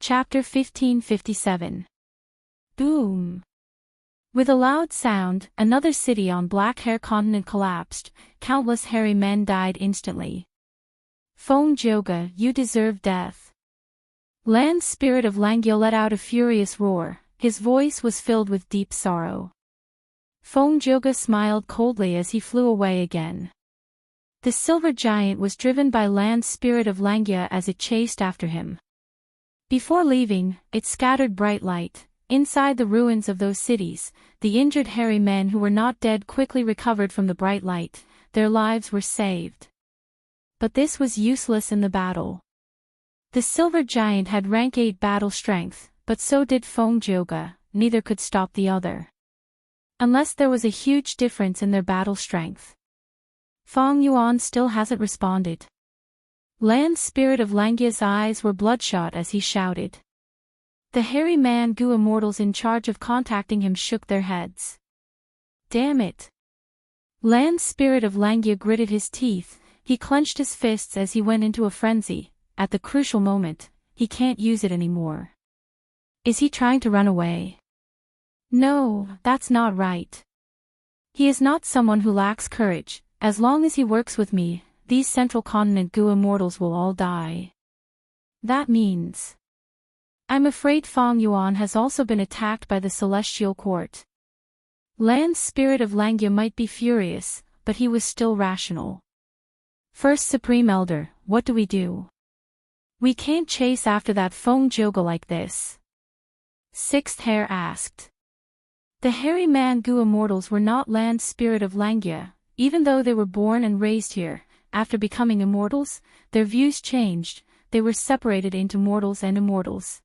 Chapter 1557. Boom! With a loud sound, another city on Black Hair Continent collapsed. Countless hairy men died instantly. Fong Joga, you deserve death. Land Spirit of Langya let out a furious roar. His voice was filled with deep sorrow. Fong Joga smiled coldly as he flew away again. The silver giant was driven by Land Spirit of Langya as it chased after him. Before leaving, it scattered bright light. Inside the ruins of those cities, the injured hairy men who were not dead quickly recovered from the bright light. Their lives were saved. But this was useless in the battle. The silver giant had rank 8 battle strength, but so did Fong Joga. Neither could stop the other. Unless there was a huge difference in their battle strength. Fong Yuan still hasn't responded. Land Spirit of Langya's eyes were bloodshot as he shouted. The hairy man Gu Immortals in charge of contacting him shook their heads. Damn it! Land Spirit of Langya gritted his teeth. He clenched his fists as he went into a frenzy. At the crucial moment, he can't use it anymore. Is he trying to run away? No, that's not right. He is not someone who lacks courage. As long as he works with me, these Central Continent Gu Immortals will all die. That means... I'm afraid Fong Yuan has also been attacked by the Celestial Court. Land Spirit of Langya might be furious, but he was still rational. First Supreme Elder, what do we do? We can't chase after that Fong Joga like this. Sixth Hair asked. The hairy man Gu Immortals were not Land Spirit of Langya, even though they were born and raised here. After becoming immortals, their views changed. They were separated into mortals and immortals.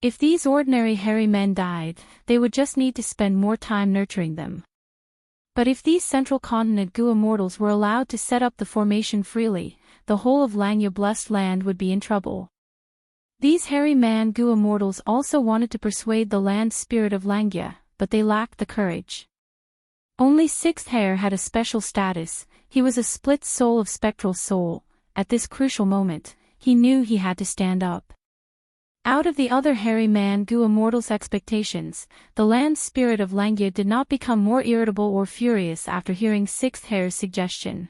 If these ordinary hairy men died, they would just need to spend more time nurturing them. But if these Central Continent Gu Immortals were allowed to set up the formation freely, the whole of Langya Blessed Land would be in trouble. These hairy man Gu Immortals also wanted to persuade the Land Spirit of Langya, but they lacked the courage. Only Sixth Hair had a special status. He was a split soul of spectral soul. At this crucial moment, he knew he had to stand up. Out of the other hairy man Gu Immortals' expectations, the Land Spirit of Langya did not become more irritable or furious after hearing Sixth Hair's suggestion.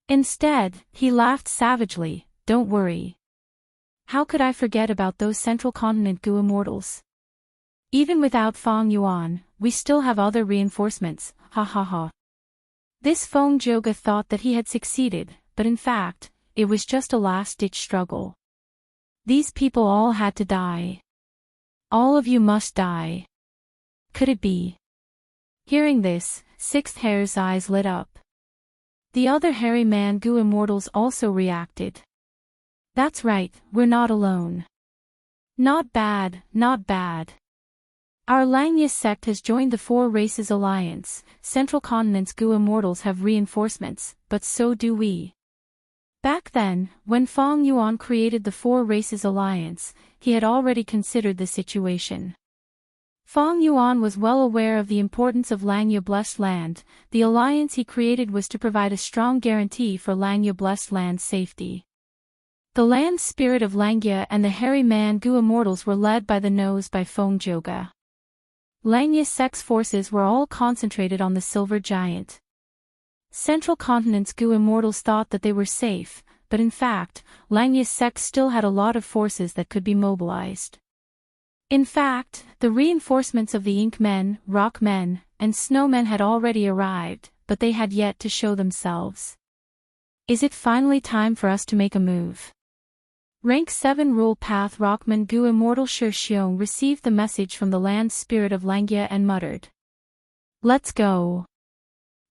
Instead, he laughed savagely. Don't worry. How could I forget about those Central Continent Gu Immortals? Even without Fong Yuan, we still have other reinforcements, ha ha ha. This Fong Joga thought that he had succeeded, but in fact, it was just a last-ditch struggle. These people all had to die. All of you must die. Could it be? Hearing this, Sixth Hair's eyes lit up. The other hairy man Gu Immortals also reacted. That's right, we're not alone. Not bad, not bad. Our Langya sect has joined the Four Races Alliance. Central Continent's Gu Immortals have reinforcements, but so do we. Back then, when Fong Yuan created the Four Races Alliance, he had already considered the situation. Fong Yuan was well aware of the importance of Langya Blessed Land. The alliance he created was to provide a strong guarantee for Langya Blessed Land's safety. The Land Spirit of Langya and the hairy man Gu Immortals were led by the nose by Fong Joga. Langya sect's forces were all concentrated on the silver giant. Central Continent's Gu Immortals thought that they were safe, but in fact, Langya sect still had a lot of forces that could be mobilized. In fact, the reinforcements of the Ink Men, Rock Men, and Snow Men had already arrived, but they had yet to show themselves. Is it finally time for us to make a move? Rank 7 Rule Path Rockman Gu Immortal Shi Xiong received the message from the Land Spirit of Langya and muttered. Let's go.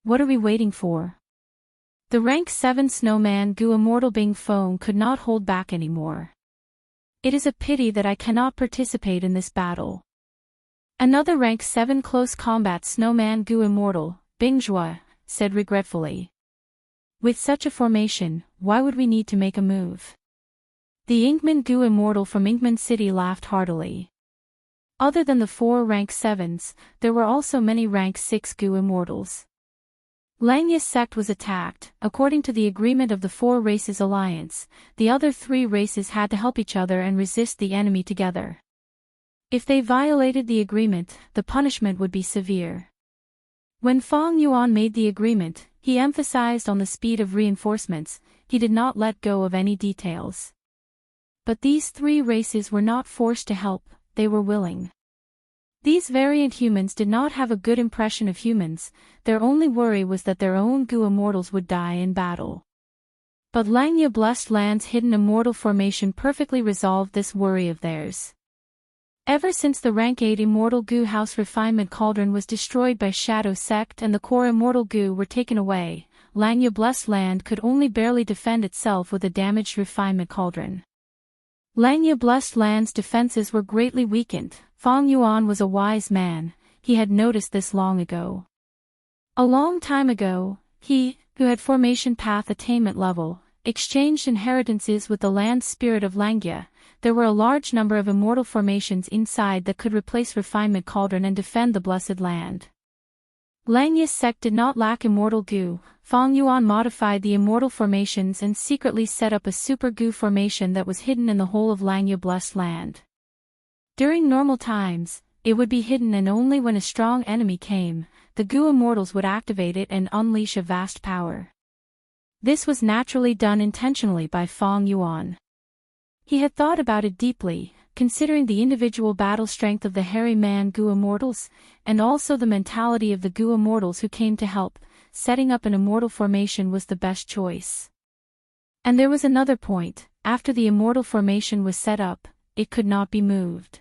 What are we waiting for? The Rank 7 Snowman Gu Immortal Bing Fong could not hold back anymore. It is a pity that I cannot participate in this battle. Another Rank 7 Close Combat Snowman Gu Immortal, Bing Zhua, said regretfully. With such a formation, why would we need to make a move? The Inkman Gu Immortal from Inkman City laughed heartily. Other than the 4 Rank 7s, there were also many Rank 6 Gu Immortals. Langya's sect was attacked. According to the agreement of the Four Races Alliance, the other three races had to help each other and resist the enemy together. If they violated the agreement, the punishment would be severe. When Feng Yuan made the agreement, he emphasized on the speed of reinforcements. He did not let go of any details. But these three races were not forced to help, they were willing. These variant humans did not have a good impression of humans, their only worry was that their own Gu immortals would die in battle. But Langya Blessed Land's hidden immortal formation perfectly resolved this worry of theirs. Ever since the rank 8 Immortal Gu House Refinement Cauldron was destroyed by Shadow Sect and the core Immortal Gu were taken away, Langya Blessed Land could only barely defend itself with a damaged Refinement Cauldron. Langya Blessed Land's defenses were greatly weakened. Feng Yuan was a wise man, he had noticed this long ago. A long time ago, he, who had formation path attainment level, exchanged inheritances with the land spirit of Langya. There were a large number of immortal formations inside that could replace Refinement Cauldron and defend the Blessed Land. Langya's sect did not lack immortal Gu. Feng Yuan modified the immortal formations and secretly set up a super Gu formation that was hidden in the whole of Langya Blessed Land. During normal times, it would be hidden and only when a strong enemy came, the Gu immortals would activate it and unleash a vast power. This was naturally done intentionally by Feng Yuan. He had thought about it deeply, considering the individual battle strength of the hairy man Gu immortals, and also the mentality of the Gu immortals who came to help. Setting up an immortal formation was the best choice. And there was another point: after the immortal formation was set up, it could not be moved.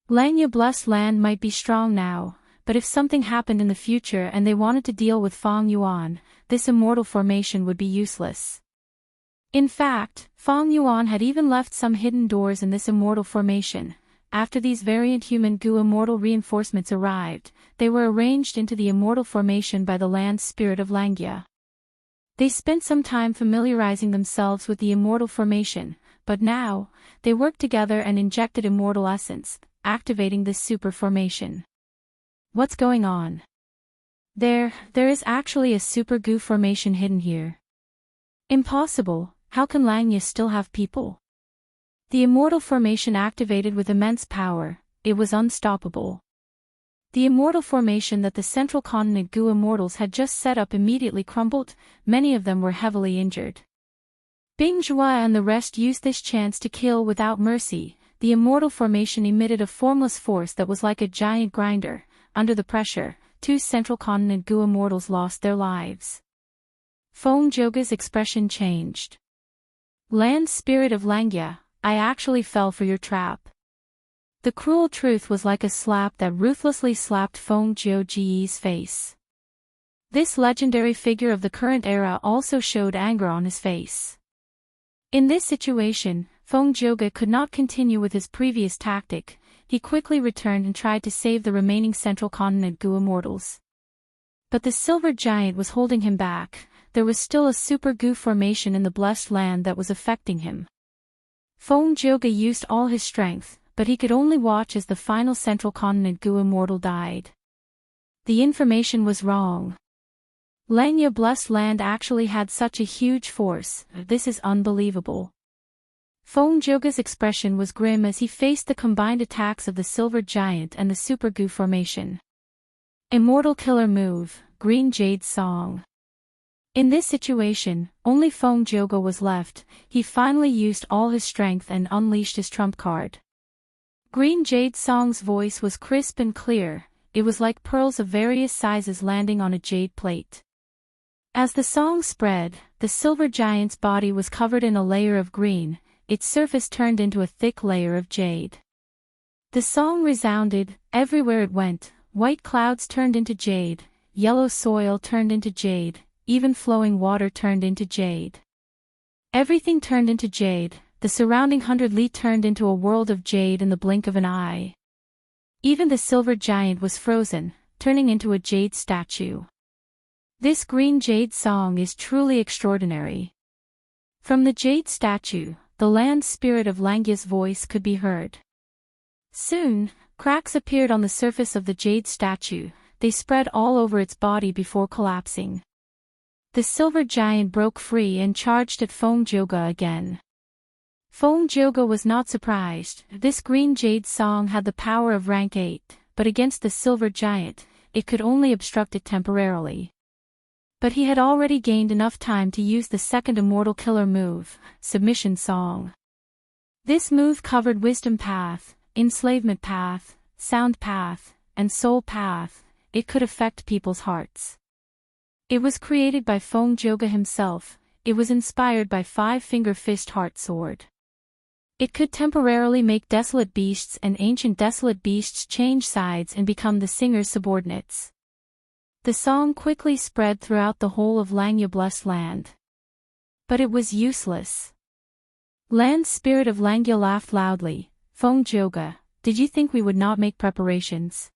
Langya Blessed Land might be strong now, but if something happened in the future and they wanted to deal with Feng Yuan, this immortal formation would be useless. In fact, Feng Yuan had even left some hidden doors in this immortal formation. After these variant human Gu immortal reinforcements arrived, they were arranged into the immortal formation by the land spirit of Langya. They spent some time familiarizing themselves with the immortal formation, but now, they worked together and injected immortal essence, activating this super formation. What's going on? There is actually a super Gu formation hidden here. Impossible, how can Langya still have people? The immortal formation activated with immense power, it was unstoppable. The immortal formation that the central continent Gu immortals had just set up immediately crumbled, many of them were heavily injured. Bing Zhua and the rest used this chance to kill without mercy. The immortal formation emitted a formless force that was like a giant grinder. Under the pressure, 2 central continent Gu immortals lost their lives. Feng Joga's expression changed. Land spirit of Langya, I actually fell for your trap. The cruel truth was like a slap that ruthlessly slapped Feng Zhou's face. This legendary figure of the current era also showed anger on his face. In this situation, Feng Zhou could not continue with his previous tactic. He quickly returned and tried to save the remaining central continent Gu immortals. But the silver giant was holding him back. There was still a super Gu formation in the Blessed Land that was affecting him. Feng Zhou used all his strength, but he could only watch as the final central continent Gu immortal died. The information was wrong. Langya Blessed Land actually had such a huge force. This is unbelievable. Feng Zhou's expression was grim as he faced the combined attacks of the Silver Giant and the Super Gu formation. Immortal Killer Move, Green Jade Song. In this situation, only Feng Zhou was left. He finally used all his strength and unleashed his trump card. Green Jade Song's voice was crisp and clear. It was like pearls of various sizes landing on a jade plate. As the song spread, the Silver Giant's body was covered in a layer of green, its surface turned into a thick layer of jade. The song resounded, everywhere it went, white clouds turned into jade, yellow soil turned into jade, even flowing water turned into jade. Everything turned into jade, the surrounding 100 li turned into a world of jade in the blink of an eye. Even the Silver Giant was frozen, turning into a jade statue. This green jade song is truly extraordinary. From the jade statue, the land spirit of Langya's voice could be heard. Soon, cracks appeared on the surface of the jade statue. they spread all over its body before collapsing. The silver giant broke free and charged at Feng Joga again. Feng Joga was not surprised. This green jade song had the power of rank 8, but against the silver giant, it could only obstruct it temporarily. But he had already gained enough time to use the second immortal killer move, Submission Song. This move covered Wisdom Path, Enslavement Path, Sound Path, and Soul Path. It could affect people's hearts. It was created by Feng Joga himself. It was inspired by Five-Finger Fist Heart Sword. It could temporarily make desolate beasts and ancient desolate beasts change sides and become the singer's subordinates. The song quickly spread throughout the whole of Langya Blessed Land. But it was useless. Land Spirit of Langya laughed loudly. Feng Joga, did you think we would not make preparations?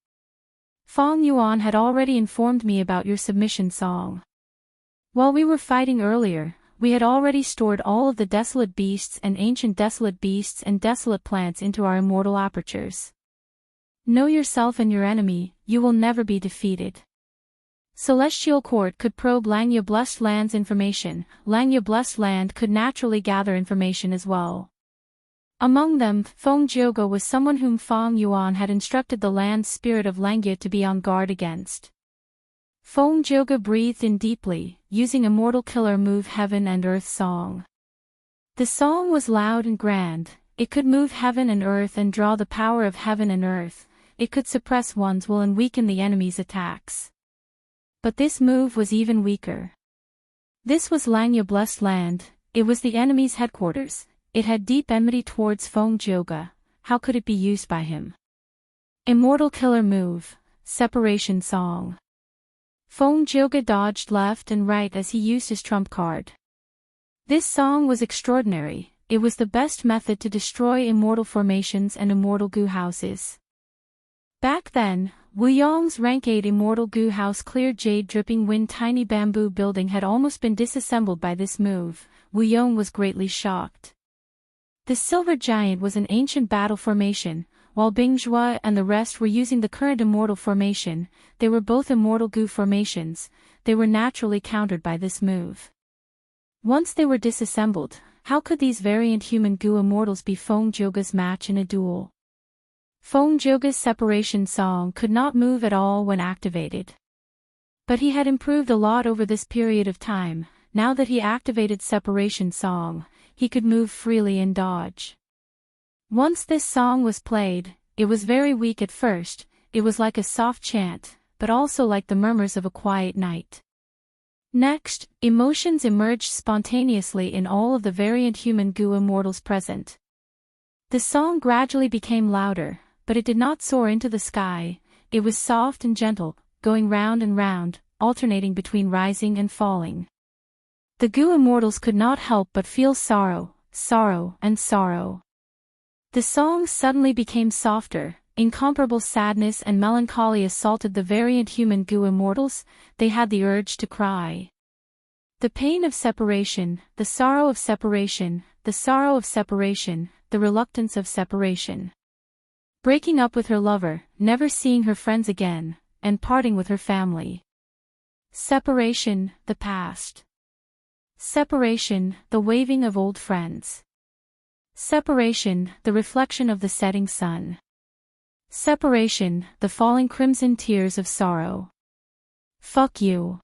Feng Yuan had already informed me about your submission song. While we were fighting earlier, we had already stored all of the desolate beasts and ancient desolate beasts and desolate plants into our immortal apertures. Know yourself and your enemy, you will never be defeated. Celestial Court could probe Langya Blessed Land's information. Langya Blessed Land could naturally gather information as well. Among them, Feng Joga was someone whom Feng Yuan had instructed the land spirit of Langya to be on guard against. Feng Joga breathed in deeply, using Immortal Killer move Heaven and Earth Song. The song was loud and grand. It could move heaven and earth and draw the power of heaven and earth. It could suppress one's will and weaken the enemy's attacks. But this move was even weaker. This was Langya Blessed Land. It was the enemy's headquarters. It had deep enmity towards Feng Joga. How could it be used by him? Immortal Killer move, Separation Song. Feng Joga dodged left and right as he used his trump card. This song was extraordinary. It was the best method to destroy immortal formations and immortal goo houses. Back then, Wu Yong's rank 8 immortal goo house clear jade dripping wind tiny bamboo building had almost been disassembled by this move. Wu Yong was greatly shocked. The silver giant was an ancient battle formation, while Bingzhua and the rest were using the current immortal formation. They were both immortal goo formations. They were naturally countered by this move. Once they were disassembled, how could these variant human goo immortals be Feng Joga's match in a duel? Feng Joga's separation song could not move at all when activated. But he had improved a lot over this period of time. Now that he activated separation song, he could move freely and dodge. Once this song was played, it was very weak at first. It was like a soft chant, but also like the murmurs of a quiet night. Next, emotions emerged spontaneously in all of the variant human goo immortals present. The song gradually became louder, but it did not soar into the sky. It was soft and gentle, going round and round, alternating between rising and falling. The goo immortals could not help but feel sorrow, sorrow, and sorrow. The song suddenly became softer. Incomparable sadness and melancholy assaulted the variant human goo immortals. They had the urge to cry. The pain of separation, the sorrow of separation, the sorrow of separation, the reluctance of separation. Breaking up with her lover, never seeing her friends again, and parting with her family. Separation, the past. Separation, the waving of old friends. Separation, the reflection of the setting sun. Separation, the falling crimson tears of sorrow. Fuck you.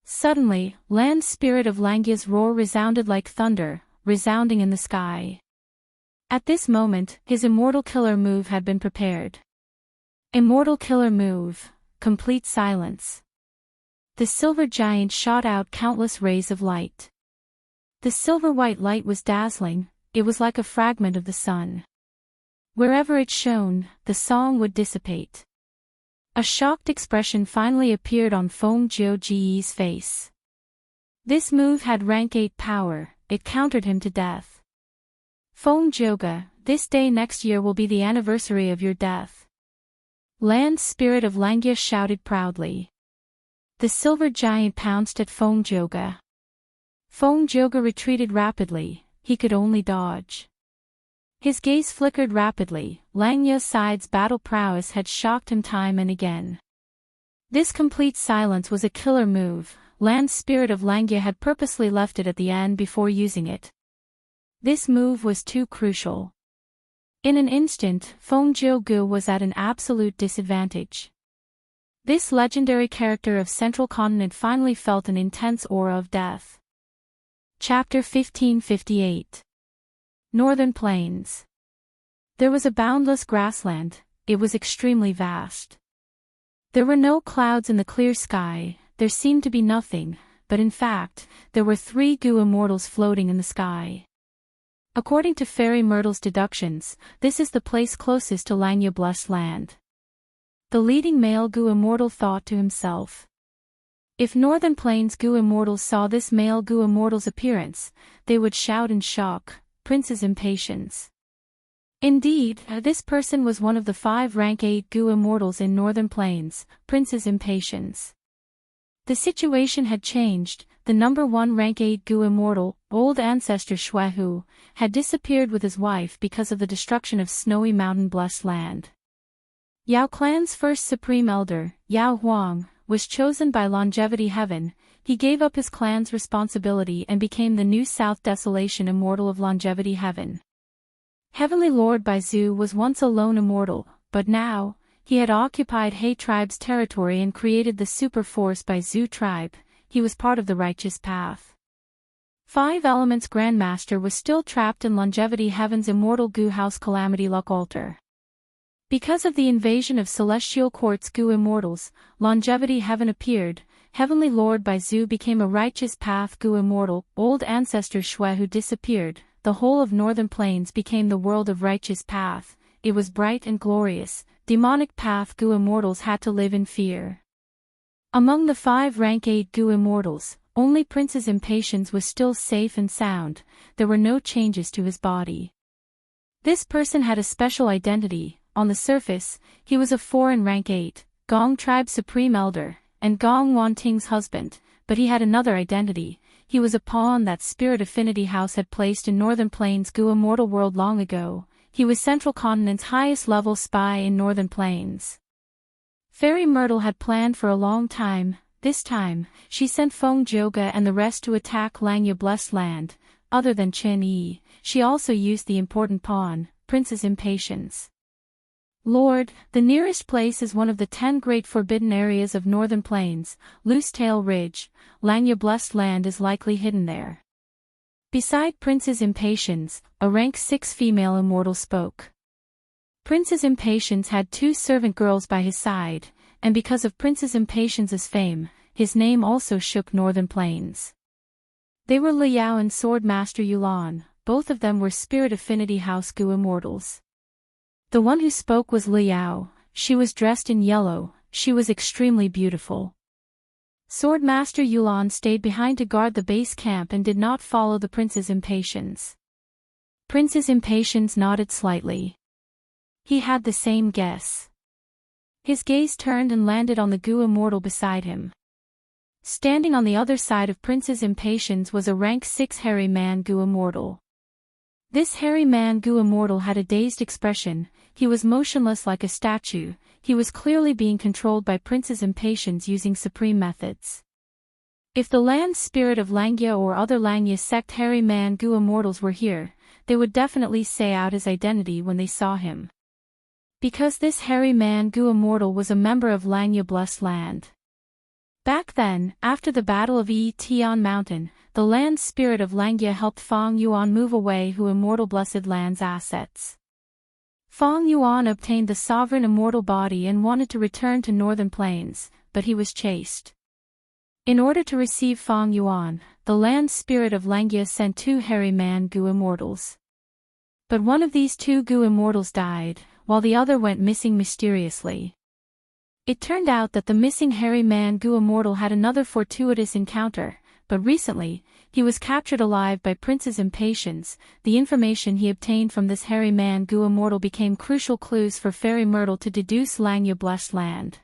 Suddenly, land spirit of Langya's roar resounded like thunder, resounding in the sky. At this moment, his immortal killer move had been prepared. Immortal killer move, complete silence. The silver giant shot out countless rays of light. The silver-white light was dazzling. It was like a fragment of the sun. Wherever it shone, the song would dissipate. A shocked expression finally appeared on Feng Joga's face. This move had rank 8 power. It countered him to death. Feng Joga, this day next year will be the anniversary of your death. Land spirit of Langya shouted proudly. The silver giant pounced at Feng Joga. Feng Joga retreated rapidly. He could only dodge. His gaze flickered rapidly. Langya Side's battle prowess had shocked him time and again. This complete silence was a killer move. Land spirit of Langya had purposely left it at the end before using it. This move was too crucial. In an instant, Feng Jiugu was at an absolute disadvantage. This legendary character of Central Continent finally felt an intense aura of death. Chapter 1558. Northern Plains. There was a boundless grassland. It was extremely vast. There were no clouds in the clear sky. There seemed to be nothing, but in fact, there were 3 Gu Immortals floating in the sky. According to Fairy Myrtle's deductions, this is the place closest to Langya Blessed Land. The leading male Gu Immortal thought to himself. If Northern Plains Gu Immortals saw this male Gu Immortal's appearance, they would shout in shock, Prince's impatience. Indeed, this person was one of the 5 rank 8 Gu Immortals in Northern Plains, Prince's impatience. The situation had changed. The number 1 rank 8 Gu Immortal, old ancestor Xuehu, had disappeared with his wife because of the destruction of Snowy Mountain Blessed Land. Yao Clan's first supreme elder, Yao Huang, was chosen by Longevity Heaven. He gave up his clan's responsibility and became the new South Desolation Immortal of Longevity Heaven. Heavenly Lord Baizu was once a lone immortal, but now, he had occupied He tribe's territory and created the super force Baizu tribe. He was part of the righteous path. 5 Elements Grandmaster was still trapped in Longevity Heaven's immortal Gu House Calamity Luck Altar. Because of the invasion of Celestial Court's Gu Immortals, Longevity Heaven appeared. Heavenly Lord Baizu became a righteous path Gu Immortal. Old ancestor Xuehu disappeared. The whole of Northern Plains became the world of righteous path. It was bright and glorious. Demonic path Gu Immortals had to live in fear. Among the 5 rank 8 Gu Immortals, only Prince's impatience was still safe and sound. There were no changes to his body. This person had a special identity. On the surface, he was a 4 in rank 8, Gong Tribe Supreme Elder, and Gong Wanting's husband, but he had another identity. He was a pawn that Spirit Affinity House had placed in Northern Plains Gu Immortal World long ago. He was Central Continent's highest level spy in Northern Plains. Fairy Myrtle had planned for a long time. This time, she sent Feng Jioga and the rest to attack Langya Blessed Land. Other than Chen Yi, she also used the important pawn, Prince's impatience. Lord, the nearest place is one of the 10 great forbidden areas of Northern Plains, Loosetail Ridge. Langya Blessed Land is likely hidden there. Beside Prince's impatience, a rank 6 female immortal spoke. Prince's impatience had 2 servant girls by his side, and because of Prince's impatience's fame, his name also shook Northern Plains. They were Li Yao and Sword Master Yulan. Both of them were Spirit Affinity House Gu Immortals. The one who spoke was Li Yao. She was dressed in yellow. She was extremely beautiful. Sword Master Yulan stayed behind to guard the base camp and did not follow the Prince's impatience. Prince's impatience nodded slightly. He had the same guess. His gaze turned and landed on the Gu Immortal beside him. Standing on the other side of Prince's impatience was a rank 6 hairy man Gu Immortal. This hairy man Gu Immortal had a dazed expression. He was motionless like a statue. He was clearly being controlled by Prince's impatience using supreme methods. If the land spirit of Langya or other Langya sect hairy man Gu Immortals were here, they would definitely say out his identity when they saw him. Because this hairy man Gu Immortal was a member of Langya Blessed Land. Back then, after the Battle of Tian Mountain, the land spirit of Langya helped Fang Yuan move away who Immortal Blessed Land's assets. Fang Yuan obtained the sovereign immortal body and wanted to return to Northern Plains, but he was chased. In order to receive Fang Yuan, the land spirit of Langya sent 2 hairy man Gu Immortals. But one of these 2 Gu Immortals died, while the other went missing mysteriously. It turned out that the missing hairy man Gu Immortal had another fortuitous encounter, but recently, he was captured alive by Prince's impatience. The information he obtained from this hairy man Gu Immortal became crucial clues for Fairy Myrtle to deduce Langya Blessed Land.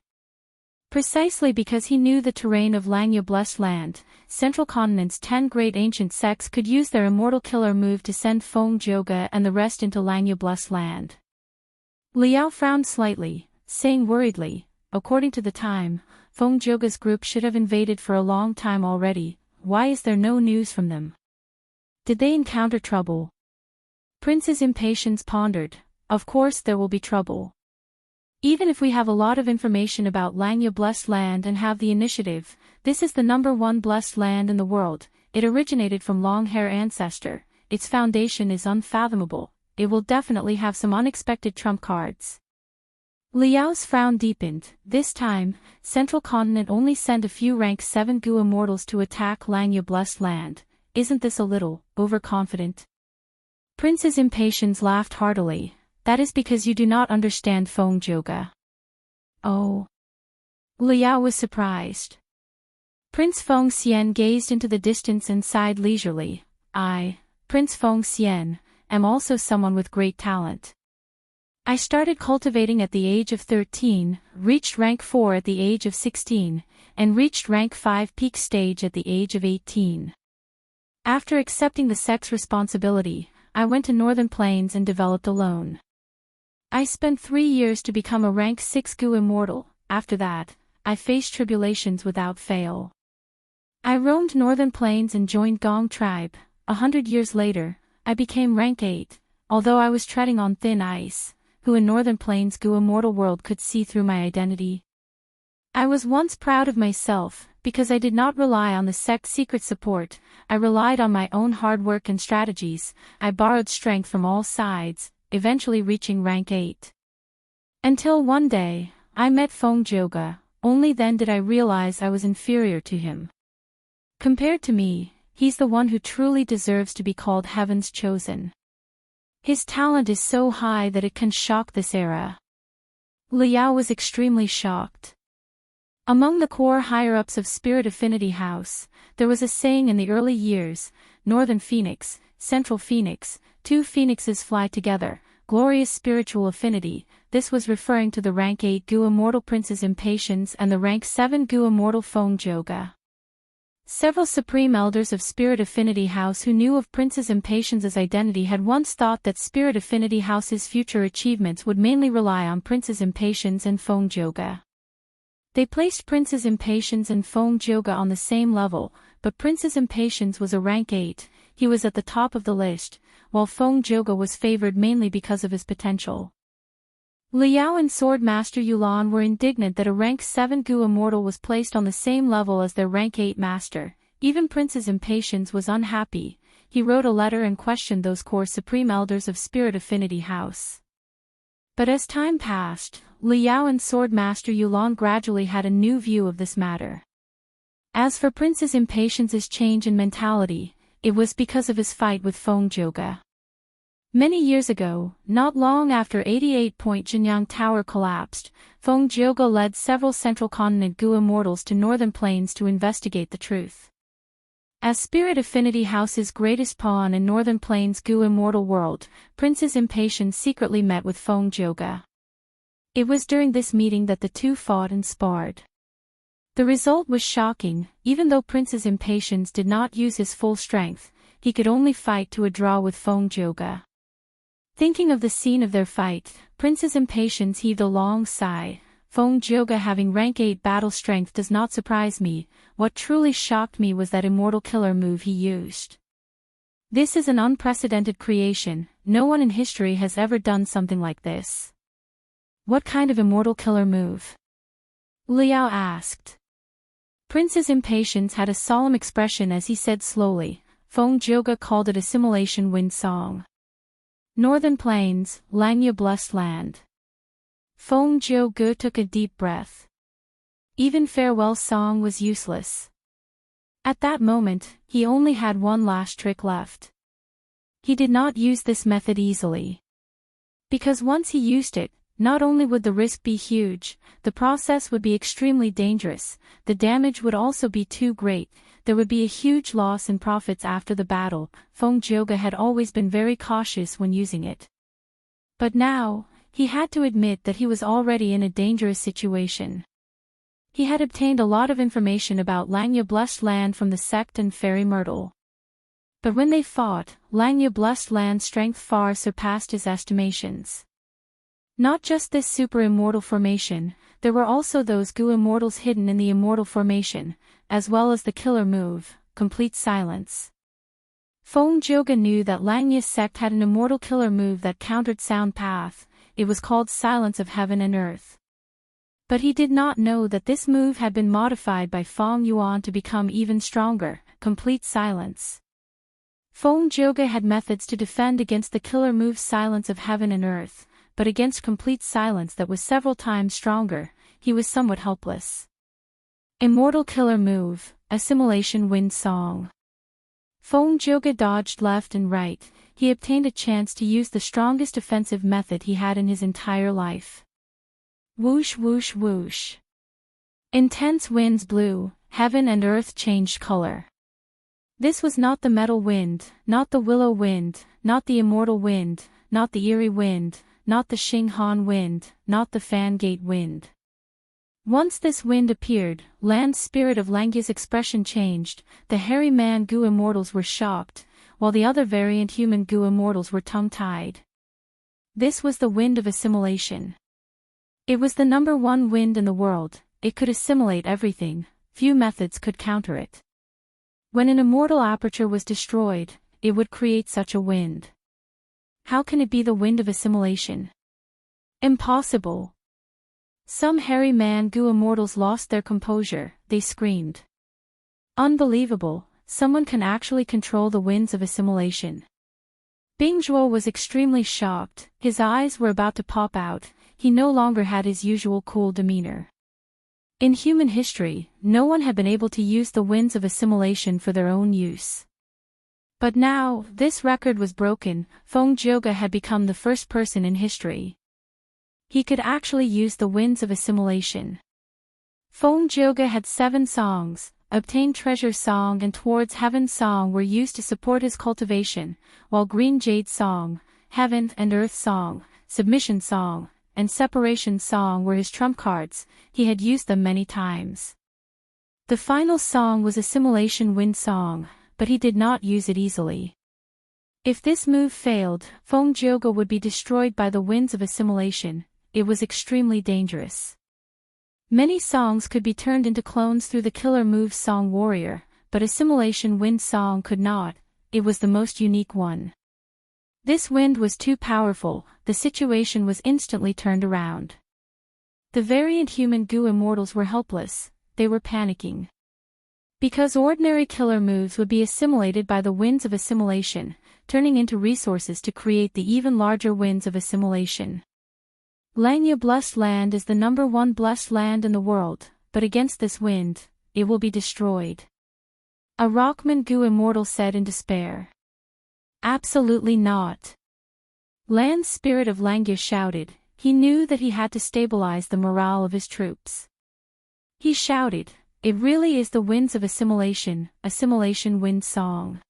Precisely because he knew the terrain of Langya Blessed Land, Central Continent's 10 great ancient sects could use their immortal killer move to send Feng Jioga and the rest into Langya Blessed Land. Liao frowned slightly, saying worriedly, according to the time, Fengjoga's group should have invaded for a long time already. Why is there no news from them? Did they encounter trouble? Prince's impatience pondered. Of course there will be trouble. Even if we have a lot of information about Langya Blessed Land and have the initiative, this is the #1 blessed land in the world. It originated from long-hair ancestor. Its foundation is unfathomable. It will definitely have some unexpected trump cards. Liao's frown deepened. This time, Central Continent only sent a few rank 7 Gu Immortals to attack Langya Blessed Land. Isn't this a little overconfident? Prince's impatience laughed heartily. That is because you do not understand Fengjoga. Oh. Liao was surprised. Prince Feng Xian gazed into the distance and sighed leisurely. I, Prince Feng Xian, am also someone with great talent. I started cultivating at the age of 13, reached rank 4 at the age of 16, and reached rank 5 peak stage at the age of 18. After accepting the sect's responsibility, I went to Northern Plains and developed alone. I spent 3 years to become a rank 6 Gu Immortal. After that, I faced tribulations without fail. I roamed Northern Plains and joined Gong tribe. 100 years later, I became rank 8, although I was treading on thin ice. Who in Northern Plains Gu Immortal world could see through my identity? I was once proud of myself, because I did not rely on the sect's secret support. I relied on my own hard work and strategies. I borrowed strength from all sides, eventually reaching rank 8. Until one day, I met Fengjoga. Only then did I realize I was inferior to him. Compared to me, he's the one who truly deserves to be called Heaven's Chosen. His talent is so high that it can shock this era. Liao was extremely shocked. Among the core higher-ups of Spirit Affinity House, there was a saying in the early years, Northern Phoenix, Central Phoenix, 2 phoenixes fly together, glorious spiritual affinity. This was referring to the rank 8 Gu Immortal Prince's Impatience and the rank 7 Gu Immortal Fengjoga. Several Supreme Elders of Spirit Affinity House who knew of Prince's Impatience's identity had once thought that Spirit Affinity House's future achievements would mainly rely on Prince's Impatience and Fengjoga. They placed Prince's Impatience and Fengjoga on the same level, but Prince's Impatience was a rank 8, he was at the top of the list, while Fengjoga was favored mainly because of his potential. Liao and Sword Master Yulan were indignant that a rank 7 Gu Immortal was placed on the same level as their rank 8 master. Even Prince's Impatience was unhappy. He wrote a letter and questioned those core Supreme Elders of Spirit Affinity House. But as time passed, Liao and Sword Master Yulan gradually had a new view of this matter. As for Prince's Impatience's change in mentality, it was because of his fight with Fengjoga. Many years ago, not long after 88-point Jinyang Tower collapsed, Fengjoga led several Central Continent Gu Immortals to Northern Plains to investigate the truth. As Spirit Affinity House's greatest pawn in Northern Plains Gu Immortal world, Prince's Impatience secretly met with Fengjoga. It was during this meeting that the two fought and sparred. The result was shocking. Even though Prince's Impatience did not use his full strength, he could only fight to a draw with Fengjoga. Thinking of the scene of their fight, Prince's Impatience heaved a long sigh. Fengjoga having rank 8 battle strength does not surprise me. What truly shocked me was that immortal killer move he used. This is an unprecedented creation. No one in history has ever done something like this. What kind of immortal killer move? Liao asked. Prince's Impatience had a solemn expression as he said slowly. Fengjoga called it Assimilation Wind Song. Northern Plains, Langya Blessed Land. Fengjoga took a deep breath. Even farewell song was useless. At that moment, he only had one last trick left. He did not use this method easily. Because once he used it, not only would the risk be huge, the process would be extremely dangerous, the damage would also be too great, there would be a huge loss in profits after the battle. Fengjoga had always been very cautious when using it. But now, he had to admit that he was already in a dangerous situation. He had obtained a lot of information about Langya Blessed Land from the sect and Fairy Myrtle. But when they fought, Langya Blessed Land's strength far surpassed his estimations. Not just this super immortal formation, there were also those Gu immortals hidden in the immortal formation, as well as the killer move, complete silence. Feng Zhuge knew that Langya's sect had an immortal killer move that countered sound path. It was called Silence of Heaven and Earth. But he did not know that this move had been modified by Feng Yuan to become even stronger, complete silence. Feng Zhuge had methods to defend against the killer move Silence of Heaven and Earth, but against complete silence that was several times stronger, he was somewhat helpless. Immortal killer move, Assimilation Wind Song. Feng Zhuge dodged left and right. He obtained a chance to use the strongest defensive method he had in his entire life. Whoosh whoosh whoosh. Intense winds blew, heaven and earth changed color. This was not the metal wind, not the willow wind, not the immortal wind, not the eerie wind, not the Xinghan wind, not the fan gate wind. Once this wind appeared, land spirit of Langya's expression changed. The hairy man Gu immortals were shocked, while the other variant human Gu immortals were tongue-tied. This was the wind of assimilation. It was the number one wind in the world. It could assimilate everything. Few methods could counter it. When an immortal aperture was destroyed, it would create such a wind. How can it be the wind of assimilation? Impossible. Some hairy man Gu immortals lost their composure. They screamed. Unbelievable, someone can actually control the winds of assimilation. Bing Zhuo was extremely shocked. His eyes were about to pop out. He no longer had his usual cool demeanor. In human history, no one had been able to use the winds of assimilation for their own use. But now, this record was broken. Feng Zhuge had become the first person in history. He could actually use the winds of assimilation. Feng Zhuge had 7 songs. Obtain Treasure Song and Towards Heaven Song were used to support his cultivation, while Green Jade Song, Heaven and Earth Song, Submission Song, and Separation Song were his trump cards. He had used them many times. The final song was Assimilation Wind Song, but he did not use it easily. If this move failed, Feng Zhuge would be destroyed by the winds of assimilation. It was extremely dangerous. Many songs could be turned into clones through the killer move Song Warrior, but Assimilation Wind Song could not. It was the most unique one. This wind was too powerful. The situation was instantly turned around. The variant human Gu immortals were helpless. They were panicking. Because ordinary killer moves would be assimilated by the winds of assimilation, turning into resources to create the even larger winds of assimilation. Langya Blessed Land is the number one blessed land in the world, but against this wind, it will be destroyed. A Rockman Gu immortal said in despair. Absolutely not. Land Spirit of Langya shouted. He knew that he had to stabilize the morale of his troops. He shouted, "It really is the winds of assimilation, Assimilation Wind Song."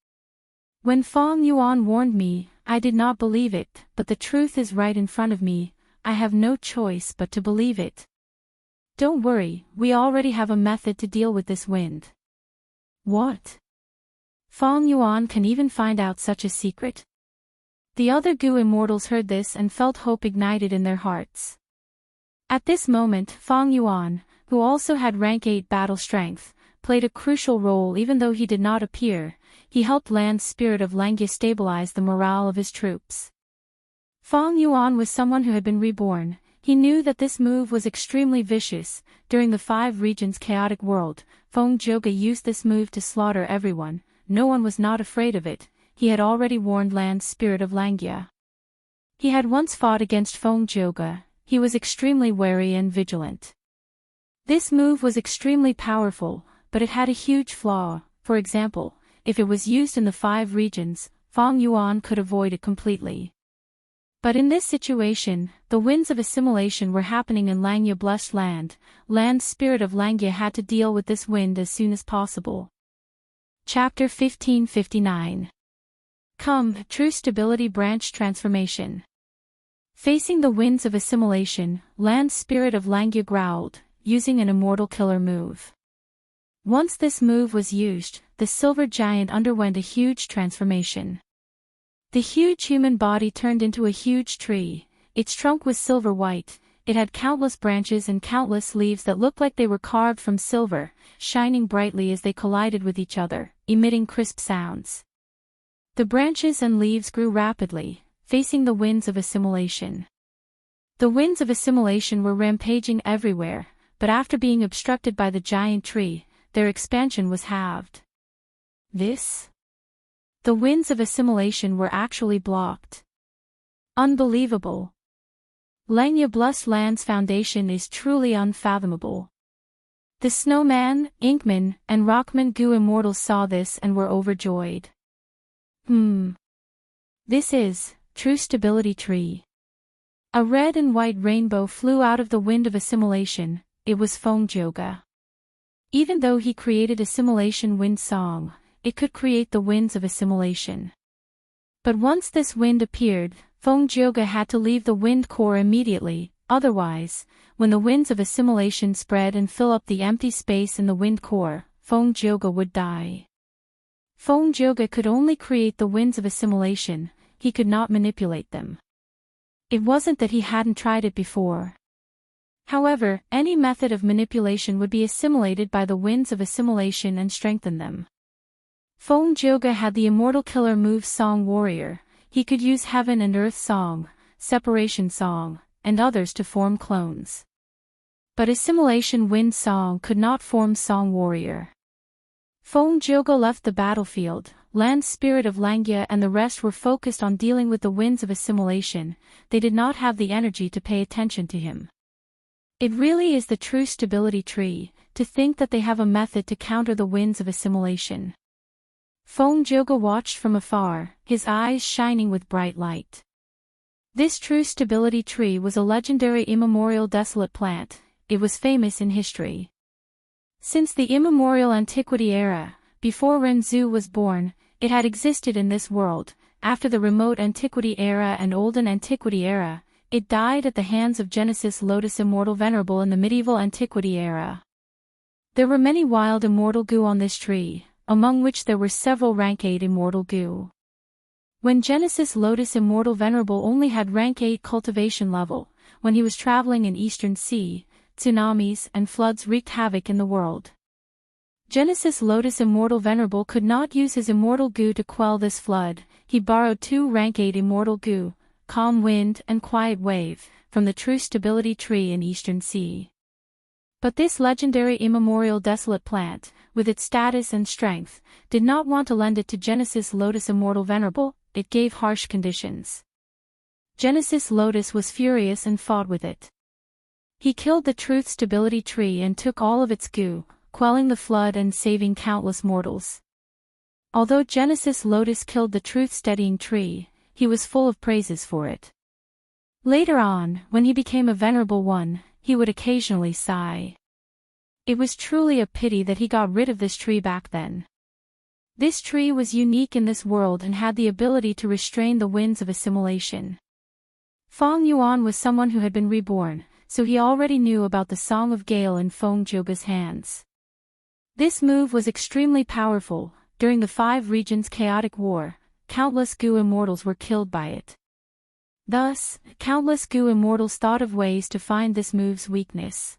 When Feng Yuan warned me, I did not believe it, but the truth is right in front of me. I have no choice but to believe it. Don't worry, we already have a method to deal with this wind. What? Feng Yuan can even find out such a secret? The other Gu immortals heard this and felt hope ignited in their hearts. At this moment, Feng Yuan, who also had rank 8 battle strength, played a crucial role even though he did not appear. He helped Land Spirit of Langya stabilize the morale of his troops. Feng Yuan was someone who had been reborn. He knew that this move was extremely vicious. During the 5 regions chaotic world, Feng Zhuge used this move to slaughter everyone. No one was not afraid of it. He had already warned Land Spirit of Langya. He had once fought against Feng Zhuge. He was extremely wary and vigilant. This move was extremely powerful, but it had a huge flaw. For example, if it was used in the 5 regions, Feng Yuan could avoid it completely. But in this situation, the winds of assimilation were happening in Langya Blessed Land. Land Spirit of Langya had to deal with this wind as soon as possible. Chapter 1559. Come, True Stability Branch Transformation. Facing the winds of assimilation, Land Spirit of Langya growled, using an immortal killer move. Once this move was used, the silver giant underwent a huge transformation. The huge human body turned into a huge tree. Its trunk was silver white. It had countless branches and countless leaves that looked like they were carved from silver, shining brightly as they collided with each other, emitting crisp sounds. The branches and leaves grew rapidly, facing the winds of assimilation. The winds of assimilation were rampaging everywhere, but after being obstructed by the giant tree, their expansion was halved. The winds of assimilation were actually blocked. Unbelievable. Langya Blust Land's foundation is truly unfathomable. The Snowman, Inkman, and Rockman Goo Immortals saw this and were overjoyed. This is true stability tree. A red and white rainbow flew out of the wind of assimilation. It was Fongjoga. Even though he created assimilation wind song, it could create the winds of assimilation. But once this wind appeared, Fongjoga had to leave the wind core immediately, otherwise, when the winds of assimilation spread and fill up the empty space in the wind core, Fongjoga would die. Fongjoga could only create the winds of assimilation, he could not manipulate them. It wasn't that he hadn't tried it before. However, any method of manipulation would be assimilated by the winds of assimilation and strengthen them. Fongjoga had the immortal killer move Song Warrior. He could use Heaven and Earth Song, Separation Song, and others to form clones. But Assimilation Wind Song could not form Song Warrior. Fongjoga left the battlefield. Land Spirit of Langya and the rest were focused on dealing with the winds of assimilation. They did not have the energy to pay attention to him. It really is the true stability tree, to think that they have a method to counter the winds of assimilation. Fongjoga watched from afar, his eyes shining with bright light. This true stability tree was a legendary immemorial desolate plant. It was famous in history. Since the immemorial antiquity era, before Renzu was born, it had existed in this world. After the remote antiquity era and olden antiquity era, it died at the hands of Genesis Lotus Immortal Venerable in the medieval antiquity era. There were many wild immortal goo on this tree, among which there were several rank 8 immortal goo. When Genesis Lotus Immortal Venerable only had rank 8 cultivation level, when he was traveling in Eastern Sea, tsunamis and floods wreaked havoc in the world. Genesis Lotus Immortal Venerable could not use his immortal goo to quell this flood. He borrowed 2 rank 8 immortal goo, Calm Wind and Quiet Wave, from the true stability tree in Eastern Sea. But this legendary immemorial desolate plant, with its status and strength, did not want to lend it to Genesis Lotus Immortal Venerable. It gave harsh conditions. Genesis Lotus was furious and fought with it. He killed the Truth Stability Tree and took all of its goo, quelling the flood and saving countless mortals. Although Genesis Lotus killed the Truth Steadying Tree, he was full of praises for it. Later on, when he became a Venerable One, he would occasionally sigh. It was truly a pity that he got rid of this tree back then. This tree was unique in this world and had the ability to restrain the winds of assimilation. Fong Yuan was someone who had been reborn, so he already knew about the Song of Gale in Fongjoga's hands. This move was extremely powerful. During the 5 regions chaotic war, countless goo immortals were killed by it. Thus, countless goo immortals thought of ways to find this move's weakness.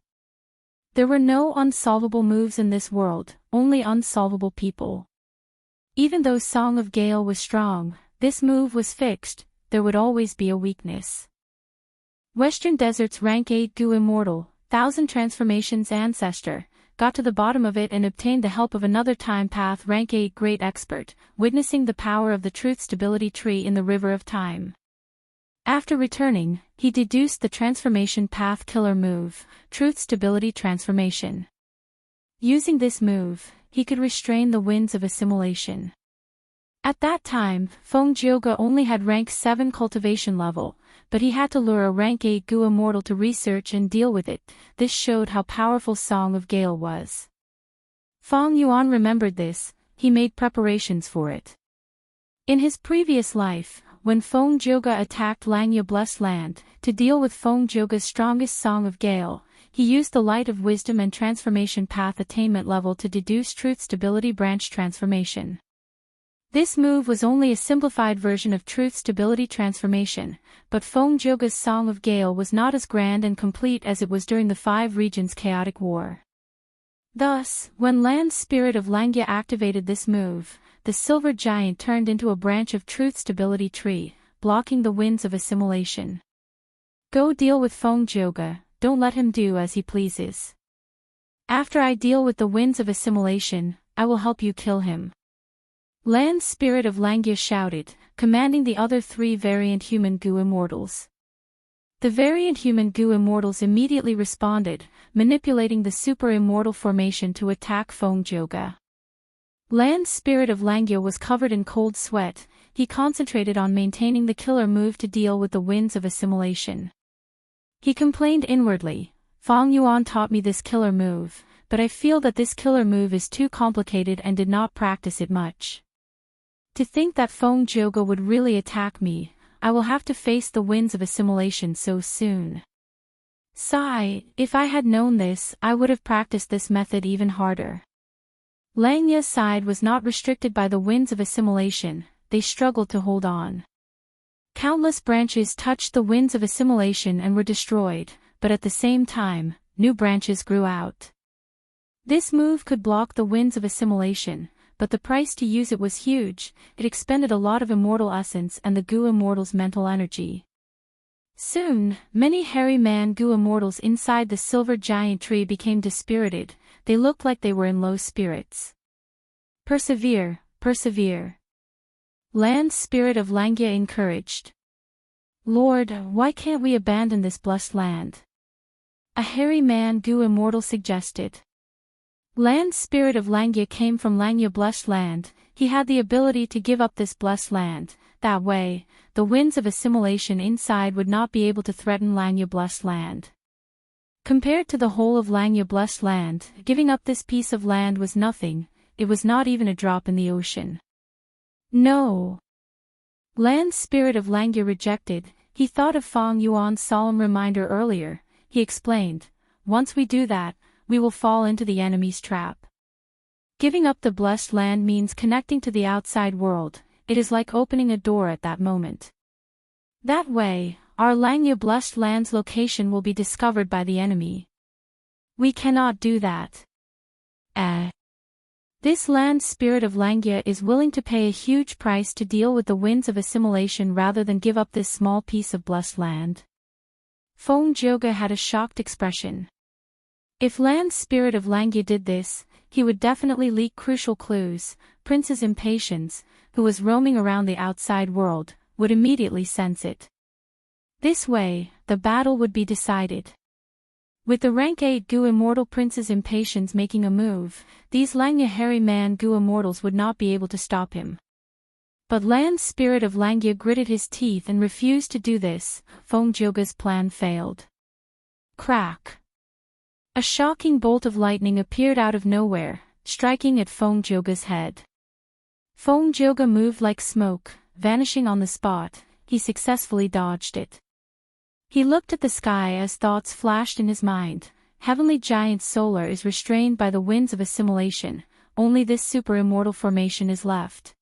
There were no unsolvable moves in this world, only unsolvable people. Even though Song of Gale was strong, this move was fixed. There would always be a weakness. Western Desert's rank 8 goo immortal, 1000 transformations ancestor, got to the bottom of it and obtained the help of another time path rank 8 great expert, witnessing the power of the Truth Stability Tree in the River of Time. After returning, he deduced the transformation path killer move, Truth Stability Transformation. Using this move, he could restrain the winds of assimilation. At that time, Fongjoga only had rank 7 cultivation level, but he had to lure a rank 8 goo immortal to research and deal with it. This showed how powerful Song of Gale was. Fong Yuan remembered this. He made preparations for it. In his previous life, when Fongjoga attacked Langya Blessed Land, to deal with Fongjoga's strongest Song of Gale, he used the Light of Wisdom and Transformation Path attainment level to deduce Truth Stability Branch Transformation. This move was only a simplified version of Truth Stability Transformation, but Feng Joga's Song of Gale was not as grand and complete as it was during the Five Regions' chaotic war. Thus, when Land's Spirit of Langya activated this move, the Silver Giant turned into a branch of Truth Stability Tree, blocking the winds of assimilation. Go deal with Feng Joga, don't let him do as he pleases. After I deal with the winds of assimilation, I will help you kill him. Land's Spirit of Langya shouted, commanding the other three variant human goo immortals. The variant human goo immortals immediately responded, manipulating the super immortal formation to attack Feng Joga. Land's Spirit of Langya was covered in cold sweat. He concentrated on maintaining the killer move to deal with the winds of assimilation. He complained inwardly, Feng Yuan taught me this killer move, but I feel that this killer move is too complicated and did not practice it much. To think that Feng Joga would really attack me, I will have to face the winds of assimilation so soon. Sigh, if I had known this, I would have practiced this method even harder. Langya's side was not restricted by the winds of assimilation, they struggled to hold on. Countless branches touched the winds of assimilation and were destroyed, but at the same time, new branches grew out. This move could block the winds of assimilation, but the price to use it was huge. It expended a lot of immortal essence and the goo immortals' mental energy. Soon, many hairy man goo immortals inside the silver giant tree became dispirited. They looked like they were in low spirits. Persevere, persevere. Land's Spirit of Langya encouraged. Lord, why can't we abandon this blessed land? A hairy man goo immortal suggested. Land's Spirit of Langya came from Langya blessed land. He had the ability to give up this blessed land. That way, the winds of assimilation inside would not be able to threaten Langya blessed land. Compared to the whole of Langya blessed land, giving up this piece of land was nothing. It was not even a drop in the ocean. No. Land's Spirit of Langya rejected. He thought of Feng Yuan's solemn reminder earlier. He explained, once we do that, we will fall into the enemy's trap. Giving up the blessed land means connecting to the outside world. It is like opening a door at that moment. That way, our Langya blessed land's location will be discovered by the enemy. We cannot do that. This Land's Spirit of Langya is willing to pay a huge price to deal with the winds of assimilation rather than give up this small piece of blessed land. Feng Joga had a shocked expression. If Land's Spirit of Langya did this, he would definitely leak crucial clues. Princess Impatience, who was roaming around the outside world, would immediately sense it. This way, the battle would be decided. With the rank 8 goo immortal Princess Impatience making a move, these Langya hairy man goo immortals would not be able to stop him. But Land's Spirit of Langya gritted his teeth and refused to do this. Feng Joga's plan failed. Crack! A shocking bolt of lightning appeared out of nowhere, striking at Feng Joga's head. Feng Joga moved like smoke, vanishing on the spot. He successfully dodged it. He looked at the sky as thoughts flashed in his mind. Heavenly Giant Solar is restrained by the winds of assimilation. Only this super immortal formation is left.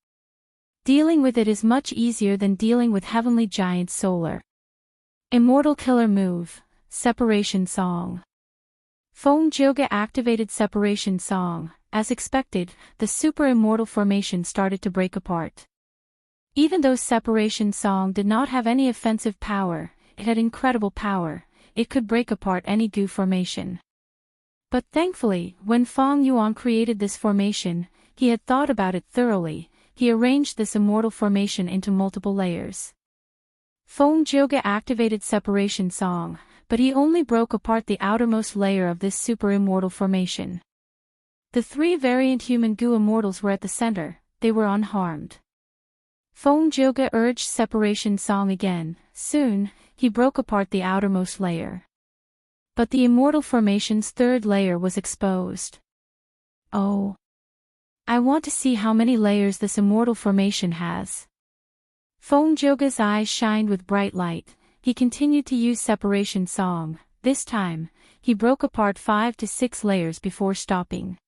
Dealing with it is much easier than dealing with Heavenly Giant Solar. Immortal Killer Move, Separation Song. Feng Joga activated Separation Song. As expected, the super immortal formation started to break apart. Even though Separation Song did not have any offensive power, it had incredible power. It could break apart any goo formation. But thankfully, when Feng Yuan created this formation, he had thought about it thoroughly. He arranged this immortal formation into multiple layers. Feng Joga activated Separation Song, but he only broke apart the outermost layer of this super immortal formation. The three variant human goo immortals were at the center. They were unharmed. Feng Joga urged Separation Song again. Soon, he broke apart the outermost layer. But the immortal formation's third layer was exposed. Oh! I want to see how many layers this immortal formation has. Feng Joga's eyes shined with bright light. He continued to use Separation Song. This time, he broke apart 5 to 6 layers before stopping.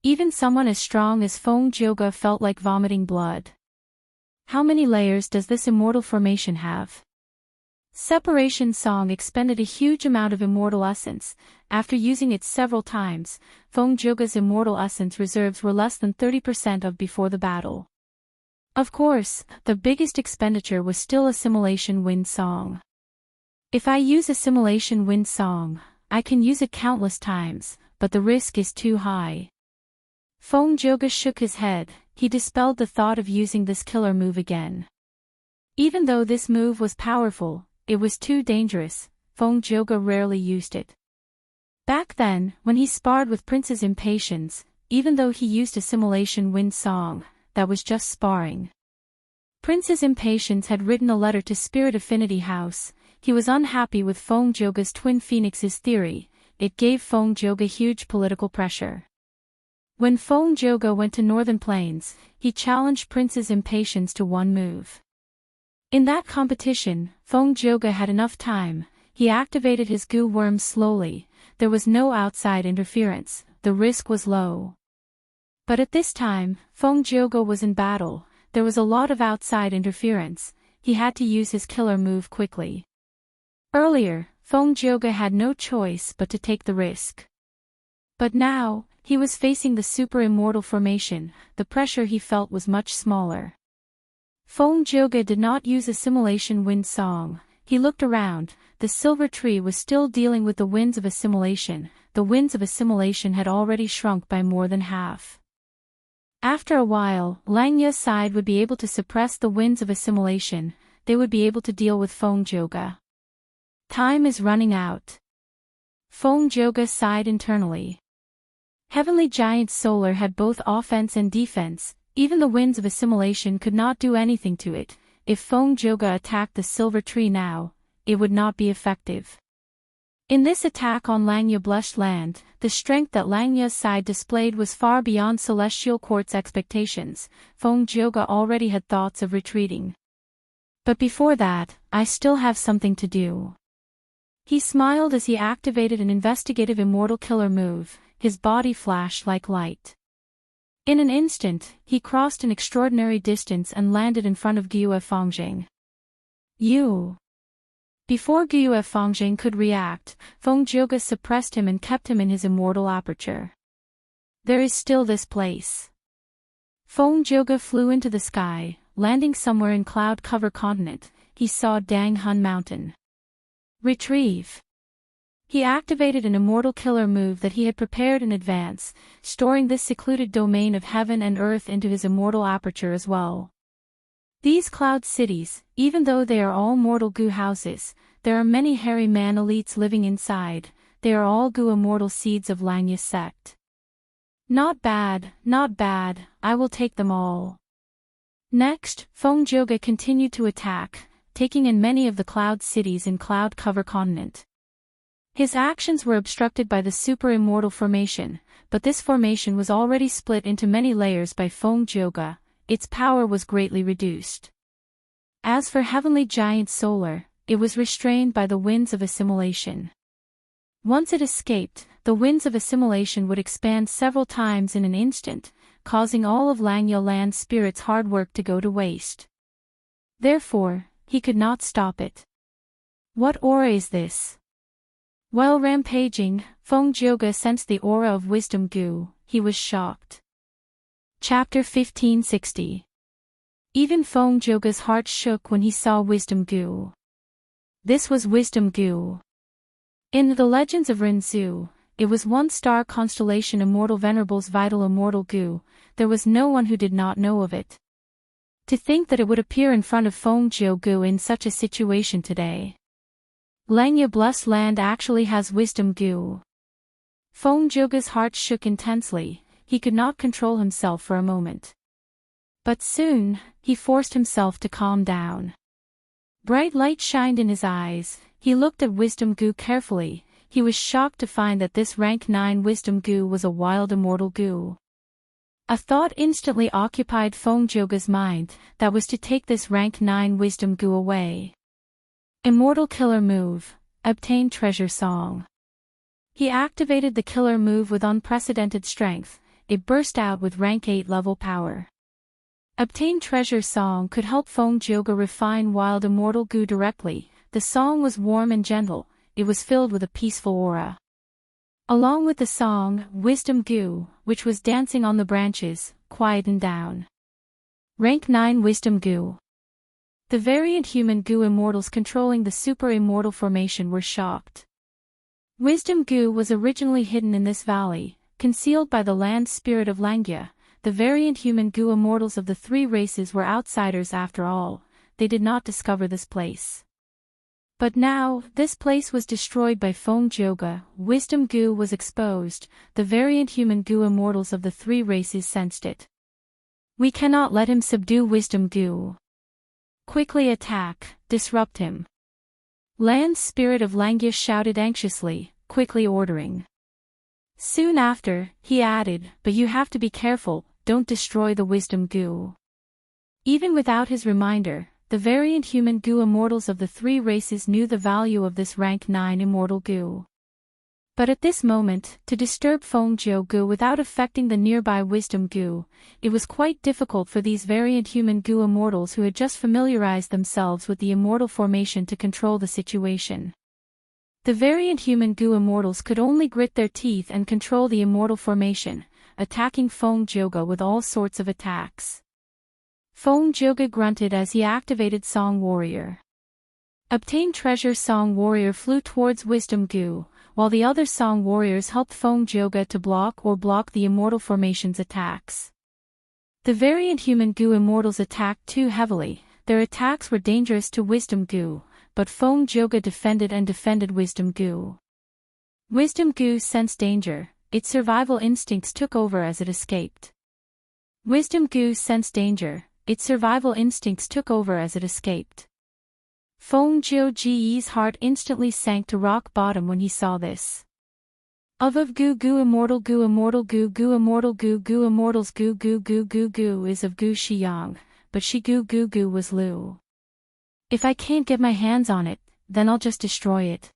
Even someone as strong as Feng Jioge felt like vomiting blood. How many layers does this immortal formation have? Separation Song expended a huge amount of immortal essence. After using it several times, Feng Jioge's immortal essence reserves were less than 30% of before the battle. Of course, the biggest expenditure was still Assimilation Wind Song. If I use Assimilation Wind Song, I can use it countless times, but the risk is too high. Feng Jioge shook his head. He dispelled the thought of using this killer move again. Even though this move was powerful, it was too dangerous. Feng Jioge rarely used it. Back then, when he sparred with Prince's Impatience, even though he used Assimilation Wind Song, that was just sparring. Prince's Impatience had written a letter to Spirit Affinity House. He was unhappy with Feng Jioge's Twin Phoenixes theory. It gave Feng Jioge huge political pressure. When Feng Jioge went to Northern Plains, he challenged Prince's Impatience to one move. In that competition, Feng Jioge had enough time. He activated his goo worms slowly. There was no outside interference. The risk was low. But at this time, Feng Jioge was in battle. There was a lot of outside interference. He had to use his killer move quickly. Earlier, Feng Jioge had no choice but to take the risk. But now, he was facing the super immortal formation. The pressure he felt was much smaller. Feng Jioge did not use Assimilation Wind Song. He looked around. The silver tree was still dealing with the winds of assimilation. The winds of assimilation had already shrunk by more than half. After a while, Langya's side would be able to suppress the winds of assimilation. They would be able to deal with Feng Jioge. Time is running out. Feng Jioge sighed internally. Heavenly Giant Solar had both offense and defense. Even the winds of assimilation could not do anything to it. If Feng Jioge attacked the silver tree now, it would not be effective. In this attack on Langya Blessed Land, the strength that Langya's side displayed was far beyond Celestial Court's expectations. Feng Jioge already had thoughts of retreating. But before that, I still have something to do. He smiled as he activated an investigative immortal killer move. His body flashed like light. In an instant, he crossed an extraordinary distance and landed in front of Gyue Fangzheng. You. Before Gyue Fangzheng could react, Feng Jioge suppressed him and kept him in his immortal aperture. There is still this place. Feng Jioge flew into the sky, landing somewhere in Cloud Cover Continent. He saw Dang Hun Mountain. Retrieve. He activated an immortal killer move that he had prepared in advance, storing this secluded domain of heaven and earth into his immortal aperture as well. These cloud cities, even though they are all mortal goo houses, there are many hairy man elites living inside. They are all goo immortal seeds of Langya's sect. Not bad, not bad, I will take them all. Next, Feng Jioge continued to attack, taking in many of the cloud cities in Cloud Cover Continent. His actions were obstructed by the super immortal formation, but this formation was already split into many layers by Feng Jioge. Its power was greatly reduced. As for Heavenly Giant Solar, it was restrained by the winds of assimilation. Once it escaped, the winds of assimilation would expand several times in an instant, causing all of Langya Land Spirit's hard work to go to waste. Therefore, he could not stop it. What aura is this? While rampaging, Feng Jioge sensed the aura of wisdom goo. He was shocked. Chapter 1560. Even Feng Jioge's heart shook when he saw wisdom goo. This was wisdom goo. In the legends of Rinzhu, it was one star constellation Immortal Venerable's vital immortal goo. There was no one who did not know of it. To think that it would appear in front of Feng Jioge in such a situation today. Langya Blessed Land actually has wisdom goo. Feng Jioge's heart shook intensely. He could not control himself for a moment. But soon, he forced himself to calm down. Bright light shined in his eyes. He looked at wisdom goo carefully. He was shocked to find that this rank 9 wisdom goo was a wild immortal goo. A thought instantly occupied Feng Jioge's mind, that was to take this rank 9 wisdom goo away. Immortal Killer Move. Obtain Treasure Song. He activated the killer move with unprecedented strength. it burst out with rank 8 level power. Obtain treasure song could help Feng Jioge refine wild immortal goo directly. The song was warm and gentle, it was filled with a peaceful aura. Along with the song, wisdom goo, which was dancing on the branches, quietened down. Rank 9 wisdom goo. The variant human goo immortals controlling the super immortal formation were shocked. Wisdom goo was originally hidden in this valley, concealed by the land spirit of Langya. The variant human goo immortals of the three races were outsiders after all, they did not discover this place. But now, this place was destroyed by Feng Jioge, wisdom goo was exposed, the variant human goo immortals of the three races sensed it. We cannot let him subdue wisdom goo. Quickly attack, disrupt him. Land spirit of Langya shouted anxiously, quickly ordering. Soon after, he added, but you have to be careful, don't destroy the wisdom goo. Even without his reminder, the variant human goo immortals of the three races knew the value of this rank 9 immortal goo. But at this moment, to disturb Feng Jioge without affecting the nearby wisdom goo, it was quite difficult for these variant human goo immortals who had just familiarized themselves with the immortal formation to control the situation. The variant human goo immortals could only grit their teeth and control the immortal formation, attacking Feng Jioge with all sorts of attacks. Feng Jioge grunted as he activated Song Warrior. Obtain treasure Song Warrior flew towards wisdom goo, while the other Song Warriors helped Feng Jioge to block the immortal formation's attacks. The variant human goo immortals attacked too heavily, their attacks were dangerous to wisdom goo, but Feng Jioge defended wisdom goo. Wisdom goo sensed danger, its survival instincts took over as it escaped. Wisdom goo sensed danger, its survival instincts took over as it escaped. Feng Jioge's heart instantly sank to rock bottom when he saw this. Of goo goo immortal goo immortal goo goo immortal goo goo immortals goo goo goo goo goo is of goo Shiyang, but she goo goo goo was Lu. If I can't get my hands on it, then I'll just destroy it.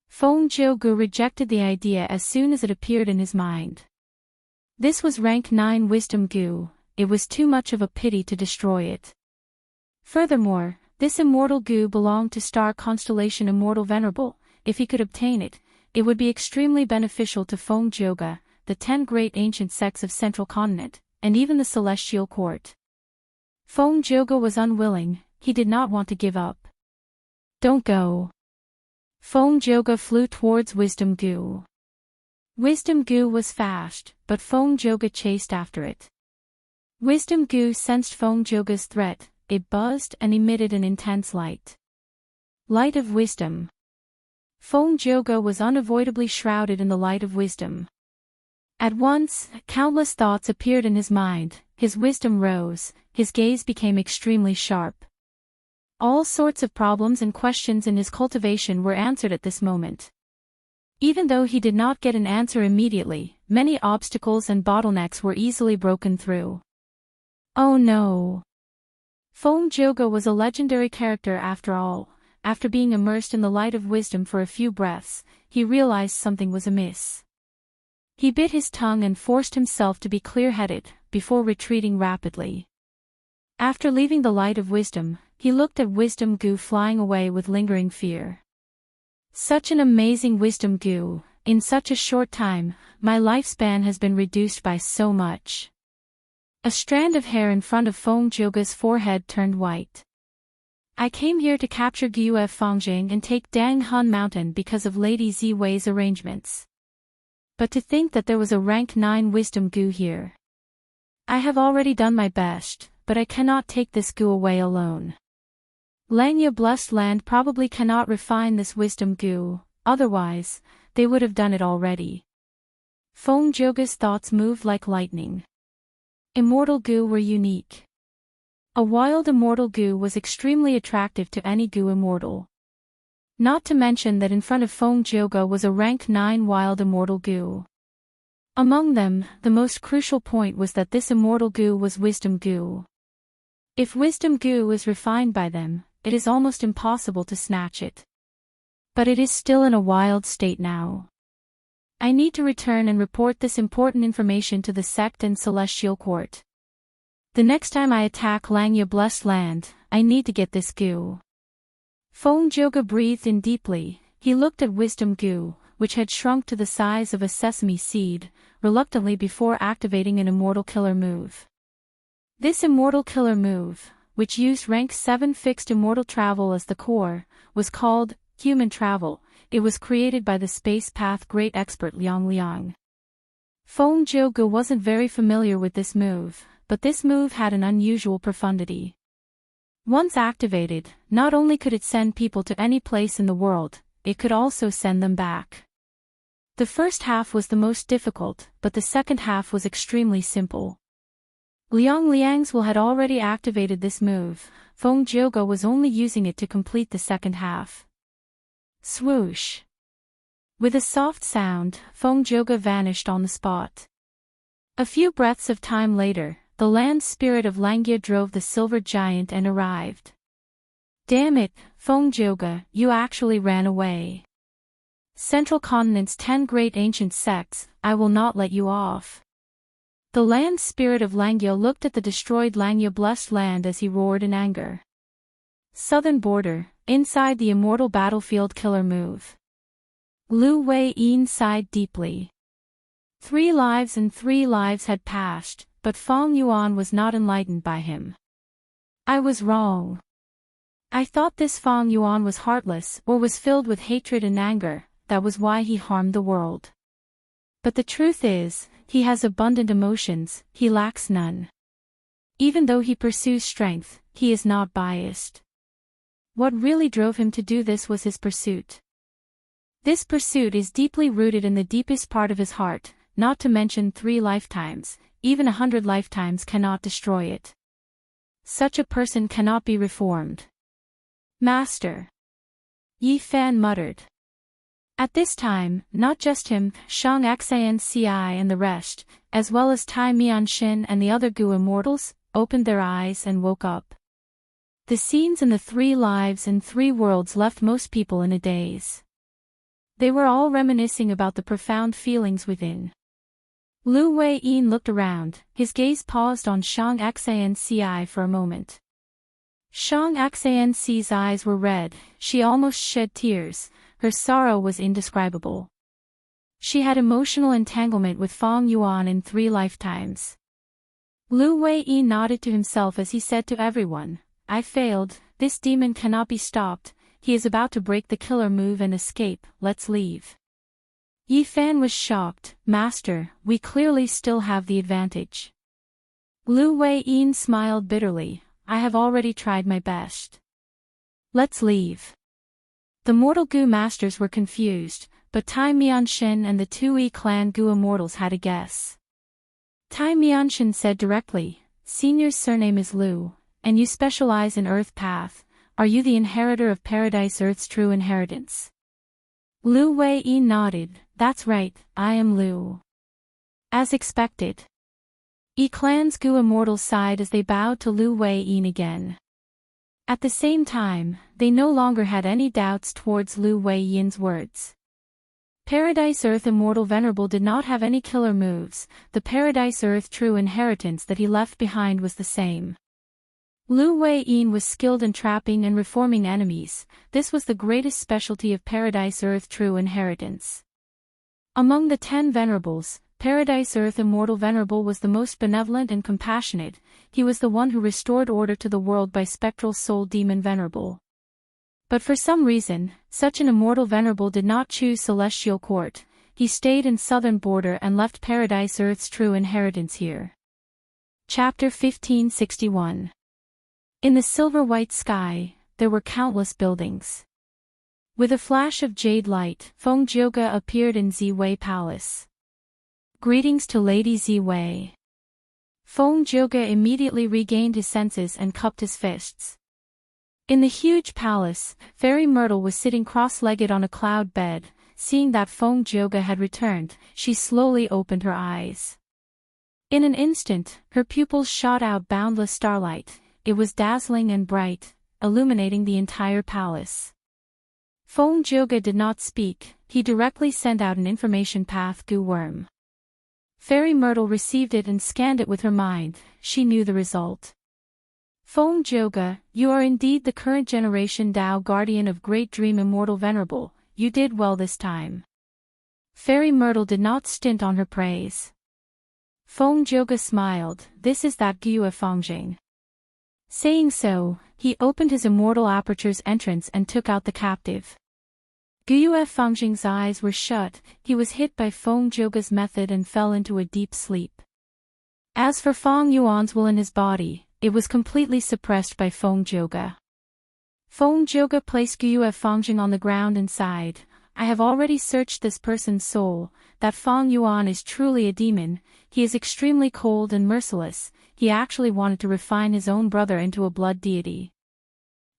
Feng Jioge rejected the idea as soon as it appeared in his mind. This was rank 9 wisdom goo, it was too much of a pity to destroy it. Furthermore, this immortal goo belonged to star constellation Immortal Venerable. If he could obtain it, it would be extremely beneficial to Feng Jioge, the 10 great ancient sects of Central Continent, and even the Celestial Court. Feng Jioge was unwilling, he did not want to give up. Don't go. Feng Jioge flew towards wisdom goo. Wisdom goo was fast, but Feng Jioge chased after it. Wisdom goo sensed Feng Jioge's threat, it buzzed and emitted an intense light. Light of wisdom. Feng Jioge was unavoidably shrouded in the light of wisdom. At once, countless thoughts appeared in his mind, his wisdom rose, his gaze became extremely sharp. All sorts of problems and questions in his cultivation were answered at this moment. Even though he did not get an answer immediately, many obstacles and bottlenecks were easily broken through. Oh no! Feng Jioge was a legendary character after all. After being immersed in the light of wisdom for a few breaths, he realized something was amiss. He bit his tongue and forced himself to be clear-headed, before retreating rapidly. After leaving the light of wisdom, he looked at wisdom goo flying away with lingering fear. Such an amazing wisdom goo, in such a short time, my lifespan has been reduced by so much. A strand of hair in front of Feng Jioge's forehead turned white. I came here to capture Guo Fangjing and take Dang Han Mountain because of Lady Ziwei's arrangements. But to think that there was a rank 9 wisdom goo here. I have already done my best, but I cannot take this goo away alone. Langya Blessed Land probably cannot refine this wisdom goo, otherwise, they would have done it already. Feng Jioge's thoughts moved like lightning. Immortal goo were unique. A wild immortal goo was extremely attractive to any goo immortal. Not to mention that in front of Feng Jioge was a rank 9 wild immortal goo. Among them, the most crucial point was that this immortal goo was wisdom goo. If wisdom goo is refined by them, it is almost impossible to snatch it. But it is still in a wild state now. I need to return and report this important information to the sect and celestial court. The next time I attack Langya Blessed Land, I need to get this goo. Feng Zhuge breathed in deeply. He looked at Wisdom Goo, which had shrunk to the size of a sesame seed, reluctantly before activating an Immortal Killer move. This Immortal Killer move, which used rank 7 fixed immortal travel as the core, was called Human Travel. It was created by the Space Path great expert Liang Liang. Feng Zhuge wasn't very familiar with this move, but this move had an unusual profundity. Once activated, not only could it send people to any place in the world, it could also send them back. The first half was the most difficult, but the second half was extremely simple. Liang Liang's will had already activated this move. Feng Zhuge was only using it to complete the second half. Swoosh. With a soft sound, Feng Zhuge vanished on the spot. A few breaths of time later, the land spirit of Langya drove the silver giant and arrived. Damn it, Feng Zhuge, you actually ran away. Central Continent's 10 great ancient sects, I will not let you off. The land spirit of Langya looked at the destroyed Langya Blessed Land as he roared in anger. Southern border, inside the immortal battlefield killer move. Lu Wei-yin sighed deeply. 3 lives and 3 lives had passed, but Feng Yuan was not enlightened by him. I was wrong. I thought this Feng Yuan was heartless or was filled with hatred and anger, that was why he harmed the world. But the truth is, he has abundant emotions, he lacks none. Even though he pursues strength, he is not biased. What really drove him to do this was his pursuit. This pursuit is deeply rooted in the deepest part of his heart, not to mention 3 lifetimes, even 100 lifetimes cannot destroy it. Such a person cannot be reformed. Master. Yi Fan muttered. At this time, not just him, Shang Xanci and the rest, as well as Tai Mianxin and the other Gu immortals, opened their eyes and woke up. The scenes in the 3 lives and 3 worlds left most people in a daze. They were all reminiscing about the profound feelings within. Lu Wei-yin looked around, his gaze paused on Shang Xanci for a moment. Shang Xanci's eyes were red, she almost shed tears, her sorrow was indescribable. She had emotional entanglement with Feng Yuan in 3 lifetimes. Lu Wei-yin nodded to himself as he said to everyone, I failed, this demon cannot be stopped, he is about to break the killer move and escape, let's leave. Yi Fan was shocked, Master, we clearly still have the advantage. Lu Wei-yin smiled bitterly, I have already tried my best. Let's leave. The Mortal Gu Masters were confused, but Tai Mianxin and the 2E clan Gu Immortals had a guess. Tai Mianxin said directly, Senior's surname is Lu, and you specialize in Earth Path, are you the inheritor of Paradise Earth's true inheritance? Lu Wei-yin nodded, that's right, I am Lu. As expected. E-clan's Gu Immortals sighed as they bowed to Lu Wei-yin again. At the same time, they no longer had any doubts towards Lu Wei-yin's words. Paradise Earth Immortal Venerable did not have any killer moves, the Paradise Earth true inheritance that he left behind was the same. Lu Wei-yin was skilled in trapping and reforming enemies, this was the greatest specialty of Paradise Earth true inheritance. Among the 10 venerables, Paradise Earth Immortal Venerable was the most benevolent and compassionate, he was the one who restored order to the world by Spectral Soul Demon Venerable. But for some reason, such an Immortal Venerable did not choose Celestial Court, he stayed in Southern Border and left Paradise Earth's true inheritance here. Chapter 1561. In the silver-white sky, there were countless buildings. With a flash of jade light, Feng Zhuge appeared in Ziwei Palace. Greetings to Lady Ziwei. Feng Zhuge immediately regained his senses and cupped his fists. In the huge palace, Fairy Myrtle was sitting cross-legged on a cloud bed. Seeing that Feng Zhuge had returned, she slowly opened her eyes. In an instant, her pupils shot out boundless starlight. It was dazzling and bright, illuminating the entire palace. Feng Zhuge did not speak, he directly sent out an information path goo worm. Fairy Myrtle received it and scanned it with her mind. She knew the result. Feng Joga, you are indeed the current generation Tao guardian of Great Dream Immortal Venerable. You did well this time. Fairy Myrtle did not stint on her praise. Feng Joga smiled. This is that Gyue Fangjing. Saying so, he opened his immortal aperture's entrance and took out the captive. Gyue Fangjing's eyes were shut. He was hit by Feng Joga's method and fell into a deep sleep. As for Feng Yuan's will in his body, it was completely suppressed by Feng Joga. Feng Joga placed Gyue Fangjing on the ground and sighed. I have already searched this person's soul. That Feng Yuan is truly a demon. He is extremely cold and merciless. He actually wanted to refine his own brother into a blood deity.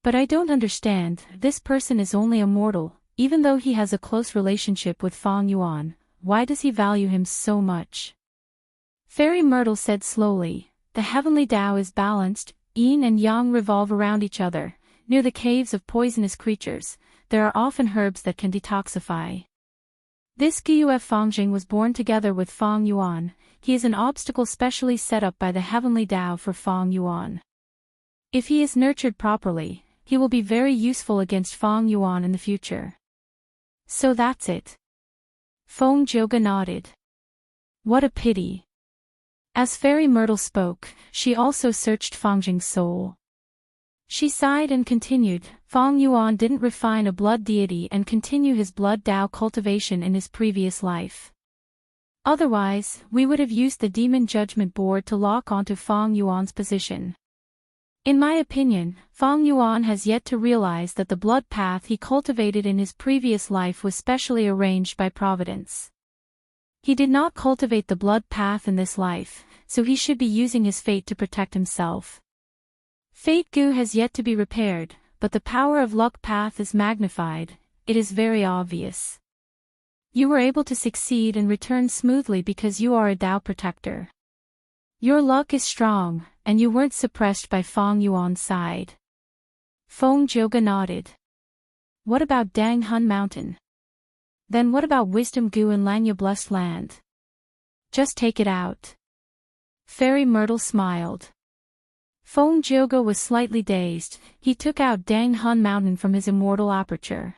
But I don't understand, this person is only a mortal, even though he has a close relationship with Feng Yuan. Why does he value him so much? Fairy Myrtle said slowly, the heavenly Tao is balanced, yin and yang revolve around each other. Near the caves of poisonous creatures, there are often herbs that can detoxify. This Gyue Fangjing was born together with Feng Yuan. He is an obstacle specially set up by the heavenly Tao for Feng Yuan. If he is nurtured properly, he will be very useful against Feng Yuan in the future. So that's it. Feng Joga nodded. What a pity. As Fairy Myrtle spoke, she also searched Fangjing's soul. She sighed and continued, Feng Yuan didn't refine a blood deity and continue his blood Tao cultivation in his previous life. Otherwise, we would have used the Demon Judgment Board to lock onto Feng Yuan's position. In my opinion, Feng Yuan has yet to realize that the blood path he cultivated in his previous life was specially arranged by Providence. He did not cultivate the blood path in this life, so he should be using his fate to protect himself. Fate goo has yet to be repaired, but the power of luck path is magnified. It is very obvious. You were able to succeed and return smoothly because you are a Tao protector. Your luck is strong, and you weren't suppressed by Feng Yuan's side. Feng Joga nodded. What about Dang Hun Mountain? Then what about Wisdom Goo in Langya Blessed Land? Just take it out. Fairy Myrtle smiled. Feng Joga was slightly dazed. He took out Dang Hun Mountain from his immortal aperture.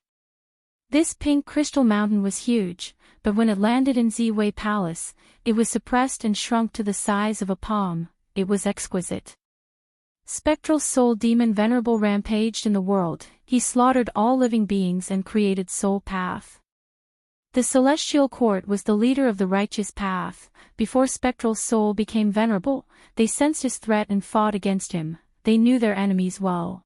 This pink crystal mountain was huge, but when it landed in Ziwei Palace, it was suppressed and shrunk to the size of a palm. It was exquisite. Spectral soul demon Venerable rampaged in the world. He slaughtered all living beings and created soul path. The celestial court was the leader of the righteous path. Before Spectral Soul became venerable, they sensed his threat and fought against him. They knew their enemies well.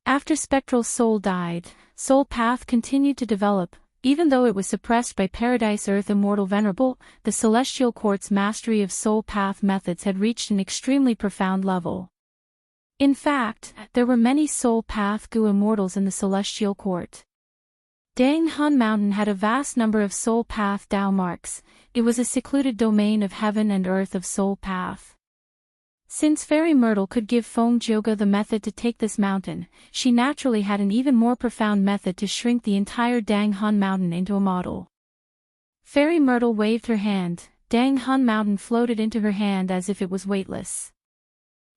After Spectral Soul died, Soul Path continued to develop. Even though it was suppressed by Paradise Earth Immortal Venerable, the Celestial Court's mastery of Soul Path methods had reached an extremely profound level. In fact, there were many Soul Path Goo Immortals in the Celestial Court. Dang Hun Mountain had a vast number of Soul Path Tao marks. It was a secluded domain of heaven and earth of Soul Path. Since Fairy Myrtle could give Feng Joga the method to take this mountain, she naturally had an even more profound method to shrink the entire Dang Hun Mountain into a model. Fairy Myrtle waved her hand. Dang Hun Mountain floated into her hand as if it was weightless.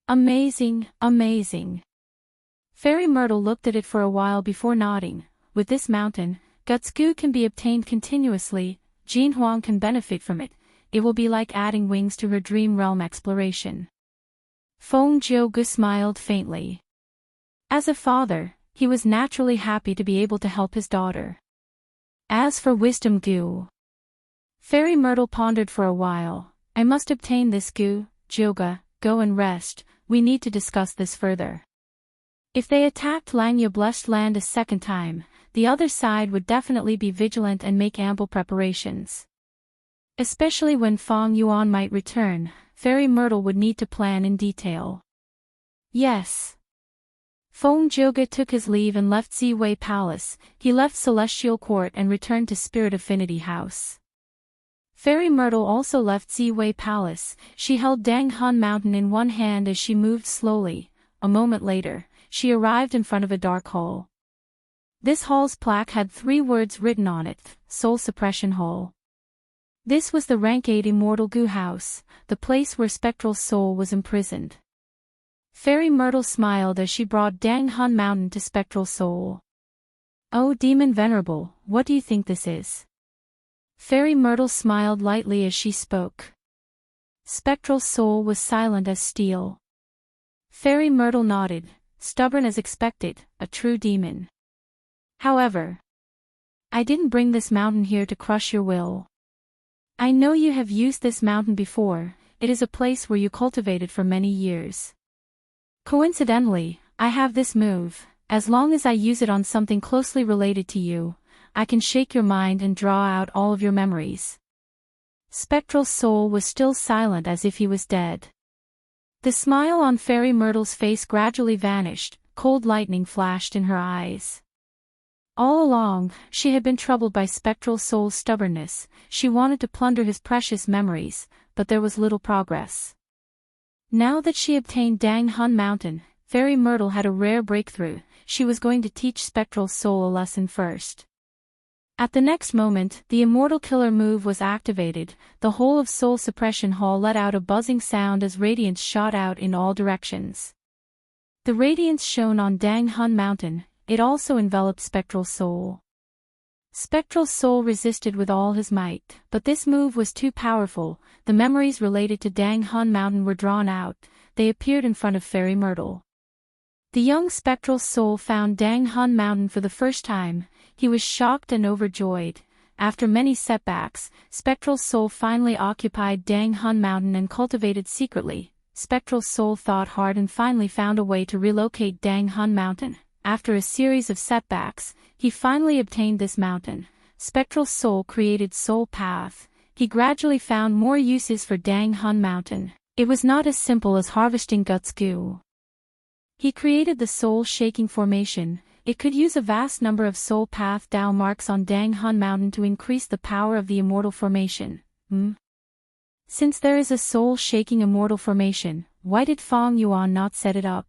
Amazing, amazing. Fairy Myrtle looked at it for a while before nodding. With this mountain, Guts Goo can be obtained continuously. Jin Huang can benefit from it. It will be like adding wings to her dream realm exploration. Feng Joga smiled faintly. As a father, he was naturally happy to be able to help his daughter. As for Wisdom Goo, Fairy Myrtle pondered for a while. I must obtain this Goo, Joga, go and rest. We need to discuss this further. If they attacked Langya Blessed Land a second time, the other side would definitely be vigilant and make ample preparations. Especially when Feng Yuan might return, Fairy Myrtle would need to plan in detail. Yes. Feng Joga took his leave and left Ziwei Palace. He left Celestial Court and returned to Spirit Affinity House. Fairy Myrtle also left Ziwei Palace. She held Dang Hun Mountain in one hand as she moved slowly. A moment later, she arrived in front of a dark hole. This hall's plaque had 3 words written on it: Soul Suppression Hall. This was the rank 8 Immortal Goo House, the place where Spectral Soul was imprisoned. Fairy Myrtle smiled as she brought Dang Hun Mountain to Spectral Soul. "Oh, Demon Venerable, what do you think this is?" Fairy Myrtle smiled lightly as she spoke. Spectral Soul was silent as steel. Fairy Myrtle nodded, stubborn as expected, a true demon. "However, I didn't bring this mountain here to crush your will. I know you have used this mountain before, it is a place where you cultivated for many years. Coincidentally, I have this move. As long as I use it on something closely related to you, I can shake your mind and draw out all of your memories." Spectral Soul was still silent as if he was dead. The smile on Fairy Myrtle's face gradually vanished, cold lightning flashed in her eyes. All along, she had been troubled by Spectral Soul's stubbornness. She wanted to plunder his precious memories, but there was little progress. Now that she obtained Dang Hun Mountain, Fairy Myrtle had a rare breakthrough. She was going to teach Spectral Soul a lesson first. At the next moment, the Immortal Killer move was activated. The whole of Soul Suppression Hall let out a buzzing sound as radiance shot out in all directions. The radiance shone on Dang Hun Mountain. It also enveloped Spectral Soul. Spectral Soul resisted with all his might, but this move was too powerful. The memories related to Dang Hun Mountain were drawn out. They appeared in front of Fairy Myrtle. The young Spectral Soul found Dang Hun Mountain for the first time. He was shocked and overjoyed. After many setbacks, Spectral Soul finally occupied Dang Hun Mountain and cultivated secretly. Spectral Soul thought hard and finally found a way to relocate Dang Hun Mountain. After a series of setbacks, he finally obtained this mountain. Spectral Soul created Soul Path. He gradually found more uses for Dang Hun Mountain. It was not as simple as harvesting guts goo. He created the Soul Shaking Formation. It could use a vast number of Soul Path Dao marks on Dang Hun Mountain to increase the power of the Immortal Formation. Since there is a Soul Shaking Immortal Formation, why did Fong Yuan not set it up?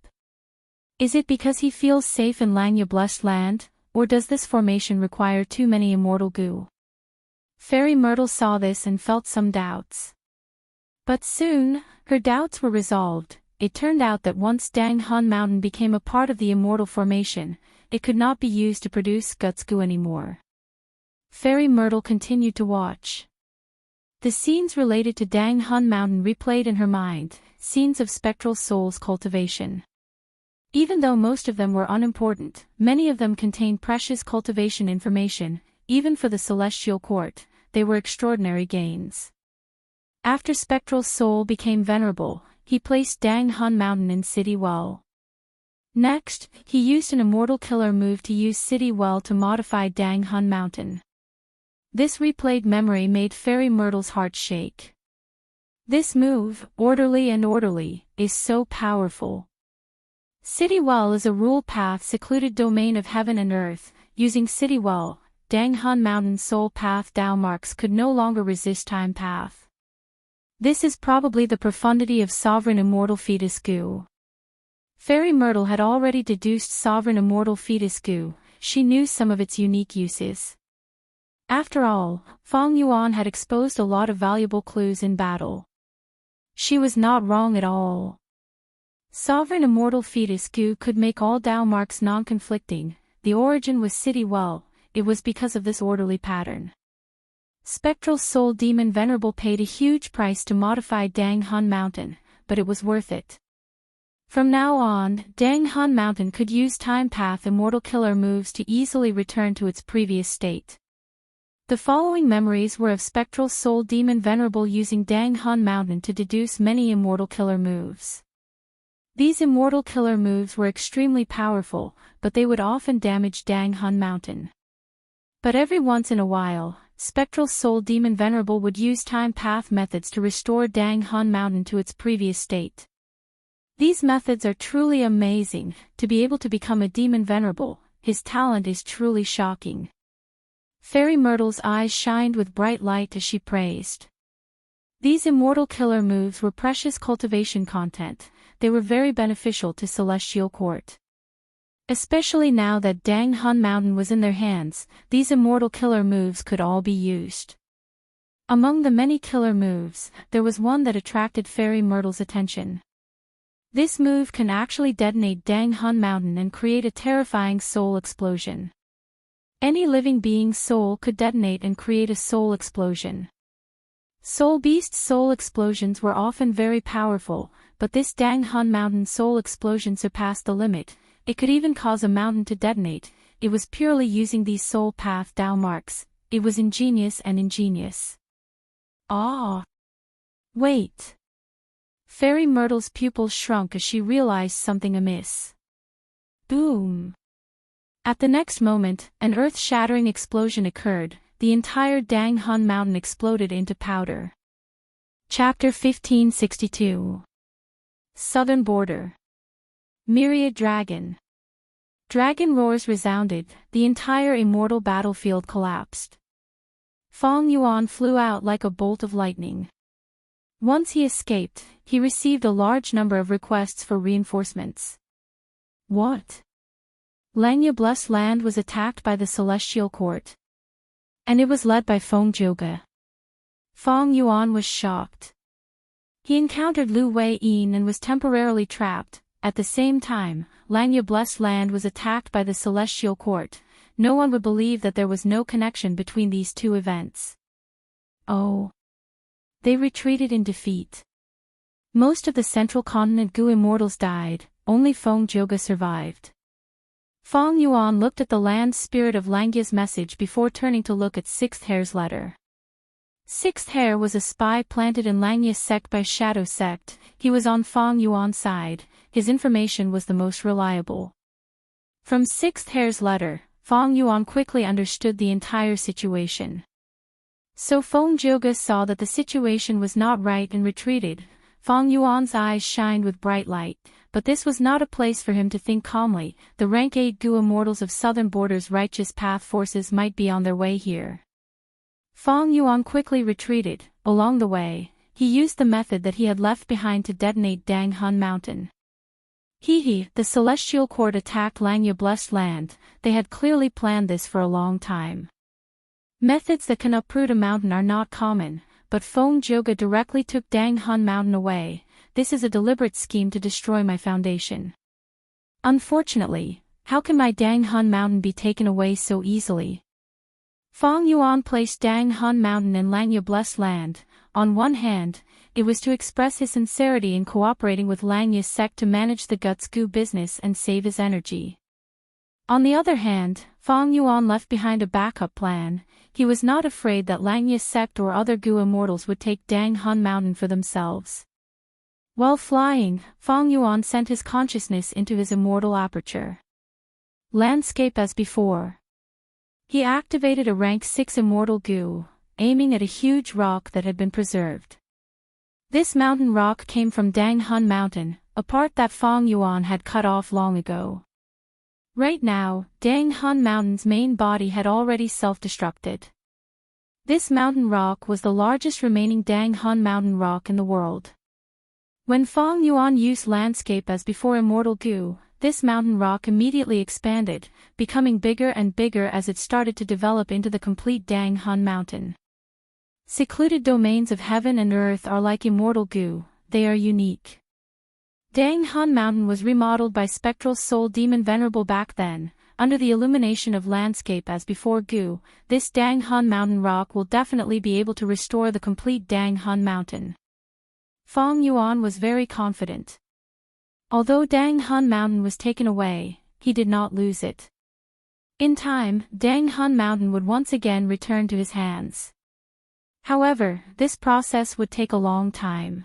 Is it because he feels safe in Langya Blessed Land, or does this formation require too many immortal goo? Fairy Myrtle saw this and felt some doubts. But soon, her doubts were resolved. It turned out that once Dang Hun Mountain became a part of the Immortal Formation, it could not be used to produce guts goo anymore. Fairy Myrtle continued to watch. The scenes related to Dang Hun Mountain replayed in her mind, scenes of Spectral Soul's cultivation. Even though most of them were unimportant, many of them contained precious cultivation information. Even for the Celestial Court, they were extraordinary gains. After Spectral Soul became venerable, he placed Dang Hun Mountain in City Well. Next, he used an Immortal Killer move to use City Well to modify Dang Hun Mountain. This replayed memory made Fairy Myrtle's heart shake. This move, orderly, is so powerful. City Well is a rule path secluded domain of heaven and earth. Using City Well, Dang Hun Mountain Soul Path Dao marks could no longer resist Time Path. This is probably the profundity of Sovereign Immortal Fetus Goo. Fairy Myrtle had already deduced Sovereign Immortal Fetus Goo. She knew some of its unique uses. After all, Fong Yuan had exposed a lot of valuable clues in battle. She was not wrong at all. Sovereign Immortal Fetus Goo could make all Dao marks non-conflicting. The origin was City Well. It was because of this orderly pattern. Spectral Soul Demon Venerable paid a huge price to modify Dang Hun Mountain, but it was worth it. From now on, Dang Hun Mountain could use Time Path Immortal Killer moves to easily return to its previous state. The following memories were of Spectral Soul Demon Venerable using Dang Hun Mountain to deduce many Immortal Killer moves. These Immortal Killer moves were extremely powerful, but they would often damage Dang Hun Mountain. But every once in a while, Spectral Soul Demon Venerable would use Time Path methods to restore Dang Hun Mountain to its previous state. These methods are truly amazing. To be able to become a Demon Venerable, his talent is truly shocking. Fairy Myrtle's eyes shined with bright light as she praised. These Immortal Killer moves were precious cultivation content. They were very beneficial to Celestial Court. Especially now that Dang Hun Mountain was in their hands, these immortal killer moves could all be used. Among the many killer moves, there was one that attracted Fairy Myrtle's attention. This move can actually detonate Dang Hun Mountain and create a terrifying soul explosion. Any living being's soul could detonate and create a soul explosion. Soul Beast's soul explosions were often very powerful, but this Dang Hun Mountain soul explosion surpassed the limit. It could even cause a mountain to detonate. It was purely using these soul path Dao marks. It was ingenious and ingenious. Ah! Wait! Fairy Myrtle's pupils shrunk as she realized something amiss. Boom! At the next moment, an earth-shattering explosion occurred. The entire Dang Hun Mountain exploded into powder. Chapter 1562. Southern Border. Myriad Dragon. Dragon roars resounded, the entire immortal battlefield collapsed. Fong Yuan flew out like a bolt of lightning. Once he escaped, he received a large number of requests for reinforcements. What? Langya Blessed Land was attacked by the Celestial Court. And it was led by Feng Zhoge. Fong Yuan was shocked. He encountered Lu Wei-yin and was temporarily trapped. At the same time, Langya Blessed Land was attacked by the Celestial Court. No one would believe that there was no connection between these two events. Oh. They retreated in defeat. Most of the central continent Gu immortals died, only Feng Zhoge survived. Fong Yuan looked at the land spirit of Langya's message before turning to look at Sixth Hair's letter. Sixth Hair was a spy planted in Langya's sect by Shadow Sect. He was on Fong Yuan's side. His information was the most reliable. From Sixth Hair's letter, Fong Yuan quickly understood the entire situation. So Feng Zhoge saw that the situation was not right and retreated. Fong Yuan's eyes shined with bright light, but this was not a place for him to think calmly. The rank 8 Gu immortals of Southern Border's righteous path forces might be on their way here. Fong Yuan quickly retreated. Along the way, he used the method that he had left behind to detonate Dang Hun Mountain. The Celestial Court attacked Langya Blessed Land. They had clearly planned this for a long time. Methods that can uproot a mountain are not common, but Feng Zhoge directly took Dang Hun Mountain away. This is a deliberate scheme to destroy my foundation. Unfortunately, how can my Dang Hun Mountain be taken away so easily? Fong Yuan placed Dang Hun Mountain in Langya Blessed Land. On one hand, it was to express his sincerity in cooperating with Langya's sect to manage the Guts Gu business and save his energy. On the other hand, Fong Yuan left behind a backup plan. He was not afraid that Langya's sect or other Gu immortals would take Dang Hun Mountain for themselves. While flying, Fong Yuan sent his consciousness into his immortal aperture. Landscape as before. He activated a rank 6 immortal Gu, aiming at a huge rock that had been preserved. This mountain rock came from Dang Hun Mountain, a part that Fong Yuan had cut off long ago. Right now, Dang Hun Mountain's main body had already self-destructed. This mountain rock was the largest remaining Dang Hun Mountain rock in the world. When Fong Yuan used landscape as before immortal Gu, this mountain rock immediately expanded, becoming bigger and bigger as it started to develop into the complete Dang Hun Mountain. Secluded domains of heaven and earth are like immortal Gu, they are unique. Dang Hun Mountain was remodeled by spectral soul demon Venerable back then. Under the illumination of landscape as before Gu, this Dang Hun Mountain rock will definitely be able to restore the complete Dang Hun Mountain. Fong Yuan was very confident. Although Dang Hun Mountain was taken away, he did not lose it. In time, Dang Hun Mountain would once again return to his hands. However, this process would take a long time.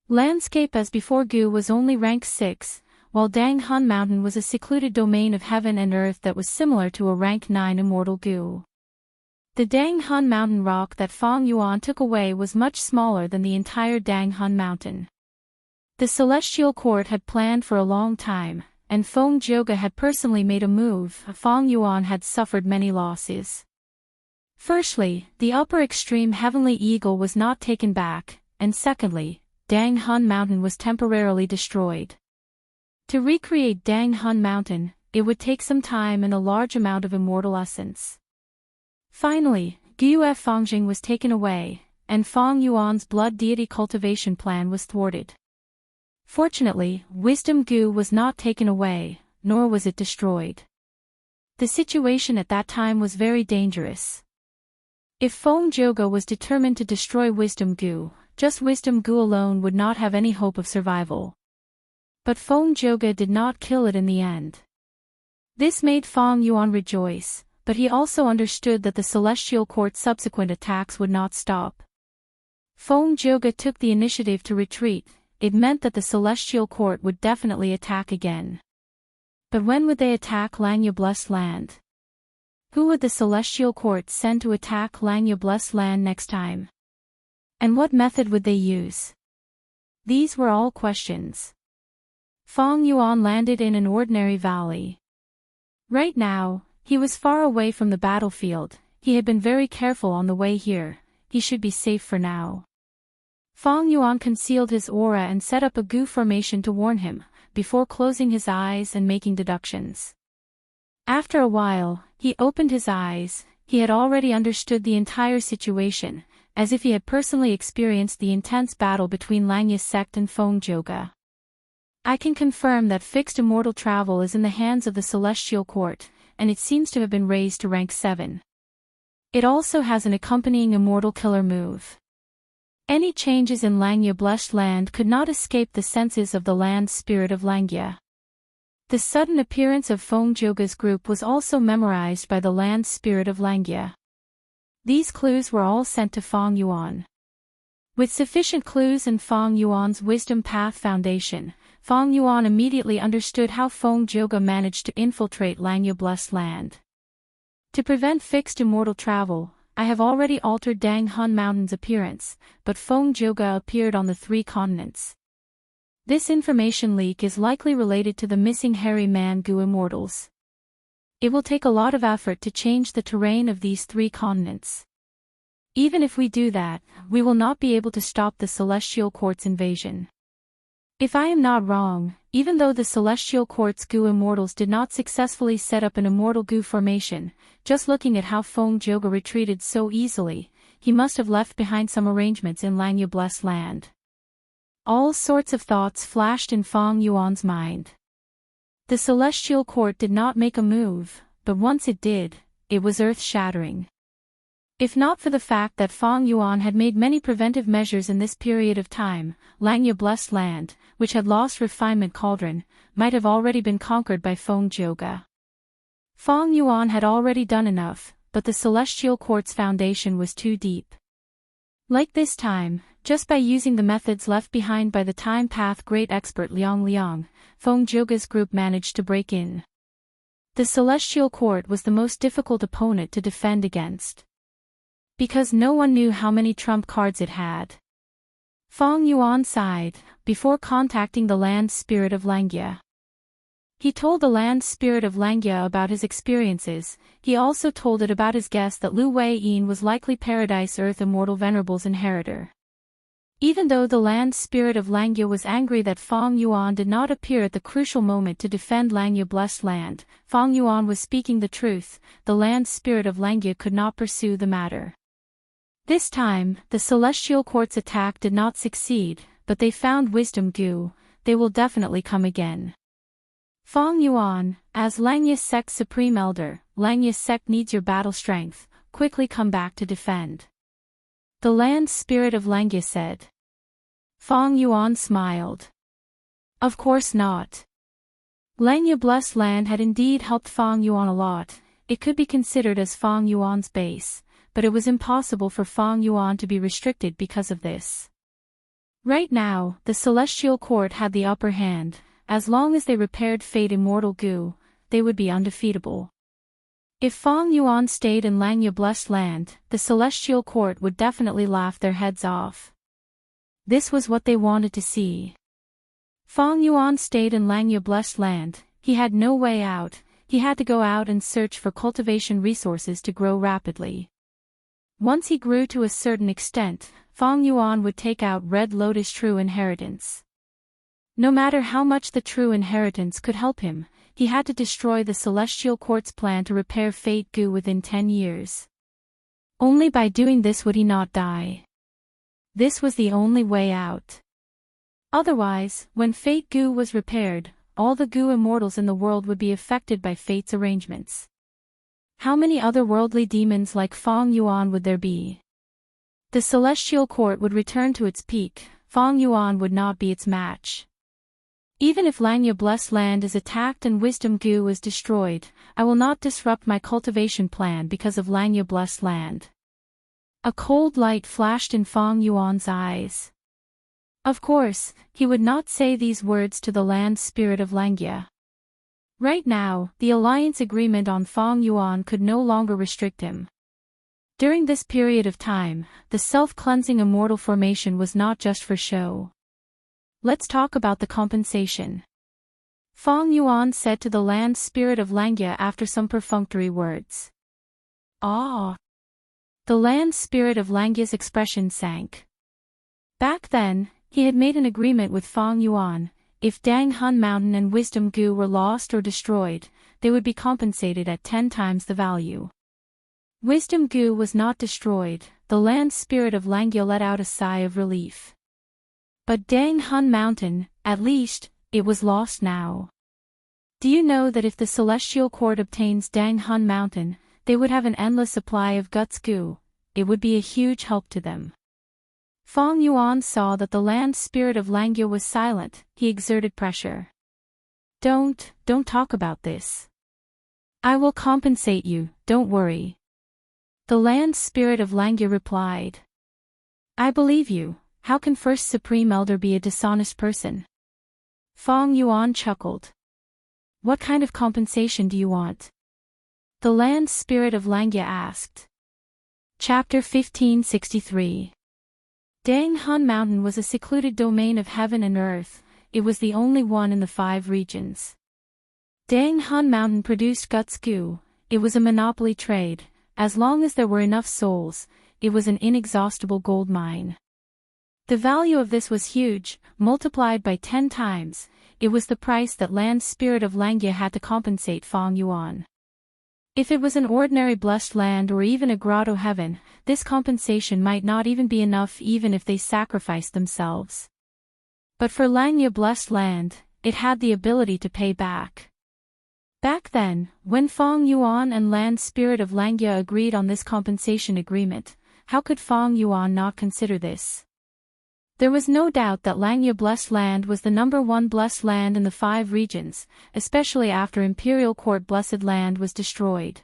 Landscape as before Gu was only rank 6, while Dang Hun Mountain was a secluded domain of heaven and earth that was similar to a rank 9 immortal Gu. The Dang Hun Mountain rock that Fong Yuan took away was much smaller than the entire Dang Hun Mountain. The Celestial Court had planned for a long time, and Feng Zhoge had personally made a move. Fong Yuan had suffered many losses. Firstly, the upper extreme Heavenly Eagle was not taken back, and secondly, Dang Hun Mountain was temporarily destroyed. To recreate Dang Hun Mountain, it would take some time and a large amount of immortal essence. Finally, Guo Fangjing was taken away, and Feng Yuan's blood deity cultivation plan was thwarted. Fortunately, Wisdom Gu was not taken away, nor was it destroyed. The situation at that time was very dangerous. If Feng Zhouge was determined to destroy Wisdom Gu, just Wisdom Gu alone would not have any hope of survival. But Feng Zhouge did not kill it in the end. This made Feng Yuan rejoice, but he also understood that the Celestial Court's subsequent attacks would not stop. Feng Zhouge took the initiative to retreat. It meant that the Celestial Court would definitely attack again. But when would they attack Langya Blessed Land? Who would the Celestial Court send to attack Langya Blessed Land next time? And what method would they use? These were all questions. Feng Yuan landed in an ordinary valley. Right now, he was far away from the battlefield. He had been very careful on the way here. He should be safe for now. Feng Yuan concealed his aura and set up a Gu formation to warn him, before closing his eyes and making deductions. After a while, he opened his eyes. He had already understood the entire situation, as if he had personally experienced the intense battle between Langya's sect and Feng Zhouge. I can confirm that fixed immortal travel is in the hands of the Celestial Court, and it seems to have been raised to rank 7. It also has an accompanying immortal killer move. Any changes in Langya Blessed Land could not escape the senses of the land spirit of Langya. The sudden appearance of Feng Zhouge's group was also memorized by the land spirit of Langya. These clues were all sent to Feng Yuan. With sufficient clues and Feng Yuan's wisdom path foundation, Feng Yuan immediately understood how Feng Zhouge managed to infiltrate Langya Blessed Land. To prevent fixed immortal travel, I have already altered Dang Hun Mountain's appearance, but Feng Zhouge appeared on the 3 continents. This information leak is likely related to the missing hairy man Gu immortals. It will take a lot of effort to change the terrain of these 3 continents. Even if we do that, we will not be able to stop the Celestial Court's invasion. If I am not wrong, even though the Celestial Court's Gu immortals did not successfully set up an immortal Gu formation, just looking at how Feng Zhouge retreated so easily, he must have left behind some arrangements in Langya Blessed Land. All sorts of thoughts flashed in Feng Yuan's mind. The Celestial Court did not make a move, but once it did, it was earth-shattering. If not for the fact that Feng Yuan had made many preventive measures in this period of time, Langya Blessed Land, which had lost Refinement Cauldron, might have already been conquered by Feng Zhouge. Feng Yuan had already done enough, but the Celestial Court's foundation was too deep. Like this time, just by using the methods left behind by the time path great expert Liang, Feng Zhouge's group managed to break in. The Celestial Court was the most difficult opponent to defend against. Because no one knew how many trump cards it had. Feng Yuan sighed, before contacting the land spirit of Langya. He told the land spirit of Langya about his experiences. He also told it about his guess that Lu Wei-yin was likely Paradise Earth Immortal Venerable's inheritor. Even though the land spirit of Langya was angry that Feng Yuan did not appear at the crucial moment to defend Langya Blessed Land, Feng Yuan was speaking the truth. The land spirit of Langya could not pursue the matter. This time, the Celestial Court's attack did not succeed, but they found Wisdom Gu. They will definitely come again. Feng Yuan, as Langya's sect's supreme elder, Langya's sect needs your battle strength. Quickly come back to defend. The land spirit of Langya said. Feng Yuan smiled. Of course not. Langya Blessed Land had indeed helped Feng Yuan a lot. It could be considered as Feng Yuan's base, but it was impossible for Feng Yuan to be restricted because of this. Right now, the Celestial Court had the upper hand. As long as they repaired Fate Immortal Gu, they would be undefeatable. If Feng Yuan stayed in Langya Blessed Land, the Celestial Court would definitely laugh their heads off. This was what they wanted to see. Feng Yuan stayed in Langya Blessed Land. He had no way out. He had to go out and search for cultivation resources to grow rapidly. Once he grew to a certain extent, Feng Yuan would take out Red Lotus True Inheritance. No matter how much the True Inheritance could help him, he had to destroy the Celestial Court's plan to repair Fate Gu within 10 years. Only by doing this would he not die. This was the only way out. Otherwise, when Fate Gu was repaired, all the Gu immortals in the world would be affected by Fate's arrangements. How many otherworldly demons like Feng Yuan would there be? The Celestial Court would return to its peak, Feng Yuan would not be its match. Even if Langya Blessed Land is attacked and Wisdom Gu is destroyed, I will not disrupt my cultivation plan because of Langya Blessed Land. A cold light flashed in Feng Yuan's eyes. Of course, he would not say these words to the land spirit of Langya. Right now, the alliance agreement on Feng Yuan could no longer restrict him. During this period of time, the self-cleansing immortal formation was not just for show. Let's talk about the compensation. Feng Yuan said to the land spirit of Langya after some perfunctory words. Ah! The land spirit of Langya's expression sank. Back then, he had made an agreement with Feng Yuan. If Dang Hun Mountain and Wisdom Gu were lost or destroyed, they would be compensated at 10 times the value. Wisdom Gu was not destroyed, the land spirit of Langya let out a sigh of relief. But Dang Hun Mountain, at least, it was lost now. Do you know that if the Celestial Court obtains Dang Hun Mountain, they would have an endless supply of Guts Gu? It would be a huge help to them. Feng Yuan saw that the land spirit of Langya was silent, he exerted pressure. Don't talk about this. I will compensate you, don't worry. The land spirit of Langya replied. I believe you, how can First Supreme Elder be a dishonest person? Feng Yuan chuckled. What kind of compensation do you want? The land spirit of Langya asked. Chapter 1563. Dang Hun Mountain was a secluded domain of heaven and earth, it was the only one in the 5 regions. Dang Hun Mountain produced Guts Gu, it was a monopoly trade, as long as there were enough souls, it was an inexhaustible gold mine. The value of this was huge, multiplied by 10 times, it was the price that land spirit of Langya had to compensate Feng Yuan. If it was an ordinary blessed land or even a grotto heaven, this compensation might not even be enough even if they sacrificed themselves. But for Langya Blessed Land, it had the ability to pay back. Back then, when Feng Yuan and land spirit of Langya agreed on this compensation agreement, how could Feng Yuan not consider this? There was no doubt that Langya Blessed Land was the #1 blessed land in the 5 regions, especially after Imperial Court Blessed Land was destroyed.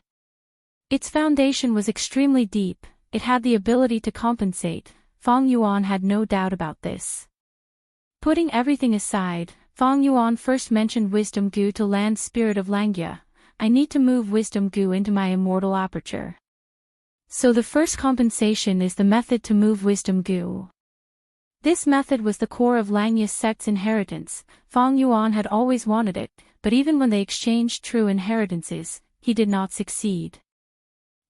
Its foundation was extremely deep, it had the ability to compensate, Feng Yuan had no doubt about this. Putting everything aside, Feng Yuan first mentioned Wisdom Gu to land spirit of Langya. I need to move Wisdom Gu into my immortal aperture. So the first compensation is the method to move Wisdom Gu. This method was the core of Langya's sect's inheritance. Feng Yuan had always wanted it, but even when they exchanged true inheritances, he did not succeed.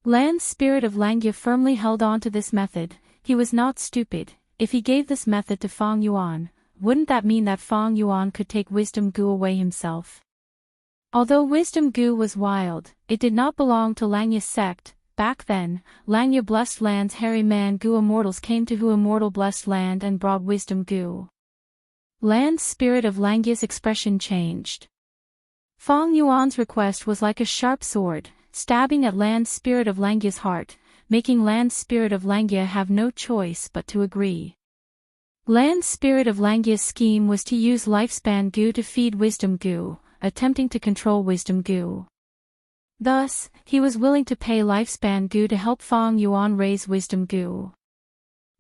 Land spirit of Langya firmly held on to this method. He was not stupid. If he gave this method to Feng Yuan, wouldn't that mean that Feng Yuan could take Wisdom Gu away himself? Although Wisdom Gu was wild, it did not belong to Langya's sect. Back then, Langya Blessed Land's hairy man Gu immortals came to Hu Immortal Blessed Land and brought Wisdom Gu. Land spirit of Langya's expression changed. Feng Yuan's request was like a sharp sword, stabbing at land spirit of Langya's heart, making land spirit of Langya have no choice but to agree. Land spirit of Langya's scheme was to use Lifespan Gu to feed Wisdom Gu, attempting to control Wisdom Gu. Thus, he was willing to pay Lifespan Gu to help Feng Yuan raise Wisdom Gu.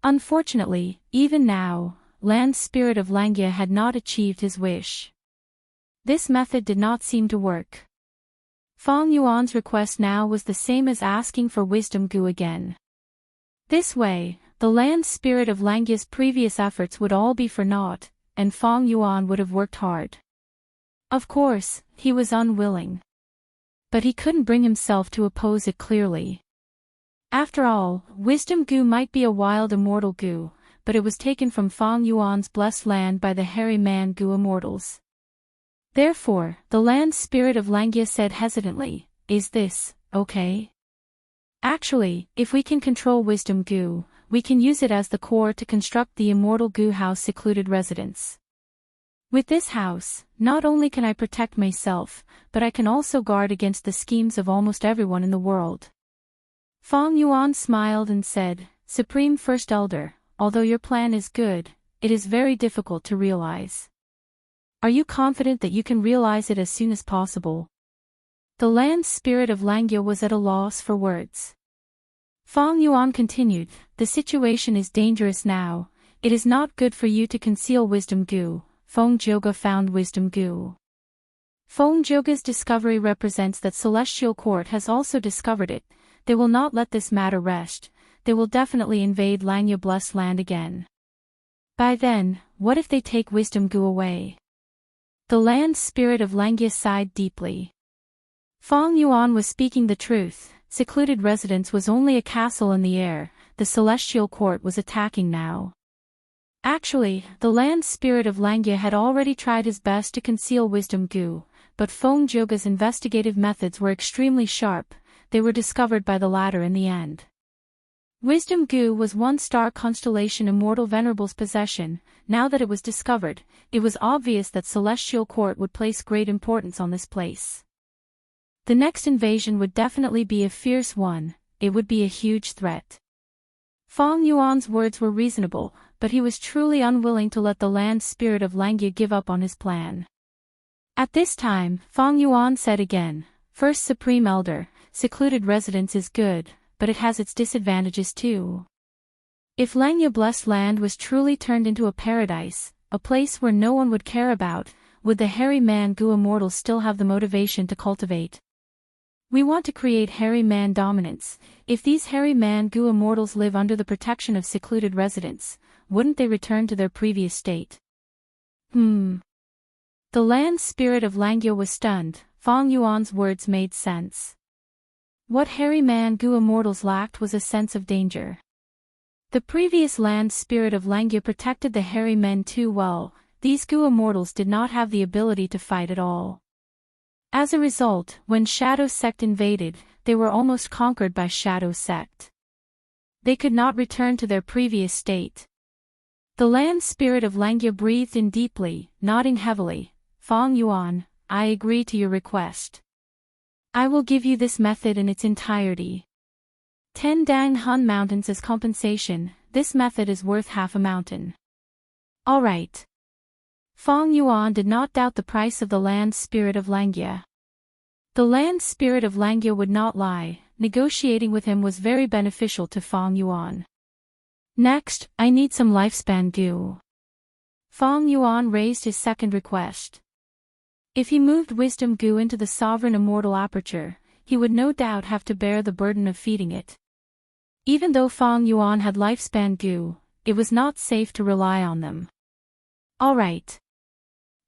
Unfortunately, even now, land spirit of Langya had not achieved his wish. This method did not seem to work. Feng Yuan's request now was the same as asking for Wisdom Gu again. This way, the land spirit of Langya's previous efforts would all be for naught, and Feng Yuan would have worked hard. Of course, he was unwilling. But he couldn't bring himself to oppose it clearly. After all, Wisdom Gu might be a wild immortal Gu, but it was taken from Feng Yuan's blessed land by the hairy man Gu immortals. Therefore, the land spirit of Langya said hesitantly, "Is this okay? Actually, if we can control wisdom goo, we can use it as the core to construct the immortal goo house secluded residence. With this house, not only can I protect myself, but I can also guard against the schemes of almost everyone in the world." Feng Yuan smiled and said, "Supreme First Elder, although your plan is good, it is very difficult to realize. Are you confident that you can realize it as soon as possible?" The land spirit of Langya was at a loss for words. Feng Yuan continued, "The situation is dangerous now. It is not good for you to conceal wisdom goo. Feng Joga found wisdom goo. Feng Joga's discovery represents that Celestial Court has also discovered it. They will not let this matter rest. They will definitely invade Langya Blessed Land again. By then, what if they take wisdom goo away?" The land spirit of Langya sighed deeply. Feng Yuan was speaking the truth. Secluded residence was only a castle in the air. The Celestial Court was attacking now. Actually, the land spirit of Langya had already tried his best to conceal wisdom goo, but Feng Joga's investigative methods were extremely sharp. They were discovered by the latter in the end. Wisdom goo was one star constellation Immortal Venerable's possession. Now that it was discovered, it was obvious that Celestial Court would place great importance on this place. The next invasion would definitely be a fierce one. It would be a huge threat. Feng Yuan's words were reasonable, but he was truly unwilling to let the land spirit of Langya give up on his plan. At this time, Feng Yuan said again, "First Supreme Elder, secluded residence is good, but it has its disadvantages too. If Langya Blessed Land was truly turned into a paradise, a place where no one would care about, would the hairy man goo immortals still have the motivation to cultivate? We want to create hairy man dominance. If these hairy man goo immortals live under the protection of secluded residence, wouldn't they return to their previous state?" The land spirit of Langya was stunned. Feng Yuan's words made sense. What hairy man goo immortals lacked was a sense of danger. The previous land spirit of Langya protected the hairy men too well. These goo immortals did not have the ability to fight at all. As a result, when Shadow Sect invaded, they were almost conquered by Shadow Sect. They could not return to their previous state. The land spirit of Langya breathed in deeply, nodding heavily. "Feng Yuan, I agree to your request. I will give you this method in its entirety. 10 Dang Hun mountains as compensation. This method is worth half a mountain." "All right." Feng Yuan did not doubt the price of the land spirit of Langya. The land spirit of Langya would not lie. Negotiating with him was very beneficial to Feng Yuan. "Next, I need some lifespan goo." Feng Yuan raised his second request. If he moved wisdom goo into the sovereign immortal aperture, he would no doubt have to bear the burden of feeding it. Even though Feng Yuan had lifespan goo, it was not safe to rely on them. "All right."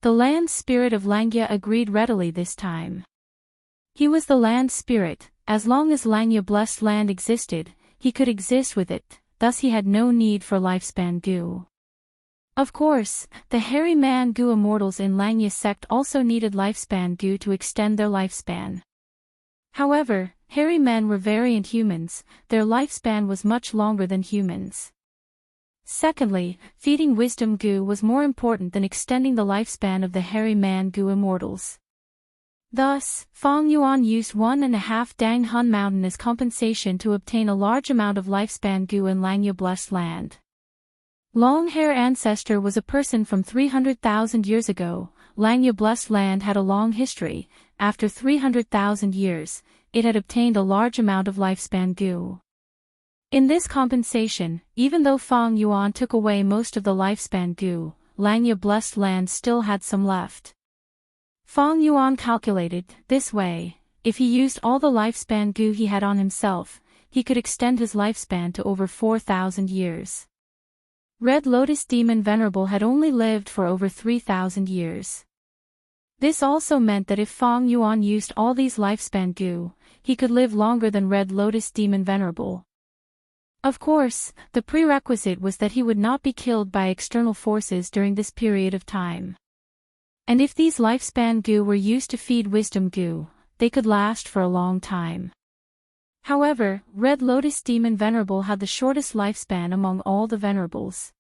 The land spirit of Langya agreed readily this time. He was the land spirit. As long as Langya Blessed Land existed, he could exist with it, thus he had no need for lifespan goo. Of course, the hairy man goo immortals in Langya sect also needed lifespan goo to extend their lifespan. However, hairy men were variant humans. Their lifespan was much longer than humans. Secondly, feeding wisdom goo was more important than extending the lifespan of the hairy man goo immortals. Thus, Feng Yuan used 1.5 Dang Hun mountain as compensation to obtain a large amount of lifespan goo in Langya Blessed Land. Long Hair Ancestor was a person from 300,000 years ago. Langya Blessed Land had a long history. After 300,000 years, it had obtained a large amount of lifespan goo. In this compensation, even though Feng Yuan took away most of the lifespan goo, Langya Blessed Land still had some left. Feng Yuan calculated, this way, if he used all the lifespan goo he had on himself, he could extend his lifespan to over 4,000 years. Red Lotus Demon Venerable had only lived for over 3,000 years. This also meant that if Feng Yuan used all these lifespan goo, he could live longer than Red Lotus Demon Venerable. Of course, the prerequisite was that he would not be killed by external forces during this period of time. And if these lifespan goo were used to feed wisdom goo, they could last for a long time. However, Red Lotus Demon Venerable had the shortest lifespan among all the Venerables.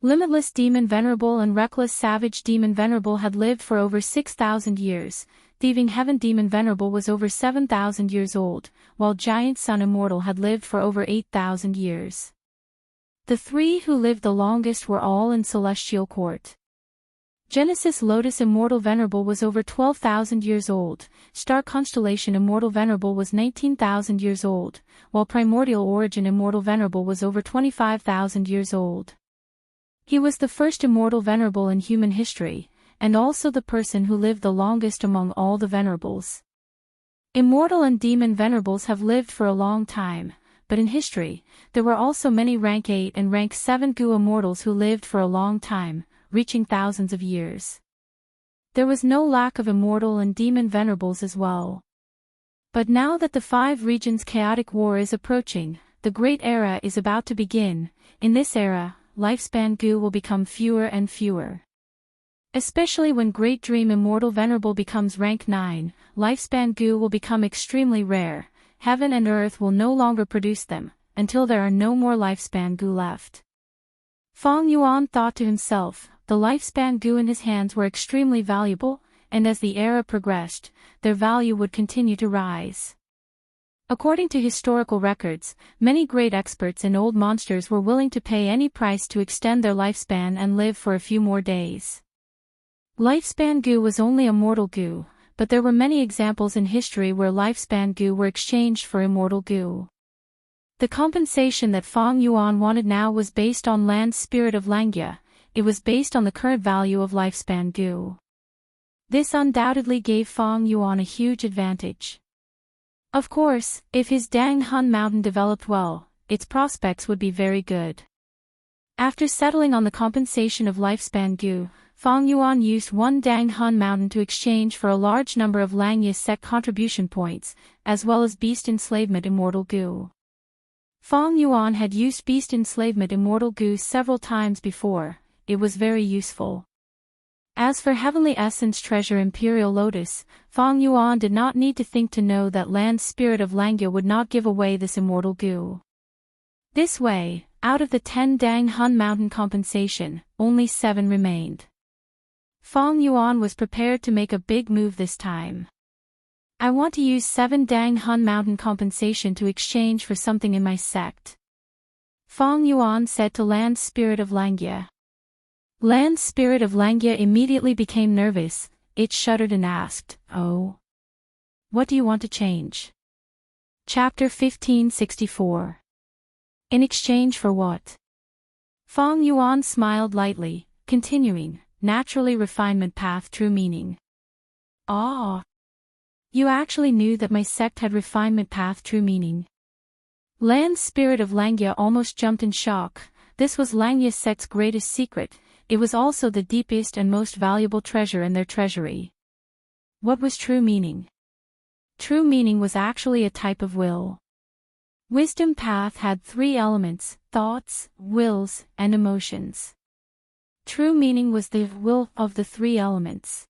Limitless Demon Venerable and Reckless Savage Demon Venerable had lived for over 6,000 years, Thieving Heaven Demon Venerable was over 7,000 years old, while Giant Sun Immortal had lived for over 8,000 years. The three who lived the longest were all in Celestial Court. Genesis Lotus Immortal Venerable was over 12,000 years old, Star Constellation Immortal Venerable was 19,000 years old, while Primordial Origin Immortal Venerable was over 25,000 years old. He was the first Immortal Venerable in human history, and also the person who lived the longest among all the Venerables. Immortal and Demon Venerables have lived for a long time, but in history, there were also many Rank 8 and Rank 7 Goo Immortals who lived for a long time, reaching thousands of years. There was no lack of Immortal and Demon Venerables as well. But now that the 5 regions' chaotic war is approaching, the Great Era is about to begin. In this era, lifespan goo will become fewer and fewer. Especially when Great Dream Immortal Venerable becomes Rank 9, lifespan goo will become extremely rare. Heaven and earth will no longer produce them, until there are no more lifespan goo left. Feng Yuan thought to himself, the lifespan goo in his hands were extremely valuable, and as the era progressed, their value would continue to rise. According to historical records, many great experts in old monsters were willing to pay any price to extend their lifespan and live for a few more days. Lifespan goo was only immortal goo, but there were many examples in history where lifespan goo were exchanged for immortal goo. The compensation that Feng Yuan wanted now was based on Land's Spirit of Langya. It was based on the current value of lifespan goo. This undoubtedly gave Feng Yuan a huge advantage. Of course, if his Dang Hun Mountain developed well, its prospects would be very good. After settling on the compensation of lifespan goo, Feng Yuan used one Dang Hun Mountain to exchange for a large number of Langya sect contribution points, as well as Beast Enslavement Immortal goo. Feng Yuan had used Beast Enslavement Immortal goo several times before. It was very useful. As for Heavenly Essence Treasure Imperial Lotus, Feng Yuan did not need to think to know that Land's Spirit of Langya would not give away this immortal goo. This way, out of the 10 Dang Hun Mountain compensation, only 7 remained. Feng Yuan was prepared to make a big move this time. I want to use 7 Dang Hun Mountain compensation to exchange for something in my sect. Feng Yuan said to Land's Spirit of Langya. Land's Spirit of Langya immediately became nervous. It shuddered and asked, "Oh? What do you want to change?" Chapter 1564. In exchange for what? Feng Yuan smiled lightly, continuing, naturally refinement path true meaning. Ah! You actually knew that my sect had refinement path true meaning. Land's Spirit of Langya almost jumped in shock. This was Langya sect's greatest secret. It was also the deepest and most valuable treasure in their treasury. What was true meaning? True meaning was actually a type of will. Wisdom path had 3 elements: thoughts, wills, and emotions. True meaning was the will of the 3 elements.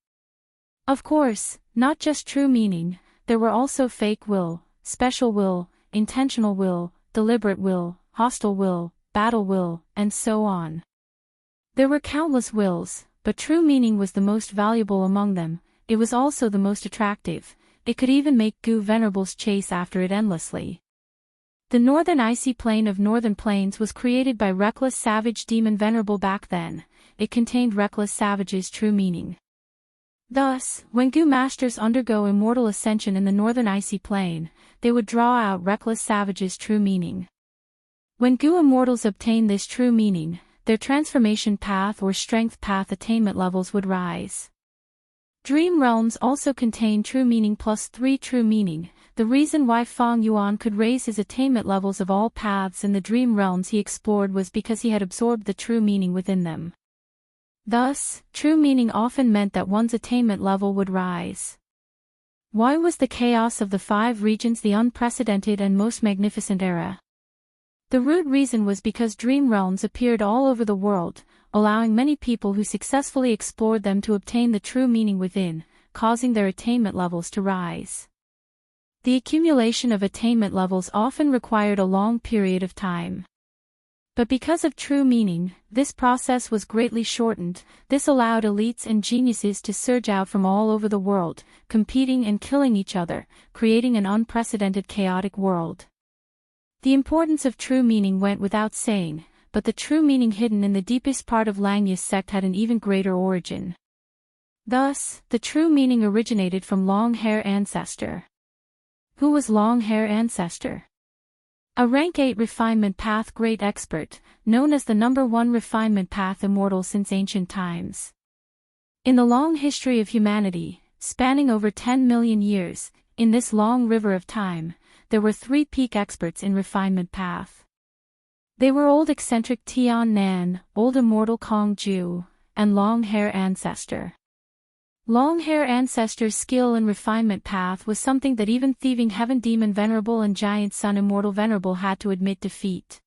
Of course, not just true meaning, there were also fake will, special will, intentional will, deliberate will, hostile will, battle will, and so on. There were countless wills, but true meaning was the most valuable among them. It was also the most attractive. It could even make Goo Venerables chase after it endlessly. The northern icy plane of northern plains was created by Reckless Savage Demon Venerable back then. It contained Reckless Savage's true meaning. Thus, when Goo Masters undergo immortal ascension in the northern icy plane, they would draw out Reckless Savage's true meaning. When Goo Immortals obtain this true meaning, their transformation path or strength path attainment levels would rise. Dream realms also contain true meaning plus 3 true meaning. The reason why Feng Yuan could raise his attainment levels of all paths in the dream realms he explored was because he had absorbed the true meaning within them. Thus, true meaning often meant that one's attainment level would rise. Why was the chaos of the 5 regions the unprecedented and most magnificent era? The root reason was because dream realms appeared all over the world, allowing many people who successfully explored them to obtain the true meaning within, causing their attainment levels to rise. The accumulation of attainment levels often required a long period of time. But because of true meaning, this process was greatly shortened. This allowed elites and geniuses to surge out from all over the world, competing and killing each other, creating an unprecedented chaotic world. The importance of true meaning went without saying, but the true meaning hidden in the deepest part of Langya's sect had an even greater origin. Thus, the true meaning originated from Long-Hair Ancestor. Who was Long-Hair Ancestor? A rank 8 refinement path great expert, known as the #1 refinement path immortal since ancient times. In the long history of humanity, spanning over 10 million years, in this long river of time, there were 3 peak experts in refinement path. They were Old Eccentric Tian Nan, Old Immortal Kong Ju, and Long-Hair Ancestor. Long-Hair Ancestor's skill in refinement path was something that even thieving Heaven Demon Venerable and Giant Sun Immortal Venerable had to admit defeat.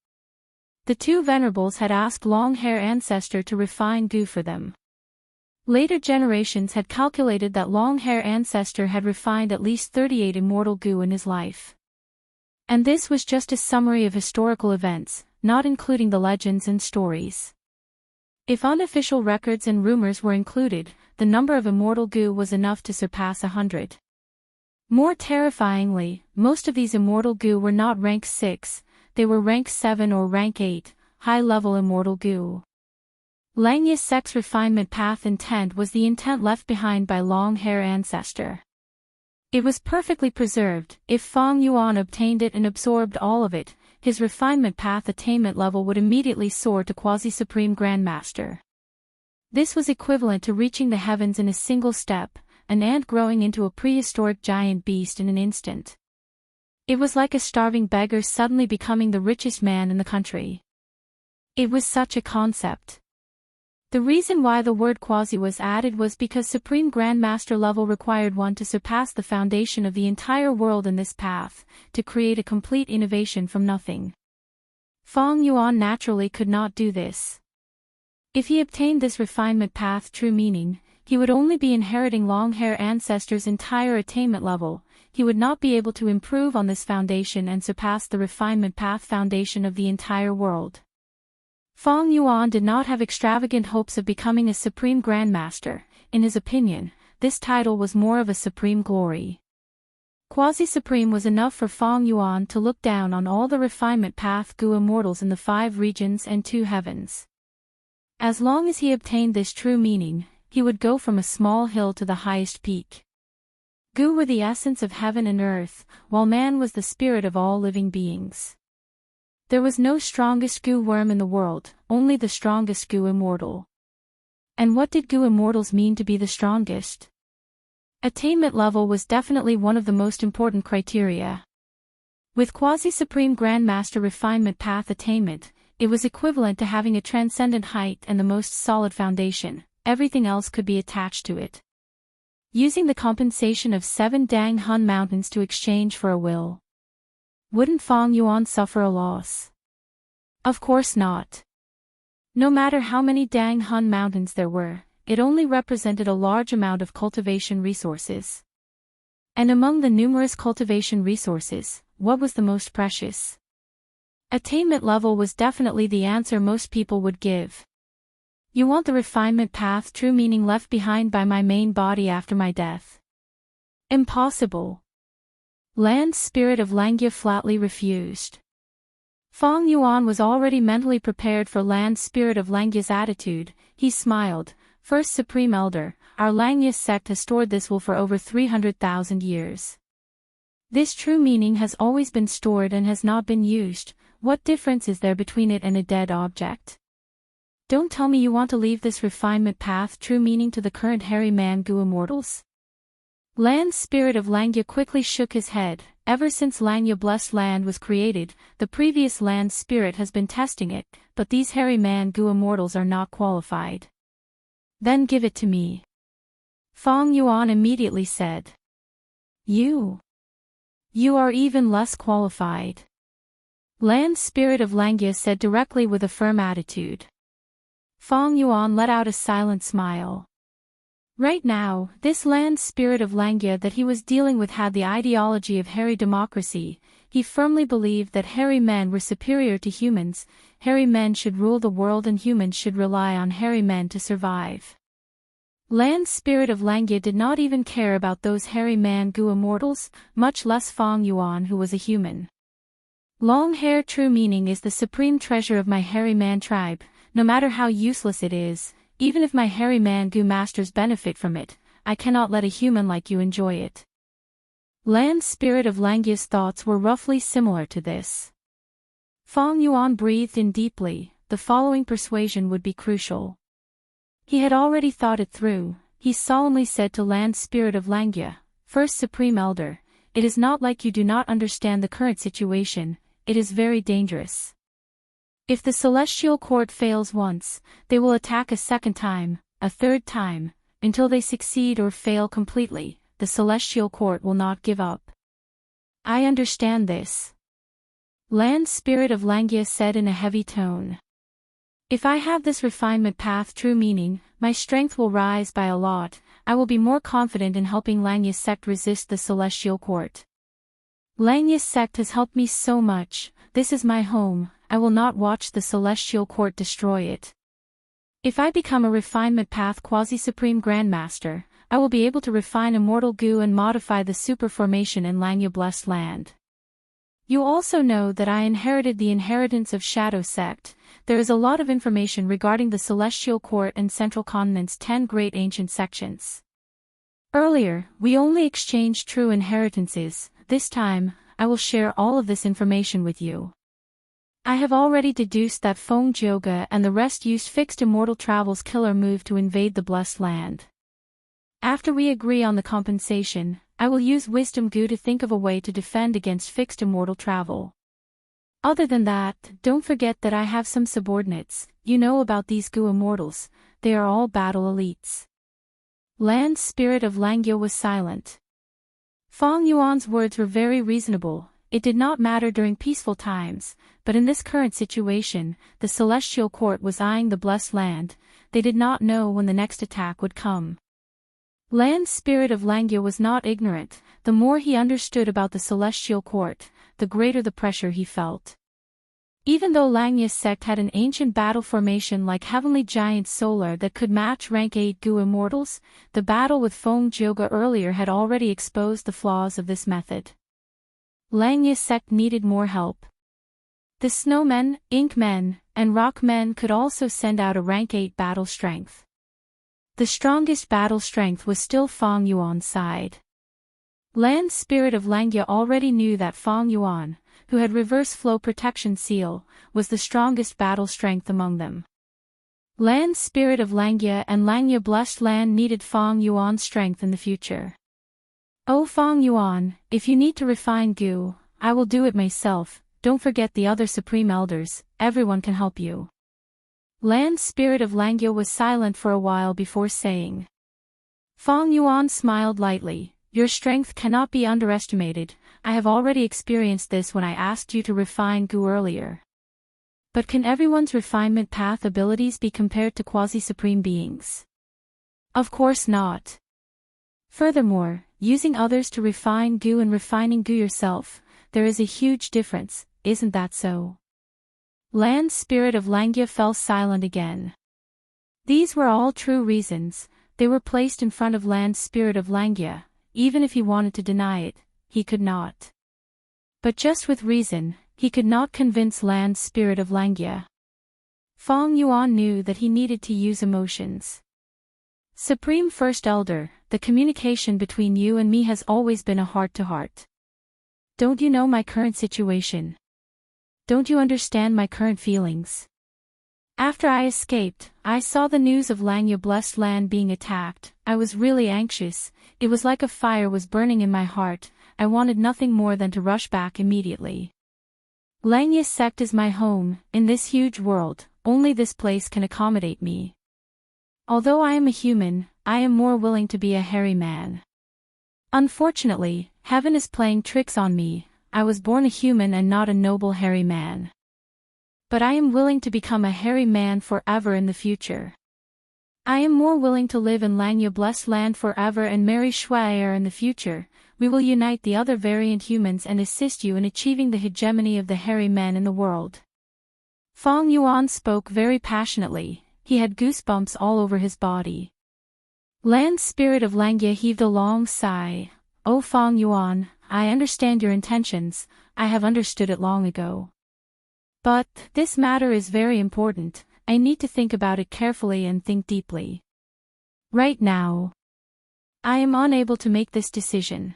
The two Venerables had asked Long-Hair Ancestor to refine Gu for them. Later generations had calculated that Long-Hair Ancestor had refined at least 38 immortal Gu in his life. And this was just a summary of historical events, not including the legends and stories. If unofficial records and rumors were included, the number of immortal Gu was enough to surpass 100. More terrifyingly, most of these immortal Gu were not rank 6, they were rank 7 or rank 8, high-level immortal Gu. Langya's sect's refinement path intent was the intent left behind by Long-Hair Ancestor. It was perfectly preserved. If Feng Yuan obtained it and absorbed all of it, his refinement path attainment level would immediately soar to quasi-supreme grandmaster. This was equivalent to reaching the heavens in a single step, an ant growing into a prehistoric giant beast in an instant. It was like a starving beggar suddenly becoming the richest man in the country. It was such a concept. The reason why the word quasi was added was because Supreme Grandmaster level required one to surpass the foundation of the entire world in this path, to create a complete innovation from nothing. Feng Yuan naturally could not do this. If he obtained this refinement path true meaning, he would only be inheriting Long-Hair Ancestor's entire attainment level. He would not be able to improve on this foundation and surpass the refinement path foundation of the entire world. Feng Yuan did not have extravagant hopes of becoming a Supreme Grandmaster. In his opinion, this title was more of a supreme glory. Quasi-supreme was enough for Feng Yuan to look down on all the refinement path Gu immortals in the 5 regions and 2 heavens. As long as he obtained this true meaning, he would go from a small hill to the highest peak. Gu were the essence of heaven and earth, while man was the spirit of all living beings. There was no strongest Gu worm in the world, only the strongest Gu immortal. And what did Gu immortals mean to be the strongest? Attainment level was definitely one of the most important criteria. With quasi-supreme grandmaster refinement path attainment, it was equivalent to having a transcendent height and the most solid foundation. Everything else could be attached to it. Using the compensation of 7 Dang Hun mountains to exchange for a will. Wouldn't Feng Yuan suffer a loss? Of course not. No matter how many Dang Hun mountains there were, it only represented a large amount of cultivation resources. And among the numerous cultivation resources, what was the most precious? Attainment level was definitely the answer most people would give. You want the refinement path true meaning left behind by my main body after my death? Impossible. Land Spirit of Langya flatly refused. Feng Yuan was already mentally prepared for Land Spirit of Langya's attitude. He smiled. First Supreme Elder, our Langya sect has stored this will for over 300,000 years. This true meaning has always been stored and has not been used. What difference is there between it and a dead object? Don't tell me you want to leave this refinement path true meaning to the current hairy man Gu immortals? Land Spirit of Langya quickly shook his head. Ever since Langya Blessed Land was created, the previous Land Spirit has been testing it, but these hairy man Gu immortals are not qualified. Then give it to me. Feng Yuan immediately said. You are even less qualified. Land Spirit of Langya said directly with a firm attitude. Fong Yuan let out a silent smile. Right now, this Land Spirit of Langya that he was dealing with had the ideology of hairy democracy. He firmly believed that hairy men were superior to humans, hairy men should rule the world and humans should rely on hairy men to survive. Land Spirit of Langya did not even care about those hairy man-gu immortals, much less Fong Yuan who was a human. Long hair true meaning is the supreme treasure of my hairy man tribe, no matter how useless it is, even if my hairy man-gu masters benefit from it, I cannot let a human like you enjoy it. Land Spirit of Langya's thoughts were roughly similar to this. Fong Yuan breathed in deeply. The following persuasion would be crucial. He had already thought it through. He solemnly said to Land Spirit of Langya, First Supreme Elder, it is not like you do not understand the current situation, it is very dangerous. If the Celestial Court fails once, they will attack a second time, a third time, until they succeed or fail completely, the Celestial Court will not give up. I understand this. Land Spirit of Langya said in a heavy tone. If I have this refinement path true meaning, my strength will rise by a lot, I will be more confident in helping Langya's sect resist the Celestial Court. Langya's sect has helped me so much, this is my home, I will not watch the Celestial Court destroy it. If I become a refinement path quasi-supreme grandmaster, I will be able to refine immortal goo and modify the super formation in Langya blessed land. You also know that I inherited the inheritance of Shadow Sect. There is a lot of information regarding the Celestial Court and Central Continent's 10 great ancient sections. Earlier, we only exchanged true inheritances, this time, I will share all of this information with you. I have already deduced that Feng Jioga and the rest used fixed Immortal Travel's killer move to invade the blessed land. After we agree on the compensation, I will use Wisdom Goo to think of a way to defend against fixed Immortal Travel. Other than that, don't forget that I have some subordinates, you know about these Goo Immortals, they are all battle elites. Land Spirit of Langya was silent. Fong Yuan's words were very reasonable, it did not matter during peaceful times, but in this current situation, the Celestial Court was eyeing the blessed land, they did not know when the next attack would come. Land Spirit of Langya was not ignorant, the more he understood about the Celestial Court, the greater the pressure he felt. Even though Langya's sect had an ancient battle formation like Heavenly Giant Solar that could match rank 8 Goo Immortals, the battle with Feng Jioga earlier had already exposed the flaws of this method. Langya's sect needed more help. The Snowmen, Ink Men, and Rock Men could also send out a rank 8 battle strength. The strongest battle strength was still Fong Yuan's side. Land Spirit of Langya already knew that Fong Yuan, who had reverse flow protection seal, was the strongest battle strength among them. Land Spirit of Langya and Langya blessed land needed Fong Yuan's strength in the future. Oh Fong Yuan, if you need to refine goo, I will do it myself, don't forget the other Supreme Elders, everyone can help you. Land Spirit of Langya was silent for a while before saying. Fong Yuan smiled lightly, your strength cannot be underestimated, I have already experienced this when I asked you to refine goo earlier. But can everyone's refinement path abilities be compared to quasi-supreme beings? Of course not. Furthermore, using others to refine goo and refining goo yourself, there is a huge difference, isn't that so? Land Spirit of Langya fell silent again. These were all true reasons, they were placed in front of Land Spirit of Langya, even if he wanted to deny it, he could not. But just with reason, he could not convince Land Spirit of Langya. Fong Yuan knew that he needed to use emotions. Supreme First Elder, the communication between you and me has always been a heart-to-heart. Don't you know my current situation? Don't you understand my current feelings? After I escaped, I saw the news of Langya blessed land being attacked, I was really anxious, it was like a fire was burning in my heart, I wanted nothing more than to rush back immediately. Langya sect is my home, in this huge world, only this place can accommodate me. Although I am a human, I am more willing to be a hairy man. Unfortunately, heaven is playing tricks on me, I was born a human and not a noble hairy man. But I am willing to become a hairy man forever in the future. I am more willing to live in Langya blessed land forever and marry Shuaer in the future. We will unite the other variant humans and assist you in achieving the hegemony of the hairy men in the world. Fong Yuan spoke very passionately. He had goosebumps all over his body. Land spirit of Langya heaved a long sigh. "Oh Fong Yuan, I understand your intentions, I have understood it long ago. But, this matter is very important, I need to think about it carefully and think deeply. Right now, I am unable to make this decision."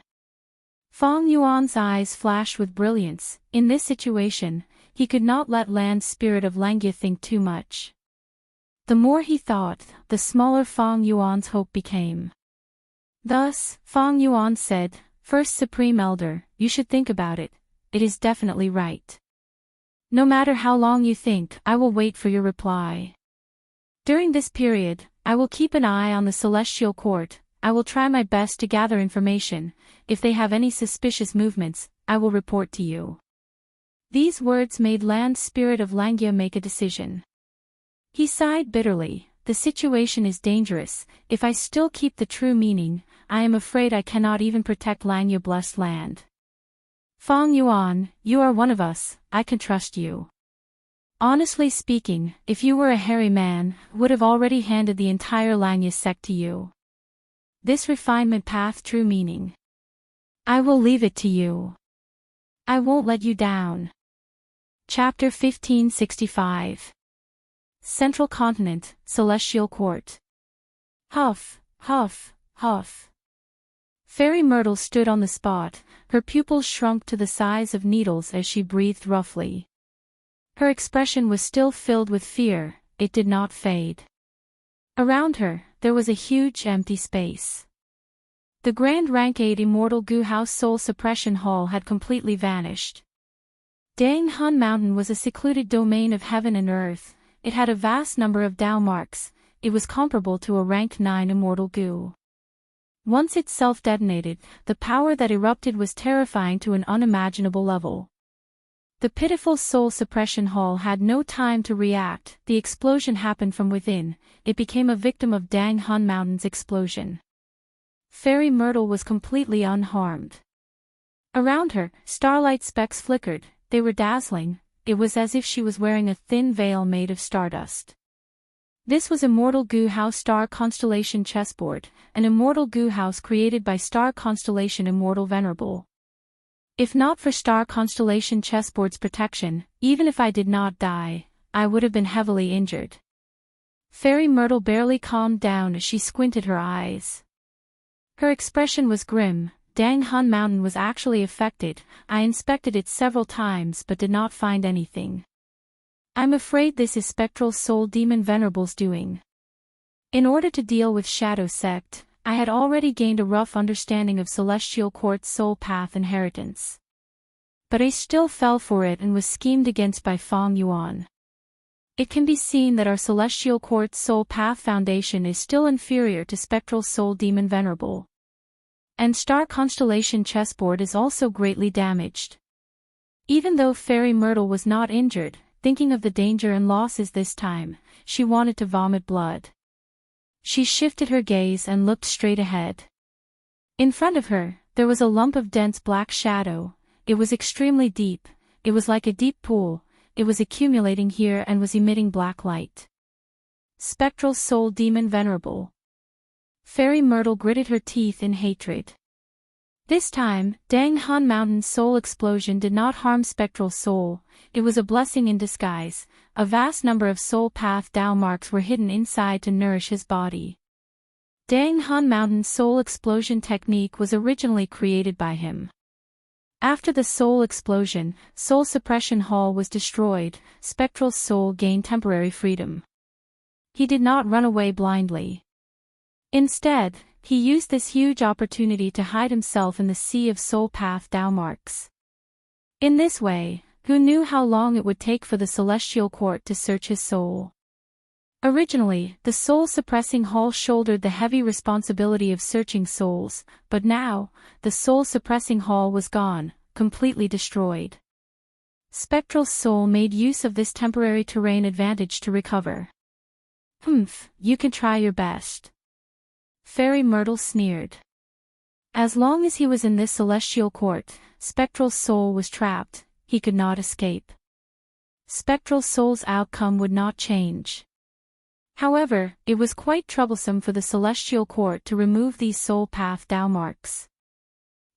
Fong Yuan's eyes flashed with brilliance. In this situation, he could not let land spirit of Langya think too much. The more he thought, the smaller Fong Yuan's hope became. Thus, Fong Yuan said, "First Supreme Elder, you should think about it, it is definitely right. No matter how long you think, I will wait for your reply. During this period, I will keep an eye on the Celestial Court, I will try my best to gather information, if they have any suspicious movements, I will report to you." These words made land spirit of Langya make a decision. He sighed bitterly, "The situation is dangerous, if I still keep the true meaning, I am afraid I cannot even protect Langya blessed land. Fong Yuan, you are one of us, I can trust you. Honestly speaking, if you were a hairy man, would have already handed the entire Langya sect to you. This refinement path true meaning. I will leave it to you. I won't let you down." Chapter 1565. Central Continent, Celestial Court. Huff, huff, huff. Fairy Myrtle stood on the spot, her pupils shrunk to the size of needles as she breathed roughly. Her expression was still filled with fear, it did not fade. Around her, there was a huge empty space. The Grand Rank 8 Immortal Gu House Soul Suppression Hall had completely vanished. Dang Hun Mountain was a secluded domain of heaven and earth, it had a vast number of Dao marks, it was comparable to a Rank 9 Immortal Gu. Once it self-detonated, the power that erupted was terrifying to an unimaginable level. The pitiful Soul Suppression Hall had no time to react, the explosion happened from within, it became a victim of Dang Hun Mountain's explosion. Fairy Myrtle was completely unharmed. Around her, starlight specks flickered, they were dazzling, it was as if she was wearing a thin veil made of stardust. This was Immortal Gu House Star Constellation Chessboard, an Immortal Gu House created by Star Constellation Immortal Venerable. If not for Star Constellation Chessboard's protection, even if I did not die, I would have been heavily injured. Fairy Myrtle barely calmed down as she squinted her eyes. Her expression was grim. Dang Hun Mountain was actually affected, I inspected it several times but did not find anything. I'm afraid this is Spectral Soul Demon Venerable's doing. In order to deal with Shadow Sect, I had already gained a rough understanding of Celestial Court's soul path inheritance. But I still fell for it and was schemed against by Fong Yuan. It can be seen that our Celestial Court's soul path foundation is still inferior to Spectral Soul Demon Venerable. And Star Constellation Chessboard is also greatly damaged. Even though Fairy Myrtle was not injured, thinking of the danger and losses this time, she wanted to vomit blood. She shifted her gaze and looked straight ahead. In front of her, there was a lump of dense black shadow, it was extremely deep, it was like a deep pool, it was accumulating here and was emitting black light. Spectral Soul Demon Venerable. Fairy Myrtle gritted her teeth in hatred. This time, Dang Hun Mountain's soul explosion did not harm Spectral Soul, it was a blessing in disguise, a vast number of soul path Dao marks were hidden inside to nourish his body. Dang Hun Mountain's soul explosion technique was originally created by him. After the soul explosion, Soul Suppression Hall was destroyed, Spectral Soul gained temporary freedom. He did not run away blindly. Instead, he used this huge opportunity to hide himself in the sea of soul path Dao marks. In this way, who knew how long it would take for the Celestial Court to search his soul? Originally, the Soul Suppressing Hall shouldered the heavy responsibility of searching souls, but now, the Soul Suppressing Hall was gone, completely destroyed. Spectral Soul made use of this temporary terrain advantage to recover. You can try your best. Fairy Myrtle sneered. As long as he was in this celestial court, Spectral Soul was trapped, he could not escape. Spectral Soul's outcome would not change. However, it was quite troublesome for the celestial court to remove these soul path Dao marks.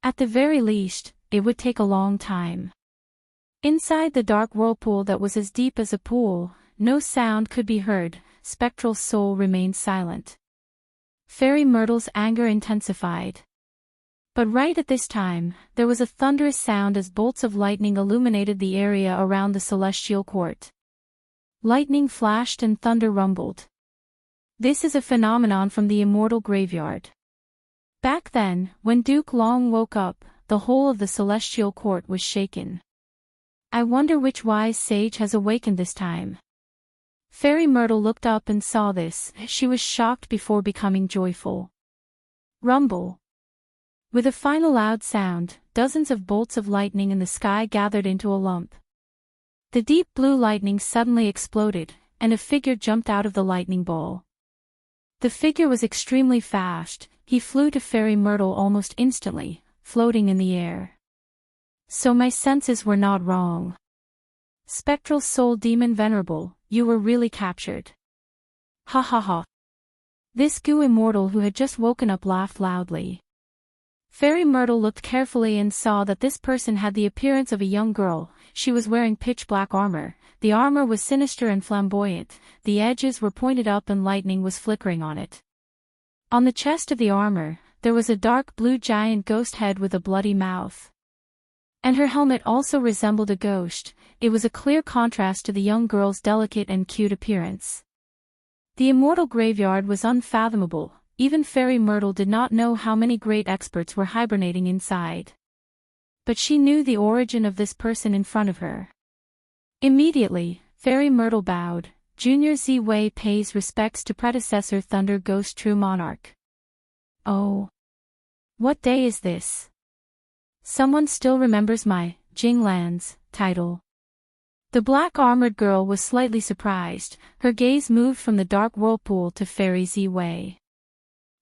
At the very least, it would take a long time. Inside the dark whirlpool that was as deep as a pool, no sound could be heard. Spectral Soul remained silent. Fairy Myrtle's anger intensified. But right at this time, there was a thunderous sound as bolts of lightning illuminated the area around the celestial court. Lightning flashed and thunder rumbled. This is a phenomenon from the Immortal graveyard. Back then, when Duke Long woke up, the whole of the celestial court was shaken. I wonder which wise sage has awakened this time. Fairy Myrtle looked up and saw this. She was shocked before becoming joyful. Rumble. With a final loud sound, dozens of bolts of lightning in the sky gathered into a lump. The deep blue lightning suddenly exploded, and a figure jumped out of the lightning ball. The figure was extremely fast. He flew to Fairy Myrtle almost instantly, floating in the air. So my senses were not wrong. Spectral Soul Demon Venerable, you were really captured. Ha ha ha. This goo Immortal who had just woken up laughed loudly. Fairy Myrtle looked carefully and saw that this person had the appearance of a young girl. She was wearing pitch-black armor. The armor was sinister and flamboyant, the edges were pointed up and lightning was flickering on it. On the chest of the armor, there was a dark blue giant ghost head with a bloody mouth. And her helmet also resembled a ghost. It was a clear contrast to the young girl's delicate and cute appearance. The Immortal graveyard was unfathomable. Even Fairy Myrtle did not know how many great experts were hibernating inside. But she knew the origin of this person in front of her. Immediately, Fairy Myrtle bowed. Junior Z-Wei pays respects to predecessor Thunder Ghost True Monarch. Oh. What day is this? Someone still remembers my Jinglan's title. The black-armored girl was slightly surprised. Her gaze moved from the dark whirlpool to Fairy Z-Wei.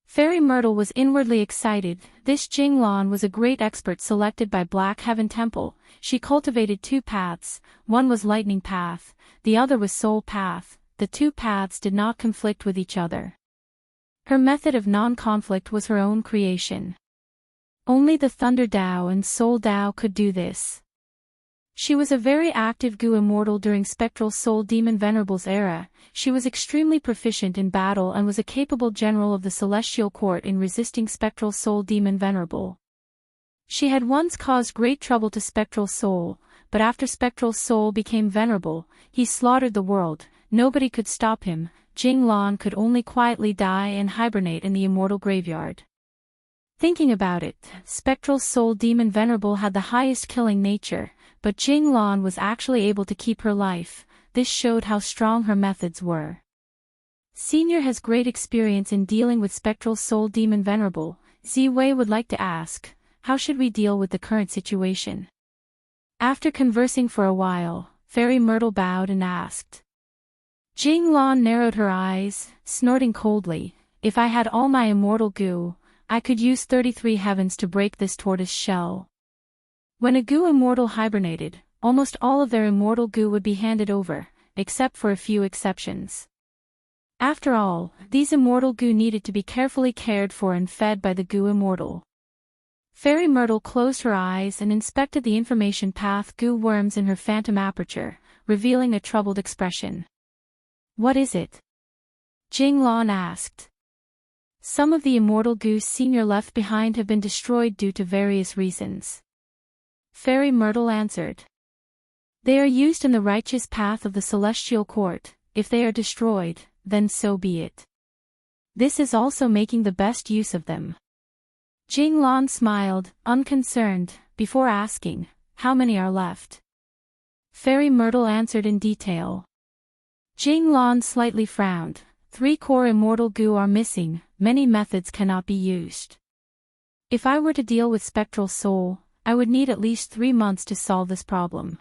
Fairy Myrtle was inwardly excited. This Jinglan was a great expert selected by Black Heaven Temple. She cultivated two paths, one was Lightning Path, the other was Soul Path. The two paths did not conflict with each other. Her method of non-conflict was her own creation. Only the Thunder Dao and Soul Dao could do this. She was a very active goo Immortal during Spectral Soul Demon Venerable's era. She was extremely proficient in battle and was a capable general of the Celestial Court in resisting Spectral Soul Demon Venerable. She had once caused great trouble to Spectral Soul, but after Spectral Soul became venerable, he slaughtered the world. Nobody could stop him. Jinglan could only quietly die and hibernate in the Immortal graveyard. Thinking about it, Spectral Soul Demon Venerable had the highest killing nature, but Jinglan was actually able to keep her life. This showed how strong her methods were. Senior has great experience in dealing with Spectral Soul Demon Venerable. Z-Wei would like to ask, how should we deal with the current situation? After conversing for a while, Fairy Myrtle bowed and asked. Jinglan narrowed her eyes, snorting coldly, if I had all my immortal goo, I could use 33 heavens to break this tortoise shell. When a goo Immortal hibernated, almost all of their immortal goo would be handed over, except for a few exceptions. After all, these immortal goo needed to be carefully cared for and fed by the goo Immortal. Fairy Myrtle closed her eyes and inspected the information path goo worms in her phantom aperture, revealing a troubled expression. What is it? Jinglan asked. Some of the immortal goos Senior left behind have been destroyed due to various reasons. Fairy Myrtle answered. They are used in the righteous path of the Celestial Court. If they are destroyed, then so be it. This is also making the best use of them. Jinglan smiled, unconcerned, before asking, how many are left? Fairy Myrtle answered in detail. Jinglan slightly frowned. 3 core immortal goo are missing, many methods cannot be used. If I were to deal with Spectral Soul, I would need at least 3 months to solve this problem.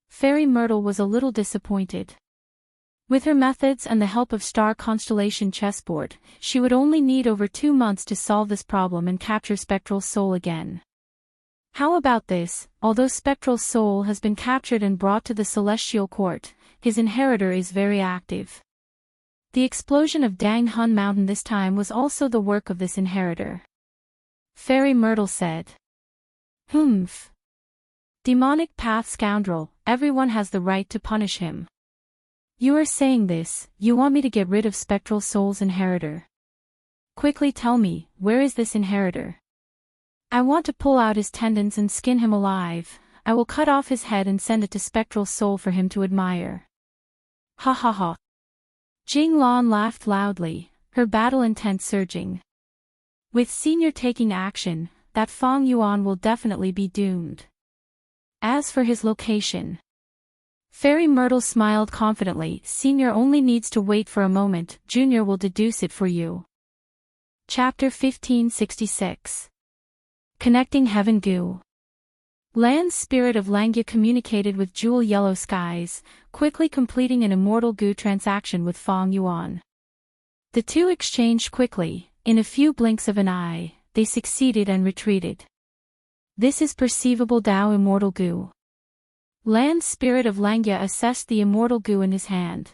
Fairy Myrtle was a little disappointed. With her methods and the help of Star Constellation chessboard, she would only need over 2 months to solve this problem and capture Spectral's soul again. How about this? Although Spectral's soul has been captured and brought to the Celestial Court, his inheritor is very active. The explosion of Dang Hun Mountain this time was also the work of this inheritor. Fairy Myrtle said. Humph. Demonic path scoundrel, everyone has the right to punish him. You are saying this, you want me to get rid of Spectral Soul's inheritor. Quickly tell me, where is this inheritor? I want to pull out his tendons and skin him alive. I will cut off his head and send it to Spectral Soul for him to admire. Ha ha ha. Jing Lan laughed loudly, her battle intent surging. With Senior taking action, that Fong Yuan will definitely be doomed. As for his location. Fairy Myrtle smiled confidently. Senior only needs to wait for a moment, Junior will deduce it for you. Chapter 1566. Connecting Heaven Goo. Lan's spirit of Langya communicated with Jewel Yellow Skies, quickly completing an Immortal Goo transaction with Fong Yuan. The two exchanged quickly, in a few blinks of an eye, they succeeded and retreated. This is perceivable Tao Immortal Goo. Lan's spirit of Langya assessed the Immortal Goo in his hand.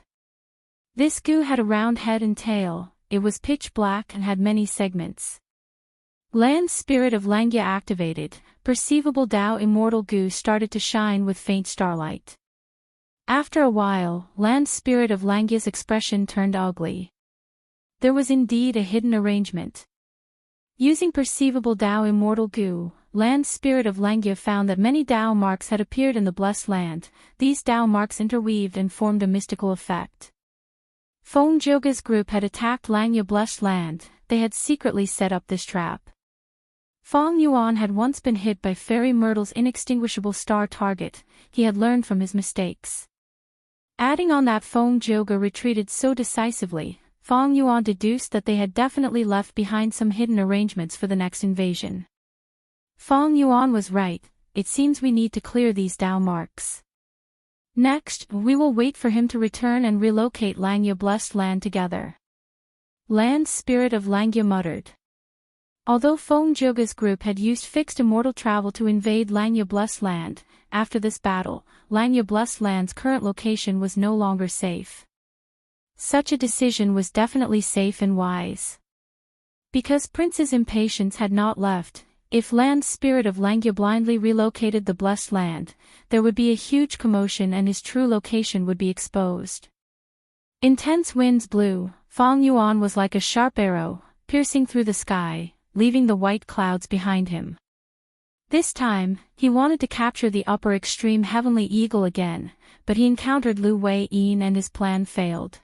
This goo had a round head and tail, it was pitch black and had many segments. Lan's spirit of Langya activated, perceivable Tao Immortal Goo started to shine with faint starlight. After a while, Lan's spirit of Langya's expression turned ugly. There was indeed a hidden arrangement. Using perceivable Tao Immortal Goo, Lan's spirit of Langya found that many Tao marks had appeared in the blessed land. These Tao marks interweaved and formed a mystical effect. Fong Joga's group had attacked Langya blessed land, they had secretly set up this trap. Fong Yuan had once been hit by Fairy Myrtle's inextinguishable star target, he had learned from his mistakes. Adding on that Fong Joga retreated so decisively, Fong Yuan deduced that they had definitely left behind some hidden arrangements for the next invasion. Fong Yuan was right, it seems we need to clear these Tao marks. Next, we will wait for him to return and relocate Langya blessed land together. Lan's spirit of Langya muttered. Although Fong Joga's group had used fixed immortal travel to invade Langya blessed land, after this battle, Langya blessed land's current location was no longer safe. Such a decision was definitely safe and wise. Because Prince's impatience had not left, if Lan's spirit of Langya blindly relocated the blessed land, there would be a huge commotion and his true location would be exposed. Intense winds blew, Fong Yuan was like a sharp arrow, piercing through the sky, leaving the white clouds behind him. This time, he wanted to capture the upper extreme heavenly eagle again, but he encountered Lu Wei-yin and his plan failed.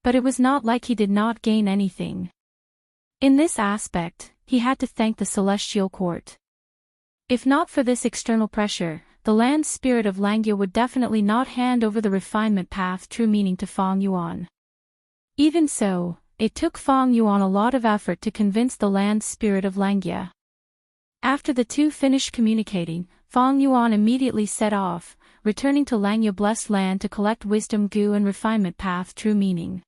But it was not like he did not gain anything. In this aspect, he had to thank the Celestial Court. If not for this external pressure, the land spirit of Langya would definitely not hand over the refinement path true meaning to Fong Yuan. Even so, it took Fong Yuan a lot of effort to convince the land spirit of Langya. After the two finished communicating, Fong Yuan immediately set off, returning to Langya blessed land to collect wisdom goo and refinement path true meaning.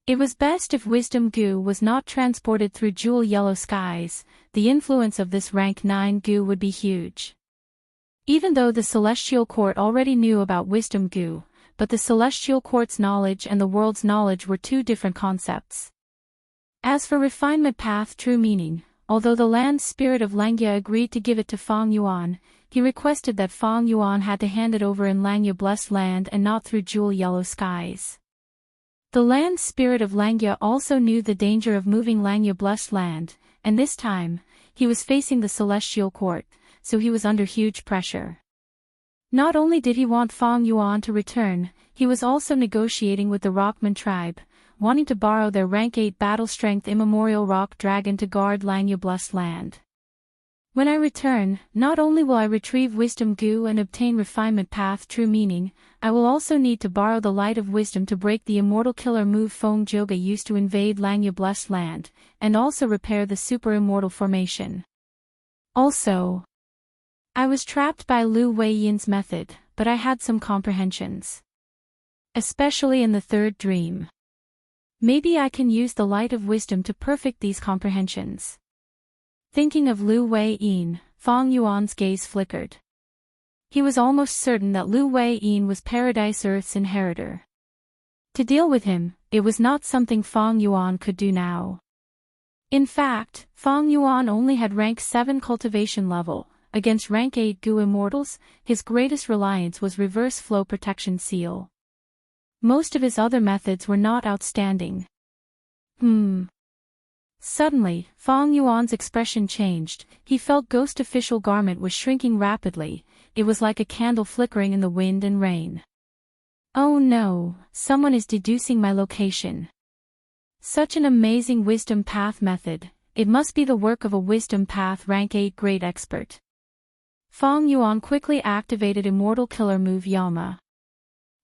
It was best if wisdom goo was not transported through jewel yellow skies, the influence of this rank 9 goo would be huge. Even though the Celestial Court already knew about wisdom goo, but the Celestial Court's knowledge and the world's knowledge were two different concepts. As for refinement path true meaning, although the land spirit of Langya agreed to give it to Fong Yuan, he requested that Fong Yuan had to hand it over in Langya blessed land and not through jewel yellow skies. The land spirit of Langya also knew the danger of moving Langya blessed land, and this time, he was facing the Celestial Court, so he was under huge pressure. Not only did he want Fong Yuan to return, he was also negotiating with the Rockman tribe, wanting to borrow their rank 8 battle strength immemorial rock dragon to guard Langya blessed land. When I return, not only will I retrieve wisdom goo and obtain refinement path true meaning, I will also need to borrow the light of wisdom to break the immortal killer move Fong Joga used to invade Langya blessed land, and also repair the super immortal formation. Also, I was trapped by Lu Weiyin's method, but I had some comprehensions. Especially in the third dream. Maybe I can use the light of wisdom to perfect these comprehensions. Thinking of Lu Weiyin, Fang Yuan's gaze flickered. He was almost certain that Lu Weiyin was Paradise Earth's inheritor. To deal with him, it was not something Fang Yuan could do now. In fact, Fang Yuan only had rank 7 cultivation level. Against rank 8 Gu Immortals, his greatest reliance was reverse flow protection seal. Most of his other methods were not outstanding. Suddenly, Fang Yuan's expression changed. He felt Ghost Official Garment was shrinking rapidly. It was like a candle flickering in the wind and rain. Oh no, someone is deducing my location. Such an amazing wisdom path method. It must be the work of a wisdom path rank 8 great expert. Fang Yuan quickly activated Immortal Killer move Yama.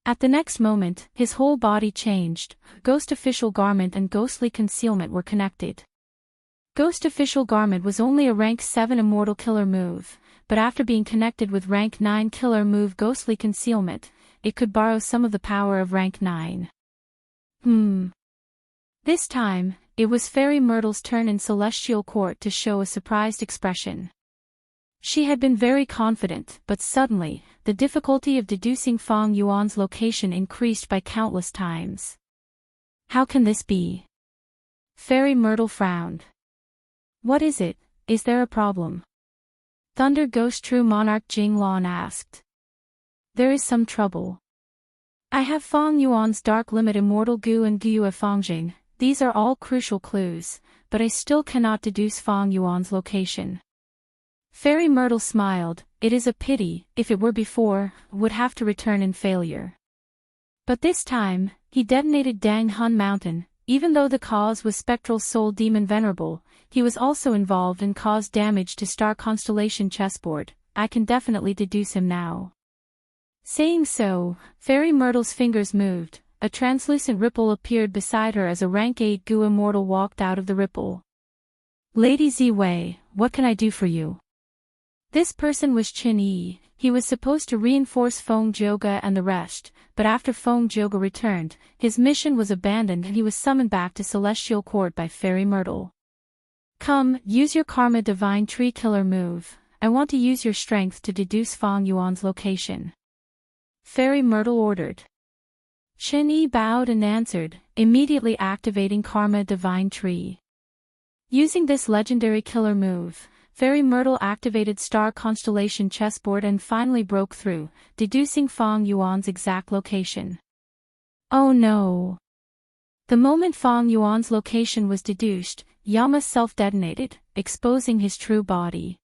At the next moment, his whole body changed. Ghost Official Garment and Ghostly Concealment were connected. Ghost Official Garment was only a rank 7 Immortal Killer move, but after being connected with rank 9 Killer move Ghostly Concealment, it could borrow some of the power of rank 9. This time, it was Fairy Myrtle's turn in Celestial Court to show a surprised expression. She had been very confident, but suddenly, the difficulty of deducing Fang Yuan's location increased by countless times. How can this be? Fairy Myrtle frowned. What is it? Is there a problem? Thunder Ghost True Monarch Jing Lan asked. There is some trouble. I have Fang Yuan's Dark Limit Immortal Gu and Gu Fangjing. These are all crucial clues, but I still cannot deduce Fang Yuan's location. Fairy Myrtle smiled. It is a pity, if it were before, would have to return in failure. But this time, he detonated Dang Hun Mountain. Even though the cause was Spectral Soul Demon Venerable, he was also involved and caused damage to Star Constellation chessboard. I can definitely deduce him now. Saying so, Fairy Myrtle's fingers moved. A translucent ripple appeared beside her as a rank 8 Gu Immortal walked out of the ripple. Lady Ziwei, what can I do for you? This person was Qin Yi. He was supposed to reinforce Feng Joga and the rest, but after Feng Joga returned, his mission was abandoned and he was summoned back to Celestial Court by Fairy Myrtle. Come, use your Karma Divine Tree Killer move. I want to use your strength to deduce Fang Yuan's location. Fairy Myrtle ordered. Qin Yi bowed and answered, immediately activating Karma Divine Tree. Using this legendary killer move, Fairy Myrtle activated Star Constellation chessboard and finally broke through, deducing Fang Yuan's exact location. Oh no! The moment Fang Yuan's location was deduced, Yama self-detonated, exposing his true body.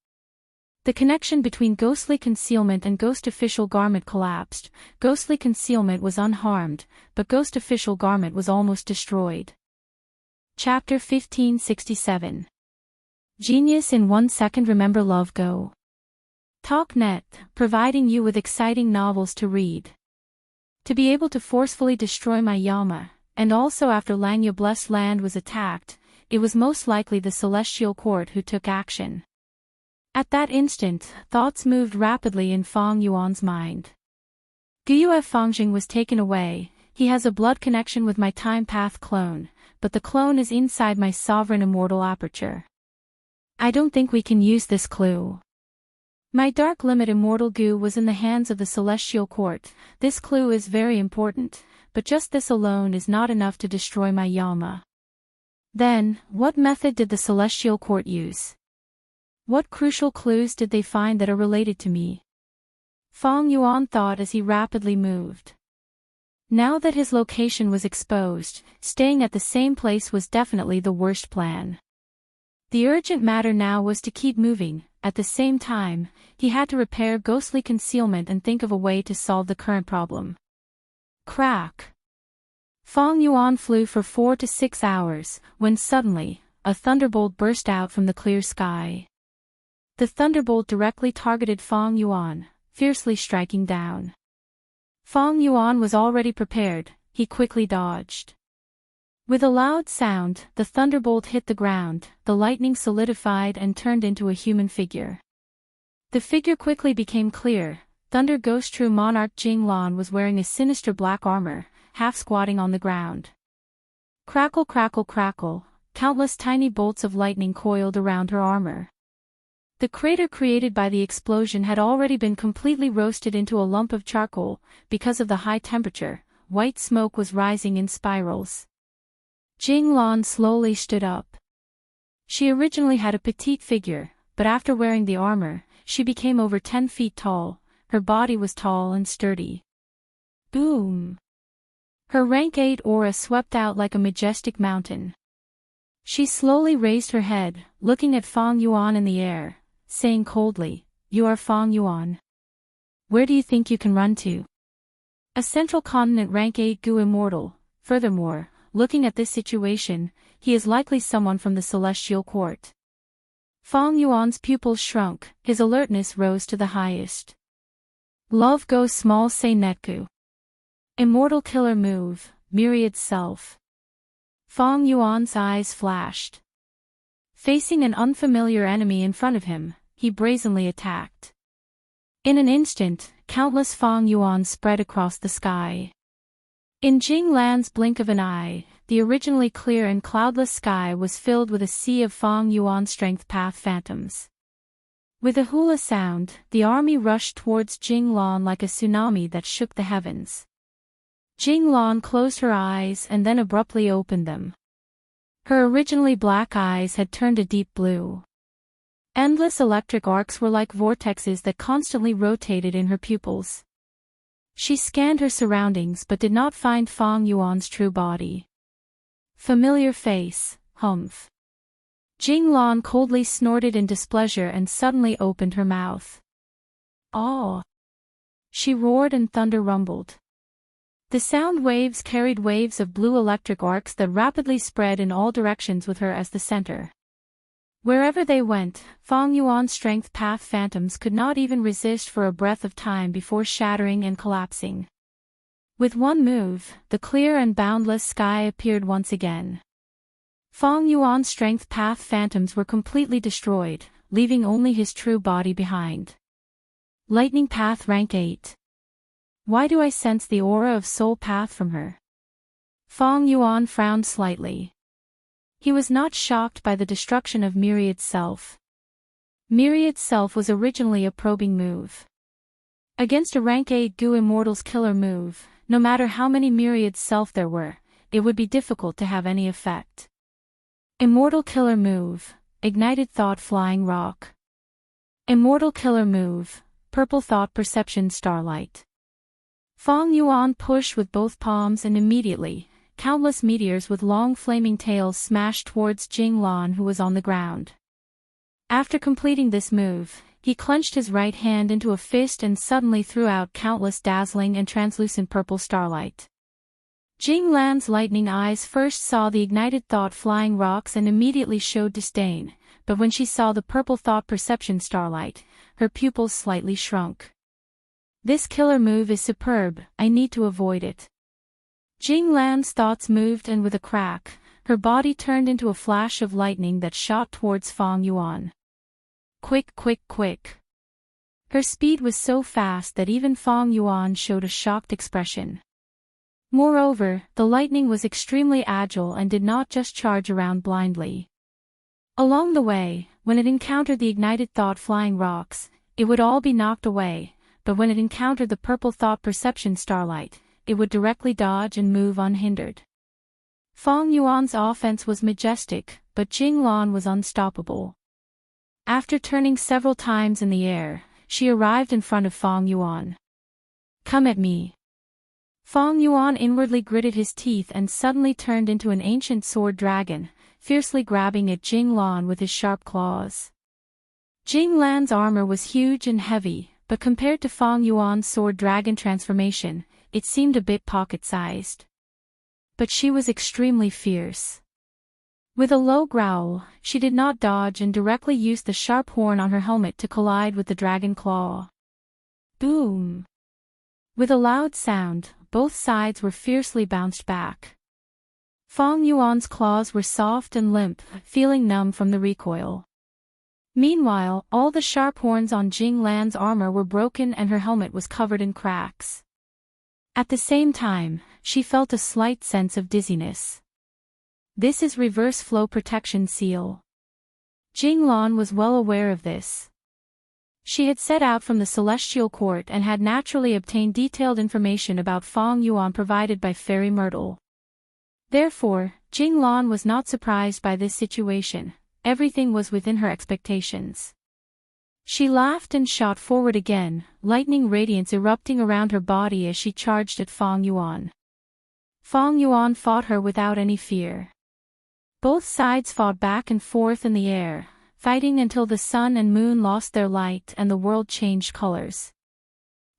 The connection between Ghostly Concealment and Ghost Official Garment collapsed. Ghostly Concealment was unharmed, but Ghost Official Garment was almost destroyed. Chapter 1567. Genius in 1 second. Remember Love Go. TalkNet, providing you with exciting novels to read. To be able to forcefully destroy my Yama, and also after Langya Blessed Land was attacked, it was most likely the Celestial Court who took action. At that instant, thoughts moved rapidly in Fang Yuan's mind. Guyue Fangjing was taken away. He has a blood connection with my time path clone, but the clone is inside my sovereign immortal aperture. I don't think we can use this clue. My Dark Limit Immortal Gu was in the hands of the Celestial Court. This clue is very important, but just this alone is not enough to destroy my Yama. Then, what method did the Celestial Court use? What crucial clues did they find that are related to me? Fang Yuan thought as he rapidly moved. Now that his location was exposed, staying at the same place was definitely the worst plan. The urgent matter now was to keep moving. At the same time, he had to repair Ghostly Concealment and think of a way to solve the current problem. Crack! Fang Yuan flew for 4 to 6 hours, when suddenly, a thunderbolt burst out from the clear sky. The thunderbolt directly targeted Fang Yuan, fiercely striking down. Fang Yuan was already prepared. He quickly dodged. With a loud sound, the thunderbolt hit the ground, the lightning solidified and turned into a human figure. The figure quickly became clear. Thunder Ghost True Monarch Jing Lan was wearing a sinister black armor, half squatting on the ground. Crackle crackle crackle, countless tiny bolts of lightning coiled around her armor. The crater created by the explosion had already been completely roasted into a lump of charcoal. Because of the high temperature, white smoke was rising in spirals. Jing Lan slowly stood up. She originally had a petite figure, but after wearing the armor, she became over 10 feet tall. Her body was tall and sturdy. Boom! Her rank 8 aura swept out like a majestic mountain. She slowly raised her head, looking at Fang Yuan in the air, saying coldly, "You are Fang Yuan. Where do you think you can run to?" A central continent rank 8 Gu Immortal. Furthermore, looking at this situation, he is likely someone from the Celestial Court. Fang Yuan's pupils shrunk, his alertness rose to the highest. Love goes small say Netku. Immortal killer move, myriad self. Fang Yuan's eyes flashed. Facing an unfamiliar enemy in front of him, he brazenly attacked. In an instant, countless Fang Yuan spread across the sky. In Jing Lan's blink of an eye, the originally clear and cloudless sky was filled with a sea of Fang Yuan strength path phantoms. With a hula sound, the army rushed towards Jing Lan like a tsunami that shook the heavens. Jing Lan closed her eyes and then abruptly opened them. Her originally black eyes had turned a deep blue. Endless electric arcs were like vortexes that constantly rotated in her pupils. She scanned her surroundings but did not find Fang Yuan's true body. Familiar face, humph. Jing Lan coldly snorted in displeasure and suddenly opened her mouth. "Oh!" She roared and thunder rumbled. The sound waves carried waves of blue electric arcs that rapidly spread in all directions with her as the center. Wherever they went, Fang Yuan's strength path phantoms could not even resist for a breath of time before shattering and collapsing. With one move, the clear and boundless sky appeared once again. Fang Yuan's strength path phantoms were completely destroyed, leaving only his true body behind. Lightning path rank 8. Why do I sense the aura of soul path from her? Fang Yuan frowned slightly. He was not shocked by the destruction of Myriad Self. Myriad Self was originally a probing move. Against a rank 8 Gu Immortal's killer move, no matter how many Myriad Self there were, it would be difficult to have any effect. Immortal killer move, ignited thought flying rock. Immortal killer move, purple thought perception starlight. Fang Yuan pushed with both palms and immediately, countless meteors with long flaming tails smashed towards Jing Lan who was on the ground. After completing this move, he clenched his right hand into a fist and suddenly threw out countless dazzling and translucent purple starlight. Jing Lan's lightning eyes first saw the ignited thought flying rocks and immediately showed disdain, but when she saw the purple thought perception starlight, her pupils slightly shrunk. This killer move is superb, I need to avoid it. Jing Lan's thoughts moved and with a crack, her body turned into a flash of lightning that shot towards Fang Yuan. Quick quick quick. Her speed was so fast that even Fang Yuan showed a shocked expression. Moreover, the lightning was extremely agile and did not just charge around blindly. Along the way, when it encountered the ignited thought flying rocks, it would all be knocked away, but when it encountered the purple thought perception starlight, it would directly dodge and move unhindered. Fang Yuan's offense was majestic, but Jing Lan was unstoppable. After turning several times in the air, she arrived in front of Fang Yuan. "Come at me." Fang Yuan inwardly gritted his teeth and suddenly turned into an ancient sword dragon, fiercely grabbing at Jing Lan with his sharp claws. Jing Lan's armor was huge and heavy, but compared to Fang Yuan's sword dragon transformation, it seemed a bit pocket-sized. But she was extremely fierce. With a low growl, she did not dodge and directly used the sharp horn on her helmet to collide with the dragon claw. Boom! With a loud sound, both sides were fiercely bounced back. Fang Yuan's claws were soft and limp, feeling numb from the recoil. Meanwhile, all the sharp horns on Jing Lan's armor were broken and her helmet was covered in cracks. At the same time, she felt a slight sense of dizziness. This is reverse flow protection seal. Jing Lan was well aware of this. She had set out from the Celestial Court and had naturally obtained detailed information about Feng Yuan provided by Fairy Myrtle. Therefore, Jing Lan was not surprised by this situation. Everything was within her expectations. She laughed and shot forward again, lightning radiance erupting around her body as she charged at Feng Yuan. Feng Yuan fought her without any fear. Both sides fought back and forth in the air, fighting until the sun and moon lost their light and the world changed colors.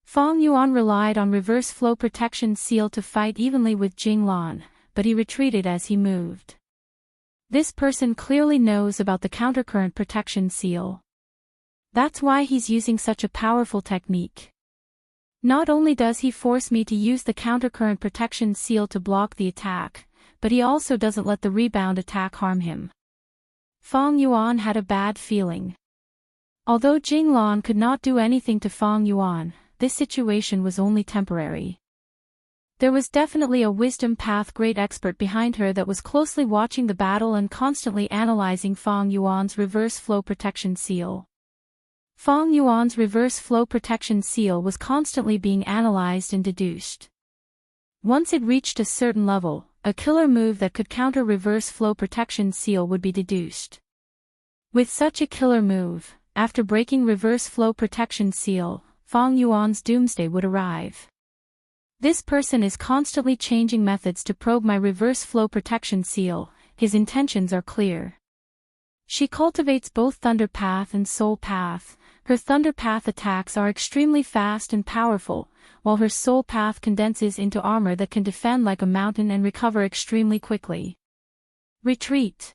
Feng Yuan relied on reverse flow protection seal to fight evenly with Jing Lan, but he retreated as he moved. This person clearly knows about the countercurrent protection seal. That's why he's using such a powerful technique. Not only does he force me to use the countercurrent protection seal to block the attack, but he also doesn't let the rebound attack harm him. Feng Yuan had a bad feeling. Although Jing Lan could not do anything to Feng Yuan, this situation was only temporary. There was definitely a wisdom path great expert behind her that was closely watching the battle and constantly analyzing Feng Yuan's reverse flow protection seal. Feng Yuan's reverse flow protection seal was constantly being analyzed and deduced. Once it reached a certain level, a killer move that could counter reverse flow protection seal would be deduced. With such a killer move, after breaking reverse flow protection seal, Feng Yuan's doomsday would arrive. This person is constantly changing methods to probe my reverse flow protection seal. His intentions are clear. She cultivates both Thunder Path and Soul Path. Her Thunder Path attacks are extremely fast and powerful, while her Soul Path condenses into armor that can defend like a mountain and recover extremely quickly. Retreat.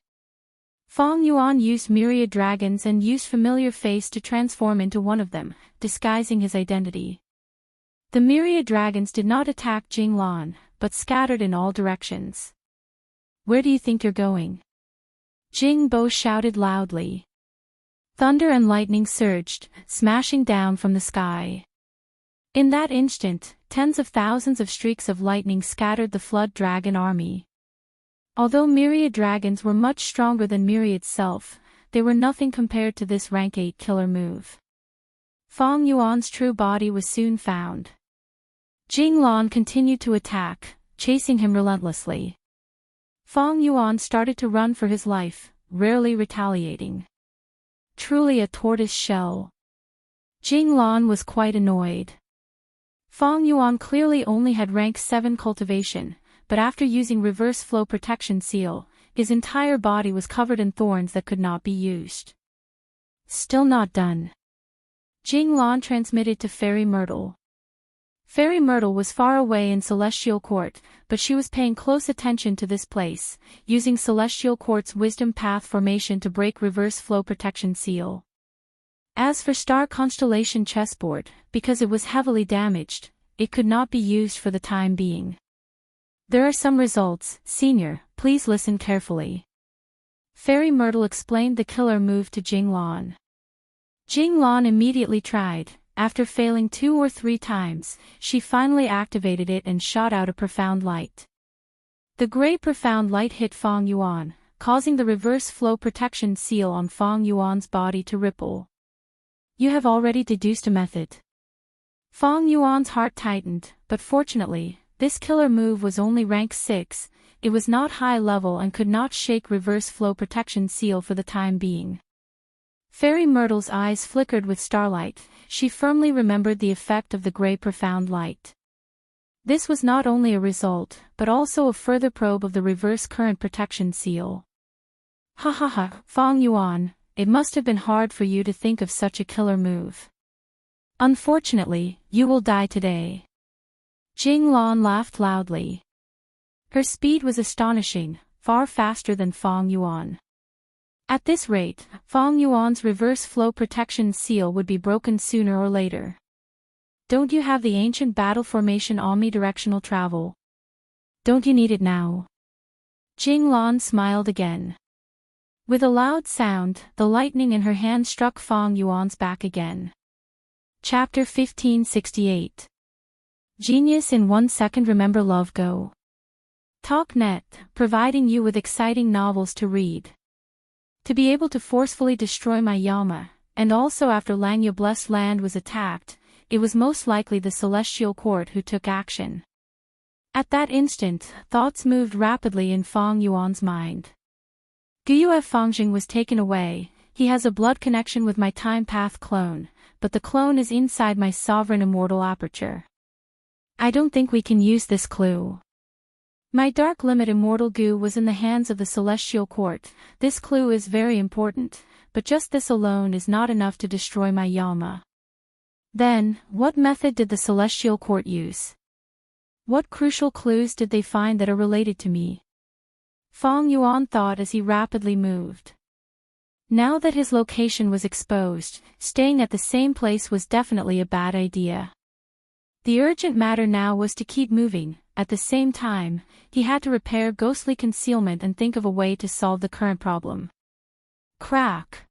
Feng Yuan used myriad dragons and used familiar face to transform into one of them, disguising his identity. The myriad dragons did not attack Jing Lan, but scattered in all directions. Where do you think you're going? Jing Bo shouted loudly. Thunder and lightning surged, smashing down from the sky. In that instant, tens of thousands of streaks of lightning scattered the flood dragon army. Although myriad dragons were much stronger than myriad's self, they were nothing compared to this rank 8 killer move. Feng Yuan's true body was soon found. Jing Lan continued to attack, chasing him relentlessly. Feng Yuan started to run for his life, rarely retaliating. Truly a tortoise shell. Jing Lan was quite annoyed. Feng Yuan clearly only had rank 7 cultivation, but after using reverse flow protection seal, his entire body was covered in thorns that could not be used. Still not done. Jing Lan transmitted to Fairy Myrtle. Fairy Myrtle was far away in Celestial Court, but she was paying close attention to this place, using Celestial Court's Wisdom Path formation to break reverse flow protection seal. As for Star Constellation chessboard, because it was heavily damaged, it could not be used for the time being. There are some results, Senior, please listen carefully. Fairy Myrtle explained the killer move to Jing Lan. Jing Lan immediately tried. After failing 2 or 3 times, she finally activated it and shot out a profound light. The gray profound light hit Feng Yuan, causing the reverse flow protection seal on Feng Yuan's body to ripple. You have already deduced a method. Feng Yuan's heart tightened, but fortunately, this killer move was only rank 6, it was not high level and could not shake reverse flow protection seal for the time being. Fairy Myrtle's eyes flickered with starlight, she firmly remembered the effect of the gray profound light. This was not only a result, but also a further probe of the reverse current protection seal. Ha ha ha, Feng Yuan, it must have been hard for you to think of such a killer move. Unfortunately, you will die today. Jing Lan laughed loudly. Her speed was astonishing, far faster than Feng Yuan. At this rate, Feng Yuan's reverse flow protection seal would be broken sooner or later. Don't you have the ancient battle formation omnidirectional travel? Don't you need it now? Jing Lan smiled again. With a loud sound, the lightning in her hand struck Fang Yuan's back again. Chapter 1568. Genius in 1 second. Remember Love Go. TalkNet, providing you with exciting novels to read. To be able to forcefully destroy my Yama, and also after Langya Blessed Land was attacked, it was most likely the Celestial Court who took action. At that instant, thoughts moved rapidly in Fang Yuan's mind. Guyue Fangjing was taken away. He has a blood connection with my time path clone, but the clone is inside my sovereign immortal aperture. I don't think we can use this clue. My dark limit immortal Gu was in the hands of the Celestial Court. This clue is very important, but just this alone is not enough to destroy my Yama. Then, what method did the Celestial Court use? What crucial clues did they find that are related to me? Fang Yuan thought as he rapidly moved. Now that his location was exposed, staying at the same place was definitely a bad idea. The urgent matter now was to keep moving. At the same time, he had to repair ghostly concealment and think of a way to solve the current problem. Crack!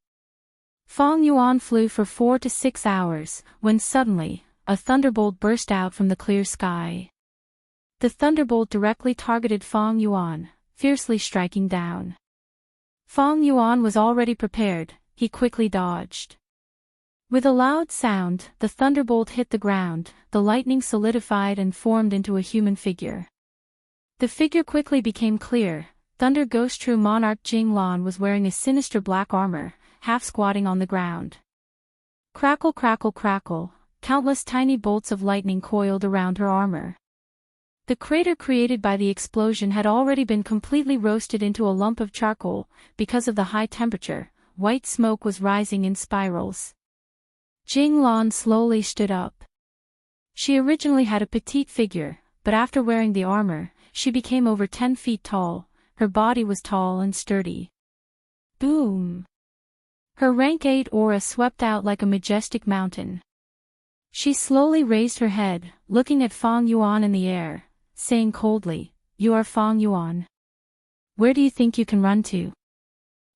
Fang Yuan flew for 4 to 6 hours, when suddenly, a thunderbolt burst out from the clear sky. The thunderbolt directly targeted Fang Yuan, fiercely striking down. Fang Yuan was already prepared, he quickly dodged. With a loud sound, the thunderbolt hit the ground, the lightning solidified and formed into a human figure. The figure quickly became clear. Thunder Ghost True Monarch Jing Lan was wearing a sinister black armor, half squatting on the ground. Crackle crackle crackle, countless tiny bolts of lightning coiled around her armor. The crater created by the explosion had already been completely roasted into a lump of charcoal. Because of the high temperature, white smoke was rising in spirals. Jing Lan slowly stood up. She originally had a petite figure, but after wearing the armor, she became over 10 feet tall. Her body was tall and sturdy. Boom! Her rank 8 aura swept out like a majestic mountain. She slowly raised her head, looking at Fang Yuan in the air, saying coldly, "You are Fang Yuan. Where do you think you can run to?"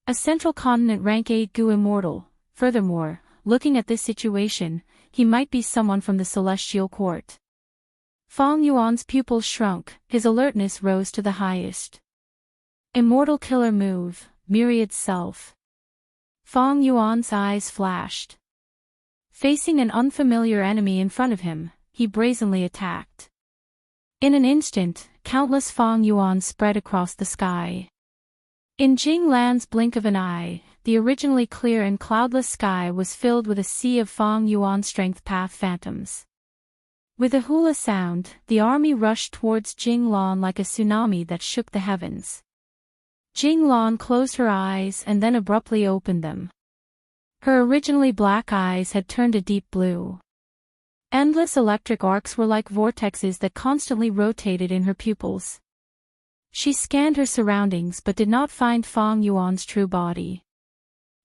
A central continent rank 8 Gu Immortal. Furthermore, looking at this situation, he might be someone from the Celestial Court. Fang Yuan's pupils shrunk, his alertness rose to the highest. Immortal Killer Move, Myriad Self. Fang Yuan's eyes flashed. Facing an unfamiliar enemy in front of him, he brazenly attacked. In an instant, countless Fang Yuan spread across the sky. In Jing Lan's blink of an eye, the originally clear and cloudless sky was filled with a sea of Fang Yuan strength path phantoms. With a hula sound, the army rushed towards Jing Lan like a tsunami that shook the heavens. Jing Lan closed her eyes and then abruptly opened them. Her originally black eyes had turned a deep blue. Endless electric arcs were like vortexes that constantly rotated in her pupils. She scanned her surroundings but did not find Fang Yuan's true body.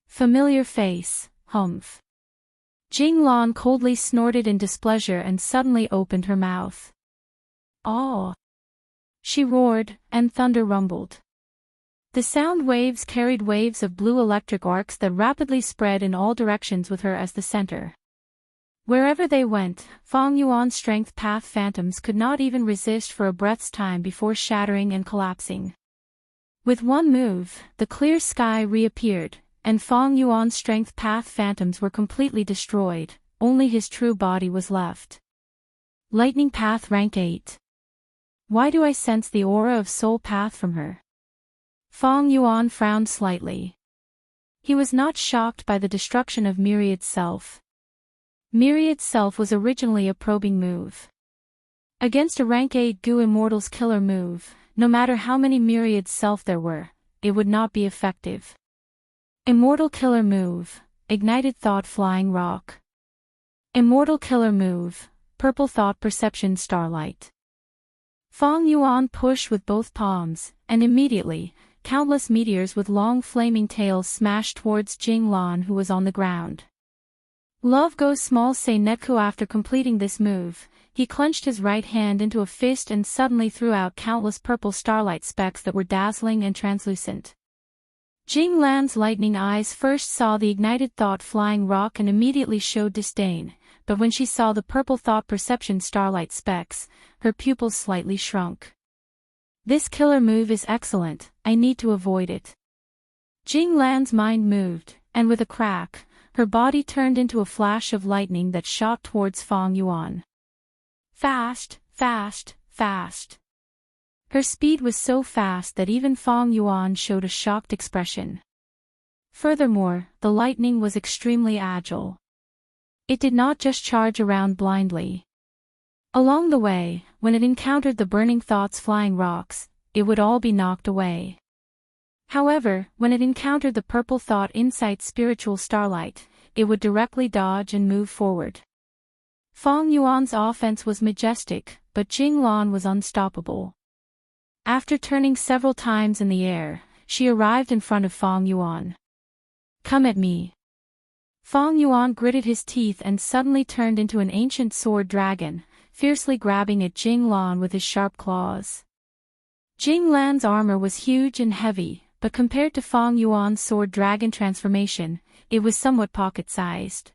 Familiar face, humph. Jing Lan coldly snorted in displeasure and suddenly opened her mouth. "Oh!" she roared, and thunder rumbled. The sound waves carried waves of blue electric arcs that rapidly spread in all directions with her as the center. Wherever they went, Fang Yuan's strength path phantoms could not even resist for a breath's time before shattering and collapsing. With one move, the clear sky reappeared, and Fang Yuan's strength path phantoms were completely destroyed, only his true body was left. Lightning Path Rank 8. Why do I sense the aura of Soul Path from her? Fang Yuan frowned slightly. He was not shocked by the destruction of Myriad Self. Myriad Self was originally a probing move. Against a rank 8 Gu Immortal's killer move, no matter how many Myriad Self there were, it would not be effective. Immortal Killer Move, Ignited Thought Flying Rock. Immortal Killer Move, Purple Thought Perception Starlight. Fang Yuan pushed with both palms, and immediately, countless meteors with long flaming tails smashed towards Jing Lan, who was on the ground. Love goes small, say Netku. After completing this move, he clenched his right hand into a fist and suddenly threw out countless purple starlight specks that were dazzling and translucent. Jing Lan's lightning eyes first saw the ignited thought flying rock and immediately showed disdain, but when she saw the purple thought perception starlight specks, her pupils slightly shrunk. This killer move is excellent, I need to avoid it. Jing Lan's mind moved, and with a crack, her body turned into a flash of lightning that shot towards Fang Yuan. Fast, fast, fast. Her speed was so fast that even Fang Yuan showed a shocked expression. Furthermore, the lightning was extremely agile. It did not just charge around blindly. Along the way, when it encountered the burning thoughts flying rocks, it would all be knocked away. However, when it encountered the purple thought insight spiritual starlight, it would directly dodge and move forward. Fang Yuan's offense was majestic, but Jing Lan was unstoppable. After turning several times in the air, she arrived in front of Fang Yuan. Come at me. Fang Yuan gritted his teeth and suddenly turned into an ancient sword dragon, fiercely grabbing at Jing Lan with his sharp claws. Jing Lan's armor was huge and heavy, but compared to Fang Yuan's sword dragon transformation, it was somewhat pocket-sized.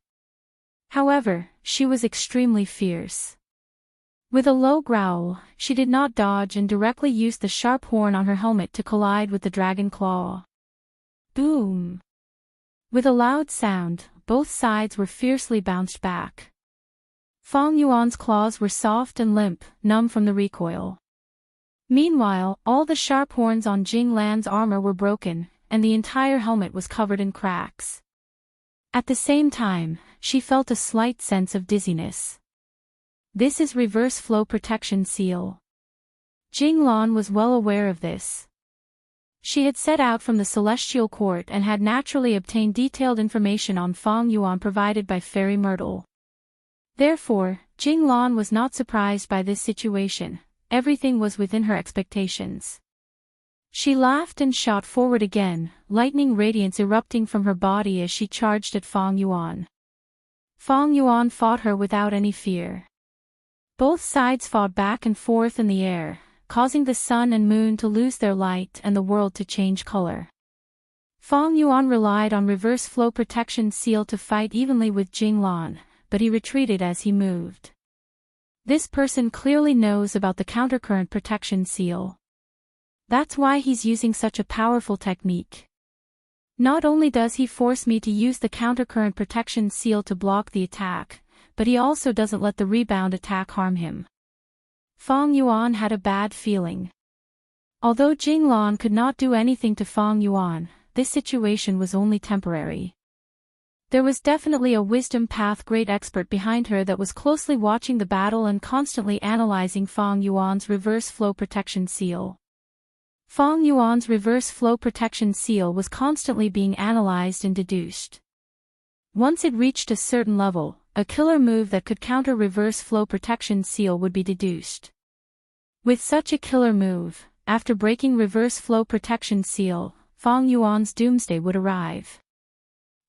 However, she was extremely fierce. With a low growl, she did not dodge and directly used the sharp horn on her helmet to collide with the dragon claw. Boom! With a loud sound, both sides were fiercely bounced back. Fang Yuan's claws were soft and limp, numb from the recoil. Meanwhile, all the sharp horns on Jing Lan's armor were broken, and the entire helmet was covered in cracks. At the same time, she felt a slight sense of dizziness. This is reverse flow protection seal. Jing Lan was well aware of this. She had set out from the Celestial Court and had naturally obtained detailed information on Fang Yuan provided by Fairy Immortal. Therefore, Jing Lan was not surprised by this situation, everything was within her expectations. She laughed and shot forward again, lightning radiance erupting from her body as she charged at Fang Yuan. Fang Yuan fought her without any fear. Both sides fought back and forth in the air, causing the sun and moon to lose their light and the world to change color. Fang Yuan relied on reverse flow protection seal to fight evenly with Jing Lan, but he retreated as he moved. This person clearly knows about the countercurrent protection seal. That's why he's using such a powerful technique. Not only does he force me to use the countercurrent protection seal to block the attack, but he also doesn't let the rebound attack harm him. Fang Yuan had a bad feeling. Although Jing Lan could not do anything to Fang Yuan, this situation was only temporary. There was definitely a wisdom path great expert behind her that was closely watching the battle and constantly analyzing Fang Yuan's reverse flow protection seal. Fang Yuan's reverse flow protection seal was constantly being analyzed and deduced. Once it reached a certain level, a killer move that could counter reverse flow protection seal would be deduced. With such a killer move, after breaking reverse flow protection seal, Fang Yuan's doomsday would arrive.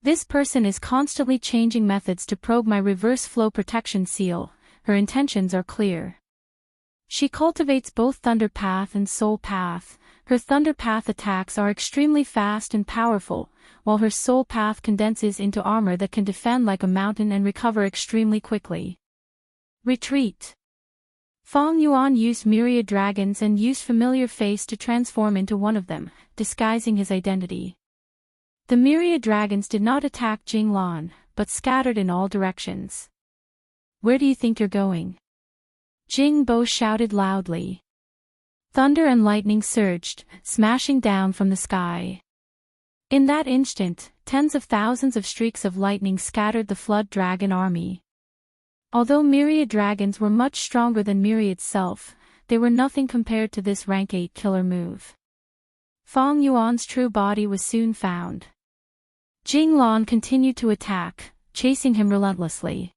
This person is constantly changing methods to probe my reverse flow protection seal, her intentions are clear. She cultivates both Thunder Path and Soul Path. Her Thunder Path attacks are extremely fast and powerful, while her Soul Path condenses into armor that can defend like a mountain and recover extremely quickly. Retreat. Fang Yuan used myriad dragons and used familiar face to transform into one of them, disguising his identity. The myriad dragons did not attack Jing Lan, but scattered in all directions. Where do you think you're going? Jing Bo shouted loudly. Thunder and lightning surged, smashing down from the sky. In that instant, tens of thousands of streaks of lightning scattered the flood dragon army. Although myriad dragons were much stronger than myriad's self, they were nothing compared to this rank 8 killer move. Fang Yuan's true body was soon found. Jing Lan continued to attack, chasing him relentlessly.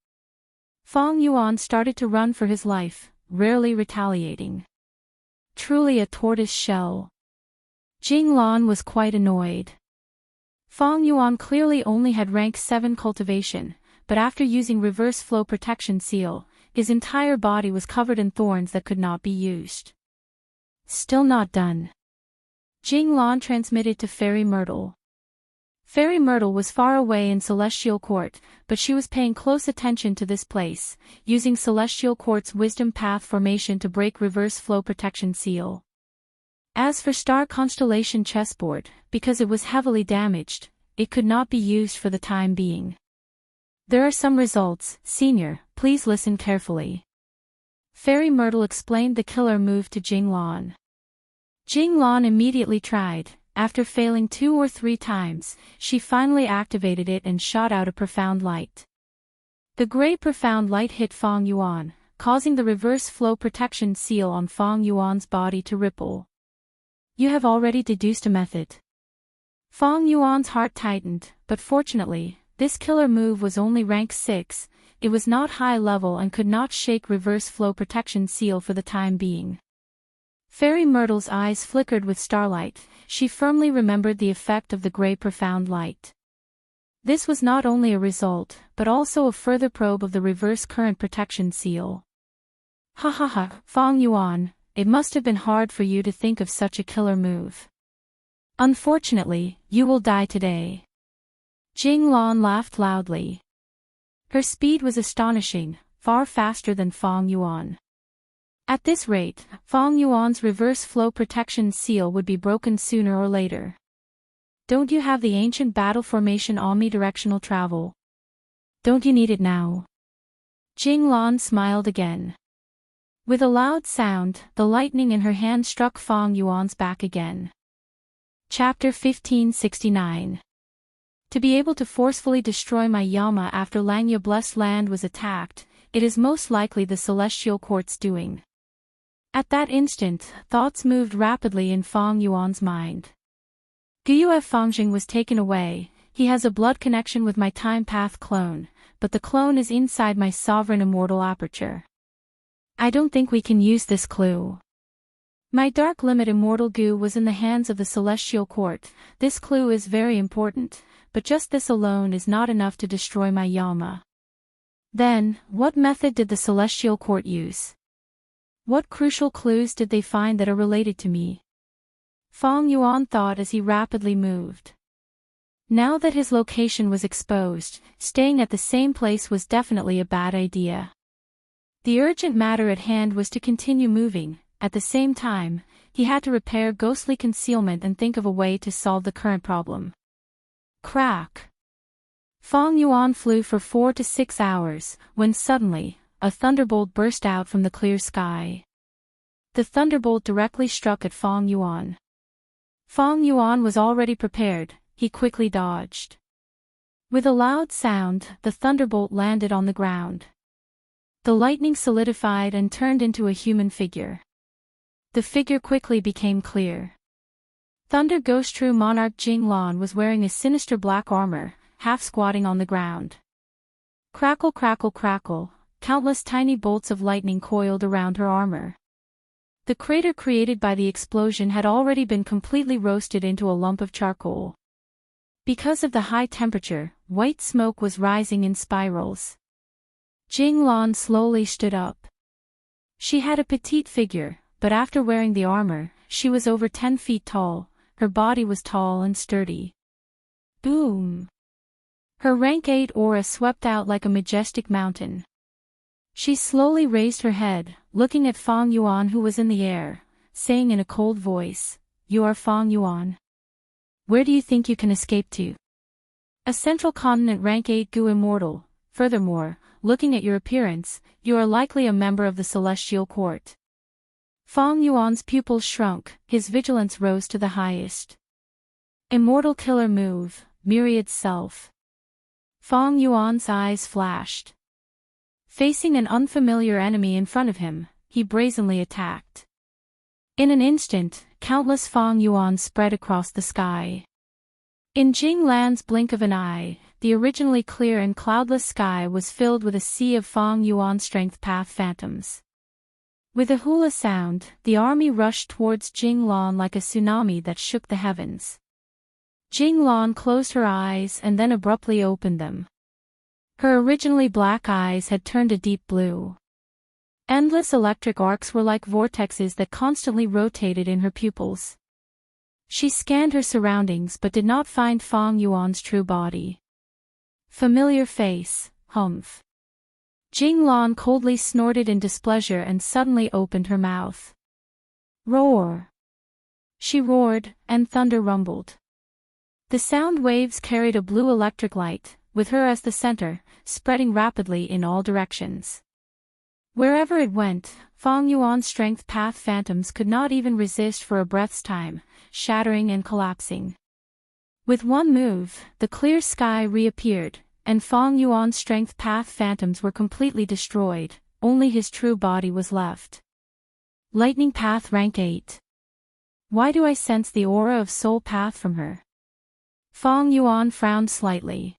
Fang Yuan started to run for his life, rarely retaliating. Truly a tortoise shell. Jing Lan was quite annoyed. Fang Yuan clearly only had rank 7 cultivation, but after using reverse flow protection seal, his entire body was covered in thorns that could not be used. Still not done. Jing Lan transmitted to Fairy Immortal. Fairy Myrtle was far away in Celestial Court, but she was paying close attention to this place, using Celestial Court's Wisdom Path formation to break Reverse Flow Protection Seal. As for Star Constellation Chessboard, because it was heavily damaged, it could not be used for the time being. There are some results, Senior, please listen carefully. Fairy Myrtle explained the killer move to Jinglan. Jinglan immediately tried. After failing 2 or 3 times, she finally activated it and shot out a profound light. The gray profound light hit Fang Yuan, causing the reverse flow protection seal on Fang Yuan's body to ripple. You have already deduced a method. Fang Yuan's heart tightened, but fortunately, this killer move was only rank 6, it was not high level and could not shake reverse flow protection seal for the time being. Fairy Myrtle's eyes flickered with starlight, she firmly remembered the effect of the gray profound light. This was not only a result, but also a further probe of the reverse current protection seal. Ha ha ha, Fang Yuan, it must have been hard for you to think of such a killer move. Unfortunately, you will die today. Jinglan laughed loudly. Her speed was astonishing, far faster than Fang Yuan. At this rate, Fang Yuan's reverse flow protection seal would be broken sooner or later. Don't you have the ancient battle formation omnidirectional travel? Don't you need it now? Jinglan smiled again. With a loud sound, the lightning in her hand struck Fang Yuan's back again. Chapter 1569. To be able to forcefully destroy my Yama after Langya Blessed Land was attacked, it is most likely the Celestial Court's doing. At that instant, thoughts moved rapidly in Fang Yuan's mind. Guyue Fangjing was taken away, he has a blood connection with my time path clone, but the clone is inside my sovereign immortal aperture. I don't think we can use this clue. My dark limit immortal Gu was in the hands of the Celestial Court, this clue is very important, but just this alone is not enough to destroy my Yama. Then, what method did the Celestial Court use? What crucial clues did they find that are related to me? Fang Yuan thought as he rapidly moved. Now that his location was exposed, staying at the same place was definitely a bad idea. The urgent matter at hand was to continue moving, at the same time, he had to repair ghostly concealment and think of a way to solve the current problem. Crack! Fang Yuan flew for 4 to 6 hours, when suddenly, a thunderbolt burst out from the clear sky. The thunderbolt directly struck at Fang Yuan. Fang Yuan was already prepared, he quickly dodged. With a loud sound, the thunderbolt landed on the ground. The lightning solidified and turned into a human figure. The figure quickly became clear. Thunder Ghost True Monarch Jinglan was wearing a sinister black armor, half squatting on the ground. Crackle crackle crackle, countless tiny bolts of lightning coiled around her armor. The crater created by the explosion had already been completely roasted into a lump of charcoal. Because of the high temperature, white smoke was rising in spirals. Jinglan slowly stood up. She had a petite figure, but after wearing the armor, she was over 10 feet tall, her body was tall and sturdy. Boom! Her rank 8 aura swept out like a majestic mountain. She slowly raised her head, looking at Fang Yuan who was in the air, saying in a cold voice, "You are Fang Yuan. Where do you think you can escape to?" A central continent rank 8 Gu Immortal. Furthermore, looking at your appearance, you are likely a member of the Celestial Court. Fang Yuan's pupils shrunk, his vigilance rose to the highest. Immortal killer move, myriad self. Fang Yuan's eyes flashed. Facing an unfamiliar enemy in front of him, he brazenly attacked. In an instant, countless Fang Yuan spread across the sky. In Jinglan's blink of an eye, the originally clear and cloudless sky was filled with a sea of Fang Yuan strength path phantoms. With a hula sound, the army rushed towards Jinglan like a tsunami that shook the heavens. Jinglan closed her eyes and then abruptly opened them. Her originally black eyes had turned a deep blue. Endless electric arcs were like vortexes that constantly rotated in her pupils. She scanned her surroundings but did not find Fang Yuan's true body. Familiar face, humph. Jing Lan coldly snorted in displeasure and suddenly opened her mouth. Roar! She roared, and thunder rumbled. The sound waves carried a blue electric light, with her as the center, spreading rapidly in all directions. Wherever it went, Fang Yuan's strength path phantoms could not even resist for a breath's time, shattering and collapsing. With one move, the clear sky reappeared, and Fang Yuan's strength path phantoms were completely destroyed, only his true body was left. Lightning path rank 8. Why do I sense the aura of soul path from her? Fang Yuan frowned slightly.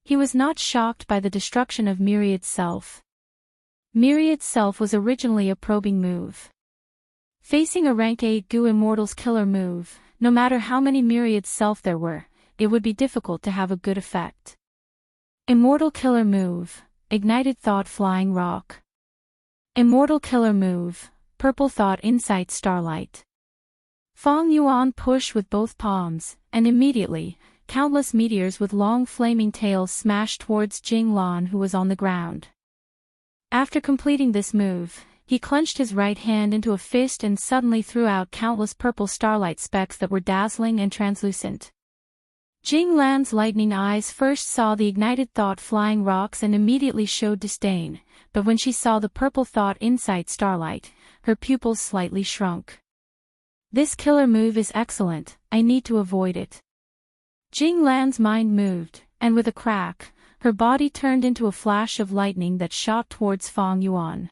He was not shocked by the destruction of Myriad's self. Myriad's self was originally a probing move. Facing a rank 8 Gu Immortal's killer move, no matter how many Myriad's self there were, it would be difficult to have a good effect. Immortal killer move, ignited thought flying rock. Immortal killer move, purple thought insight starlight. Fang Yuan pushed with both palms, and immediately, countless meteors with long flaming tails smashed towards Jing Lan, who was on the ground. After completing this move, he clenched his right hand into a fist and suddenly threw out countless purple starlight specks that were dazzling and translucent. Jing Lan's lightning eyes first saw the ignited thought flying rocks and immediately showed disdain, but when she saw the purple thought insight starlight, her pupils slightly shrunk. This killer move is excellent, I need to avoid it. Jing Lan's mind moved, and with a crack, her body turned into a flash of lightning that shot towards Fang Yuan.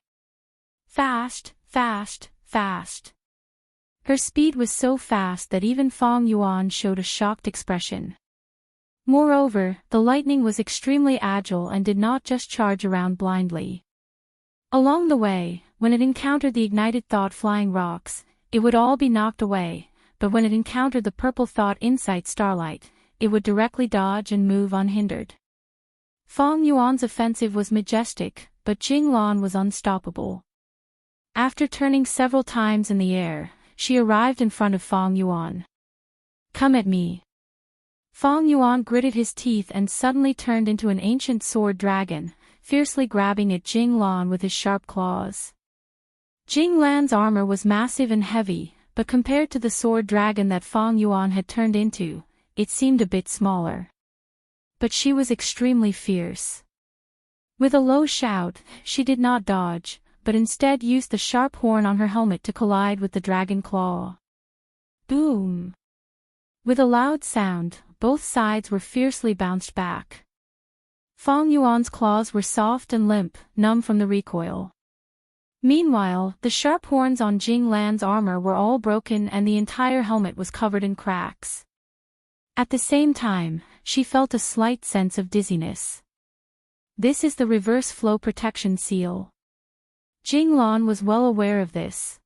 Fast, fast, fast. Her speed was so fast that even Fang Yuan showed a shocked expression. Moreover, the lightning was extremely agile and did not just charge around blindly. Along the way, when it encountered the ignited thought flying rocks, it would all be knocked away, but when it encountered the purple thought insight starlight, it would directly dodge and move unhindered. Fang Yuan's offensive was majestic, but Jing Lan was unstoppable. After turning several times in the air, she arrived in front of Fang Yuan. Come at me. Fang Yuan gritted his teeth and suddenly turned into an ancient sword dragon, fiercely grabbing at Jing Lan with his sharp claws. Jing Lan's armor was massive and heavy, but compared to the sword dragon that Fang Yuan had turned into, it seemed a bit smaller. But she was extremely fierce. With a low shout, she did not dodge, but instead used the sharp horn on her helmet to collide with the dragon claw. Boom! With a loud sound, both sides were fiercely bounced back. Fang Yuan's claws were soft and limp, numb from the recoil. Meanwhile, the sharp horns on Jing Lan's armor were all broken and the entire helmet was covered in cracks. At the same time, she felt a slight sense of dizziness. This is the reverse flow protection seal. Jing Lan was well aware of this.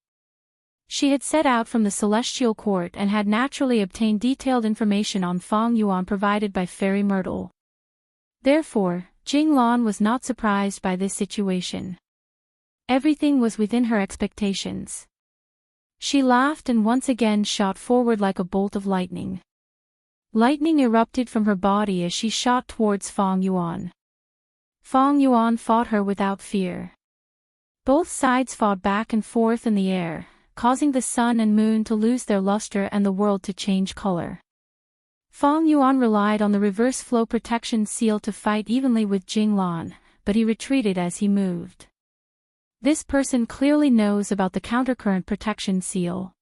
She had set out from the Celestial Court and had naturally obtained detailed information on Fang Yuan provided by Fairy Myrtle. Therefore, Jing Lan was not surprised by this situation. Everything was within her expectations. She laughed and once again shot forward like a bolt of lightning. Lightning erupted from her body as she shot towards Fang Yuan. Fang Yuan fought her without fear. Both sides fought back and forth in the air, causing the sun and moon to lose their luster and the world to change color. Fang Yuan relied on the reverse flow protection seal to fight evenly with Jing Lan, but he retreated as he moved. This person clearly knows about the countercurrent protection seal.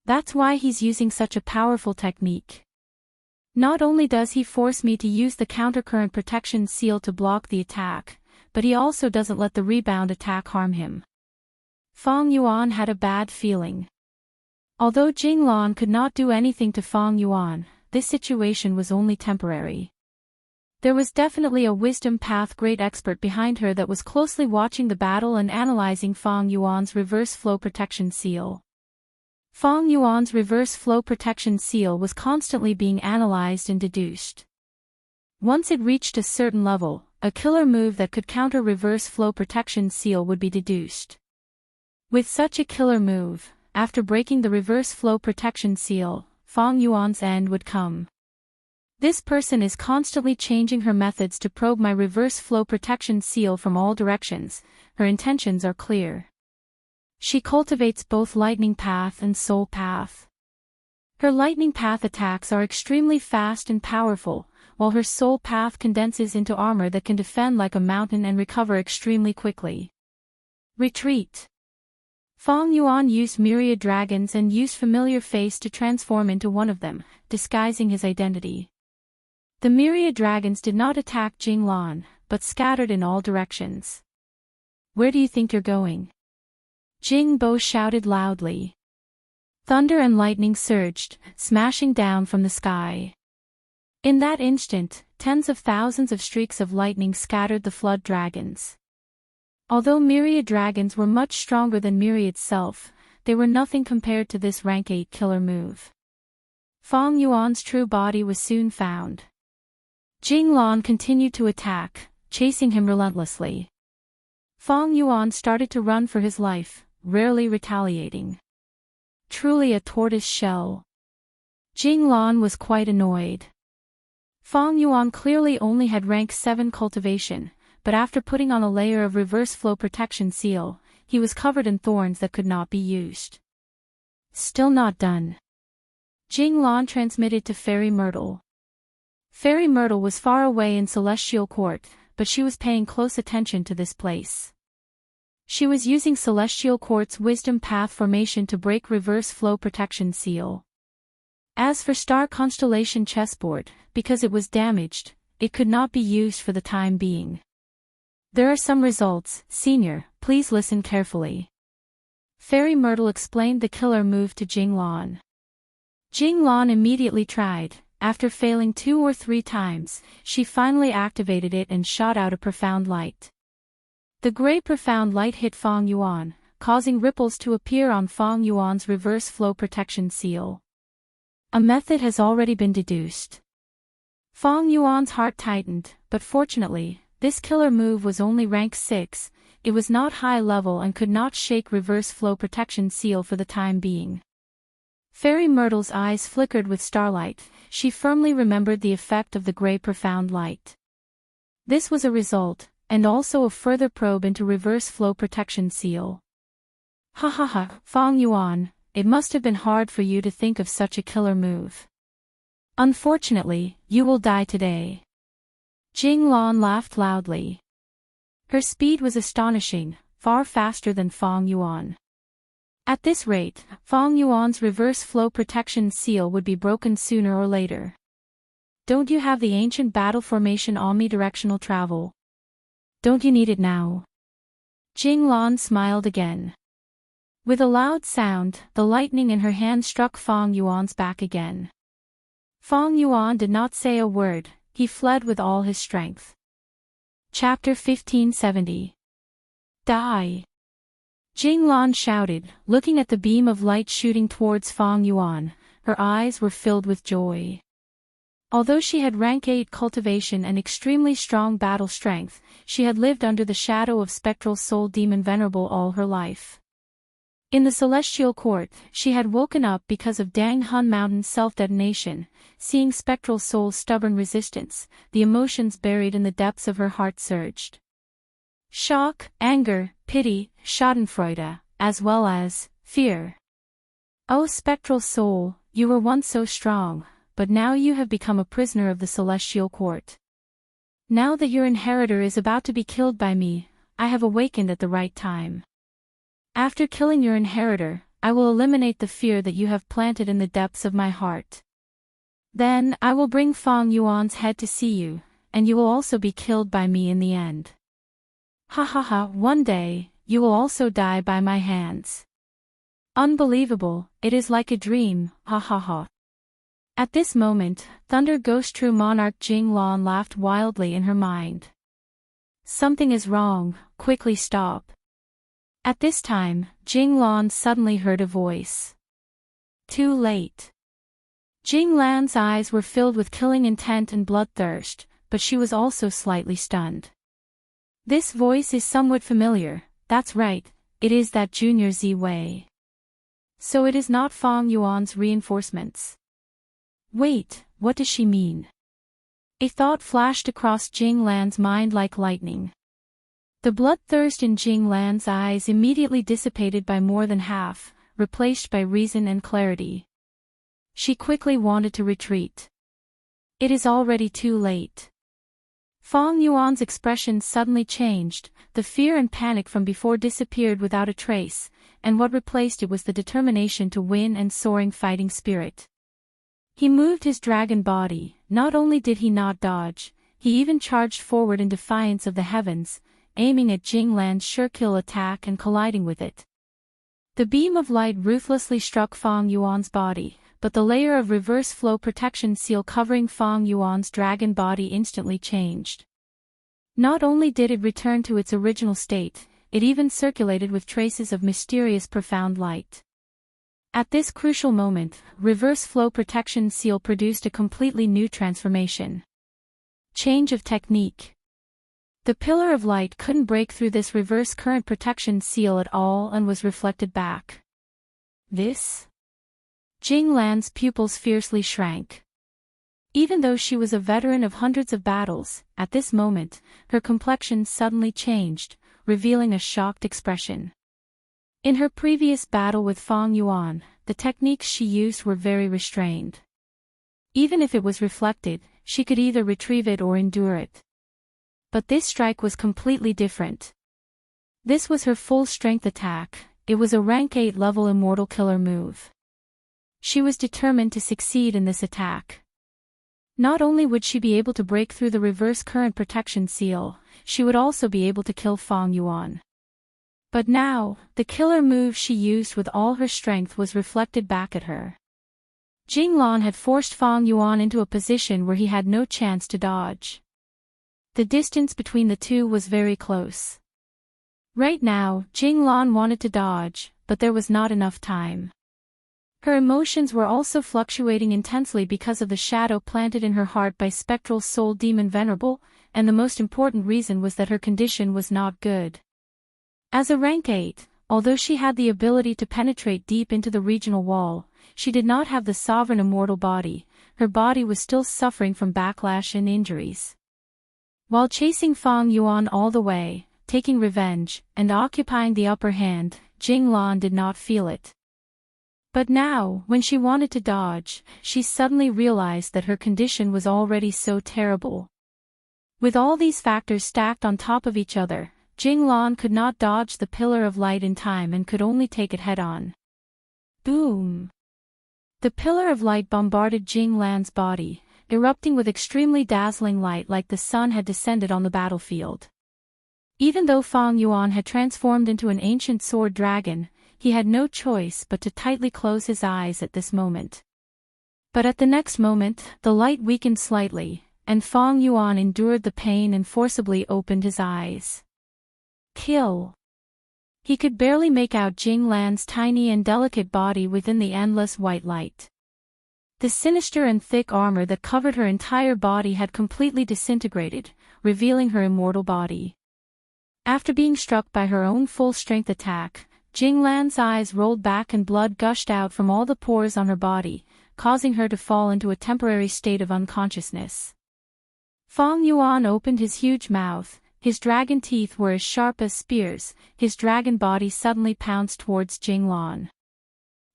That's why he's using such a powerful technique. Not only does he force me to use the countercurrent protection seal to block the attack, but he also doesn't let the rebound attack harm him. Fang Yuan had a bad feeling. Although Jing Lan could not do anything to Fang Yuan, this situation was only temporary. There was definitely a wisdom path great expert behind her that was closely watching the battle and analyzing Fang Yuan's reverse flow protection seal. Fang Yuan's reverse flow protection seal was constantly being analyzed and deduced. Once it reached a certain level, a killer move that could counter reverse flow protection seal would be deduced. With such a killer move, after breaking the reverse flow protection seal, Fang Yuan's end would come. This person is constantly changing her methods to probe my reverse flow protection seal from all directions. Her intentions are clear. She cultivates both lightning path and soul path. Her lightning path attacks are extremely fast and powerful, while her soul path condenses into armor that can defend like a mountain and recover extremely quickly. Retreat. Fang Yuan used myriad dragons and used familiar face to transform into one of them, disguising his identity. The myriad dragons did not attack Jinglan, but scattered in all directions. Where do you think you're going? Jing Bo shouted loudly. Thunder and lightning surged, smashing down from the sky. In that instant, tens of thousands of streaks of lightning scattered the flood dragons. Although myriad dragons were much stronger than myriad self, they were nothing compared to this rank 8 killer move. Fang Yuan's true body was soon found. Jinglan continued to attack, chasing him relentlessly. Fang Yuan started to run for his life, rarely retaliating. Truly a tortoise shell. Jinglan was quite annoyed. Fang Yuan clearly only had rank 7 cultivation, but after putting on a layer of reverse flow protection seal, he was covered in thorns that could not be used. Still not done. Jinglan transmitted to Fairy Myrtle. Fairy Myrtle was far away in Celestial Court, but she was paying close attention to this place. She was using Celestial Court's Wisdom Path formation to break reverse flow protection seal. As for Star Constellation chessboard, because it was damaged, it could not be used for the time being. There are some results, Senior, please listen carefully. Fairy Myrtle explained the killer move to Jinglan. Jinglan immediately tried. After failing 2 or 3 times, she finally activated it and shot out a profound light. The gray profound light hit Fang Yuan, causing ripples to appear on Fang Yuan's reverse flow protection seal. A method has already been deduced. Fang Yuan's heart tightened, but fortunately, this killer move was only rank 6, it was not high level and could not shake reverse flow protection seal for the time being. Fairy Myrtle's eyes flickered with starlight, she firmly remembered the effect of the gray profound light. This was a result, and also a further probe into reverse flow protection seal. Ha ha ha, Fang Yuan, it must have been hard for you to think of such a killer move. Unfortunately, you will die today. Jinglan laughed loudly. Her speed was astonishing, far faster than Fang Yuan. At this rate, Fang Yuan's reverse flow protection seal would be broken sooner or later. Don't you have the ancient battle formation omnidirectional travel? Don't you need it now? Jinglan smiled again. With a loud sound, the lightning in her hand struck Fang Yuan's back again. Fang Yuan did not say a word, he fled with all his strength. Chapter 1570. Die! Jinglan shouted, looking at the beam of light shooting towards Fang Yuan, her eyes were filled with joy. Although she had rank 8 cultivation and extremely strong battle strength, she had lived under the shadow of Spectral Soul Demon Venerable all her life. In the Celestial Court, she had woken up because of Dang Hun Mountain's self-detonation, seeing Spectral Soul's stubborn resistance, the emotions buried in the depths of her heart surged. Shock, anger, pity, schadenfreude, as well as fear. O Spectral Soul, you were once so strong, but now you have become a prisoner of the Celestial Court. Now that your inheritor is about to be killed by me, I have awakened at the right time. After killing your inheritor, I will eliminate the fear that you have planted in the depths of my heart. Then I will bring Fang Yuan's head to see you, and you will also be killed by me in the end. Ha ha ha, one day, you will also die by my hands. Unbelievable, it is like a dream, ha ha ha. At this moment, Thunder Ghost True Monarch Jinglan laughed wildly in her mind. Something is wrong, quickly stop. At this time, Jinglan suddenly heard a voice. Too late. Jinglan's eyes were filled with killing intent and bloodthirst, but she was also slightly stunned. This voice is somewhat familiar, that's right, it is that Junior Z Wei. So it is not Fang Yuan's reinforcements. Wait, what does she mean? A thought flashed across Jing Lan's mind like lightning. The bloodthirst in Jing Lan's eyes immediately dissipated by more than half, replaced by reason and clarity. She quickly wanted to retreat. It is already too late. Fang Yuan's expression suddenly changed, the fear and panic from before disappeared without a trace, and what replaced it was the determination to win and soaring fighting spirit. He moved his dragon body. Not only did he not dodge, he even charged forward in defiance of the heavens, aiming at Jing Lan's sure-kill attack and colliding with it. The beam of light ruthlessly struck Fang Yuan's body, but the layer of reverse flow protection seal covering Fang Yuan's dragon body instantly changed. Not only did it return to its original state, it even circulated with traces of mysterious profound light. At this crucial moment, reverse flow protection seal produced a completely new transformation. Change of technique. The pillar of light couldn't break through this reverse current protection seal at all and was reflected back. This? Jing Lan's pupils fiercely shrank. Even though she was a veteran of hundreds of battles, at this moment, her complexion suddenly changed, revealing a shocked expression. In her previous battle with Fang Yuan, the techniques she used were very restrained. Even if it was reflected, she could either retrieve it or endure it. But this strike was completely different. This was her full-strength attack. It was a rank 8 level immortal killer move. She was determined to succeed in this attack. Not only would she be able to break through the reverse current protection seal, she would also be able to kill Fang Yuan. But now, the killer move she used with all her strength was reflected back at her. Jing Lan had forced Fang Yuan into a position where he had no chance to dodge. The distance between the two was very close. Right now, Jing Lan wanted to dodge, but there was not enough time. Her emotions were also fluctuating intensely because of the shadow planted in her heart by spectral soul demon Venerable, and the most important reason was that her condition was not good. As a rank 8, although she had the ability to penetrate deep into the regional wall, she did not have the sovereign immortal body. Her body was still suffering from backlash and injuries. While chasing Fang Yuan all the way, taking revenge, and occupying the upper hand, Jing Lan did not feel it. But now, when she wanted to dodge, she suddenly realized that her condition was already so terrible. With all these factors stacked on top of each other, Jing Lan could not dodge the pillar of light in time and could only take it head-on. Boom! The pillar of light bombarded Jing Lan's body, erupting with extremely dazzling light like the sun had descended on the battlefield. Even though Fang Yuan had transformed into an ancient sword dragon, he had no choice but to tightly close his eyes at this moment. But at the next moment, the light weakened slightly, and Fang Yuan endured the pain and forcibly opened his eyes. Kill! He could barely make out Jing Lan's tiny and delicate body within the endless white light. The sinister and thick armor that covered her entire body had completely disintegrated, revealing her immortal body. After being struck by her own full-strength attack, Jing Lan's eyes rolled back and blood gushed out from all the pores on her body, causing her to fall into a temporary state of unconsciousness. Fang Yuan opened his huge mouth. His dragon teeth were as sharp as spears. His dragon body suddenly pounced towards Jing Lan.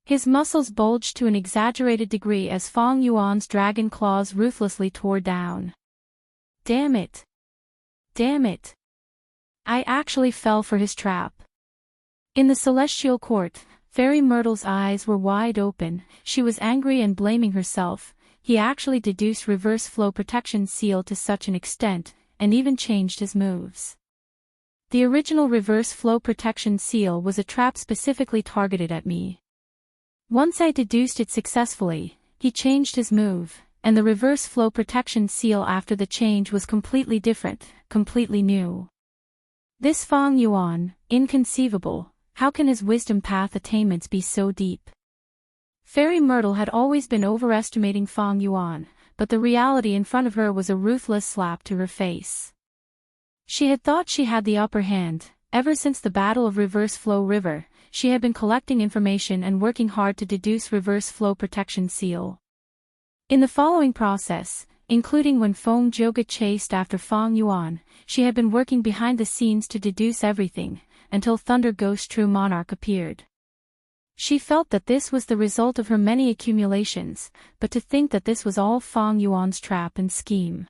His muscles bulged to an exaggerated degree as Fang Yuan's dragon claws ruthlessly tore down. Damn it! Damn it! I actually fell for his trap. In the celestial court, Fairy Myrtle's eyes were wide open. She was angry and blaming herself. He actually deduced reverse flow protection seal to such an extent, and even changed his moves. The original reverse flow protection seal was a trap specifically targeted at me. Once I deduced it successfully, he changed his move, and the reverse flow protection seal after the change was completely different, completely new. This Fang Yuan, inconceivable, how can his wisdom path attainments be so deep? Fairy Myrtle had always been overestimating Fang Yuan, but the reality in front of her was a ruthless slap to her face. She had thought she had the upper hand. Ever since the Battle of Reverse Flow River, she had been collecting information and working hard to deduce reverse flow protection seal. In the following process, including when Feng Zhouge chased after Fang Yuan, she had been working behind the scenes to deduce everything, until Thunder Ghost True Monarch appeared. She felt that this was the result of her many accumulations, but to think that this was all Fang Yuan's trap and scheme.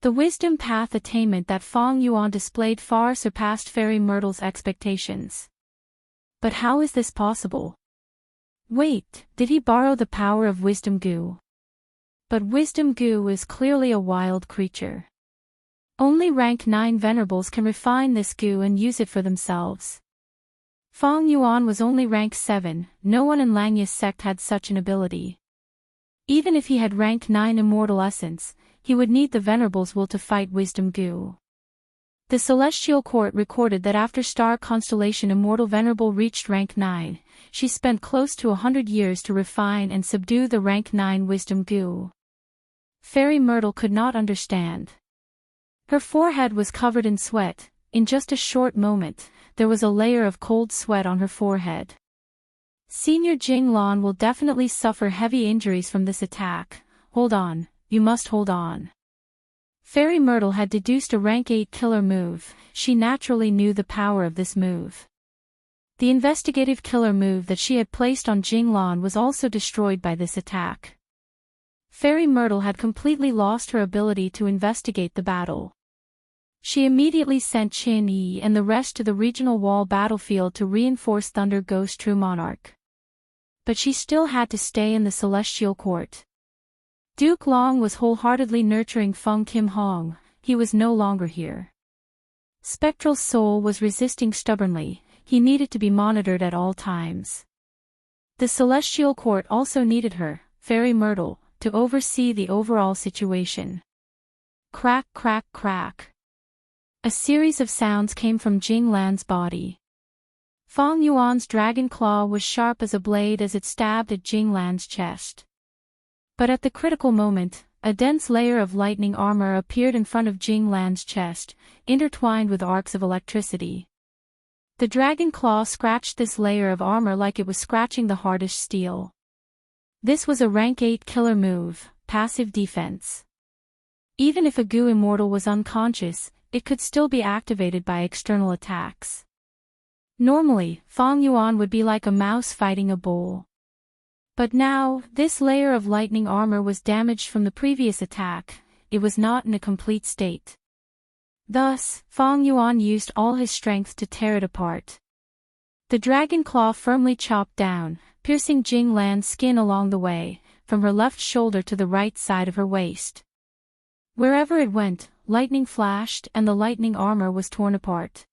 The wisdom path attainment that Fang Yuan displayed far surpassed Fairy Myrtle's expectations. But how is this possible? Wait, did he borrow the power of Wisdom Goo? But Wisdom Goo is clearly a wild creature. Only rank 9 venerables can refine this goo and use it for themselves. Fang Yuan was only rank 7, no one in Langya's sect had such an ability. Even if he had rank 9 immortal essence, he would need the venerable's will to fight Wisdom Goo. The Celestial Court recorded that after Star Constellation Immortal Venerable reached rank 9, she spent close to 100 years to refine and subdue the rank 9 Wisdom Goo. Fairy Myrtle could not understand. Her forehead was covered in sweat. In just a short moment, there was a layer of cold sweat on her forehead. Senior Jing Lan will definitely suffer heavy injuries from this attack. Hold on, you must hold on. Fairy Myrtle had deduced a rank 8 killer move. She naturally knew the power of this move. The investigative killer move that she had placed on Jing Lan was also destroyed by this attack. Fairy Myrtle had completely lost her ability to investigate the battle. She immediately sent Qin Yi and the rest to the regional wall battlefield to reinforce Thunder Ghost True Monarch. But she still had to stay in the Celestial Court. Duke Long was wholeheartedly nurturing Feng Kim Hong, he was no longer here. Spectral Soul was resisting stubbornly, he needed to be monitored at all times. The Celestial Court also needed her, Fairy Myrtle, to oversee the overall situation. Crack, crack, crack. A series of sounds came from Jing Lan's body. Fang Yuan's dragon claw was sharp as a blade as it stabbed at Jing Lan's chest. But at the critical moment, a dense layer of lightning armor appeared in front of Jing Lan's chest, intertwined with arcs of electricity. The dragon claw scratched this layer of armor like it was scratching the hardest steel. This was a rank 8 killer move, passive defense. Even if a Goo Immortal was unconscious, it could still be activated by external attacks. Normally, Fang Yuan would be like a mouse fighting a bull. But now, this layer of lightning armor was damaged from the previous attack, it was not in a complete state. Thus, Fang Yuan used all his strength to tear it apart. The dragon claw firmly chopped down, piercing Jing Lan's skin along the way, from her left shoulder to the right side of her waist. Wherever it went, lightning flashed and the lightning armor was torn apart.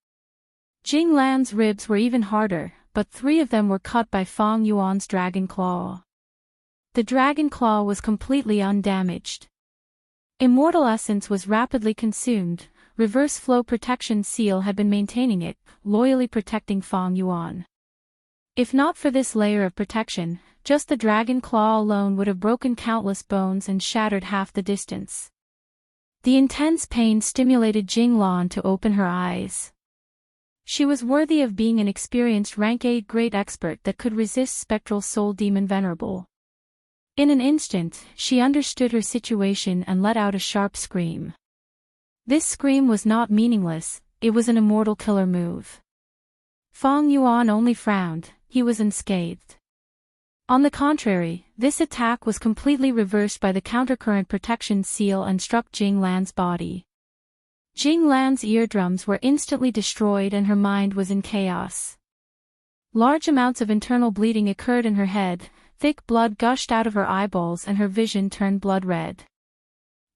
Jing Lan's ribs were even harder, but 3 of them were cut by Fang Yuan's dragon claw. The dragon claw was completely undamaged. Immortal essence was rapidly consumed, reverse flow protection seal had been maintaining it, loyally protecting Fang Yuan. If not for this layer of protection, just the dragon claw alone would have broken countless bones and shattered half the distance. The intense pain stimulated Jing Lan to open her eyes. She was worthy of being an experienced rank 8 great expert that could resist Spectral Soul Demon Venerable. In an instant, she understood her situation and let out a sharp scream. This scream was not meaningless, it was an immortal killer move. Fang Yuan only frowned, he was unscathed. On the contrary, this attack was completely reversed by the countercurrent protection seal and struck Jing Lan's body. Jing Lan's eardrums were instantly destroyed and her mind was in chaos. Large amounts of internal bleeding occurred in her head, thick blood gushed out of her eyeballs and her vision turned blood red.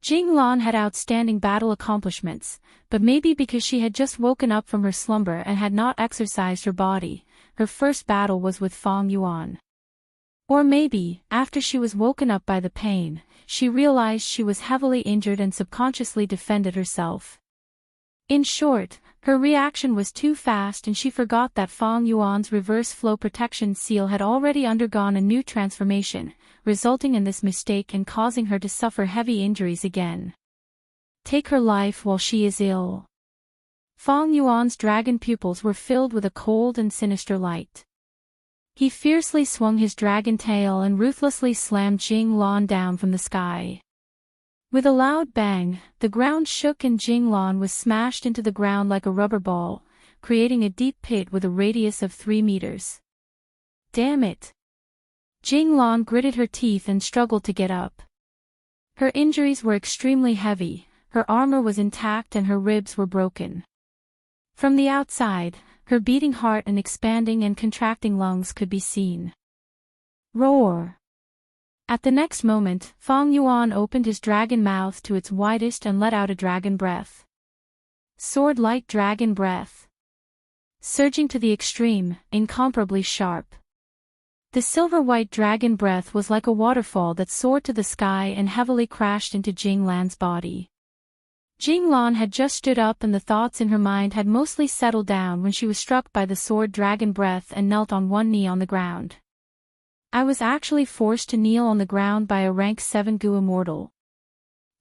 Jing Lan had outstanding battle accomplishments, but maybe because she had just woken up from her slumber and had not exercised her body, her first battle was with Fang Yuan. Or maybe, after she was woken up by the pain, she realized she was heavily injured and subconsciously defended herself. In short, her reaction was too fast and she forgot that Fang Yuan's reverse flow protection seal had already undergone a new transformation, resulting in this mistake and causing her to suffer heavy injuries again. Take her life while she is ill. Fong Yuan's dragon pupils were filled with a cold and sinister light. He fiercely swung his dragon tail and ruthlessly slammed Jing Lan down from the sky. With a loud bang, the ground shook and Jing Lan was smashed into the ground like a rubber ball, creating a deep pit with a radius of 3 meters. Damn it! Jing Lan gritted her teeth and struggled to get up. Her injuries were extremely heavy, her armor was intact and her ribs were broken. From the outside, her beating heart and expanding and contracting lungs could be seen. Roar! At the next moment, Fong Yuan opened his dragon mouth to its widest and let out a dragon breath. Sword-like dragon breath. Surging to the extreme, incomparably sharp. The silver-white dragon breath was like a waterfall that soared to the sky and heavily crashed into Jing Lan's body. Jing Lan had just stood up and the thoughts in her mind had mostly settled down when she was struck by the sword dragon breath and knelt on one knee on the ground. I was actually forced to kneel on the ground by a rank 7 Gu Immortal.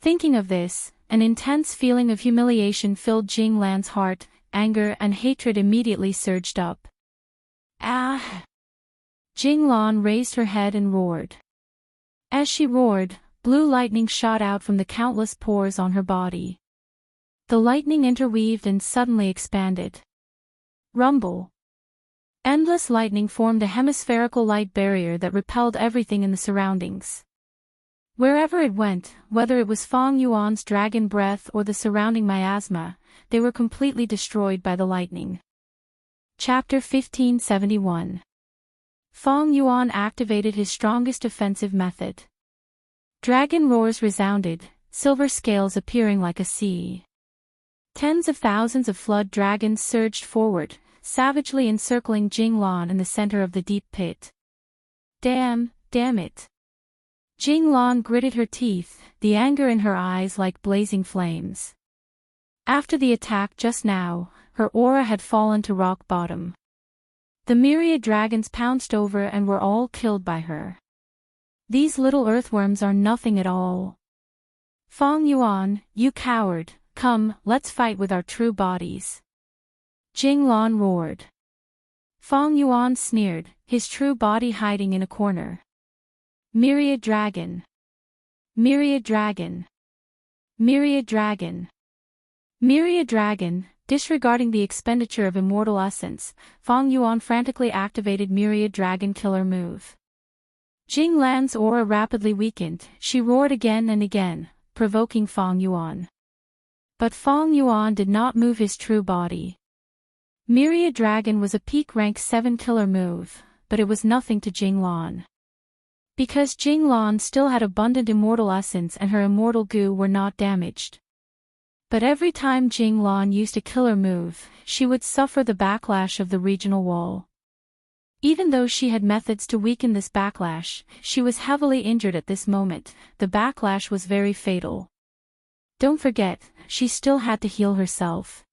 Thinking of this, an intense feeling of humiliation filled Jing Lan's heart, anger and hatred immediately surged up. Ah! Jing Lan raised her head and roared. As she roared, blue lightning shot out from the countless pores on her body. The lightning interweaved and suddenly expanded. Rumble. Endless lightning formed a hemispherical light barrier that repelled everything in the surroundings. Wherever it went, whether it was Fong Yuan's dragon breath or the surrounding miasma, they were completely destroyed by the lightning. Chapter 1571. Fong Yuan activated his strongest offensive method. Dragon roars resounded, silver scales appearing like a sea. Tens of thousands of flood dragons surged forward, savagely encircling Jing Lan in the center of the deep pit. Damn it. Jing Lan gritted her teeth, the anger in her eyes like blazing flames. After the attack just now, her aura had fallen to rock bottom. The myriad dragons pounced over and were all killed by her. These little earthworms are nothing at all. Fong Yuan, you coward, come, let's fight with our true bodies. Jing Lan roared. Fong Yuan sneered, his true body hiding in a corner. Myriad dragon. Myriad dragon. Myriad dragon. Myriad dragon. Disregarding the expenditure of immortal essence, Fong Yuan frantically activated Myriad Dragon Killer move. Jing Lan's aura rapidly weakened, she roared again and again, provoking Fong Yuan. But Fong Yuan did not move his true body. Myriad Dragon was a peak rank 7 killer move, but it was nothing to Jing Lan. Because Jing Lan still had abundant immortal essence and her immortal goo were not damaged. But every time Jing Lan used a killer move, she would suffer the backlash of the regional wall. Even though she had methods to weaken this backlash, she was heavily injured at this moment, the backlash was very fatal. Don't forget, she still had to heal herself.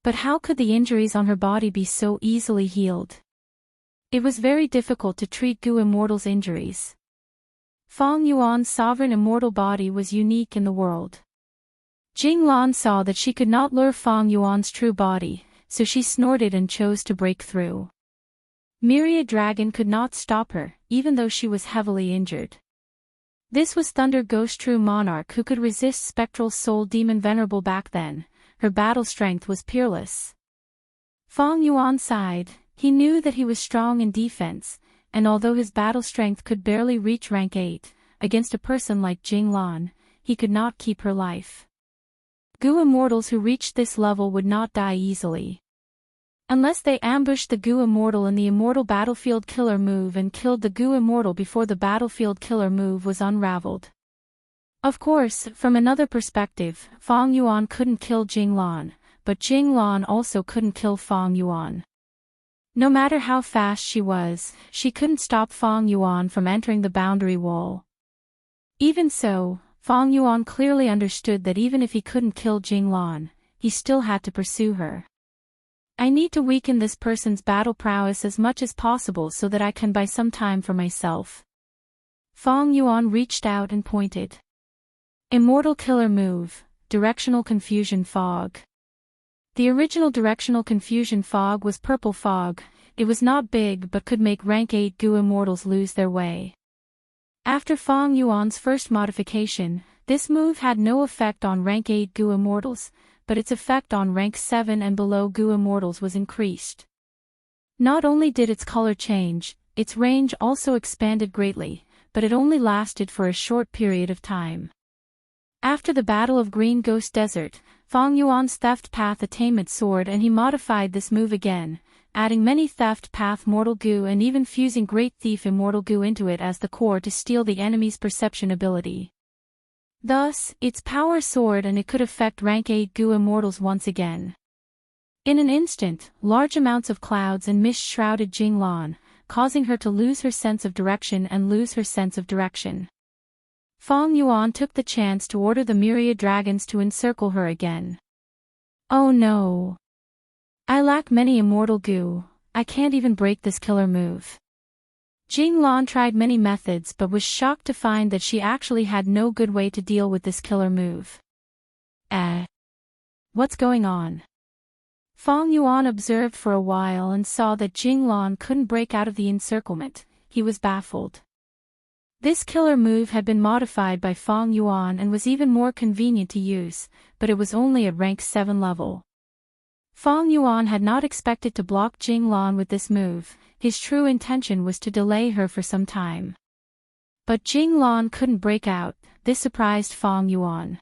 But how could the injuries on her body be so easily healed? It was very difficult to treat Gu Immortal's injuries. Fong Yuan's sovereign immortal body was unique in the world. Jing Lan saw that she could not lure Fong Yuan's true body, so she snorted and chose to break through. Myriad Dragon could not stop her, even though she was heavily injured. This was Thunder Ghost True Monarch who could resist Spectral Soul Demon Venerable back then, her battle strength was peerless. Fong Yuan sighed, he knew that he was strong in defense, and although his battle strength could barely reach rank 8, against a person like Jing Lan, he could not keep her life. Gu Immortals who reached this level would not die easily. Unless they ambushed the Gu Immortal in the Immortal Battlefield Killer move and killed the Gu Immortal before the Battlefield Killer move was unraveled. Of course, from another perspective, Fong Yuan couldn't kill Jing Lan, but Jing Lan also couldn't kill Fong Yuan. No matter how fast she was, she couldn't stop Fong Yuan from entering the boundary wall. Even so, Fong Yuan clearly understood that even if he couldn't kill Jing Lan, he still had to pursue her. I need to weaken this person's battle prowess as much as possible so that I can buy some time for myself. Fong Yuan reached out and pointed. Immortal Killer move, Directional Confusion Fog. The original directional confusion fog was purple fog. It was not big but could make rank 8 Gu Immortals lose their way. After Fong Yuan's first modification, this move had no effect on rank 8 Gu Immortals, but its effect on rank 7 and below Gu Immortals was increased. Not only did its color change, its range also expanded greatly, but it only lasted for a short period of time. After the Battle of Green Ghost Desert, Fong Yuan's Theft Path attainment soared and he modified this move again, adding many Theft Path Mortal Goo and even fusing Great Thief Immortal Goo into it as the core to steal the enemy's perception ability. Thus, its power soared and it could affect rank 8 Gu Immortals once again. In an instant, large amounts of clouds and mist shrouded Jinglan, causing her to lose her sense of direction and lose her sense of direction. Fong Yuan took the chance to order the myriad dragons to encircle her again. Oh no! I lack many immortal goo, I can't even break this killer move. Jinglan tried many methods but was shocked to find that she actually had no good way to deal with this killer move. What's going on? Fong Yuan observed for a while and saw that Jinglan couldn't break out of the encirclement. He was baffled. This killer move had been modified by Fong Yuan and was even more convenient to use, but it was only at rank 7 level. Fong Yuan had not expected to block Jinglan with this move. His true intention was to delay her for some time. But Jinglan couldn't break out. This surprised Fong Yuan.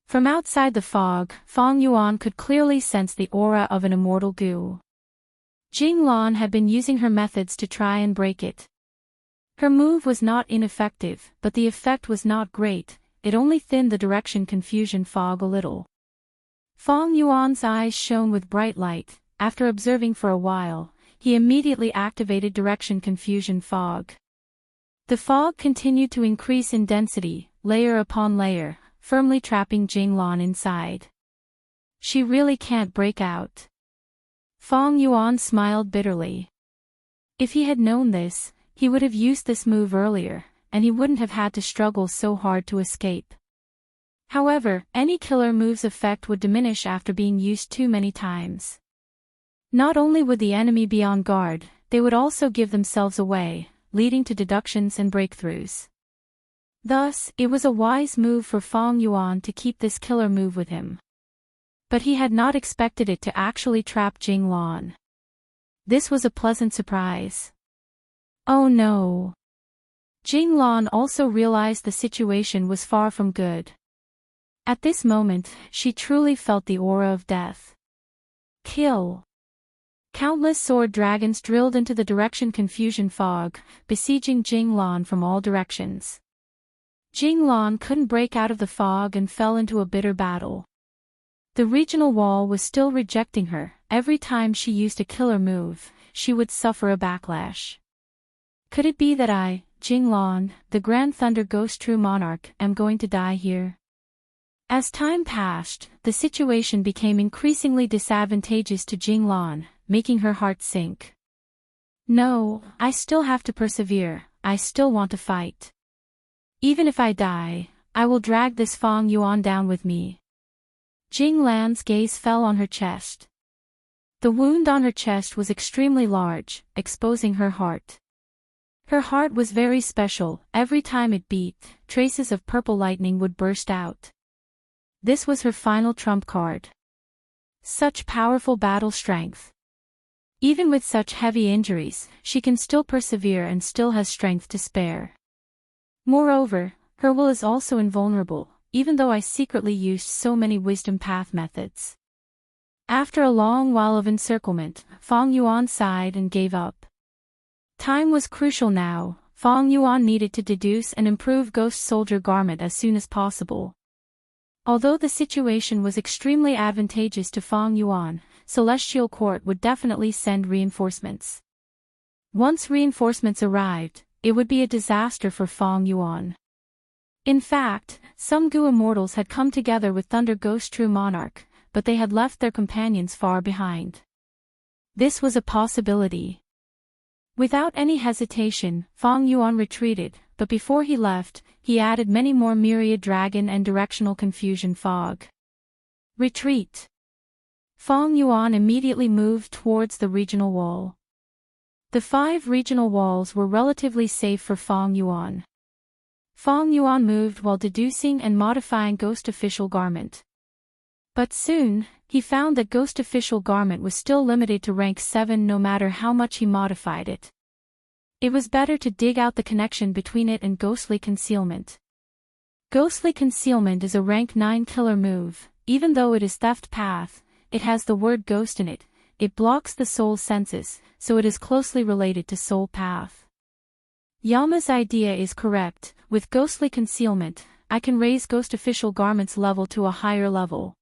From outside the fog, Fong Yuan could clearly sense the aura of an immortal goo. Jinglan had been using her methods to try and break it. Her move was not ineffective, but the effect was not great. It only thinned the direction confusion fog a little. Fong Yuan's eyes shone with bright light. After observing for a while, he immediately activated direction confusion fog. The fog continued to increase in density, layer upon layer, firmly trapping Jinglan inside. She really can't break out. Fong Yuan smiled bitterly. If he had known this, he would have used this move earlier, and he wouldn't have had to struggle so hard to escape. However, any killer move's effect would diminish after being used too many times. Not only would the enemy be on guard, they would also give themselves away, leading to deductions and breakthroughs. Thus, it was a wise move for Fong Yuan to keep this killer move with him. But he had not expected it to actually trap Jinglan. This was a pleasant surprise. Oh no! Jinglan also realized the situation was far from good. At this moment, she truly felt the aura of death. Kill! Countless sword dragons drilled into the direction confusion fog, besieging Jinglan from all directions. Jinglan couldn't break out of the fog and fell into a bitter battle. The regional wall was still rejecting her. Every time she used a killer move, she would suffer a backlash. Could it be that I, Jinglan, the Grand Thunder Ghost True Monarch, am going to die here? As time passed, the situation became increasingly disadvantageous to Jinglan, making her heart sink. No, I still have to persevere. I still want to fight. Even if I die, I will drag this Fong Yuan down with me. Jinglan's gaze fell on her chest. The wound on her chest was extremely large, exposing her heart. Her heart was very special. Every time it beat, traces of purple lightning would burst out. This was her final trump card. Such powerful battle strength. Even with such heavy injuries, she can still persevere and still has strength to spare. Moreover, her will is also invulnerable, even though I secretly used so many wisdom path methods. After a long while of encirclement, Fong Yuan sighed and gave up. Time was crucial now. Fong Yuan needed to deduce and improve Ghost Soldier Garment as soon as possible. Although the situation was extremely advantageous to Fong Yuan, Celestial Court would definitely send reinforcements. Once reinforcements arrived, it would be a disaster for Fong Yuan. In fact, some Gu Immortals had come together with Thunder Ghost True Monarch, but they had left their companions far behind. This was a possibility. Without any hesitation, Fong Yuan retreated, but before he left, he added many more myriad dragon and directional confusion fog. Retreat! Fang Yuan immediately moved towards the regional wall. The 5 regional walls were relatively safe for Fang Yuan. Fang Yuan moved while deducing and modifying Ghost Official Garment. But soon, he found that Ghost Official Garment was still limited to rank 7 no matter how much he modified it. It was better to dig out the connection between it and Ghostly Concealment. Ghostly Concealment is a rank 9 killer move. Even though it is Theft Path, it has the word ghost in it. It blocks the soul senses, so it is closely related to Soul Path. Yama's idea is correct. With Ghostly Concealment, I can raise Ghost Official Garment's level to a higher level.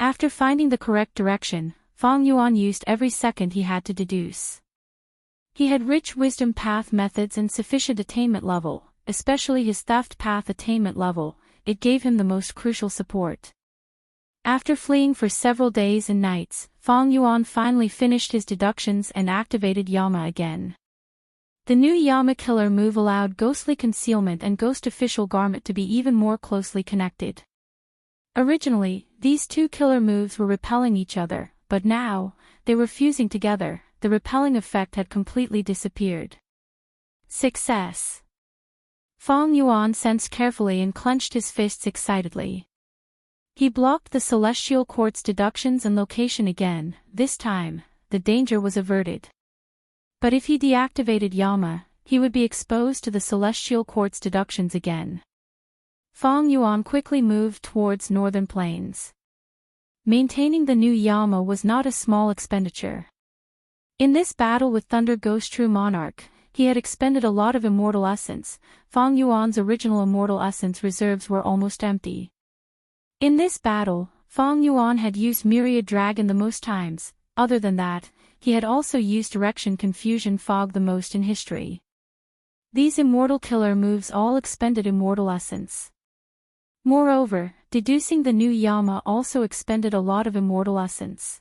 After finding the correct direction, Fang Yuan used every second he had to deduce. He had rich wisdom path methods and sufficient attainment level, especially his theft path attainment level. It gave him the most crucial support. After fleeing for several days and nights, Fang Yuan finally finished his deductions and activated Yama again. The new Yama killer move allowed Ghostly Concealment and Ghost Official Garment to be even more closely connected. Originally, these 2 killer moves were repelling each other, but now, they were fusing together. The repelling effect had completely disappeared. Success! Fang Yuan sensed carefully and clenched his fists excitedly. He blocked the Celestial Quartz deductions and location again. This time, the danger was averted. But if he deactivated Yama, he would be exposed to the Celestial Quartz deductions again. Fang Yuan quickly moved towards Northern Plains. Maintaining the new Yama was not a small expenditure. In this battle with Thunder Ghost True Monarch, he had expended a lot of Immortal Essence. Fang Yuan's original Immortal Essence reserves were almost empty. In this battle, Fang Yuan had used Myriad Dragon the most times. Other than that, he had also used Direction Confusion Fog the most in history. These Immortal killer moves all expended Immortal Essence. Moreover, deducing the new Yama also expended a lot of Immortal Essence.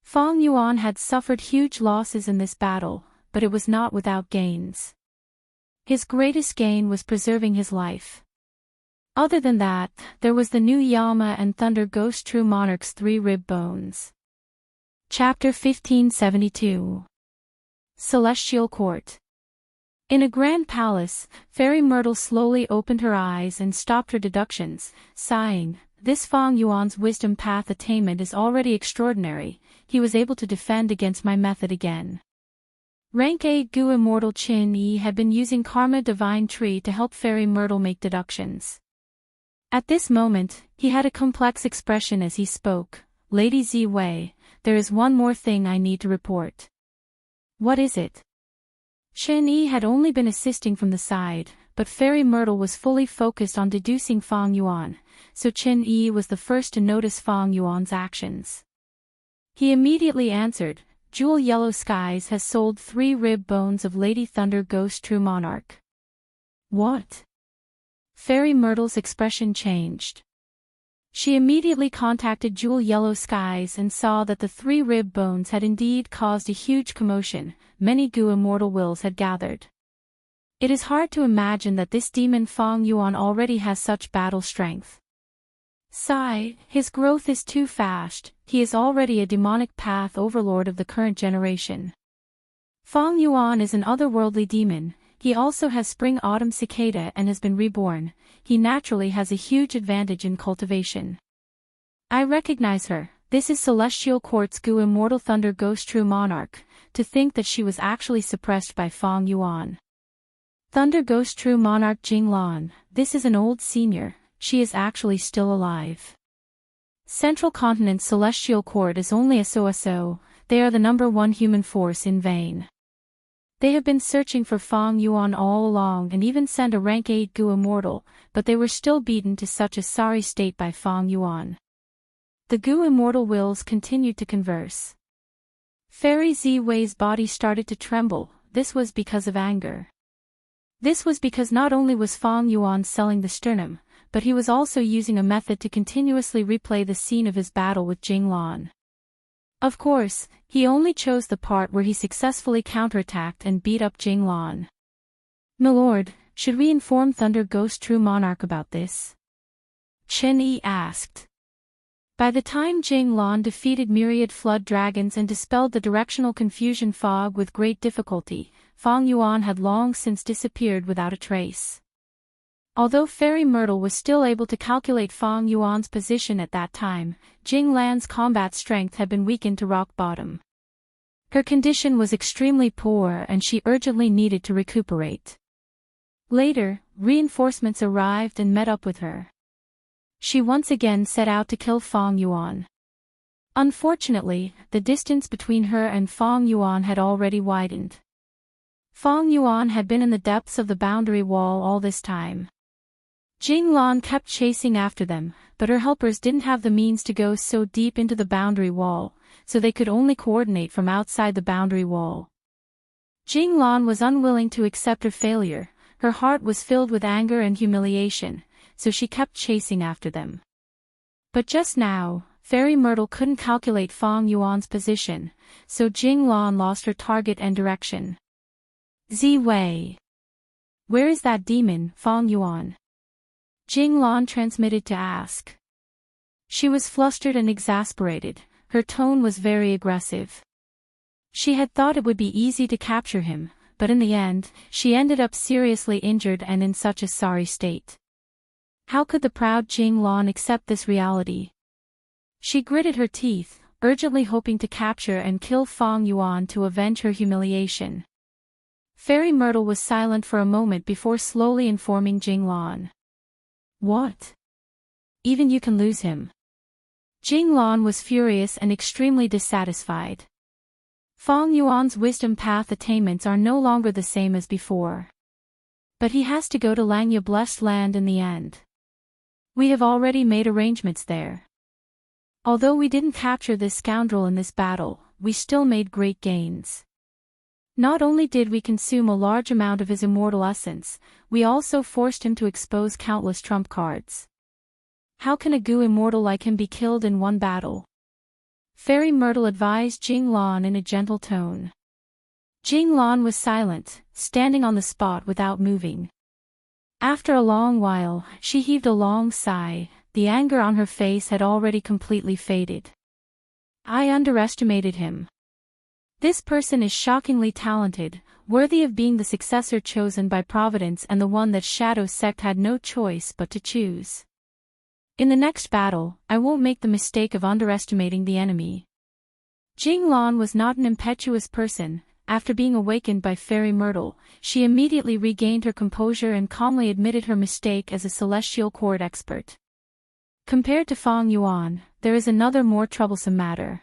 Fang Yuan had suffered huge losses in this battle, but it was not without gains. His greatest gain was preserving his life. Other than that, there was the new Yama and Thunder Ghost True Monarch's 3 rib bones. Chapter 1572. Celestial Court. In a grand palace, Fairy Myrtle slowly opened her eyes and stopped her deductions, sighing. This Fang Yuan's wisdom path attainment is already extraordinary. He was able to defend against my method again. Rank 8 Gu Immortal Qin Yi had been using Karma Divine Tree to help Fairy Myrtle make deductions. At this moment, he had a complex expression as he spoke. Lady Zi Wei, there is one more thing I need to report. What is it? Qin Yi had only been assisting from the side, but Fairy Myrtle was fully focused on deducing Fang Yuan, so Qin Yi was the first to notice Fang Yuan's actions. He immediately answered, Jewel Yellow Skies has sold 3 rib bones of Lady Thunder Ghost True Monarch. What? Fairy Myrtle's expression changed. She immediately contacted Jewel Yellow Skies and saw that the 3 rib bones had indeed caused a huge commotion. Many Gu Immortal wills had gathered. It is hard to imagine that this demon Fang Yuan already has such battle strength. Sigh, his growth is too fast. He is already a demonic path overlord of the current generation. Fang Yuan is an otherworldly demon. He also has Spring Autumn Cicada and has been reborn. He naturally has a huge advantage in cultivation. I recognize her. This is Celestial Quartz Gu Immortal Thunder Ghost True Monarch. To think that she was actually suppressed by Fang Yuan. Thunder Ghost True Monarch Jing Lan, this is an old senior. She is actually still alive. Central Continent Celestial Court is only a so-so. They are the #1 human force in vain. They have been searching for Fang Yuan all along and even sent a rank 8 Gu Immortal, but they were still beaten to such a sorry state by Fang Yuan. The Gu Immortal wills continued to converse. Fairy Zi Wei's body started to tremble. This was because of anger. This was because not only was Fang Yuan selling the sternum, but he was also using a method to continuously replay the scene of his battle with Jing Lan. Of course, he only chose the part where he successfully counterattacked and beat up Jing Lan. Milord, should we inform Thunder Ghost True Monarch about this? Qin Yi asked. By the time Jing Lan defeated myriad flood dragons and dispelled the directional confusion fog with great difficulty, Fang Yuan had long since disappeared without a trace. Although Fairy Myrtle was still able to calculate Fang Yuan's position at that time, Jing Lan's combat strength had been weakened to rock bottom. Her condition was extremely poor and she urgently needed to recuperate. Later, reinforcements arrived and met up with her. She once again set out to kill Fang Yuan. Unfortunately, the distance between her and Fang Yuan had already widened. Fang Yuan had been in the depths of the boundary wall all this time. Jing Lan kept chasing after them, but her helpers didn't have the means to go so deep into the boundary wall, so they could only coordinate from outside the boundary wall. Jing Lan was unwilling to accept her failure, her heart was filled with anger and humiliation, so she kept chasing after them. But just now, Fairy Myrtle couldn't calculate Fang Yuan's position, so Jing Lan lost her target and direction. Ziwei. Where is that demon, Fang Yuan? Jing Lan transmitted to ask. She was flustered and exasperated, her tone was very aggressive. She had thought it would be easy to capture him, but in the end, she ended up seriously injured and in such a sorry state. How could the proud Jing Lan accept this reality? She gritted her teeth, urgently hoping to capture and kill Fang Yuan to avenge her humiliation. Fairy Myrtle was silent for a moment before slowly informing Jing Lan. What? Even you can lose him? Jing Lan was furious and extremely dissatisfied. Fang Yuan's wisdom path attainments are no longer the same as before. But he has to go to Langya Blessed Land in the end. We have already made arrangements there. Although we didn't capture this scoundrel in this battle, we still made great gains. Not only did we consume a large amount of his immortal essence, we also forced him to expose countless trump cards. How can a Gu immortal like him be killed in one battle? Fairy Myrtle advised Jing Lan in a gentle tone. Jing Lan was silent, standing on the spot without moving. After a long while, she heaved a long sigh, the anger on her face had already completely faded. I underestimated him. This person is shockingly talented, worthy of being the successor chosen by Providence and the one that Shadow Sect had no choice but to choose. In the next battle, I won't make the mistake of underestimating the enemy. Jing Lan was not an impetuous person. After being awakened by Fairy Myrtle, she immediately regained her composure and calmly admitted her mistake as a celestial court expert. Compared to Fang Yuan, there is another more troublesome matter.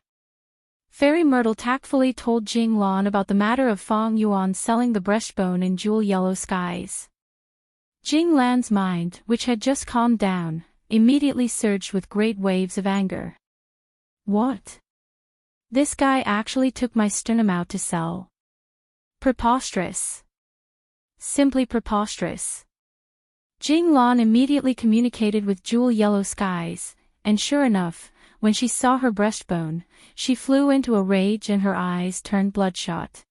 Fairy Myrtle tactfully told Jing Lan about the matter of Fang Yuan selling the breastbone in jewel yellow skies. Jing Lan's mind, which had just calmed down, immediately surged with great waves of anger. What? This guy actually took my sternum out to sell. Preposterous. Simply preposterous. Jing Lan immediately communicated with Jewel Yellow Skies, and sure enough, when she saw her breastbone, she flew into a rage and her eyes turned bloodshot.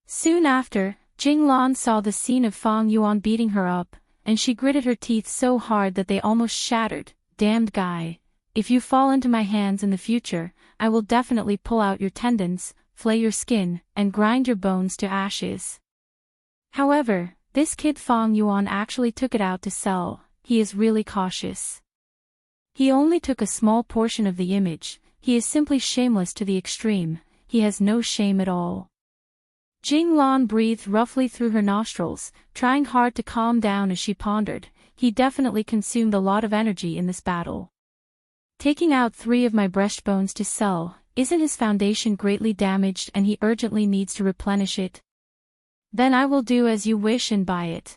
Soon after, Jing Lan saw the scene of Fang Yuan beating her up, and she gritted her teeth so hard that they almost shattered. Damned guy. If you fall into my hands in the future, I will definitely pull out your tendons, flay your skin, and grind your bones to ashes. However, this kid Fang Yuan actually took it out to sell. He is really cautious. He only took a small portion of the image. He is simply shameless to the extreme. He has no shame at all. Jing Lan breathed roughly through her nostrils, trying hard to calm down as she pondered. He definitely consumed a lot of energy in this battle. Taking out 3 of my breastbones to sell, isn't his foundation greatly damaged and he urgently needs to replenish it? Then I will do as you wish and buy it.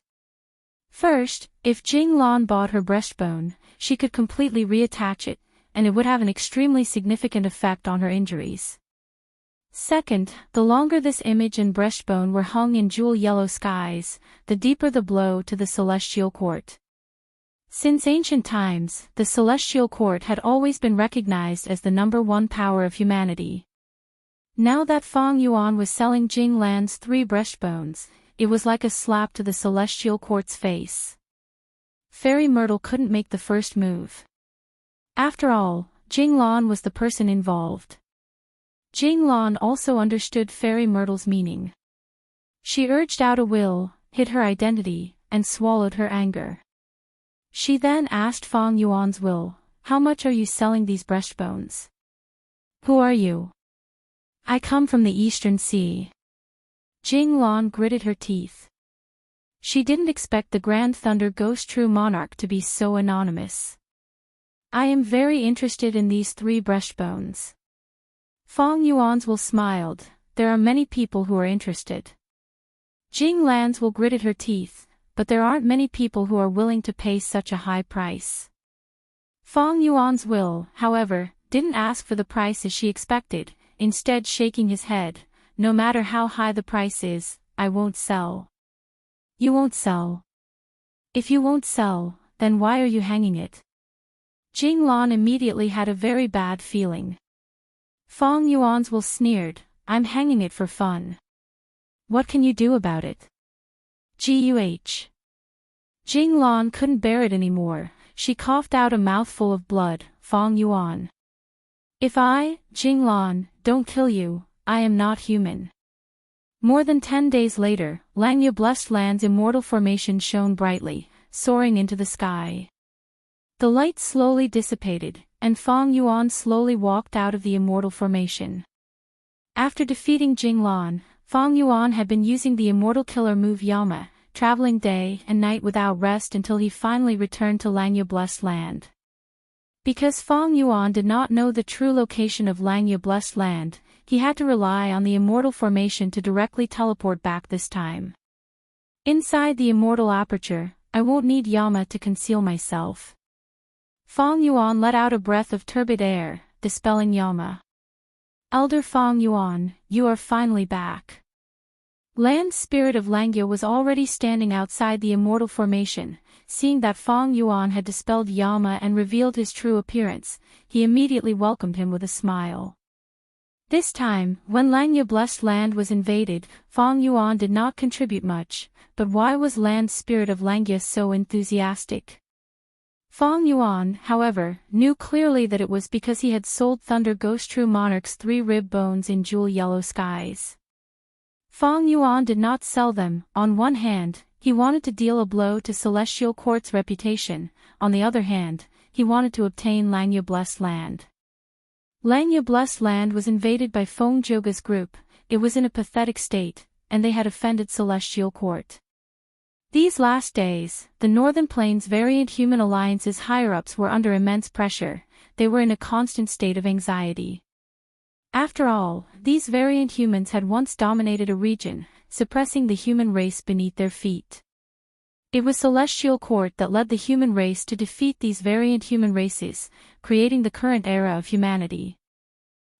First, if Jing Lan bought her breastbone, she could completely reattach it, and it would have an extremely significant effect on her injuries. Second, the longer this image and breastbone were hung in jewel yellow skies, the deeper the blow to the celestial court. Since ancient times, the celestial court had always been recognized as the #1 power of humanity. Now that Fang Yuan was selling Jing Lan's 3 breastbones, it was like a slap to the celestial court's face. Fairy Myrtle couldn't make the first move. After all, Jing Lan was the person involved. Jing Lan also understood Fairy Myrtle's meaning. She urged out a will, hid her identity, and swallowed her anger. She then asked Fang Yuan's will, "How much are you selling these breastbones? Who are you?" "I come from the Eastern Sea." Jing Lan gritted her teeth. She didn't expect the Grand Thunder Ghost True Monarch to be so anonymous. "I am very interested in these 3 breastbones." Fang Yuan's will smiled, "There are many people who are interested." Jing Lan's will gritted her teeth, "But there aren't many people who are willing to pay such a high price." Fang Yuan's will, however, didn't ask for the price as she expected, instead shaking his head, "No matter how high the price is, I won't sell." "You won't sell? If you won't sell, then why are you hanging it?" Jing Lan immediately had a very bad feeling. Fang Yuan's will sneered, "I'm hanging it for fun. What can you do about it?" "Guh." Jing Lan couldn't bear it anymore. She coughed out a mouthful of blood. "Fang Yuan. If I, Jing Lan, don't kill you, I am not human." More than 10 days later, Langya Blessed Land's immortal formation shone brightly, soaring into the sky. The light slowly dissipated, and Fang Yuan slowly walked out of the immortal formation. After defeating Jing Lan, Fang Yuan had been using the immortal killer move Yama, traveling day and night without rest until he finally returned to Langya Blessed Land. Because Fang Yuan did not know the true location of Langya Blessed Land, he had to rely on the immortal formation to directly teleport back this time. Inside the immortal aperture, I won't need Yama to conceal myself. Fang Yuan let out a breath of turbid air, dispelling Yama. "Elder Fang Yuan, you are finally back." Land Spirit of Langya was already standing outside the immortal formation. Seeing that Fang Yuan had dispelled Yama and revealed his true appearance, he immediately welcomed him with a smile. This time, when Langya Blessed Land was invaded, Fang Yuan did not contribute much, but why was Land Spirit of Langya so enthusiastic? Fang Yuan, however, knew clearly that it was because he had sold Thunder Ghost True Monarch's 3 rib bones in jewel yellow skies. Fang Yuan did not sell them. On one hand, he wanted to deal a blow to Celestial Court's reputation, on the other hand, he wanted to obtain Langya Blessed Land. Langya Blessed Land was invaded by Feng Joga's group. It was in a pathetic state, and they had offended Celestial Court. These last days, the Northern Plains Variant Human Alliance's higher-ups were under immense pressure. They were in a constant state of anxiety. After all, these variant humans had once dominated a region, suppressing the human race beneath their feet. It was Celestial Court that led the human race to defeat these variant human races, creating the current era of humanity.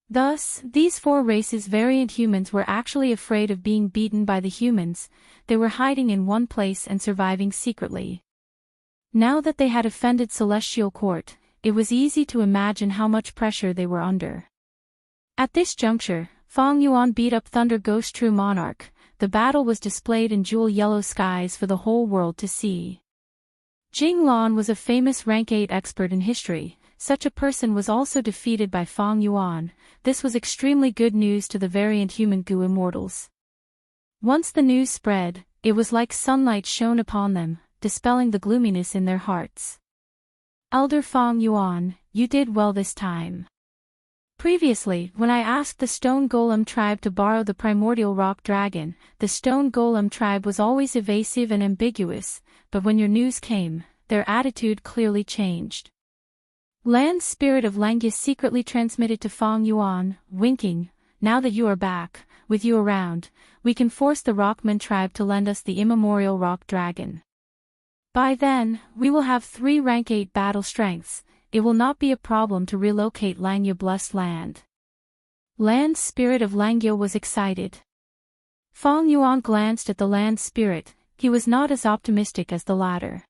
Thus, these 4 races variant humans were actually afraid of being beaten by the humans. They were hiding in one place and surviving secretly. Now that they had offended Celestial Court, it was easy to imagine how much pressure they were under. At this juncture, Fang Yuan beat up Thunder Ghost True Monarch. The battle was displayed in jewel yellow skies for the whole world to see. Jing Lan was a famous rank 8 expert in history. Such a person was also defeated by Fang Yuan. This was extremely good news to the variant human Gu immortals. Once the news spread, it was like sunlight shone upon them, dispelling the gloominess in their hearts. "Elder Fang Yuan, you did well this time. Previously, when I asked the Stone Golem tribe to borrow the primordial rock dragon, the Stone Golem tribe was always evasive and ambiguous, but when your news came, their attitude clearly changed." Land Spirit of Langya secretly transmitted to Fang Yuan, winking, "Now that you are back, with you around, we can force the Rockman tribe to lend us the immemorial rock dragon. By then, we will have 3 rank 8 battle strengths. It will not be a problem to relocate Langya Blessed Land." Land Spirit of Langya was excited. Fang Yuan glanced at the Land Spirit. He was not as optimistic as the latter.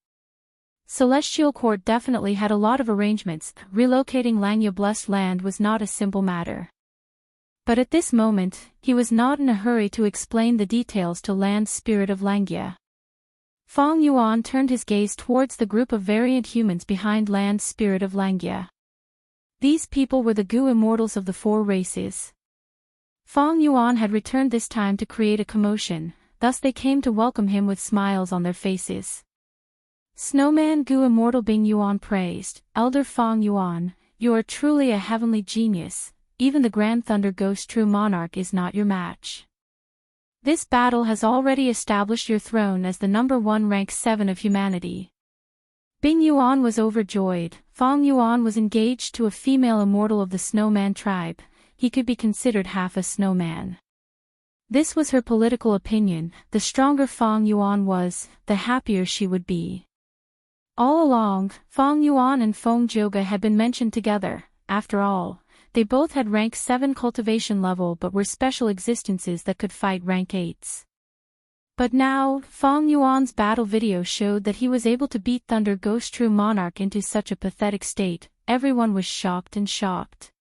Celestial Court definitely had a lot of arrangements. Relocating Langya Blessed Land was not a simple matter. But at this moment, he was not in a hurry to explain the details to Land Spirit of Langya. Fang Yuan turned his gaze towards the group of variant humans behind Land Spirit of Langya. These people were the Gu immortals of the four races. Feng Yuan had returned this time to create a commotion, thus they came to welcome him with smiles on their faces. Snowman Gu Immortal Bing Yuan praised, Elder Feng Yuan, you are truly a heavenly genius, even the Grand Thunder Ghost True Monarch is not your match. This battle has already established your throne as the #1 rank 7 of humanity. Bing Yuan was overjoyed. Feng Yuan was engaged to a female immortal of the Snowman tribe. He could be considered half a snowman. This was her political opinion. The stronger Feng Yuan was, the happier she would be. All along, Feng Yuan and Feng Zhouge had been mentioned together. After all, they both had rank 7 cultivation level but were special existences that could fight rank 8s. But now, Feng Yuan's battle video showed that he was able to beat Thunder Ghost True Monarch into such a pathetic state. Everyone was shocked and shocked.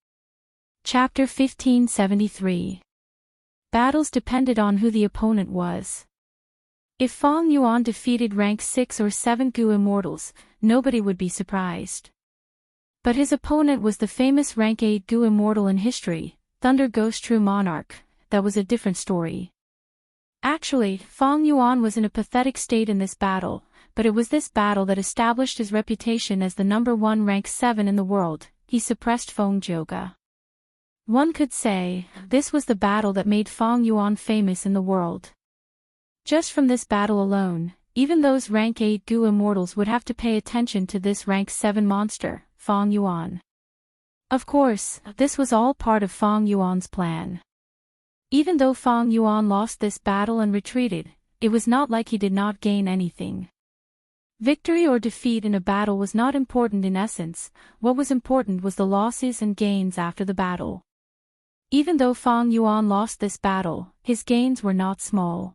Chapter 1573. Battles depended on who the opponent was. If Feng Yuan defeated rank 6 or 7 Gu immortals, nobody would be surprised. But his opponent was the famous rank 8 Gu immortal in history, Thunder Ghost True Monarch. That was a different story. Actually, Feng Yuan was in a pathetic state in this battle, but it was this battle that established his reputation as the #1 rank 7 in the world. He suppressed Feng Zhouge. One could say, this was the battle that made Feng Yuan famous in the world. Just from this battle alone, even those rank 8 Gu immortals would have to pay attention to this rank 7 monster, Feng Yuan. Of course, this was all part of Feng Yuan's plan. Even though Feng Yuan lost this battle and retreated, it was not like he did not gain anything. Victory or defeat in a battle was not important in essence. What was important was the losses and gains after the battle. Even though Feng Yuan lost this battle, his gains were not small.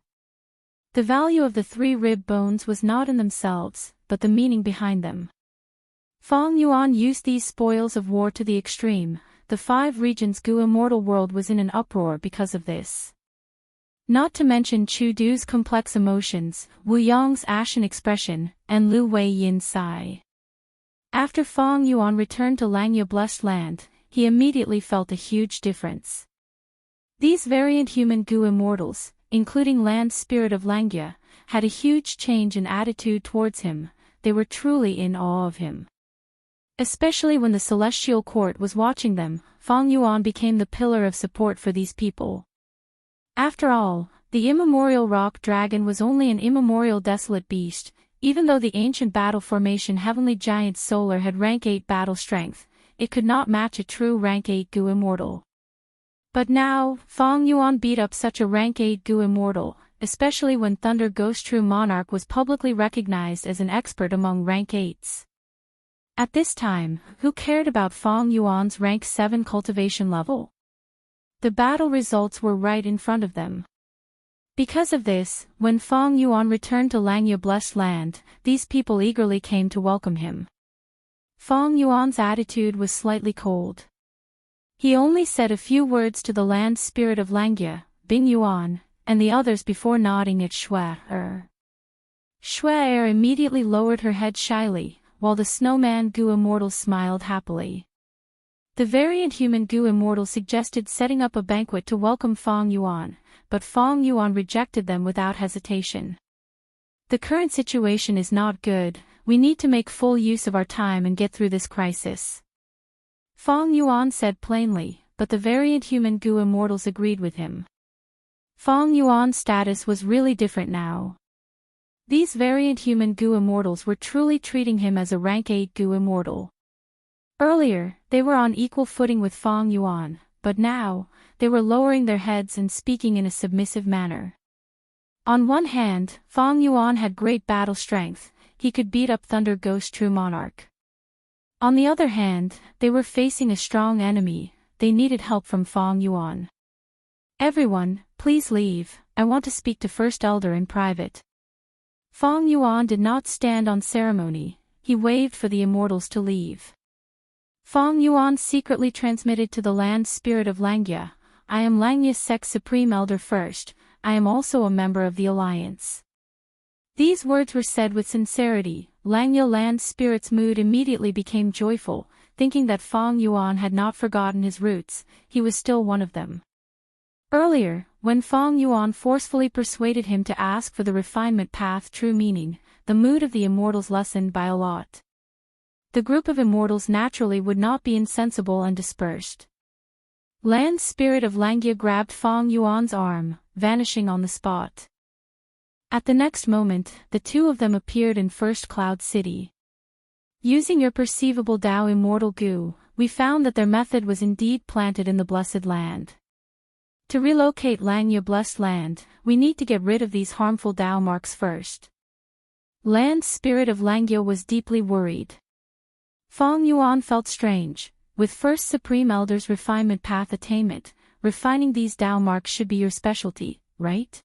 The value of the 3 rib bones was not in themselves, but the meaning behind them. Feng Yuan used these spoils of war to the extreme. The 5 regions Gu immortal world was in an uproar because of this. Not to mention Chu Du's complex emotions, Wu Yong's ashen expression, and Lu Wei Yin's sigh. After Feng Yuan returned to Langya Blessed Land, he immediately felt a huge difference. These variant human Gu immortals, including Land Spirit of Langya, had a huge change in attitude towards him. They were truly in awe of him. Especially when the Celestial Court was watching them, Feng Yuan became the pillar of support for these people. After all, the immemorial rock dragon was only an immemorial desolate beast. Even though the ancient battle formation Heavenly Giant Solar had rank 8 battle strength, it could not match a true rank 8 Gu immortal. But now, Feng Yuan beat up such a rank 8 Gu immortal, especially when Thunder Ghost True Monarch was publicly recognized as an expert among rank 8s. At this time, who cared about Feng Yuan's rank 7 cultivation level? The battle results were right in front of them. Because of this, when Feng Yuan returned to Langya Blessed Land, these people eagerly came to welcome him. Feng Yuan's attitude was slightly cold. He only said a few words to the Land Spirit of Langya, Bing Yuan, and the others before nodding at Shui. Shui immediately lowered her head shyly, while the Snowman Gu Immortal smiled happily. The variant human Gu Immortal suggested setting up a banquet to welcome Feng Yuan, but Feng Yuan rejected them without hesitation. The current situation is not good. We need to make full use of our time and get through this crisis. Feng Yuan said plainly, but the variant human Gu Immortals agreed with him. Feng Yuan's status was really different now. These variant human Gu Immortals were truly treating him as a rank 8 Gu Immortal. Earlier, they were on equal footing with Feng Yuan, but now, they were lowering their heads and speaking in a submissive manner. On one hand, Feng Yuan had great battle strength. He could beat up Thunder Ghost True Monarch. On the other hand, they were facing a strong enemy. They needed help from Feng Yuan. Everyone, please leave. I want to speak to First Elder in private. Feng Yuan did not stand on ceremony. He waved for the immortals to leave. Feng Yuan secretly transmitted to the Land Spirit of Langya, I am Langya's Sect's Supreme Elder First. I am also a member of the Alliance. These words were said with sincerity. Langya Land Spirit's mood immediately became joyful. thinking that Fang Yuan had not forgotten his roots, he was still one of them. Earlier, when Fang Yuan forcefully persuaded him to ask for the refinement path true meaning, the mood of the immortals lessened by a lot. The group of immortals naturally would not be insensible and dispersed. Land Spirit of Langya grabbed Fang Yuan's arm, vanishing on the spot. At the next moment, the two of them appeared in First Cloud City. Using your perceivable Tao immortal goo, we found that their method was indeed planted in the blessed land. To relocate Langya blessed land, we need to get rid of these harmful Tao marks first. Land Spirit of Langya was deeply worried. Fang Yuan felt strange. With First Supreme Elder's refinement path attainment, refining these Tao marks should be your specialty, right?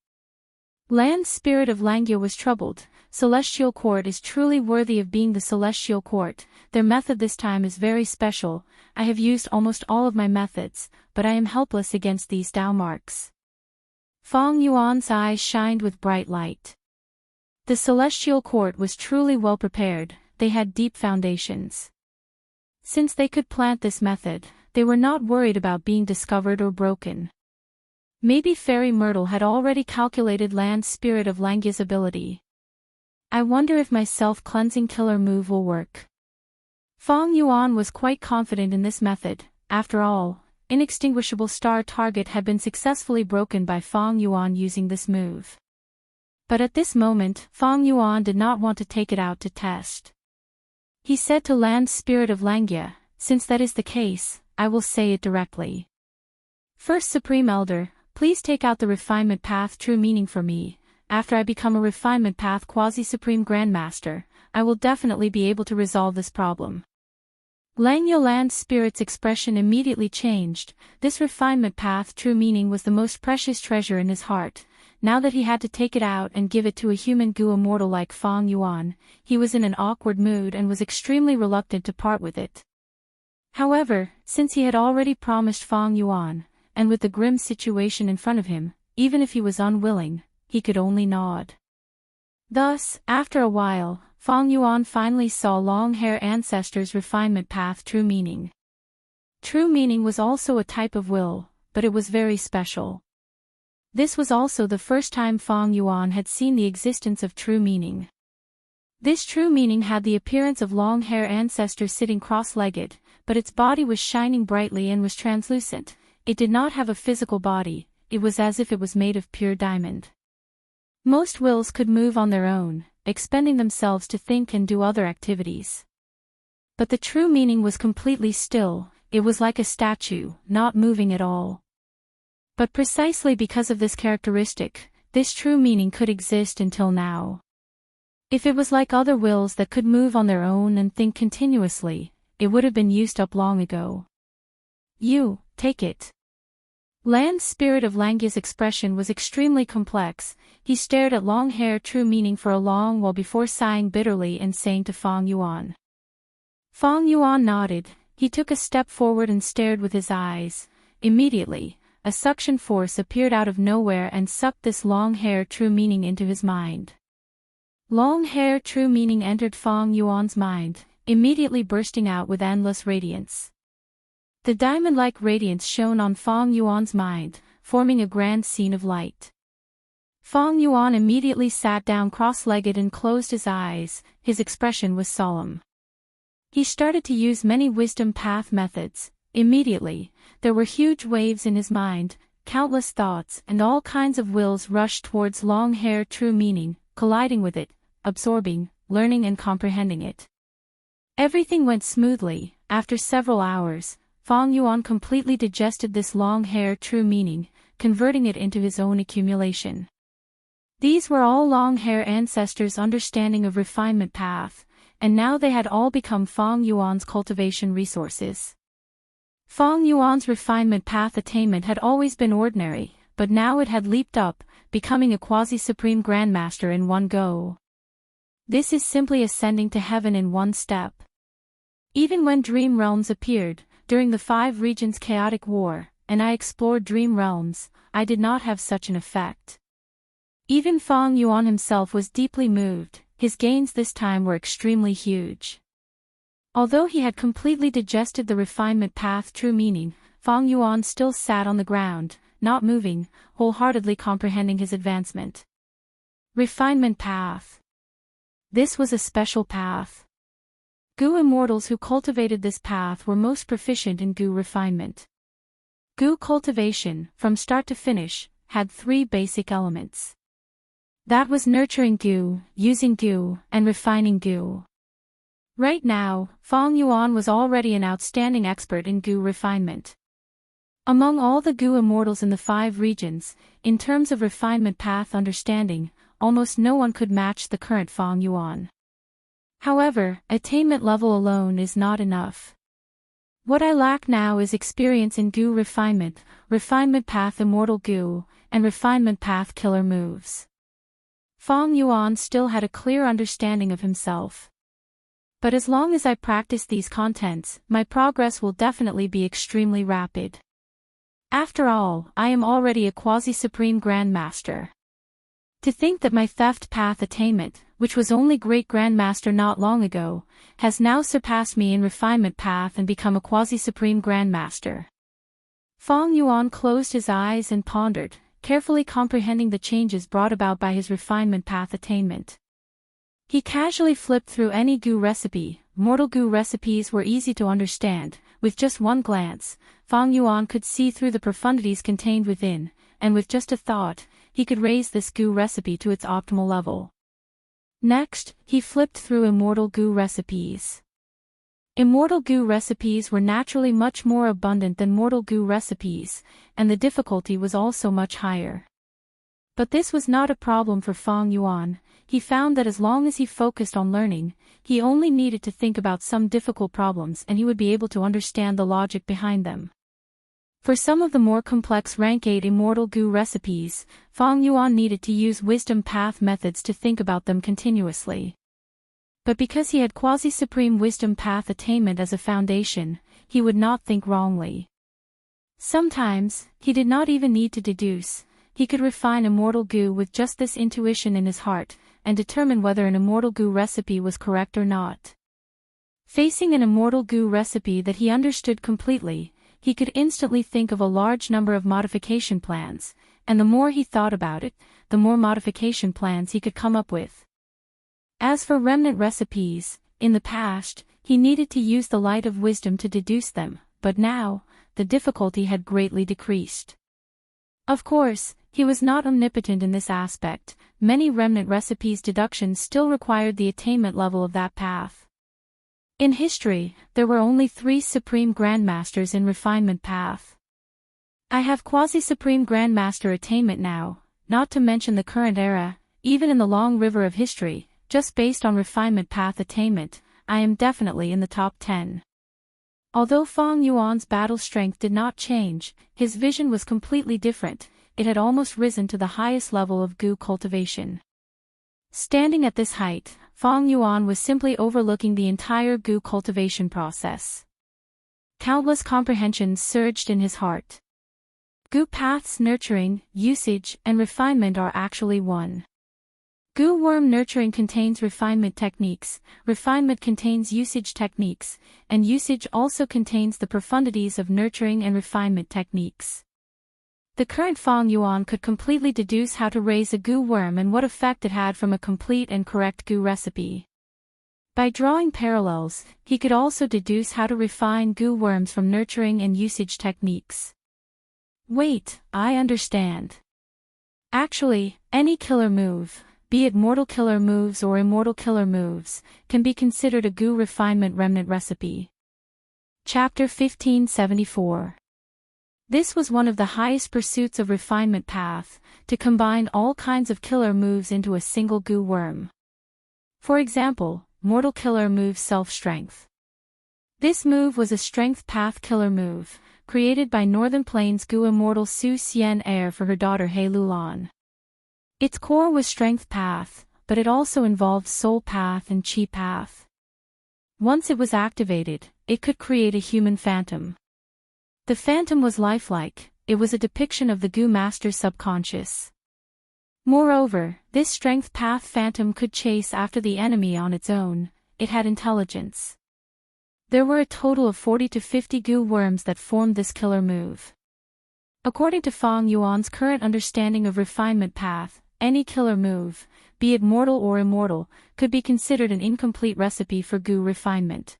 Land Spirit of Langya was troubled. Celestial Court is truly worthy of being the Celestial Court. Their method this time is very special. I have used almost all of my methods, but I am helpless against these Tao marks. Fang Yuan's eyes shined with bright light. The Celestial Court was truly well prepared. They had deep foundations. Since they could plant this method, they were not worried about being discovered or broken. Maybe Fairy Myrtle had already calculated Land Spirit of Langya's ability. I wonder if my self-cleansing killer move will work. Fang Yuan was quite confident in this method. After all, Inextinguishable Star target had been successfully broken by Fang Yuan using this move. But at this moment, Fang Yuan did not want to take it out to test. He said to Land Spirit of Langya, since that is the case, I will say it directly. First Supreme Elder, please take out the refinement path true meaning for me. After I become a refinement path quasi-supreme grandmaster, I will definitely be able to resolve this problem. Langya Land Spirit's expression immediately changed. This refinement path true meaning was the most precious treasure in his heart. Now that he had to take it out and give it to a human goo immortal like Fang Yuan, he was in an awkward mood and was extremely reluctant to part with it. However, since he had already promised Fang Yuan, and with the grim situation in front of him, even if he was unwilling, he could only nod. Thus, after a while, Fang Yuan finally saw long-hair ancestors' refinement path true meaning. True meaning was also a type of will, but it was very special. This was also the first time Fang Yuan had seen the existence of true meaning. This true meaning had the appearance of long-hair ancestors sitting cross-legged, but its body was shining brightly and was translucent. It did not have a physical body, it was as if it was made of pure diamond. Most wills could move on their own, expending themselves to think and do other activities. But the true meaning was completely still, it was like a statue, not moving at all. But precisely because of this characteristic, this true meaning could exist until now. If it was like other wills that could move on their own and think continuously, it would have been used up long ago. You, take it. Land Spirit of Langya's expression was extremely complex. He stared at long-hair true meaning for a long while before sighing bitterly and saying to Fang Yuan. Fang Yuan nodded. He took a step forward and stared with his eyes. Immediately, a suction force appeared out of nowhere and sucked this long-hair true meaning into his mind. Long-hair true meaning entered Fang Yuan's mind, immediately bursting out with endless radiance. The diamond-like radiance shone on Fang Yuan's mind, forming a grand scene of light. Fang Yuan immediately sat down cross-legged and closed his eyes. His expression was solemn. He started to use many wisdom path methods. Immediately, there were huge waves in his mind, countless thoughts and all kinds of wills rushed towards long-hair true meaning, colliding with it, absorbing, learning and comprehending it. Everything went smoothly. After several hours, Fang Yuan completely digested this long-hair true meaning, converting it into his own accumulation. These were all long-hair ancestors' understanding of refinement path, and now they had all become Fang Yuan's cultivation resources. Fang Yuan's refinement path attainment had always been ordinary, but now it had leaped up, becoming a quasi-supreme grandmaster in one go. This is simply ascending to heaven in one step. Even when dream realms appeared, during the 5 regions chaotic war, and I explored dream realms, I did not have such an effect. Even Fang Yuan himself was deeply moved. His gains this time were extremely huge. Although he had completely digested the refinement path true meaning, Fang Yuan still sat on the ground, not moving, wholeheartedly comprehending his advancement. Refinement path. This was a special path. Gu immortals who cultivated this path were most proficient in Gu refinement. Gu cultivation, from start to finish, had 3 basic elements. That was nurturing Gu, using Gu, and refining Gu. Right now, Fang Yuan was already an outstanding expert in Gu refinement. Among all the Gu immortals in the 5 regions, in terms of refinement path understanding, almost no one could match the current Fang Yuan. However, attainment level alone is not enough. What I lack now is experience in Gu refinement path immortal Gu, and refinement path killer moves. Fang Yuan still had a clear understanding of himself. But as long as I practice these contents, my progress will definitely be extremely rapid. After all, I am already a quasi-supreme grandmaster. To think that my theft path attainment, which was only great grandmaster not long ago, has now surpassed me in refinement path and become a quasi-supreme grandmaster. Fang Yuan closed his eyes and pondered, carefully comprehending the changes brought about by his refinement path attainment. He casually flipped through any Gu recipe. Mortal Gu recipes were easy to understand. With just one glance, Fang Yuan could see through the profundities contained within, and with just a thought, he could raise this Gu recipe to its optimal level. Next, he flipped through Immortal Gu recipes. Immortal Gu recipes were naturally much more abundant than Mortal Gu recipes, and the difficulty was also much higher. But this was not a problem for Fang Yuan. He found that as long as he focused on learning, he only needed to think about some difficult problems and he would be able to understand the logic behind them. For some of the more complex rank 8 Immortal Gu recipes, Fang Yuan needed to use wisdom path methods to think about them continuously. But because he had quasi-supreme wisdom path attainment as a foundation, he would not think wrongly. Sometimes, he did not even need to deduce. He could refine Immortal Gu with just this intuition in his heart, and determine whether an Immortal Gu recipe was correct or not. Facing an Immortal Gu recipe that he understood completely, he could instantly think of a large number of modification plans, and the more he thought about it, the more modification plans he could come up with. As for remnant recipes, in the past, he needed to use the light of wisdom to deduce them, but now, the difficulty had greatly decreased. Of course, he was not omnipotent in this aspect. Many remnant recipes deductions still required the attainment level of that path. In history, there were only 3 supreme grandmasters in refinement path. I have quasi-supreme grandmaster attainment now, not to mention the current era. Even in the long river of history, just based on refinement path attainment, I am definitely in the top 10. Although Fang Yuan's battle strength did not change, his vision was completely different. It had almost risen to the highest level of Gu cultivation. Standing at this height, Fang Yuan was simply overlooking the entire Gu cultivation process. Countless comprehensions surged in his heart. Gu path's nurturing, usage, and refinement are actually one. Gu worm nurturing contains refinement techniques, refinement contains usage techniques, and usage also contains the profundities of nurturing and refinement techniques. The current Fang Yuan could completely deduce how to raise a Gu worm and what effect it had from a complete and correct Gu recipe. By drawing parallels, he could also deduce how to refine Gu worms from nurturing and usage techniques. Wait, I understand. Actually, any killer move, be it mortal killer moves or immortal killer moves, can be considered a Gu refinement remnant recipe. Chapter 1574. This was one of the highest pursuits of refinement path, to combine all kinds of killer moves into a single Gu worm. For example, mortal killer move self-strength. This move was a strength path killer move, created by Northern Plains Gu immortal Su Xian heir for her daughter He Lulan. Its core was strength path, but it also involved soul path and chi path. Once it was activated, it could create a human phantom. The phantom was lifelike. It was a depiction of the Gu master's subconscious. Moreover, this strength path phantom could chase after the enemy on its own. It had intelligence. There were a total of 40 to 50 goo worms that formed this killer move. According to Feng Yuan's current understanding of refinement path, any killer move, be it mortal or immortal, could be considered an incomplete recipe for goo refinement.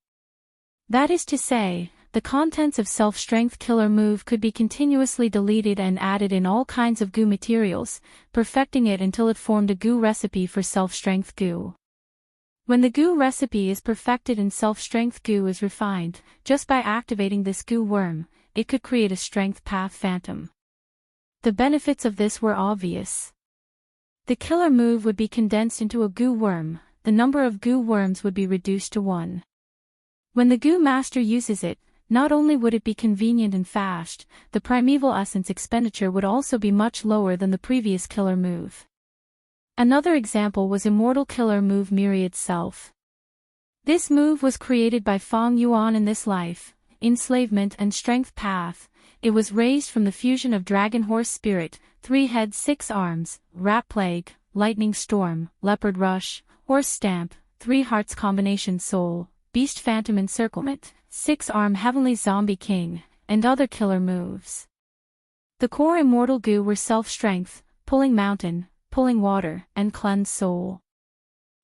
That is to say, the contents of self-strength killer move could be continuously deleted and added in all kinds of goo materials, perfecting it until it formed a goo recipe for self-strength goo. When the goo recipe is perfected and self-strength goo is refined, just by activating this goo worm, it could create a strength path phantom. The benefits of this were obvious. The killer move would be condensed into a goo worm, the number of goo worms would be reduced to 1. When the goo master uses it, not only would it be convenient and fast, the primeval essence expenditure would also be much lower than the previous killer move. Another example was Immortal killer move Myriad Self. This move was created by Feng Yuan in this life, enslavement and strength path. It was raised from the fusion of Dragon Horse Spirit, 3 heads 6 arms, Rat Plague, Lightning Storm, Leopard Rush, Horse Stamp, 3 hearts combination Soul, Beast Phantom Encirclement, 6-arm Heavenly Zombie King, and other killer moves. The core immortal goo were self-strength, pulling mountain, pulling water, and cleanse soul.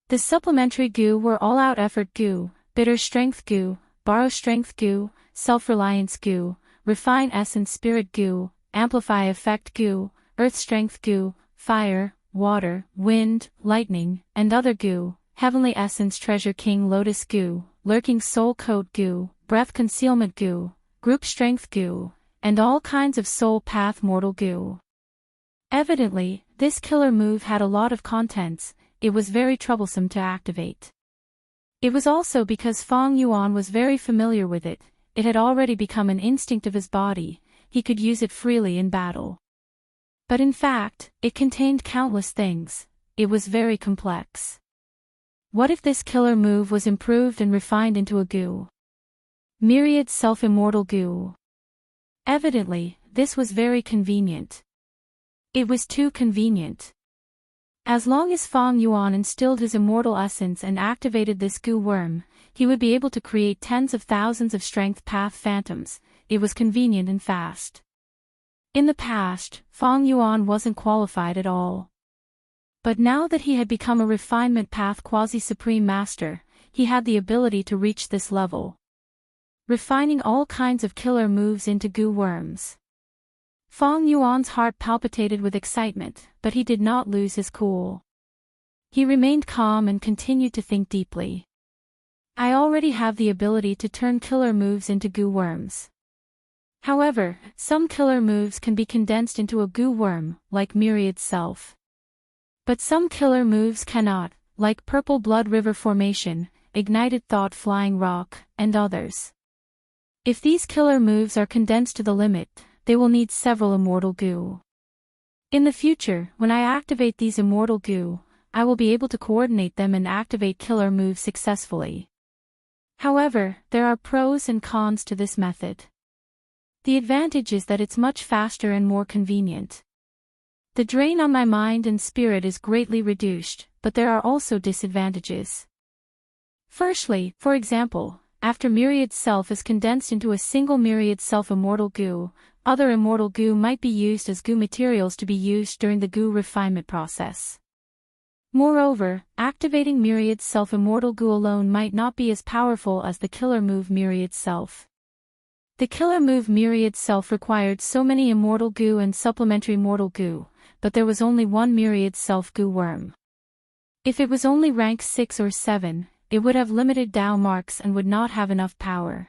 The supplementary goo were all-out effort goo, bitter strength goo, borrow strength goo, self-reliance goo, refine essence spirit goo, amplify effect goo, earth strength goo, fire, water, wind, lightning, and other goo, heavenly essence treasure king lotus goo, lurking soul coat goo, breath concealment goo, group strength goo, and all kinds of soul path mortal goo. Evidently, this killer move had a lot of contents, it was very troublesome to activate. It was also because Feng Yuan was very familiar with it, it had already become an instinct of his body, he could use it freely in battle. But in fact, it contained countless things, it was very complex. What if this killer move was improved and refined into a goo? Myriad self-immortal goo. Evidently, this was very convenient. It was too convenient. As long as Feng Yuan instilled his immortal essence and activated this goo worm, he would be able to create tens of thousands of strength path phantoms, it was convenient and fast. In the past, Feng Yuan wasn't qualified at all. But now that he had become a refinement path quasi-supreme master, he had the ability to reach this level. Refining all kinds of killer moves into goo worms. Feng Yuan's heart palpitated with excitement, but he did not lose his cool. He remained calm and continued to think deeply. I already have the ability to turn killer moves into goo worms. However, some killer moves can be condensed into a goo worm, like Myriad Self. But some killer moves cannot, like Purple Blood River Formation, Ignited Thought Flying Rock, and others. If these killer moves are condensed to the limit, they will need several immortal goo. In the future, when I activate these immortal goo, I will be able to coordinate them and activate killer moves successfully. However, there are pros and cons to this method. The advantage is that it's much faster and more convenient. The drain on my mind and spirit is greatly reduced, but there are also disadvantages. Firstly, for example, after Myriad Self is condensed into a single Myriad Self immortal goo, other immortal goo might be used as goo materials to be used during the goo refinement process. Moreover, activating Myriad Self immortal goo alone might not be as powerful as the killer move Myriad Self. The killer move Myriad Self required so many immortal goo and supplementary mortal goo, but there was only one Myriad Self goo worm. If it was only rank 6 or 7, it would have limited Dao marks and would not have enough power.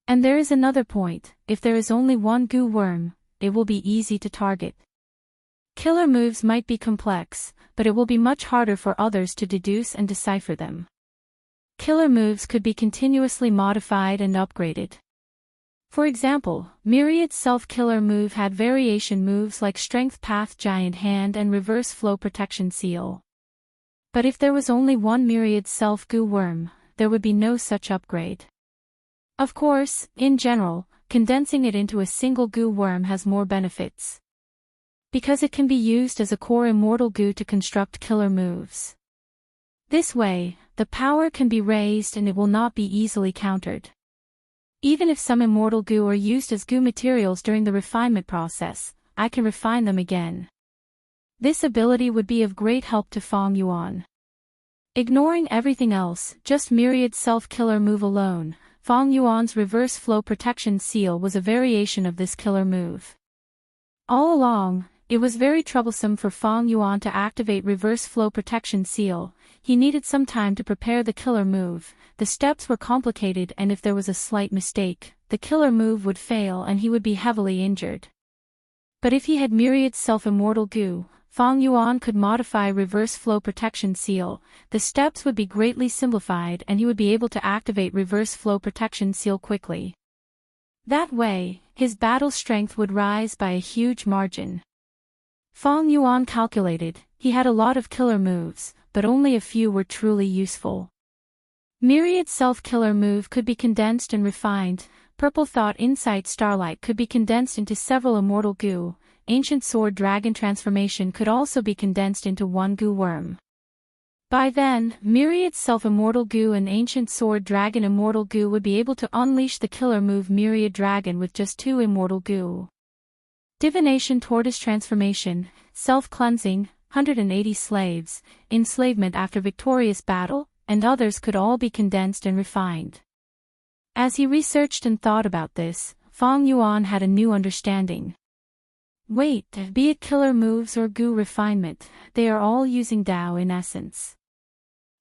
And there is another point, if there is only one goo worm, it will be easy to target. Killer moves might be complex, but it will be much harder for others to deduce and decipher them. Killer moves could be continuously modified and upgraded. For example, Myriad Self-Killer move had variation moves like Strength Path Giant Hand and Reverse Flow Protection Seal. But if there was only one Myriad Self-Goo worm, there would be no such upgrade. Of course, in general, condensing it into a single goo worm has more benefits. Because it can be used as a core immortal goo to construct killer moves. This way, the power can be raised and it will not be easily countered. Even if some immortal goo are used as goo materials during the refinement process, I can refine them again. This ability would be of great help to Feng Yuan. Ignoring everything else, just Myriad self-killer move alone, Feng Yuan's reverse flow protection seal was a variation of this killer move. All along, it was very troublesome for Feng Yuan to activate reverse flow protection seal. He needed some time to prepare the killer move. The steps were complicated and if there was a slight mistake, the killer move would fail and he would be heavily injured. But if he had Myriad's self-immortal goo, Feng Yuan could modify reverse flow protection seal, the steps would be greatly simplified and he would be able to activate reverse flow protection seal quickly. That way, his battle strength would rise by a huge margin. Feng Yuan calculated, he had a lot of killer moves, but only a few were truly useful. Myriad self-killer move could be condensed and refined, Purple Thought Insight Starlight could be condensed into several immortal goo, Ancient Sword Dragon Transformation could also be condensed into one goo worm. By then, Myriad self-immortal goo and Ancient Sword Dragon immortal goo would be able to unleash the killer move Myriad Dragon with just 2 immortal goo. Divination Tortoise Transformation, Self-Cleansing, 180 Slaves, Enslavement after Victorious Battle, and others could all be condensed and refined. As he researched and thought about this, Feng Yuan had a new understanding. Wait, be it killer moves or goo refinement, they are all using Tao in essence.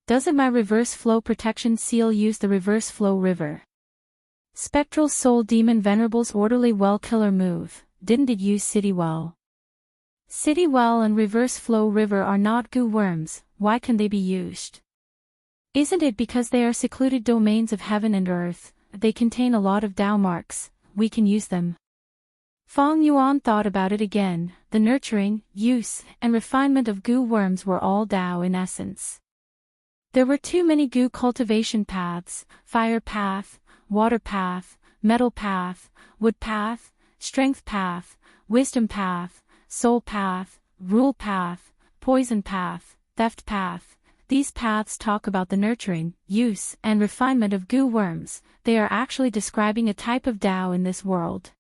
Doesn't my reverse flow protection seal use the reverse flow river? Spectral Soul Demon Venerable's Orderly Well killer move, didn't it use City Well? City Well and reverse flow river are not goo worms, why can they be used? Isn't it because they are secluded domains of heaven and earth, they contain a lot of Tao marks, we can use them? Feng Yuan thought about it again, the nurturing, use, and refinement of goo worms were all Tao in essence. There were too many goo cultivation paths, fire path, water path, metal path, wood path, strength path, wisdom path, soul path, rule path, poison path, theft path. These paths talk about the nurturing, use, and refinement of goo worms, they are actually describing a type of Tao in this world.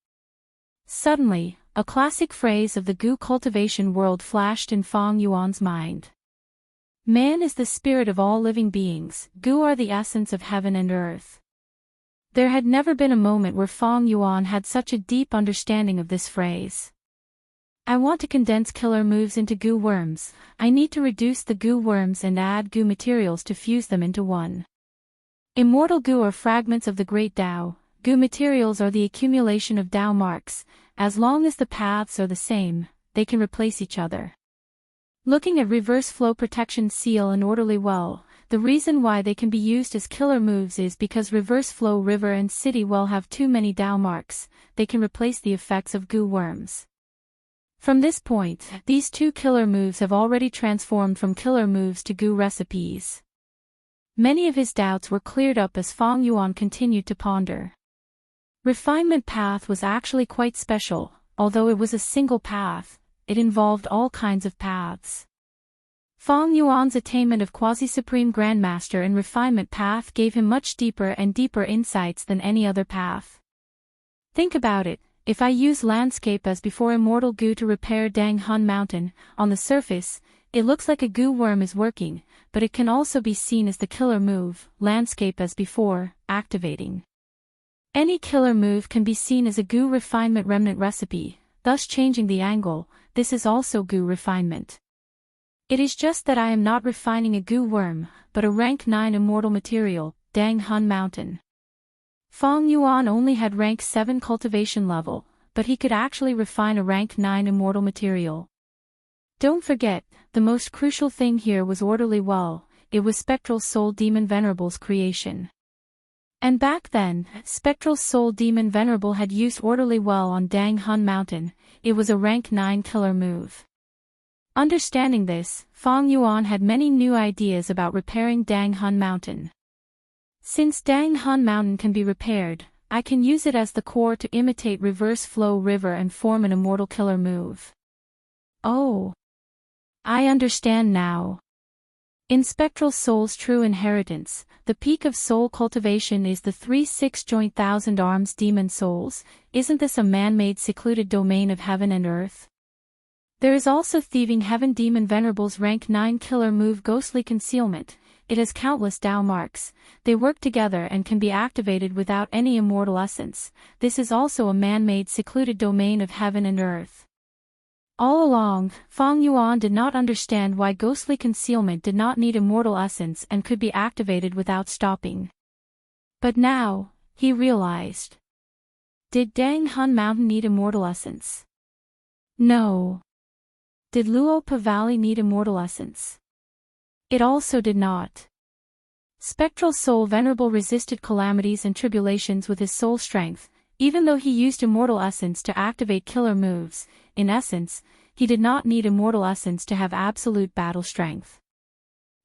Suddenly, a classic phrase of the goo cultivation world flashed in Feng Yuan's mind. Man is the spirit of all living beings, goo are the essence of heaven and earth. There had never been a moment where Feng Yuan had such a deep understanding of this phrase. I want to condense killer moves into goo worms, I need to reduce the goo worms and add goo materials to fuse them into one. Immortal goo are fragments of the great Tao, goo materials are the accumulation of Tao marks, as long as the paths are the same, they can replace each other. Looking at reverse flow protection seal and orderly well, the reason why they can be used as killer moves is because reverse flow river and city well have too many Tao marks, they can replace the effects of goo worms. From this point, these 2 killer moves have already transformed from killer moves to goo recipes. Many of his doubts were cleared up as Feng Yuan continued to ponder. Refinement path was actually quite special, although it was a single path, it involved all kinds of paths. Feng Yuan's attainment of quasi-supreme grandmaster in refinement path gave him much deeper and deeper insights than any other path. Think about it, if I use landscape as before immortal goo to repair Dang Hun Mountain, on the surface, it looks like a goo worm is working, but it can also be seen as the killer move, landscape as before, activating. Any killer move can be seen as a goo refinement remnant recipe, thus changing the angle, this is also goo refinement. It is just that I am not refining a goo worm, but a rank 9 immortal material, Dang Hun Mountain. Feng Yuan only had rank 7 cultivation level, but he could actually refine a rank 9 immortal material. Don't forget, the most crucial thing here was orderly well, it was Spectral Soul Demon Venerable's creation. And back then, Spectral Soul Demon Venerable had used orderly well on Dang Hun Mountain, it was a rank 9 killer move. Understanding this, Feng Yuan had many new ideas about repairing Dang Hun Mountain. Since Dang Hun Mountain can be repaired, I can use it as the core to imitate reverse flow river and form an immortal killer move. Oh! I understand now. In spectral soul's true inheritance, the peak of soul cultivation is the 3-6 joint thousand arms demon souls. Isn't this a man-made secluded domain of heaven and earth? There is also thieving heaven demon venerables rank 9 killer move ghostly concealment. It has countless Tao marks. They work together and can be activated without any immortal essence. This is also a man-made secluded domain of heaven and earth. All along, Feng Yuan did not understand why ghostly concealment did not need immortal essence and could be activated without stopping. But now, he realized. Did Dang Hun Mountain need immortal essence? No. Did Luopa Valley need immortal essence? It also did not. Spectral soul venerable resisted calamities and tribulations with his soul strength, even though he used immortal essence to activate killer moves. In essence, he did not need immortal essence to have absolute battle strength.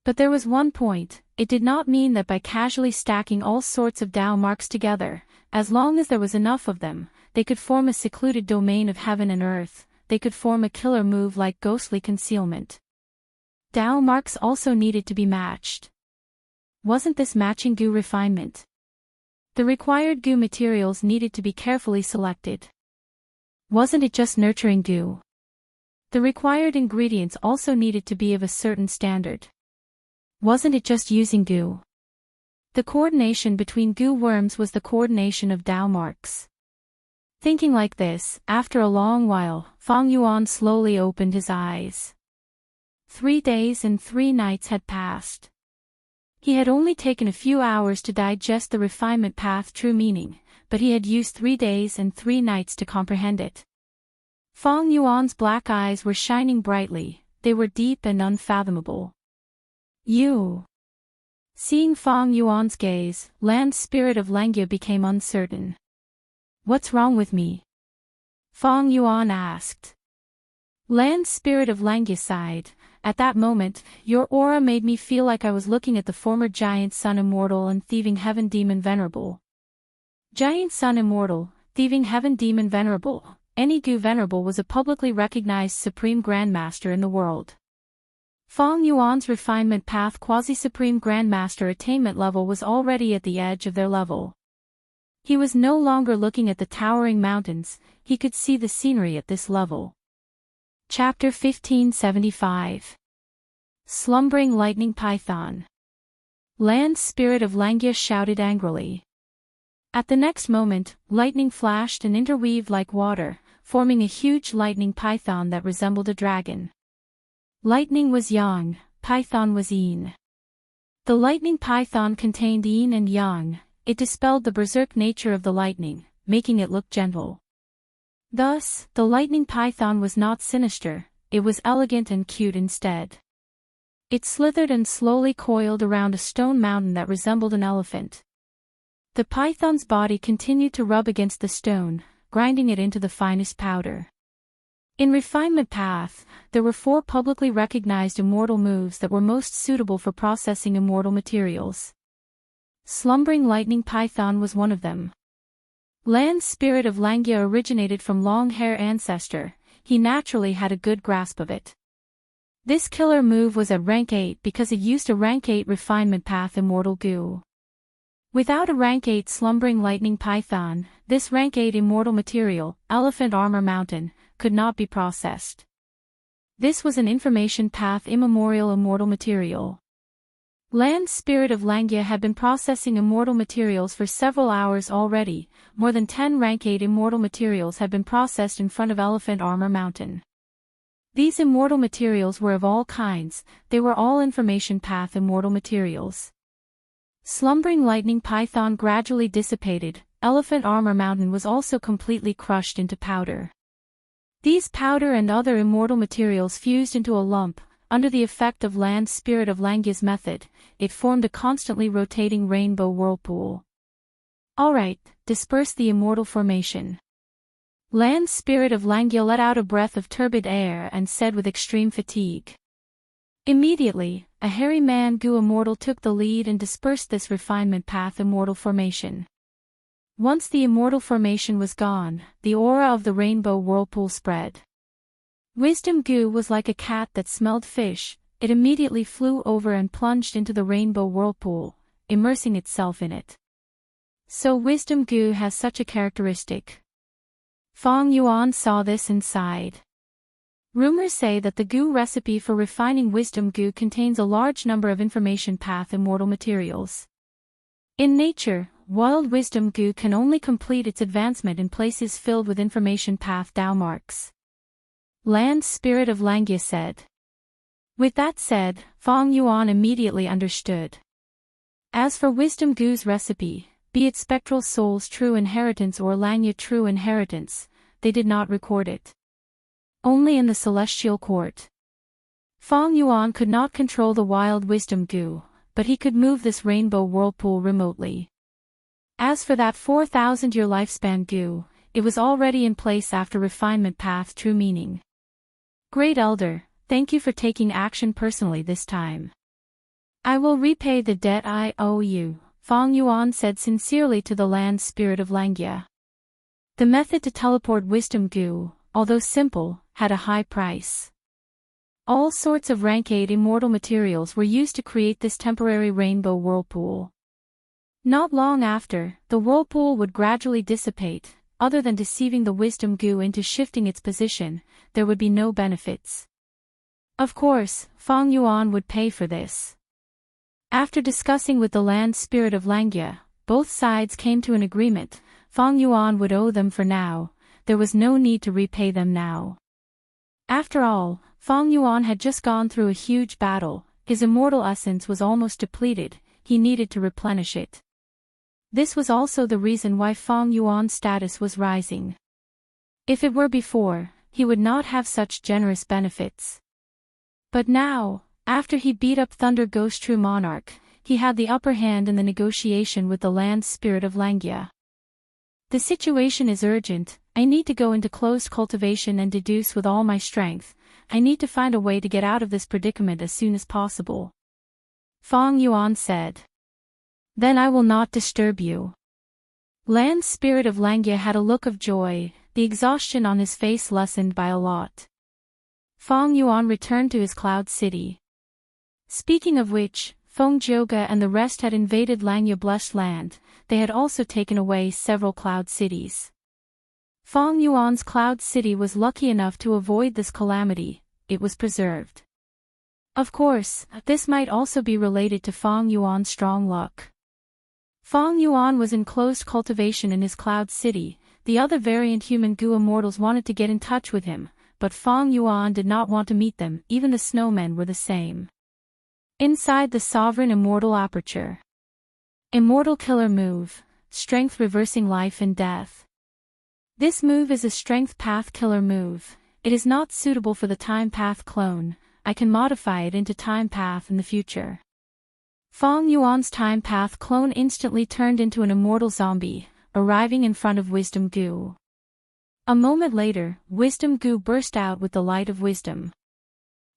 But there was one point: it did not mean that by casually stacking all sorts of Tao marks together, as long as there was enough of them, they could form a secluded domain of heaven and earth. They could form a killer move like ghostly concealment. Tao marks also needed to be matched. Wasn't this matching goo refinement? The required goo materials needed to be carefully selected. Wasn't it just nurturing goo? The required ingredients also needed to be of a certain standard. Wasn't it just using goo? The coordination between goo worms was the coordination of Tao marks. Thinking like this, after a long while, Feng Yuan slowly opened his eyes. 3 days and 3 nights had passed. He had only taken a few hours to digest the refinement path true meaning, but he had used 3 days and 3 nights to comprehend it. Feng Yuan's black eyes were shining brightly, they were deep and unfathomable. You. Seeing Feng Yuan's gaze, land spirit of Langya became uncertain. What's wrong with me? Feng Yuan asked. Land spirit of Langya sighed. At that moment, your aura made me feel like I was looking at the former Giant Sun Immortal and Thieving Heaven Demon Venerable. Giant Sun Immortal, Thieving Heaven Demon Venerable, Enigu Venerable was a publicly recognized Supreme Grandmaster in the world. Feng Yuan's refinement path quasi-Supreme Grandmaster attainment level was already at the edge of their level. He was no longer looking at the towering mountains, he could see the scenery at this level. Chapter 1575. Slumbering Lightning Python. Land Spirit of Langya shouted angrily. At the next moment, lightning flashed and interweaved like water, forming a huge lightning python that resembled a dragon. Lightning was yang, python was yin. The lightning python contained yin and yang. It dispelled the berserk nature of the lightning, making it look gentle. Thus, the lightning python was not sinister, it was elegant and cute instead. It slithered and slowly coiled around a stone mountain that resembled an elephant. The python's body continued to rub against the stone, grinding it into the finest powder. In refinement path, there were 4 publicly recognized immortal moves that were most suitable for processing immortal materials. Slumbering Lightning Python was one of them. Land Spirit of Langya originated from Long Hair Ancestor, he naturally had a good grasp of it. This killer move was at rank 8 because it used a rank 8 refinement path immortal goo. Without a rank 8 Slumbering Lightning Python, this rank 8 immortal material, Elephant Armor Mountain, could not be processed. This was an information path immemorial immortal material. Land Spirit of Langya had been processing immortal materials for several hours already. More than 10 rank 8 immortal materials had been processed in front of Elephant Armor Mountain. These immortal materials were of all kinds, they were all information path immortal materials. Slumbering Lightning Python gradually dissipated, Elephant Armor Mountain was also completely crushed into powder. These powder and other immortal materials fused into a lump. Under the effect of Land Spirit of Langya's method, it formed a constantly rotating rainbow whirlpool. Alright, disperse the immortal formation. Land Spirit of Langya let out a breath of turbid air and said with extreme fatigue. Immediately, a hairy man Gu Immortal took the lead and dispersed this refinement path immortal formation. Once the immortal formation was gone, the aura of the rainbow whirlpool spread. Wisdom Gu was like a cat that smelled fish, it immediately flew over and plunged into the rainbow whirlpool, immersing itself in it. So wisdom goo has such a characteristic. Feng Yuan saw this and sighed. Rumors say that the goo recipe for refining wisdom goo contains a large number of information path immortal materials. In nature, wild wisdom goo can only complete its advancement in places filled with information path Dao marks. Land Spirit of Langya said. With that said, Feng Yuan immediately understood. As for wisdom goo's recipe, be it spectral soul's true inheritance or Langya true inheritance, they did not record it. Only in the celestial court. Feng Yuan could not control the wild wisdom goo, but he could move this rainbow whirlpool remotely. As for that 4,000-year lifespan goo, it was already in place after refinement path true meaning. Great Elder, thank you for taking action personally this time. I will repay the debt I owe you, Feng Yuan said sincerely to the land spirit of Langya. The method to teleport wisdom goo, although simple, had a high price. All sorts of rank 8 immortal materials were used to create this temporary rainbow whirlpool. Not long after, the whirlpool would gradually dissipate. Other than deceiving the wisdom goo into shifting its position, there would be no benefits. Of course, Feng Yuan would pay for this. After discussing with the land spirit of Langya, both sides came to an agreement. Feng Yuan would owe them for now. There was no need to repay them now. After all, Feng Yuan had just gone through a huge battle. His immortal essence was almost depleted. He needed to replenish it. This was also the reason why Feng Yuan's status was rising. If it were before, he would not have such generous benefits. But now, after he beat up Thunder Ghost True Monarch, he had the upper hand in the negotiation with the land spirit of Langya. The situation is urgent. I need to go into closed cultivation and deduce with all my strength. I need to find a way to get out of this predicament as soon as possible. Feng Yuan said. Then I will not disturb you. Land spirit of Langya had a look of joy, the exhaustion on his face lessened by a lot. Feng Yuan returned to his cloud city. Speaking of which, Feng Zhouge and the rest had invaded Langya blessed land. They had also taken away several cloud cities. Feng Yuan's cloud city was lucky enough to avoid this calamity. It was preserved. Of course, this might also be related to Feng Yuan's strong luck. Feng Yuan was in closed cultivation in his cloud city. The other variant human goo immortals wanted to get in touch with him, but Feng Yuan did not want to meet them. Even the snowmen were the same. Inside the sovereign immortal aperture. Immortal killer move, strength reversing life and death. This move is a strength path killer move. It is not suitable for the time path clone. I can modify it into time path in the future. Feng Yuan's time path clone instantly turned into an immortal zombie, arriving in front of wisdom goo. A moment later, wisdom goo burst out with the light of wisdom.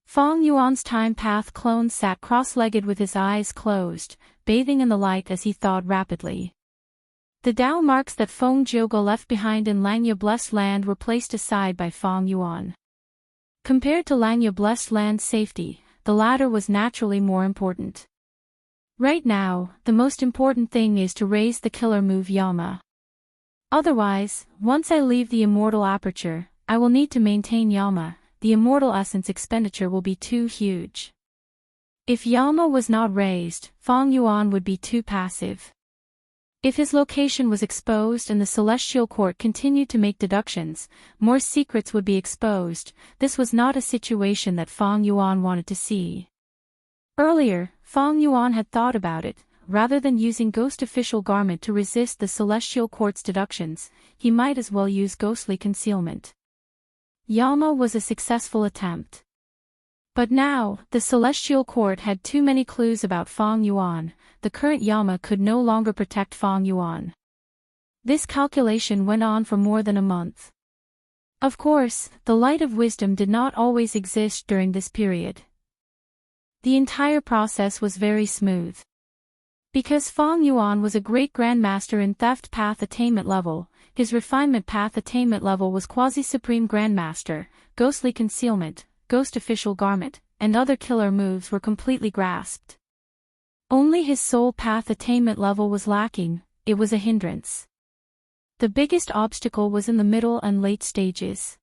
Feng Yuan's time path clone sat cross-legged with his eyes closed, bathing in the light as he thought rapidly. The Dao marks that Feng Zhouge left behind in Langya blessed land were placed aside by Feng Yuan. Compared to Langya blessed land's safety, the latter was naturally more important. Right now, the most important thing is to raise the killer move Yama. Otherwise, once I leave the immortal aperture, I will need to maintain Yama. The immortal essence expenditure will be too huge. If Yama was not raised, Feng Yuan would be too passive. If his location was exposed and the celestial court continued to make deductions, more secrets would be exposed. This was not a situation that Feng Yuan wanted to see. Earlier, Feng Yuan had thought about it. Rather than using ghost official garment to resist the celestial court's deductions, he might as well use ghostly concealment. Yama was a successful attempt. But now, the celestial court had too many clues about Feng Yuan. The current Yama could no longer protect Feng Yuan. This calculation went on for more than a month. Of course, the light of wisdom did not always exist during this period. The entire process was very smooth. Because Feng Yuan was a great grandmaster in theft path attainment level, his refinement path attainment level was quasi-supreme grandmaster, ghostly concealment, ghost official garment, and other killer moves were completely grasped. Only his soul path attainment level was lacking, it was a hindrance. The biggest obstacle was in the middle and late stages.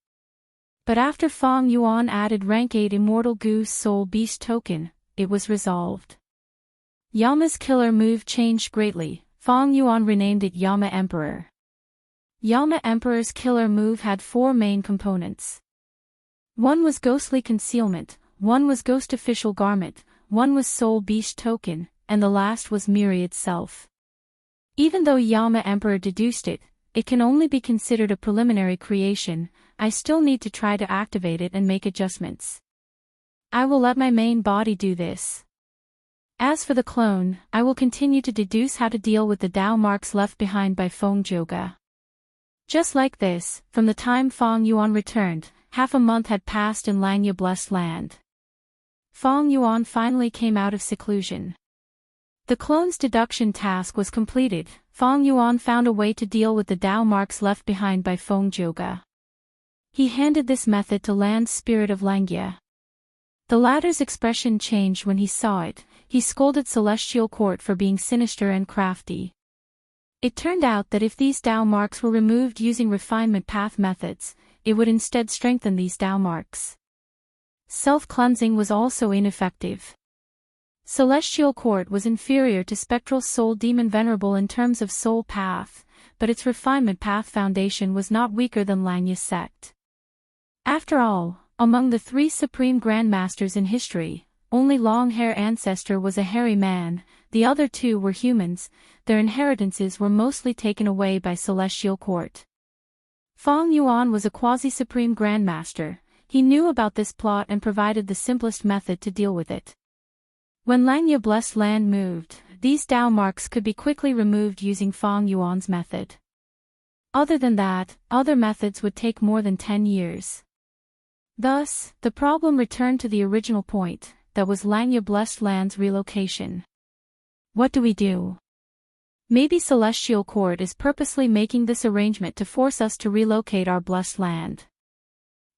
But after Fang Yuan added rank 8 Immortal Goose Soul Beast token, it was resolved. Yama's killer move changed greatly. Fang Yuan renamed it Yama Emperor. Yama Emperor's killer move had 4 main components. One was Ghostly Concealment, one was Ghost Official Garment, one was Soul Beast Token, and the last was Myriad Self. Even though Yama Emperor deduced it, it can only be considered a preliminary creation. I still need to try to activate it and make adjustments. I will let my main body do this. As for the clone, I will continue to deduce how to deal with the Dao marks left behind by Feng Zhouge. Just like this, from the time Fang Yuan returned, half a month had passed in Langya Blessed Land. Fang Yuan finally came out of seclusion. The clone's deduction task was completed. Fang Yuan found a way to deal with the Dao marks left behind by Feng Zhouge. He handed this method to Land's Spirit of Langya. The latter's expression changed when he saw it. He scolded Celestial Court for being sinister and crafty. It turned out that if these Dao marks were removed using refinement path methods, it would instead strengthen these Dao marks. Self-cleansing was also ineffective. Celestial Court was inferior to Spectral Soul Demon Venerable in terms of soul path, but its refinement path foundation was not weaker than Langya's sect. After all, among the 3 supreme grandmasters in history, only Long-Hair Ancestor was a hairy man, the other 2 were humans. Their inheritances were mostly taken away by Celestial Court. Fang Yuan was a quasi-supreme grandmaster. He knew about this plot and provided the simplest method to deal with it. When Langya Blessed Land moved, these Dao marks could be quickly removed using Fang Yuan's method. Other than that, other methods would take more than 10 years. Thus, the problem returned to the original point, that was Langya Blessed Land's relocation. What do we do? Maybe Celestial Court is purposely making this arrangement to force us to relocate our blessed land.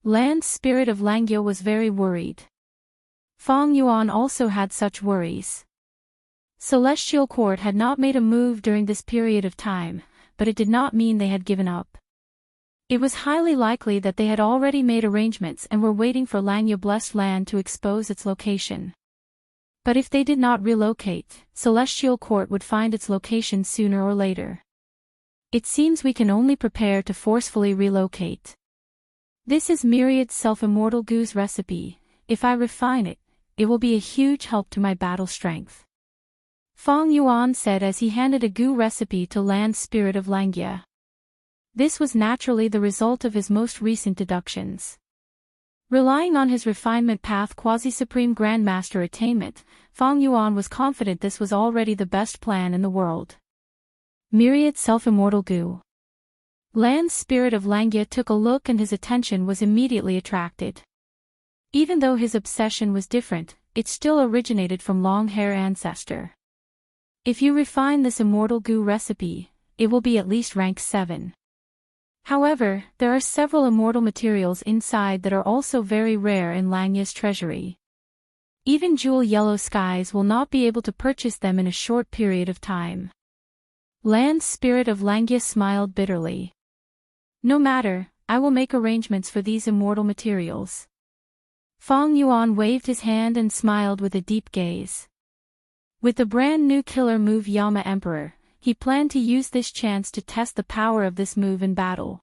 Land's Spirit of Langya was very worried. Fang Yuan also had such worries. Celestial Court had not made a move during this period of time, but it did not mean they had given up. It was highly likely that they had already made arrangements and were waiting for Langya Blessed Land to expose its location. But if they did not relocate, Celestial Court would find its location sooner or later. It seems we can only prepare to forcefully relocate. This is Myriad Self-Immortal Goo's recipe. If I refine it, it will be a huge help to my battle strength. Fang Yuan said as he handed a goo recipe to Land's Spirit of Langya. This was naturally the result of his most recent deductions. Relying on his refinement path quasi-supreme grandmaster attainment, Fang Yuan was confident this was already the best plan in the world. Myriad Self-Immortal Goo. Land's Spirit of Langya took a look and his attention was immediately attracted. Even though his obsession was different, it still originated from Long-Hair Ancestor. If you refine this Immortal Goo recipe, it will be at least rank 7. However, there are several immortal materials inside that are also very rare in Langya's treasury. Even Jewel Yellow Skies will not be able to purchase them in a short period of time. Land's Spirit of Langya smiled bitterly. No matter, I will make arrangements for these immortal materials. Fang Yuan waved his hand and smiled with a deep gaze. With the brand new killer move Yama Emperor, he planned to use this chance to test the power of this move in battle.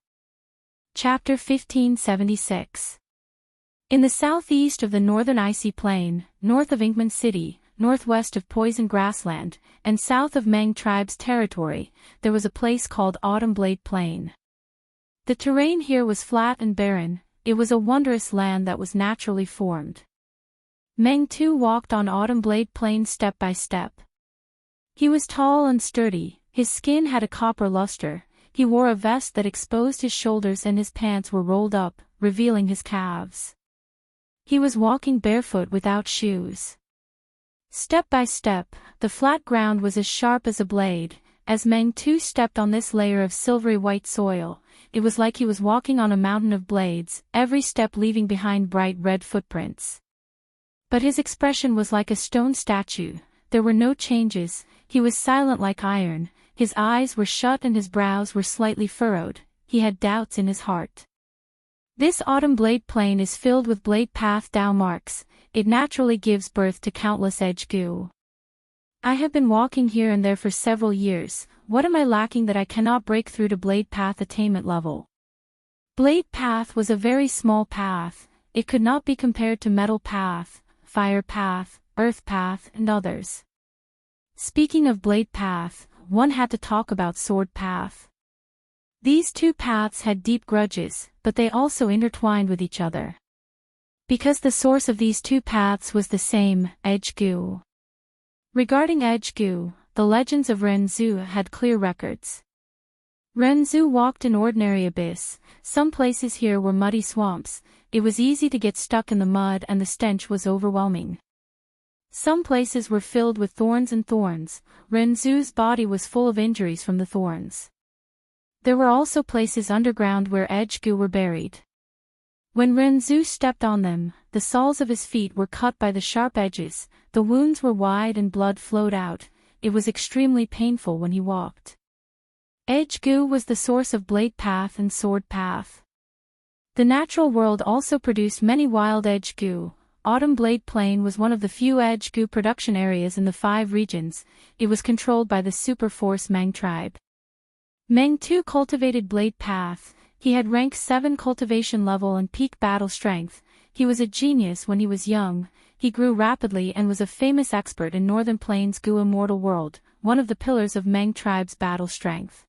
Chapter 1576. In the southeast of the northern icy plain, north of Inkman City, northwest of Poison Grassland, and south of Meng Tribe's territory, there was a place called Autumn Blade Plain. The terrain here was flat and barren. It was a wondrous land that was naturally formed. Meng too walked on Autumn Blade Plain step by step. He was tall and sturdy, his skin had a copper luster, he wore a vest that exposed his shoulders and his pants were rolled up, revealing his calves. He was walking barefoot without shoes. Step by step, the flat ground was as sharp as a blade. As Meng too stepped on this layer of silvery white soil, it was like he was walking on a mountain of blades, every step leaving behind bright red footprints. But his expression was like a stone statue. There were no changes, he was silent like iron, his eyes were shut and his brows were slightly furrowed, he had doubts in his heart. This autumn blade plane is filled with blade path Tao marks, it naturally gives birth to countless edge goo. I have been walking here and there for several years, what am I lacking that I cannot break through to blade path attainment level? Blade path was a very small path, it could not be compared to metal path, fire path, earth path and others. Speaking of blade path, one had to talk about sword path. These two paths had deep grudges, but they also intertwined with each other. Because the source of these two paths was the same, edge goo. Regarding edge goo, the legends of Renzu had clear records. Renzu walked in ordinary abyss, some places here were muddy swamps, it was easy to get stuck in the mud and the stench was overwhelming. Some places were filled with thorns and thorns, Renzu's body was full of injuries from the thorns. There were also places underground where edge goo were buried. When Renzu stepped on them, the soles of his feet were cut by the sharp edges, the wounds were wide and blood flowed out, it was extremely painful when he walked. Edge goo was the source of blade path and sword path. The natural world also produced many wild edge goo. Autumn Blade Plain was one of the few edge goo production areas in the 5 regions, it was controlled by the super force Meng tribe. Meng too cultivated Blade Path, he had rank 7 cultivation level and peak battle strength, he was a genius when he was young, he grew rapidly and was a famous expert in Northern Plains Goo Immortal world, one of the pillars of Meng tribe's battle strength.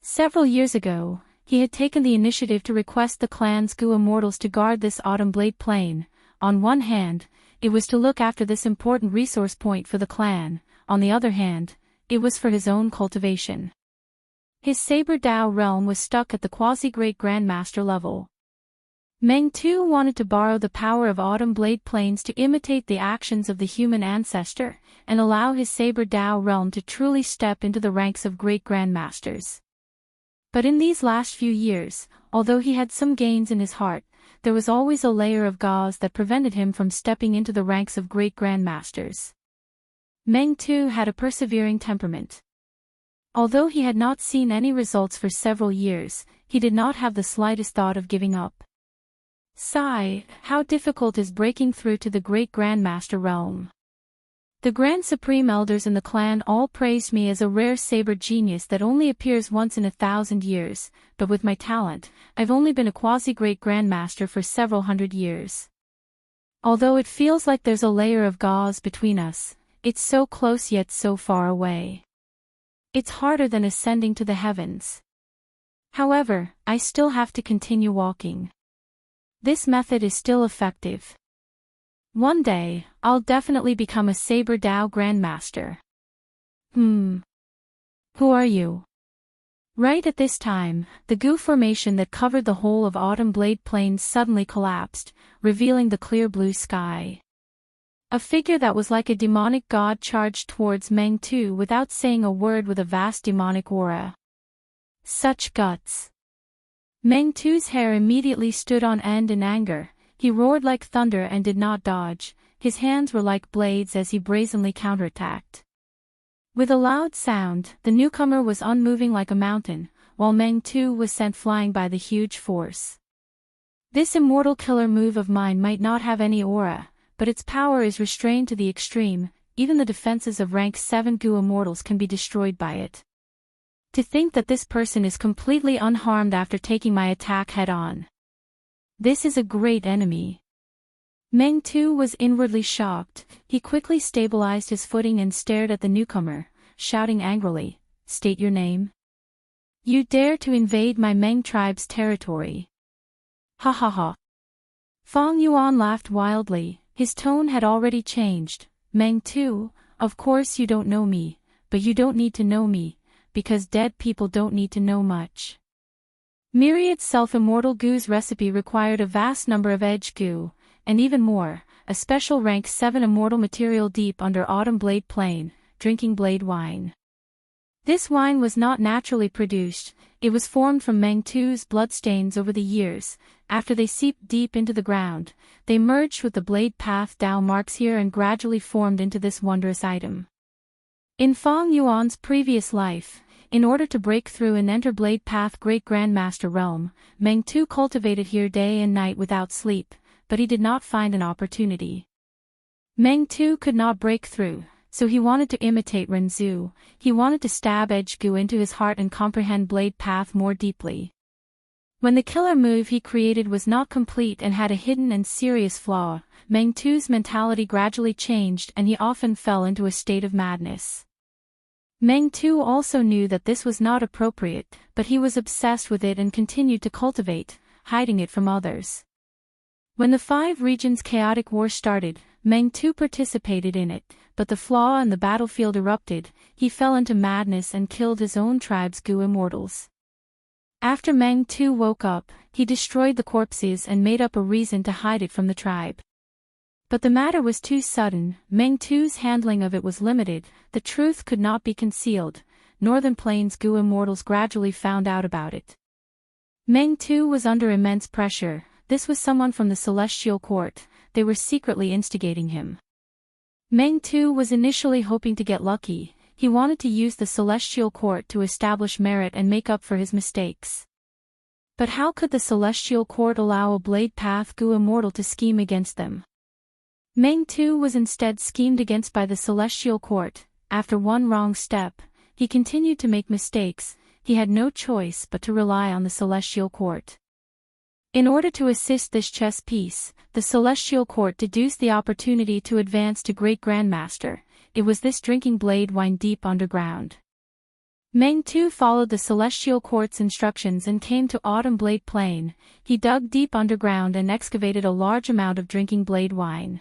Several years ago, he had taken the initiative to request the clan's Goo Immortals to guard this Autumn Blade Plain. On one hand, it was to look after this important resource point for the clan, on the other hand, it was for his own cultivation. His Saber Dao realm was stuck at the quasi-great grandmaster level. Meng too wanted to borrow the power of Autumn Blade Plains to imitate the actions of the human ancestor, and allow his Saber Dao realm to truly step into the ranks of great grandmasters. But in these last few years, although he had some gains in his heart, there was always a layer of gauze that prevented him from stepping into the ranks of great grandmasters. Meng too had a persevering temperament. Although he had not seen any results for several years, he did not have the slightest thought of giving up. Sigh, how difficult is breaking through to the great grandmaster realm. The Grand Supreme Elders in the clan all praised me as a rare saber genius that only appears once in 1,000 years, but with my talent, I've only been a quasi-great grandmaster for several hundred years. Although it feels like there's a layer of gauze between us, it's so close yet so far away. It's harder than ascending to the heavens. However, I still have to continue walking. This method is still effective. One day, I'll definitely become a Saber Dao Grandmaster. Who are you? Right at this time, the goo formation that covered the whole of Autumn Blade Plains suddenly collapsed, revealing the clear blue sky. A figure that was like a demonic god charged towards Meng Tu without saying a word with a vast demonic aura. Such guts! Meng Tu's hair immediately stood on end in anger, he roared like thunder and did not dodge, his hands were like blades as he brazenly counterattacked. With a loud sound, the newcomer was unmoving like a mountain, while Meng Tu was sent flying by the huge force. This immortal killer move of mine might not have any aura, but its power is restrained to the extreme, even the defenses of rank 7 Goo Immortals can be destroyed by it. To think that this person is completely unharmed after taking my attack head-on. This is a great enemy. Meng Tu was inwardly shocked, he quickly stabilized his footing and stared at the newcomer, shouting angrily, "State your name. You dare to invade my Meng tribe's territory." Ha ha ha. Fang Yuan laughed wildly, his tone had already changed. Meng Tu, of course you don't know me, but you don't need to know me, because dead people don't need to know much. Myriad self-immortal goo's recipe required a vast number of edge goo, and even more, a special rank 7 immortal material deep under Autumn Blade Plain, drinking blade wine. This wine was not naturally produced, It was formed from Meng Tu's bloodstains over the years. After they seeped deep into the ground, they merged with the blade path Dao marks here and gradually formed into this wondrous item. In Feng Yuan's previous life, in order to break through and enter Blade Path Great Grandmaster realm, Meng Tu cultivated here day and night without sleep, but he did not find an opportunity. Meng Tu could not break through, so he wanted to imitate Renzu. He wanted to stab Edge Gu into his heart and comprehend Blade Path more deeply. When the killer move he created was not complete and had a hidden and serious flaw, Meng Tu's mentality gradually changed and he often fell into a state of madness. Meng Tu also knew that this was not appropriate, but he was obsessed with it and continued to cultivate, hiding it from others. When the 5 regions chaotic war started, Meng Tu participated in it, but the flaw in the battlefield erupted. He fell into madness and killed his own tribe's Gu immortals. After Meng Tu woke up, he destroyed the corpses and made up a reason to hide it from the tribe. But the matter was too sudden. Meng Tu's handling of it was limited. The truth could not be concealed. Northern Plains Gu immortals gradually found out about it. Meng Tu was under immense pressure. This was someone from the Celestial Court. They were secretly instigating him. Meng Tu was initially hoping to get lucky. He wanted to use the Celestial Court to establish merit and make up for his mistakes. But how could the Celestial Court allow a Blade Path Gu immortal to scheme against them? Meng Tu was instead schemed against by the Celestial Court. After one wrong step, he continued to make mistakes. He had no choice but to rely on the Celestial Court. In order to assist this chess piece, the Celestial Court deduced the opportunity to advance to Great Grandmaster. It was this drinking blade wine deep underground. Meng Tu followed the Celestial Court's instructions and came to Autumn Blade Plain. He dug deep underground and excavated a large amount of drinking blade wine.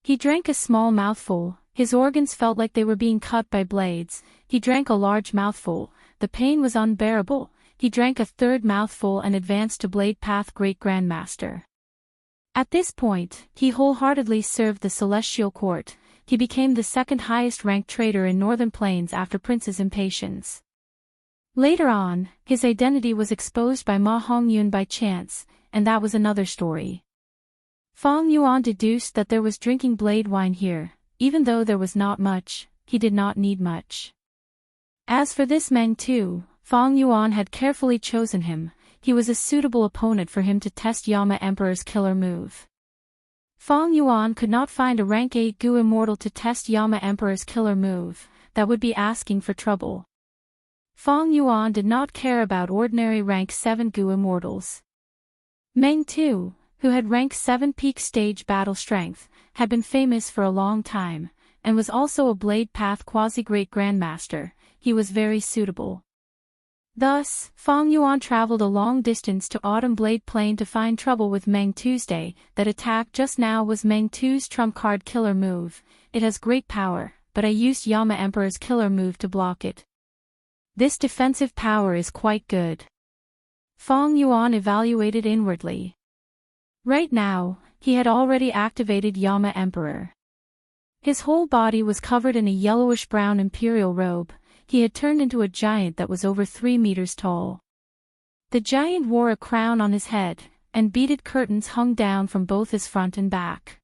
He drank a small mouthful. His organs felt like they were being cut by blades. He drank a large mouthful. The pain was unbearable. He drank a third mouthful and advanced to Blade Path Great Grandmaster. At this point, he wholeheartedly served the Celestial Court. He became the second highest ranked trader in Northern Plains after Prince's Impatience. Later on, his identity was exposed by Ma Hongyun by chance, and that was another story. Feng Yuan deduced that there was drinking blade wine here. Even though there was not much, he did not need much. As for this Meng Tu, Feng Yuan had carefully chosen him. He was a suitable opponent for him to test Yama Emperor's killer move. Feng Yuan could not find a rank 8 Gu immortal to test Yama Emperor's killer move. That would be asking for trouble. Feng Yuan did not care about ordinary rank 7 Gu immortals. Meng Tu, who had rank 7 peak stage battle strength, had been famous for a long time, and was also a Blade Path quasi-great grandmaster. He was very suitable. Thus, Feng Yuan traveled a long distance to Autumn Blade Plain to find trouble with Meng Tuesday. That attack just now was Meng Tu's trump card killer move. It has great power, but I used Yama Emperor's killer move to block it. This defensive power is quite good. Feng Yuan evaluated inwardly. Right now, he had already activated Yama Emperor. His whole body was covered in a yellowish-brown imperial robe. He had turned into a giant that was over 3 meters tall. The giant wore a crown on his head, and beaded curtains hung down from both his front and back.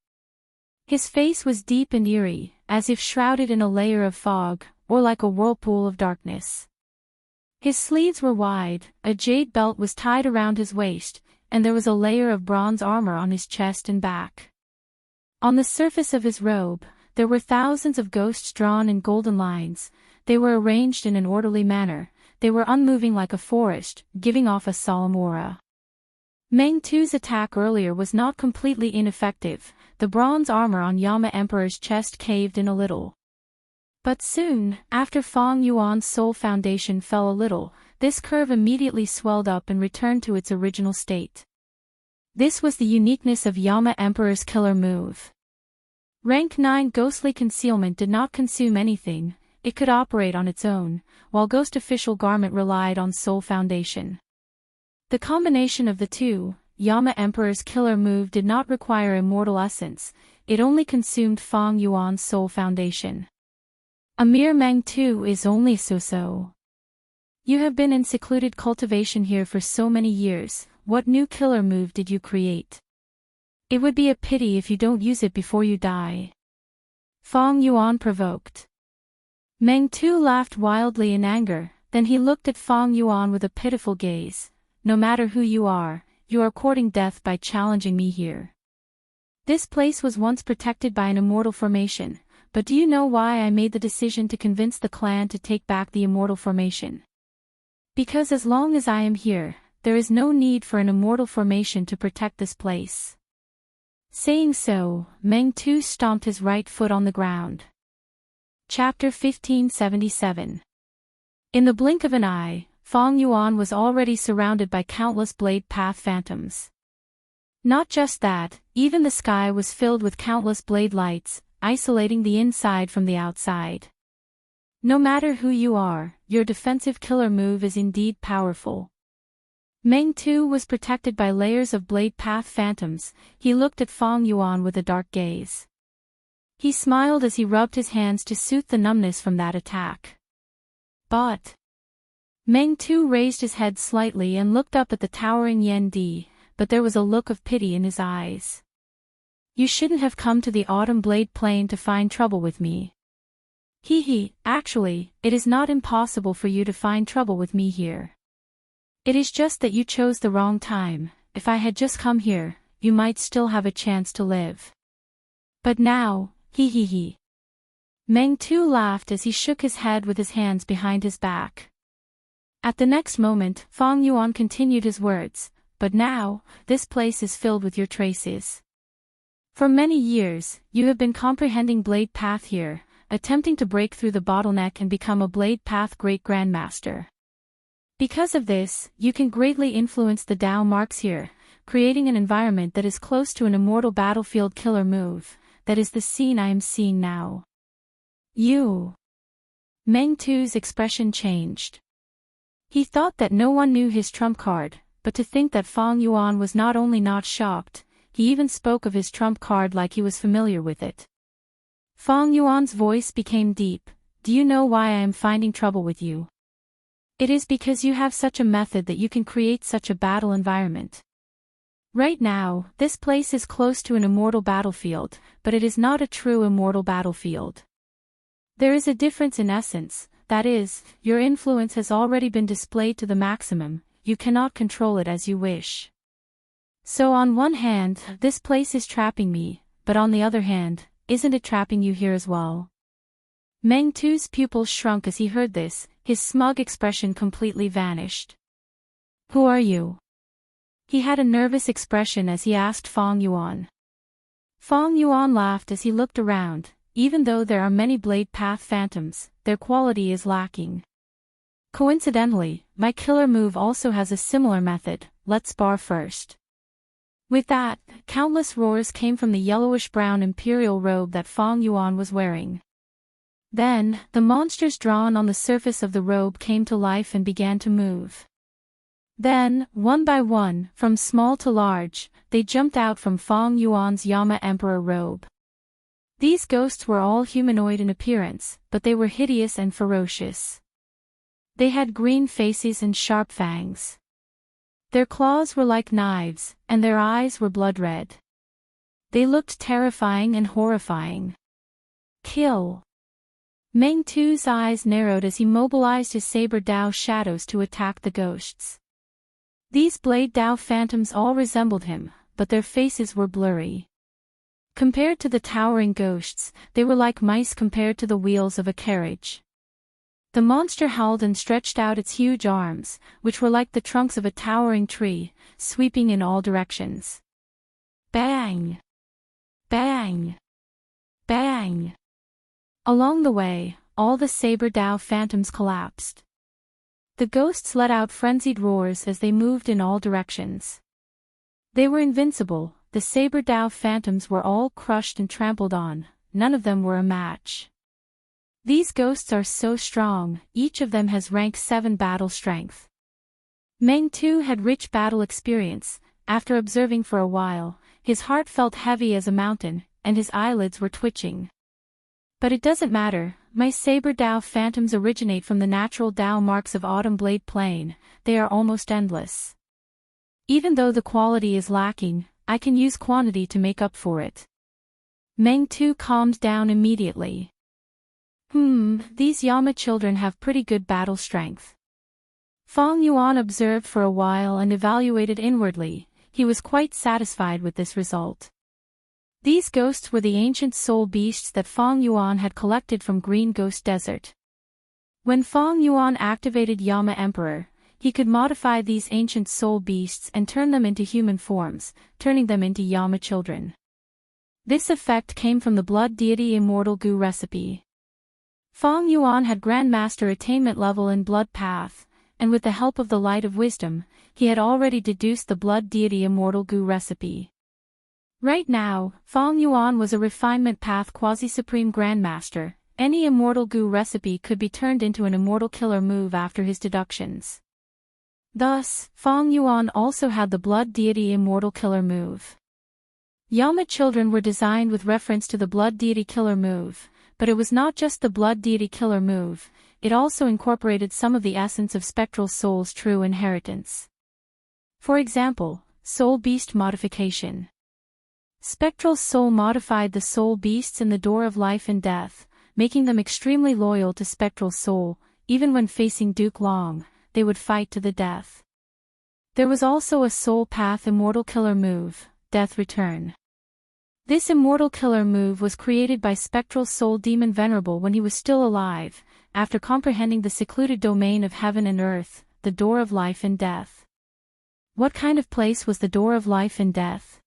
His face was deep and eerie, as if shrouded in a layer of fog, or like a whirlpool of darkness. His sleeves were wide, a jade belt was tied around his waist, and there was a layer of bronze armor on his chest and back. On the surface of his robe, there were thousands of ghosts drawn in golden lines. They were arranged in an orderly manner. They were unmoving like a forest, giving off a solemn aura. Meng Tu's attack earlier was not completely ineffective. The bronze armor on Yama Emperor's chest caved in a little. But soon, after Feng Yuan's soul foundation fell a little, this curve immediately swelled up and returned to its original state. This was the uniqueness of Yama Emperor's killer move. Rank 9 Ghostly Concealment did not consume anything. It could operate on its own, while Ghost Official Garment relied on Soul Foundation. The combination of the two, Yama Emperor's killer move did not require Immortal Essence, it only consumed Feng Yuan's Soul Foundation. A mere Meng Tu is only so-so. You have been in secluded cultivation here for so many years, what new killer move did you create? It would be a pity if you don't use it before you die. Fong Yuan provoked. Meng Tu laughed wildly in anger, then he looked at Fong Yuan with a pitiful gaze. No matter who you are courting death by challenging me here. This place was once protected by an immortal formation, but do you know why I made the decision to convince the clan to take back the immortal formation? Because as long as I am here, there is no need for an immortal formation to protect this place. Saying so, Meng Tu stomped his right foot on the ground. Chapter 1577. In the blink of an eye, Fong Yuan was already surrounded by countless blade path phantoms. Not just that, even the sky was filled with countless blade lights, isolating the inside from the outside. No matter who you are, your defensive killer move is indeed powerful. Meng Tu was protected by layers of blade path phantoms. He looked at Fong Yuan with a dark gaze. He smiled as he rubbed his hands to soothe the numbness from that attack. But Meng Tu raised his head slightly and looked up at the towering Yan Di, but there was a look of pity in his eyes. You shouldn't have come to the Autumn Blade Plain to find trouble with me. Actually, it is not impossible for you to find trouble with me here. It is just that you chose the wrong time. If I had just come here, you might still have a chance to live. But now, Meng Tu laughed as he shook his head with his hands behind his back. At the next moment, Fong Yuan continued his words, but now, this place is filled with your traces. For many years, you have been comprehending Blade Path here, attempting to break through the bottleneck and become a Blade Path Great Grandmaster. Because of this, you can greatly influence the Dao marks here, creating an environment that is close to an immortal battlefield killer move. That is the scene I am seeing now. Meng Tu's expression changed. He thought that no one knew his trump card, but to think that Fong Yuan was not only not shocked, he even spoke of his trump card like he was familiar with it. Fong Yuan's voice became deep. Do you know why I am finding trouble with you? It is because you have such a method that you can create such a battle environment. Right now, this place is close to an immortal battlefield, but it is not a true immortal battlefield. There is a difference in essence, that is, your influence has already been displayed to the maximum, you cannot control it as you wish. So on one hand, this place is trapping me, but on the other hand, isn't it trapping you here as well? Meng Tu's pupils shrunk as he heard this, his smug expression completely vanished. Who are you? He had a nervous expression as he asked Fong Yuan. Fong Yuan laughed as he looked around. Even though there are many Blade Path phantoms, their quality is lacking. Coincidentally, my killer move also has a similar method. Let's spar first. With that, countless roars came from the yellowish-brown imperial robe that Fong Yuan was wearing. Then, the monsters drawn on the surface of the robe came to life and began to move. Then, one by one, from small to large, they jumped out from Fong Yuan's Yama Emperor robe. These ghosts were all humanoid in appearance, but they were hideous and ferocious. They had green faces and sharp fangs. Their claws were like knives, and their eyes were blood red. They looked terrifying and horrifying. Kill! Meng Tu's eyes narrowed as he mobilized his saber Dao shadows to attack the ghosts. These Blade Dao phantoms all resembled him, but their faces were blurry. Compared to the towering ghosts, they were like mice compared to the wheels of a carriage. The monster howled and stretched out its huge arms, which were like the trunks of a towering tree, sweeping in all directions. Bang! Bang! Bang! Along the way, all the saber Dao phantoms collapsed. The ghosts let out frenzied roars as they moved in all directions. They were invincible. The saber Dao phantoms were all crushed and trampled on, none of them were a match. These ghosts are so strong, each of them has rank 7 battle strength. Meng Tu had rich battle experience. After observing for a while, his heart felt heavy as a mountain, and his eyelids were twitching. But it doesn't matter, my saber Dao phantoms originate from the natural Dao marks of Autumn Blade Plane, they are almost endless. Even though the quality is lacking, I can use quantity to make up for it. Meng Tu calmed down immediately. These Yama children have pretty good battle strength. Fang Yuan observed for a while and evaluated inwardly. He was quite satisfied with this result. These ghosts were the ancient soul beasts that Fang Yuan had collected from Green Ghost Desert. When Fang Yuan activated Yama Emperor, he could modify these ancient soul beasts and turn them into human forms, turning them into Yama children. This effect came from the blood deity Immortal Gu recipe. Fang Yuan had Grandmaster attainment level in Blood Path, and with the help of the Light of Wisdom, he had already deduced the blood deity Immortal Gu recipe. Right now, Fang Yuan was a refinement path quasi-supreme Grandmaster. Any Immortal Gu recipe could be turned into an immortal killer move after his deductions. Thus, Fang Yuan also had the blood deity Immortal Killer move. Yama children were designed with reference to the blood deity killer move, but it was not just the blood deity killer move, it also incorporated some of the essence of spectral soul's true inheritance. For example, soul beast modification. Spectral soul modified the soul beasts in the door of life and death, making them extremely loyal to spectral soul. Even when facing Duke Long, they would fight to the death. There was also a soul path immortal killer move, Death Return. This immortal killer move was created by spectral soul demon Venerable when he was still alive, after comprehending the secluded domain of heaven and earth, the door of life and death. What kind of place was the door of life and death?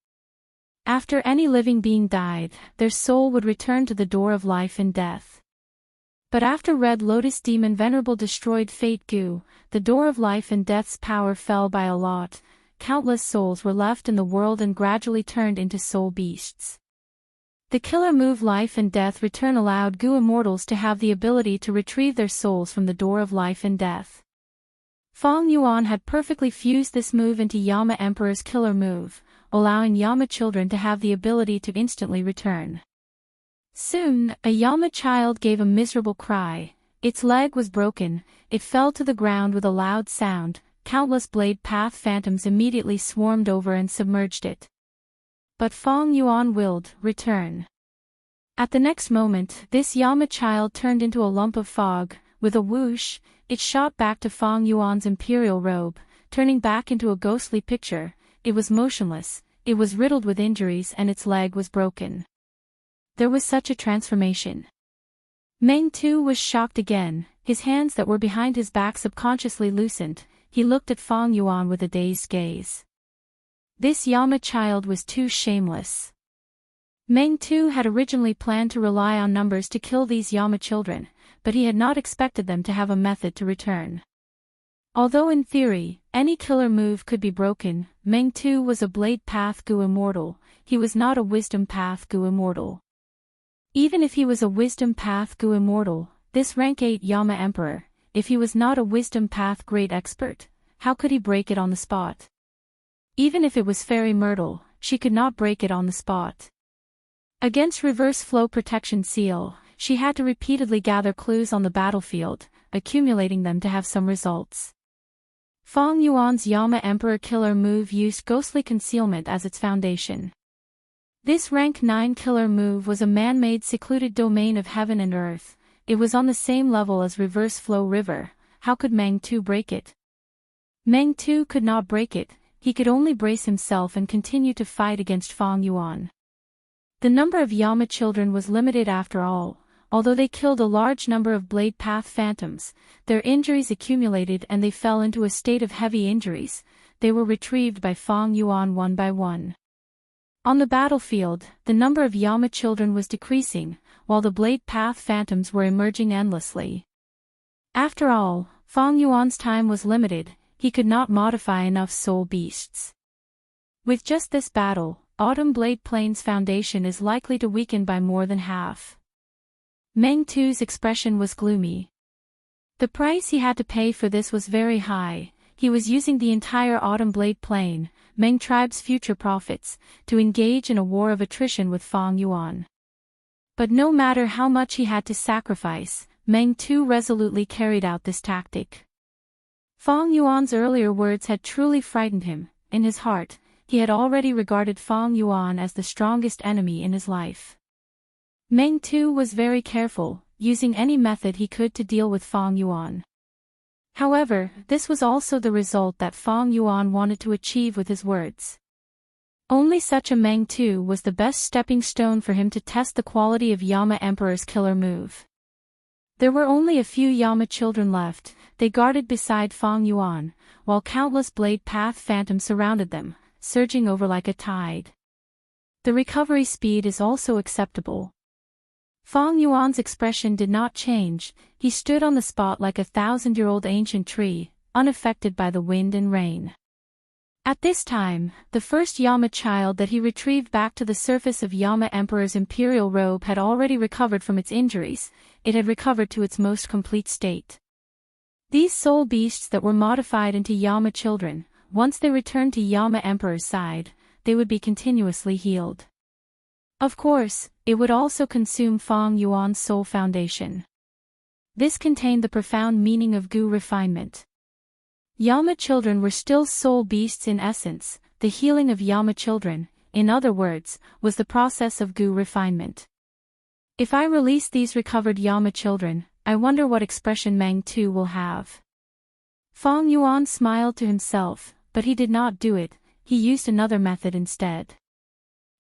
After any living being died, their soul would return to the door of life and death. But after Red Lotus Demon Venerable destroyed Fate Gu, the door of life and death's power fell by a lot. Countless souls were left in the world and gradually turned into soul beasts. The killer move Life and Death Return allowed Gu immortals to have the ability to retrieve their souls from the door of life and death. Fang Yuan had perfectly fused this move into Yama Emperor's killer move, allowing Yama children to have the ability to instantly return. Soon, a Yama child gave a miserable cry. Its leg was broken, it fell to the ground with a loud sound. Countless blade path phantoms immediately swarmed over and submerged it. But Fang Yuan willed, return. At the next moment, this Yama child turned into a lump of fog. With a whoosh, it shot back to Fang Yuan's imperial robe, turning back into a ghostly picture. It was motionless, it was riddled with injuries and its leg was broken. There was such a transformation. Meng Tu was shocked again, his hands that were behind his back subconsciously loosened. He looked at Fang Yuan with a dazed gaze. This Yama child was too shameless. Meng Tu had originally planned to rely on numbers to kill these Yama children, but he had not expected them to have a method to return. Although in theory, any killer move could be broken, Meng Tu was a Blade Path Gu immortal, he was not a Wisdom Path Gu immortal. Even if he was a Wisdom Path Gu immortal, this rank 8 Yama Emperor, if he was not a Wisdom Path Great Expert, how could he break it on the spot? Even if it was Fairy Myrtle, she could not break it on the spot. Against Reverse Flow Protection Seal, she had to repeatedly gather clues on the battlefield, accumulating them to have some results. Fang Yuan's Yama Emperor killer move used ghostly concealment as its foundation. This rank 9 killer move was a man-made secluded domain of heaven and earth. It was on the same level as Reverse Flow River. How could Meng Tu break it? Meng Tu could not break it, he could only brace himself and continue to fight against Fang Yuan. The number of Yama children was limited after all. Although they killed a large number of Blade Path phantoms, their injuries accumulated and they fell into a state of heavy injuries. They were retrieved by Fang Yuan one by one. On the battlefield, the number of Yama children was decreasing, while the Blade Path phantoms were emerging endlessly. After all, Fang Yuan's time was limited, he could not modify enough soul beasts. With just this battle, Autumn Blade Plains Foundation is likely to weaken by more than half. Meng Tu's expression was gloomy. The price he had to pay for this was very high. He was using the entire Autumn Blade Plain, Meng tribe's future profits, to engage in a war of attrition with Fang Yuan. But no matter how much he had to sacrifice, Meng Tu resolutely carried out this tactic. Fang Yuan's earlier words had truly frightened him. In his heart, he had already regarded Fang Yuan as the strongest enemy in his life. Meng Tu was very careful, using any method he could to deal with Fang Yuan. However, this was also the result that Fang Yuan wanted to achieve with his words. Only such a Meng Tu was the best stepping stone for him to test the quality of Yama Emperor's killer move. There were only a few Yama children left. They guarded beside Fang Yuan, while countless blade path phantoms surrounded them, surging over like a tide. The recovery speed is also acceptable. Fang Yuan's expression did not change. He stood on the spot like a 1,000-year-old ancient tree, unaffected by the wind and rain. At this time, the first Yama child that he retrieved back to the surface of Yama Emperor's imperial robe had already recovered from its injuries. It had recovered to its most complete state. These soul beasts that were modified into Yama children, once they returned to Yama Emperor's side, they would be continuously healed. Of course, it would also consume Fang Yuan's soul foundation. This contained the profound meaning of Gu refinement. Yama children were still soul beasts in essence. The healing of Yama children, in other words, was the process of Gu refinement. If I release these recovered Yama children, I wonder what expression Meng Tu will have. Fang Yuan smiled to himself, but he did not do it. He used another method instead.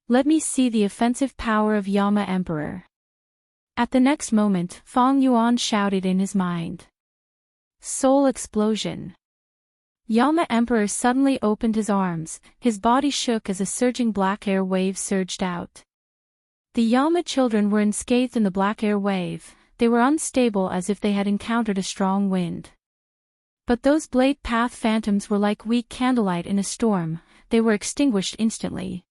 Let me see the offensive power of Yama Emperor. At the next moment, Fang Yuan shouted in his mind. Soul explosion. Yama Emperor suddenly opened his arms. His body shook as a surging black air wave surged out. The Yama children were unscathed in the black air wave. They were unstable as if they had encountered a strong wind. But those blade path phantoms were like weak candlelight in a storm. They were extinguished instantly.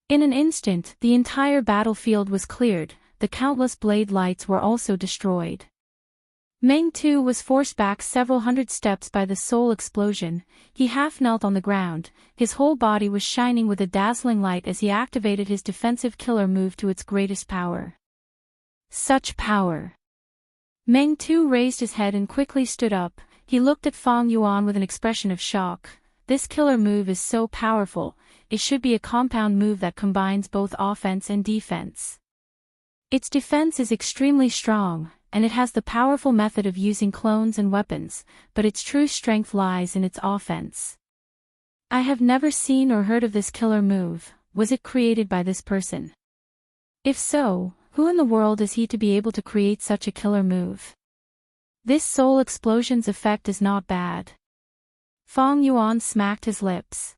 In an instant, the entire battlefield was cleared. The countless blade lights were also destroyed. Meng Tu was forced back several hundred steps by the soul explosion. He half knelt on the ground. His whole body was shining with a dazzling light as he activated his defensive killer move to its greatest power. Such power! Meng Tu raised his head and quickly stood up. He looked at Fang Yuan with an expression of shock. This killer move is so powerful. It should be a compound move that combines both offense and defense. Its defense is extremely strong, and it has the powerful method of using clones and weapons, but its true strength lies in its offense. I have never seen or heard of this killer move. Was it created by this person? If so, who in the world is he to be able to create such a killer move? This soul explosion's effect is not bad. Fang Yuan smacked his lips.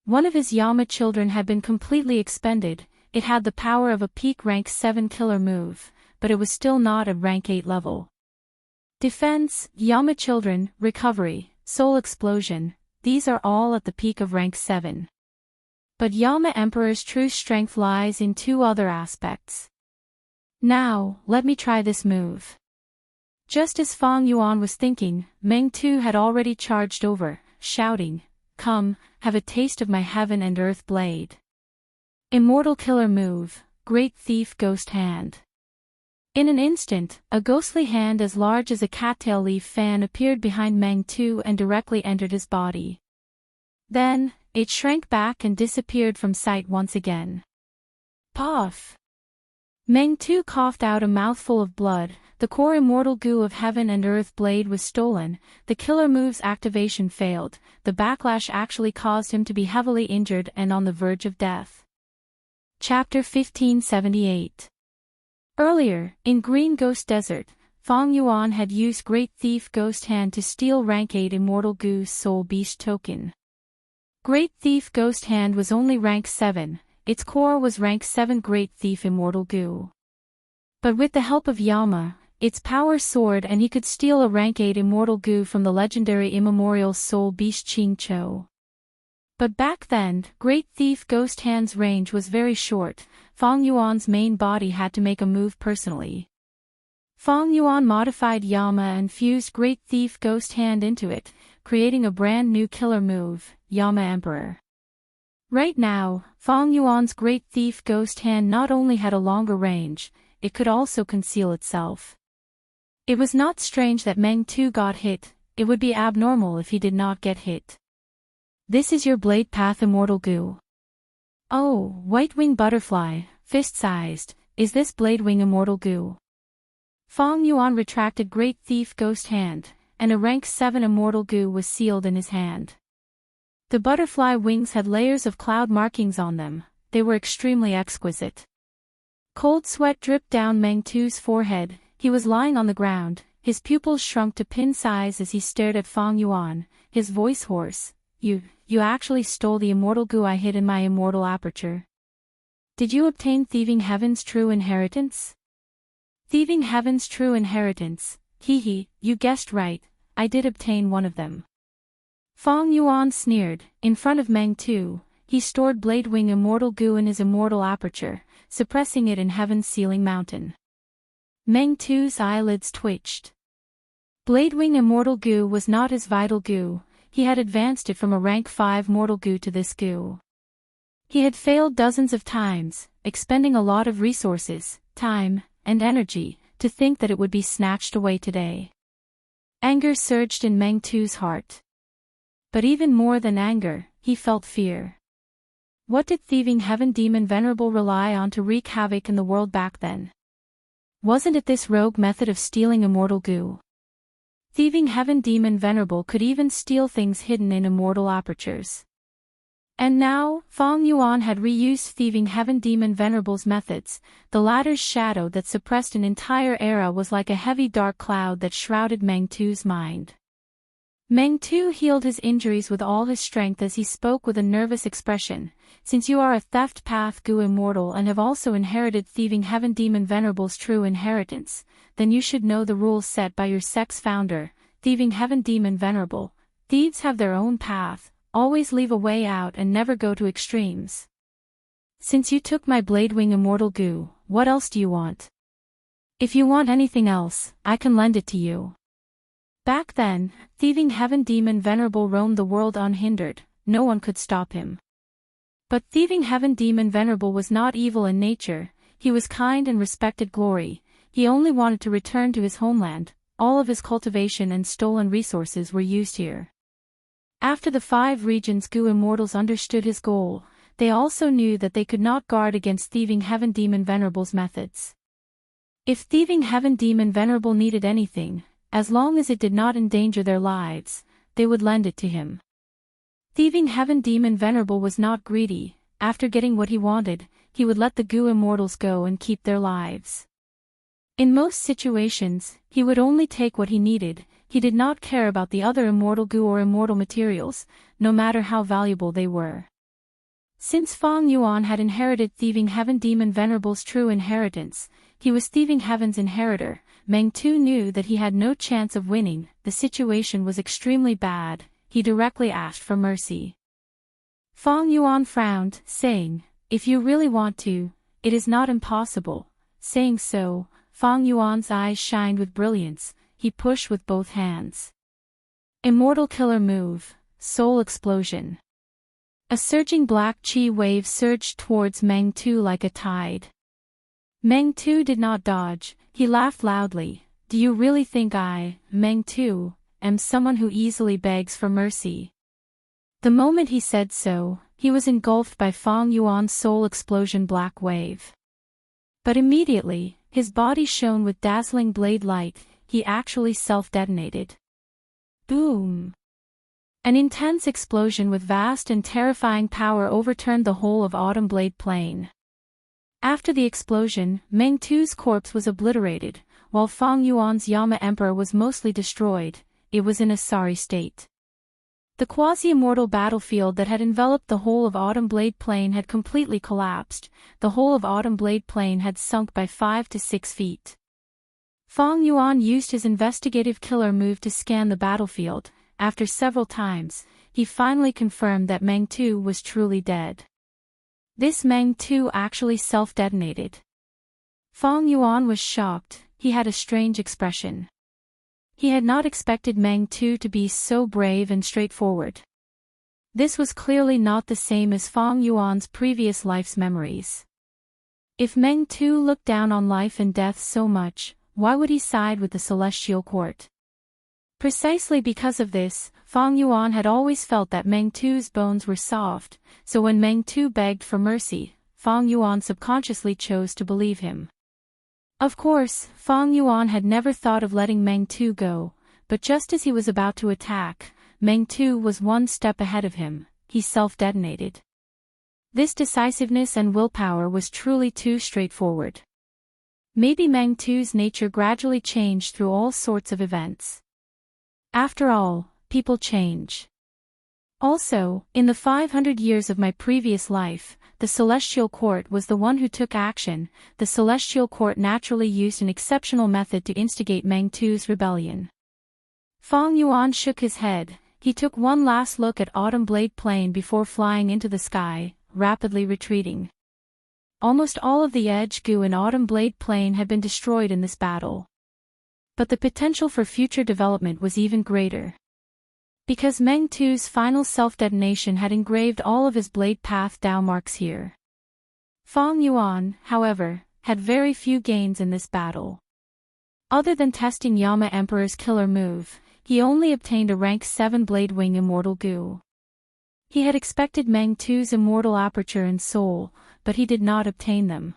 One of his Yama children had been completely expended. It had the power of a peak rank 7 killer move, but it was still not at rank 8 level. Defense, Yama children, recovery, soul explosion, these are all at the peak of rank 7. But Yama Emperor's true strength lies in two other aspects. Now, let me try this move. Just as Fang Yuan was thinking, Meng Tu had already charged over, shouting, Come, have a taste of my heaven and earth blade. Immortal killer move, Great Thief Ghost Hand. In an instant, a ghostly hand as large as a cattail leaf fan appeared behind Meng Tu and directly entered his body. Then, it shrank back and disappeared from sight once again. Puff! Meng Tu coughed out a mouthful of blood. The core immortal goo of heaven and earth blade was stolen. The killer move's activation failed. The backlash actually caused him to be heavily injured and on the verge of death. Chapter 1578. Earlier, in Green Ghost Desert, Fang Yuan had used Great Thief Ghost Hand to steal rank 8 Immortal Goo's Soul Beast token. Great Thief Ghost Hand was only rank 7, its core was rank 7 Great Thief Immortal Goo. But with the help of Yama, its power soared and he could steal a rank 8 Immortal Goo from the legendary immemorial Soul Beast Ching Cho. But back then, Great Thief Ghost Hand's range was very short. Fang Yuan's main body had to make a move personally. Fang Yuan modified Yama and fused Great Thief Ghost Hand into it, creating a brand new killer move, Yama Emperor. Right now, Fang Yuan's great thief ghost hand not only had a longer range, it could also conceal itself. It was not strange that Meng Tu got hit, it would be abnormal if he did not get hit. This is your blade path immortal goo. Oh, white-winged butterfly, fist-sized, is this blade-wing immortal goo? Fang Yuan retracted great thief ghost hand, and a rank 7 immortal goo was sealed in his hand. The butterfly wings had layers of cloud markings on them, they were extremely exquisite. Cold sweat dripped down Meng Tu's forehead, he was lying on the ground, his pupils shrunk to pin size as he stared at Fang Yuan, his voice hoarse. You actually stole the immortal goo I hid in my immortal aperture. Did you obtain Thieving Heaven's true inheritance? Thieving Heaven's true inheritance, you guessed right, I did obtain one of them. Fang Yuan sneered, in front of Meng Tu, he stored Bladewing immortal goo in his immortal aperture, suppressing it in Heaven's sealing mountain. Meng Tu's eyelids twitched. Bladewing immortal goo was not his vital goo, he had advanced it from a rank 5 mortal goo to this goo. He had failed dozens of times, expending a lot of resources, time, and energy, to think that it would be snatched away today. Anger surged in Meng Tu's heart. But even more than anger, he felt fear. What did Thieving Heaven Demon Venerable rely on to wreak havoc in the world back then? Wasn't it this rogue method of stealing immortal goo? Thieving Heaven Demon Venerable could even steal things hidden in immortal apertures. And now, Fang Yuan had reused Thieving Heaven Demon Venerable's methods, the latter's shadow that suppressed an entire era was like a heavy dark cloud that shrouded Meng Tu's mind. Meng Tu healed his injuries with all his strength as he spoke with a nervous expression. Since you are a theft path goo immortal and have also inherited Thieving Heaven Demon Venerable's true inheritance, then you should know the rules set by your sect's founder, Thieving Heaven Demon Venerable. Thieves have their own path, always leave a way out and never go to extremes. Since you took my Bladewing immortal goo, what else do you want? If you want anything else, I can lend it to you. Back then, Thieving Heaven Demon Venerable roamed the world unhindered, no one could stop him. But Thieving Heaven Demon Venerable was not evil in nature, he was kind and respected glory, he only wanted to return to his homeland, all of his cultivation and stolen resources were used here. After the 5 regions goo immortals understood his goal, they also knew that they could not guard against Thieving Heaven Demon Venerable's methods. If Thieving Heaven Demon Venerable needed anything, as long as it did not endanger their lives, they would lend it to him. Thieving Heaven Demon Venerable was not greedy, after getting what he wanted, he would let the goo immortals go and keep their lives. In most situations, he would only take what he needed, he did not care about the other immortal goo or immortal materials, no matter how valuable they were. Since Fang Yuan had inherited Thieving Heaven Demon Venerable's true inheritance, he was Thieving Heaven's inheritor. Meng Tu knew that he had no chance of winning, the situation was extremely bad, he directly asked for mercy. Fang Yuan frowned, saying, if you really want to, it is not impossible. Saying so, Fang Yuan's eyes shined with brilliance, he pushed with both hands. Immortal killer move, soul explosion. A surging black chi wave surged towards Meng Tu like a tide. Meng Tu did not dodge, he laughed loudly. Do you really think I, Meng Tu, am someone who easily begs for mercy? The moment he said so, he was engulfed by Fang Yuan's soul explosion black wave. But immediately, his body shone with dazzling blade light, he actually self-detonated. Boom! An intense explosion with vast and terrifying power overturned the whole of Autumn Blade Plain. After the explosion, Meng Tu's corpse was obliterated, while Fang Yuan's Yama Emperor was mostly destroyed, it was in a sorry state. The quasi-immortal battlefield that had enveloped the whole of Autumn Blade Plain had completely collapsed, the whole of Autumn Blade Plain had sunk by 5 to 6 feet. Fang Yuan used his investigative killer move to scan the battlefield. After several times, he finally confirmed that Meng Tu was truly dead. This Meng Tu actually self-detonated. Fang Yuan was shocked, he had a strange expression. He had not expected Meng Tu to be so brave and straightforward. This was clearly not the same as Fang Yuan's previous life's memories. If Meng Tu looked down on life and death so much, why would he side with the celestial court? Precisely because of this, Fang Yuan had always felt that Meng Tu's bones were soft, so when Meng Tu begged for mercy, Fang Yuan subconsciously chose to believe him. Of course, Fang Yuan had never thought of letting Meng Tu go, but just as he was about to attack, Meng Tu was one step ahead of him. He self-detonated. This decisiveness and willpower was truly too straightforward. Maybe Meng Tu's nature gradually changed through all sorts of events. After all, people change. Also, in the 500 years of my previous life, the Celestial Court was the one who took action. The Celestial Court naturally used an exceptional method to instigate Meng Tu's rebellion. Fang Yuan shook his head. He took one last look at Autumn Blade Plain before flying into the sky, rapidly retreating. Almost all of the edge goo in Autumn Blade Plain had been destroyed in this battle. But the potential for future development was even greater. Because Meng Tu's final self-detonation had engraved all of his blade path Dao marks here. Fang Yuan, however, had very few gains in this battle. Other than testing Yama Emperor's killer move, he only obtained a rank 7 Blade Wing Immortal Goo. He had expected Meng Tu's Immortal Aperture and Soul, but he did not obtain them.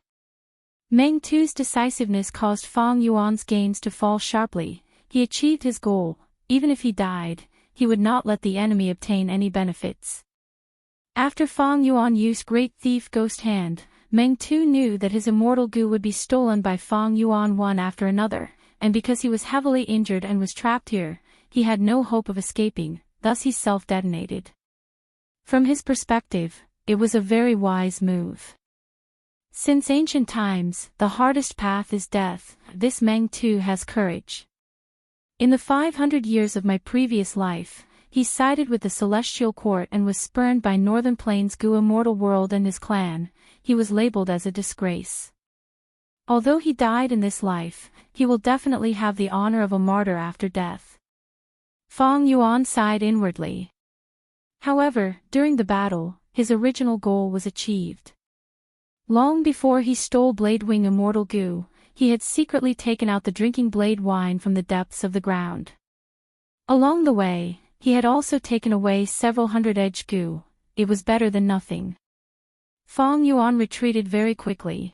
Meng Tu's decisiveness caused Fang Yuan's gains to fall sharply. He achieved his goal. Even if he died, he would not let the enemy obtain any benefits. After Fang Yuan used Great Thief Ghost Hand, Meng Tu knew that his Immortal Goo would be stolen by Fang Yuan one after another, and because he was heavily injured and was trapped here, he had no hope of escaping, thus he self-detonated. From his perspective, it was a very wise move. Since ancient times, the hardest path is death, this Meng Tu has courage. In the 500 years of my previous life, he sided with the Celestial Court and was spurned by Northern Plains Goo Immortal World and his clan. He was labeled as a disgrace. Although he died in this life, he will definitely have the honor of a martyr after death. Fang Yuan sighed inwardly. However, during the battle, his original goal was achieved. Long before he stole Blade Wing Immortal Goo, he had secretly taken out the drinking blade wine from the depths of the ground. Along the way, he had also taken away several hundred edge goo. It was better than nothing. Fang Yuan retreated very quickly.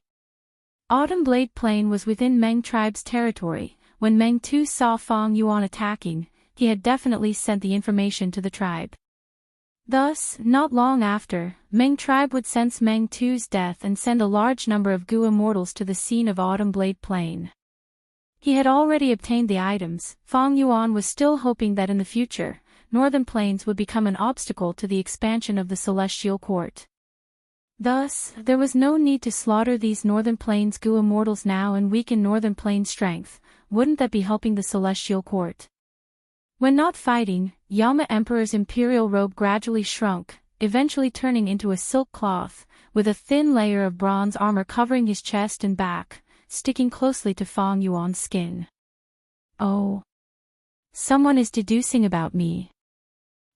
Autumn Blade Plain was within Meng tribe's territory. When Meng Tu saw Fang Yuan attacking, he had definitely sent the information to the tribe. Thus, not long after, Meng tribe would sense Meng Tu's death and send a large number of Goo Immortals to the scene of Autumn Blade Plain. He had already obtained the items. Fang Yuan was still hoping that in the future, Northern Plains would become an obstacle to the expansion of the Celestial Court. Thus, there was no need to slaughter these Northern Plains Goo Immortals now and weaken Northern Plains' strength. Wouldn't that be helping the Celestial Court? When not fighting, Yama Emperor's imperial robe gradually shrunk, eventually turning into a silk cloth, with a thin layer of bronze armor covering his chest and back, sticking closely to Fang Yuan's skin. Oh! Someone is deducing about me.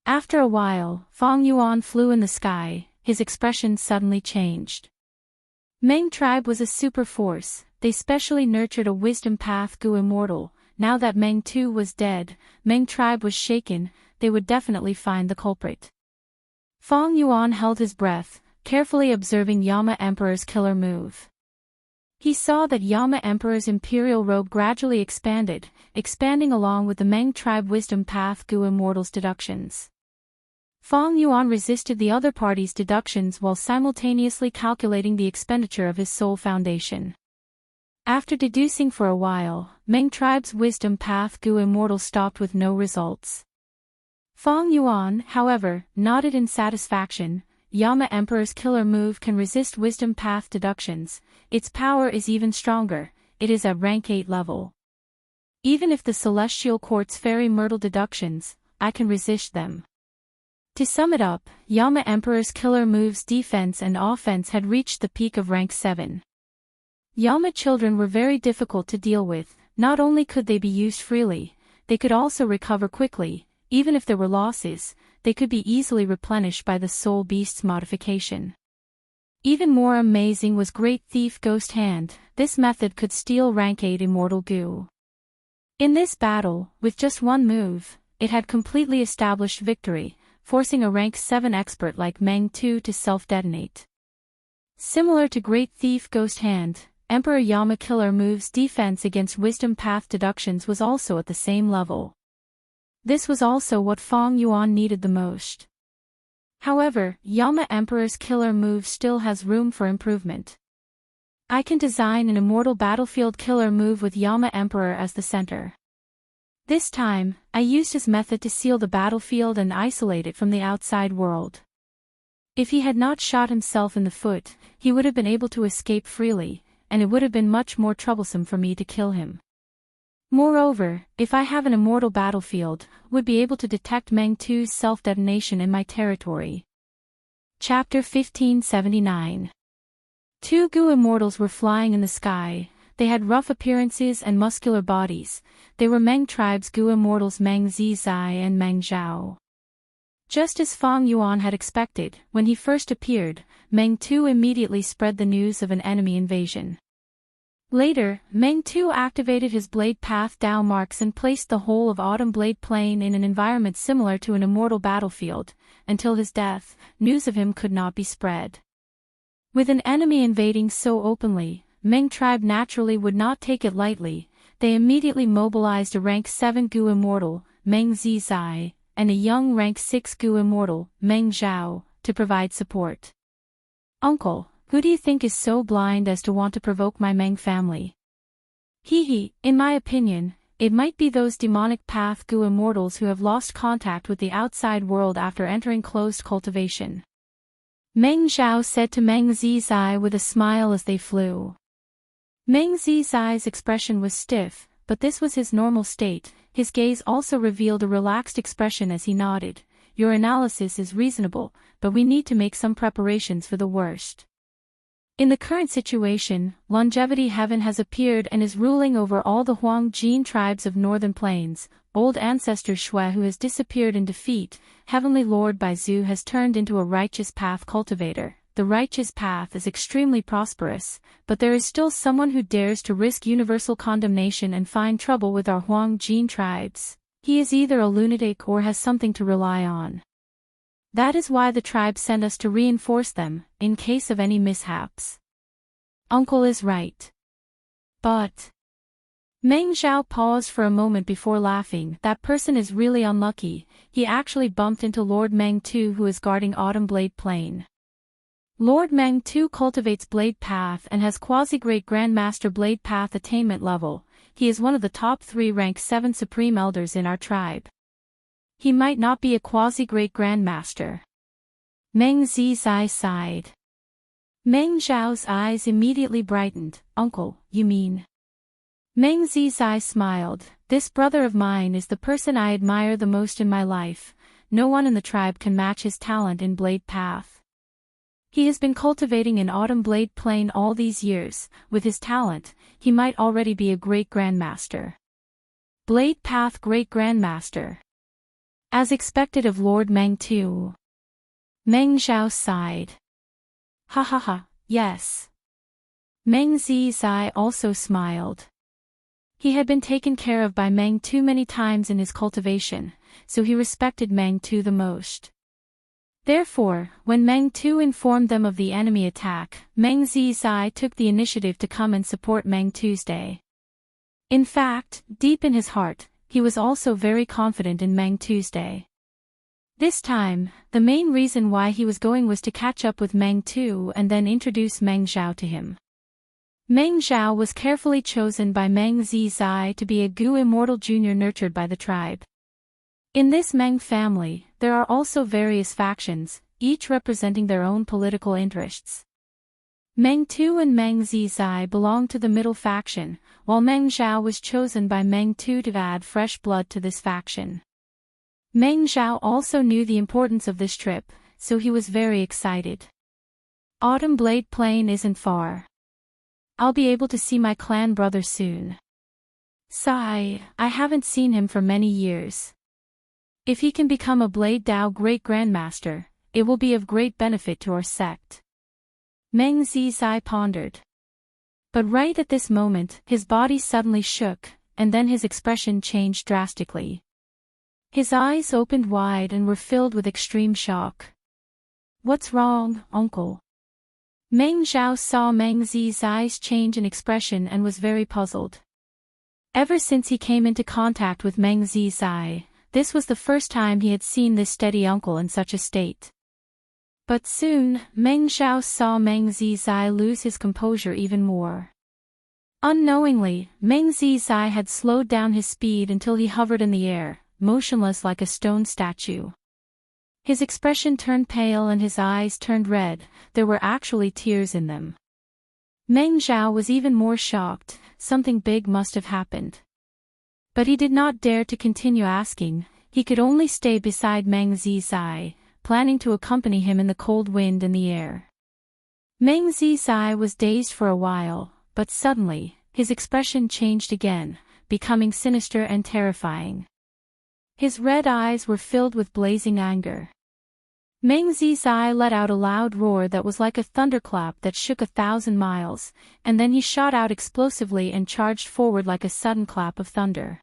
After a while, Fang Yuan flew in the sky, his expression suddenly changed. Meng tribe was a super force, they specially nurtured a wisdom path Goo Immortal. Now that Meng Tu was dead, Meng tribe was shaken, they would definitely find the culprit. Fang Yuan held his breath, carefully observing Yama Emperor's killer move. He saw that Yama Emperor's imperial robe gradually expanding along with the Meng tribe wisdom path Goo Immortal's deductions. Fang Yuan resisted the other party's deductions while simultaneously calculating the expenditure of his soul foundation. After deducing for a while, Meng tribe's wisdom path Goo Immortal stopped with no results. Fang Yuan, however, nodded in satisfaction. Yama Emperor's killer move can resist wisdom path deductions. Its power is even stronger. It is at rank 8 level. Even if the Celestial Court's fairy myrtle deductions, I can resist them. To sum it up, Yama Emperor's killer move's defense and offense had reached the peak of rank 7. Yama children were very difficult to deal with. Not only could they be used freely, they could also recover quickly. even if there were losses, they could be easily replenished by the Soul Beast's modification. Even more amazing was Great Thief Ghost Hand. This method could steal rank 8 immortal goo. In this battle, with just one move, it had completely established victory, forcing a rank 7 expert like Meng 2 to self-detonate. Similar to Great Thief Ghost Hand, Emperor Yama Killer Move's defense against Wisdom Path deductions was also at the same level. This was also what Feng Yuan needed the most. However, Yama Emperor's killer move still has room for improvement. I can design an immortal battlefield killer move with Yama Emperor as the center. This time, I used his method to seal the battlefield and isolate it from the outside world. If he had not shot himself in the foot, he would have been able to escape freely, and it would have been much more troublesome for me to kill him. Moreover, if I have an immortal battlefield, would be able to detect Meng 2's self-detonation in my territory. Chapter 1579. 2 Gu Immortals were flying in the sky. They had rough appearances and muscular bodies. They were Meng tribe's Gu Immortals Meng Zizai and Meng Zhao. Just as Feng Yuan had expected, when he first appeared, Meng 2 immediately spread the news of an enemy invasion. Later, Meng 2 activated his Blade Path Dao marks and placed the whole of Autumn Blade Plain in an environment similar to an immortal battlefield. Until his death, news of him could not be spread. With an enemy invading so openly, Meng tribe naturally would not take it lightly. They immediately mobilized a rank 7 Gu Immortal, Meng Zizai, and a young rank 6 Gu Immortal, Meng Zhao, to provide support. Uncle, who do you think is so blind as to want to provoke my Meng family? In my opinion, it might be those demonic path Gu Immortals who have lost contact with the outside world after entering closed cultivation. Meng Zhao said to Meng Zizai with a smile as they flew. Meng Zizai's expression was stiff, but this was his normal state. His gaze also revealed a relaxed expression as he nodded. Your analysis is reasonable, but we need to make some preparations for the worst. In the current situation, Longevity Heaven has appeared and is ruling over all the Huang Jin tribes of Northern Plains. Old ancestor Shui, who has disappeared in defeat, Heavenly Lord Baizu has turned into a righteous path cultivator. The righteous path is extremely prosperous, but there is still someone who dares to risk universal condemnation and find trouble with our Huang Jin tribes. He is either a lunatic or has something to rely on. That is why the tribe sent us to reinforce them, in case of any mishaps. Uncle is right. But... Meng Zhao paused for a moment before laughing. That person is really unlucky. He actually bumped into Lord Meng 2, who is guarding Autumn Blade Plain. Lord Meng 2 cultivates Blade Path and has quasi-great Grandmaster Blade Path attainment level. He is one of the top 3 rank 7 Supreme Elders in our tribe. He might not be a quasi-great Grandmaster. Meng Zizai sighed. Meng Zhao's eyes immediately brightened. Uncle, you mean? Meng Zizai smiled. This brother of mine is the person I admire the most in my life. No one in the tribe can match his talent in Blade Path. He has been cultivating in Autumn Blade Plain all these years. With his talent, he might already be a great Grandmaster. Blade Path Great Grandmaster. As expected of Lord Meng 2. Meng Zhao sighed. Ha ha ha, yes. Meng Zizai also smiled. He had been taken care of by Meng 2 many times in his cultivation, so he respected Meng 2 the most. Therefore, when Meng 2 informed them of the enemy attack, Meng Zizai took the initiative to come and support Meng 2's day. In fact, deep in his heart, he was also very confident in Meng 2's day. This time, the main reason why he was going was to catch up with Meng 2 and then introduce Meng Zhao to him. Meng Zhao was carefully chosen by Meng Zizai to be a Gu Immortal Junior nurtured by the tribe. In this Meng family, there are also various factions, each representing their own political interests. Meng 2 and Meng Zizai belong to the middle faction, while Meng Zhao was chosen by Meng 2 to add fresh blood to this faction. Meng Zhao also knew the importance of this trip, so he was very excited. Autumn Blade Plain isn't far. I'll be able to see my clan brother soon. Sigh, I haven't seen him for many years. If he can become a Blade Dao Great Grandmaster, it will be of great benefit to our sect. Meng Zizai pondered. But right at this moment, his body suddenly shook, and then his expression changed drastically. His eyes opened wide and were filled with extreme shock. "What's wrong, uncle?" Meng Zhao saw Meng Zi's eyes change in expression and was very puzzled. Ever since he came into contact with Meng Zizai, this was the first time he had seen this steady uncle in such a state. But soon, Meng Zhao saw Meng Zizai lose his composure even more. Unknowingly, Meng Zizai had slowed down his speed until he hovered in the air, motionless like a stone statue. His expression turned pale and his eyes turned red, there were actually tears in them. Meng Zhao was even more shocked, something big must have happened. But he did not dare to continue asking, he could only stay beside Meng Zizai, planning to accompany him in the cold wind and the air. Meng Zizai was dazed for a while, but suddenly, his expression changed again, becoming sinister and terrifying. His red eyes were filled with blazing anger. Meng Zizai let out a loud roar that was like a thunderclap that shook 1,000 miles, and then he shot out explosively and charged forward like a sudden clap of thunder.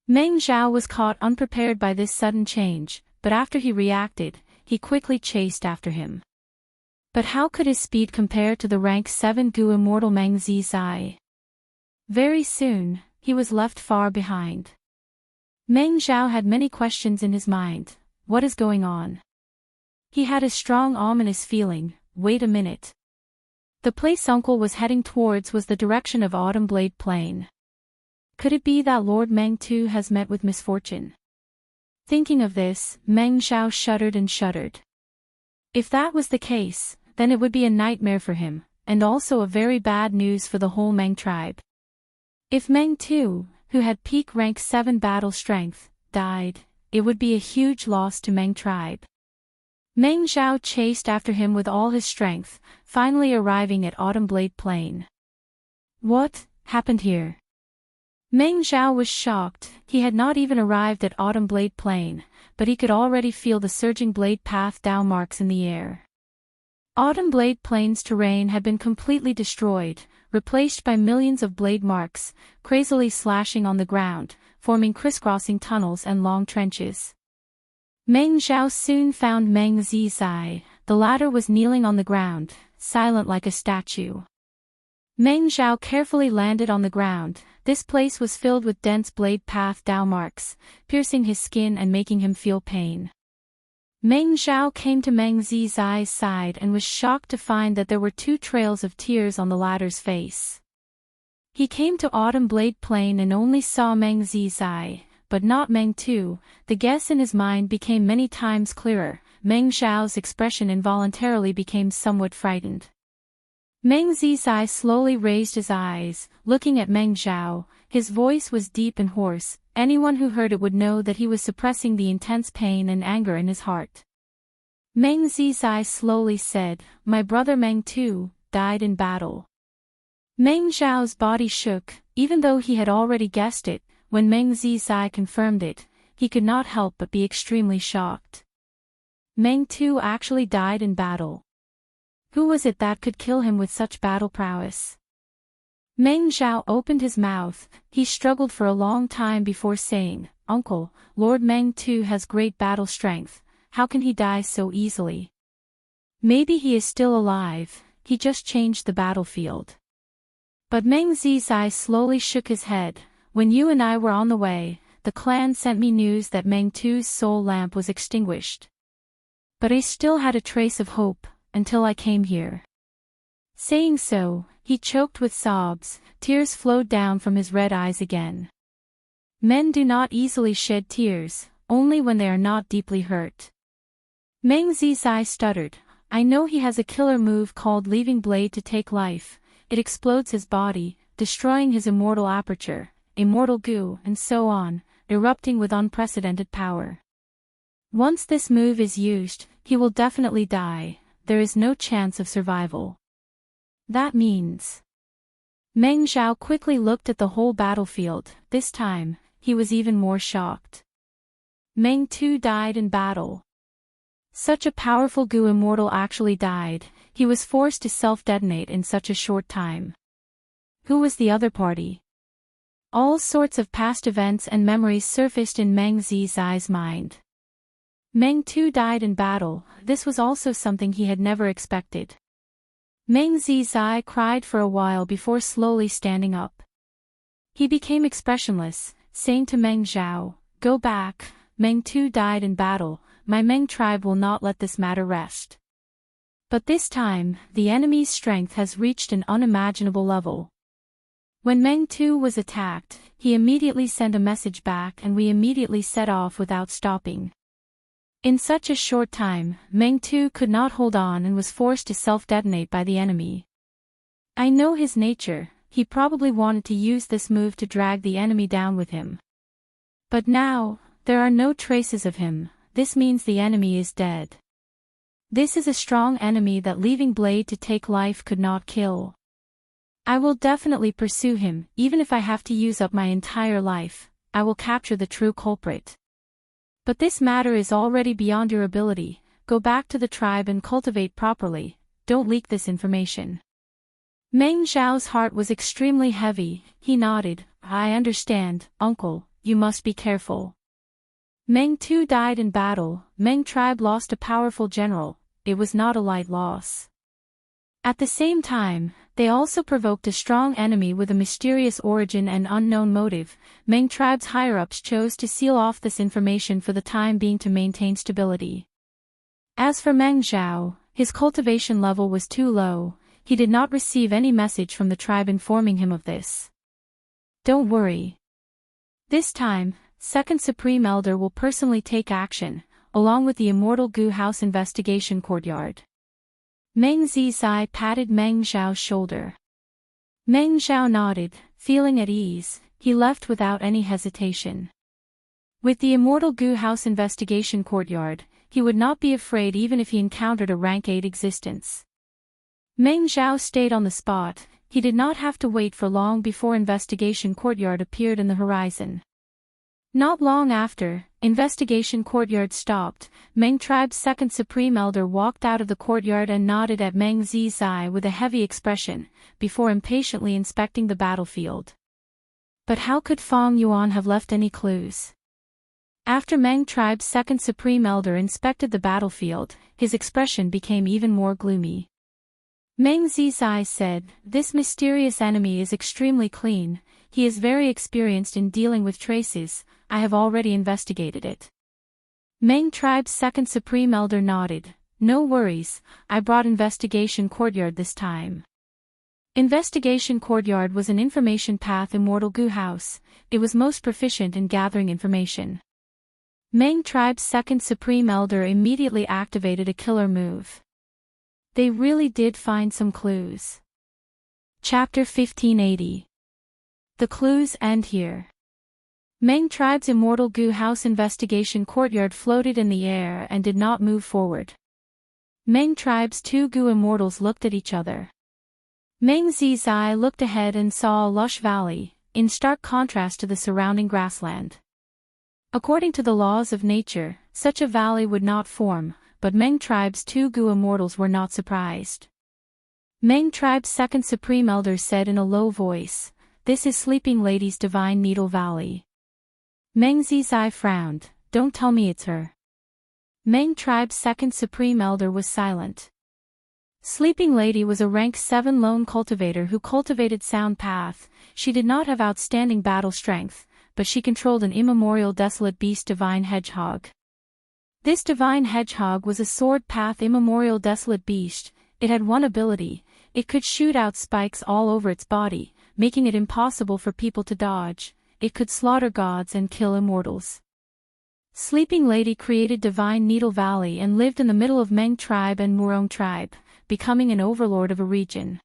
Meng Zhao was caught unprepared by this sudden change, but after he reacted, he quickly chased after him. But how could his speed compare to the rank 7 Gu Immortal Meng Zizai? Very soon, he was left far behind. Meng Zhao had many questions in his mind. What is going on? He had a strong ominous feeling. Wait a minute. The place uncle was heading towards was the direction of Autumn Blade Plain. Could it be that Lord Meng too has met with misfortune? Thinking of this, Meng Zhao shuddered and shuddered. If that was the case, then it would be a nightmare for him, and also a very bad news for the whole Meng tribe. If Meng too, who had peak rank 7 battle strength, died, it would be a huge loss to Meng tribe. Meng Zhao chased after him with all his strength, finally arriving at Autumn Blade Plain. What happened here? Meng Zhao was shocked. He had not even arrived at Autumn Blade Plain, but he could already feel the surging blade path Dao marks in the air. Autumn Blade Plain's terrain had been completely destroyed, replaced by millions of blade marks, crazily slashing on the ground, forming crisscrossing tunnels and long trenches. Meng Zhao soon found Meng Zizai. The latter was kneeling on the ground, silent like a statue. Meng Zhao carefully landed on the ground. This place was filled with dense blade path Dao marks, piercing his skin and making him feel pain. Meng Zhao came to Meng Zizai's side and was shocked to find that there were 2 trails of tears on the latter's face. He came to Autumn Blade Plain and only saw Meng Zizai, but not Meng too. The guess in his mind became many times clearer. Meng Zhao's expression involuntarily became somewhat frightened. Meng Zizai slowly raised his eyes, looking at Meng Zhao. His voice was deep and hoarse. Anyone who heard it would know that he was suppressing the intense pain and anger in his heart. Meng Zizai slowly said, "My brother Meng too died in battle." Meng Zhao's body shook, even though he had already guessed it. When Meng Zizai confirmed it, he could not help but be extremely shocked. Meng too actually died in battle. Who was it that could kill him with such battle prowess? Meng Zhao opened his mouth. He struggled for a long time before saying, "Uncle, Lord Meng too has great battle strength. How can he die so easily? Maybe he is still alive, he just changed the battlefield." But Meng Zizai slowly shook his head. "When you and I were on the way, the clan sent me news that Meng too's soul lamp was extinguished. But I still had a trace of hope, until I came here." Saying so, he choked with sobs. Tears flowed down from his red eyes again. Men do not easily shed tears, only when they are not deeply hurt. Meng Zizai stuttered. "I know he has a killer move called Leaving Blade to take life. It explodes his body, destroying his immortal aperture, immortal goo, and so on, erupting with unprecedented power. Once this move is used, he will definitely die. There is no chance of survival." That means... Meng Zhao quickly looked at the whole battlefield. This time, he was even more shocked. Meng Tu died in battle. Such a powerful Gu Immortal actually died. He was forced to self-detonate in such a short time. Who was the other party? All sorts of past events and memories surfaced in Meng Zizai's mind. Meng Tu died in battle. This was also something he had never expected. Meng Zizai cried for a while before slowly standing up. He became expressionless, saying to Meng Zhao, "Go back, Meng Tu died in battle, my Meng tribe will not let this matter rest." But this time, the enemy's strength has reached an unimaginable level. When Meng Tu was attacked, he immediately sent a message back and we immediately set off without stopping. In such a short time, Meng Tu could not hold on and was forced to self-detonate by the enemy. I know his nature, he probably wanted to use this move to drag the enemy down with him. But now, there are no traces of him, this means the enemy is dead. This is a strong enemy that leaving blade to take life could not kill. I will definitely pursue him, even if I have to use up my entire life, I will capture the true culprit. But this matter is already beyond your ability, go back to the tribe and cultivate properly, don't leak this information. Meng Zhao's heart was extremely heavy, he nodded, I understand, uncle, you must be careful. Meng Tu died in battle, Meng tribe lost a powerful general, it was not a light loss. At the same time, they also provoked a strong enemy with a mysterious origin and unknown motive. Meng tribe's higher-ups chose to seal off this information for the time being to maintain stability. As for Meng Zhao, his cultivation level was too low, he did not receive any message from the tribe informing him of this. Don't worry. This time, Second Supreme Elder will personally take action, along with the Immortal Gu House investigation courtyard. Meng Zizai patted Meng Zhao's shoulder. Meng Zhao nodded, feeling at ease, he left without any hesitation. With the Immortal Gu House investigation courtyard, he would not be afraid even if he encountered a rank 8 existence. Meng Zhao stayed on the spot, he did not have to wait for long before investigation courtyard appeared in the horizon. Not long after, investigation courtyard stopped, Meng tribe's second supreme elder walked out of the courtyard and nodded at Meng Zizai with a heavy expression, before impatiently inspecting the battlefield. But how could Fang Yuan have left any clues? After Meng tribe's second supreme elder inspected the battlefield, his expression became even more gloomy. Meng Zizai said, "This mysterious enemy is extremely clean, he is very experienced in dealing with traces, I have already investigated it." Meng tribe's second supreme elder nodded, "No worries, I brought investigation courtyard this time." Investigation courtyard was an information path Immortal Gu House, it was most proficient in gathering information. Meng tribe's second supreme elder immediately activated a killer move. They really did find some clues. Chapter 1580. The clues end here. Meng tribe's Immortal Gu House investigation courtyard floated in the air and did not move forward. Meng tribe's two Gu immortals looked at each other. Meng Zizai looked ahead and saw a lush valley, in stark contrast to the surrounding grassland. According to the laws of nature, such a valley would not form, but Meng tribe's two Gu immortals were not surprised. Meng tribe's second supreme elder said in a low voice, "This is Sleeping Lady's Divine Needle Valley." Meng Zizai frowned, "Don't tell me it's her." Meng tribe's second supreme elder was silent. Sleeping Lady was a rank 7 lone cultivator who cultivated Sound Path. She did not have outstanding battle strength, but she controlled an immemorial desolate beast Divine Hedgehog. This Divine Hedgehog was a sword path immemorial desolate beast, it had one ability, it could shoot out spikes all over its body, making it impossible for people to dodge, it could slaughter gods and kill immortals. Sleeping Lady created Divine Needle Valley and lived in the middle of Meng tribe and Murong tribe, becoming an overlord of a region.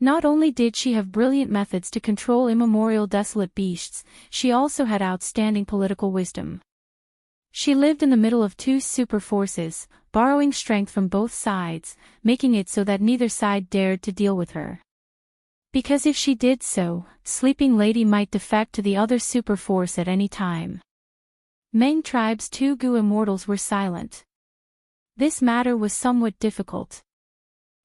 Not only did she have brilliant methods to control immemorial desolate beasts, she also had outstanding political wisdom. She lived in the middle of two super forces, borrowing strength from both sides, making it so that neither side dared to deal with her. Because if she did so, Sleeping Lady might defect to the other super force at any time. Meng tribe's two Gu immortals were silent. This matter was somewhat difficult.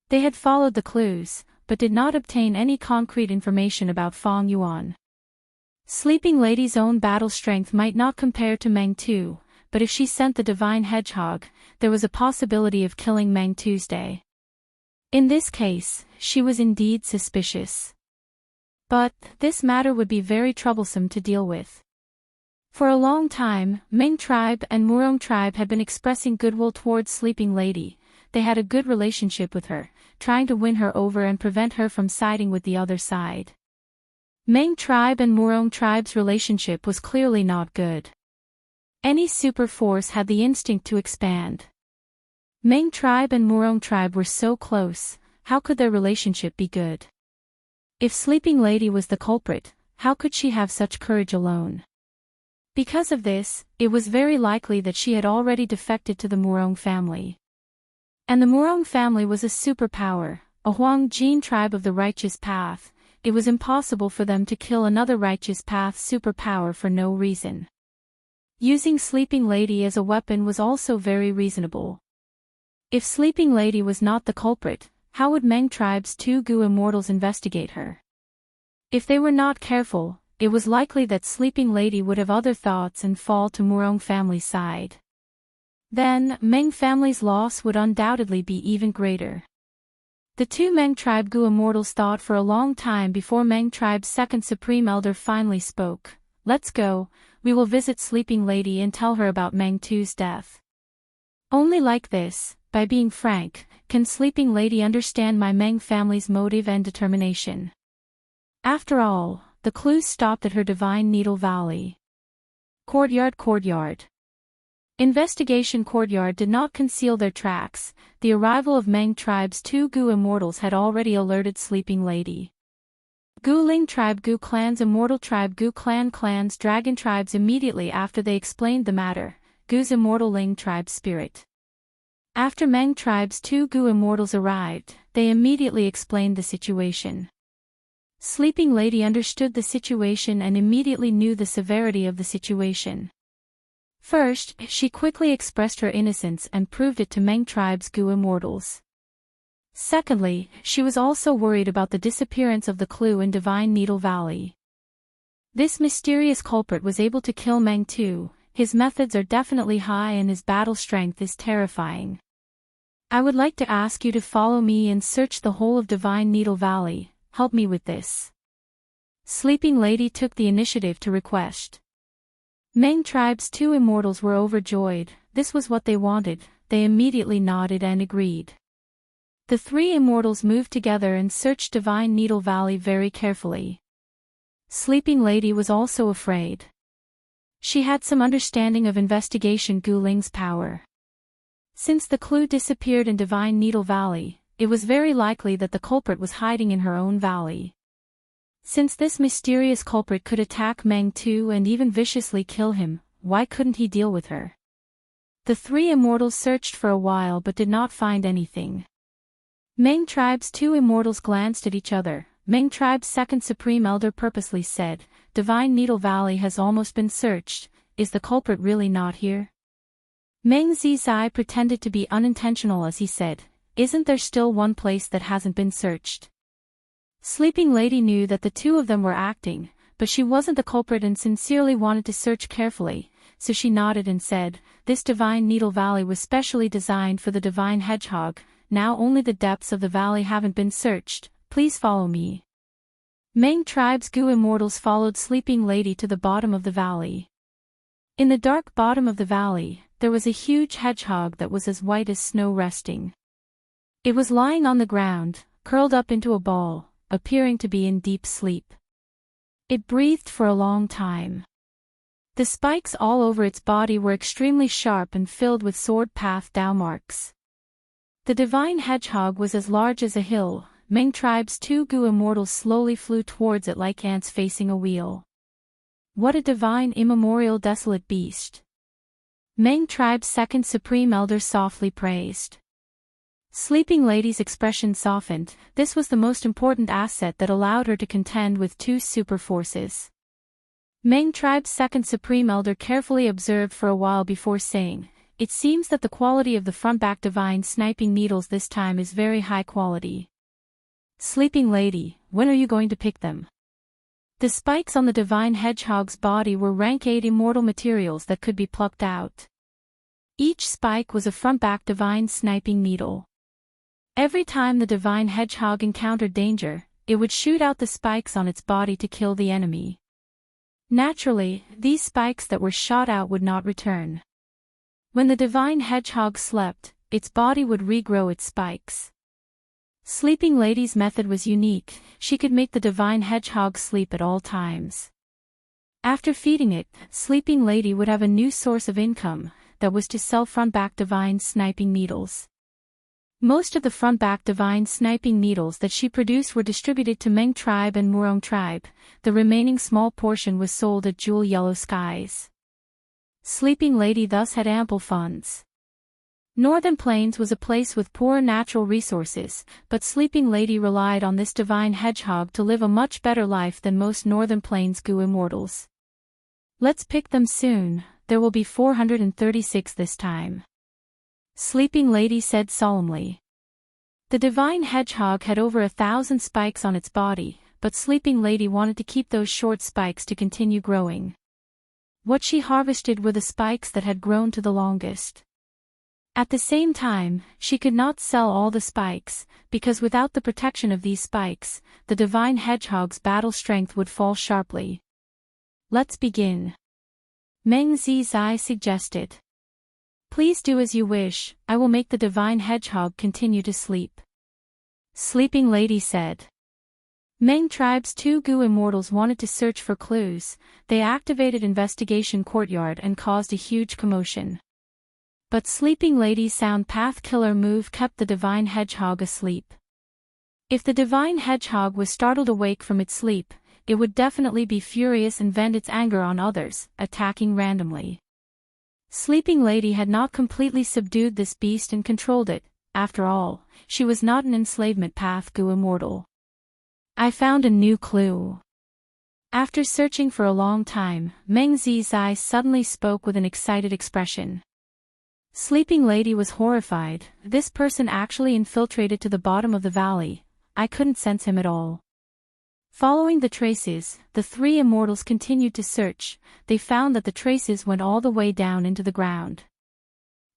They had followed the clues, but did not obtain any concrete information about Feng Yuan. Sleeping Lady's own battle strength might not compare to Meng Tu, but if she sent the divine hedgehog, there was a possibility of killing Meng Tuesday. In this case, she was indeed suspicious. But this matter would be very troublesome to deal with. For a long time, Meng tribe and Murong tribe had been expressing goodwill towards Sleeping Lady. They had a good relationship with her, trying to win her over and prevent her from siding with the other side. Meng tribe and Murong tribe's relationship was clearly not good. Any super force had the instinct to expand. Meng tribe and Murong tribe were so close, how could their relationship be good? If Sleeping Lady was the culprit, how could she have such courage alone? Because of this, it was very likely that she had already defected to the Murong family. And the Murong family was a superpower, a Huang Jin tribe of the righteous path. It was impossible for them to kill another righteous path superpower for no reason. Using Sleeping Lady as a weapon was also very reasonable. If Sleeping Lady was not the culprit, how would Meng tribe's two Gu immortals investigate her? If they were not careful, it was likely that Sleeping Lady would have other thoughts and fall to Murong family's side. Then, Meng family's loss would undoubtedly be even greater. The two Meng tribe Gu immortals thought for a long time before Meng tribe's second supreme elder finally spoke. Let's go, we will visit Sleeping Lady and tell her about Meng Tu's death. Only like this, by being frank, can Sleeping Lady understand my Meng family's motive and determination. After all, the clues stopped at her Divine Needle Valley. Courtyard. Investigation courtyard did not conceal their tracks. The arrival of Meng tribe's two Gu immortals had already alerted Sleeping Lady. Gu Ling tribe Gu clans Immortal tribe Gu clans Dragon tribes immediately after they explained the matter, Gu's Immortal Ling tribe spirit. After Meng tribe's two Gu immortals arrived, they immediately explained the situation. Sleeping Lady understood the situation and immediately knew the severity of the situation. First, she quickly expressed her innocence and proved it to Meng tribe's Gu immortals. Secondly, she was also worried about the disappearance of the clue in Divine Needle Valley. This mysterious culprit was able to kill Meng Tu. His methods are definitely high and his battle strength is terrifying. I would like to ask you to follow me and search the whole of Divine Needle Valley. Help me with this. Sleeping Lady took the initiative to request. Meng tribe's two immortals were overjoyed. This was what they wanted. They immediately nodded and agreed. The three immortals moved together and searched Divine Needle Valley very carefully. Sleeping Lady was also afraid. She had some understanding of investigation Gu Ling's power. Since the clue disappeared in Divine Needle Valley, it was very likely that the culprit was hiding in her own valley. Since this mysterious culprit could attack Meng Tu and even viciously kill him, why couldn't he deal with her? The three immortals searched for a while but did not find anything. Meng tribe's two immortals glanced at each other. Meng tribe's second supreme elder purposely said, Divine Needle Valley has almost been searched. Is the culprit really not here? Meng Zizai pretended to be unintentional as he said, Isn't there still one place that hasn't been searched? Sleeping Lady knew that the two of them were acting, but she wasn't the culprit and sincerely wanted to search carefully, so she nodded and said, This Divine Needle Valley was specially designed for the Divine Hedgehog. Now only the depths of the valley haven't been searched. Please follow me. Meng tribe's Gu immortals followed Sleeping Lady to the bottom of the valley. In the dark bottom of the valley, there was a huge hedgehog that was as white as snow resting. It was lying on the ground, curled up into a ball, appearing to be in deep sleep. It breathed for a long time. The spikes all over its body were extremely sharp and filled with sword path Dao marks. The divine hedgehog was as large as a hill. Meng tribe's two Gu immortals slowly flew towards it like ants facing a wheel. What a divine immemorial desolate beast! Meng tribe's second supreme elder softly praised. Sleeping Lady's expression softened. This was the most important asset that allowed her to contend with two super forces. Meng tribe's second supreme elder carefully observed for a while before saying, "It seems that the quality of the front-back divine sniping needles this time is very high quality. Sleeping lady, when are you going to pick them?" The spikes on the divine hedgehog's body were rank 8 immortal materials that could be plucked out. Each spike was a front-back divine sniping needle. Every time the divine hedgehog encountered danger, it would shoot out the spikes on its body to kill the enemy. Naturally, these spikes that were shot out would not return. When the divine hedgehog slept, its body would regrow its spikes. Sleeping Lady's method was unique. She could make the divine hedgehog sleep at all times. After feeding it, Sleeping Lady would have a new source of income, that was to sell front-back divine sniping needles. Most of the front-back divine sniping needles that she produced were distributed to Meng tribe and Murong tribe. The remaining small portion was sold at Jewel Yellow Skies. Sleeping Lady thus had ample funds. Northern Plains was a place with poor natural resources, but Sleeping Lady relied on this divine hedgehog to live a much better life than most Northern Plains goo immortals. "Let's pick them soon, there will be 436 this time," Sleeping Lady said solemnly. The divine hedgehog had over 1,000 spikes on its body, but Sleeping Lady wanted to keep those short spikes to continue growing. What she harvested were the spikes that had grown to the longest. At the same time, she could not sell all the spikes, because without the protection of these spikes, the divine hedgehog's battle strength would fall sharply. "Let's begin," Meng Zizai suggested. "Please do as you wish, I will make the divine hedgehog continue to sleep," Sleeping Lady said. Meng tribe's 2 goo immortals wanted to search for clues. They activated Investigation Courtyard and caused a huge commotion. But Sleeping Lady's sound path killer move kept the divine hedgehog asleep. If the divine hedgehog was startled awake from its sleep, it would definitely be furious and vent its anger on others, attacking randomly. Sleeping Lady had not completely subdued this beast and controlled it. After all, she was not an enslavement path goo immortal. "I found a new clue." After searching for a long time, Meng Zizai suddenly spoke with an excited expression. Sleeping Lady was horrified. This person actually infiltrated to the bottom of the valley. I couldn't sense him at all. Following the traces, the 3 immortals continued to search. They found that the traces went all the way down into the ground.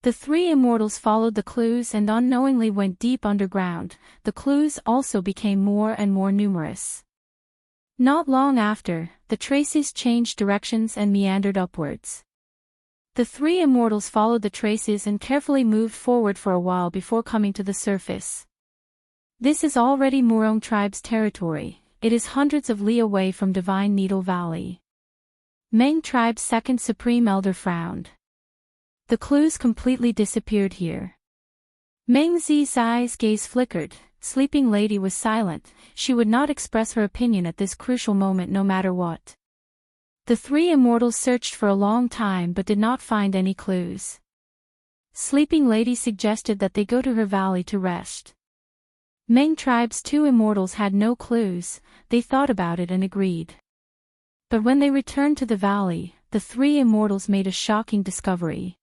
The 3 immortals followed the clues and unknowingly went deep underground. The clues also became more and more numerous. Not long after, the traces changed directions and meandered upwards. The 3 immortals followed the traces and carefully moved forward for a while before coming to the surface. This is already Murong tribe's territory. It is hundreds of li away from Divine Needle Valley. Meng tribe's second supreme elder frowned. The clues completely disappeared here. Meng Zizai's gaze flickered. Sleeping Lady was silent. She would not express her opinion at this crucial moment no matter what. The 3 immortals searched for a long time but did not find any clues. Sleeping Lady suggested that they go to her valley to rest. Meng tribe's 2 immortals had no clues. They thought about it and agreed. But when they returned to the valley, the 3 immortals made a shocking discovery.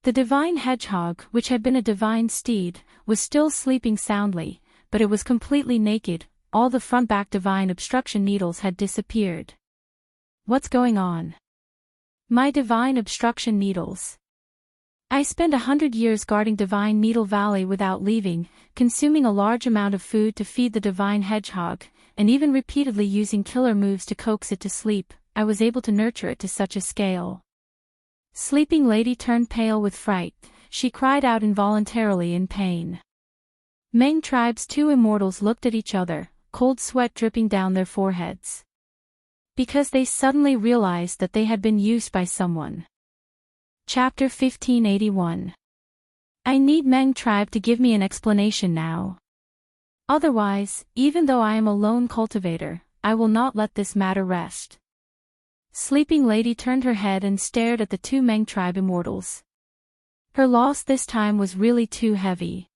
The divine hedgehog, which had been a divine steed, was still sleeping soundly, but it was completely naked. All the front-back divine obstruction needles had disappeared. "What's going on?" "My divine obstruction needles. I spent 100 years guarding Divine Needle Valley without leaving, consuming a large amount of food to feed the divine hedgehog, and even repeatedly using killer moves to coax it to sleep. I was able to nurture it to such a scale." Sleeping Lady turned pale with fright. She cried out involuntarily in pain. Meng tribe's 2 immortals looked at each other, cold sweat dripping down their foreheads. Because they suddenly realized that they had been used by someone. Chapter 1581. I need Meng tribe to give me an explanation now. Otherwise, even though I am a lone cultivator, I will not let this matter rest. Sleeping Lady turned her head and stared at the 2 Meng tribe immortals. Her loss this time was really too heavy.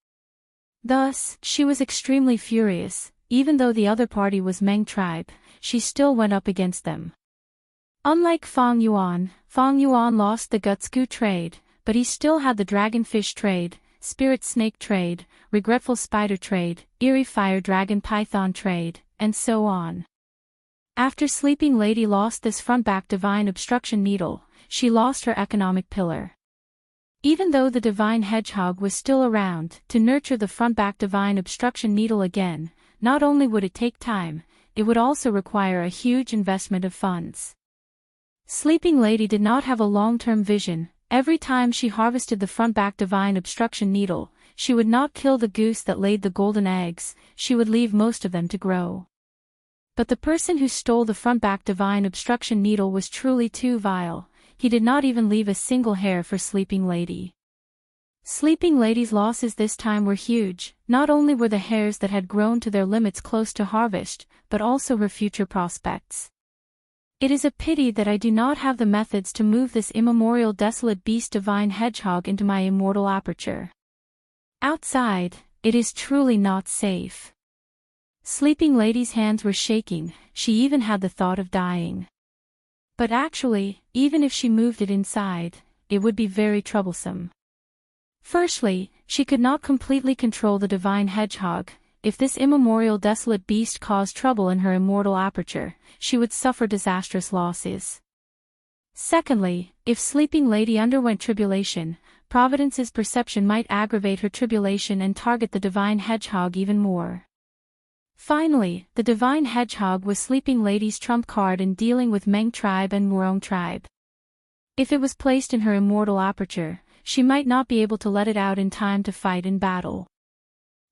Thus, she was extremely furious. Even though the other party was Meng tribe, she still went up against them. Unlike Fang Yuan lost the guts goo trade, but he still had the dragonfish trade, spirit snake trade, regretful spider trade, eerie fire dragon python trade, and so on. After Sleeping Lady lost this front-back divine obstruction needle, she lost her economic pillar. Even though the divine hedgehog was still around to nurture the front-back divine obstruction needle again, not only would it take time, it would also require a huge investment of funds. Sleeping Lady did not have a long-term vision. Every time she harvested the front-back divine obstruction needle, she would not kill the goose that laid the golden eggs, she would leave most of them to grow. But the person who stole the front-back divine obstruction needle was truly too vile. He did not even leave a single hair for Sleeping Lady. Sleeping Lady's losses this time were huge. Not only were the hairs that had grown to their limits close to harvest, but also her future prospects. It is a pity that I do not have the methods to move this immemorial desolate beast divine hedgehog into my immortal aperture. Outside, it is truly not safe. Sleeping Lady's hands were shaking, she even had the thought of dying. But actually, even if she moved it inside, it would be very troublesome. Firstly, she could not completely control the divine hedgehog. If this immemorial desolate beast caused trouble in her immortal aperture, she would suffer disastrous losses. Secondly, if Sleeping Lady underwent tribulation, Providence's perception might aggravate her tribulation and target the divine hedgehog even more. Finally, the divine hedgehog was Sleeping Lady's trump card in dealing with Meng tribe and Murong tribe. If it was placed in her immortal aperture, she might not be able to let it out in time to fight in battle.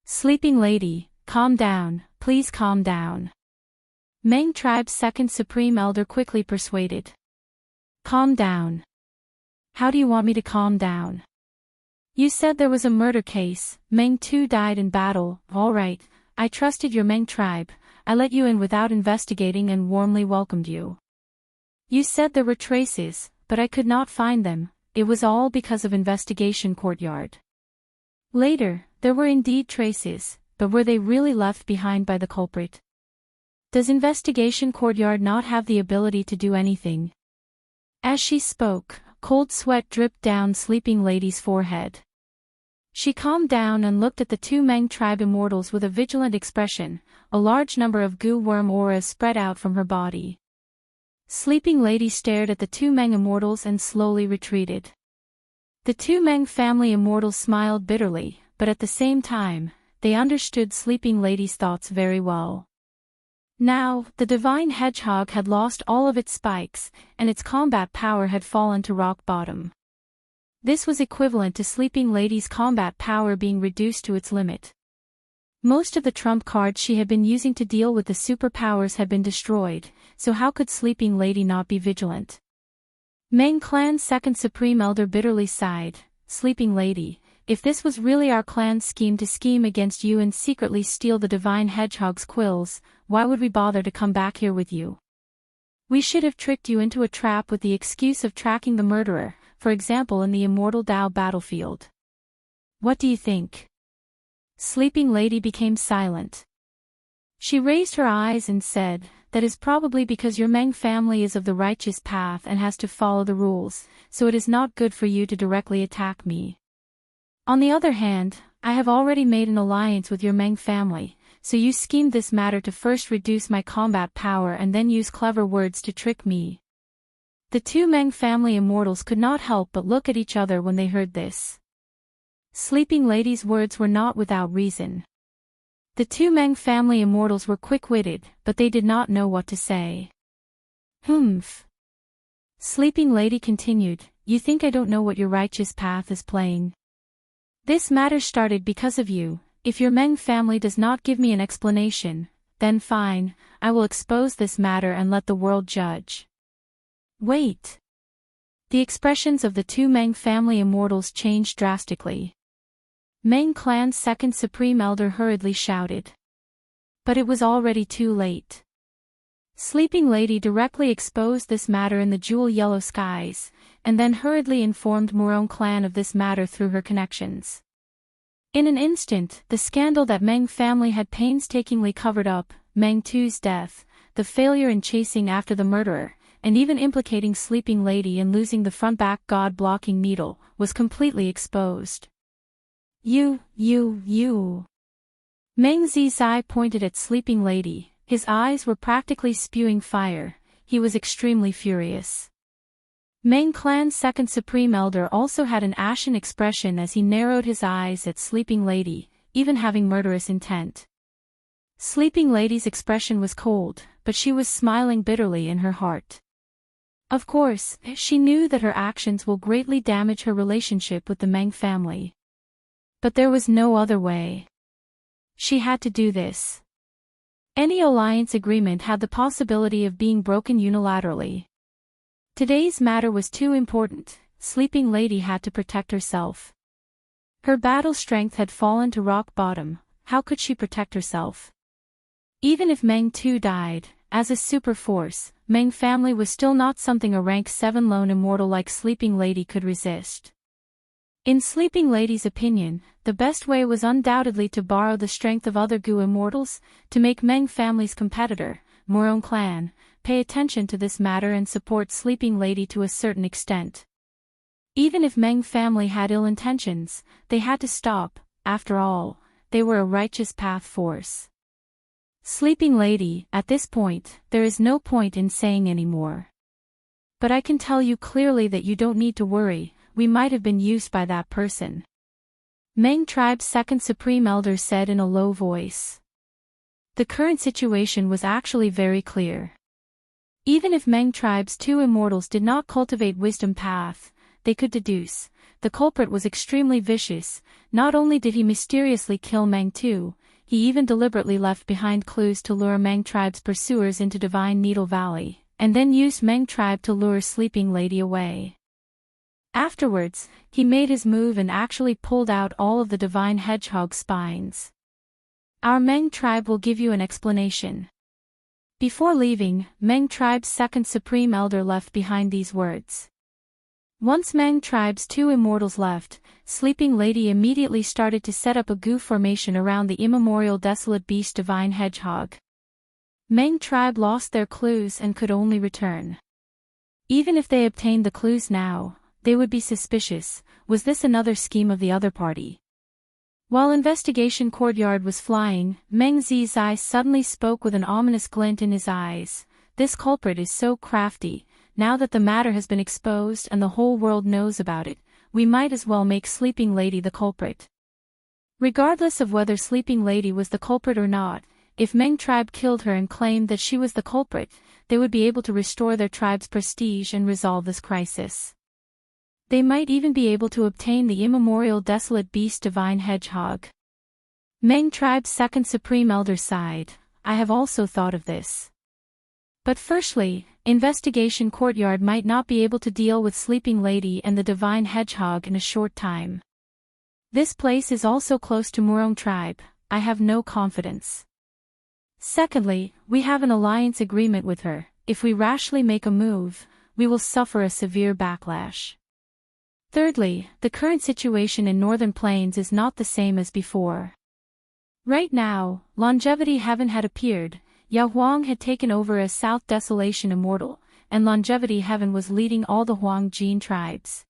Sleeping Lady, calm down, please calm down. Meng tribe's second supreme elder quickly persuaded. Calm down. How do you want me to calm down? You said there was a murder case, Meng too died in battle. All right, I trusted your Meng tribe, I let you in without investigating and warmly welcomed you. You said there were traces, but I could not find them, it was all because of investigation courtyard. Later, there were indeed traces, but were they really left behind by the culprit? Does investigation courtyard not have the ability to do anything? As she spoke, cold sweat dripped down Sleeping Lady's forehead. She calmed down and looked at the two Meng tribe immortals with a vigilant expression, a large number of goo worm auras spread out from her body. Sleeping Lady stared at the two Meng immortals and slowly retreated. The two Meng family immortals smiled bitterly, but at the same time, they understood Sleeping Lady's thoughts very well. Now, the divine hedgehog had lost all of its spikes, and its combat power had fallen to rock bottom. This was equivalent to Sleeping Lady's combat power being reduced to its limit. Most of the trump cards she had been using to deal with the superpowers had been destroyed, so how could Sleeping Lady not be vigilant? Meng clan's second supreme elder bitterly sighed. Sleeping Lady, if this was really our clan's scheme to scheme against you and secretly steal the divine hedgehog's quills, why would we bother to come back here with you? We should have tricked you into a trap with the excuse of tracking the murderer, for example in the Immortal Dao battlefield. What do you think? Sleeping Lady became silent. She raised her eyes and said, that is probably because your Meng family is of the righteous path and has to follow the rules, so it is not good for you to directly attack me. On the other hand, I have already made an alliance with your Meng family, so you schemed this matter to first reduce my combat power and then use clever words to trick me. The two Meng family immortals could not help but look at each other when they heard this. Sleeping Lady's words were not without reason. The two Meng family immortals were quick-witted, but they did not know what to say. Humph. Sleeping Lady continued, you think I don't know what your righteous path is playing? This matter started because of you. If your Meng family does not give me an explanation, then fine, I will expose this matter and let the world judge. Wait. The expressions of the two Meng family immortals changed drastically. Meng clan's second supreme elder hurriedly shouted. But it was already too late. Sleeping Lady directly exposed this matter in the jewel yellow skies, and then hurriedly informed Murong clan of this matter through her connections. In an instant, the scandal that Meng family had painstakingly covered up, Meng Tu's death, the failure in chasing after the murderer, and even implicating Sleeping Lady in losing the front-back god-blocking needle, was completely exposed. You. Meng Zizai pointed at Sleeping Lady. His eyes were practically spewing fire. He was extremely furious. Meng Clan's second Supreme Elder also had an ashen expression as he narrowed his eyes at Sleeping Lady, even having murderous intent. Sleeping Lady's expression was cold, but she was smiling bitterly in her heart. Of course, she knew that her actions will greatly damage her relationship with the Meng family. But there was no other way. She had to do this. Any alliance agreement had the possibility of being broken unilaterally. Today's matter was too important. Sleeping Lady had to protect herself. Her battle strength had fallen to rock bottom. How could she protect herself? Even if Meng too died, as a super force, Meng family was still not something a rank 7 lone immortal like Sleeping Lady could resist. In Sleeping Lady's opinion, the best way was undoubtedly to borrow the strength of other Gu immortals, to make Meng family's competitor, Murong clan, pay attention to this matter and support Sleeping Lady to a certain extent. Even if Meng family had ill intentions, they had to stop. After all, they were a righteous path force. Sleeping Lady, at this point, there is no point in saying any more. But I can tell you clearly that you don't need to worry, we might have been used by that person. Meng tribe's second Supreme Elder said in a low voice. The current situation was actually very clear. Even if Meng tribe's 2 immortals did not cultivate wisdom path, they could deduce, the culprit was extremely vicious. Not only did he mysteriously kill Meng 2, he even deliberately left behind clues to lure Meng tribe's pursuers into Divine Needle Valley, and then used Meng tribe to lure Sleeping Lady away. Afterwards, he made his move and actually pulled out all of the Divine Hedgehog spines. Our Meng tribe will give you an explanation. Before leaving, Meng tribe's second Supreme Elder left behind these words. Once Meng tribe's 2 immortals left, Sleeping Lady immediately started to set up a Gu formation around the immemorial desolate beast Divine Hedgehog. Meng tribe lost their clues and could only return. Even if they obtained the clues now, they would be suspicious. Was this another scheme of the other party? While Investigation Courtyard was flying, Meng Zizai suddenly spoke with an ominous glint in his eyes. This culprit is so crafty. Now that the matter has been exposed and the whole world knows about it, we might as well make Sleeping Lady the culprit. Regardless of whether Sleeping Lady was the culprit or not, if Meng tribe killed her and claimed that she was the culprit, they would be able to restore their tribe's prestige and resolve this crisis. They might even be able to obtain the immemorial desolate beast Divine Hedgehog. Meng tribe's second Supreme Elder sighed. I have also thought of this. But firstly, Investigation Courtyard might not be able to deal with Sleeping Lady and the Divine Hedgehog in a short time. This place is also close to Murong tribe. I have no confidence. Secondly, we have an alliance agreement with her. If we rashly make a move, we will suffer a severe backlash. Thirdly, the current situation in Northern Plains is not the same as before. Right now, Longevity Heaven had appeared, Yao Huang had taken over as South Desolation Immortal, and Longevity Heaven was leading all the Huang Jin tribes.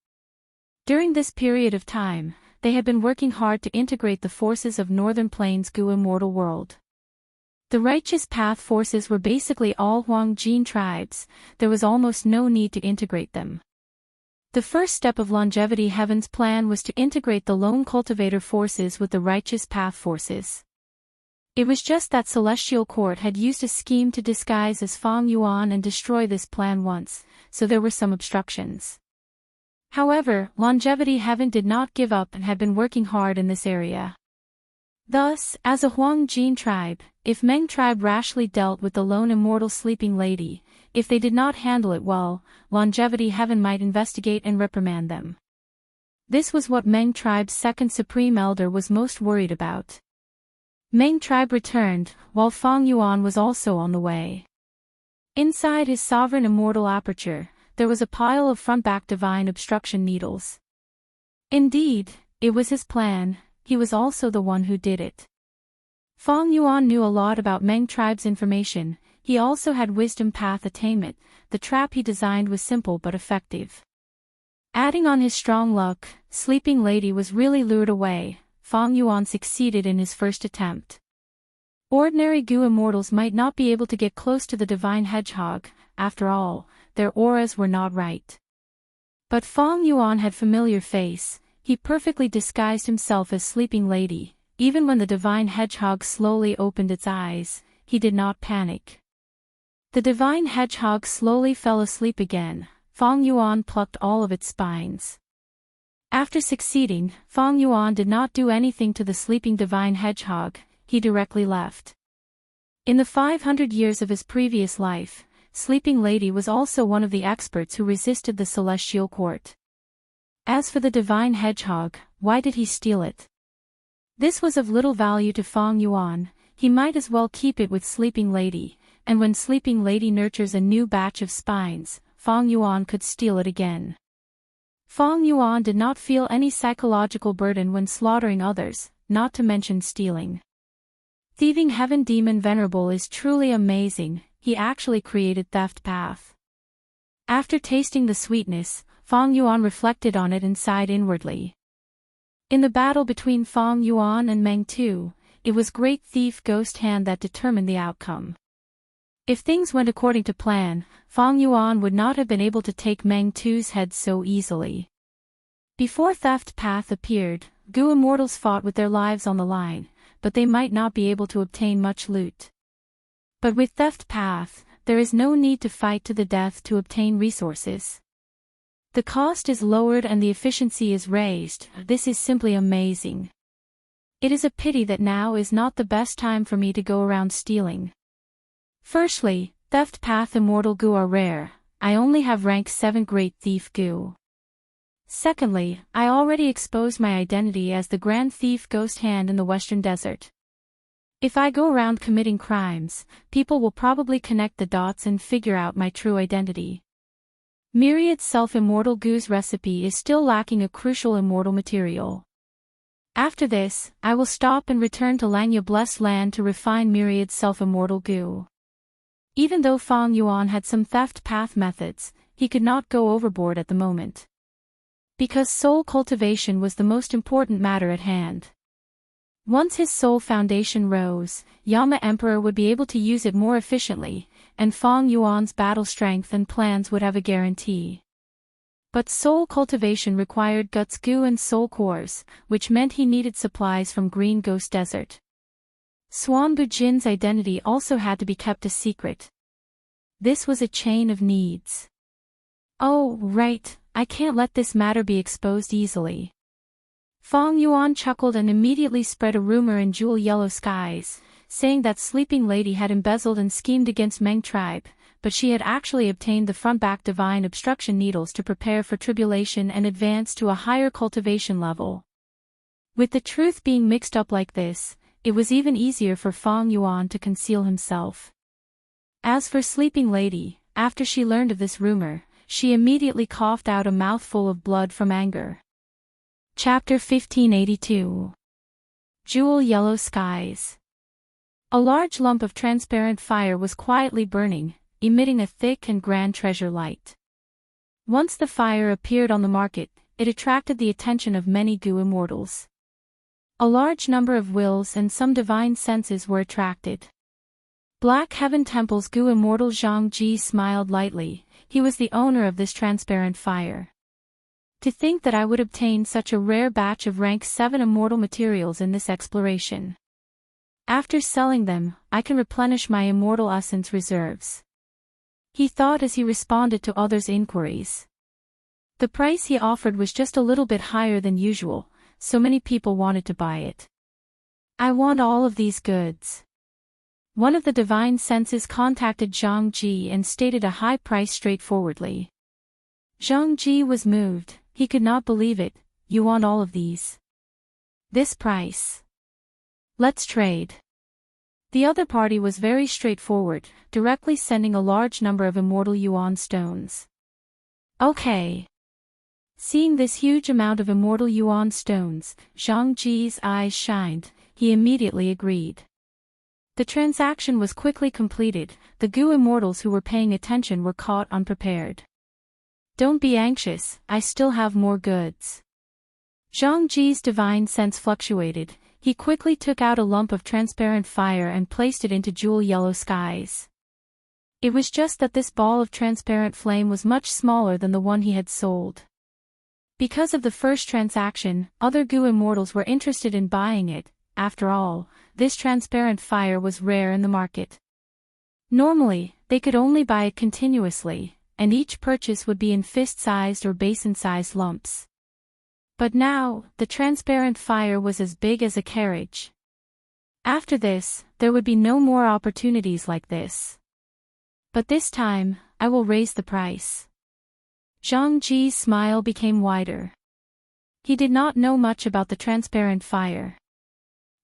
During this period of time, they had been working hard to integrate the forces of Northern Plains Gu Immortal World. The Righteous Path forces were basically all Huang Jin tribes. There was almost no need to integrate them. The first step of Longevity Heaven's plan was to integrate the Lone Cultivator forces with the Righteous Path forces. It was just that Celestial Court had used a scheme to disguise as Fang Yuan and destroy this plan once, so there were some obstructions. However, Longevity Heaven did not give up and had been working hard in this area. Thus, as a Huang Jin tribe, if Meng tribe rashly dealt with the lone immortal Sleeping Lady, if they did not handle it well, Longevity Heaven might investigate and reprimand them. This was what Meng tribe's second Supreme Elder was most worried about. Meng tribe returned, while Fang Yuan was also on the way. Inside his sovereign immortal aperture, there was a pile of front-back divine obstruction needles. Indeed, it was his plan. He was also the one who did it. Fang Yuan knew a lot about Meng tribe's information. he also had wisdom path attainment. The trap he designed was simple but effective. Adding on his strong luck, Sleeping Lady was really lured away. Fang Yuan succeeded in his first attempt. Ordinary Gu immortals might not be able to get close to the divine hedgehog, after all, their auras were not right. But Fang Yuan had familiar face, he perfectly disguised himself as Sleeping Lady. Even when the divine hedgehog slowly opened its eyes, he did not panic. The divine hedgehog slowly fell asleep again. Fang Yuan plucked all of its spines. After succeeding, Fang Yuan did not do anything to the sleeping divine hedgehog, he directly left. In the 500 years of his previous life, Sleeping Lady was also one of the experts who resisted the celestial court. As for the divine hedgehog, why did he steal it? This was of little value to Fang Yuan, he might as well keep it with Sleeping Lady, and when Sleeping Lady nurtures a new batch of spines, Fang Yuan could steal it again. Fang Yuan did not feel any psychological burden when slaughtering others, not to mention stealing. Thieving Heaven Demon Venerable is truly amazing, he actually created theft path. After tasting the sweetness, Fang Yuan reflected on it and sighed inwardly. In the battle between Fang Yuan and Meng Tu, it was Great Thief Ghost Hand that determined the outcome. If things went according to plan, Fang Yuan would not have been able to take Meng Tu's head so easily. Before Theft Path appeared, Gu immortals fought with their lives on the line, but they might not be able to obtain much loot. But with Theft Path, there is no need to fight to the death to obtain resources. The cost is lowered and the efficiency is raised. This is simply amazing. It is a pity that now is not the best time for me to go around stealing. Firstly, Theft Path Immortal Gu are rare, I only have rank 7 Great Thief Gu. Secondly, I already exposed my identity as the Grand Thief Ghost Hand in the Western Desert. If I go around committing crimes, people will probably connect the dots and figure out my true identity. Myriad Self-Immortal Gu's recipe is still lacking a crucial immortal material. After this, I will stop and return to Langya Blessed Land to refine Myriad Self-Immortal Gu. Even though Fang Yuan had some theft path methods, he could not go overboard at the moment. Because soul cultivation was the most important matter at hand. Once his soul foundation rose, Yama Emperor would be able to use it more efficiently, and Fang Yuan's battle strength and plans would have a guarantee. But soul cultivation required Guts Gu and soul cores, which meant he needed supplies from Green Ghost Desert. Swan Bujin's identity also had to be kept a secret. This was a chain of needs. Oh, right, I can't let this matter be exposed easily. Fang Yuan chuckled and immediately spread a rumor in Jewel Yellow Skies, saying that Sleeping Lady had embezzled and schemed against Meng tribe, but she had actually obtained the front-back divine obstruction needles to prepare for tribulation and advance to a higher cultivation level. With the truth being mixed up like this, it was even easier for Fang Yuan to conceal himself. As for Sleeping Lady, after she learned of this rumor, she immediately coughed out a mouthful of blood from anger. Chapter 1582. Jewel Yellow Skies. A large lump of transparent fire was quietly burning, emitting a thick and grand treasure light. Once the fire appeared on the market, it attracted the attention of many Gu immortals. A large number of wills and some divine senses were attracted. Black Heaven Temple's Gu immortal Zhang Ji smiled lightly, he was the owner of this transparent fire. To think that I would obtain such a rare batch of rank 7 immortal materials in this exploration. After selling them, I can replenish my immortal essence reserves. He thought as he responded to others' inquiries. The price he offered was just a little bit higher than usual, so many people wanted to buy it. I want all of these goods. One of the divine senses contacted Zhang Ji and stated a high price straightforwardly. Zhang Ji was moved. He could not believe it. You want all of these? This price? Let's trade. The other party was very straightforward, directly sending a large number of immortal yuan stones. Okay. Seeing this huge amount of immortal yuan stones, Zhang Ji's eyes shined, he immediately agreed. The transaction was quickly completed. The Gu immortals who were paying attention were caught unprepared. Don't be anxious, I still have more goods. Zhang Ji's divine sense fluctuated. He quickly took out a lump of transparent fire and placed it into jewel yellow skies. It was just that this ball of transparent flame was much smaller than the one he had sold. Because of the first transaction, other Gu immortals were interested in buying it. After all, this transparent fire was rare in the market. Normally, they could only buy it continuously, and each purchase would be in fist-sized or basin-sized lumps. But now, the transparent fire was as big as a carriage. After this, there would be no more opportunities like this. But this time, I will raise the price. Zhang Ji's smile became wider. He did not know much about the transparent fire.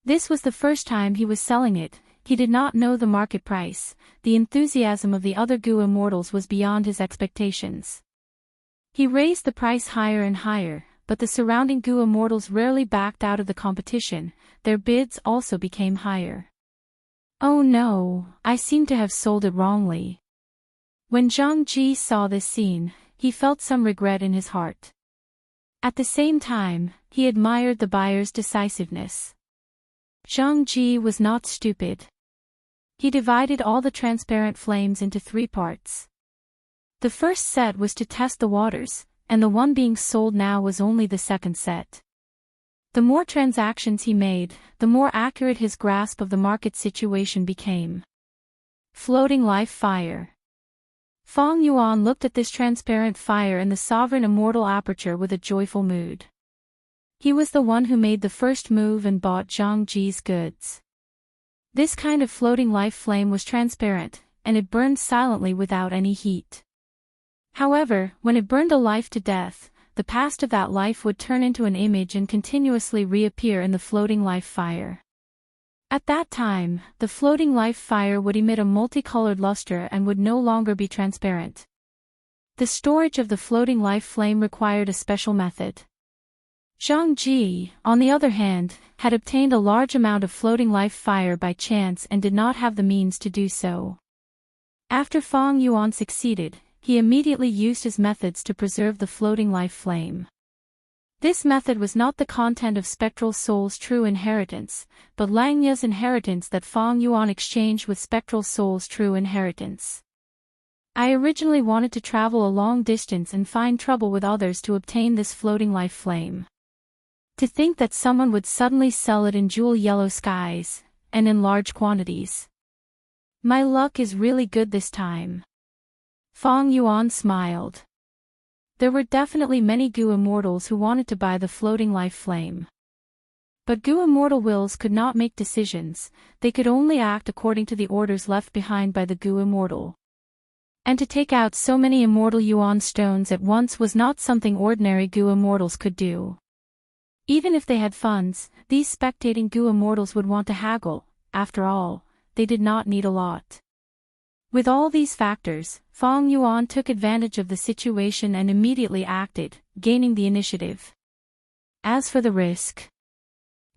This was the first time he was selling it. He did not know the market price. The enthusiasm of the other Gu immortals was beyond his expectations. He raised the price higher and higher, but the surrounding Gu immortals rarely backed out of the competition. Their bids also became higher. Oh no, I seem to have sold it wrongly. When Zhang Ji saw this scene, he felt some regret in his heart. At the same time, he admired the buyer's decisiveness. Zhang Ji was not stupid. He divided all the transparent flames into 3 parts. The first set was to test the waters, and the one being sold now was only the second set. The more transactions he made, the more accurate his grasp of the market situation became. Floating life fire. Fong Yuan looked at this transparent fire in the sovereign immortal aperture with a joyful mood. He was the one who made the first move and bought Zhang Ji's goods. This kind of floating life flame was transparent, and it burned silently without any heat. However, when it burned a life to death, the past of that life would turn into an image and continuously reappear in the floating life fire. At that time, the floating life fire would emit a multicolored luster and would no longer be transparent. The storage of the floating life flame required a special method. Zhang Ji, on the other hand, had obtained a large amount of floating life fire by chance and did not have the means to do so. After Fong Yuan succeeded, he immediately used his methods to preserve the floating life flame. This method was not the content of Spectral Soul's true inheritance, but Langya's inheritance that Fong Yuan exchanged with Spectral Soul's true inheritance. I originally wanted to travel a long distance and find trouble with others to obtain this floating life flame. To think that someone would suddenly sell it in jewel yellow skies, and in large quantities. My luck is really good this time. Fong Yuan smiled. There were definitely many Gu immortals who wanted to buy the floating life flame. But Gu immortal wills could not make decisions, they could only act according to the orders left behind by the Gu immortal. And to take out so many immortal yuan stones at once was not something ordinary Gu immortals could do. Even if they had funds, these spectating Gu immortals would want to haggle. After all, they did not need a lot. With all these factors, Fong Yuan took advantage of the situation and immediately acted, gaining the initiative. As for the risk,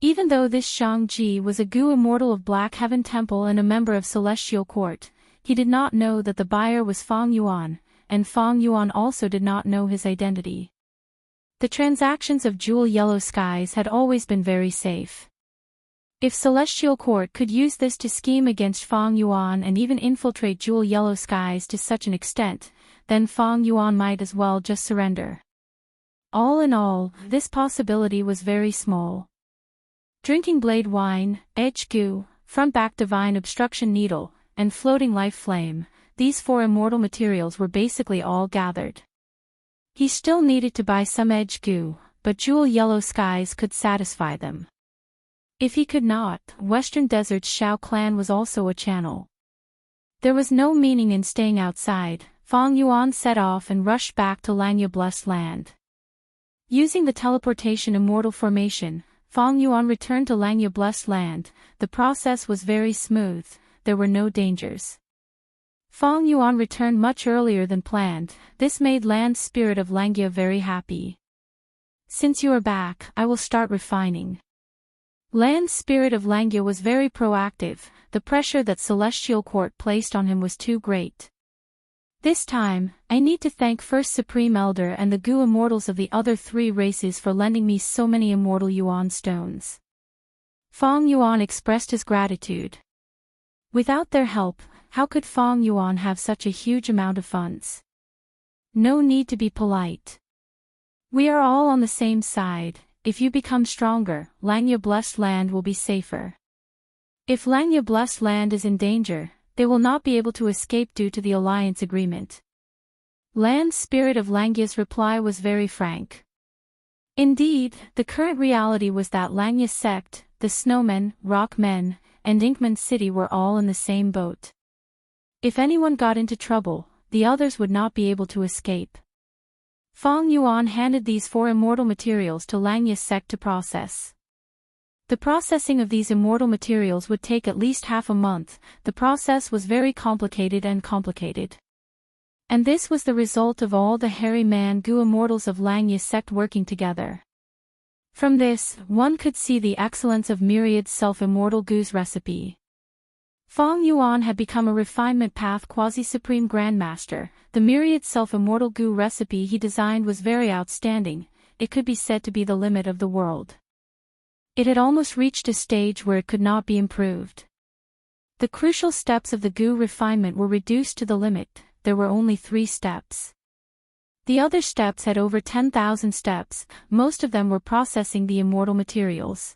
even though this Zhang Ji was a Gu immortal of Black Heaven Temple and a member of Celestial Court, he did not know that the buyer was Fong Yuan, and Fong Yuan also did not know his identity. The transactions of Jewel Yellow Skies had always been very safe. If Celestial Court could use this to scheme against Fong Yuan and even infiltrate Jewel Yellow Skies to such an extent, then Fong Yuan might as well just surrender. All in all, this possibility was very small. Drinking Blade Wine, Edge Gu, Front-Back Divine Obstruction Needle, and Floating Life Flame, these 4 immortal materials were basically all gathered. He still needed to buy some Edge Gu, but Jewel Yellow Skies could satisfy them. If he could not, Western Desert's Shao clan was also a channel. There was no meaning in staying outside. Fong Yuan set off and rushed back to Langya Blessed Land. Using the teleportation immortal formation, Fong Yuan returned to Langya Blessed Land. The process was very smooth, there were no dangers. Fong Yuan returned much earlier than planned. This made Land Spirit of Langya very happy. Since you are back, I will start refining. Land spirit of Langya was very proactive, the pressure that Celestial Court placed on him was too great. This time, I need to thank First Supreme Elder and the Gu Immortals of the other 3 races for lending me so many Immortal Yuan stones. Fong Yuan expressed his gratitude. Without their help, how could Fong Yuan have such a huge amount of funds? No need to be polite. We are all on the same side. If you become stronger, Langya Blessed Land will be safer. If Langya Blessed Land is in danger, they will not be able to escape due to the alliance agreement. Land Spirit of Langya's reply was very frank. Indeed, the current reality was that Langya sect, the Snowmen, Rockmen, and Inkman City were all in the same boat. If anyone got into trouble, the others would not be able to escape. Fong Yuan handed these 4 immortal materials to Langya's sect to process. The processing of these immortal materials would take at least half a month. The process was very complicated. And this was the result of all the hairy man Gu immortals of Langya's sect working together. From this, one could see the excellence of Myriad's self-immortal Gu's recipe. Fong Yuan had become a refinement path quasi-supreme grandmaster. The Myriad self-immortal Gu recipe he designed was very outstanding. It could be said to be the limit of the world. It had almost reached a stage where it could not be improved. The crucial steps of the Gu refinement were reduced to the limit. There were only 3 steps. The other steps had over 10,000 steps, most of them were processing the immortal materials.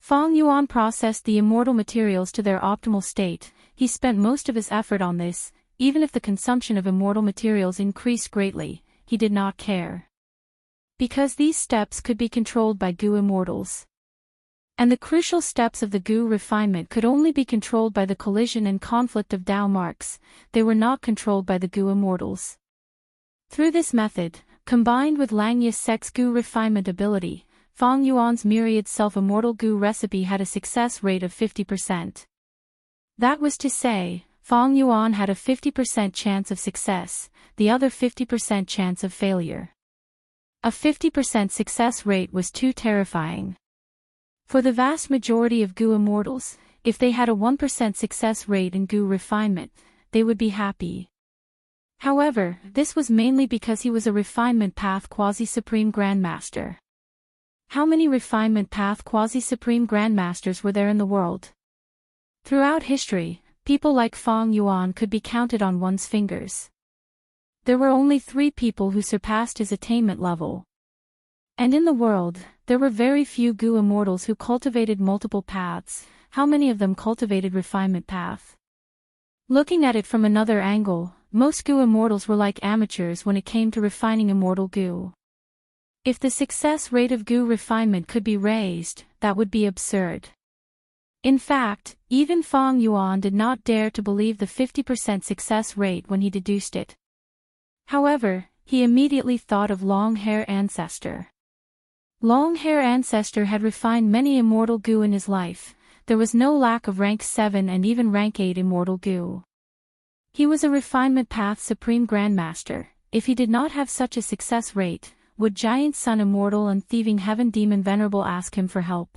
Fong Yuan processed the immortal materials to their optimal state. He spent most of his effort on this. Even if the consumption of immortal materials increased greatly, he did not care. Because these steps could be controlled by Gu immortals. And the crucial steps of the Gu refinement could only be controlled by the collision and conflict of Dao marks. They were not controlled by the Gu immortals. Through this method, combined with Langya's sect's Gu refinement ability, Fong Yuan's Myriad self-immortal Gu recipe had a success rate of 50%. That was to say, Fong Yuan had a 50% chance of success, the other 50% chance of failure. A 50% success rate was too terrifying. For the vast majority of Gu immortals, if they had a 1% success rate in Gu refinement, they would be happy. However, this was mainly because he was a refinement path quasi-supreme grandmaster. How many refinement path quasi-supreme grandmasters were there in the world? Throughout history, people like Fong Yuan could be counted on one's fingers. There were only 3 people who surpassed his attainment level. And in the world, there were very few Gu immortals who cultivated multiple paths. How many of them cultivated refinement path? Looking at it from another angle, most Gu immortals were like amateurs when it came to refining immortal Gu. If the success rate of Gu refinement could be raised, that would be absurd. In fact, even Fong Yuan did not dare to believe the 50% success rate when he deduced it. However, he immediately thought of Long Hair Ancestor. Long Hair Ancestor had refined many immortal Gu in his life. There was no lack of rank 7 and even rank 8 immortal Gu. He was a refinement path supreme grandmaster. If he did not have such a success rate, would Giant Sun Immortal and Thieving Heaven Demon Venerable ask him for help?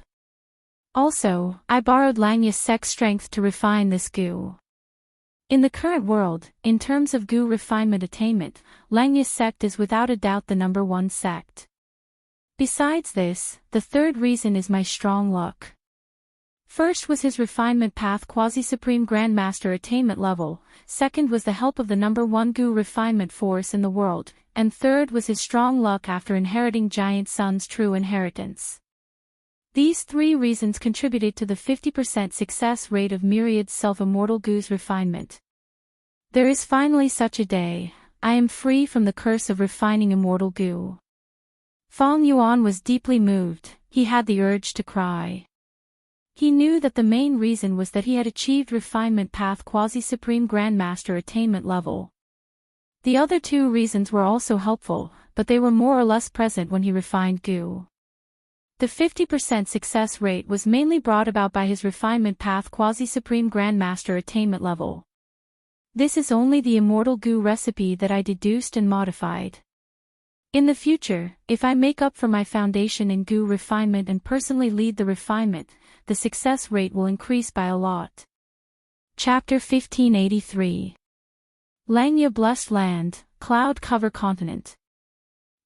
Also, I borrowed Langya's sect's strength to refine this Gu. In the current world, in terms of Gu refinement attainment, Langya's sect is without a doubt the number 1 sect. Besides this, the third reason is my strong luck. First was his refinement path quasi-supreme grandmaster attainment level, second was the help of the number 1 Gu refinement force in the world, and third was his strong luck after inheriting Giant Sun's true inheritance. These 3 reasons contributed to the 50% success rate of Myriad's self-immortal Gu's refinement. There is finally such a day. I am free from the curse of refining immortal Gu. Fong Yuan was deeply moved. He had the urge to cry. He knew that the main reason was that he had achieved refinement path quasi-supreme grandmaster attainment level. The other 2 reasons were also helpful, but they were more or less present when he refined Gu. The 50% success rate was mainly brought about by his refinement path quasi-supreme grandmaster attainment level. This is only the immortal Gu recipe that I deduced and modified. In the future, if I make up for my foundation in goo refinement and personally lead the refinement, the success rate will increase by a lot. Chapter 1583. Langya Blessed Land, Cloud Cover Continent.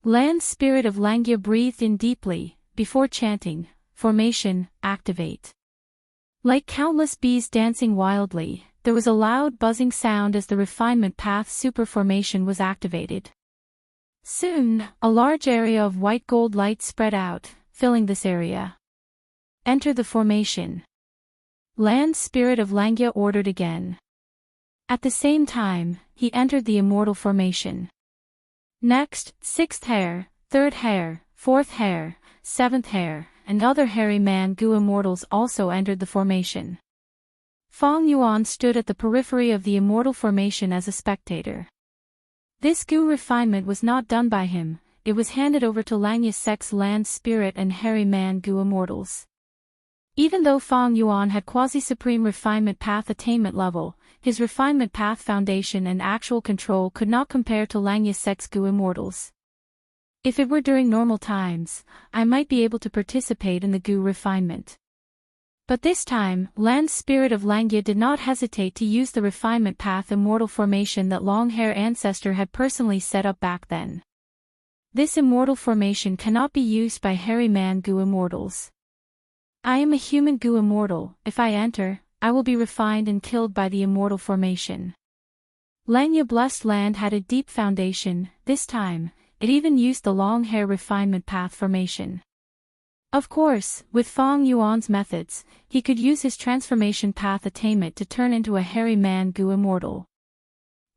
Land Spirit of Langya breathed in deeply, before chanting, Formation, activate. Like countless bees dancing wildly, there was a loud buzzing sound as the refinement path super formation was activated. Soon, a large area of white gold light spread out, filling this area. Enter the formation. Land Spirit of Langya ordered again. At the same time, he entered the Immortal formation. Next, 6th hair, 3rd hair, 4th hair, 7th hair, and other hairy man goo immortals also entered the formation. Fong Yuan stood at the periphery of the Immortal formation as a spectator. This goo refinement was not done by him, it was handed over to Langya sects Land Spirit and hairy man goo immortals. Even though Fong Yuan had quasi-supreme refinement path attainment level, his refinement path foundation and actual control could not compare to Langya sects goo immortals. If it were during normal times, I might be able to participate in the goo refinement. But this time, Land Spirit of Langya did not hesitate to use the refinement path immortal formation that long-hair ancestor had personally set up back then. This immortal formation cannot be used by hairy man goo immortals. I am a human goo immortal, if I enter, I will be refined and killed by the immortal formation. Langya Blessed Land had a deep foundation, this time, it even used the long hair refinement path formation. Of course, with Fong Yuan's methods, he could use his transformation path attainment to turn into a hairy man goo immortal.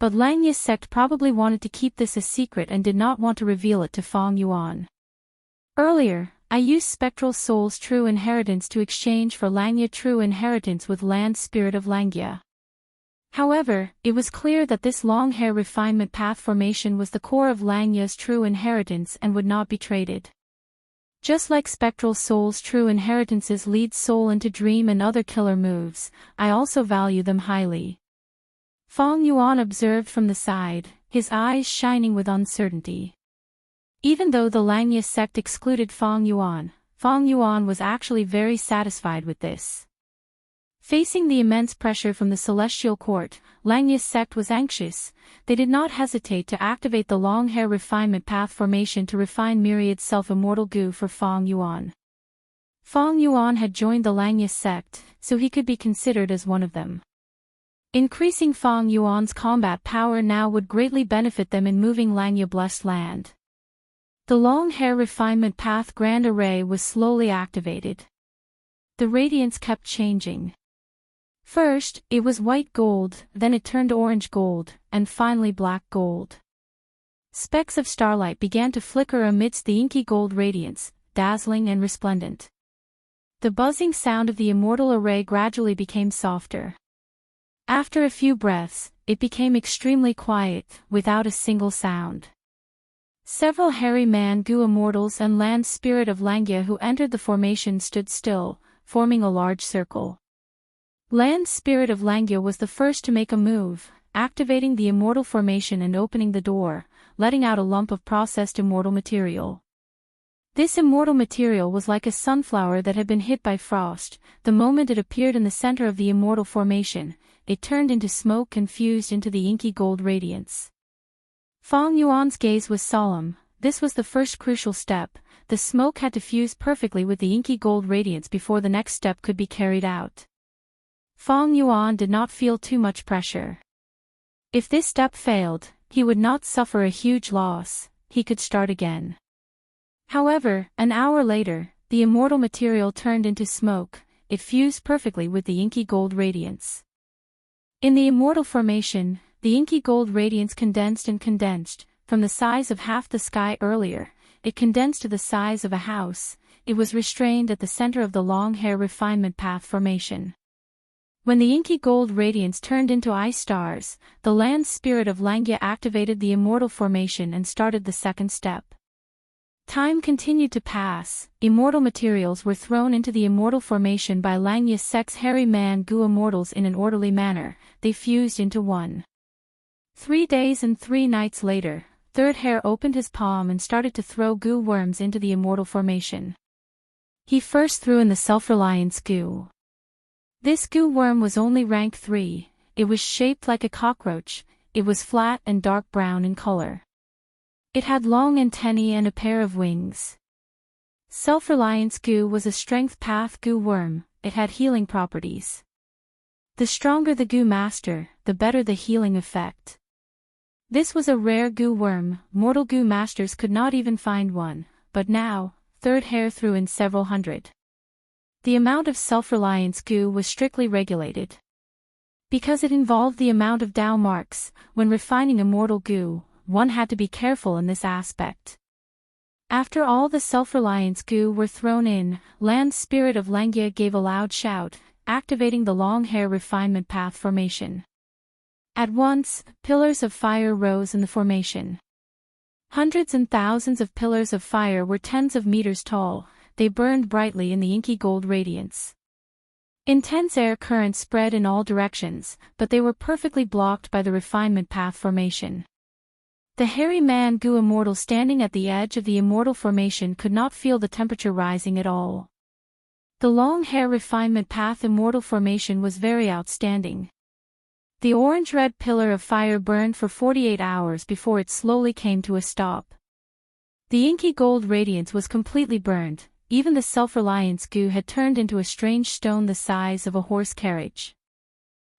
But Langya's sect probably wanted to keep this a secret and did not want to reveal it to Fong Yuan. Earlier, I used Spectral Soul's true inheritance to exchange for Langya true inheritance with Land Spirit of Langya. However, it was clear that this long hair refinement path formation was the core of Langya's true inheritance and would not be traded. Just like Spectral Soul's true inheritances lead soul into dream and other killer moves, I also value them highly. Fong Yuan observed from the side, his eyes shining with uncertainty. Even though the Langya sect excluded Fong Yuan was actually very satisfied with this. Facing the immense pressure from the celestial court, Langya's sect was anxious. They did not hesitate to activate the long hair refinement path formation to refine myriad self-immortal goo for Fong Yuan. Fong Yuan had joined the Langya sect, so he could be considered as one of them. Increasing Fong Yuan's combat power now would greatly benefit them in moving Langya Blessed Land. The long hair refinement path grand array was slowly activated. The radiance kept changing. First, it was white gold, then it turned orange gold, and finally black gold. Specks of starlight began to flicker amidst the inky gold radiance, dazzling and resplendent. The buzzing sound of the immortal array gradually became softer. After a few breaths, it became extremely quiet, without a single sound. Several hairy man goo immortals and Land Spirit of Langya who entered the formation stood still, forming a large circle. Land Spirit of Langya was the first to make a move, activating the immortal formation and opening the door, letting out a lump of processed immortal material. This immortal material was like a sunflower that had been hit by frost. The moment it appeared in the center of the immortal formation, it turned into smoke and fused into the inky gold radiance. Fong Yuan's gaze was solemn. This was the first crucial step. The smoke had to fuse perfectly with the inky gold radiance before the next step could be carried out. Fong Yuan did not feel too much pressure. If this step failed, he would not suffer a huge loss, he could start again. However, an hour later, the immortal material turned into smoke, it fused perfectly with the inky gold radiance. In the immortal formation, the inky gold radiance condensed and condensed, from the size of half the sky earlier, it condensed to the size of a house. It was restrained at the center of the long hair refinement path formation. When the inky gold radiance turned into ice stars, the Land Spirit of Langya activated the immortal formation and started the second step. Time continued to pass. Immortal materials were thrown into the immortal formation by Langya sect's hairy man goo immortals in an orderly manner. They fused into one. 3 days and 3 nights later, Third Hair opened his palm and started to throw goo worms into the immortal formation. He first threw in the self-reliance goo. This goo worm was only rank 3, it was shaped like a cockroach, it was flat and dark brown in color. It had long antennae and a pair of wings. Self-reliance goo was a strength path goo worm, it had healing properties. The stronger the goo master, the better the healing effect. This was a rare goo worm, mortal goo masters could not even find one, but now, Third Hair threw in several hundred. The amount of self-reliance goo was strictly regulated. Because it involved the amount of Dao marks, when refining immortal goo, one had to be careful in this aspect. After all the self-reliance goo were thrown in, Land Spirit of Langia gave a loud shout, activating the long hair refinement path formation. At once, pillars of fire rose in the formation. Hundreds and thousands of pillars of fire were tens of meters tall, they burned brightly in the inky gold radiance. Intense air currents spread in all directions, but they were perfectly blocked by the refinement path formation. The hairy man goo immortal standing at the edge of the immortal formation could not feel the temperature rising at all. The long hair refinement path immortal formation was very outstanding. The orange-red pillar of fire burned for 48 hours before it slowly came to a stop. The inky gold radiance was completely burned, even the self-reliance goo had turned into a strange stone the size of a horse carriage.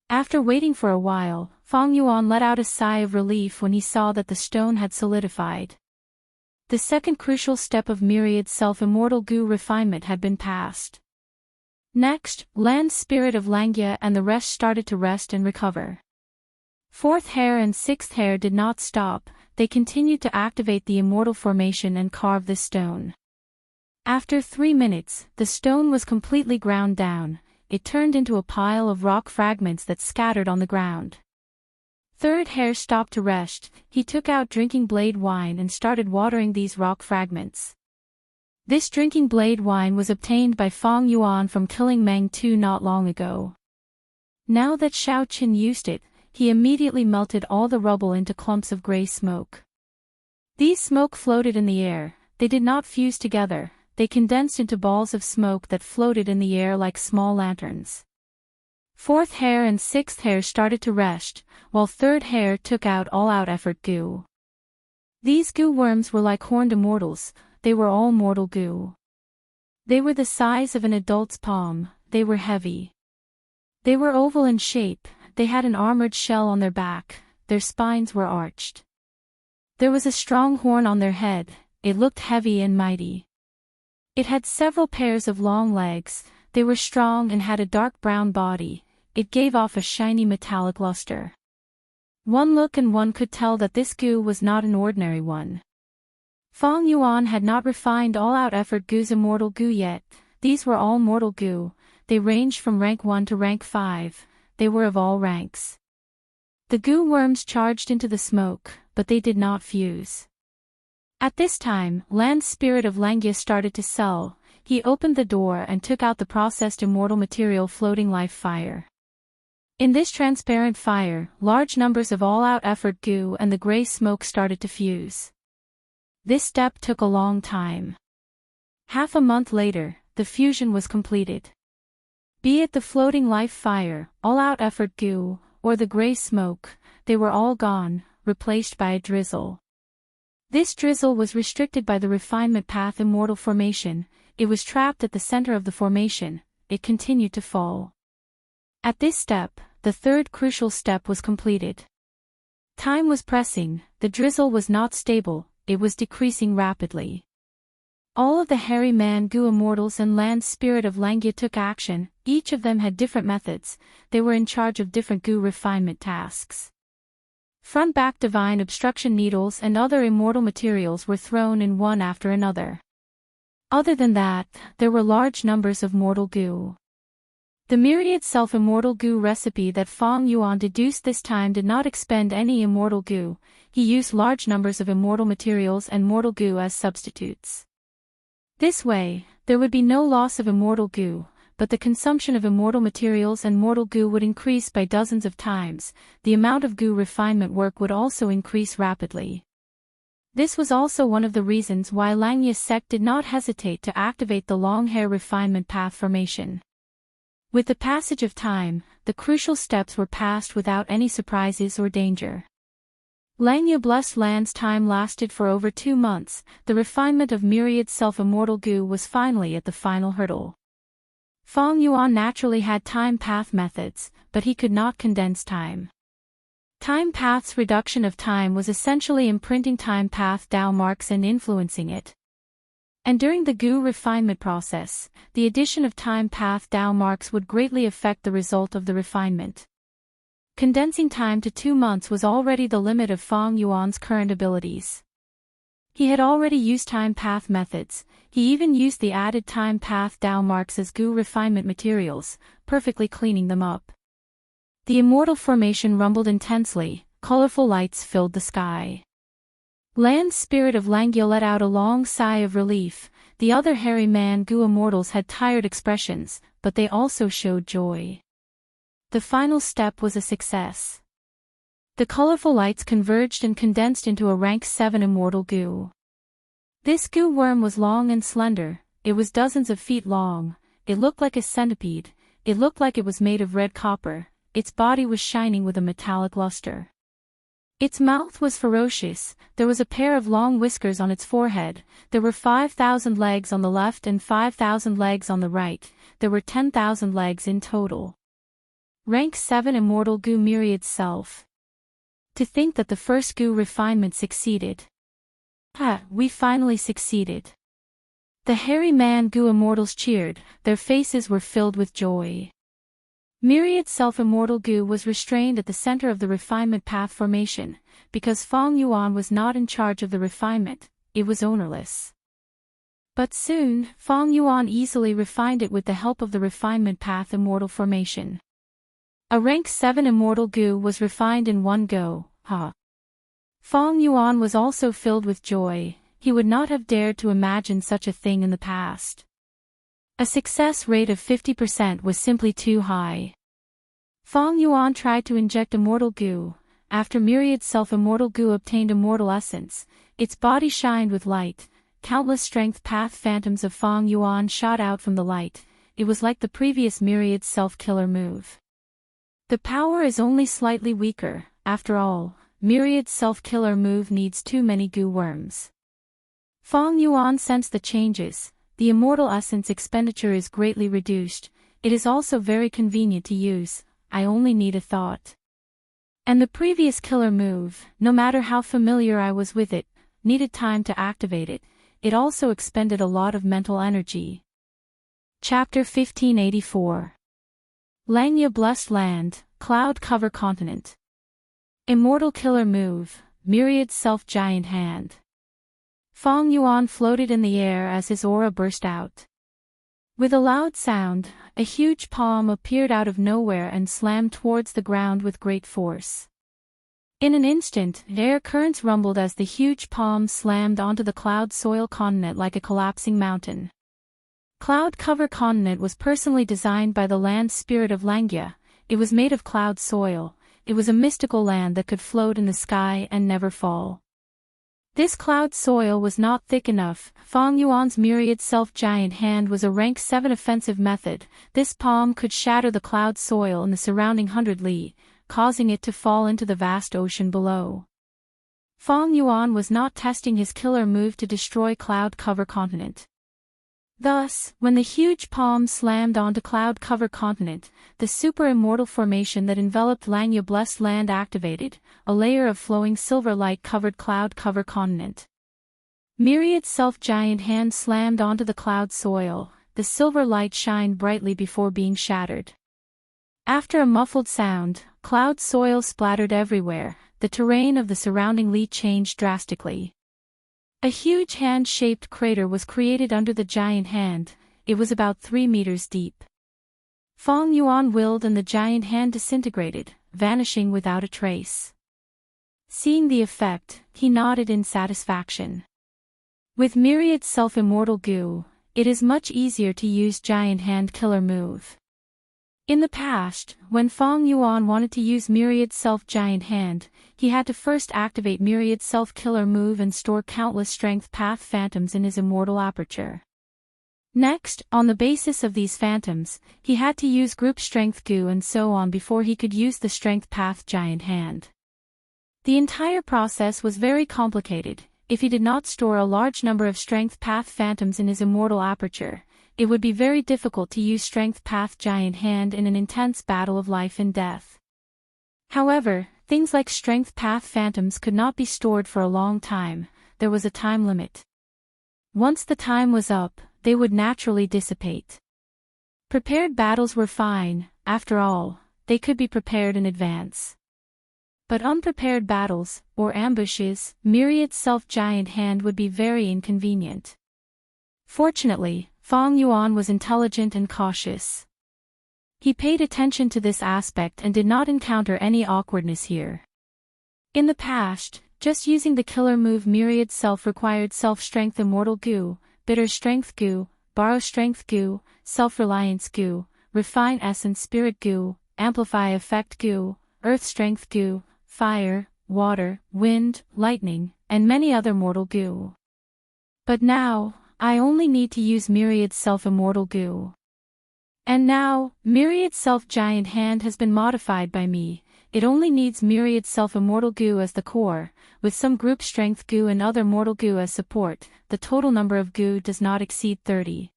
After waiting for a while, Fang Yuan let out a sigh of relief when he saw that the stone had solidified. The second crucial step of myriad self-immortal goo refinement had been passed. Next, Land Spirit of Langia and the rest started to rest and recover. Fourth Hair and Sixth Hair did not stop, they continued to activate the immortal formation and carve this stone. After 3 minutes, the stone was completely ground down, it turned into a pile of rock fragments that scattered on the ground. Third Hair stopped to rest, he took out drinking blade wine and started watering these rock fragments. This drinking blade wine was obtained by Fang Yuan from killing Meng Tu not long ago. Now that Xiao Qin used it, he immediately melted all the rubble into clumps of gray smoke. These smoke floated in the air, they did not fuse together, they condensed into balls of smoke that floated in the air like small lanterns. Fourth Hair and Sixth Hair started to rest, while Third Hair took out all-out effort goo. These goo worms were like horned immortals, they were all mortal goo. They were the size of an adult's palm, they were heavy. They were oval in shape, they had an armored shell on their back, their spines were arched. There was a strong horn on their head, it looked heavy and mighty. It had several pairs of long legs, they were strong and had a dark brown body, it gave off a shiny metallic luster. One look and one could tell that this goo was not an ordinary one. Fang Yuan had not refined all-out effort goo's immortal goo yet, these were all mortal goo, they ranged from rank 1 to rank 5, they were of all ranks. The goo worms charged into the smoke, but they did not fuse. At this time, Land Spirit of Langia started to sell, he opened the door and took out the processed immortal material floating life fire. In this transparent fire, large numbers of all-out effort goo and the gray smoke started to fuse. This step took a long time. Half a month later, the fusion was completed. Be it the floating life fire, all-out effort goo, or the gray smoke, they were all gone, replaced by a drizzle. This drizzle was restricted by the refinement path immortal formation, it was trapped at the center of the formation, it continued to fall. At this step, the third crucial step was completed. Time was pressing, the drizzle was not stable, it was decreasing rapidly. All of the hairy man goo immortals and Land Spirit of Langia took action, each of them had different methods, they were in charge of different goo refinement tasks. Front-back divine obstruction needles and other immortal materials were thrown in one after another. Other than that, there were large numbers of mortal goo. The myriad self-immortal goo recipe that Fang Yuan deduced this time did not expend any immortal goo, he used large numbers of immortal materials and mortal goo as substitutes. This way, there would be no loss of immortal goo, but the consumption of immortal materials and mortal goo would increase by dozens of times, the amount of goo refinement work would also increase rapidly. This was also one of the reasons why Langya's sect did not hesitate to activate the long hair refinement path formation. With the passage of time, the crucial steps were passed without any surprises or danger. Langya Blessed Land's time lasted for over 2 months. The refinement of myriad self-immortal goo was finally at the final hurdle. Feng Yuan naturally had time path methods, but he could not condense time. Time path's reduction of time was essentially imprinting time path Dao marks and influencing it. And during the goo refinement process, the addition of time path Dao marks would greatly affect the result of the refinement. Condensing time to 2 months was already the limit of Feng Yuan's current abilities. He had already used time path methods. He even used the added time path Dao marks as goo refinement materials, perfectly cleaning them up. The immortal formation rumbled intensely, colorful lights filled the sky. Land spirit of Langya let out a long sigh of relief. The other hairy man goo immortals had tired expressions, but they also showed joy. The final step was a success. The colorful lights converged and condensed into a rank 7 immortal goo. This goo worm was long and slender. It was dozens of feet long. It looked like a centipede. It looked like it was made of red copper. Its body was shining with a metallic luster. Its mouth was ferocious. There was a pair of long whiskers on its forehead. There were 5,000 legs on the left and 5,000 legs on the right. There were 10,000 legs in total. Rank 7 Immortal Goo Myriad Self. To think that the first goo refinement succeeded. We finally succeeded. The hairy man goo immortals cheered. Their faces were filled with joy. Myriad self-immortal goo was restrained at the center of the refinement path formation, because Feng Yuan was not in charge of the refinement, it was ownerless. But soon, Feng Yuan easily refined it with the help of the refinement path immortal formation. A rank 7 immortal goo was refined in one go. Feng Yuan was also filled with joy. He would not have dared to imagine such a thing in the past. A success rate of 50% was simply too high. Feng Yuan tried to inject immortal goo. After myriad self-immortal goo obtained immortal essence, its body shined with light. Countless strength path phantoms of Feng Yuan shot out from the light. It was like the previous myriad self-killer move. The power is only slightly weaker. After all, myriad self-killer move needs too many goo worms. Feng Yuan sensed the changes. The immortal essence expenditure is greatly reduced. It is also very convenient to use. I only need a thought. And the previous killer move, no matter how familiar I was with it, needed time to activate it. It also expended a lot of mental energy. Chapter 1584. Langya Blessed Land, Cloud Cover Continent. Immortal Killer Move, Myriad Self-Giant Hand. Feng Yuan floated in the air as his aura burst out. With a loud sound, a huge palm appeared out of nowhere and slammed towards the ground with great force. In an instant, air currents rumbled as the huge palm slammed onto the cloud soil continent like a collapsing mountain. Cloud Cover Continent was personally designed by the land spirit of Langya. It was made of cloud soil. It was a mystical land that could float in the sky and never fall. This cloud soil was not thick enough. Feng Yuan's myriad self-giant hand was a rank 7 offensive method. This palm could shatter the cloud soil in the surrounding 100 li, causing it to fall into the vast ocean below. Feng Yuan was not testing his killer move to destroy Cloud Cover Continent. Thus, when the huge palm slammed onto Cloud Cover Continent, the super immortal formation that enveloped Langya Blessed Land activated. A layer of flowing silver light covered Cloud Cover Continent. Myriad self-giant hand slammed onto the cloud soil. The silver light shined brightly before being shattered. After a muffled sound, cloud soil splattered everywhere. The terrain of the surrounding li changed drastically. A huge hand-shaped crater was created under the giant hand. It was about 3 meters deep. Feng Yuan willed and the giant hand disintegrated, vanishing without a trace. Seeing the effect, he nodded in satisfaction. With myriad self-immortal goo, it is much easier to use giant hand killer move. In the past, when Feng Yuan wanted to use Myriad Self Giant Hand, he had to first activate Myriad Self Killer Move and store countless Strength Path Phantoms in his Immortal Aperture. Next, on the basis of these phantoms, he had to use Group Strength Goo and so on before he could use the Strength Path Giant Hand. The entire process was very complicated. If he did not store a large number of Strength Path Phantoms in his Immortal Aperture, it would be very difficult to use Strength Path Giant Hand in an intense battle of life and death. However, things like Strength Path Phantoms could not be stored for a long time. There was a time limit. Once the time was up, they would naturally dissipate. Prepared battles were fine, after all, they could be prepared in advance. But unprepared battles, or ambushes, Myriad Self Giant Hand would be very inconvenient. Fortunately, Feng Yuan was intelligent and cautious. He paid attention to this aspect and did not encounter any awkwardness here. In the past, just using the killer move Myriad Self required Self-Strength Immortal Goo, Bitter Strength Goo, Borrow Strength Goo, Self-Reliance Goo, Refine Essence Spirit Goo, Amplify Effect Goo, Earth Strength Goo, Fire, Water, Wind, Lightning, and many other mortal goo. But now, I only need to use Myriad Self Immortal Goo. And now, Myriad Self Giant Hand has been modified by me. It only needs Myriad Self Immortal Goo as the core, with some Group Strength Goo and other Mortal Goo as support. The total number of goo does not exceed 30.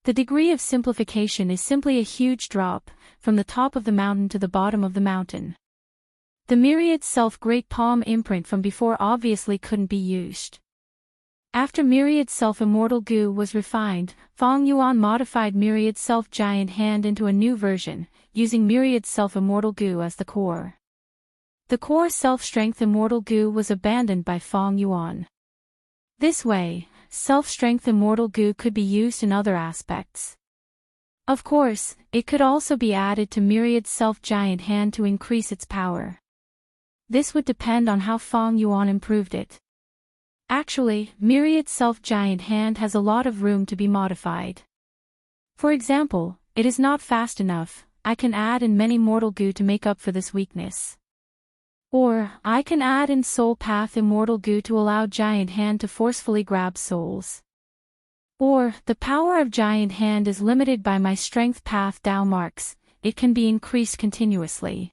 The degree of simplification is simply a huge drop, from the top of the mountain to the bottom of the mountain. The Myriad Self Great Palm imprint from before obviously couldn't be used. After Myriad Self Immortal Goo was refined, Feng Yuan modified Myriad Self Giant Hand into a new version, using Myriad Self Immortal Goo as the core. The core Self-Strength Immortal Goo was abandoned by Feng Yuan. This way, Self-Strength Immortal Goo could be used in other aspects. Of course, it could also be added to Myriad Self Giant Hand to increase its power. This would depend on how Feng Yuan improved it. Actually, Myriad Self Giant Hand has a lot of room to be modified. For example, it is not fast enough. I can add in many Mortal Goo to make up for this weakness. Or, I can add in Soul Path Immortal Goo to allow Giant Hand to forcefully grab souls. Or, the power of Giant Hand is limited by my Strength Path Dao marks, it can be increased continuously.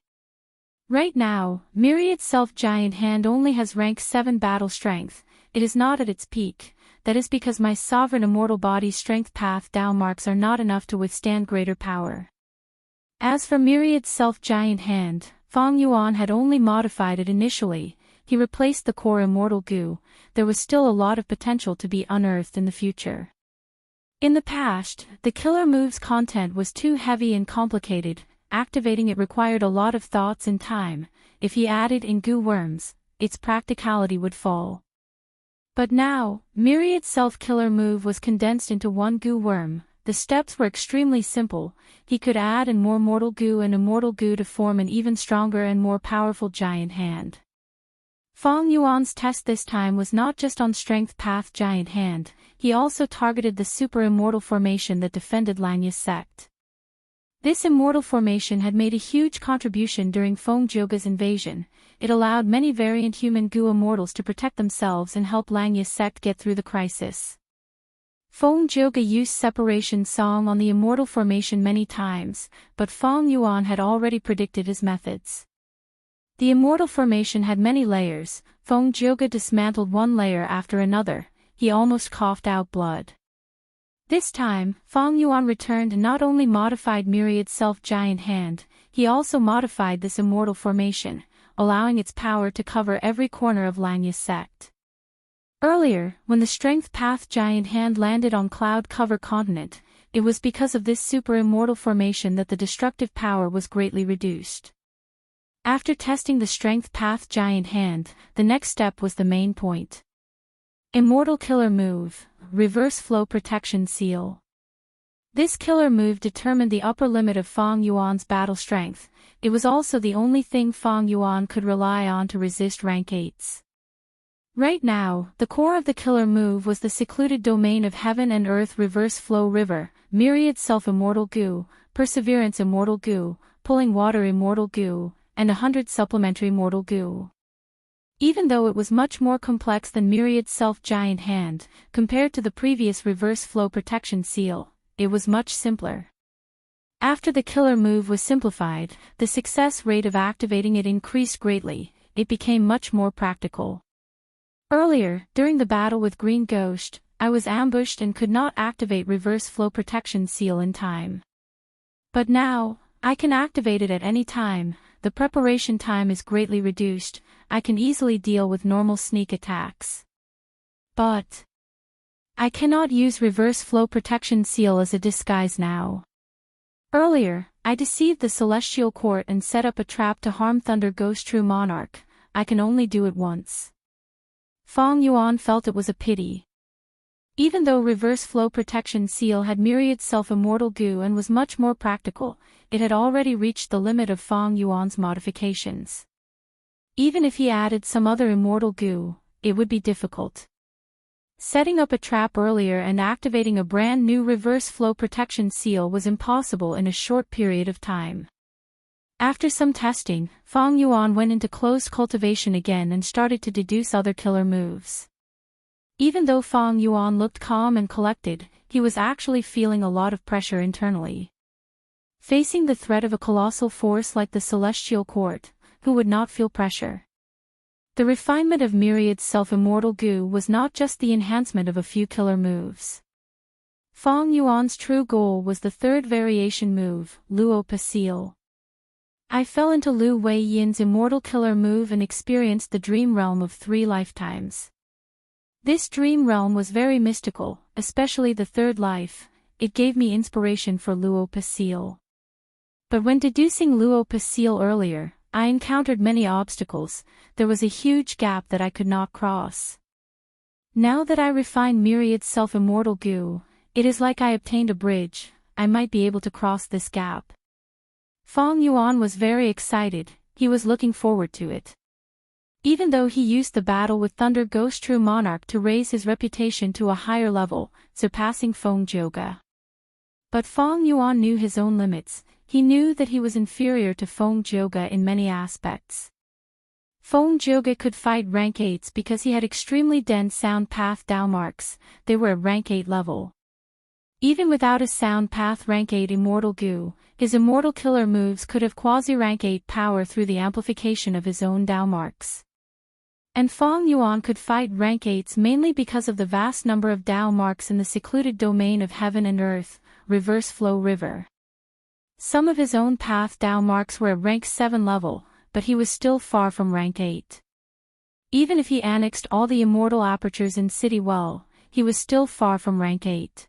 Right now, Myriad Self Giant Hand only has rank 7 battle strength. It is not at its peak. That is because my Sovereign Immortal Body Strength Path Dao marks are not enough to withstand greater power. As for Myriad Self Giant Hand, Feng Yuan had only modified it initially. He replaced the core Immortal Goo. There was still a lot of potential to be unearthed in the future. In the past, the killer move's content was too heavy and complicated. Activating it required a lot of thoughts and time. If he added in goo worms, its practicality would fall. But now, Myriad Self-Killer Move was condensed into one goo worm. The steps were extremely simple. He could add in more Mortal Goo and Immortal Goo to form an even stronger and more powerful Giant Hand. Feng Yuan's test this time was not just on Strength Path Giant Hand, he also targeted the Super Immortal formation that defended Lanya's sect. This immortal formation had made a huge contribution during Feng Jioge's invasion. It allowed many variant human goo immortals to protect themselves and help Lanya's sect get through the crisis. Feng Jioge used Separation Song on the immortal formation many times, but Feng Yuan had already predicted his methods. The immortal formation had many layers. Feng Jioge dismantled one layer after another. He almost coughed out blood. This time, Feng Yuan returned and not only modified Myriad Self Giant Hand, he also modified this immortal formation, allowing its power to cover every corner of Lanya's sect. Earlier, when the Strength Path Giant Hand landed on Cloud Cover Continent, it was because of this super immortal formation that the destructive power was greatly reduced. After testing the Strength Path Giant Hand, the next step was the main point. Immortal Killer Move, Reverse Flow Protection Seal. This killer move determined the upper limit of Feng Yuan's battle strength. It was also the only thing Feng Yuan could rely on to resist rank 8s. Right now, the core of the killer move was the secluded domain of heaven and earth reverse flow river, myriad self immortal goo, perseverance immortal goo, pulling water immortal goo, and 100 supplementary mortal goo. Even though it was much more complex than myriad self giant hand, compared to the previous reverse flow protection seal, it was much simpler. After the killer move was simplified, the success rate of activating it increased greatly. It became much more practical. Earlier, during the battle with Green Ghost, I was ambushed and could not activate reverse flow protection seal in time. But now, I can activate it at any time. The preparation time is greatly reduced. I can easily deal with normal sneak attacks. But I cannot use reverse flow protection seal as a disguise now. Earlier, I deceived the Celestial Court and set up a trap to harm Thunder Ghost True Monarch. I can only do it once. Feng Yuan felt it was a pity. Even though reverse flow protection seal had myriad self-immortal goo and was much more practical, it had already reached the limit of Feng Yuan's modifications. Even if he added some other immortal goo, it would be difficult. Setting up a trap earlier and activating a brand new reverse flow protection seal was impossible in a short period of time. After some testing, Feng Yuan went into closed cultivation again and started to deduce other killer moves. Even though Feng Yuan looked calm and collected, he was actually feeling a lot of pressure internally. Facing the threat of a colossal force like the Celestial Court, who would not feel pressure? The refinement of myriad self-immortal goo was not just the enhancement of a few killer moves. Feng Yuan's true goal was the third variation move, Luo Pa Seal. I fell into Lu Wei Yin's immortal killer move and experienced the dream realm of 3 lifetimes. This dream realm was very mystical, especially the third life. It gave me inspiration for Luo Pa Seal. But when deducing Luo Pa Seal earlier, I encountered many obstacles. There was a huge gap that I could not cross. Now that I refine myriad self-immortal goo, it is like I obtained a bridge. I might be able to cross this gap. Feng Yuan was very excited. He was looking forward to it. Even though he used the battle with Thunder Ghost True Monarch to raise his reputation to a higher level, surpassing Feng Zhouge. But Feng Yuan knew his own limits. He knew that he was inferior to Feng Zhouge in many aspects. Feng Zhouge could fight rank 8s because he had extremely dense sound path Dao marks. They were at rank 8 level. Even without a sound path rank 8 immortal goo, his immortal killer moves could have quasi-rank 8 power through the amplification of his own Dao marks. And Feng Yuan could fight rank 8s mainly because of the vast number of Dao marks in the secluded domain of heaven and earth, reverse flow river. Some of his own path Dao marks were at rank 7 level, but he was still far from rank 8. Even if he annexed all the immortal apertures in City Well, he was still far from rank 8.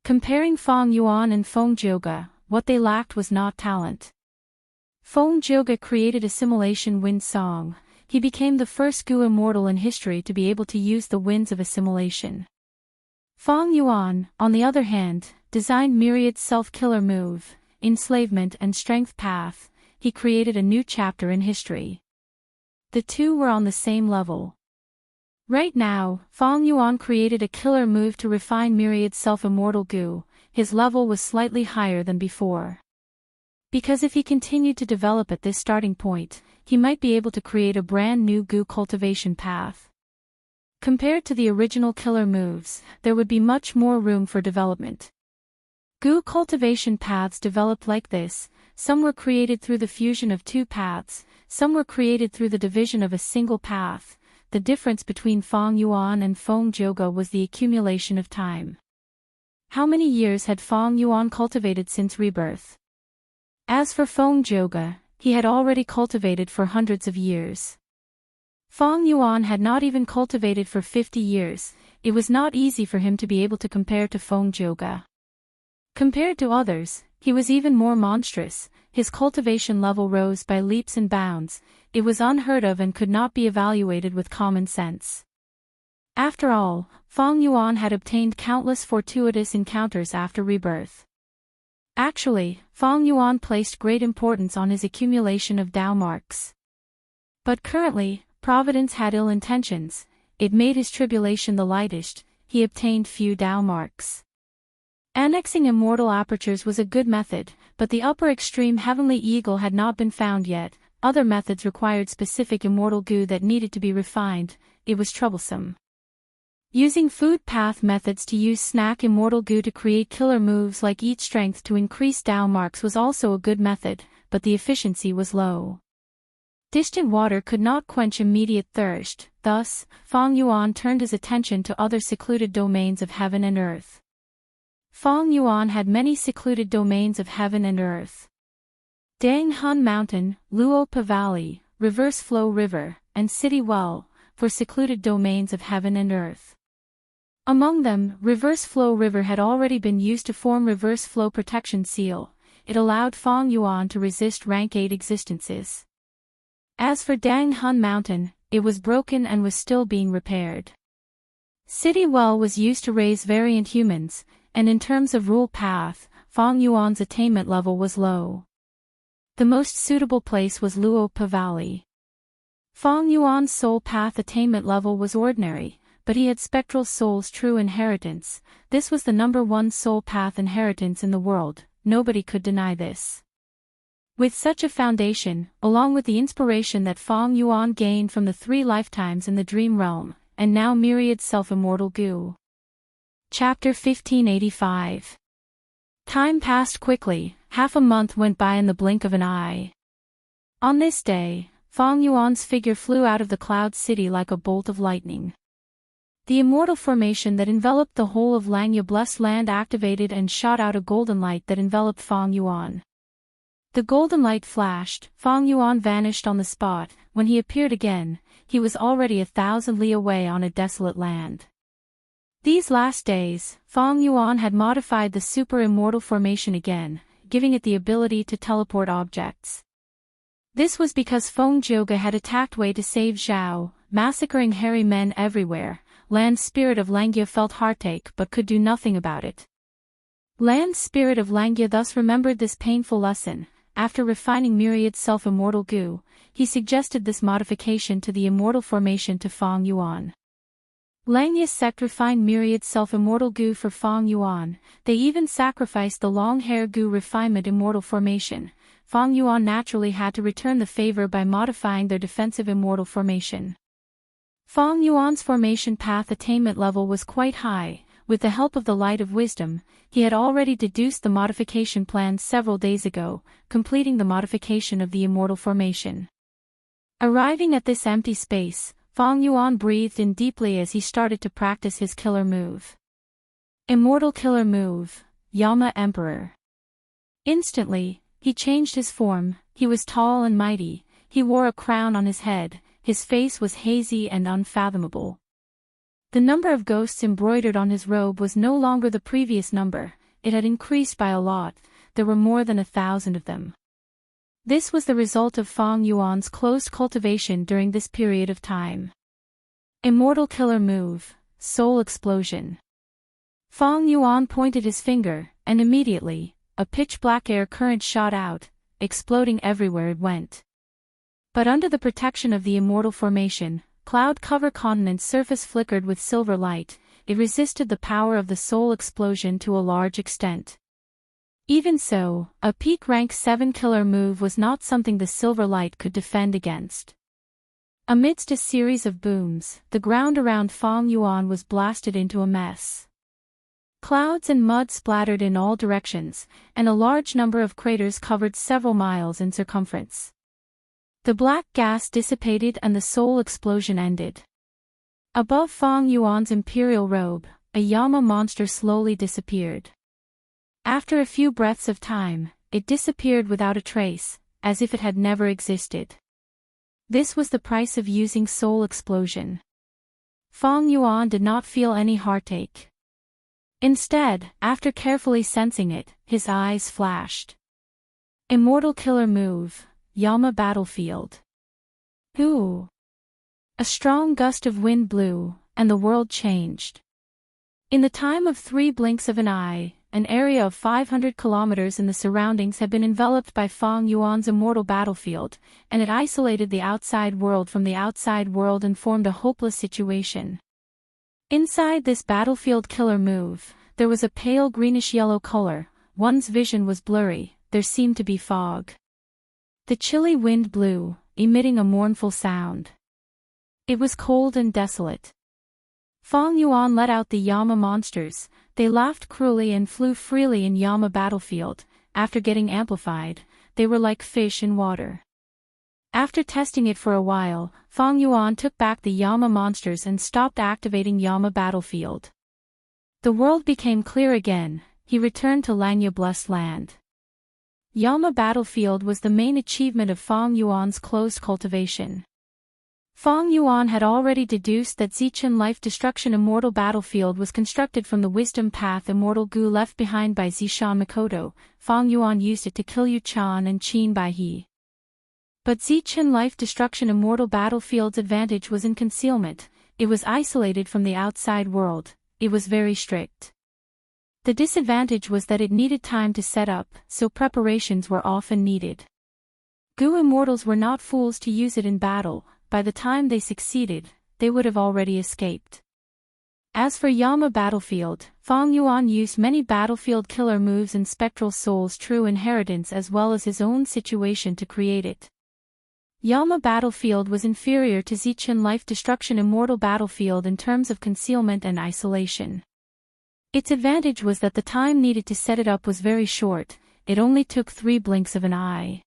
Comparing Feng Yuan and Feng Zhouge, what they lacked was not talent. Feng Zhouge created assimilation wind song. He became the first goo immortal in history to be able to use the winds of assimilation. Feng Yuan, on the other hand, designed myriad self-killer move, enslavement and strength path. He created a new chapter in history. The two were on the same level. Right now, Feng Yuan created a killer move to refine myriad self-immortal goo. His level was slightly higher than before. Because if he continued to develop at this starting point, he might be able to create a brand new goo cultivation path. Compared to the original killer moves, there would be much more room for development. Goo cultivation paths developed like this. Some were created through the fusion of 2 paths, some were created through the division of a single path. The difference between Feng Yuan and Feng Zhouge was the accumulation of time. How many years had Feng Yuan cultivated since rebirth? As for Feng Zhouge, he had already cultivated for hundreds of years. Feng Yuan had not even cultivated for 50 years. It was not easy for him to be able to compare to Feng Zhouge. Compared to others, he was even more monstrous. His cultivation level rose by leaps and bounds. It was unheard of and could not be evaluated with common sense. After all, Feng Yuan had obtained countless fortuitous encounters after rebirth. Actually, Feng Yuan placed great importance on his accumulation of Dao marks. But currently, Providence had ill intentions, it made his tribulation the lightest, he obtained few Tao marks. Annexing immortal apertures was a good method, but the upper extreme heavenly eagle had not been found yet. Other methods required specific immortal goo that needed to be refined, it was troublesome. Using food path methods to use snack immortal goo to create killer moves like eat strength to increase Tao marks was also a good method, but the efficiency was low. Distant water could not quench immediate thirst, thus, Fang Yuan turned his attention to other secluded domains of heaven and earth. Fang Yuan had many secluded domains of heaven and earth. Dang Hun Mountain, Luopa Valley, Reverse Flow River, and City Well, for secluded domains of heaven and earth. Among them, Reverse Flow River had already been used to form Reverse Flow Protection Seal. It allowed Fang Yuan to resist rank 8 existences. As for Dang Hun Mountain, it was broken and was still being repaired. City Well was used to raise variant humans, and in terms of rule path, Fang Yuan's attainment level was low. The most suitable place was Luopa Valley. Fang Yuan's soul path attainment level was ordinary, but he had spectral soul's true inheritance. This was the #1 soul path inheritance in the world, nobody could deny this. With such a foundation, along with the inspiration that Fang Yuan gained from the 3 lifetimes in the dream realm, and now myriad self-immortal goo. Chapter 1585. Time passed quickly, half a month went by in the blink of an eye. On this day, Fang Yuan's figure flew out of the cloud city like a bolt of lightning. The immortal formation that enveloped the whole of Langya blessed land activated and shot out a golden light that enveloped Fang Yuan. The golden light flashed, Fang Yuan vanished on the spot. When he appeared again, he was already 1,000 li away on a desolate land. These last days, Fang Yuan had modified the super immortal formation again, giving it the ability to teleport objects. This was because Feng Jioge had attacked Wei to save Zhao, massacring hairy men everywhere. Land Spirit of Langya felt heartache but could do nothing about it. Land Spirit of Langya thus remembered this painful lesson. After refining myriad self-immortal goo, he suggested this modification to the immortal formation to Fang Yuan. Langya sect refined myriad self-immortal goo for Fang Yuan. They even sacrificed the long hair goo refinement immortal formation. Fang Yuan naturally had to return the favor by modifying their defensive immortal formation. Fang Yuan's formation path attainment level was quite high. With the help of the light of wisdom, he had already deduced the modification plan several days ago, completing the modification of the immortal formation. Arriving at this empty space, Fang Yuan breathed in deeply as he started to practice his killer move. Immortal killer move, Yama Emperor. Instantly, he changed his form. He was tall and mighty, he wore a crown on his head, his face was hazy and unfathomable. The number of ghosts embroidered on his robe was no longer the previous number, it had increased by a lot, there were more than 1,000 of them. This was the result of Fang Yuan's closed cultivation during this period of time. Immortal killer move, Soul Explosion. Fang Yuan pointed his finger, and immediately, a pitch-black air current shot out, exploding everywhere it went. But under the protection of the immortal formation, cloud cover continent's surface flickered with silver light, it resisted the power of the soul explosion to a large extent. Even so, a peak rank 7 killer move was not something the silver light could defend against. Amidst a series of booms, the ground around Fang Yuan was blasted into a mess. Clouds and mud splattered in all directions, and a large number of craters covered several miles in circumference. The black gas dissipated and the soul explosion ended. Above Fang Yuan's imperial robe, a Yama monster slowly disappeared. After a few breaths of time, it disappeared without a trace, as if it had never existed. This was the price of using soul explosion. Fang Yuan did not feel any heartache. Instead, after carefully sensing it, his eyes flashed. Immortal killer move, Yama Battlefield. Ooh! A strong gust of wind blew, and the world changed. In the time of 3 blinks of an eye, an area of 500 kilometers in the surroundings had been enveloped by Fang Yuan's immortal battlefield, and it isolated the outside world from the outside world and formed a hopeless situation. Inside this battlefield killer move, there was a pale greenish-yellow color. One's vision was blurry, there seemed to be fog. The chilly wind blew, emitting a mournful sound. It was cold and desolate. Fang Yuan let out the Yama monsters. They laughed cruelly and flew freely in Yama battlefield. After getting amplified, they were like fish in water. After testing it for a while, Fang Yuan took back the Yama monsters and stopped activating Yama battlefield. The world became clear again. He returned to Langya Blessed Land. Yama battlefield was the main achievement of Fang Yuan's closed cultivation. Fang Yuan had already deduced that Zichen Life Destruction Immortal Battlefield was constructed from the Wisdom Path Immortal Gu left behind by Zishan Makoto. Fang Yuan used it to kill Yu Chan and Qin Bai He. But Zichen Life Destruction Immortal Battlefield's advantage was in concealment. It was isolated from the outside world. It was very strict. The disadvantage was that it needed time to set up, so preparations were often needed. Gu Immortals were not fools to use it in battle. By the time they succeeded, they would have already escaped. As for Yama battlefield, Fang Yuan used many battlefield killer moves and Spectral Soul's true inheritance as well as his own situation to create it. Yama battlefield was inferior to Zichen Life Destruction Immortal Battlefield in terms of concealment and isolation. Its advantage was that the time needed to set it up was very short. It only took 3 blinks of an eye.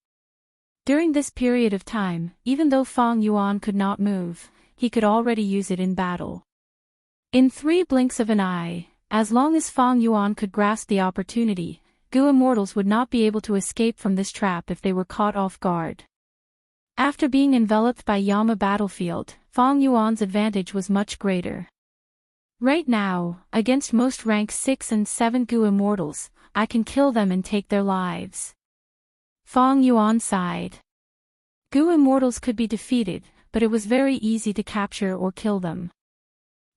During this period of time, even though Fang Yuan could not move, he could already use it in battle. In 3 blinks of an eye, as long as Fang Yuan could grasp the opportunity, Gu Immortals would not be able to escape from this trap if they were caught off guard. After being enveloped by Yama battlefield, Fang Yuan's advantage was much greater. Right now, against most rank 6 and 7 Gu Immortals, I can kill them and take their lives. Fang Yuan sighed. Gu Immortals could be defeated, but it was very easy to capture or kill them.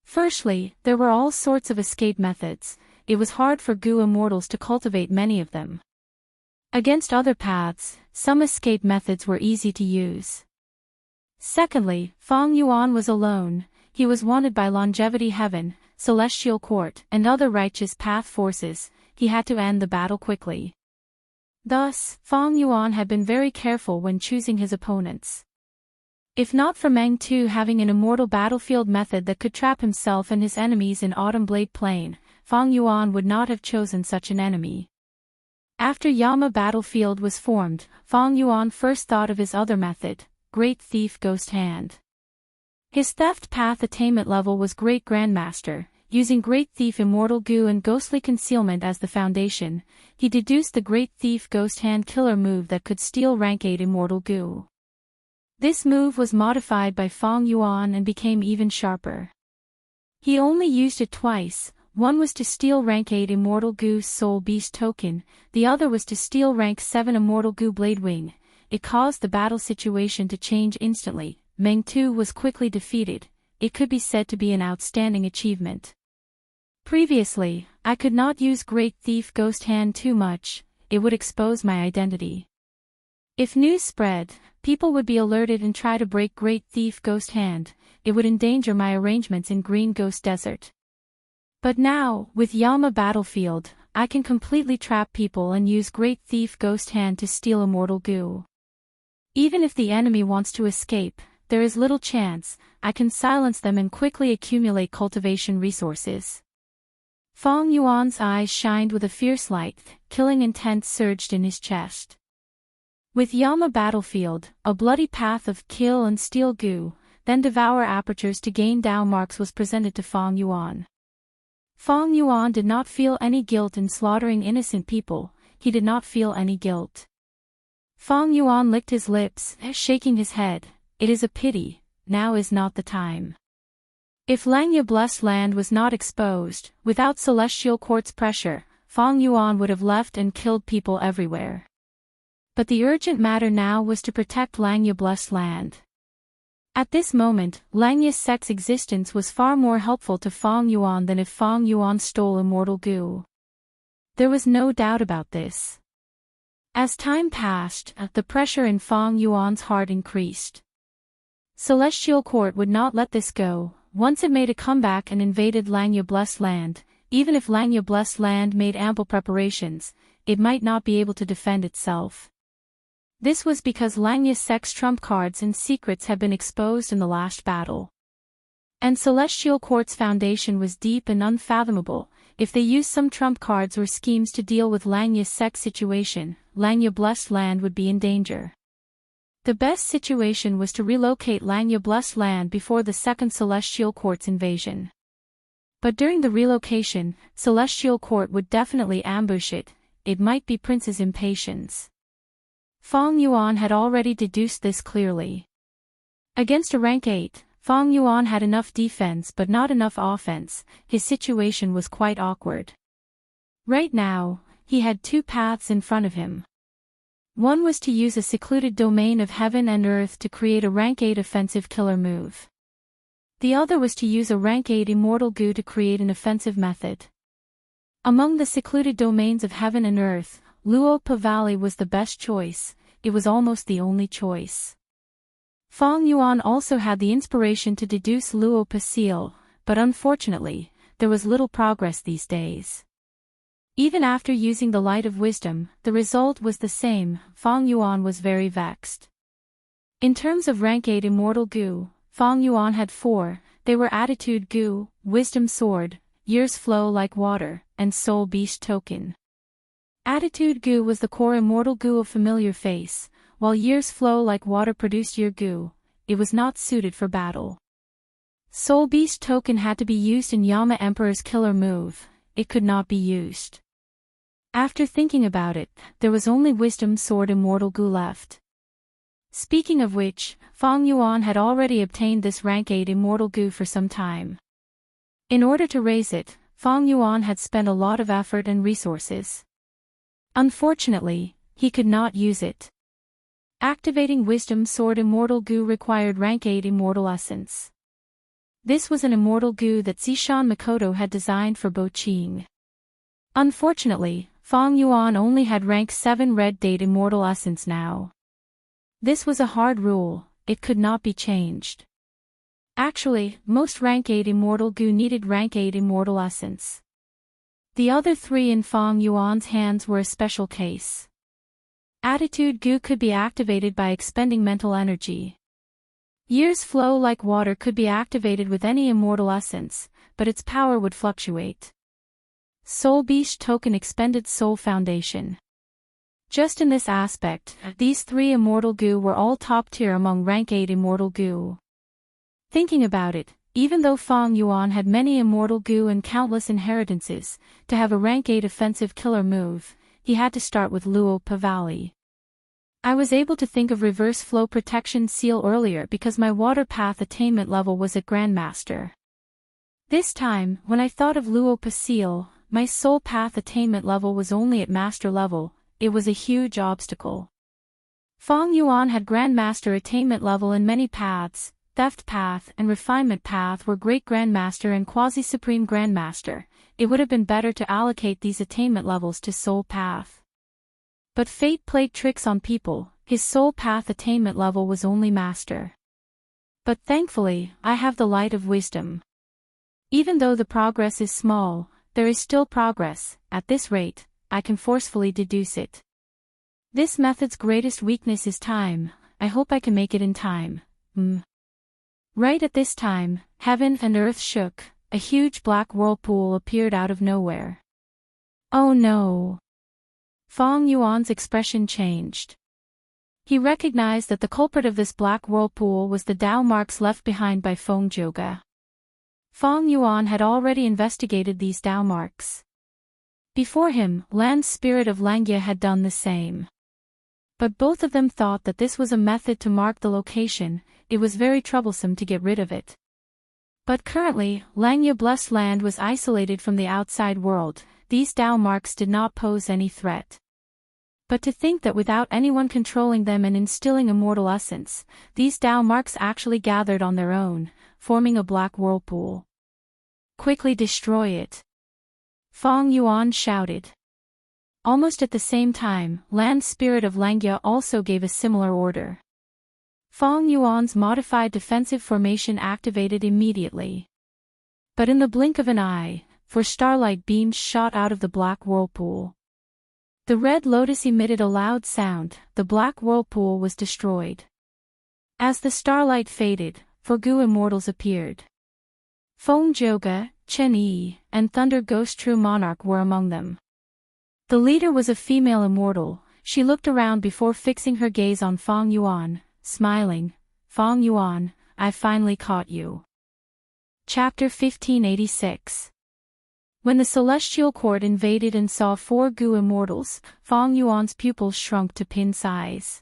Firstly, there were all sorts of escape methods. It was hard for Gu Immortals to cultivate many of them. Against other paths, some escape methods were easy to use. Secondly, Fang Yuan was alone. He was wanted by Longevity Heaven, Celestial Court, and other righteous path forces. He had to end the battle quickly. Thus, Fang Yuan had been very careful when choosing his opponents. If not for Meng Tu having an immortal battlefield method that could trap himself and his enemies in Autumn Blade Plain, Fang Yuan would not have chosen such an enemy. After Yama battlefield was formed, Fang Yuan first thought of his other method, Great Thief Ghost Hand. His theft path attainment level was Great Grandmaster. Using Great Thief Immortal Gu and Ghostly Concealment as the foundation, he deduced the Great Thief Ghost Hand killer move that could steal rank 8 Immortal Gu. This move was modified by Fang Yuan and became even sharper. He only used it twice. One was to steal rank 8 Immortal Gu's Soul Beast token, the other was to steal rank 7 Immortal Gu Blade Wing. It caused the battle situation to change instantly. Meng Tu was quickly defeated. It could be said to be an outstanding achievement. Previously, I could not use Great Thief Ghost Hand too much, it would expose my identity. If news spread, people would be alerted and try to break Great Thief Ghost Hand. It would endanger my arrangements in Green Ghost Desert. But now, with Yama battlefield, I can completely trap people and use Great Thief Ghost Hand to steal Immortal Gu. Even if the enemy wants to escape, there is little chance. I can silence them and quickly accumulate cultivation resources. Fang Yuan's eyes shined with a fierce light, killing intent surged in his chest. With Yama battlefield, a bloody path of kill and steal Gu, then devour apertures to gain Dao marks was presented to Fang Yuan. Fang Yuan did not feel any guilt in slaughtering innocent people. He did not feel any guilt. Fang Yuan licked his lips, shaking his head. It is a pity, now is not the time. If Langya Blessed Land was not exposed, without Celestial Court's pressure, Fang Yuan would have left and killed people everywhere. But the urgent matter now was to protect Langya Blessed Land. At this moment, Langya sect's existence was far more helpful to Fang Yuan than if Fang Yuan stole Immortal Gu. There was no doubt about this. As time passed, the pressure in Fang Yuan's heart increased. Celestial Court would not let this go. Once it made a comeback and invaded Langya Blessed Land. Even if Langya Blessed Land made ample preparations, it might not be able to defend itself. This was because Langya's sects' trump cards and secrets had been exposed in the last battle. And Celestial Court's foundation was deep and unfathomable. If they used some trump cards or schemes to deal with Langya's sect situation, Langya Blessed Land would be in danger. The best situation was to relocate Langya Blessed Land before the second Celestial Court's invasion. But during the relocation, Celestial Court would definitely ambush it. It might be Prince's impatience. Fang Yuan had already deduced this clearly. Against a rank 8, Fang Yuan had enough defense but not enough offense. His situation was quite awkward. Right now, he had two paths in front of him. One was to use a secluded domain of heaven and earth to create a rank 8 offensive killer move. The other was to use a rank 8 immortal goo to create an offensive method. Among the secluded domains of heaven and earth, Luopa Valley was the best choice. It was almost the only choice. Fang Yuan also had the inspiration to deduce Luopa Seal, but unfortunately, there was little progress these days. Even after using the light of wisdom, the result was the same. Fang Yuan was very vexed. In terms of rank 8 immortal goo, Fang Yuan had 4, they were Attitude Goo, Wisdom Sword, Years Flow Like Water, and Soul Beast Token. Attitude Goo was the core immortal goo of Familiar Face, while Years Flow Like Water produced Year Goo. It was not suited for battle. Soul Beast Token had to be used in Yama Emperor's killer move. It could not be used. After thinking about it, there was only Wisdom Sword Immortal Goo left. Speaking of which, Fang Yuan had already obtained this rank 8 immortal goo for some time. In order to raise it, Fang Yuan had spent a lot of effort and resources. Unfortunately, he could not use it. Activating Wisdom Sword Immortal Goo required rank 8 Immortal Essence. This was an immortal goo that Zishan Makoto had designed for Bo Qing. Unfortunately, Fang Yuan only had rank 7 Red Date Immortal Essence now. This was a hard rule, it could not be changed. Actually, most rank 8 Immortal Goo needed rank 8 Immortal Essence. The other 3 in Fang Yuan's hands were a special case. Attitude Goo could be activated by expending mental energy. Years Flow Like Water could be activated with any Immortal Essence, but its power would fluctuate. Soul Beast Token expended Soul Foundation. Just in this aspect, these 3 Immortal Goo were all top tier among rank 8 Immortal Goo. Thinking about it, even though Fang Yuan had many Immortal Goo and countless inheritances, to have a rank 8 offensive killer move, he had to start with Luopa Valley. I was able to think of Reverse Flow Protection Seal earlier because my Water Path attainment level was at Grandmaster. This time, when I thought of Luopa Seal, my Soul Path attainment level was only at Master level. It was a huge obstacle. Fang Yuan had Grandmaster attainment level in many paths. Theft Path and Refinement Path were Great Grandmaster and Quasi-Supreme Grandmaster. It would have been better to allocate these attainment levels to Soul Path. But fate played tricks on people. His Soul Path attainment level was only Master. But thankfully, I have the Light of Wisdom. Even though the progress is small, there is still progress. At this rate, I can forcefully deduce it. This method's greatest weakness is time. I hope I can make it in time. Right at this time, heaven and earth shook. A huge black whirlpool appeared out of nowhere. Oh no! Fang Yuan's expression changed. He recognized that the culprit of this black whirlpool was the Dao marks left behind by Feng Zhouge. Fang Yuan had already investigated these Dao marks. Before him, Land's spirit of Langya had done the same. But both of them thought that this was a method to mark the location. It was very troublesome to get rid of it. But currently, Langya Blessed Land was isolated from the outside world. These Dao marks did not pose any threat. But to think that without anyone controlling them and instilling immortal essence, these Dao marks actually gathered on their own, forming a black whirlpool. Quickly destroy it! Fang Yuan shouted. Almost at the same time, Land Spirit of Langya also gave a similar order. Fong Yuan's modified defensive formation activated immediately. But in the blink of an eye, four starlight beams shot out of the black whirlpool. The red lotus emitted a loud sound, the black whirlpool was destroyed. As the starlight faded, 4 Gu immortals appeared. Feng Joga, Chen Yi, and Thunder Ghost True Monarch were among them. The leader was a female immortal. She looked around before fixing her gaze on Fong Yuan, smiling. Fong Yuan, I finally caught you. Chapter 1586. When the celestial court invaded and saw 4 Gu immortals, Fong Yuan's pupils shrunk to pin size.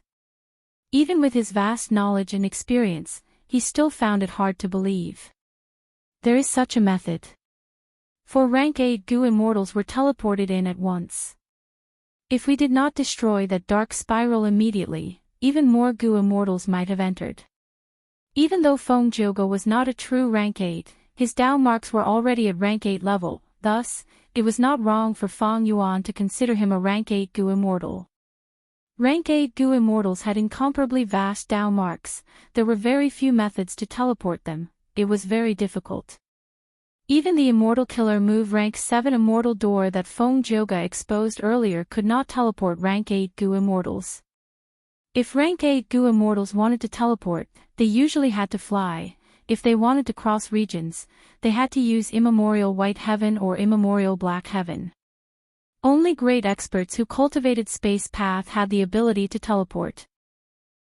Even with his vast knowledge and experience, he still found it hard to believe. There is such a method. 4 rank 8 Gu immortals were teleported in at once. If we did not destroy that dark spiral immediately, even more Gu immortals might have entered. Even though Feng Joga was not a true rank 8, his Dao marks were already at rank 8 level, thus, it was not wrong for Fong Yuan to consider him a rank 8 Gu immortal. Rank 8 Gu immortals had incomparably vast Dao marks. There were very few methods to teleport them. It was very difficult. Even the Immortal Killer Move rank 7 Immortal Door that Feng Joga exposed earlier could not teleport rank 8 Gu immortals. If rank 8 Gu immortals wanted to teleport, they usually had to fly. If they wanted to cross regions, they had to use Immemorial White Heaven or Immemorial Black Heaven. Only great experts who cultivated Space Path had the ability to teleport.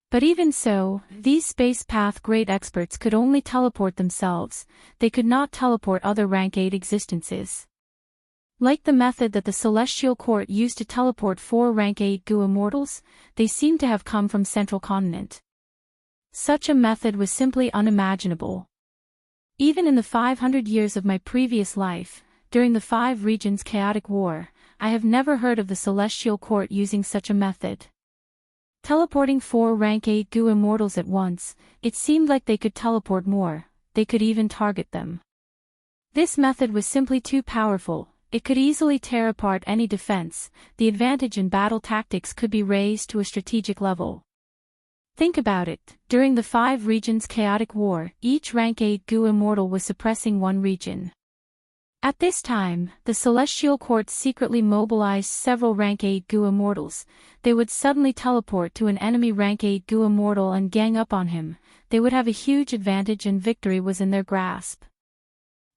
But even so, these Space Path great experts could only teleport themselves, they could not teleport other rank 8 existences. Like the method that the Celestial Court used to teleport 4 rank 8 Gu immortals, they seemed to have come from Central Continent. Such a method was simply unimaginable. Even in the 500 years of my previous life, during the 5 regions chaotic war, I have never heard of the Celestial Court using such a method. Teleporting 4 rank 8 Gu immortals at once, it seemed like they could teleport more, they could even target them. This method was simply too powerful, it could easily tear apart any defense, the advantage in battle tactics could be raised to a strategic level. Think about it, during the 5 regions chaotic war, each rank 8 Gu immortal was suppressing one region. At this time, the Celestial Court secretly mobilized several rank 8 Gu immortals. They would suddenly teleport to an enemy rank 8 Gu immortal and gang up on him. They would have a huge advantage and victory was in their grasp.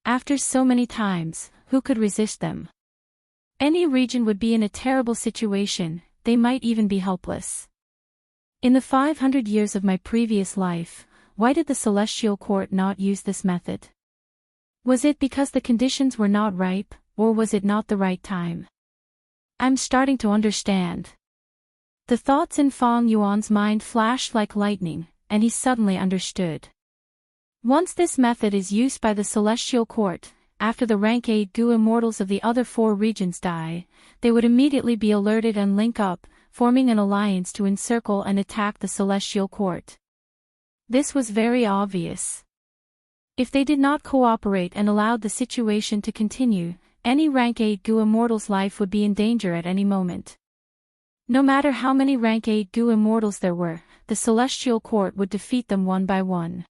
After so many times, who could resist them? Any region would be in a terrible situation, they might even be helpless. In the 500 years of my previous life, why did the Celestial Court not use this method? Was it because the conditions were not ripe, or was it not the right time? I'm starting to understand. The thoughts in Fong Yuan's mind flashed like lightning, and he suddenly understood. Once this method is used by the Celestial Court, after the rank 8 Gu immortals of the other 4 regions die, they would immediately be alerted and link up, forming an alliance to encircle and attack the Celestial Court. This was very obvious. If they did not cooperate and allowed the situation to continue, any rank 8 Gu immortal's life would be in danger at any moment. No matter how many rank 8 Gu immortals there were, the Celestial Court would defeat them one by one.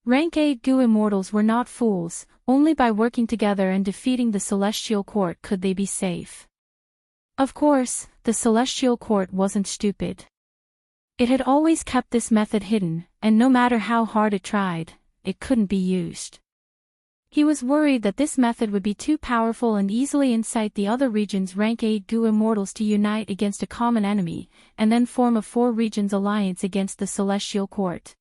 Rank 8 Gu immortals were not fools, only by working together and defeating the Celestial Court could they be safe. Of course, the Celestial Court wasn't stupid. It had always kept this method hidden, and no matter how hard it tried, it couldn't be used. He was worried that this method would be too powerful and easily incite the other regions' rank 8 Gu immortals to unite against a common enemy, and then form a 4 regions alliance against the Celestial Court.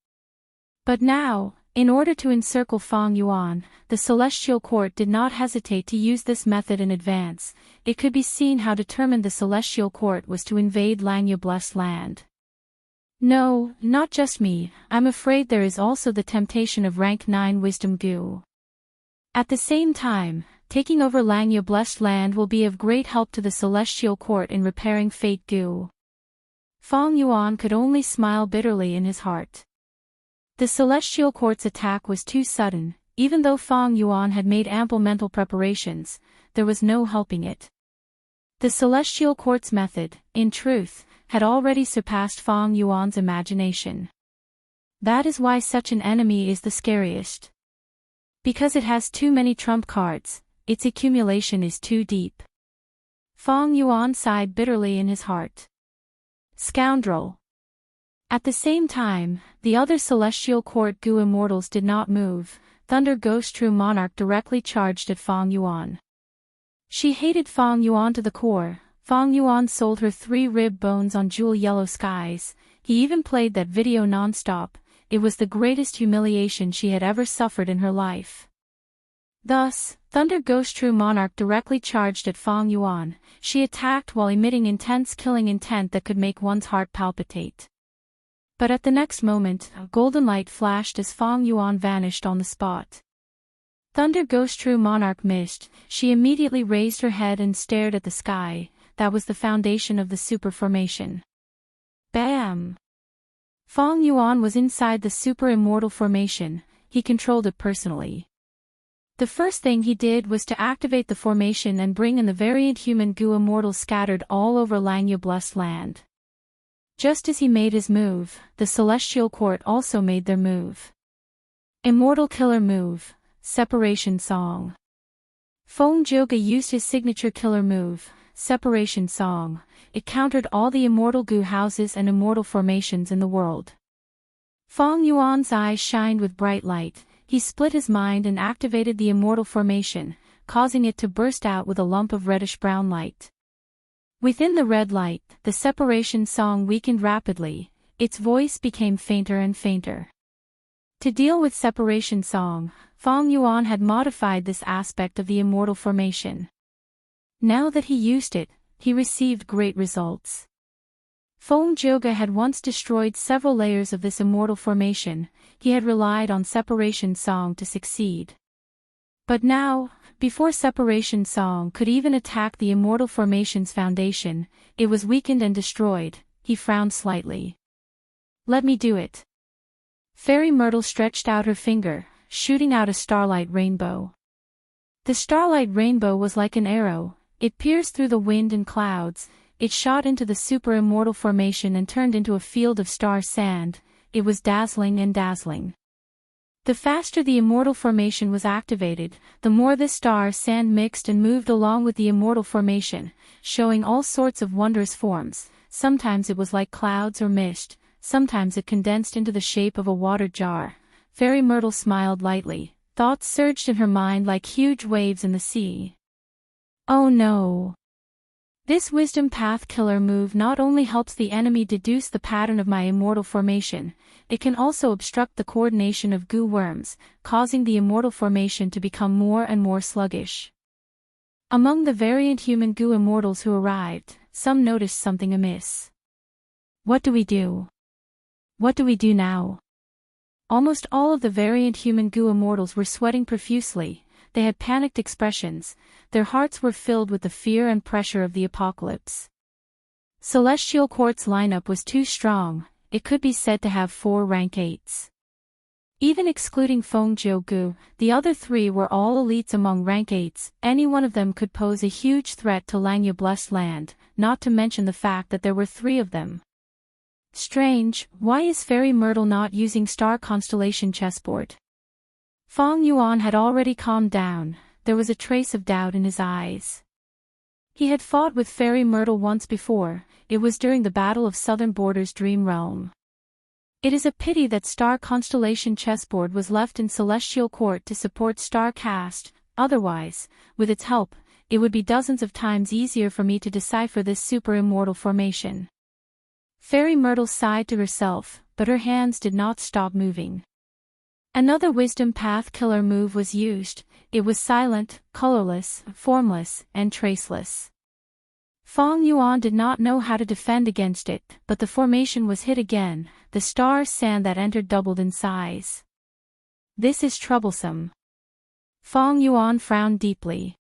But now, in order to encircle Fong Yuan, the Celestial Court did not hesitate to use this method in advance. It could be seen how determined the Celestial Court was to invade Langya Blessed Land. No, not just me, I'm afraid there is also the temptation of rank 9 Wisdom Gu. At the same time, taking over Langya Blessed Land will be of great help to the Celestial Court in repairing Fate Gu. Fong Yuan could only smile bitterly in his heart. The Celestial Court's attack was too sudden, even though Fong Yuan had made ample mental preparations, there was no helping it. The celestial quartz method, in truth, had already surpassed Feng Yuan's imagination. That is why such an enemy is the scariest. Because it has too many trump cards, its accumulation is too deep. Feng Yuan sighed bitterly in his heart. Scoundrel. At the same time, the other celestial court Gu immortals did not move. Thunder Ghost True Monarch directly charged at Feng Yuan. She hated Feng Yuan to the core. Feng Yuan sold her 3 rib bones on jewel yellow skies. He even played that video non-stop. It was the greatest humiliation she had ever suffered in her life. Thus, Thunder Ghost True Monarch directly charged at Feng Yuan. She attacked while emitting intense killing intent that could make one's heart palpitate. But at the next moment, a golden light flashed as Feng Yuan vanished on the spot. Thunder Ghost True Monarch missed. She immediately raised her head and stared at the sky. That was the foundation of the super formation. Bam! Feng Yuan was inside the super immortal formation. He controlled it personally. The first thing he did was to activate the formation and bring in the variant human Gu immortals scattered all over Langya Blessed Land. Just as he made his move, the Celestial Court also made their move. Immortal Killer Move, Separation Song. Feng Joga used his signature killer move, Separation Song. It countered all the immortal Gu houses and immortal formations in the world. Feng Yuan's eyes shined with bright light. He split his mind and activated the immortal formation, causing it to burst out with a lump of reddish-brown light. Within the red light, the separation song weakened rapidly. Its voice became fainter and fainter. To deal with separation song, Feng Yuan had modified this aspect of the immortal formation. Now that he used it, he received great results. Feng Joga had once destroyed several layers of this immortal formation. He had relied on separation song to succeed. But now, before separation song could even attack the immortal formation's foundation, it was weakened and destroyed. He frowned slightly. Let me do it. Fairy Myrtle stretched out her finger, shooting out a starlight rainbow. The starlight rainbow was like an arrow. It pierced through the wind and clouds. It shot into the super immortal formation and turned into a field of star sand. It was dazzling and dazzling. The faster the immortal formation was activated, the more the star sand mixed and moved along with the immortal formation, showing all sorts of wondrous forms. Sometimes it was like clouds or mist, sometimes it condensed into the shape of a water jar. Fairy Myrtle smiled lightly. Thoughts surged in her mind like huge waves in the sea. Oh no! This wisdom path killer move not only helps the enemy deduce the pattern of my immortal formation, it can also obstruct the coordination of Gu worms, causing the immortal formation to become more and more sluggish. Among the variant human Gu immortals who arrived, some noticed something amiss. What do we do? What do we do now? Almost all of the variant human Gu immortals were sweating profusely. They had panicked expressions. Their hearts were filled with the fear and pressure of the apocalypse. Celestial Court's lineup was too strong. It could be said to have 4 rank 8s. Even excluding Feng Jogu, the other 3 were all elites among rank 8s. Any one of them could pose a huge threat to Langya Blessed Land, not to mention the fact that there were 3 of them. Strange, why is Fairy Myrtle not using star constellation chessboard? Feng Yuan had already calmed down. There was a trace of doubt in his eyes. He had fought with Fairy Myrtle once before. It was during the Battle of Southern Border's Dream Realm. It is a pity that Star Constellation chessboard was left in Celestial Court to support Star Cast. Otherwise, with its help, it would be dozens of times easier for me to decipher this super immortal formation. Fairy Myrtle sighed to herself, but her hands did not stop moving. Another wisdom path killer move was used. It was silent, colorless, formless, and traceless. Feng Yuan did not know how to defend against it, but the formation was hit again. The star sand that entered doubled in size. This is troublesome. Feng Yuan frowned deeply.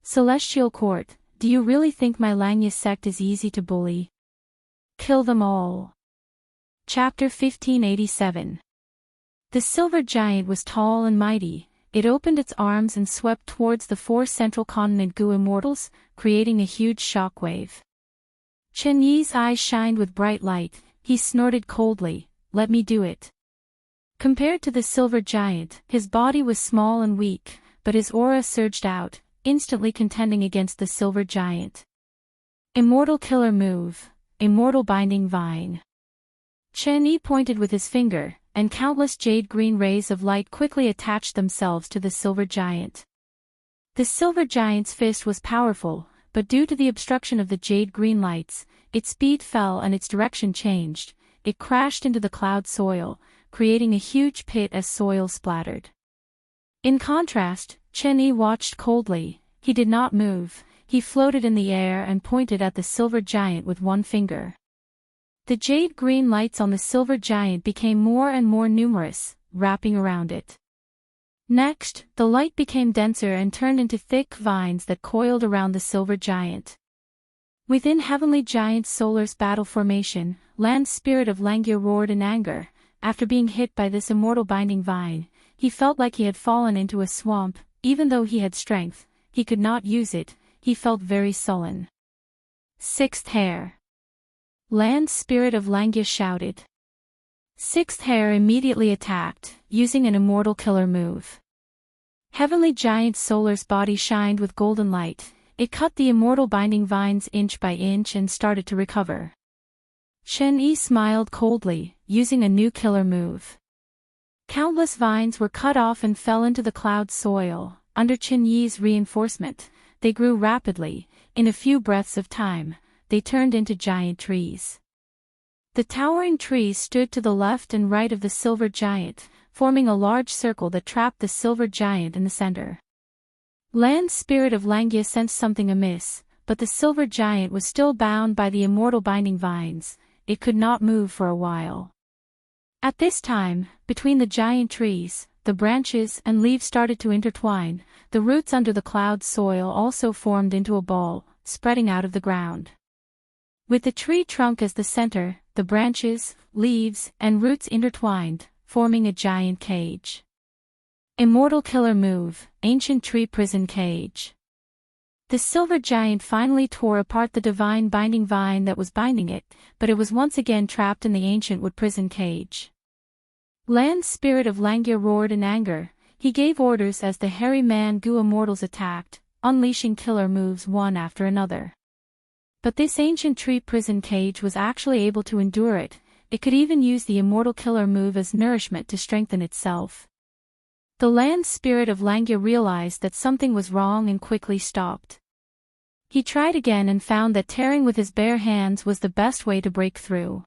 Celestial Court, do you really think my Langya sect is easy to bully? Kill them all. Chapter 1587. The silver giant was tall and mighty. it opened its arms and swept towards the 4 central continent Gu immortals, creating a huge shockwave. Chen Yi's eyes shined with bright light. He snorted coldly, "Let me do it." Compared to the silver giant, his body was small and weak, but his aura surged out, instantly contending against the silver giant. Immortal killer move, Immortal binding vine. Chen Yi pointed with his finger, and countless jade-green rays of light quickly attached themselves to the silver giant. The silver giant's fist was powerful, but due to the obstruction of the jade-green lights, its speed fell and its direction changed. It crashed into the cloud soil, creating a huge pit as soil splattered. In contrast, Chen Yi watched coldly. He did not move. He floated in the air and pointed at the silver giant with one finger. The jade-green lights on the silver giant became more and more numerous, wrapping around it. Next, the light became denser and turned into thick vines that coiled around the silver giant. Within Heavenly Giant Solar's battle formation, Land's spirit of Langya roared in anger. After being hit by this immortal binding vine, he felt like he had fallen into a swamp. Even though he had strength, he could not use it. He felt very sullen. Sixth Hair. Land's spirit of Langya shouted. Sixth Hair immediately attacked, using an immortal killer move. Heavenly Giant Solar's body shined with golden light. It cut the immortal binding vines inch by inch and started to recover. Chen Yi smiled coldly, using a new killer move. Countless vines were cut off and fell into the cloud soil. Under Chen Yi's reinforcement, they grew rapidly. In a few breaths of time, they turned into giant trees. The towering trees stood to the left and right of the silver giant, forming a large circle that trapped the silver giant in the center. Land's spirit of Langya sensed something amiss, but the silver giant was still bound by the immortal binding vines. It could not move for a while. At this time, between the giant trees, the branches and leaves started to intertwine. The roots under the cloud soil also formed into a ball, spreading out of the ground. With the tree trunk as the center, the branches, leaves, and roots intertwined, forming a giant cage. Immortal killer move, Ancient Tree Prison Cage. The silver giant finally tore apart the divine binding vine that was binding it, but it was once again trapped in the ancient wood prison cage. Land's spirit of Langya roared in anger. He gave orders as the hairy man Gu immortals attacked, unleashing killer moves one after another. But this ancient tree prison cage was actually able to endure it. It could even use the immortal killer move as nourishment to strengthen itself. The land spirit of Langya realized that something was wrong and quickly stopped. He tried again and found that tearing with his bare hands was the best way to break through.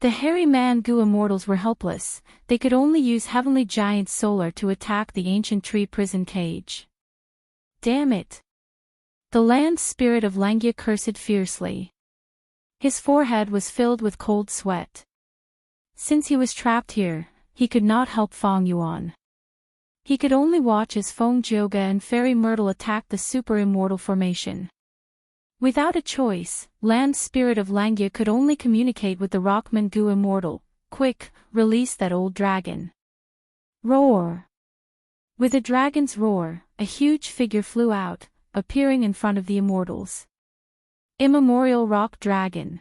The hairy man Gu immortals were helpless. They could only use Heavenly Giant Solar to attack the ancient tree prison cage. Damn it! The land spirit of Langya cursed fiercely. His forehead was filled with cold sweat. Since he was trapped here, he could not help Feng Yuan. He could only watch as Feng Jioga and Fairy Myrtle attacked the super immortal formation. Without a choice, land spirit of Langya could only communicate with the Rockman Gu immortal. Quick, release that old dragon. Roar! With a dragon's roar, a huge figure flew out, appearing in front of the immortals. Immemorial Rock Dragon.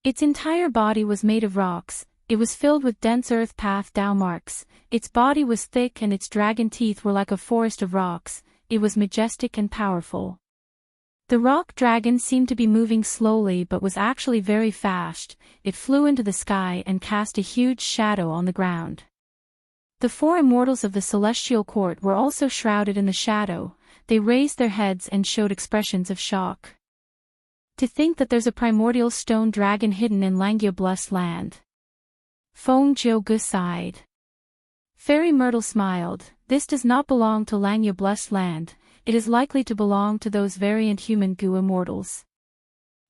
Its entire body was made of rocks. It was filled with dense earth path Dao marks. Its body was thick and its dragon teeth were like a forest of rocks. It was majestic and powerful. The rock dragon seemed to be moving slowly but was actually very fast. It flew into the sky and cast a huge shadow on the ground. The 4 immortals of the celestial court were also shrouded in the shadow. They raised their heads and showed expressions of shock. To think that there's a primordial stone dragon hidden in Langya blessed land. Feng Jioga sighed. Fairy Myrtle smiled. This does not belong to Langya blessed land. It is likely to belong to those variant human Gu immortals.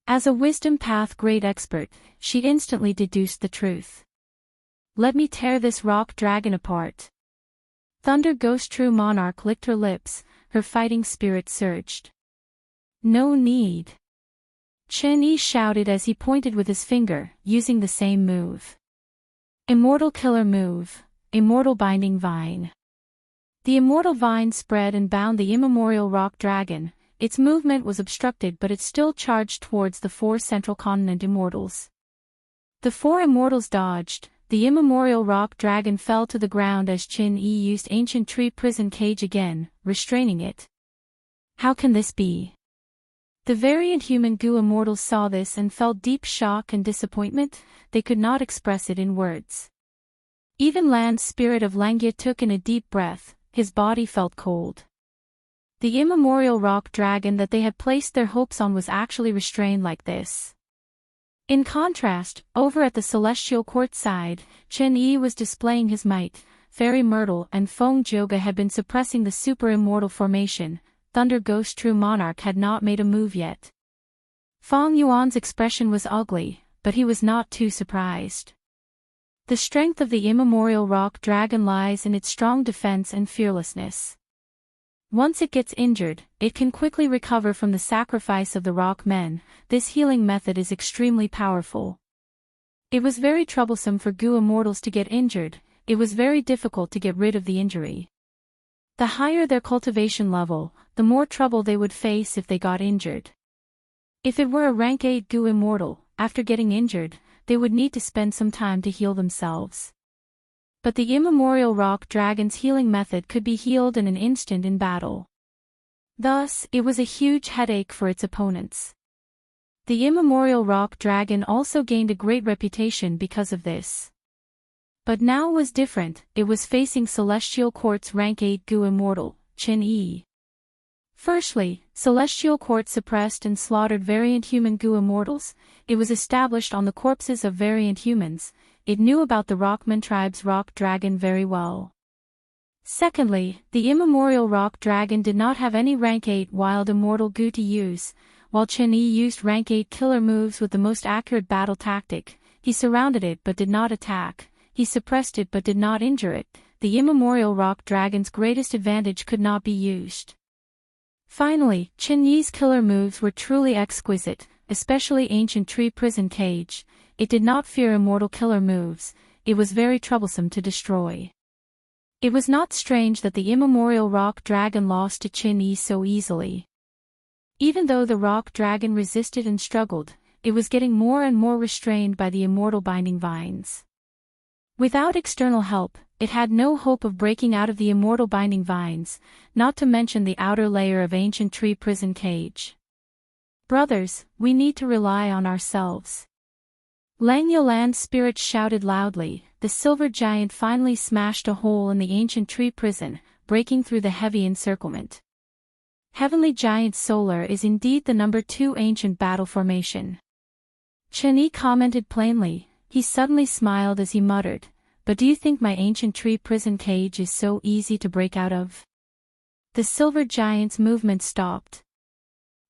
As a wisdom path great expert, she instantly deduced the truth. Let me tear this rock dragon apart. Thunder Ghost True Monarch licked her lips, her fighting spirit surged. No need. Chen Yi shouted as he pointed with his finger, using the same move. Immortal killer move, Immortal binding vine. The immortal vine spread and bound the immemorial rock dragon. Its movement was obstructed, but it still charged towards the 4 central continent immortals. The 4 immortals dodged. The immemorial rock dragon fell to the ground as Qin-Yi used ancient tree prison cage again, restraining it. How can this be? The variant human Gu immortals saw this and felt deep shock and disappointment. They could not express it in words. Even Land's spirit of Langya took in a deep breath. His body felt cold. The immemorial rock dragon that they had placed their hopes on was actually restrained like this. In contrast, over at the celestial court side, Chen-Yi was displaying his might. Fairy Myrtle and Feng Joga had been suppressing the super-immortal formation. Thunder Ghost True Monarch had not made a move yet. Feng Yuan's expression was ugly, but he was not too surprised. The strength of the immemorial rock dragon lies in its strong defense and fearlessness. Once it gets injured, it can quickly recover from the sacrifice of the rock men. This healing method is extremely powerful. It was very troublesome for Gu immortals to get injured. It was very difficult to get rid of the injury. The higher their cultivation level, the more trouble they would face if they got injured. If it were a rank 8 Gu immortal, after getting injured, they would need to spend some time to heal themselves. But the immemorial rock dragon's healing method could be healed in an instant in battle. Thus, it was a huge headache for its opponents. The immemorial rock dragon also gained a great reputation because of this. But now was different. It was facing Celestial Court's rank 8 Gu immortal, Qin-Yi. Firstly, Celestial Court suppressed and slaughtered variant human Gu immortals. It was established on the corpses of variant humans. It knew about the Rockman tribe's rock dragon very well. Secondly, the immemorial rock dragon did not have any rank 8 wild immortal Gu to use. While Chen-Yi used rank 8 killer moves with the most accurate battle tactic, he surrounded it but did not attack. He suppressed it but did not injure it. The immemorial rock dragon's greatest advantage could not be used. Finally, Chen-Yi's killer moves were truly exquisite, especially ancient tree prison cage. It did not fear immortal killer moves. It was very troublesome to destroy. It was not strange that the immemorial rock dragon lost to Qin-Yi so easily. Even though the rock dragon resisted and struggled, it was getting more and more restrained by the immortal binding vines. Without external help, it had no hope of breaking out of the immortal binding vines, not to mention the outer layer of ancient tree prison cage. Brothers, we need to rely on ourselves. Lang Yolan's spirit shouted loudly. The silver giant finally smashed a hole in the ancient tree prison, breaking through the heavy encirclement. Heavenly Giant Solar is indeed the number 2 ancient battle formation. Chen-Yi commented plainly. He suddenly smiled as he muttered, "But do you think my ancient tree prison cage is so easy to break out of?" The silver giant's movement stopped.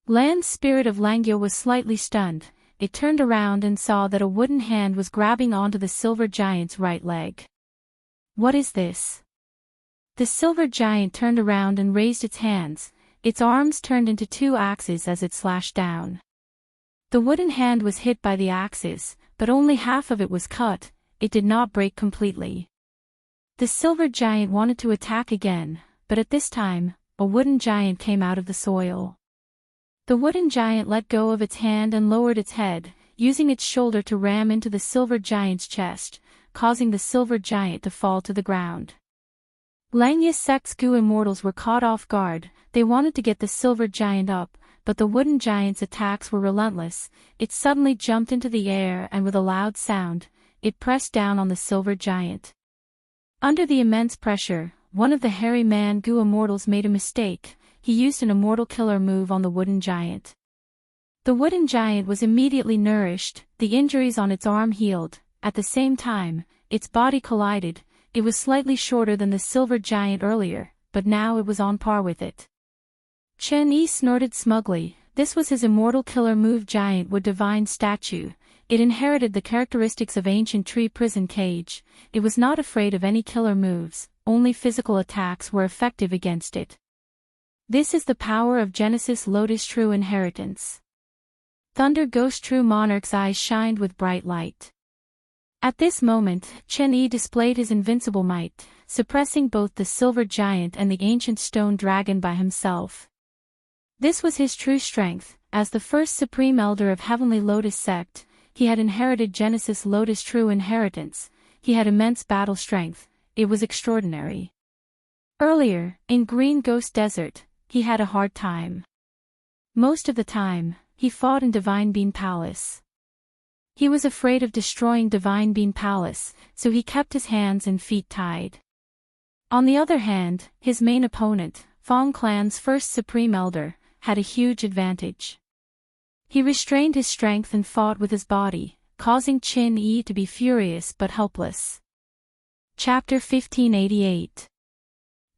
Land's spirit of Langya was slightly stunned. It turned around and saw that a wooden hand was grabbing onto the silver giant's right leg. What is this? The silver giant turned around and raised its hands. Its arms turned into 2 axes as it slashed down. The wooden hand was hit by the axes, but only half of it was cut. It did not break completely. The silver giant wanted to attack again, but at this time, a wooden giant came out of the soil. The wooden giant let go of its hand and lowered its head, using its shoulder to ram into the silver giant's chest, causing the silver giant to fall to the ground. Langya's sects Gu immortals were caught off guard. They wanted to get the silver giant up, but the wooden giant's attacks were relentless. It suddenly jumped into the air and with a loud sound, it pressed down on the silver giant. Under the immense pressure, one of the hairy man Gu immortals made a mistake. He used an immortal killer move on the wooden giant. The wooden giant was immediately nourished. The injuries on its arm healed. At the same time, its body collided. It was slightly shorter than the silver giant earlier, but now it was on par with it. Chen-Yi snorted smugly. This was his immortal killer move giant wood divine statue. It inherited the characteristics of ancient tree prison cage. It was not afraid of any killer moves, only physical attacks were effective against it. This is the power of Genesis Lotus True Inheritance. Thunder Ghost True Monarch's eyes shined with bright light. At this moment, Chen-Yi displayed his invincible might. suppressing both the silver giant and the ancient stone dragon by himself. This was his true strength. As the first supreme elder of Heavenly Lotus sect, he had inherited Genesis Lotus true inheritance. He had immense battle strength. It was extraordinary. Earlier, in Green Ghost Desert, he had a hard time. Most of the time, he fought in Divine Bean Palace. He was afraid of destroying Divine Bean Palace, so he kept his hands and feet tied. On the other hand, his main opponent, Fong Clan's first supreme elder, had a huge advantage. He restrained his strength and fought with his body, causing Qin Yi to be furious but helpless. Chapter 1588.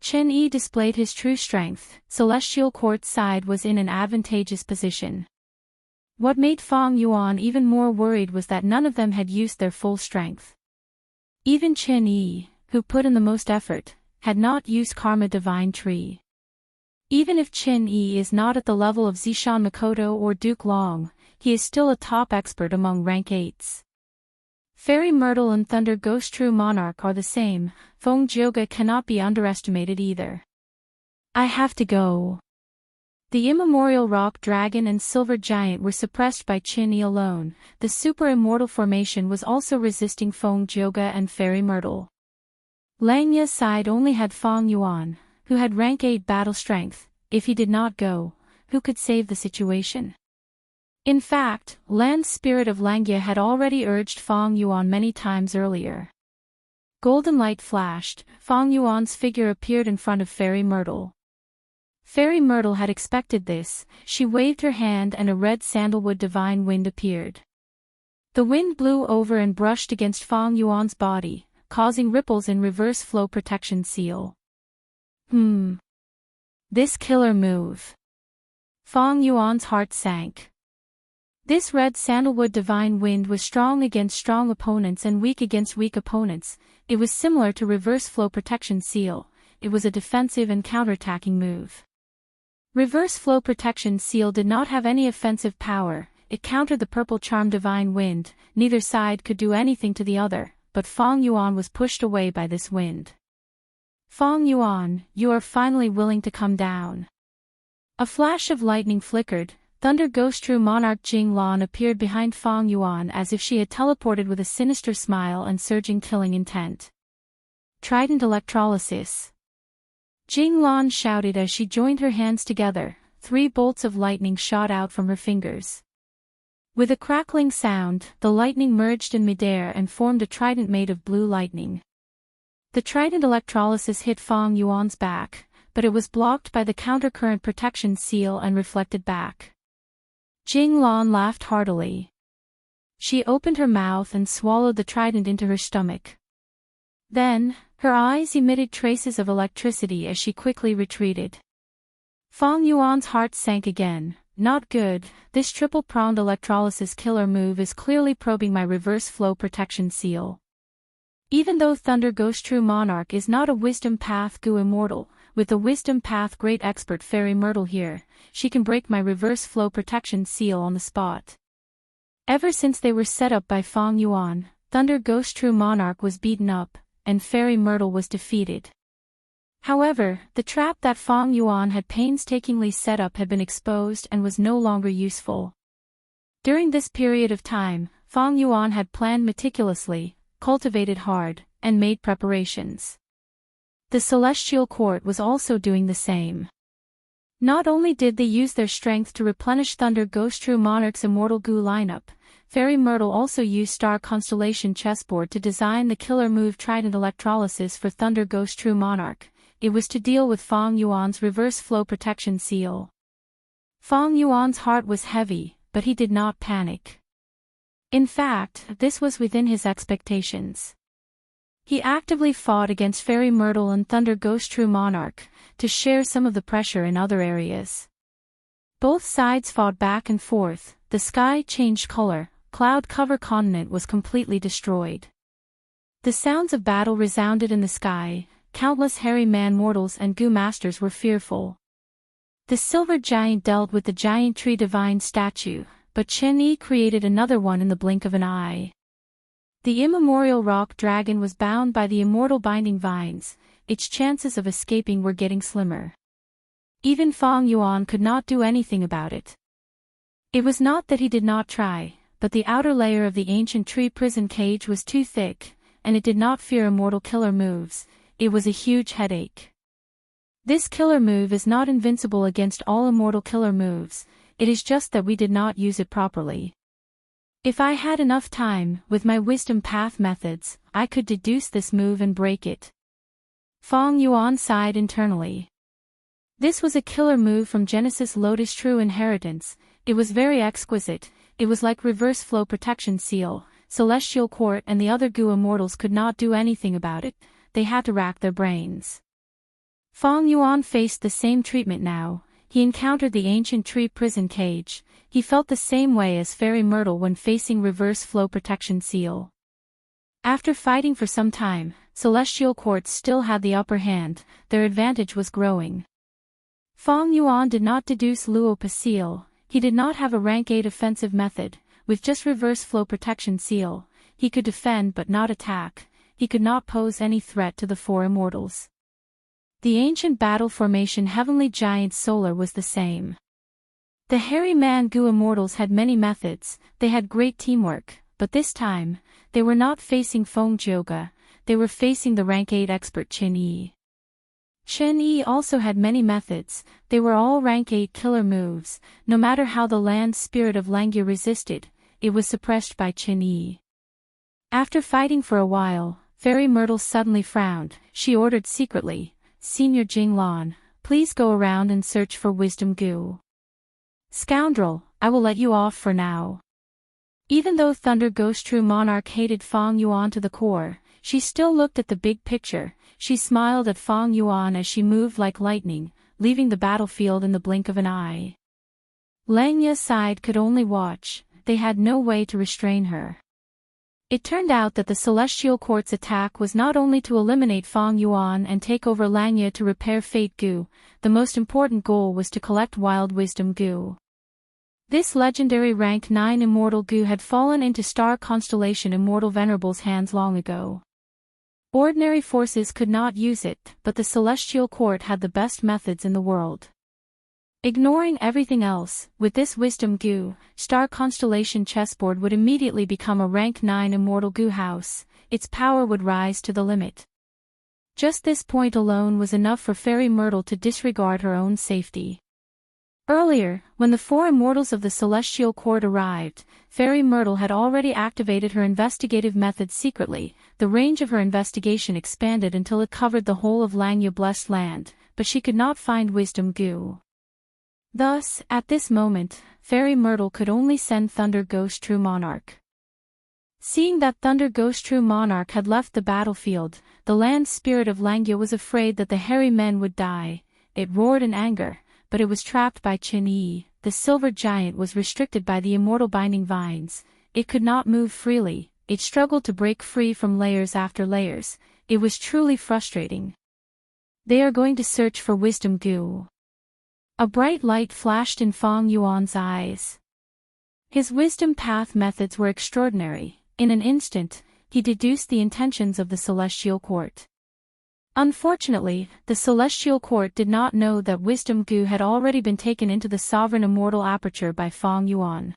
Qin Yi displayed his true strength. Celestial Court's side was in an advantageous position. What made Fong Yuan even more worried was that none of them had used their full strength. Even Qin Yi, who put in the most effort, had not used Karma Divine Tree. Even if Qin Yi is not at the level of Zishan Makoto or Duke Long, he is still a top expert among rank 8s. Fairy Myrtle and Thunder Ghost True Monarch are the same. Feng Jioga cannot be underestimated either. I have to go. The immemorial Rock Dragon and Silver Giant were suppressed by Qin Yi alone. The Super Immortal formation was also resisting Feng Jioga and Fairy Myrtle. Lang Ya's side only had Fong Yuan, who had rank 8 battle strength. If he did not go, who could save the situation? In fact, Land Spirit of Langya had already urged Fong Yuan many times earlier. Golden light flashed. Fong Yuan's figure appeared in front of Fairy Myrtle. Fairy Myrtle had expected this. She waved her hand and a red sandalwood divine wind appeared. The wind blew over and brushed against Fong Yuan's body, causing ripples in reverse flow protection seal. This killer move. Fong Yuan's heart sank. This red sandalwood divine wind was strong against strong opponents and weak against weak opponents. It was similar to reverse flow protection seal. It was a defensive and counterattacking move. Reverse flow protection seal did not have any offensive power. It countered the purple charm divine wind. Neither side could do anything to the other, but Fong Yuan was pushed away by this wind. Fong Yuan, you are finally willing to come down. A flash of lightning flickered. Thunder Ghost True Monarch Jing Lan appeared behind Fong Yuan as if she had teleported with a sinister smile and surging killing intent. Trident electrolysis. Jing Lan shouted as she joined her hands together. 3 bolts of lightning shot out from her fingers. With a crackling sound, the lightning merged in midair and formed a trident made of blue lightning. The trident electrolysis hit Fong Yuan's back, but it was blocked by the countercurrent protection seal and reflected back. Jing Lan laughed heartily. She opened her mouth and swallowed the trident into her stomach. Then, her eyes emitted traces of electricity as she quickly retreated. Fong Yuan's heart sank again. Not good. This triple-pronged electrolysis killer move is clearly probing my reverse flow protection seal. Even though Thunder Ghost True Monarch is not a Wisdom Path Gu Immortal, with the Wisdom Path Great Expert Fairy Myrtle here, she can break my reverse flow protection seal on the spot. Ever since they were set up by Fong Yuan, Thunder Ghost True Monarch was beaten up, and Fairy Myrtle was defeated. However, the trap that Fong Yuan had painstakingly set up had been exposed and was no longer useful. During this period of time, Fong Yuan had planned meticulously, cultivated hard, and made preparations. The Celestial Court was also doing the same. Not only did they use their strength to replenish Thunder Ghost True Monarch's Immortal Gu lineup, Fairy Myrtle also used Star Constellation Chessboard to design the killer move Trident Electrolysis for Thunder Ghost True Monarch. It was to deal with Fong Yuan's reverse flow protection seal. Fong Yuan's heart was heavy, but he did not panic. In fact, this was within his expectations. He actively fought against Fairy Myrtle and Thunder Ghost True Monarch, to share some of the pressure in other areas. Both sides fought back and forth. The sky changed color. Cloud Cover Continent was completely destroyed. The sounds of battle resounded in the sky. Countless hairy man-mortals and Gu Masters were fearful. The Silver Giant dealt with the Giant Tree Divine statue, but Qin Yi created another one in the blink of an eye. The immemorial rock dragon was bound by the immortal binding vines, its chances of escaping were getting slimmer. Even Feng Yuan could not do anything about it. It was not that he did not try, but the outer layer of the ancient tree prison cage was too thick, and it did not fear immortal killer moves. It was a huge headache. This killer move is not invincible against all immortal killer moves, it is just that we did not use it properly. If I had enough time, with my wisdom path methods, I could deduce this move and break it. Feng Yuan sighed internally. This was a killer move from Genesis Lotus True Inheritance. It was very exquisite. It was like reverse flow protection seal. Celestial Court and the other Gu immortals could not do anything about it. They had to rack their brains. Feng Yuan faced the same treatment now. He encountered the ancient tree prison cage. He felt the same way as Fairy Myrtle when facing reverse flow protection seal. After fighting for some time, Celestial Court still had the upper hand. Their advantage was growing. Feng Yuan did not deduce Luo Seal. He did not have a rank 8 offensive method. With just reverse flow protection seal, he could defend but not attack. He could not pose any threat to the four immortals. The ancient battle formation Heavenly Giant Solar was the same. The Hairy Man Gu immortals had many methods, they had great teamwork, but this time, they were not facing Feng Jioga, they were facing the rank 8 expert Qin Yi. Qin Yi also had many methods, they were all rank 8 killer moves. No matter how the land spirit of Langya resisted, it was suppressed by Qin Yi. After fighting for a while, Fairy Myrtle suddenly frowned. She ordered secretly, "Senior Jinglan, please go around and search for Wisdom Gu." "Scoundrel, I will let you off for now." Even though Thunder Ghost True Monarch hated Feng Yuan to the core, she still looked at the big picture. She smiled at Feng Yuan as she moved like lightning, leaving the battlefield in the blink of an eye. Langya's side could only watch, they had no way to restrain her. It turned out that the Celestial Court's attack was not only to eliminate Feng Yuan and take over Langya to repair Fate Gu, the most important goal was to collect Wild Wisdom Gu. This legendary rank 9 Immortal Gu had fallen into Star Constellation Immortal Venerable's hands long ago. Ordinary forces could not use it, but the Celestial Court had the best methods in the world. Ignoring everything else, with this Wisdom Gu, Star Constellation chessboard would immediately become a rank 9 Immortal Gu house, its power would rise to the limit. Just this point alone was enough for Fairy Myrtle to disregard her own safety. Earlier, when the four immortals of the Celestial Court arrived, Fairy Myrtle had already activated her investigative methods secretly. The range of her investigation expanded until it covered the whole of Langya Blessed Land, but she could not find Wisdom Gu. Thus, at this moment, Fairy Myrtle could only send Thunder Ghost True Monarch. Seeing that Thunder Ghost True Monarch had left the battlefield, the land spirit of Langya was afraid that the hairy men would die. It roared in anger, but it was trapped by Qin Yi. The silver giant was restricted by the immortal binding vines. It could not move freely, it struggled to break free from layers after layers. It was truly frustrating. They are going to search for Wisdom Gu. A bright light flashed in Feng Yuan's eyes. His wisdom path methods were extraordinary. In an instant, he deduced the intentions of the Celestial Court. Unfortunately, the Celestial Court did not know that Wisdom Gu had already been taken into the Sovereign Immortal Aperture by Feng Yuan.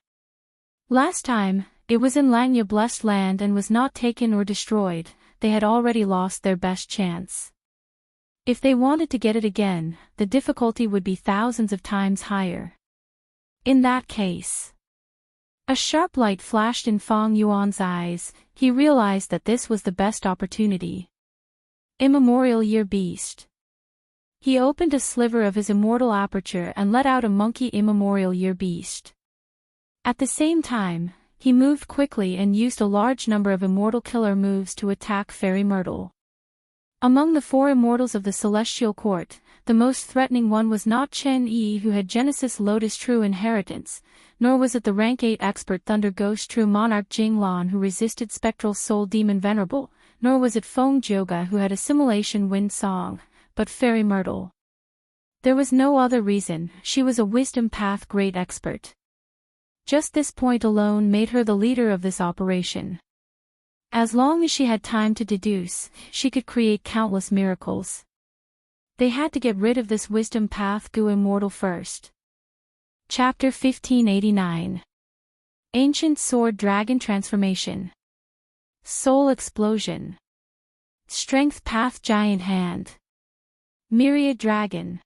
Last time, it was in Langya Blessed Land and was not taken or destroyed. They had already lost their best chance. If they wanted to get it again, the difficulty would be thousands of times higher. In that case, a sharp light flashed in Feng Yuan's eyes. He realized that this was the best opportunity. Immemorial Year Beast. He opened a sliver of his immortal aperture and let out a monkey Immemorial Year Beast. At the same time, he moved quickly and used a large number of immortal killer moves to attack Fairy Myrtle. Among the four immortals of the Celestial Court, the most threatening one was not Qin Yi, who had Genesis Lotus True Inheritance, nor was it the rank 8 expert Thunder Ghost True Monarch Jinglan who resisted Spectral Soul Demon Venerable, nor was it Feng Jioga who had Assimilation Wind Song, but Fairy Myrtle. There was no other reason. She was a Wisdom Path great expert. Just this point alone made her the leader of this operation. As long as she had time to deduce, she could create countless miracles. They had to get rid of this wisdom path Gu Immortal first. Chapter 1589. Ancient Sword Dragon Transformation. Soul Explosion. Strength Path Giant Hand. Myriad Dragon.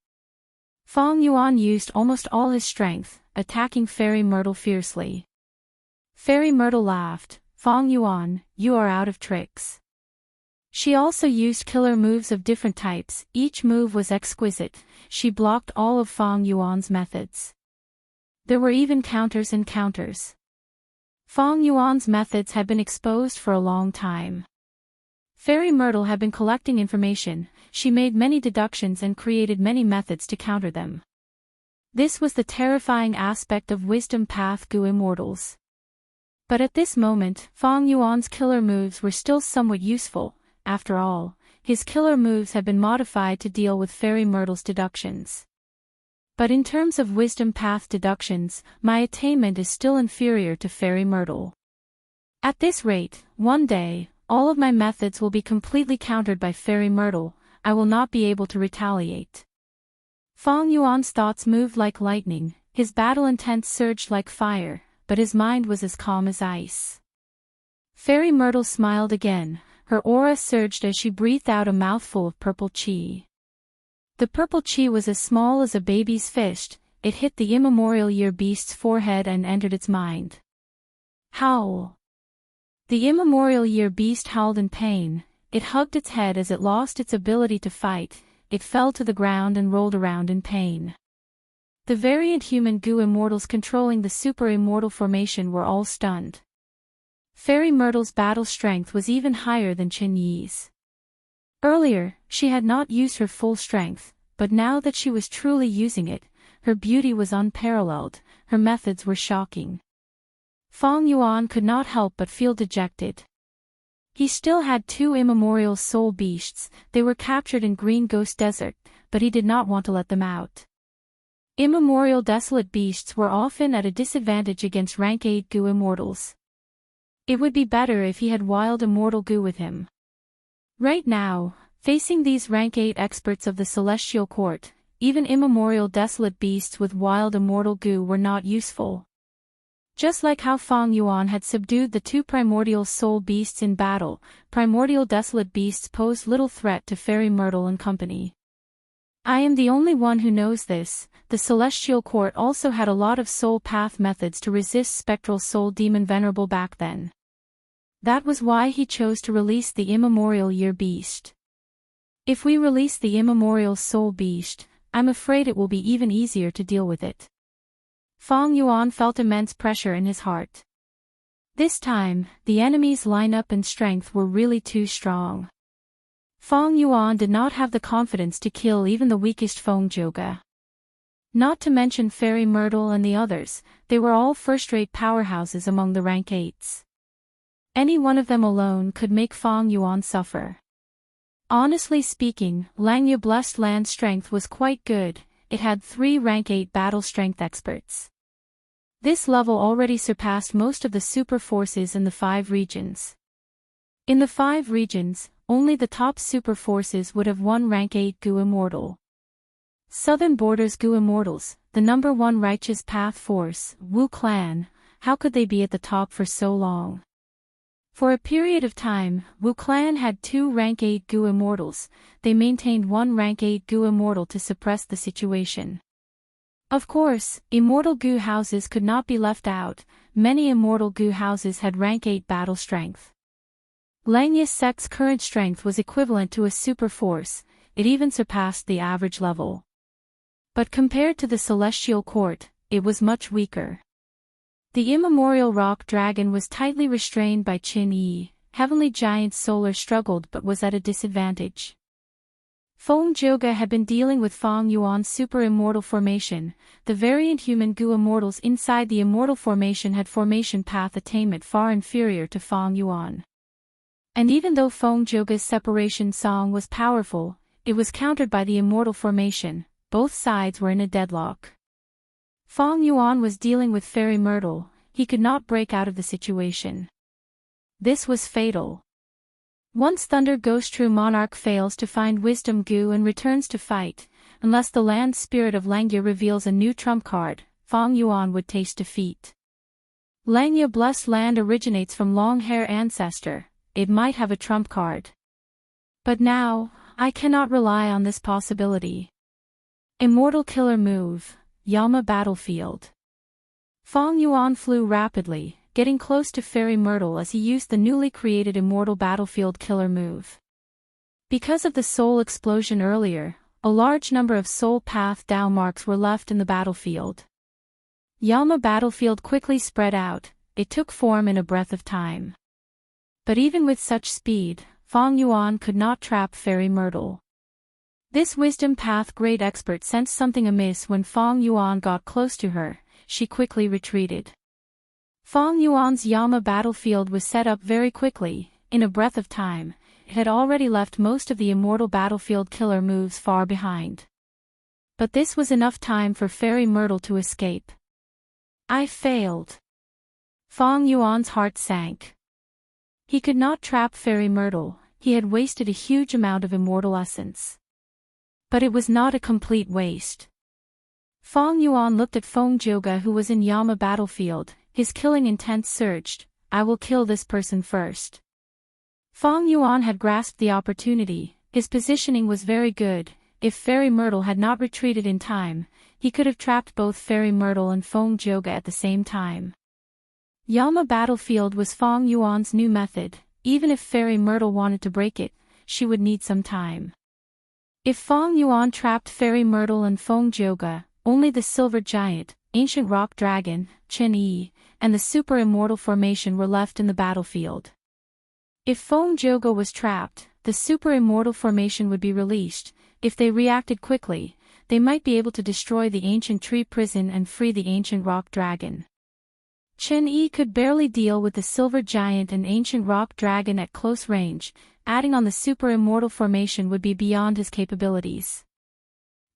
Feng Yuan used almost all his strength, attacking Fairy Myrtle fiercely. Fairy Myrtle laughed, "Feng Yuan, you are out of tricks." She also used killer moves of different types, each move was exquisite, she blocked all of Feng Yuan's methods. There were even counters and counters. Feng Yuan's methods had been exposed for a long time. Fairy Myrtle had been collecting information, she made many deductions and created many methods to counter them. This was the terrifying aspect of Wisdom Path Gu Immortals. But at this moment, Feng Yuan's killer moves were still somewhat useful. After all, his killer moves had been modified to deal with Fairy Myrtle's deductions. But in terms of Wisdom Path deductions, my attainment is still inferior to Fairy Myrtle. At this rate, one day, all of my methods will be completely countered by Fairy Myrtle, I will not be able to retaliate. Feng Yuan's thoughts moved like lightning, his battle intent surged like fire, but his mind was as calm as ice. Fairy Myrtle smiled again, her aura surged as she breathed out a mouthful of purple chi. The purple chi was as small as a baby's fist, it hit the immemorial year beast's forehead and entered its mind. Howl! The immemorial year beast howled in pain, it hugged its head as it lost its ability to fight, it fell to the ground and rolled around in pain. The variant human Gu Immortals controlling the Super Immortal formation were all stunned. Fairy Myrtle's battle strength was even higher than Qin Yi's. Earlier, she had not used her full strength, but now that she was truly using it, her beauty was unparalleled, her methods were shocking. Feng Yuan could not help but feel dejected. He still had two immemorial soul beasts, they were captured in Green Ghost Desert, but he did not want to let them out. Immemorial desolate beasts were often at a disadvantage against rank 8 Gu Immortals. It would be better if he had wild immortal Gu with him. Right now, facing these rank 8 experts of the Celestial Court, even immemorial desolate beasts with wild immortal Gu were not useful. Just like how Feng Yuan had subdued the two primordial soul beasts in battle, primordial desolate beasts posed little threat to Fairy Myrtle and company. I am the only one who knows this, the Celestial Court also had a lot of soul path methods to resist Spectral Soul Demon Venerable back then. That was why he chose to release the immemorial year beast. If we release the immemorial soul beast, I'm afraid it will be even easier to deal with it. Feng Yuan felt immense pressure in his heart. This time, the enemy's lineup and strength were really too strong. Feng Yuan did not have the confidence to kill even the weakest Feng Joga. Not to mention Fairy Myrtle and the others, they were all first-rate powerhouses among the rank 8s. Any one of them alone could make Feng Yuan suffer. Honestly speaking, Langya Blessed Land's strength was quite good, it had 3 rank 8 battle strength experts. This level already surpassed most of the super forces in the 5 regions. In the 5 regions, only the top super forces would have 1 rank 8 Gu Immortal. Southern Borders Gu Immortals, the number 1 righteous path force, Wu Clan, how could they be at the top for so long? For a period of time, Wu Clan had 2 rank 8 Gu Immortals, they maintained 1 rank 8 Gu Immortal to suppress the situation. Of course, immortal Gu houses could not be left out, many immortal Gu houses had rank 8 battle strength. Langya's sect's current strength was equivalent to a super force, it even surpassed the average level. But compared to the Celestial Court, it was much weaker. The immemorial rock dragon was tightly restrained by Qin Yi, Heavenly Giant Solar struggled but was at a disadvantage. Feng Joga had been dealing with Feng Yuan's super immortal formation, the variant human Gu Immortals inside the immortal formation had formation path attainment far inferior to Feng Yuan. And even though Feng Joga's separation song was powerful, it was countered by the immortal formation, both sides were in a deadlock. Feng Yuan was dealing with Fairy Myrtle, he could not break out of the situation. This was fatal. Once Thunder Ghost True Monarch fails to find Wisdom Goo and returns to fight, unless the land spirit of Langya reveals a new trump card, Feng Yuan would taste defeat. Langya Blessed Land originates from long-hair ancestor, it might have a trump card. But now, I cannot rely on this possibility. Immortal killer move, Yama Battlefield. Feng Yuan flew rapidly, getting close to Fairy Myrtle as he used the newly created Immortal Battlefield killer move. Because of the soul explosion earlier, a large number of soul path Dao marks were left in the battlefield. Yama Battlefield quickly spread out, it took form in a breath of time. But even with such speed, Feng Yuan could not trap Fairy Myrtle. This wisdom path great expert sensed something amiss when Feng Yuan got close to her, she quickly retreated. Feng Yuan's Yama Battlefield was set up very quickly, in a breath of time, it had already left most of the Immortal Battlefield killer moves far behind. But this was enough time for Fairy Myrtle to escape. I failed. Feng Yuan's heart sank. He could not trap Fairy Myrtle, he had wasted a huge amount of immortal essence. But it was not a complete waste. Feng Yuan looked at Feng Joga who was in Yama Battlefield, his killing intent surged, I will kill this person first. Feng Yuan had grasped the opportunity, his positioning was very good, if Fairy Myrtle had not retreated in time, he could have trapped both Fairy Myrtle and Feng Joga at the same time. Yama Battlefield was Feng Yuan's new method, even if Fairy Myrtle wanted to break it, she would need some time. If Feng Yuan trapped Fairy Myrtle and Feng Joga, only the Silver Giant, Ancient Rock Dragon, Chen Yi, and the Super Immortal Formation were left in the battlefield. If Feng Joga was trapped, the Super Immortal Formation would be released, if they reacted quickly, they might be able to destroy the Ancient Tree Prison and free the Ancient Rock Dragon. Chen Yi could barely deal with the Silver Giant and Ancient Rock Dragon at close range, adding on the Super Immortal Formation would be beyond his capabilities.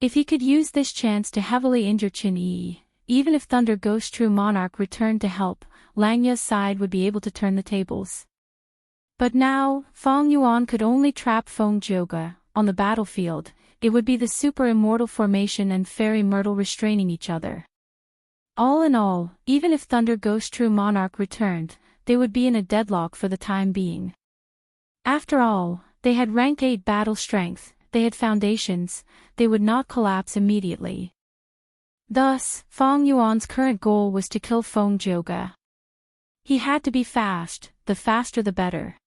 If he could use this chance to heavily injure Chen Yi, even if Thunder Ghost True Monarch returned to help, Langya's side would be able to turn the tables. But now, Feng Yuan could only trap Feng Joga, on the battlefield, it would be the Super Immortal Formation and Fairy Myrtle restraining each other. All in all, even if Thunder Ghost True Monarch returned, they would be in a deadlock for the time being. After all, they had rank 8 battle strength, they had foundations, they would not collapse immediately. Thus, Feng Yuan's current goal was to kill Feng Joga. He had to be fast, the faster the better.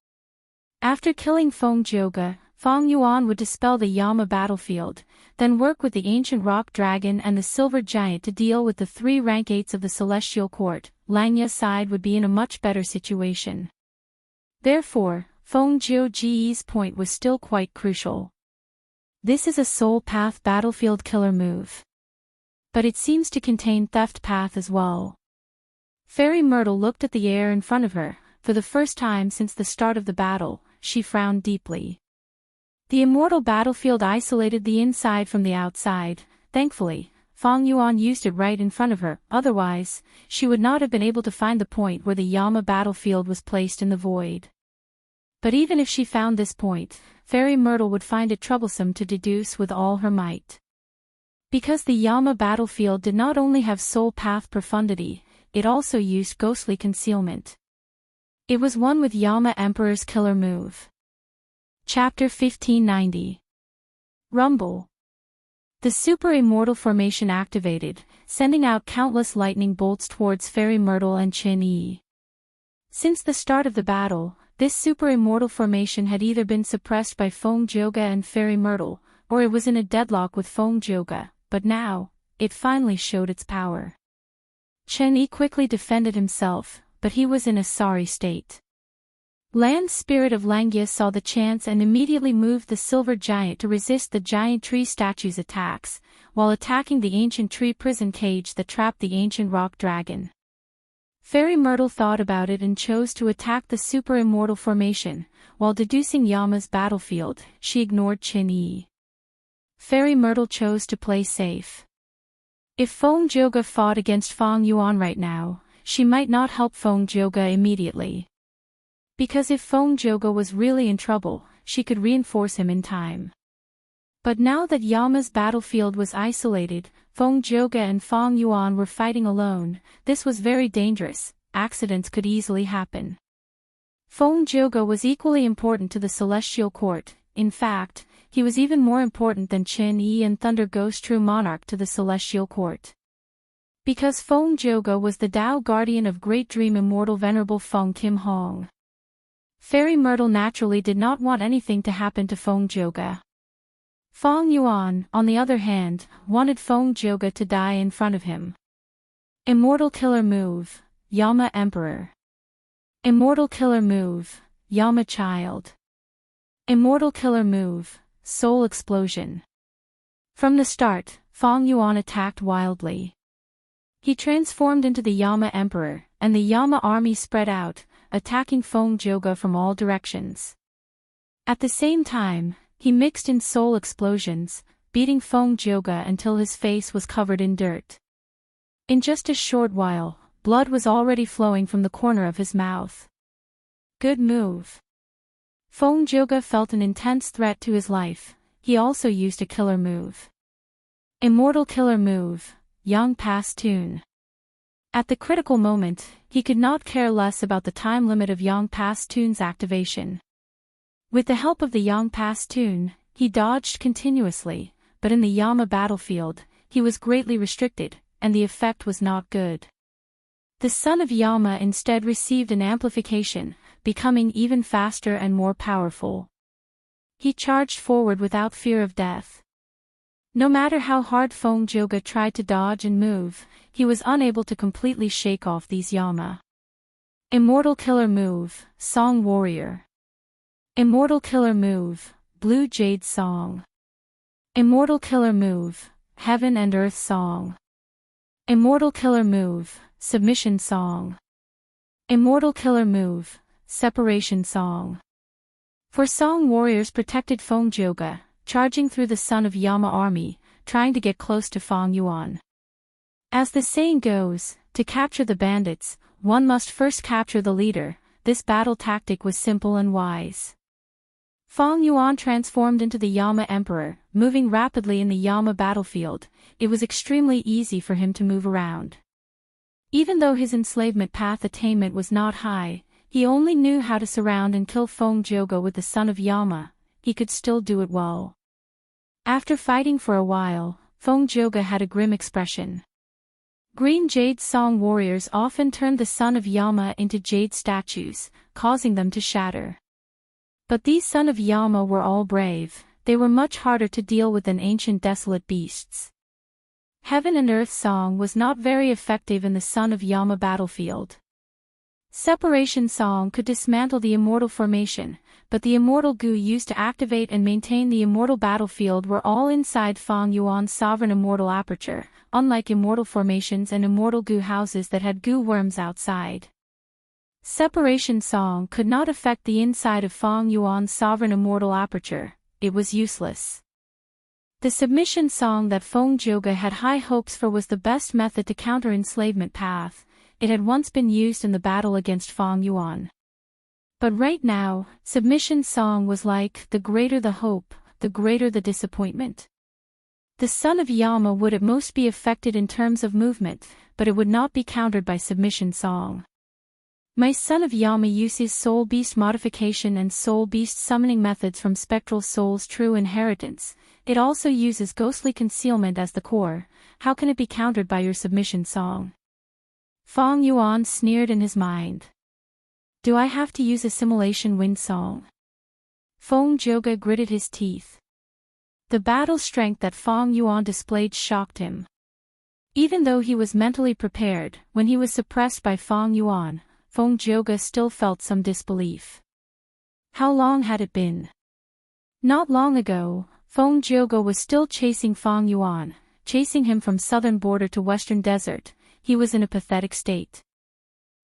After killing Feng Joga, Feng Yuan would dispel the Yama battlefield, then work with the Ancient Rock Dragon and the Silver Giant to deal with the 3 rank 8s of the Celestial Court. Langya's side would be in a much better situation. Therefore, Feng Joga's point was still quite crucial. This is a Soul Path battlefield killer move. But it seems to contain Theft Path as well. Fairy Myrtle looked at the air in front of her, for the first time since the start of the battle, she frowned deeply. The Immortal Battlefield isolated the inside from the outside, thankfully, Feng Yuan used it right in front of her, otherwise, she would not have been able to find the point where the Yama Battlefield was placed in the void. But even if she found this point, Fairy Myrtle would find it troublesome to deduce with all her might. Because the Yama Battlefield did not only have Soul Path profundity, it also used ghostly concealment. It was one with Yama Emperor's killer move. Chapter 1590. Rumble. The Super Immortal Formation activated, sending out countless lightning bolts towards Fairy Myrtle and Chen Yi. Since the start of the battle, this Super Immortal Formation had either been suppressed by Feng Joga and Fairy Myrtle, or it was in a deadlock with Feng Joga, but now, it finally showed its power. Chen Yi quickly defended himself, but he was in a sorry state. Land Spirit of Langya saw the chance and immediately moved the Silver Giant to resist the giant tree statue's attacks, while attacking the ancient tree prison cage that trapped the ancient rock dragon. Fairy Myrtle thought about it and chose to attack the Super Immortal Formation, while deducing Yama's battlefield, she ignored Chen Yi. Fairy Myrtle chose to play safe. If Feng Joga fought against Feng Yuan right now, she might not help Feng Joga immediately. Because if Feng Zhouge was really in trouble, she could reinforce him in time. But now that Yama's battlefield was isolated, Feng Zhouge and Fang Yuan were fighting alone. This was very dangerous. Accidents could easily happen. Feng Zhouge was equally important to the Celestial Court. In fact, he was even more important than Qin Yi and Thunder Ghost True Monarch to the Celestial Court. Because Feng Zhouge was the Tao Guardian of Great Dream Immortal Venerable Feng Kim Hong. Fairy Myrtle naturally did not want anything to happen to Feng Zhouge. Fang Yuan, on the other hand, wanted Feng Zhouge to die in front of him. Immortal Killer Move, Yama Emperor. Immortal Killer Move, Yama Child. Immortal Killer Move, Soul Explosion. From the start, Fang Yuan attacked wildly. He transformed into the Yama Emperor, and the Yama army spread out, attacking Feng Zhouge from all directions. At the same time, he mixed in soul explosions, beating Feng Zhouge until his face was covered in dirt. In just a short while, blood was already flowing from the corner of his mouth. Good move. Feng Zhouge felt an intense threat to his life. He also used a killer move. Immortal Killer Move, Yang Pastun. At the critical moment, he could not care less about the time limit of Yang Pastun's activation. With the help of the Yang Pastun, he dodged continuously, but in the Yama battlefield, he was greatly restricted, and the effect was not good. The son of Yama instead received an amplification, becoming even faster and more powerful. He charged forward without fear of death. No matter how hard Feng Zhouge tried to dodge and move, he was unable to completely shake off these Yama. Immortal Killer Move, Song Warrior. Immortal Killer Move, Blue Jade Song. Immortal Killer Move, Heaven and Earth Song. Immortal Killer Move, Submission Song. Immortal Killer Move, Separation Song. For Song Warriors protected Feng Zhouge, charging through the son of Yama army, trying to get close to Fang Yuan. As the saying goes, to capture the bandits, one must first capture the leader. This battle tactic was simple and wise. Fang Yuan transformed into the Yama Emperor, moving rapidly in the Yama battlefield. It was extremely easy for him to move around. Even though his enslavement path attainment was not high, he only knew how to surround and kill Feng Zhouge with the son of Yama. He could still do it well. After fighting for a while, Feng Zhouge had a grim expression. Green Jade Song warriors often turned the son of Yama into jade statues, causing them to shatter. But these son of Yama were all brave. They were much harder to deal with than ancient desolate beasts. Heaven and Earth Song was not very effective in the son of Yama battlefield. Separation Song could dismantle the immortal formation, but the immortal goo used to activate and maintain the immortal battlefield were all inside Fang Yuan's sovereign immortal aperture, unlike immortal formations and immortal goo houses that had goo worms outside. Separation Song could not affect the inside of Fang Yuan's sovereign immortal aperture. It was useless. The submission song that Feng Zhouge had high hopes for was the best method to counter enslavement path. It had once been used in the battle against Fang Yuan. But right now, submission song was like, the greater the hope, the greater the disappointment. The son of Yama would at most be affected in terms of movement, but it would not be countered by submission song. My son of Yama uses Soul Beast modification and Soul Beast summoning methods from Spectral Soul's true inheritance. It also uses ghostly concealment as the core. How can it be countered by your submission song? Fang Yuan sneered in his mind. Do I have to use assimilation wind song? Feng Zhouge gritted his teeth. The battle strength that Fang Yuan displayed shocked him. Even though he was mentally prepared, when he was suppressed by Fang Yuan, Feng Zhouge still felt some disbelief. How long had it been? Not long ago, Feng Zhouge was still chasing Fang Yuan, chasing him from southern border to western desert. He was in a pathetic state.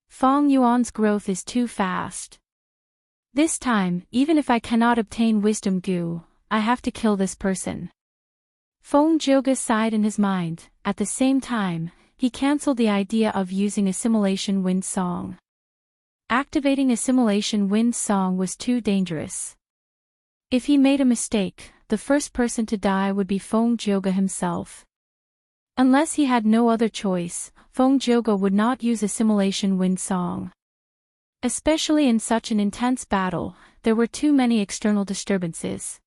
Fang Yuan's growth is too fast. This time, even if I cannot obtain wisdom goo, I have to kill this person. Feng Zhouge sighed in his mind. At the same time, he cancelled the idea of using assimilation wind song. Activating assimilation wind song was too dangerous. If he made a mistake, the first person to die would be Feng Jioge himself. Unless he had no other choice, Feng Jioge would not use assimilation wind song. Especially in such an intense battle, there were too many external disturbances.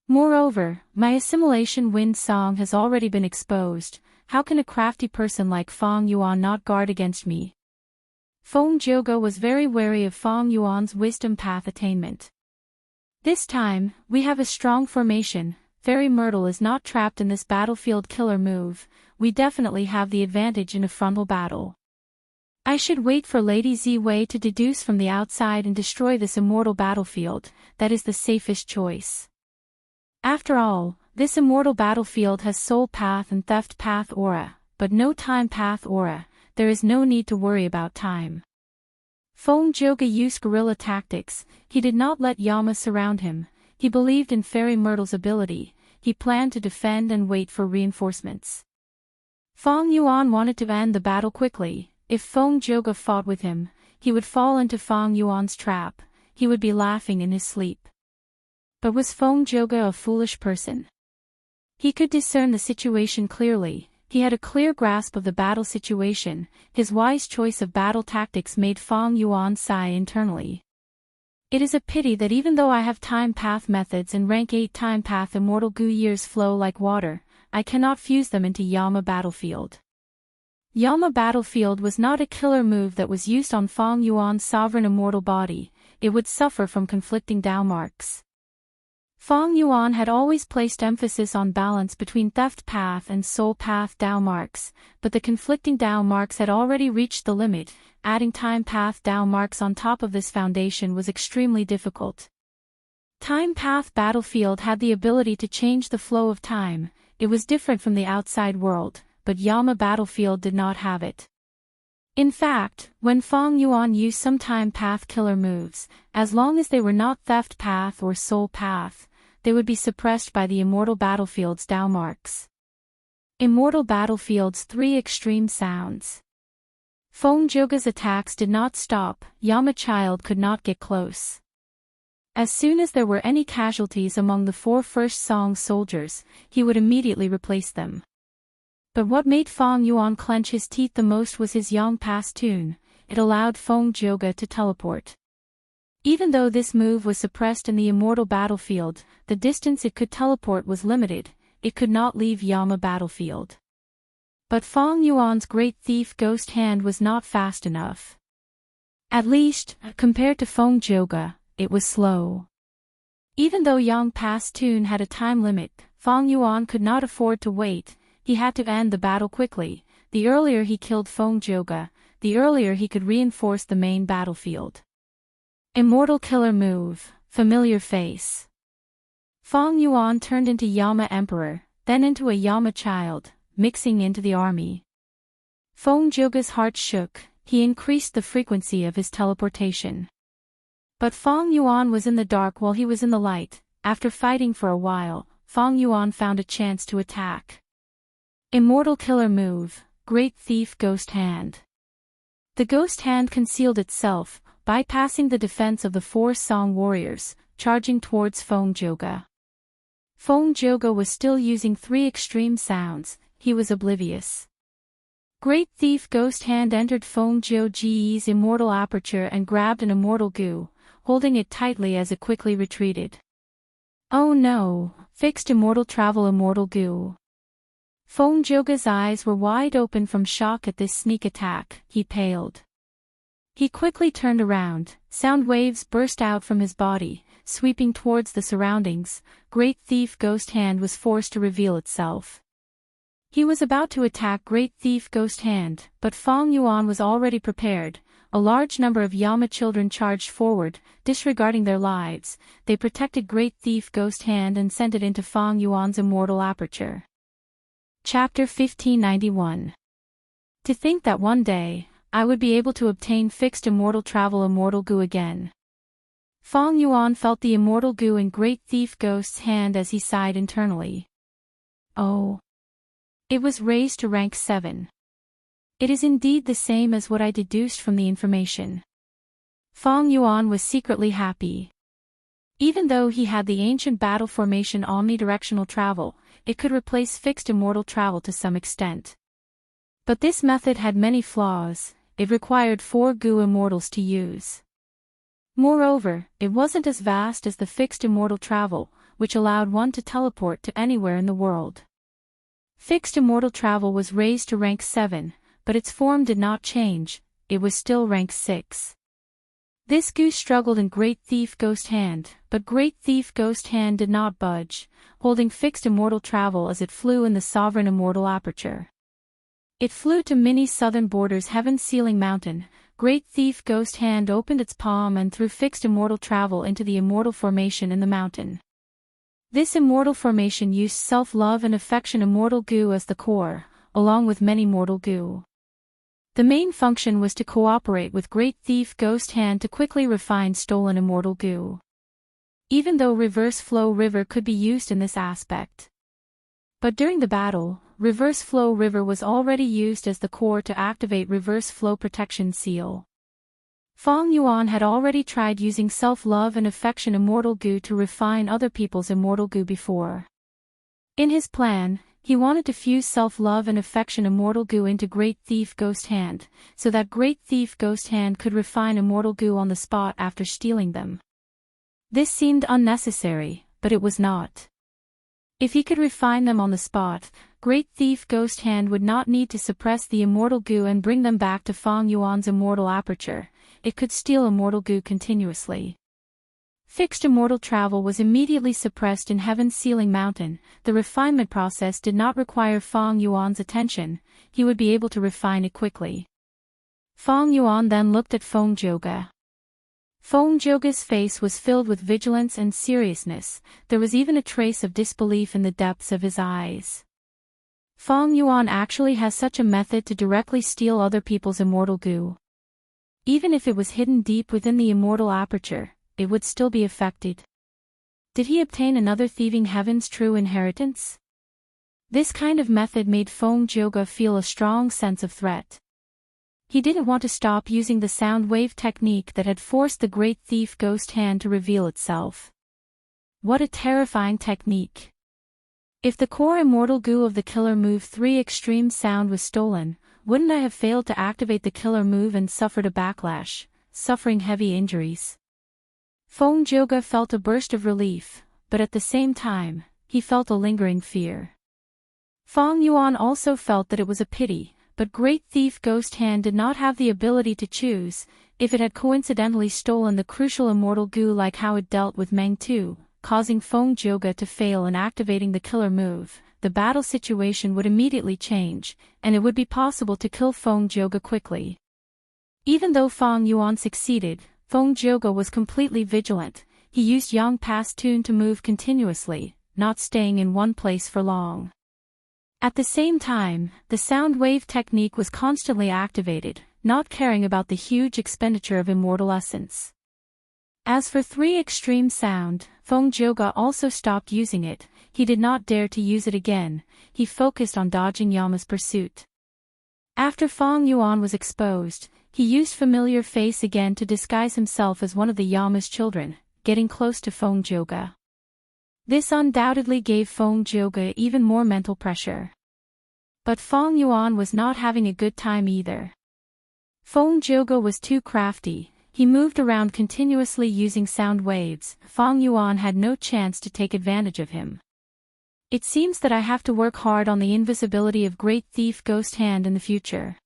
Moreover, my assimilation wind song has already been exposed. How can a crafty person like Feng Yuan not guard against me? Feng Jioge was very wary of Feng Yuan's wisdom path attainment. This time, we have a strong formation. Fairy Immortal is not trapped in this battlefield killer move. We definitely have the advantage in a frontal battle. I should wait for Lady Z Wei to deduce from the outside and destroy this immortal battlefield. That is the safest choice. After all, this immortal battlefield has soul path and theft path aura, but no time path aura. There is no need to worry about time. Feng Jioge used guerrilla tactics. He did not let Yama surround him. He believed in Fairy Myrtle's ability. He planned to defend and wait for reinforcements. Feng Yuan wanted to end the battle quickly. If Feng Jioge fought with him, he would fall into Feng Yuan's trap. He would be laughing in his sleep. But was Feng Jioge a foolish person? He could discern the situation clearly. He had a clear grasp of the battle situation. His wise choice of battle tactics made Feng Yuan sigh internally. It is a pity that even though I have time path methods and rank 8 time path immortal gu years flow like water, I cannot fuse them into Yama battlefield. Yama battlefield was not a killer move that was used on Feng Yuan's sovereign immortal body. It would suffer from conflicting Dao marks. Feng Yuan had always placed emphasis on balance between theft path and soul path Dao marks, but the conflicting Dao marks had already reached the limit. Adding time path Dao marks on top of this foundation was extremely difficult. Time path battlefield had the ability to change the flow of time. It was different from the outside world, but Yama battlefield did not have it. In fact, when Feng Yuan used some time path killer moves, as long as they were not theft path or soul path, they would be suppressed by the immortal battlefield's Dao marks. Immortal battlefield's 3 extreme sounds. Feng Jioge's attacks did not stop. Yama child could not get close. As soon as there were any casualties among the 4 first song soldiers, he would immediately replace them. But what made Feng Yuan clench his teeth the most was his Yang Pass tune. It allowed Feng Jioge to teleport. Even though this move was suppressed in the immortal battlefield, the distance it could teleport was limited. It could not leave Yama battlefield. But Feng Yuan's Great Thief Ghost Hand was not fast enough. At least, compared to Feng Jioge, it was slow. Even though Yang Pass tune had a time limit, Feng Yuan could not afford to wait. He had to end the battle quickly. The earlier he killed Feng Jioge, the earlier he could reinforce the main battlefield. Immortal killer move, familiar face. Feng Yuan turned into Yama Emperor, then into a Yama child, mixing into the army. Feng Jioge's heart shook. He increased the frequency of his teleportation. But Feng Yuan was in the dark while he was in the light. After fighting for a while, Feng Yuan found a chance to attack. Immortal killer move, Great Thief Ghost Hand. The Ghost Hand concealed itself, bypassing the defense of the 4 song warriors, charging towards Feng Jioge. Feng Jioge was still using 3 extreme sounds. He was oblivious. Great Thief Ghost Hand entered Feng Jioge's immortal aperture and grabbed an immortal gu, holding it tightly as it quickly retreated. Oh no, fixed immortal travel immortal gu. Feng Jioge's eyes were wide open from shock at this sneak attack. He paled. He quickly turned around. Sound waves burst out from his body, sweeping towards the surroundings. Great Thief Ghost Hand was forced to reveal itself. He was about to attack Great Thief Ghost Hand, but Feng Yuan was already prepared. A large number of Yama children charged forward, disregarding their lives. They protected Great Thief Ghost Hand and sent it into Feng Yuan's immortal aperture. Chapter 1591. To think that one day, I would be able to obtain fixed immortal travel immortal gu again. Feng Yuan felt the immortal gu in Great Thief Ghost's hand as he sighed internally. Oh. It was raised to rank 7. It is indeed the same as what I deduced from the information. Feng Yuan was secretly happy. Even though he had the ancient battle formation omnidirectional travel, it could replace fixed immortal travel to some extent. But this method had many flaws. It required 4 Gu immortals to use. Moreover, it wasn't as vast as the fixed immortal travel, which allowed one to teleport to anywhere in the world. Fixed immortal travel was raised to rank 7, but its form did not change, it was still rank 6. This Gu struggled in Great Thief Ghost Hand, but Great Thief Ghost Hand did not budge, holding fixed immortal travel as it flew in the sovereign immortal aperture. It flew to mini southern borders Heaven Sealing Mountain. Great Thief Ghost Hand opened its palm and threw fixed immortal travel into the immortal formation in the mountain. This immortal formation used self-love and affection immortal Gu as the core, along with many mortal Gu. The main function was to cooperate with Great Thief Ghost Hand to quickly refine stolen immortal Gu. Even though Reverse Flow River could be used in this aspect. But during the battle, Reverse Flow River was already used as the core to activate Reverse Flow Protection Seal. Feng Yuan had already tried using self-love and affection immortal Gu to refine other people's immortal Gu before. In his plan, he wanted to fuse self-love and affection immortal Gu into Great Thief Ghost Hand, so that Great Thief Ghost Hand could refine immortal Gu on the spot after stealing them. This seemed unnecessary, but it was not. If he could refine them on the spot, Great Thief Ghost Hand would not need to suppress the immortal Gu and bring them back to Feng Yuan's immortal aperture. It could steal immortal Gu continuously. Fixed immortal travel was immediately suppressed in Heaven Sealing Mountain. The refinement process did not require Feng Yuan's attention, he would be able to refine it quickly. Feng Yuan then looked at Feng Zhouge. Feng Zhouge's face was filled with vigilance and seriousness, there was even a trace of disbelief in the depths of his eyes. Feng Yuan actually has such a method to directly steal other people's immortal Gu. Even if it was hidden deep within the immortal aperture, it would still be affected. Did he obtain another thieving heaven's true inheritance? This kind of method made Feng Zhouge feel a strong sense of threat. He didn't want to stop using the sound wave technique that had forced the Great Thief Ghost Hand to reveal itself. What a terrifying technique! If the core immortal Gu of the killer move 3 extreme sound was stolen, wouldn't I have failed to activate the killer move and suffered a backlash, suffering heavy injuries? Feng Zhouge felt a burst of relief, but at the same time, he felt a lingering fear. Feng Yuan also felt that it was a pity, but Great Thief Ghost Hand did not have the ability to choose. If it had coincidentally stolen the crucial immortal Gu like how it dealt with Meng Tu, causing Feng Zhouge to fail in activating the killer move, the battle situation would immediately change, and it would be possible to kill Feng Zhouge quickly. Even though Feng Yuan succeeded, Feng Zhouge was completely vigilant. He used Yang Pass Tune to move continuously, not staying in one place for long. At the same time, the sound wave technique was constantly activated, not caring about the huge expenditure of immortal essence. As for 3 extreme sound, Feng Zhouge also stopped using it. He did not dare to use it again. He focused on dodging Yama's pursuit. After Feng Yuan was exposed, he used familiar face again to disguise himself as one of the Yama's children, getting close to Feng Zhouge. This undoubtedly gave Feng Zhouge even more mental pressure. But Feng Yuan was not having a good time either. Feng Zhouge was too crafty. He moved around continuously using sound waves. Feng Yuan had no chance to take advantage of him. It seems that I have to work hard on the invisibility of Great Thief Ghost Hand in the future.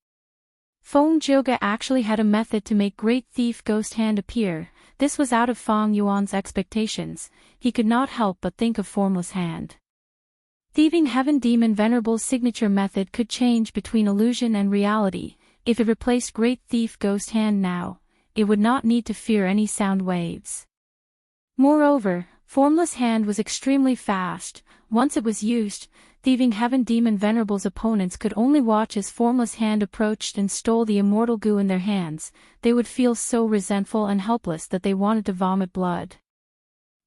Feng Zhouge actually had a method to make Great Thief Ghost Hand appear. This was out of Feng Yuan's expectations. He could not help but think of Formless Hand. Thieving Heaven Demon Venerable's signature method could change between illusion and reality. If it replaced Great Thief Ghost Hand now, it would not need to fear any sound waves. Moreover, Formless Hand was extremely fast. Once it was used, Thieving Heaven Demon Venerable's opponents could only watch as Formless Hand approached and stole the immortal Gu in their hands. They would feel so resentful and helpless that they wanted to vomit blood.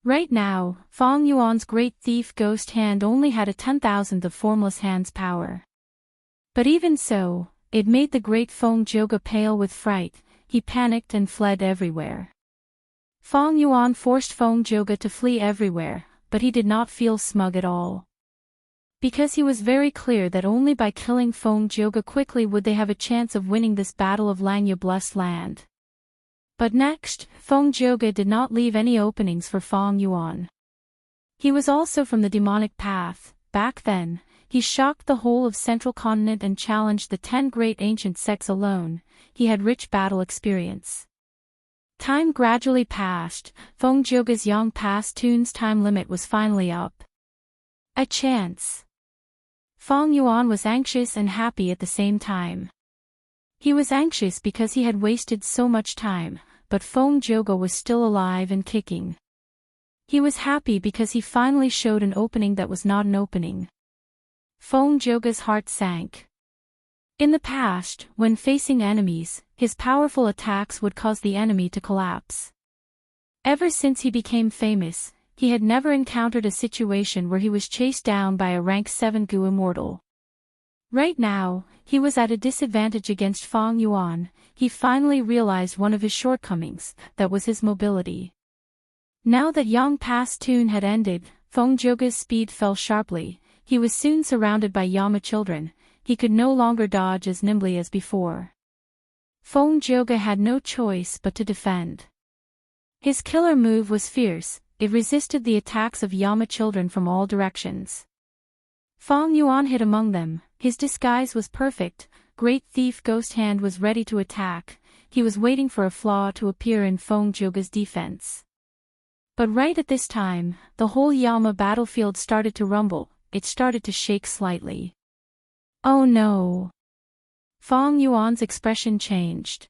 Right now, Feng Yuan's Great Thief Ghost Hand only had a 10,000th of Formless Hand's power. But even so, it made the great Feng Zhouge pale with fright. he panicked and fled everywhere. Feng Yuan forced Feng Zhouge to flee everywhere, but he did not feel smug at all. Because he was very clear that only by killing Feng Zhouge quickly would they have a chance of winning this battle of Langya Blessed Land. But next, Feng Zhouge did not leave any openings for Feng Yuan. He was also from the demonic path. Back then, he shocked the whole of Central Continent and challenged the 10 great ancient sects alone. He had rich battle experience. Time gradually passed. Feng Zhouge's Yang Past Tune's time limit was finally up. A chance. Feng Yuan was anxious and happy at the same time. He was anxious because he had wasted so much time, but Feng Zhouge was still alive and kicking. He was happy because he finally showed an opening that was not an opening. Feng Zhouge's heart sank. In the past, when facing enemies, his powerful attacks would cause the enemy to collapse. Ever since he became famous, he had never encountered a situation where he was chased down by a rank 7 Gu Immortal. Right now, he was at a disadvantage against Feng Yuan. He finally realized one of his shortcomings, that was his mobility. Now that Yang Past Tune had ended, Feng Zhouge's speed fell sharply. He was soon surrounded by Yama children. He could no longer dodge as nimbly as before. Feng Zhouge had no choice but to defend. His killer move was fierce. It resisted the attacks of Yama children from all directions. Feng Yuan hid among them. His disguise was perfect. Great Thief Ghost Hand was ready to attack. He was waiting for a flaw to appear in Feng Zhouge's defense. But right at this time, the whole Yama battlefield started to rumble. It started to shake slightly. Oh no! Feng Yuan's expression changed.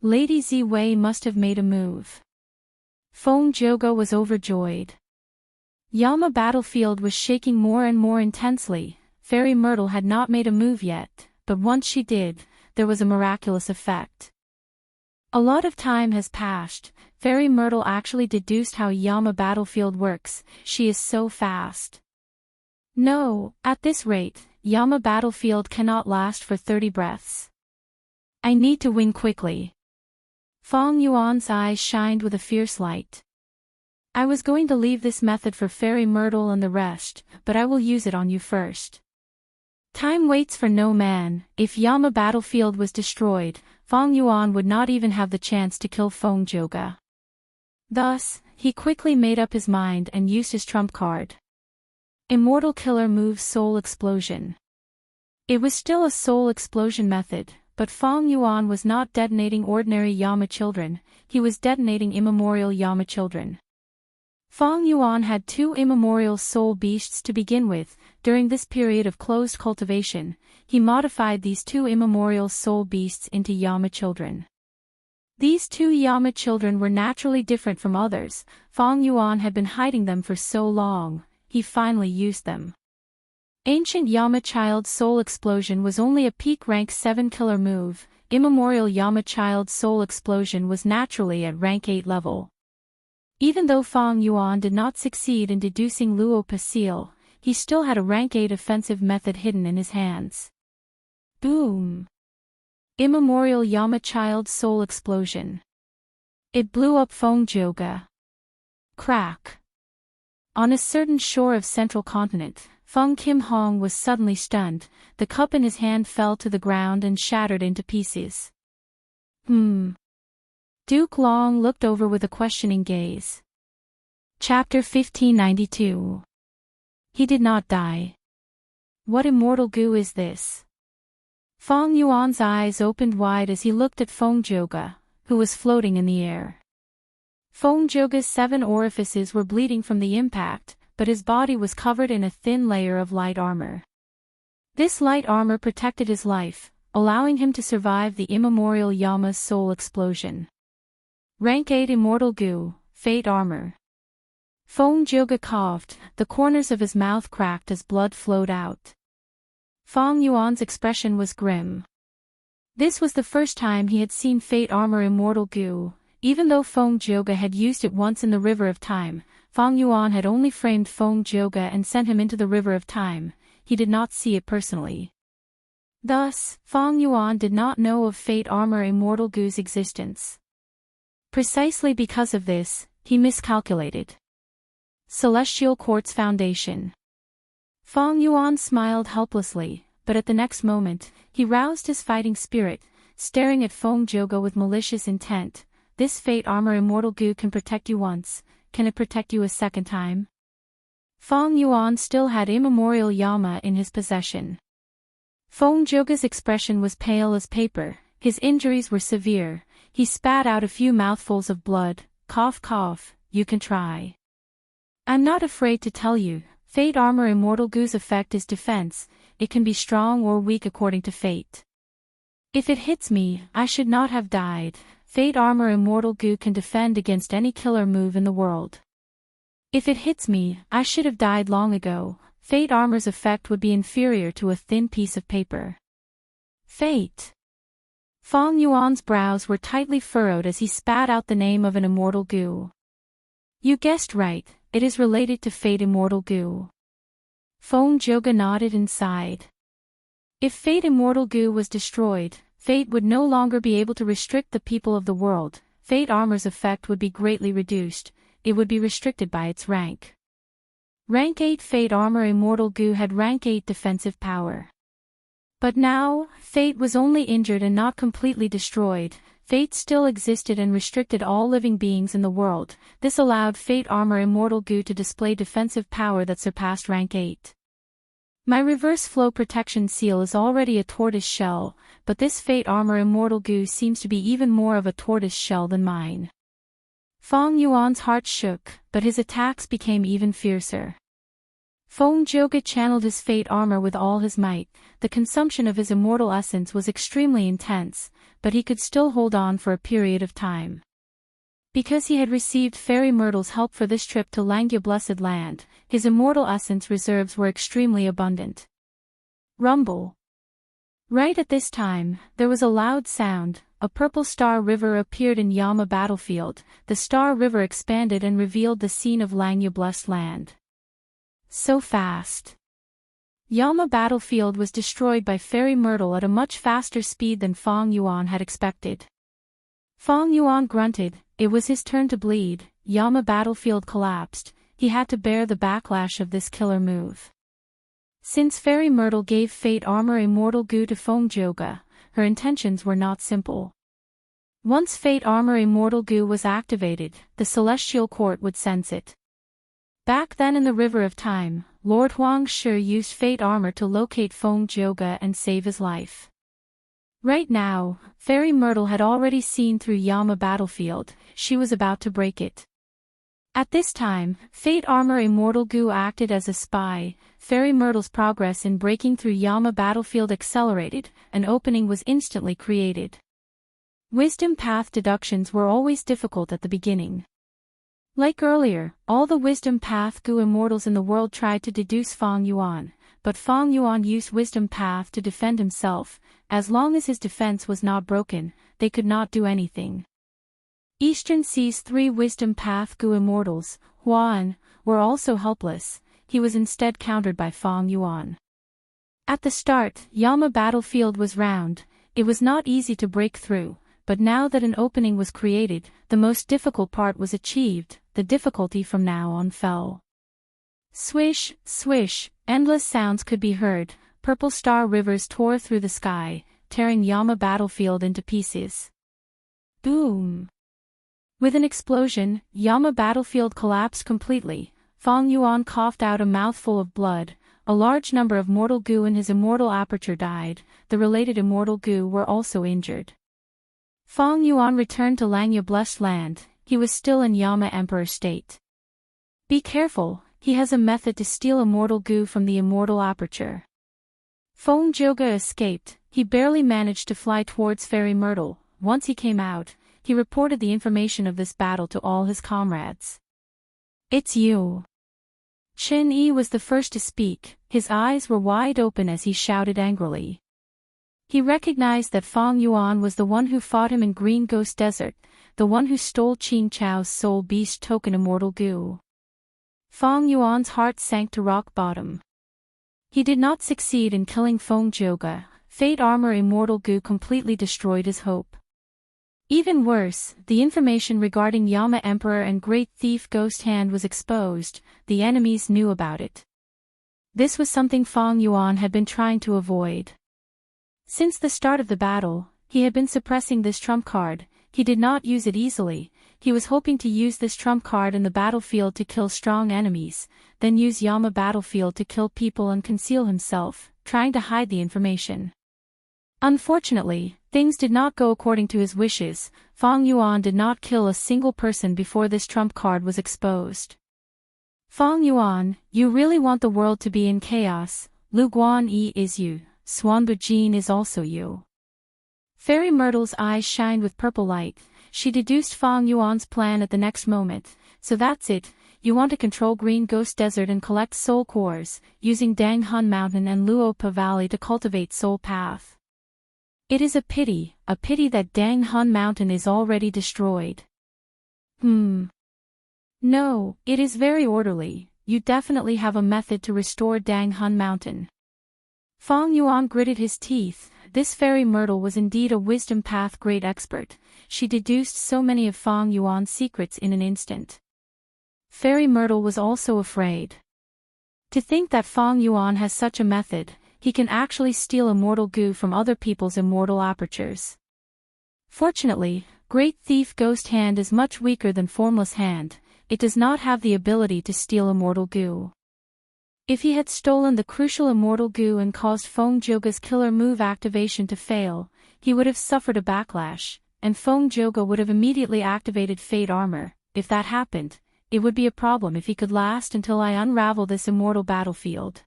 Lady Ziwei must have made a move. Feng Zhouge was overjoyed. Yama battlefield was shaking more and more intensely. Fairy Myrtle had not made a move yet, but once she did, there was a miraculous effect. A lot of time has passed. Fairy Myrtle actually deduced how Yama battlefield works. She is so fast. No, at this rate, Yama battlefield cannot last for 30 breaths. I need to win quickly. Feng Yuan's eyes shined with a fierce light. I was going to leave this method for Fairy Myrtle and the rest, but I will use it on you first. Time waits for no man. If Yama battlefield was destroyed, Feng Yuan would not even have the chance to kill Feng Zhouge. Thus, he quickly made up his mind and used his trump card. Immortal Killer Moves Soul Explosion. It was still a soul explosion method, but Feng Yuan was not detonating ordinary Yama children, he was detonating immemorial Yama children. Feng Yuan had 2 immemorial soul beasts to begin with. During this period of closed cultivation, he modified these 2 immemorial soul beasts into Yama children. These 2 Yama children were naturally different from others. Feng Yuan had been hiding them for so long. He finally used them. Ancient Yama Child Soul Explosion was only a peak rank 7 killer move. Immemorial Yama Child Soul Explosion was naturally at rank 8 level. Even though Feng Yuan did not succeed in deducing Luo Pasil, he still had a rank 8 offensive method hidden in his hands. Boom! Immemorial Yama Child Soul Explosion. It blew up Feng Zhouge. Crack! On a certain shore of Central Continent, Feng Kim Hong was suddenly stunned. The cup in his hand fell to the ground and shattered into pieces. Duke Long looked over with a questioning gaze. Chapter 1592. He did not die. What immortal goo is this? Feng Yuan's eyes opened wide as he looked at Feng Zhouge, who was floating in the air. Feng Zhouge's 7 orifices were bleeding from the impact, but his body was covered in a thin layer of light armor. This light armor protected his life, allowing him to survive the immemorial Yama's soul explosion. Rank 8 Immortal Goo, Fate Armor. Feng Zhouge coughed, the corners of his mouth cracked as blood flowed out. Feng Yuan's expression was grim. This was the first time he had seen Fate Armor Immortal Goo. Even though Feng Zhouge had used it once in the River of Time, Feng Yuan had only framed Feng Zhouge and sent him into the River of Time. He did not see it personally. Thus, Feng Yuan did not know of Fate Armor Immortal Gu's existence. Precisely because of this, he miscalculated. Celestial Quartz Foundation. Feng Yuan smiled helplessly, but at the next moment, he roused his fighting spirit, staring at Feng Joga with malicious intent. This Fate Armor Immortal Gu can protect you once, can it protect you a second time? Feng Yuan still had immemorial Yama in his possession. Feng Joga's expression was pale as paper, his injuries were severe, he spat out a few mouthfuls of blood, cough cough, you can try. I'm not afraid to tell you, Fate Armor Immortal Gu's effect is defense, it can be strong or weak according to fate. If it hits me, I should not have died. Fate Armor Immortal Gu can defend against any killer move in the world. If it hits me, I should have died long ago. Fate Armor's effect would be inferior to a thin piece of paper. Fate. Feng Yuan's brows were tightly furrowed as he spat out the name of an Immortal Gu. You guessed right, it is related to Fate Immortal Gu. Feng Joga nodded and sighed. If Fate Immortal Gu was destroyed, Fate would no longer be able to restrict the people of the world, Fate Armor's effect would be greatly reduced, it would be restricted by its rank. Rank 8 Fate Armor Immortal Gu had rank 8 defensive power. But now, Fate was only injured and not completely destroyed, Fate still existed and restricted all living beings in the world, this allowed Fate Armor Immortal Gu to display defensive power that surpassed rank 8. My reverse flow protection seal is already a tortoise shell, but this Fate Armor Immortal Gu seems to be even more of a tortoise shell than mine. Feng Yuan's heart shook, but his attacks became even fiercer. Feng Joga channeled his Fate Armor with all his might, the consumption of his immortal essence was extremely intense, but he could still hold on for a period of time. Because he had received Fairy Myrtle's help for this trip to Langya Blessed Land, his immortal essence reserves were extremely abundant. Rumble. Right at this time, there was a loud sound, a purple star river appeared in Yama battlefield, the star river expanded and revealed the scene of Langya Blessed Land. So fast. Yama battlefield was destroyed by Fairy Myrtle at a much faster speed than Feng Yuan had expected. Feng Yuan grunted, it was his turn to bleed, Yama battlefield collapsed, he had to bear the backlash of this killer move. Since Fairy Myrtle gave Fate Armor Immortal Gu to Feng Joga, her intentions were not simple. Once Fate Armor Immortal Gu was activated, the Celestial Court would sense it. Back then in the River of Time, Lord Huang Shi used Fate Armor to locate Feng Joga and save his life. Right now, Fairy Myrtle had already seen through Yama battlefield, she was about to break it. At this time, Fate Armor Immortal Gu acted as a spy, Fairy Myrtle's progress in breaking through Yama battlefield accelerated, an opening was instantly created. Wisdom path deductions were always difficult at the beginning. Like earlier, all the Wisdom Path Gu immortals in the world tried to deduce Feng Yuan, but Feng Yuan used Wisdom Path to defend himself, as long as his defense was not broken, they could not do anything. Eastern Sea's 3 Wisdom Path Gu immortals, Huan, were also helpless, he was instead countered by Feng Yuan. At the start, Yama battlefield was round, it was not easy to break through, but now that an opening was created, the most difficult part was achieved, the difficulty from now on fell. Swish, swish, endless sounds could be heard, purple star rivers tore through the sky, tearing Yama battlefield into pieces. Boom! With an explosion, Yama battlefield collapsed completely, Feng Yuan coughed out a mouthful of blood, a large number of mortal Gu in his immortal aperture died, the related immortal Gu were also injured. Feng Yuan returned to Langya Blessed Land, he was still in Yama Emperor state. Be careful, he has a method to steal immortal Gu from the immortal aperture. Feng Joga escaped, he barely managed to fly towards Fairy Myrtle, once he came out, he reported the information of this battle to all his comrades. It's you. Chen Yi was the first to speak, his eyes were wide open as he shouted angrily. He recognized that Feng Yuan was the one who fought him in Green Ghost Desert, the one who stole Qing Chao's soul beast token immortal Gu. Feng Yuan's heart sank to rock bottom. He did not succeed in killing Feng Joga, Fate armor immortal goo completely destroyed his hope. Even worse, the information regarding Yama Emperor and Great Thief Ghost Hand was exposed. The enemies knew about it. This was something Fang Yuan had been trying to avoid. Since the start of the battle, he had been suppressing this trump card. He did not use it easily. He was hoping to use this trump card in the battlefield to kill strong enemies, then use Yama battlefield to kill people and conceal himself, trying to hide the information. Unfortunately, things did not go according to his wishes. Fang Yuan did not kill a single person before this trump card was exposed. Fang Yuan, you really want the world to be in chaos. Lu Guanyi is you, Xuanbu Jin is also you. Fairy Myrtle's eyes shined with purple light. She deduced Fang Yuan's plan at the next moment. So that's it, you want to control Green Ghost Desert and collect soul cores, using Dang Hun Mountain and Luopa Valley to cultivate soul path. It is a pity that Dang Hun Mountain is already destroyed. No, it is very orderly. You definitely have a method to restore Dang Hun Mountain. Fang Yuan gritted his teeth. This Fairy Myrtle was indeed a wisdom path great expert. She deduced so many of Fang Yuan's secrets in an instant. Fairy Myrtle was also afraid. To think that Fang Yuan has such a method, he can actually steal immortal goo from other people's immortal apertures. Fortunately, Great Thief Ghost Hand is much weaker than Formless Hand. It does not have the ability to steal immortal goo. If he had stolen the crucial immortal goo and caused Feng Joga's killer move activation to fail, he would have suffered a backlash, and Feng Joga would have immediately activated Fate Armor. If that happened, it would be a problem if he could last until I unravel this immortal battlefield.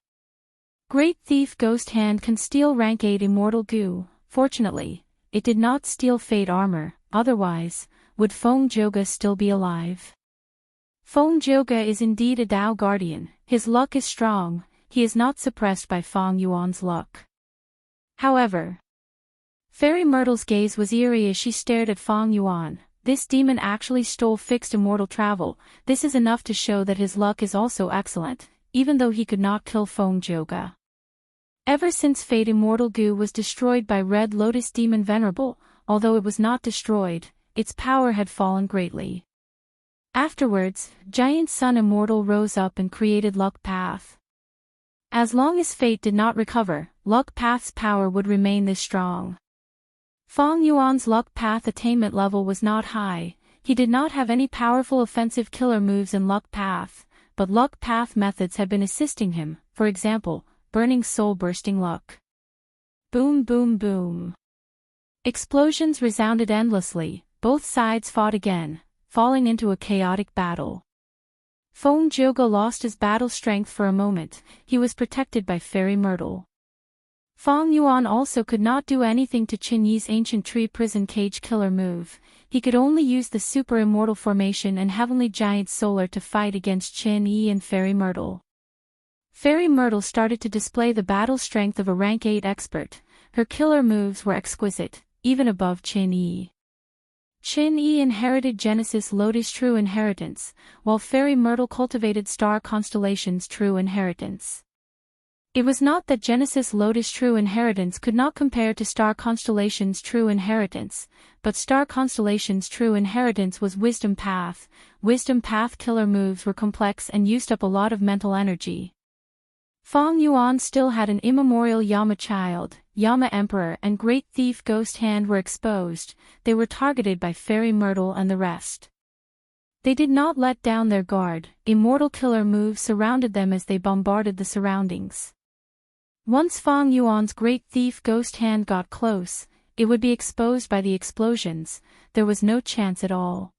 Great Thief Ghost Hand can steal rank 8 immortal goo. Fortunately, it did not steal Fate Armor, otherwise, would Feng Joga still be alive? Feng Joga is indeed a Dao Guardian. His luck is strong. He is not suppressed by Fang Yuan's luck. However, Fairy Myrtle's gaze was eerie as she stared at Fang Yuan. This demon actually stole fixed immortal travel. This is enough to show that his luck is also excellent, even though he could not kill Feng Joga. Ever since Fate Immortal Goo was destroyed by Red Lotus Demon Venerable, although it was not destroyed, its power had fallen greatly. Afterwards, Giant Sun Immortal rose up and created Luck Path. As long as Fate did not recover, Luck Path's power would remain this strong. Fang Yuan's Luck Path attainment level was not high. He did not have any powerful offensive killer moves in Luck Path, but Luck Path methods had been assisting him, for example, Burning Soul Bursting Luck. Boom boom boom. Explosions resounded endlessly. Both sides fought again, falling into a chaotic battle. Feng Joga lost his battle strength for a moment. He was protected by Fairy Myrtle. Fang Yuan also could not do anything to Qin Yi's Ancient Tree Prison Cage killer move. He could only use the Super Immortal Formation and Heavenly Giant Solar to fight against Qin Yi and Fairy Myrtle. Fairy Myrtle started to display the battle strength of a rank 8 expert. Her killer moves were exquisite, even above Qin Yi. Qin Yi inherited Genesis Lotus True Inheritance, while Fairy Myrtle cultivated Star Constellation's True Inheritance. It was not that Genesis Lotus True Inheritance could not compare to Star Constellation's True Inheritance, but Star Constellation's True Inheritance was Wisdom Path. Wisdom Path killer moves were complex and used up a lot of mental energy. Fang Yuan still had an immemorial Yama child. Yama Emperor and Great Thief Ghost Hand were exposed. They were targeted by Fairy Myrtle and the rest. They did not let down their guard. Immortal killer moves surrounded them as they bombarded the surroundings. Once Fang Yuan's Great Thief Ghost Hand got close, it would be exposed by the explosions. There was no chance at all.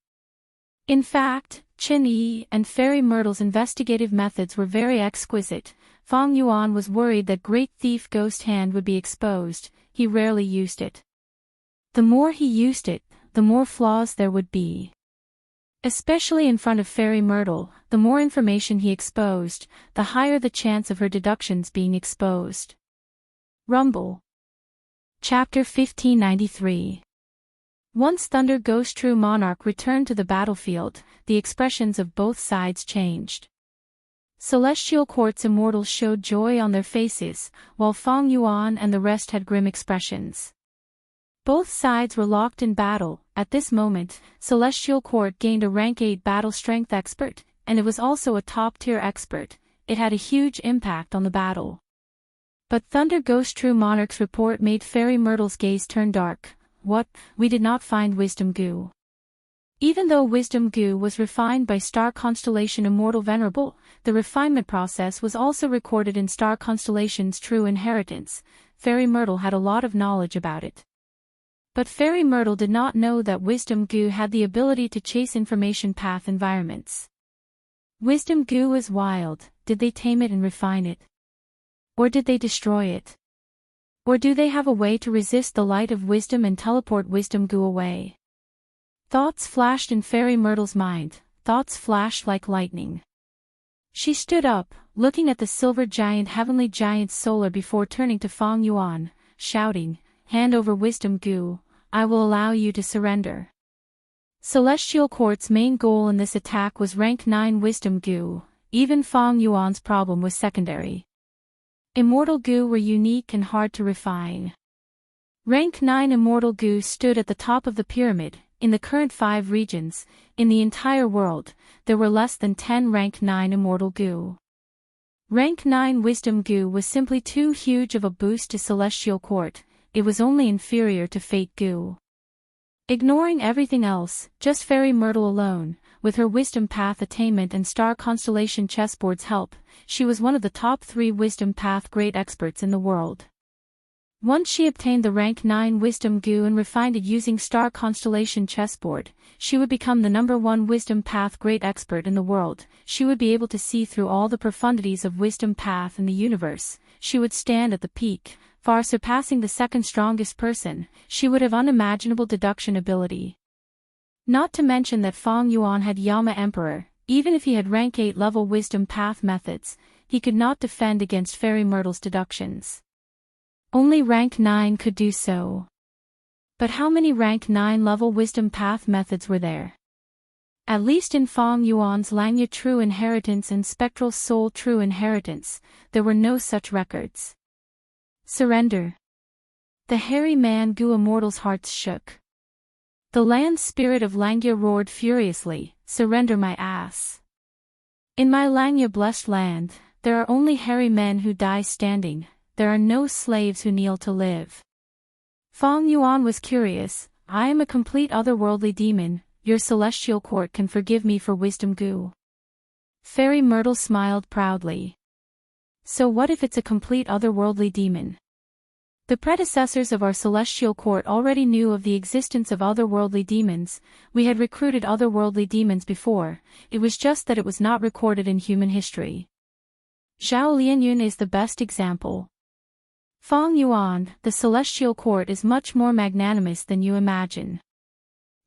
In fact, Qin Yi and Fairy Myrtle's investigative methods were very exquisite. Fang Yuan was worried that Great Thief Ghost Hand would be exposed. He rarely used it. The more he used it, the more flaws there would be. Especially in front of Fairy Myrtle, the more information he exposed, the higher the chance of her deductions being exposed. Rumble. Chapter 1593. Once Thunder Ghost True Monarch returned to the battlefield, the expressions of both sides changed. Celestial Court's immortals showed joy on their faces, while Feng Yuan and the rest had grim expressions. Both sides were locked in battle. At this moment, Celestial Court gained a rank 8 battle strength expert, and it was also a top-tier expert. It had a huge impact on the battle. But Thunder Ghost True Monarch's report made Fairy Myrtle's gaze turn dark. What? We did not find Wisdom Goo. Even though Wisdom Goo was refined by star constellation Immortal Venerable, the refinement process was also recorded in star constellation's true inheritance. Fairy Myrtle had a lot of knowledge about it. But Fairy Myrtle did not know that Wisdom Goo had the ability to chase information path environments. Wisdom Goo is wild. Did they tame it and refine it? Or did they destroy it? Or do they have a way to resist the light of wisdom and teleport Wisdom Goo away? Thoughts flashed in Fairy Myrtle's mind. Thoughts flashed like lightning. She stood up, looking at the silver giant heavenly giant's solar before turning to Feng Yuan, shouting, "Hand over Wisdom Goo, I will allow you to surrender." Celestial Court's main goal in this attack was rank 9 Wisdom Goo. Even Feng Yuan's problem was secondary. Immortal Goo were unique and hard to refine. Rank 9 Immortal Goo stood at the top of the pyramid. In the current 5 regions, in the entire world, there were less than 10 rank 9 Immortal Goo. Rank 9 Wisdom Goo was simply too huge of a boost to Celestial Court. It was only inferior to Fate Goo. Ignoring everything else, just Fairy Myrtle alone, with her Wisdom Path attainment and Star Constellation Chessboard's help, she was one of the top 3 Wisdom Path great experts in the world. Once she obtained the rank 9 Wisdom Goo and refined it using Star Constellation Chessboard, she would become the number 1 Wisdom Path great expert in the world. She would be able to see through all the profundities of Wisdom Path in the universe. She would stand at the peak, far surpassing the second strongest person. She would have unimaginable deduction ability. Not to mention that Feng Yuan had Yama Emperor. Even if he had rank 8 level Wisdom Path methods, he could not defend against Fairy Myrtle's deductions. Only rank 9 could do so. But how many rank 9 level Wisdom Path methods were there? At least in Feng Yuan's Langya True Inheritance and Spectral Soul True Inheritance, there were no such records. Surrender. The hairy man Goo Immortal's hearts shook. The land spirit of Langya roared furiously, "Surrender my ass. In my Langya blessed land, there are only hairy men who die standing. There are no slaves who kneel to live." Feng Yuan was curious. "I am a complete otherworldly demon. Your Celestial Court can forgive me for Wisdom Goo." Fairy Myrtle smiled proudly. "So what if it's a complete otherworldly demon? The predecessors of our Celestial Court already knew of the existence of otherworldly demons. We had recruited otherworldly demons before. It was just that it was not recorded in human history. Zhao Lianyun is the best example. Feng Yuan, the Celestial Court is much more magnanimous than you imagine.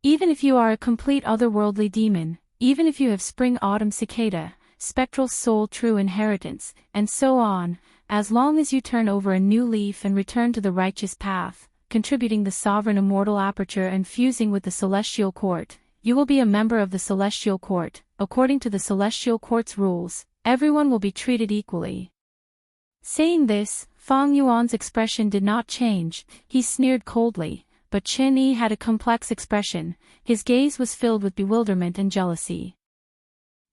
Even if you are a complete otherworldly demon, even if you have Spring Autumn Cicada, Spectral Soul True Inheritance, and so on, as long as you turn over a new leaf and return to the righteous path, contributing the sovereign immortal aperture and fusing with the Celestial Court, you will be a member of the Celestial Court. According to the Celestial Court's rules, everyone will be treated equally." Saying this, Feng Yuan's expression did not change. He sneered coldly, but Chen Yi had a complex expression. His gaze was filled with bewilderment and jealousy.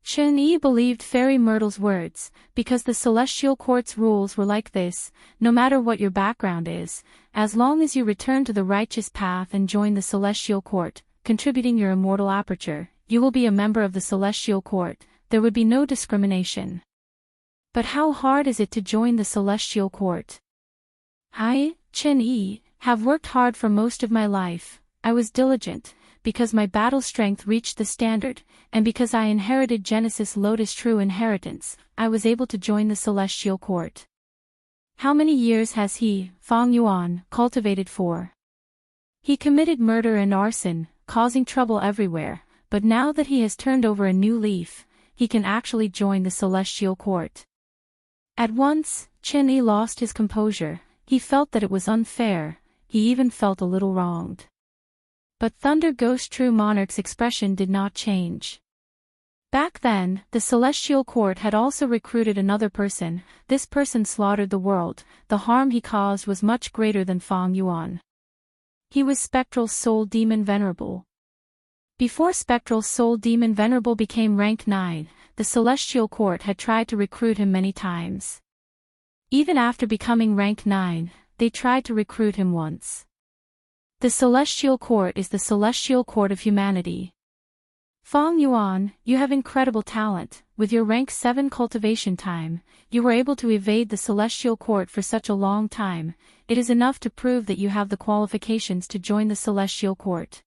Chen Yi believed Fairy Myrtle's words, because the Celestial Court's rules were like this: no matter what your background is, as long as you return to the righteous path and join the Celestial Court, contributing your immortal aperture, you will be a member of the Celestial Court. There would be no discrimination. But how hard is it to join the Celestial Court? I, Chen Yi, have worked hard for most of my life. I was diligent, because my battle strength reached the standard, and because I inherited Genesis Lotus True Inheritance, I was able to join the Celestial Court. How many years has he, Feng Yuan, cultivated for? He committed murder and arson, causing trouble everywhere, but now that he has turned over a new leaf, he can actually join the Celestial Court. At once, Chen Yi lost his composure. He felt that it was unfair. He even felt a little wronged. But Thunder Ghost True Monarch's expression did not change. Back then, the Celestial Court had also recruited another person. This person slaughtered the world. The harm he caused was much greater than Fang Yuan. He was Spectral Soul Demon Venerable. Before Spectral Soul Demon Venerable became rank 9, the Celestial Court had tried to recruit him many times. Even after becoming rank 9, they tried to recruit him once. The Celestial Court is the Celestial Court of humanity. Fang Yuan, you have incredible talent. With your rank 7 cultivation time, you were able to evade the Celestial Court for such a long time. It is enough to prove that you have the qualifications to join the Celestial Court.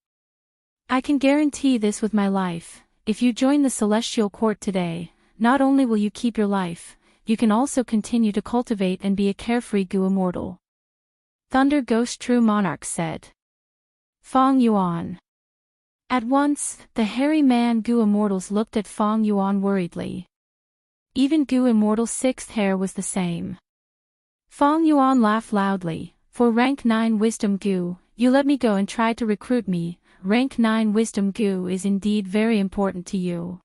I can guarantee this with my life. If you join the Celestial Court today, not only will you keep your life, you can also continue to cultivate and be a carefree Gu Immortal. Thunder Ghost True Monarch said. Fang Yuan. At once, the hairy man Gu Immortals looked at Fang Yuan worriedly. Even Gu Immortal's 6th hair was the same. Fang Yuan laughed loudly. For rank 9 Wisdom Gu, you let me go and try to recruit me. Rank 9 Wisdom Gu is indeed very important to you.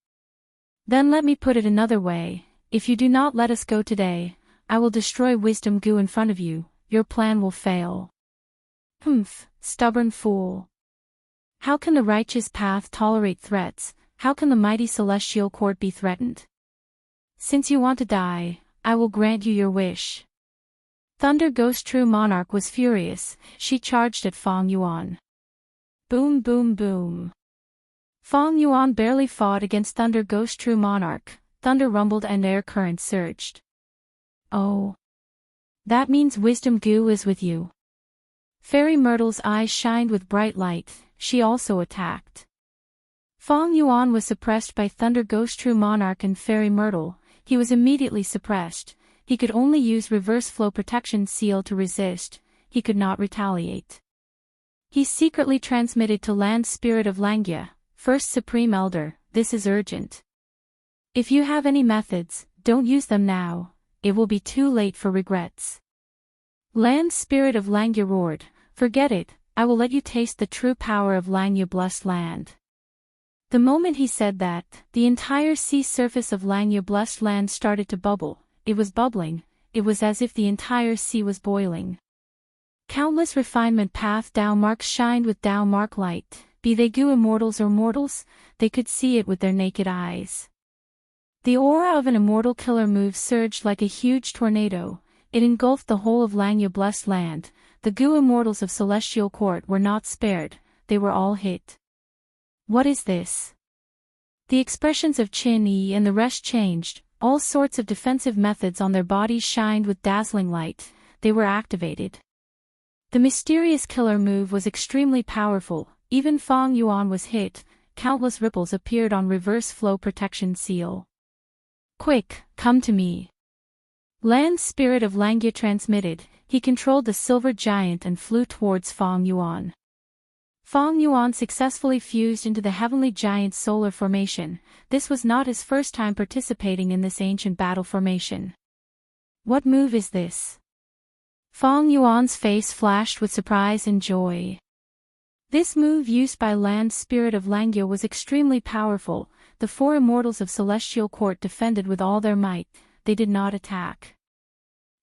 Then let me put it another way. If you do not let us go today, I will destroy Wisdom Gu in front of you. Your plan will fail. Humph, stubborn fool. How can the righteous path tolerate threats? How can the mighty Celestial Court be threatened? Since you want to die, I will grant you your wish. Thunder Ghost True Monarch was furious. She charged at Fang Yuan. Boom boom boom. Fang Yuan barely fought against Thunder Ghost True Monarch. Thunder rumbled and air currents surged. Oh. That means Wisdom Gu is with you. Fairy Myrtle's eyes shined with bright light. She also attacked. Fang Yuan was suppressed by Thunder Ghost True Monarch and Fairy Myrtle. He was immediately suppressed. He could only use Reverse Flow Protection Seal to resist. He could not retaliate. He secretly transmitted to Land Spirit of Langya, First Supreme Elder, this is urgent. If you have any methods, don't use them now. It will be too late for regrets. Land Spirit of Langya roared, forget it, I will let you taste the true power of Langya blessed land. The moment he said that, the entire sea surface of Langya blessed land started to bubble. It was bubbling, it was as if the entire sea was boiling. Countless refinement path Dao marks shined with Dao mark light, be they Gu Immortals or mortals, they could see it with their naked eyes. The aura of an immortal killer move surged like a huge tornado. It engulfed the whole of Langya blessed land. The Gu Immortals of Celestial Court were not spared, they were all hit. What is this? The expressions of Qin Yi and the rest changed. All sorts of defensive methods on their bodies shined with dazzling light. They were activated. The mysterious killer move was extremely powerful. Even Fang Yuan was hit. Countless ripples appeared on Reverse Flow Protection Seal. Quick, come to me. Land Spirit of Langya transmitted. He controlled the silver giant and flew towards Fang Yuan. Fang Yuan successfully fused into the heavenly giant's solar formation. This was not his first time participating in this ancient battle formation. What move is this? Fang Yuan's face flashed with surprise and joy. This move used by Land Spirit of Langya was extremely powerful. The 4 immortals of Celestial Court defended with all their might. They did not attack.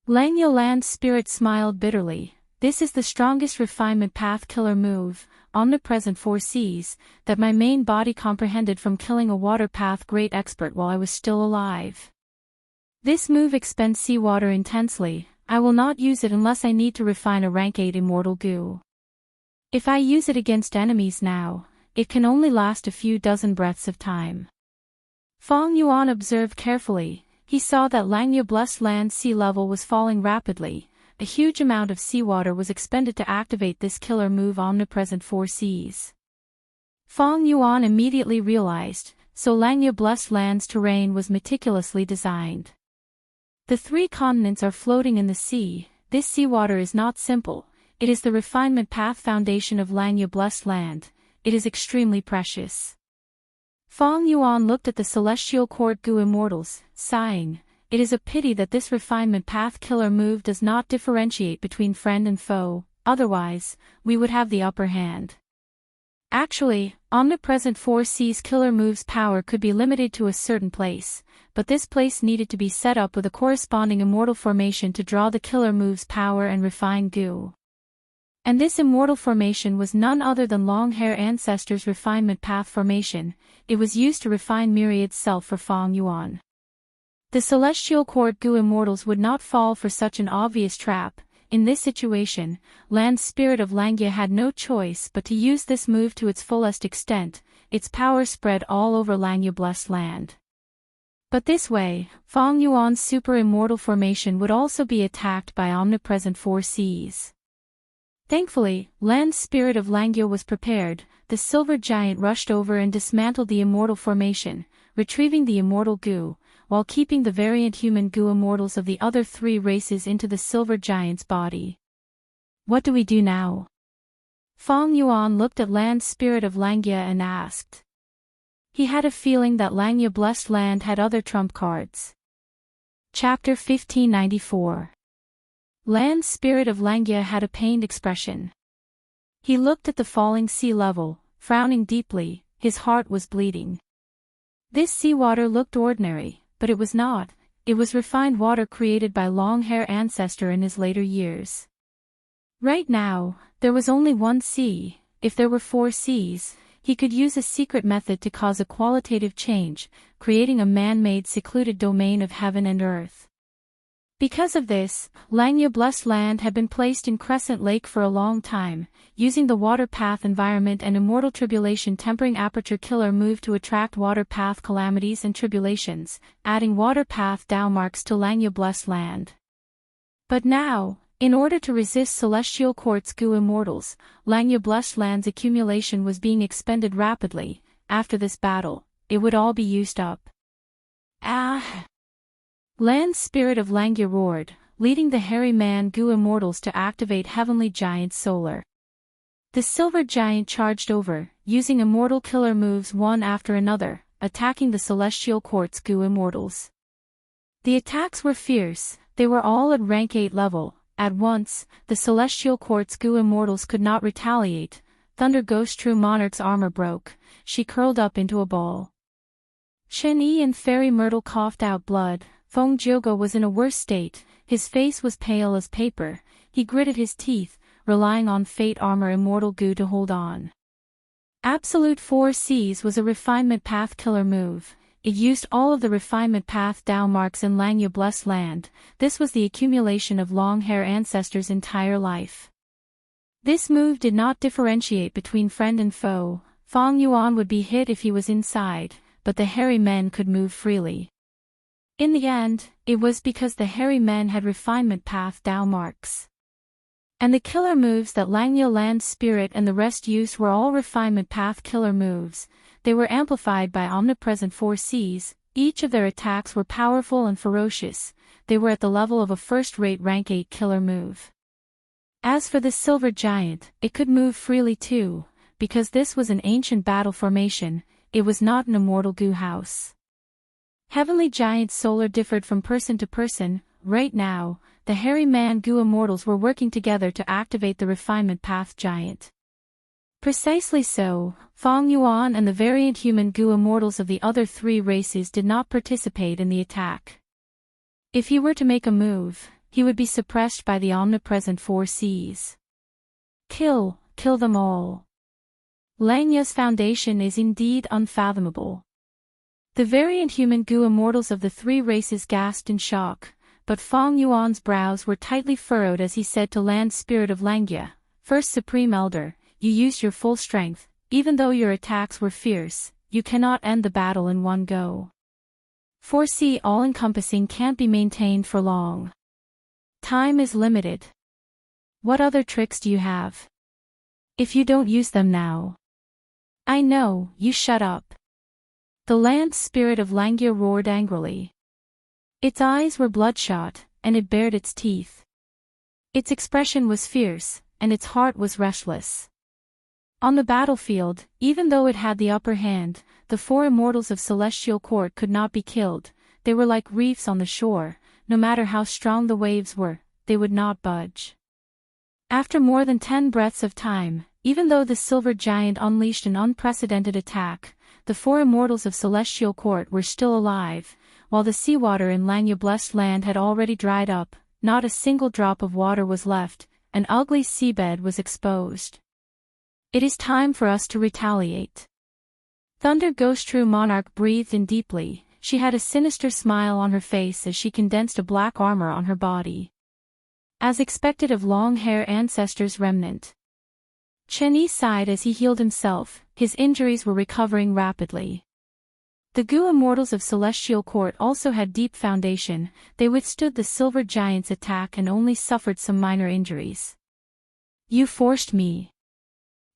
Langya Land Spirit smiled bitterly. This is the strongest refinement path killer move, omnipresent 4 seas, that my main body comprehended from killing a water path great expert while I was still alive. This move expends seawater intensely. I will not use it unless I need to refine a rank 8 immortal Gu. If I use it against enemies now, it can only last a few dozen breaths of time. Fang Yuan observed carefully. He saw that Langya blessed land sea level was falling rapidly. A huge amount of seawater was expended to activate this killer move omnipresent 4 seas. Fang Yuan immediately realized, so Langya blessed land's terrain was meticulously designed. The 3 continents are floating in the sea. This seawater is not simple. It is the refinement path foundation of Langya blessed land. It is extremely precious. Fang Yuan looked at the Celestial Court Gu Immortals, sighing. It is a pity that this refinement path killer move does not differentiate between friend and foe, otherwise, we would have the upper hand. Actually, omnipresent 4C's killer move's power could be limited to a certain place, but this place needed to be set up with a corresponding immortal formation to draw the killer move's power and refine goo. And this immortal formation was none other than Long-Hair Ancestors' refinement path formation. It was used to refine Myriad's self for Feng Yuan. The Celestial Court Goo Immortals would not fall for such an obvious trap. In this situation, Land Spirit of Langya had no choice but to use this move to its fullest extent. Its power spread all over Langya Blessed Land. But this way, Feng Yuan's super immortal formation would also be attacked by omnipresent 4Cs. Thankfully, Land Spirit of Langya was prepared. The silver giant rushed over and dismantled the immortal formation, retrieving the immortal goo, while keeping the variant human goo immortals of the other three races into the silver giant's body. What do we do now? Feng Yuan looked at Land Spirit of Langya and asked. He had a feeling that Langya Blessed Land had other trump cards. Chapter 1594. Land Spirit of Langya had a pained expression. He looked at the falling sea level, frowning deeply. His heart was bleeding. This seawater looked ordinary, but it was not. It was refined water created by Long-Hair Ancestor in his later years. Right now, there was only one sea. If there were 4 seas, he could use a secret method to cause a qualitative change, creating a man-made secluded domain of heaven and earth. Because of this, Langya Blessed Land had been placed in Crescent Lake for a long time, using the water path environment and immortal tribulation tempering aperture killer move to attract water path calamities and tribulations, adding water path Dao marks to Langya Blessed Land. But now, in order to resist Celestial Court's Goo Immortals, Langya Blessed Land's accumulation was being expended rapidly. After this battle, it would all be used up. Land Spirit of Langya roared, leading the hairy man Goo Immortals to activate Heavenly Giant Solar. The silver giant charged over, using immortal killer moves one after another, attacking the Celestial Court's Goo Immortals. The attacks were fierce. They were all at rank 8 level. At once, the Celestial Court's Goo Immortals could not retaliate. Thunder Ghost True Monarch's armor broke. She curled up into a ball. Shen Yi and Fairy Myrtle coughed out blood. Feng Jiogo was in a worse state. His face was pale as paper. He gritted his teeth, relying on Fate Armor Immortal Goo to hold on. Absolute 4Cs was a refinement path killer move. It used all of the refinement path Dao marks in Langya Blessed Land. This was the accumulation of Long-Hair Ancestors' entire life. This move did not differentiate between friend and foe. Feng Yuan would be hit if he was inside, but the hairy men could move freely. In the end, it was because the hairy men had refinement path Dao marks. And the killer moves that Langya Land Spirit and the rest used were all refinement path killer moves. They were amplified by omnipresent 4Cs. Each of their attacks were powerful and ferocious. They were at the level of a first-rate rank 8 killer move. As for the silver giant, it could move freely too, because this was an ancient battle formation. It was not an immortal goo house. Heavenly Giant Solar differed from person to person. Right now, the hairy man Goo Immortals were working together to activate the refinement path giant. Precisely so, Feng Yuan and the variant human Goo Immortals of the other 3 races did not participate in the attack. If he were to make a move, he would be suppressed by the omnipresent 4Cs. Kill them all. Langya's foundation is indeed unfathomable. The variant human Goo Immortals of the 3 races gasped in shock, but Feng Yuan's brows were tightly furrowed as he said to Land Spirit of Langya, First Supreme Elder, you used your full strength. Even though your attacks were fierce, you cannot end the battle in one go. 4C all-encompassing can't be maintained for long. Time is limited. What other tricks do you have? If you don't use them now. I know, you shut up. The Land Spirit of Langya roared angrily. Its eyes were bloodshot, and it bared its teeth. Its expression was fierce, and its heart was restless. On the battlefield, even though it had the upper hand, the 4 immortals of Celestial Court could not be killed. They were like reefs on the shore. No matter how strong the waves were, they would not budge. After more than 10 breaths of time, Even though the silver giant unleashed an unprecedented attack, the four immortals of Celestial Court were still alive, while the seawater in Langya Blessed Land had already dried up. Not a single drop of water was left, an ugly seabed was exposed. It is time for us to retaliate. Thunder Ghost True Monarch breathed in deeply. She had a sinister smile on her face as she condensed a black armor on her body. As expected of long-hair ancestors' remnant. Chen Yi sighed as he healed himself, his injuries were recovering rapidly. The Gu Immortals of Celestial Court also had deep foundation, they withstood the Silver Giant's attack and only suffered some minor injuries. You forced me.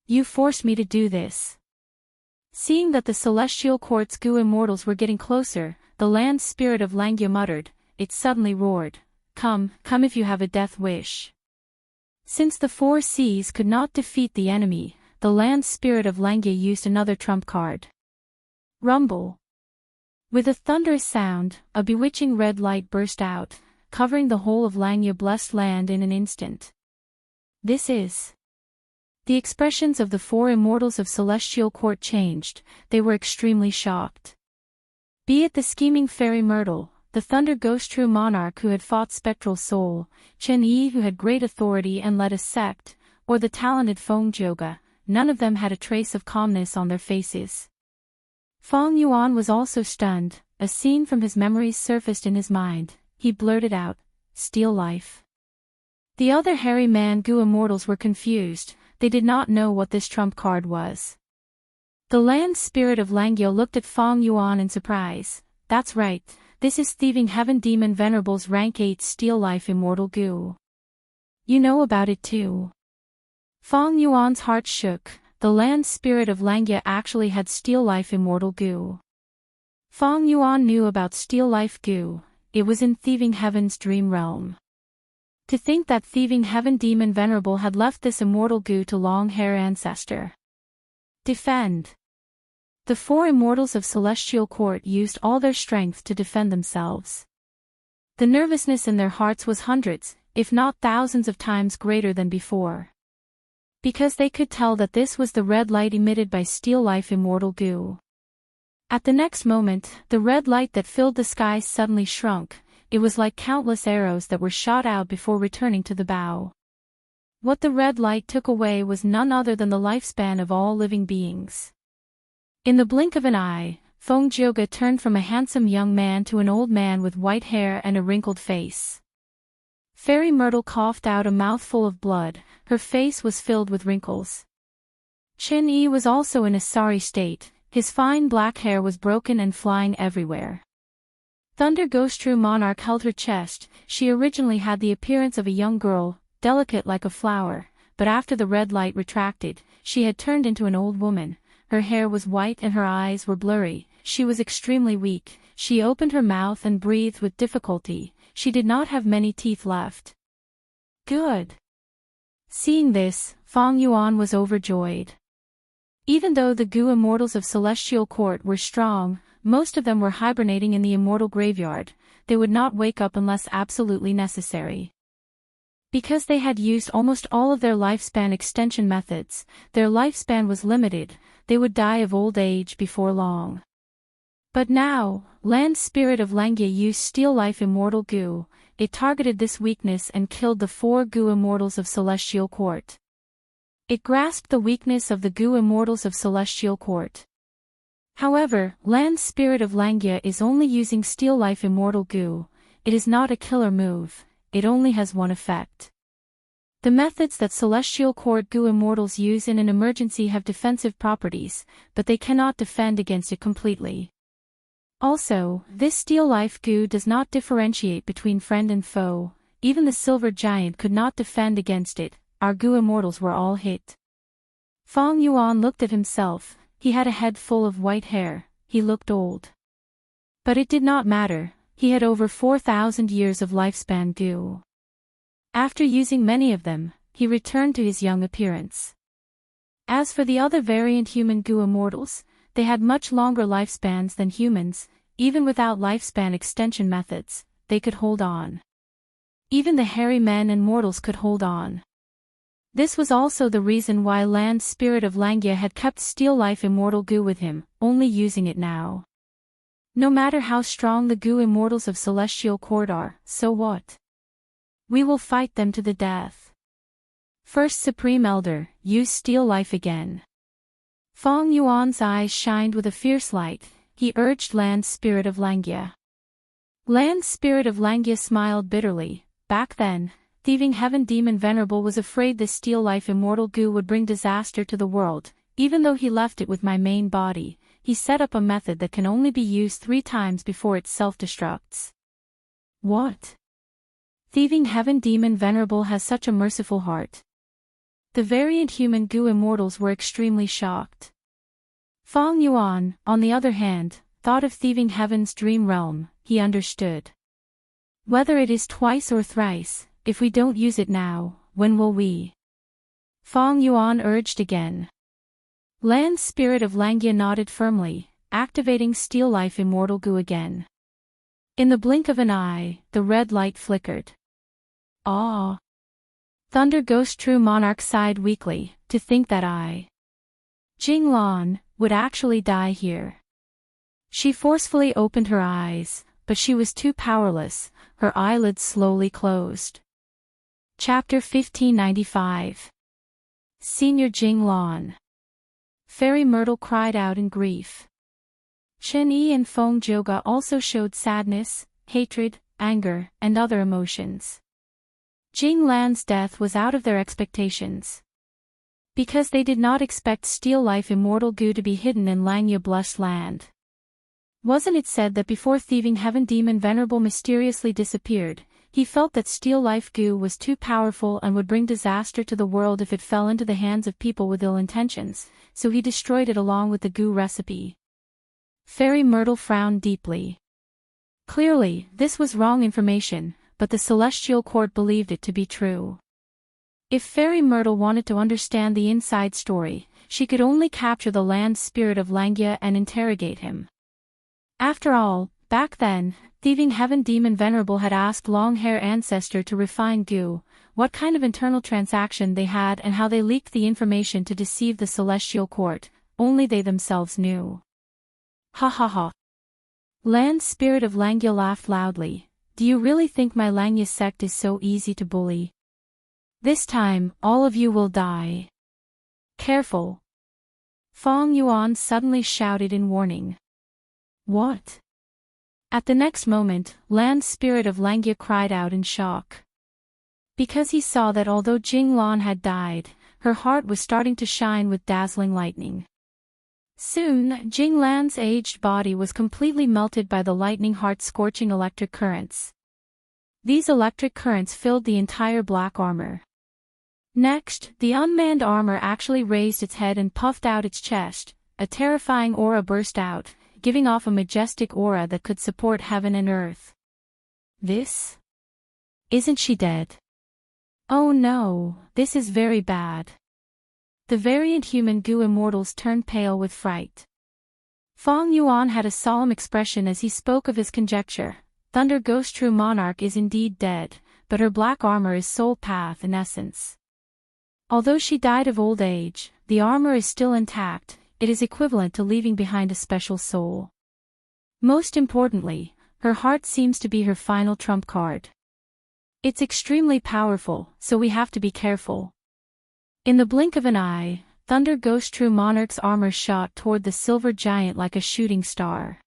You forced me to do this. Seeing that the Celestial Court's Gu Immortals were getting closer, the land spirit of Langya muttered, it suddenly roared, come if you have a death wish. Since the four seas could not defeat the enemy, the land spirit of Langya used another trump card. Rumble. With a thunderous sound, a bewitching red light burst out, covering the whole of Langya Blessed Land in an instant. This is. The expressions of the four immortals of Celestial Court changed, they were extremely shocked. Be it the scheming fairy Myrtle, the Thunder Ghost True Monarch who had fought Spectral Soul, Chen Yi who had great authority and led a sect, or the talented Feng Joga, none of them had a trace of calmness on their faces. Feng Yuan was also stunned, a scene from his memories surfaced in his mind, he blurted out, steal life. The other hairy man Gu Immortals were confused, they did not know what this trump card was. The land spirit of Langya looked at Feng Yuan in surprise, that's right, this is Thieving Heaven Demon Venerable's rank 8 steal life immortal Gu. You know about it too. Feng Yuan's heart shook. The land spirit of Langya actually had Steel Life Immortal Gu. Feng Yuan knew about Steel Life Gu, it was in Thieving Heaven's dream realm. To think that Thieving Heaven Demon Venerable had left this immortal Gu to long-hair ancestor. Defend. The four immortals of Celestial Court used all their strength to defend themselves. The nervousness in their hearts was hundreds, if not thousands of times greater than before. Because they could tell that this was the red light emitted by Steel Life Immortal Gu. At the next moment, the red light that filled the sky suddenly shrunk, it was like countless arrows that were shot out before returning to the bow. What the red light took away was none other than the lifespan of all living beings. In the blink of an eye, Feng Joga turned from a handsome young man to an old man with white hair and a wrinkled face. Fairy Myrtle coughed out a mouthful of blood, her face was filled with wrinkles. Chen Yi was also in a sorry state, his fine black hair was broken and flying everywhere. Thunder Ghost True Monarch held her chest, she originally had the appearance of a young girl, delicate like a flower, but after the red light retracted, she had turned into an old woman, her hair was white and her eyes were blurry, she was extremely weak, she opened her mouth and breathed with difficulty. She did not have many teeth left. Good. Seeing this, Feng Yuan was overjoyed. Even though the Gu Immortals of Celestial Court were strong, most of them were hibernating in the immortal graveyard, they would not wake up unless absolutely necessary. Because they had used almost all of their lifespan extension methods, their lifespan was limited, they would die of old age before long. But now, Land Spirit of Langya used Steel Life Immortal Gu, it targeted this weakness and killed the four Gu Immortals of Celestial Court. It grasped the weakness of the Gu Immortals of Celestial Court. However, Land Spirit of Langya is only using Steel Life Immortal Gu, it is not a killer move, it only has one effect. The methods that Celestial Court Gu Immortals use in an emergency have defensive properties, but they cannot defend against it completely. Also, this Steel Life Gu does not differentiate between friend and foe, even the Silver Giant could not defend against it, our Gu Immortals were all hit. Feng Yuan looked at himself, he had a head full of white hair, he looked old. But it did not matter, he had over 4,000 years of lifespan Gu. After using many of them, he returned to his young appearance. As for the other variant human Gu Immortals, they had much longer lifespans than humans, even without lifespan extension methods, they could hold on. Even the hairy men and mortals could hold on. This was also the reason why Land Spirit of Langia had kept Steel Life Immortal goo with him, only using it now. No matter how strong the goo immortals of Celestial Court are, so what? We will fight them to the death. First Supreme Elder, use Steel Life again. Fong Yuan's eyes shined with a fierce light. He urged Land Spirit of Langia. Land Spirit of Langia smiled bitterly. Back then, Thieving Heaven Demon Venerable was afraid the Steel Life Immortal goo would bring disaster to the world. Even though he left it with my main body, he set up a method that can only be used 3 times before it self-destructs. What? Thieving Heaven Demon Venerable has such a merciful heart. The variant human goo immortals were extremely shocked. Fong Yuan, on the other hand, thought of Thieving Heaven's dream realm. He understood. Whether it is twice or thrice, if we don't use it now, when will we? Fong Yuan urged again. Land Spirit of Langia nodded firmly, activating Steel Life Immortal goo again. In the blink of an eye, the red light flickered. Ah! Thunder Ghost True Monarch sighed weakly, to think that I, Jinglan, would actually die here. She forcefully opened her eyes, but she was too powerless. Her eyelids slowly closed. Chapter 1595. Senior Jinglan. Fairy Myrtle cried out in grief. Chen Yi and Feng Joga also showed sadness, hatred, anger, and other emotions. Jinglan's death was out of their expectations. Because they did not expect Steel Life Immortal goo to be hidden in Langya Blush Land. Wasn't it said that before Thieving Heaven Demon Venerable mysteriously disappeared, he felt that Steel Life goo was too powerful and would bring disaster to the world if it fell into the hands of people with ill intentions, so he destroyed it along with the goo recipe. Fairy Myrtle frowned deeply. Clearly, this was wrong information, but the Celestial Court believed it to be true. If Fairy Myrtle wanted to understand the inside story, she could only capture the Land Spirit of Langia and interrogate him. After all, back then, Thieving Heaven Demon Venerable had asked Long-Hair Ancestor to refine goo, what kind of internal transaction they had and how they leaked the information to deceive the Celestial Court, only they themselves knew. Ha ha ha. Land Spirit of Langia laughed loudly. Do you really think my Langya sect is so easy to bully? This time, all of you will die. Careful. Fong Yuan suddenly shouted in warning. What? At the next moment, Land Spirit of Langia cried out in shock. Because he saw that although Jinglan had died, her heart was starting to shine with dazzling lightning. Soon, Jinglan's aged body was completely melted by the lightning heart-scorching electric currents. These electric currents filled the entire black armor. Next, the unmanned armor actually raised its head and puffed out its chest. A terrifying aura burst out, giving off a majestic aura that could support heaven and earth. This? Isn't she dead? Oh no, this is very bad. The variant human goo immortals turned pale with fright. Fong Yuan had a solemn expression as he spoke of his conjecture. Thunder Ghost True Monarch is indeed dead, but her black armor is soul path in essence. Although she died of old age, the armor is still intact. It is equivalent to leaving behind a special soul. Most importantly, her heart seems to be her final trump card. It's extremely powerful, so we have to be careful. In the blink of an eye, Thunder Ghost True Monarch's armor shot toward the silver giant like a shooting star.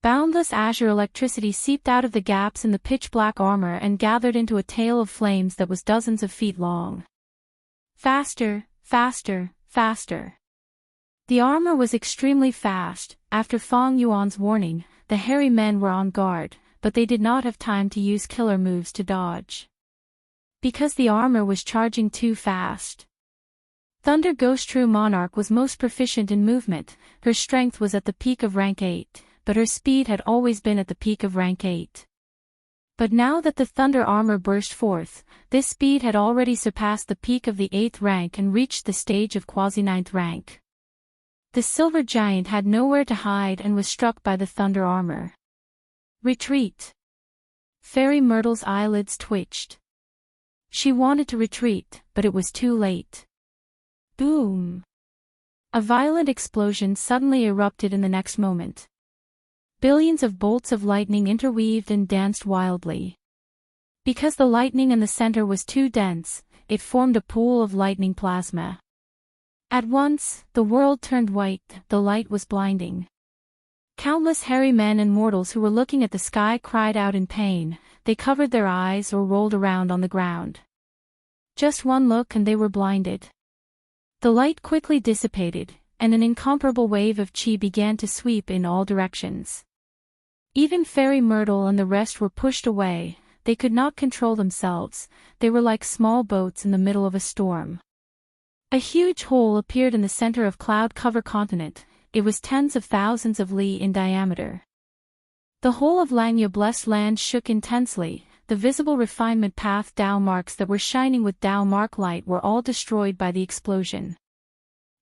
Boundless azure electricity seeped out of the gaps in the pitch-black armor and gathered into a tail of flames that was dozens of feet long. Faster, faster, faster. The armor was extremely fast. After Fong Yuan's warning, the hairy men were on guard, but they did not have time to use killer moves to dodge. Because the armor was charging too fast. Thunder Ghost True Monarch was most proficient in movement. Her strength was at the peak of rank 8, but her speed had always been at the peak of rank 8. But now that the thunder armor burst forth, this speed had already surpassed the peak of the 8th rank and reached the stage of quasi-9th rank. The silver giant had nowhere to hide and was struck by the thunder armor. Retreat. Fairy Myrtle's eyelids twitched. She wanted to retreat, but it was too late. Boom! A violent explosion suddenly erupted in the next moment. Billions of bolts of lightning interweaved and danced wildly. Because the lightning in the center was too dense, it formed a pool of lightning plasma. At once, the world turned white, the light was blinding. Countless hairy men and mortals who were looking at the sky cried out in pain, they covered their eyes or rolled around on the ground. Just one look and they were blinded. The light quickly dissipated, and an incomparable wave of chi began to sweep in all directions. Even Fairy Myrtle and the rest were pushed away, they could not control themselves, they were like small boats in the middle of a storm. A huge hole appeared in the center of Cloud Cover Continent, it was tens of thousands of li in diameter. The whole of Langya Blessed Land shook intensely, the visible refinement path Dao marks that were shining with Dao mark light were all destroyed by the explosion.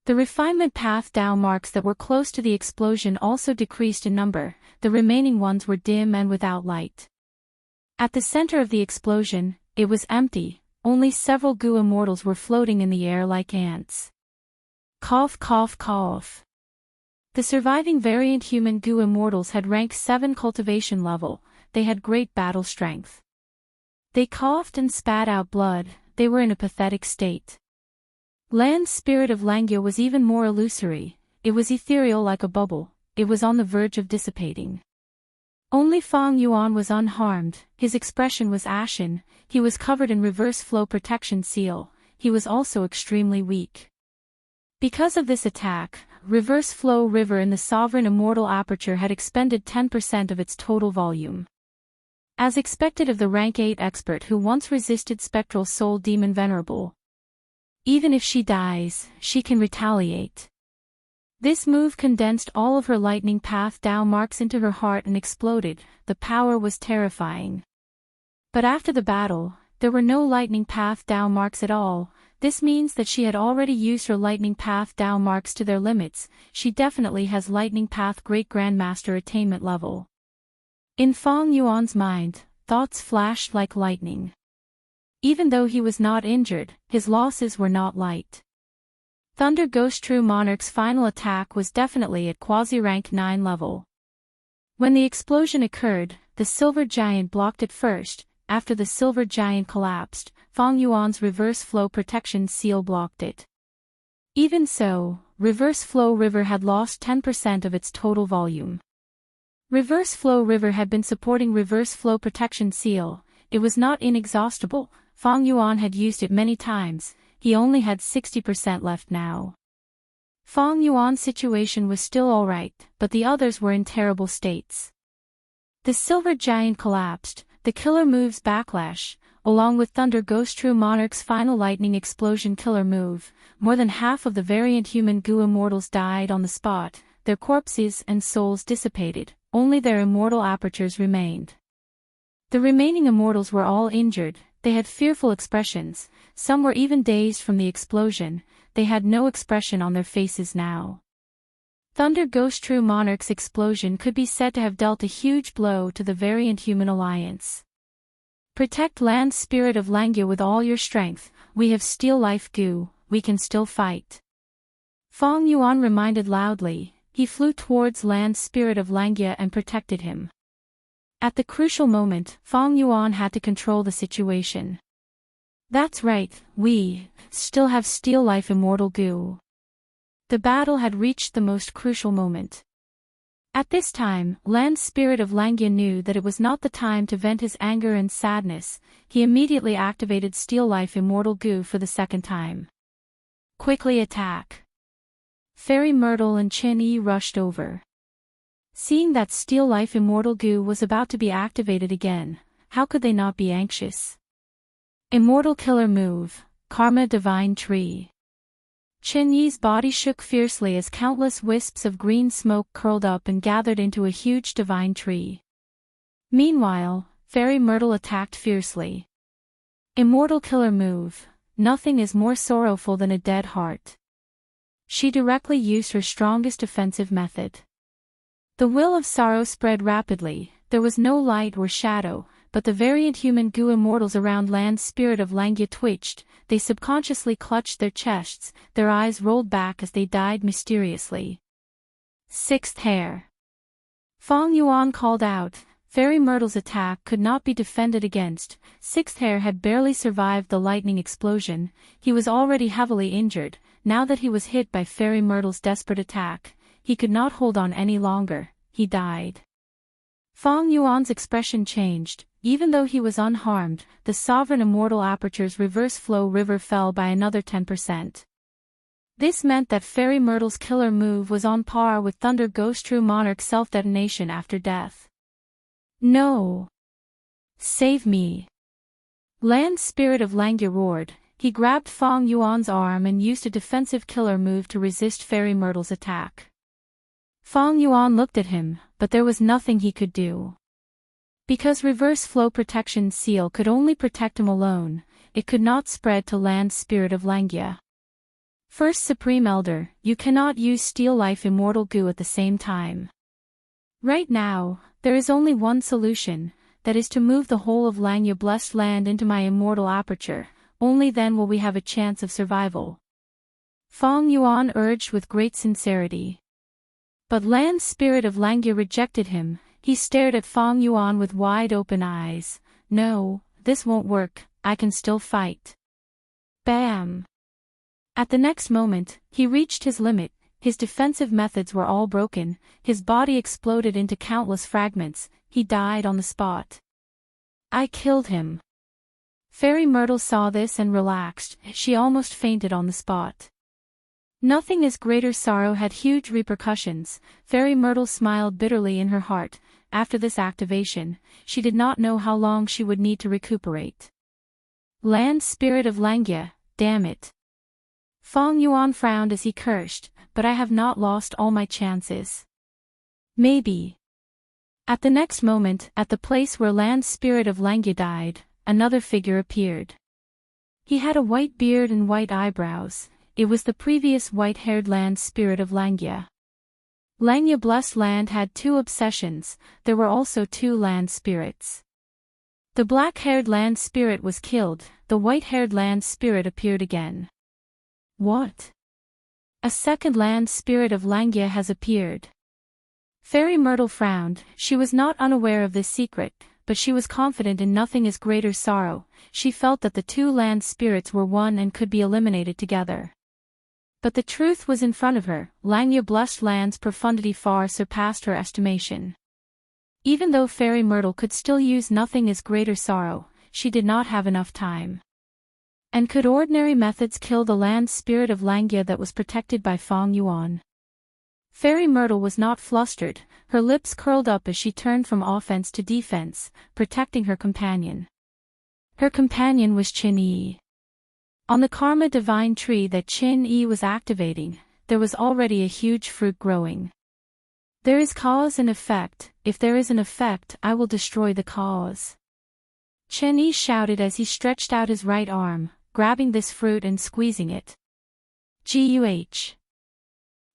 The refinement path Dao marks that were close to the explosion also decreased in number, the remaining ones were dim and without light. At the center of the explosion, it was empty, only several Gu immortals were floating in the air like ants. Cough cough cough. The surviving variant human Gu immortals had rank 7 cultivation level, they had great battle strength. They coughed and spat out blood, they were in a pathetic state. Land spirit of Langya was even more illusory, it was ethereal like a bubble, it was on the verge of dissipating. Only Fang Yuan was unharmed, his expression was ashen, he was covered in reverse flow protection seal, he was also extremely weak. Because of this attack, reverse flow river in the sovereign immortal aperture had expended 10% of its total volume. As expected of the rank 8 expert who once resisted spectral soul demon venerable. Even if she dies, she can retaliate. This move condensed all of her lightning path Dao marks into her heart and exploded, the power was terrifying. But after the battle, there were no lightning path Dao marks at all, this means that she had already used her lightning path Dao marks to their limits, she definitely has lightning path Great Grandmaster attainment level. In Fang Yuan's mind, thoughts flashed like lightning. Even though he was not injured, his losses were not light. Thunder Ghost True Monarch's final attack was definitely at quasi-rank 9 level. When the explosion occurred, the Silver Giant blocked it first, after the Silver Giant collapsed, Fang Yuan's reverse flow protection seal blocked it. Even so, reverse flow river had lost 10% of its total volume. Reverse flow river had been supporting reverse flow protection seal, it was not inexhaustible, Fang Yuan had used it many times, he only had 60% left now. Fang Yuan's situation was still alright, but the others were in terrible states. The Silver Giant collapsed, the Killer Move's backlash, along with Thunder Ghost True Monarch's final lightning explosion killer move, more than half of the variant human Gu immortals died on the spot, their corpses and souls dissipated, only their immortal apertures remained. The remaining immortals were all injured, they had fearful expressions, some were even dazed from the explosion, they had no expression on their faces now. Thunder Ghost True Monarch's explosion could be said to have dealt a huge blow to the variant human alliance. Protect land spirit of Langya with all your strength, we have steel life Gu, we can still fight. Fang Yuan reminded loudly, he flew towards land spirit of Langya and protected him. At the crucial moment, Fang Yuan had to control the situation. That's right, we still have steel life immortal Gu. The battle had reached the most crucial moment. At this time, land spirit of Langya knew that it was not the time to vent his anger and sadness, he immediately activated steel life immortal Gu for the second time. Quickly attack. Fairy Myrtle and Chin Yi rushed over. Seeing that Steel Life Immortal Gu was about to be activated again, how could they not be anxious? Immortal Killer Move, Karma Divine Tree. Chin Yi's body shook fiercely as countless wisps of green smoke curled up and gathered into a huge divine tree. Meanwhile, Fairy Myrtle attacked fiercely. Immortal Killer Move, nothing is more sorrowful than a dead heart. She directly used her strongest offensive method. The will of sorrow spread rapidly, there was no light or shadow, but the variant human goo immortals around land spirit of Langya twitched, they subconsciously clutched their chests, their eyes rolled back as they died mysteriously. Sixth hair. Fong Yuan called out. Fairy Myrtle's attack could not be defended against. Sixth hair had barely survived the lightning explosion, he was already heavily injured. Now that he was hit by Fairy Myrtle's desperate attack, he could not hold on any longer, he died. Fong Yuan's expression changed. Even though he was unharmed, the sovereign immortal aperture's reverse flow river fell by another 10%. This meant that Fairy Myrtle's killer move was on par with Thunder Ghost True Monarch self-detonation after death. No! Save me! Land Spirit of Langya roared. He grabbed Fong Yuan's arm and used a defensive killer move to resist Fairy Myrtle's attack. Fong Yuan looked at him, but there was nothing he could do. Because reverse flow protection seal could only protect him alone, it could not spread to Land Spirit of Langya. First Supreme Elder, you cannot use Steel Life Immortal Goo at the same time. Right now, there is only one solution, that is to move the whole of Langya Blessed Land into my immortal aperture, only then will we have a chance of survival. Fong Yuan urged with great sincerity. But Land Spirit of Langya rejected him. He stared at Fong Yuan with wide-open eyes. No, this won't work, I can still fight. Bam! At the next moment, he reached his limit, his defensive methods were all broken, his body exploded into countless fragments, he died on the spot. I killed him. Fairy Myrtle saw this and relaxed, she almost fainted on the spot. Nothing as greater sorrow had huge repercussions. Fairy Myrtle smiled bitterly in her heart. After this activation, she did not know how long she would need to recuperate. Land Spirit of Langya, damn it. Fong Yuan frowned as he cursed, but I have not lost all my chances. Maybe. At the next moment, at the place where Land Spirit of Langya died, another figure appeared. He had a white beard and white eyebrows. It was the previous white-haired Land Spirit of Langya. Langya Blessed Land had two obsessions, there were also two land spirits. The black-haired land spirit was killed, the white-haired land spirit appeared again. What? A second land spirit of Langya has appeared. Fairy Myrtle frowned, she was not unaware of this secret, but she was confident in nothing as greater sorrow, she felt that the two land spirits were one and could be eliminated together. But the truth was in front of her, Langya Blessed Land's profundity far surpassed her estimation. Even though Fairy Myrtle could still use nothing as greater sorrow, she did not have enough time. And could ordinary methods kill the land spirit of Langya that was protected by Fong Yuan? Fairy Myrtle was not flustered, her lips curled up as she turned from offense to defense, protecting her companion. Her companion was Qin Yi. On the Karma Divine Tree that Qin Yi was activating, there was already a huge fruit growing. There is cause and effect, if there is an effect I will destroy the cause. Qin Yi shouted as he stretched out his right arm, grabbing this fruit and squeezing it. Guh.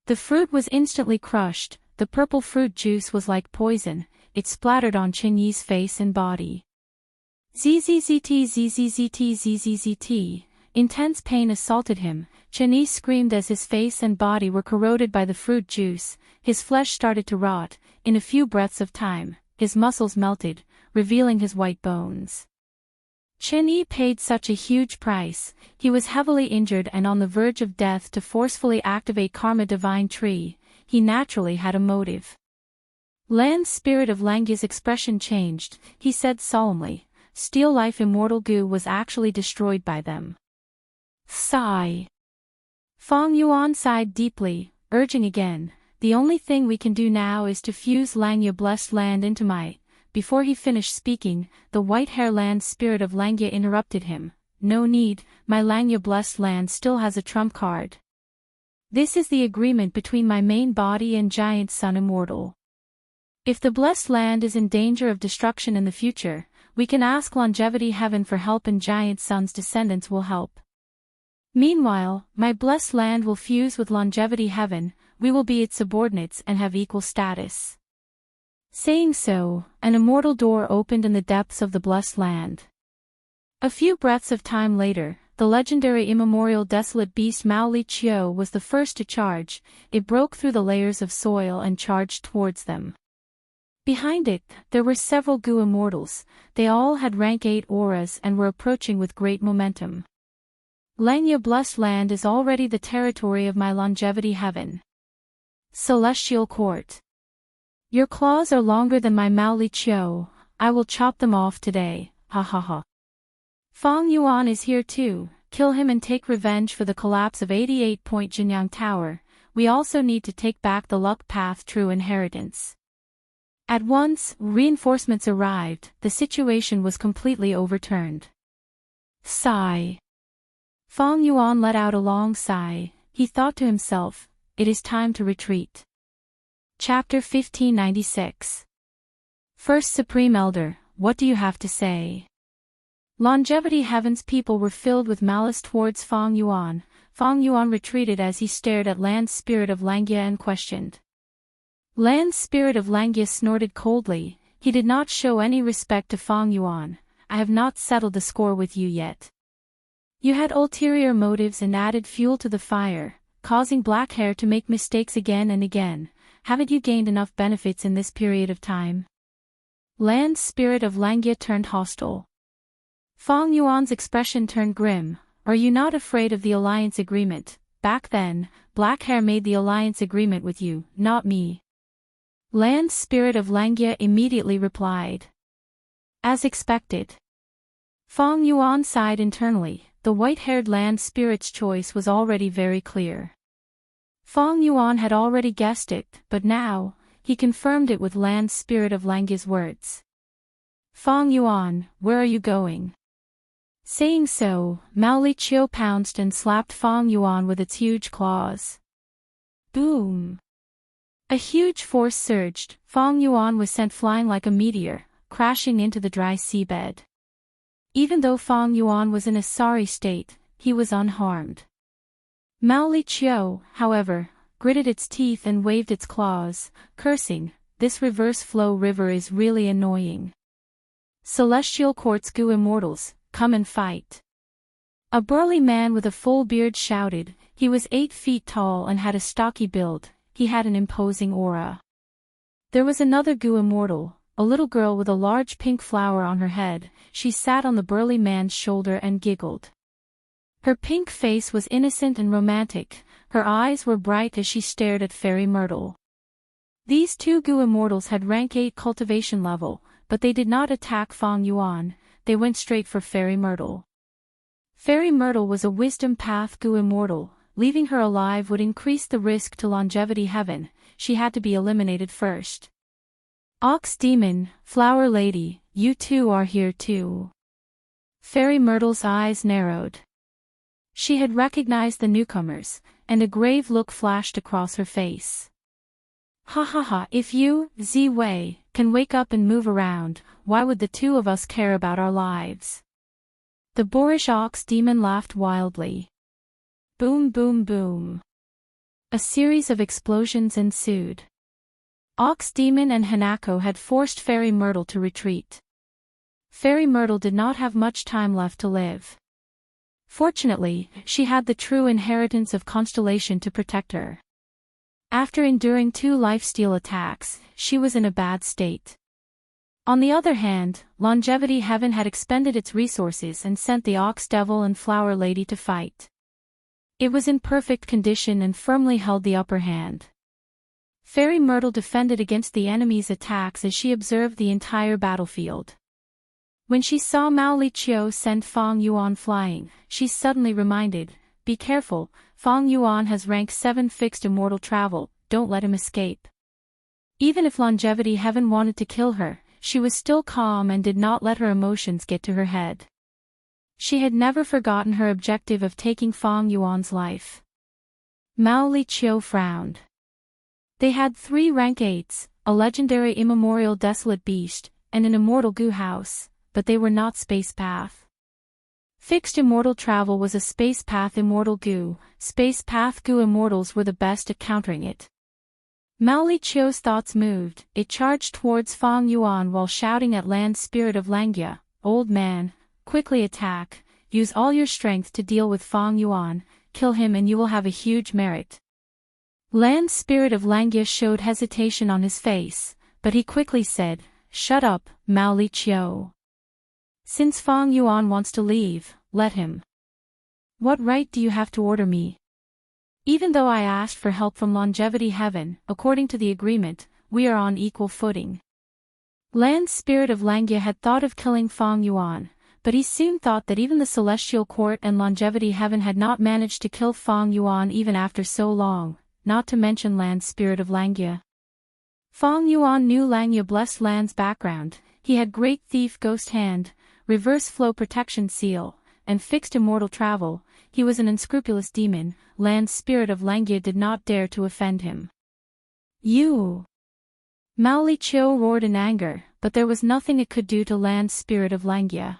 The fruit was instantly crushed, the purple fruit juice was like poison, it splattered on Qin Yi's face and body. Zzzt zzzt zzzt. Intense pain assaulted him, Qin Yi screamed as his face and body were corroded by the fruit juice, his flesh started to rot, in a few breaths of time, his muscles melted, revealing his white bones. Qin Yi paid such a huge price, he was heavily injured and on the verge of death to forcefully activate Karma Divine Tree, he naturally had a motive. Land Spirit of Langya's expression changed, he said solemnly, Steel Life Immortal Goo was actually destroyed by them. Sigh. Fong Yuan sighed deeply, urging again, the only thing we can do now is to fuse Langya Blessed Land into my... Before he finished speaking, the white-hair land spirit of Langya interrupted him, no need, my Langya Blessed Land still has a trump card. This is the agreement between my main body and Giant Sun Immortal. If the Blessed Land is in danger of destruction in the future, we can ask Longevity Heaven for help and Giant Sun's descendants will help. Meanwhile, my Blessed Land will fuse with Longevity Heaven, we will be its subordinates and have equal status. Saying so, an immortal door opened in the depths of the blessed land. A few breaths of time later, the legendary immemorial desolate beast Mao Li Chiu was the first to charge. It broke through the layers of soil and charged towards them. Behind it, there were several Gu immortals. They all had rank 8 auras and were approaching with great momentum. Langya blessed land is already the territory of my longevity heaven. Celestial court. Your claws are longer than my Mao Li Chiu. I will chop them off today, ha ha ha. Fang Yuan is here too. Kill him and take revenge for the collapse of 88-point Jinyang Tower. We also need to take back the luck path true inheritance. At once, reinforcements arrived. The situation was completely overturned. Sigh. Fang Yuan let out a long sigh. He thought to himself, it is time to retreat. Chapter 1596. First Supreme Elder, what do you have to say? Longevity Heaven's people were filled with malice towards Fang Yuan. Fang Yuan retreated as he stared at Land's spirit of Langya and questioned. Land's spirit of Langya snorted coldly. He did not show any respect to Fang Yuan. I have not settled the score with you yet. You had ulterior motives and added fuel to the fire, causing Black Hair to make mistakes again and again. Haven't you gained enough benefits in this period of time? Land's spirit of Langya turned hostile. Fang Yuan's expression turned grim. Are you not afraid of the alliance agreement? Back then, Black Hair made the alliance agreement with you, not me. Land's spirit of Langya immediately replied. As expected. Fang Yuan sighed internally. The white-haired Land spirit's choice was already very clear. Fang Yuan had already guessed it, but now, he confirmed it with Land spirit of Langya's words. Fang Yuan, where are you going? Saying so, Mao Li Chiu pounced and slapped Fang Yuan with its huge claws. Boom! A huge force surged. Fang Yuan was sent flying like a meteor, crashing into the dry seabed. Even though Fang Yuan was in a sorry state, he was unharmed. Mao Li Chiu, however, gritted its teeth and waved its claws, cursing, this reverse flow river is really annoying. Celestial Court's Gu Immortals, come and fight. A burly man with a full beard shouted. He was 8 feet tall and had a stocky build. He had an imposing aura. There was another Gu Immortal, a little girl with a large pink flower on her head. She sat on the burly man's shoulder and giggled. Her pink face was innocent and romantic. Her eyes were bright as she stared at Fairy Myrtle. These 2 Gu Immortals had rank 8 cultivation level, but they did not attack Fang Yuan. They went straight for Fairy Myrtle. Fairy Myrtle was a wisdom path Gu Immortal. Leaving her alive would increase the risk to longevity heaven. She had to be eliminated first. Ox Demon, Flower Lady, you two are here too. Fairy Myrtle's eyes narrowed. She had recognized the newcomers, and a grave look flashed across her face. Ha ha ha, if you, Z-Wei, can wake up and move around, why would the 2 of us care about our lives? The boorish Ox Demon laughed wildly. Boom boom boom. A series of explosions ensued. Ox Demon and Hanako had forced Fairy Myrtle to retreat. Fairy Myrtle did not have much time left to live. Fortunately, she had the true inheritance of Constellation to protect her. After enduring 2 lifesteal attacks, she was in a bad state. On the other hand, Longevity Heaven had expended its resources and sent the Ox Devil and Flower Lady to fight. It was in perfect condition and firmly held the upper hand. Fairy Myrtle defended against the enemy's attacks as she observed the entire battlefield. When she saw Mao Li Chiu send Fang Yuan flying, she suddenly reminded, be careful, Fang Yuan has rank 7 fixed immortal travel, don't let him escape. Even if Longevity Heaven wanted to kill her, she was still calm and did not let her emotions get to her head. She had never forgotten her objective of taking Fang Yuan's life. Mao Li Chiu frowned. They had 3 rank 8s, a legendary immemorial desolate beast, and an immortal Gu house, but they were not space path. Fixed immortal travel was a space path immortal Gu. Space path Gu immortals were the best at countering it. Mao Li Chio's thoughts moved. It charged towards Fang Yuan while shouting at Land Spirit of Langya, "Old man, quickly attack, use all your strength to deal with Fang Yuan, kill him and you will have a huge merit." Land Spirit of Langya showed hesitation on his face, but he quickly said, "Shut up, Mao Li Chio. Since Fang Yuan wants to leave, let him. What right do you have to order me? Even though I asked for help from Longevity Heaven, according to the agreement, we are on equal footing." Land Spirit of Langya had thought of killing Fang Yuan, but he soon thought that even the Celestial Court and Longevity Heaven had not managed to kill Fang Yuan even after so long, not to mention Land Spirit of Langya. Fang Yuan knew Langya Blessed Land's background. He had Great Thief Ghost Hand, Reverse Flow Protection Seal, and Fixed Immortal Travel. He was an unscrupulous demon. Land Spirit of Langya did not dare to offend him. "You!" Mao Li Chio roared in anger, but there was nothing it could do to Land Spirit of Langya.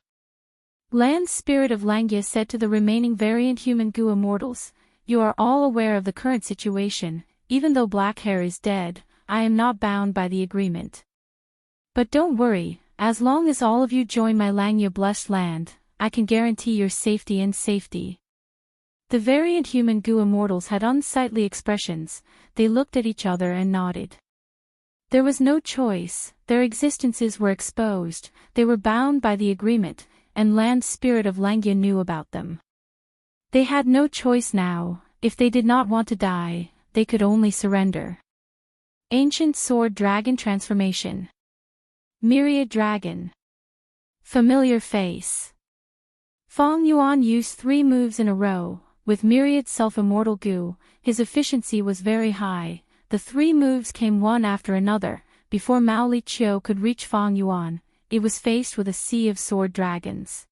Land Spirit of Langya said to the remaining variant human goo immortals, "You are all aware of the current situation. Even though Black Hair is dead, I am not bound by the agreement. But don't worry, as long as all of you join my Langya Blessed Land, I can guarantee your safety and safety." The variant human goo immortals had unsightly expressions. They looked at each other and nodded. There was no choice, their existences were exposed, they were bound by the agreement, and Land Spirit of Langya knew about them. They had no choice now. If they did not want to die, they could only surrender. Ancient Sword Dragon Transformation. Myriad Dragon. Familiar Face. Fang Yuan used 3 moves in a row. With Myriad Self-Immortal Goo, his efficiency was very high. The 3 moves came one after another. Before Mao Li Chio could reach Fang Yuan, it was faced with a sea of sword dragons.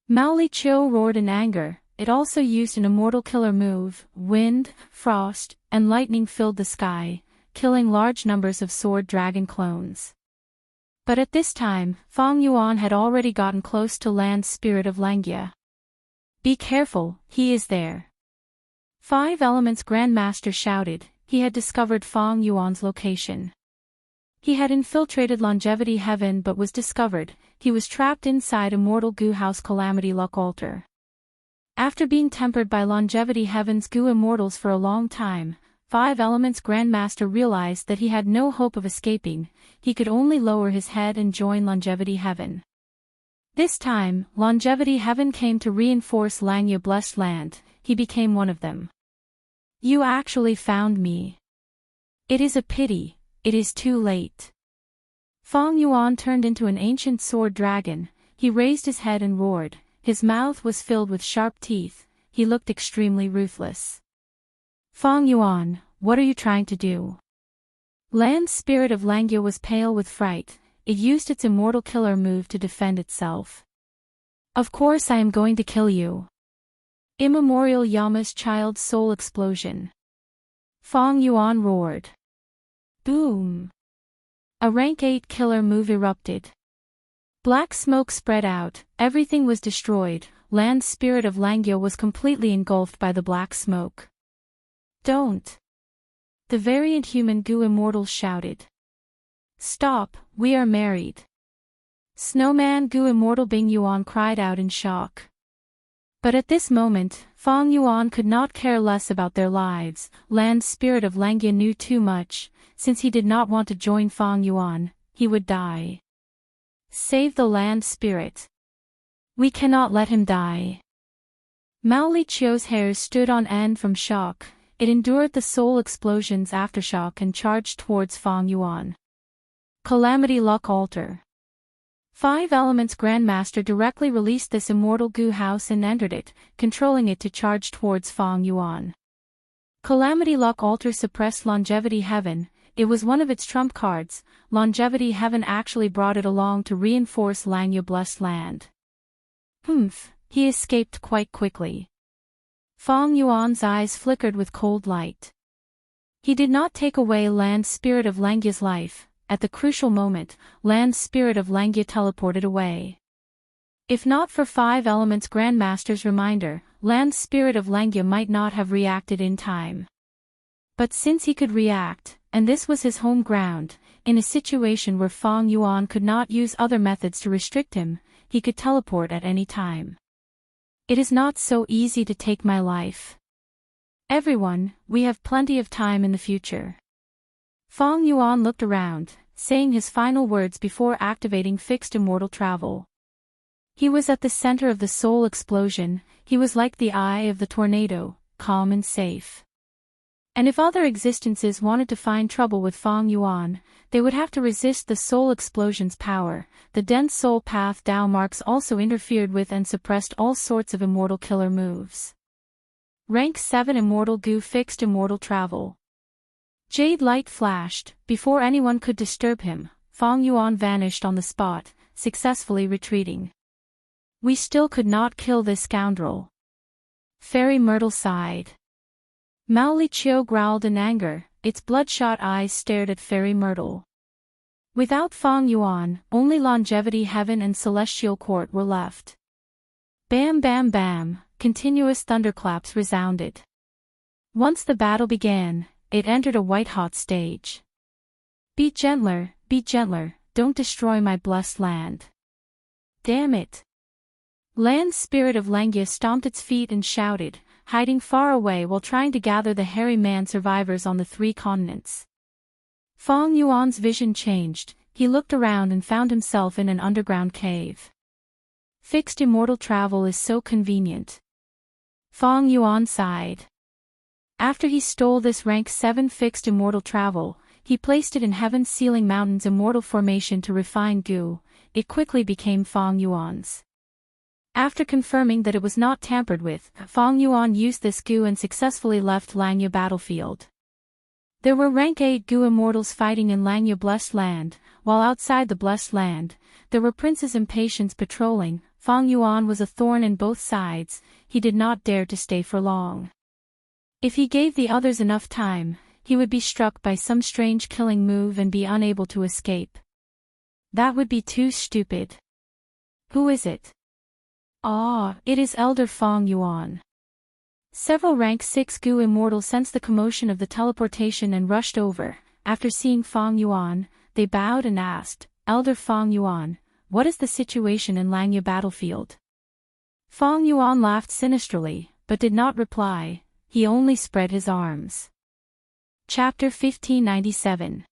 Mao Li Chio roared in anger. It also used an immortal killer move. Wind, frost, and lightning filled the sky, killing large numbers of sword dragon clones. But at this time, Fang Yuan had already gotten close to Land Spirit of Langya. "Be careful, he is there." 5 Elements Grandmaster shouted. He had discovered Fang Yuan's location. He had infiltrated Longevity Heaven but was discovered. He was trapped inside Immortal Goo House Calamity Luck Altar. After being tempered by Longevity Heaven's Goo Immortals for a long time, 5 Elements Grandmaster realized that he had no hope of escaping. He could only lower his head and join Longevity Heaven. This time, Longevity Heaven came to reinforce Langya Blessed Land. He became one of them. "You actually found me. It is a pity, it is too late." Fang Yuan turned into an ancient sword dragon. He raised his head and roared. His mouth was filled with sharp teeth. He looked extremely ruthless. "Fang Yuan, what are you trying to do?" Land Spirit of Langya was pale with fright. It used its immortal killer move to defend itself. "Of course I am going to kill you." Immemorial Yama's Child Soul Explosion. Fang Yuan roared. Boom! A rank 8 killer move erupted. Black smoke spread out, everything was destroyed. Land Spirit of Langya was completely engulfed by the black smoke. "Don't!" The variant human goo immortals shouted. "Stop, we are married." Snowman Goo Immortal Bing Yuan cried out in shock. But at this moment, Fang Yuan could not care less about their lives. Land Spirit of Langya knew too much. Since he did not want to join Fang Yuan, he would die. Save the Land Spirit. We cannot let him die. Mao Li Chio's hairs stood on end from shock. It endured the soul explosion's aftershock and charged towards Fang Yuan. Calamity Luck Altar. 5 Elements Grandmaster directly released this immortal goo house and entered it, controlling it to charge towards Fang Yuan. Calamity Luck Altar suppressed Longevity Heaven. It was one of its trump cards. Longevity Heaven actually brought it along to reinforce Langya Blessed Land. He escaped quite quickly. Fang Yuan's eyes flickered with cold light. He did not take away Land Spirit of Langya's life. At the crucial moment, Land Spirit of Langya teleported away. If not for 5 Elements Grandmaster's reminder, Land Spirit of Langya might not have reacted in time. But since he could react, and this was his home ground. In a situation where Fang Yuan could not use other methods to restrict him, he could teleport at any time. It is not so easy to take my life. Everyone, we have plenty of time in the future. Fang Yuan looked around, saying his final words before activating fixed immortal travel. He was at the center of the soul explosion. He was like the eye of the tornado, calm and safe. And if other existences wanted to find trouble with Fang Yuan, they would have to resist the soul explosion's power. The dense soul path Dao marks also interfered with and suppressed all sorts of immortal killer moves. Rank 7 Immortal Gu fixed immortal travel. Jade light flashed. Before anyone could disturb him, Fang Yuan vanished on the spot, successfully retreating. We still could not kill this scoundrel. Fairy Myrtle sighed. Mao Liqiu growled in anger, its bloodshot eyes stared at Fairy Myrtle. Without Fang Yuan, only Longevity Heaven and Celestial Court were left. Bam bam bam, continuous thunderclaps resounded. Once the battle began, it entered a white-hot stage. Be gentler, don't destroy my blessed land. Damn it. Land's spirit of Langia stomped its feet and shouted, hiding far away while trying to gather the hairy man survivors on the 3 continents. Fang Yuan's vision changed. He looked around and found himself in an underground cave. Fixed immortal travel is so convenient. Fang Yuan sighed. After he stole this rank 7 fixed immortal travel, he placed it in Heaven's Sealing Mountain's immortal formation to refine Gu. It quickly became Fang Yuan's. After confirming that it was not tampered with, Fang Yuan used this Gu and successfully left Langya battlefield. There were rank 8 Gu immortals fighting in Langya Blessed Land, while outside the Blessed Land, there were Princess Impatience patrolling. Fang Yuan was a thorn in both sides. He did not dare to stay for long. If he gave the others enough time, he would be struck by some strange killing move and be unable to escape. That would be too stupid. Who is it? Ah, it is Elder Fang Yuan. Several rank 6 Gu immortals sensed the commotion of the teleportation and rushed over. After seeing Fang Yuan, they bowed and asked, Elder Fang Yuan, what is the situation in Langya battlefield? Fang Yuan laughed sinisterly, but did not reply. He only spread his arms. Chapter 1597.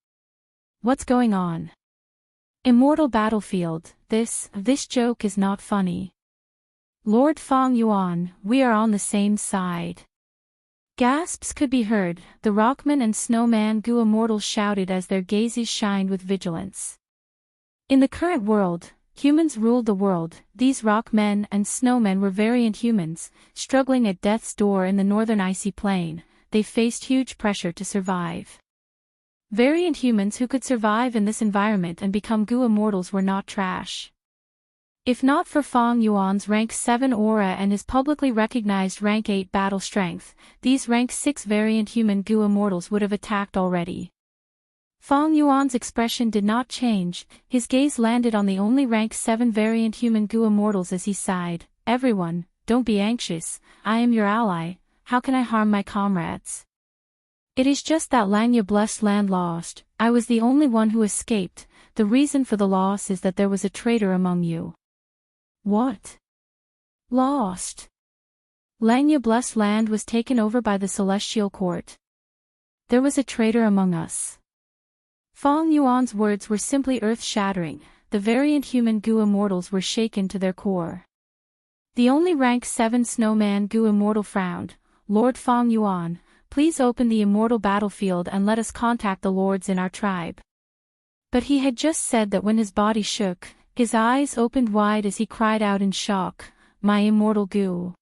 What's going on? Immortal battlefield. This joke is not funny. Lord Fang Yuan, we are on the same side. Gasps could be heard. The Rockman and Snowman Gu immortals shouted as their gazes shined with vigilance. In the current world, humans ruled the world. These Rockmen and Snowmen were variant humans, struggling at death's door in the northern icy plain. They faced huge pressure to survive. Variant humans who could survive in this environment and become Gu immortals were not trash. If not for Fang Yuan's rank 7 aura and his publicly recognized rank 8 battle strength, these rank 6 variant human Gu immortals would have attacked already. Fang Yuan's expression did not change. His gaze landed on the only rank 7 variant human Gu immortals as he sighed. Everyone, don't be anxious. I am your ally. How can I harm my comrades? It is just that Langya Blessed Land lost. I was the only one who escaped. The reason for the loss is that there was a traitor among you. What? Lost? Langya Blessed Land was taken over by the Celestial Court. There was a traitor among us. Fang Yuan's words were simply earth-shattering. The variant human Gu immortals were shaken to their core. The only rank 7 Snowman Gu immortal frowned. Lord Fang Yuan, please open the immortal battlefield and let us contact the lords in our tribe. But he had just said that when his body shook, his eyes opened wide as he cried out in shock, my immortal Gu.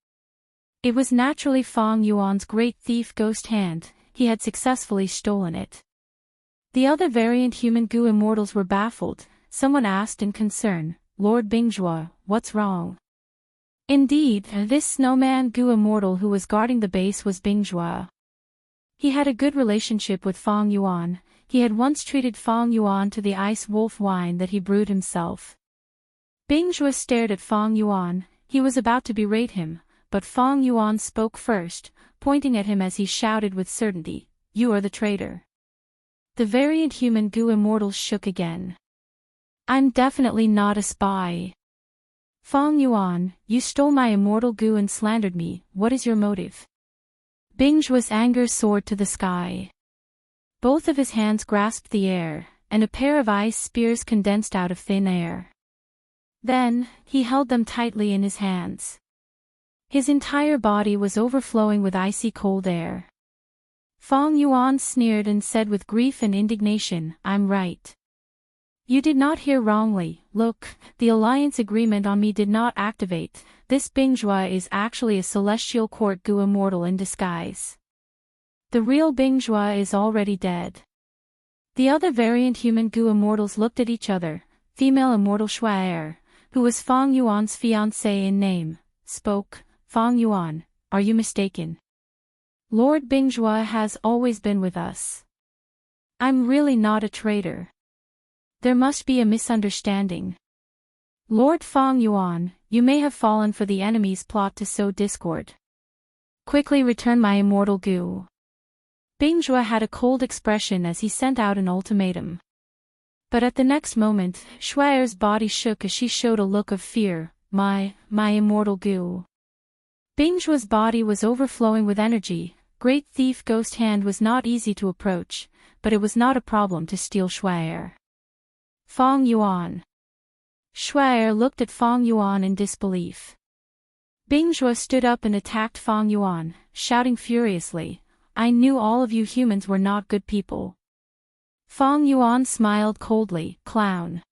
It was naturally Fang Yuan's great thief ghost hand. He had successfully stolen it. The other variant human Gu immortals were baffled. Someone asked in concern, Lord Bingjua, what's wrong? Indeed, this snowman Gu immortal who was guarding the base was Bingjua. He had a good relationship with Fang Yuan. He had once treated Fang Yuan to the ice wolf wine that he brewed himself. Bingjua stared at Fang Yuan. He was about to berate him, but Fang Yuan spoke first, pointing at him as he shouted with certainty, you are the traitor. The variant human goo immortals shook again. I'm definitely not a spy. Fong Yuan, you stole my immortal goo and slandered me, what is your motive? Bing Zhuo's anger soared to the sky. Both of his hands grasped the air, and a pair of ice spears condensed out of thin air. Then, he held them tightly in his hands. His entire body was overflowing with icy cold air. Fong Yuan sneered and said with grief and indignation, I'm right. You did not hear wrongly, look, the alliance agreement on me did not activate, this Bing Zhuo is actually a celestial court goo immortal in disguise. The real Bing Zhuo is already dead. The other variant human goo immortals looked at each other. Female immortal Shuai, who was Fong Yuan's fiancée in name, spoke, Fong Yuan, are you mistaken? Lord Bing Zhuo has always been with us. I'm really not a traitor. There must be a misunderstanding. Lord Fong Yuan, you may have fallen for the enemy's plot to sow discord. Quickly return my immortal goo. Bing Zhuo had a cold expression as he sent out an ultimatum. But at the next moment, Shuai's body shook as she showed a look of fear, my immortal goo. Bing Zhuo's body was overflowing with energy. Great Thief Ghost Hand was not easy to approach, but it was not a problem to steal Shuai. Fong Yuan. Shuai looked at Fong Yuan in disbelief. Bing Zhuo stood up and attacked Fong Yuan, shouting furiously, I knew all of you humans were not good people. Fong Yuan smiled coldly, clown.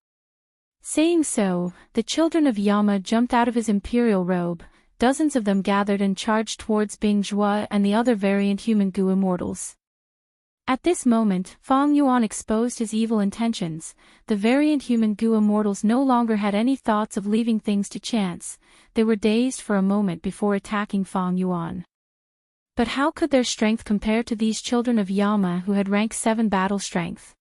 Saying so, the children of Yama jumped out of his imperial robe, dozens of them gathered and charged towards Bing Zhuo and the other variant human goo immortals. At this moment, Fong Yuan exposed his evil intentions. The variant human goo immortals no longer had any thoughts of leaving things to chance. They were dazed for a moment before attacking Fong Yuan. But how could their strength compare to these children of Yama who had rank 7 battle strength?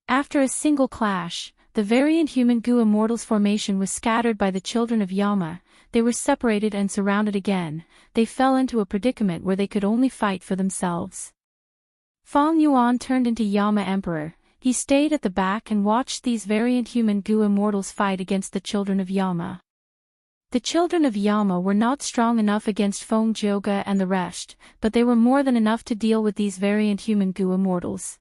After a single clash, the variant human goo immortals formation was scattered by the children of Yama. They were separated and surrounded again. They fell into a predicament where they could only fight for themselves. Fong Yuan turned into Yama Emperor. He stayed at the back and watched these variant human goo immortals fight against the children of Yama. The children of Yama were not strong enough against Feng Jioge and the rest, but they were more than enough to deal with these variant human goo immortals.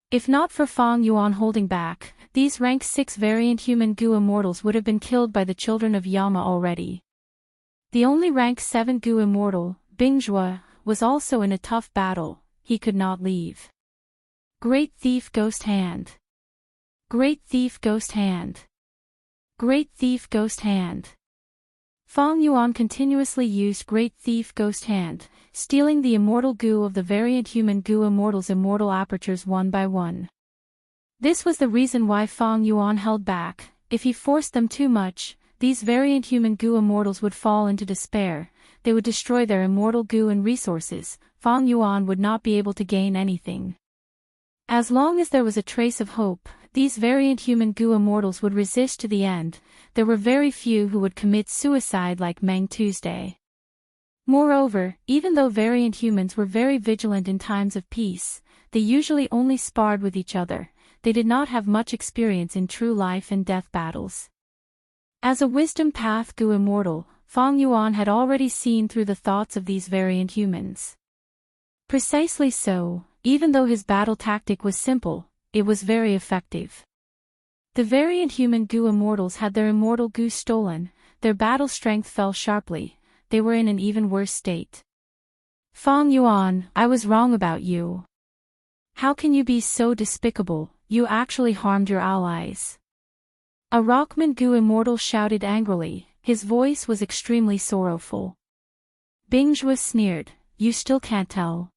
If not for Fong Yuan holding back, these rank 6 variant human goo immortals would have been killed by the children of Yama already. The only rank 7 goo immortal, Bing Zhuo, was also in a tough battle. He could not leave. Great Thief Ghost Hand. Great Thief Ghost Hand. Great Thief Ghost Hand. Fong Yuan continuously used Great Thief Ghost Hand, stealing the immortal goo of the variant human goo immortals' immortal apertures one by one. This was the reason why Fong Yuan held back. If he forced them too much, these variant human goo immortals would fall into despair. They would destroy their immortal goo and resources. Fong Yuan would not be able to gain anything. As long as there was a trace of hope, these variant human goo immortals would resist to the end. There were very few who would commit suicide like Meng Tuesday. Moreover, even though variant humans were very vigilant in times of peace, they usually only sparred with each other. They did not have much experience in true life and death battles. As a wisdom path goo immortal, Fong Yuan had already seen through the thoughts of these variant humans. Precisely so, even though his battle tactic was simple, it was very effective. The variant human goo immortals had their immortal goo stolen, their battle strength fell sharply, they were in an even worse state. Fong Yuan, I was wrong about you. How can you be so despicable? You actually harmed your allies. A Rockman goo immortal shouted angrily, his voice was extremely sorrowful. Bing Zhuo sneered, you still can't tell.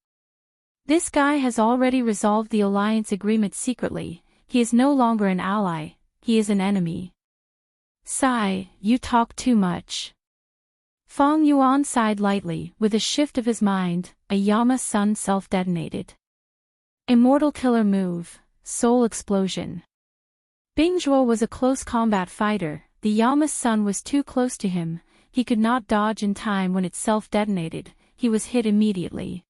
This guy has already resolved the alliance agreement secretly. He is no longer an ally, he is an enemy. Sigh, you talk too much. Fong Yuan sighed lightly. With a shift of his mind, a Yama sun self-detonated. Immortal killer move, soul explosion. Bing Zhuo was a close combat fighter. The Yama sun was too close to him. He could not dodge in time when it self-detonated. He was hit immediately.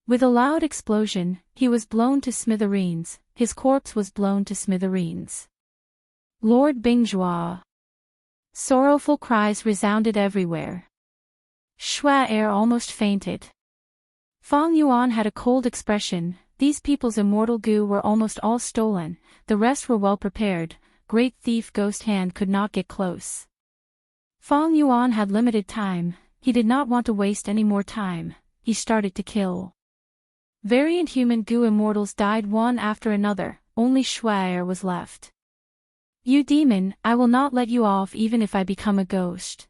With a loud explosion, he was blown to smithereens, his corpse was blown to smithereens. Lord Bingjua. Sorrowful cries resounded everywhere. Shui almost fainted. Fang Yuan had a cold expression. These people's immortal goo were almost all stolen, the rest were well prepared. Great thief Ghost Hand could not get close. Fang Yuan had limited time, he did not want to waste any more time, he started to kill. Variant human goo immortals died one after another, only Shui was left. You demon, I will not let you off even if I become a ghost.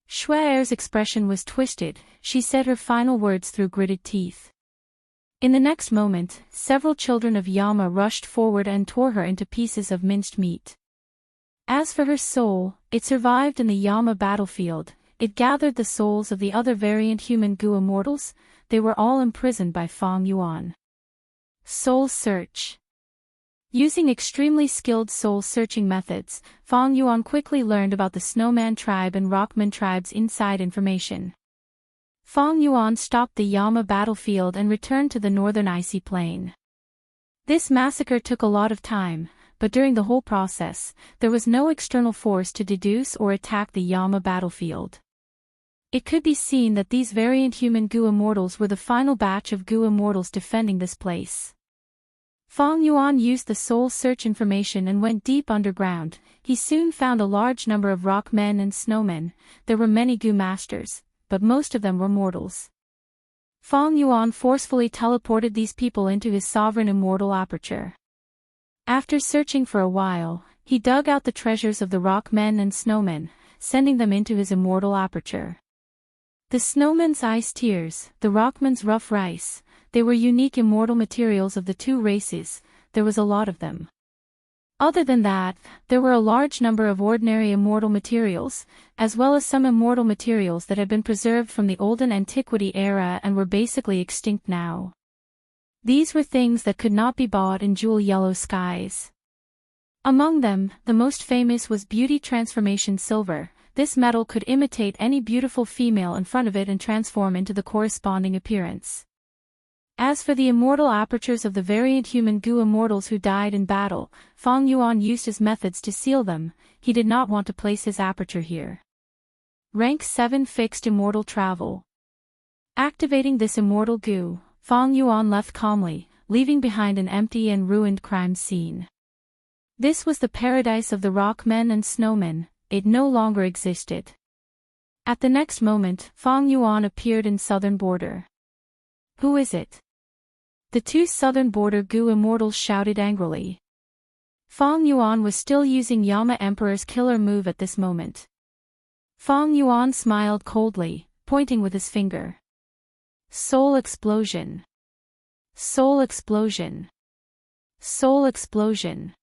Shui's expression was twisted, she said her final words through gritted teeth. In the next moment, several children of Yama rushed forward and tore her into pieces of minced meat. As for her soul, it survived in the Yama battlefield, it gathered the souls of the other variant human goo immortals, they were all imprisoned by Fang Yuan. Soul Search. Using extremely skilled soul-searching methods, Fang Yuan quickly learned about the Snowman tribe and Rockman tribe's inside information. Fang Yuan stopped the Yama battlefield and returned to the northern icy plain. This massacre took a lot of time, but during the whole process, there was no external force to deduce or attack the Yama battlefield. It could be seen that these variant human goo immortals were the final batch of goo immortals defending this place. Fang Yuan used the soul search information and went deep underground. He soon found a large number of rock men and snowmen. There were many goo masters, but most of them were mortals. Fang Yuan forcefully teleported these people into his sovereign immortal aperture. After searching for a while, he dug out the treasures of the rock men and snowmen, sending them into his immortal aperture. The snowmen's ice tears, the rockmen's rough rice, they were unique immortal materials of the two races, there was a lot of them. Other than that, there were a large number of ordinary immortal materials, as well as some immortal materials that had been preserved from the olden antiquity era and were basically extinct now. These were things that could not be bought in jewel yellow skies. Among them, the most famous was beauty transformation silver. This metal could imitate any beautiful female in front of it and transform into the corresponding appearance. As for the immortal apertures of the variant human goo immortals who died in battle, Fang Yuan used his methods to seal them, he did not want to place his aperture here. Rank 7 Fixed Immortal Travel. Activating this immortal goo, Fang Yuan left calmly, leaving behind an empty and ruined crime scene. This was the paradise of the rock men and snowmen, it no longer existed. At the next moment, Fang Yuan appeared in southern border. Who is it? The two southern border goo immortals shouted angrily. Fang Yuan was still using Yama Emperor's killer move at this moment. Fang Yuan smiled coldly, pointing with his finger. Soul explosion. Soul explosion. Soul explosion.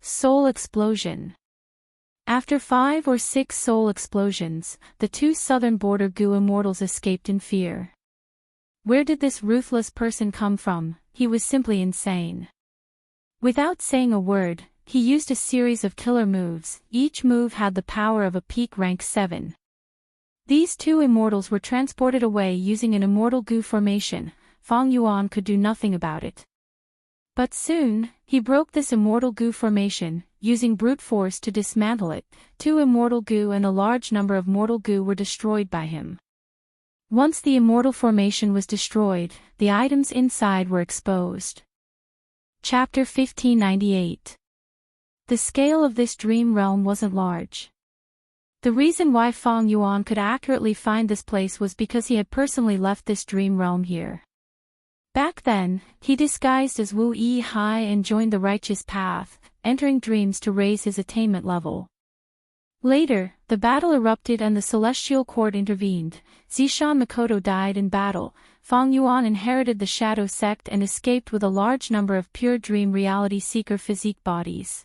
Soul explosion. After 5 or 6 soul explosions, the two southern border goo immortals escaped in fear. Where did this ruthless person come from? He was simply insane. Without saying a word, he used a series of killer moves, each move had the power of a peak rank 7. These two immortals were transported away using an immortal goo formation, Fang Yuan could do nothing about it. But soon, he broke this immortal goo formation, using brute force to dismantle it. 2 immortal goo and a large number of mortal goo were destroyed by him. Once the immortal formation was destroyed, the items inside were exposed. Chapter 1598. The scale of this dream realm wasn't large. The reason why Fang Yuan could accurately find this place was because he had personally left this dream realm here. Back then, he disguised as Wu Yi Hai and joined the righteous path, entering dreams to raise his attainment level. Later, the battle erupted and the celestial court intervened. Zishan Makoto died in battle. Fang Yuan inherited the shadow sect and escaped with a large number of pure dream reality seeker physique bodies.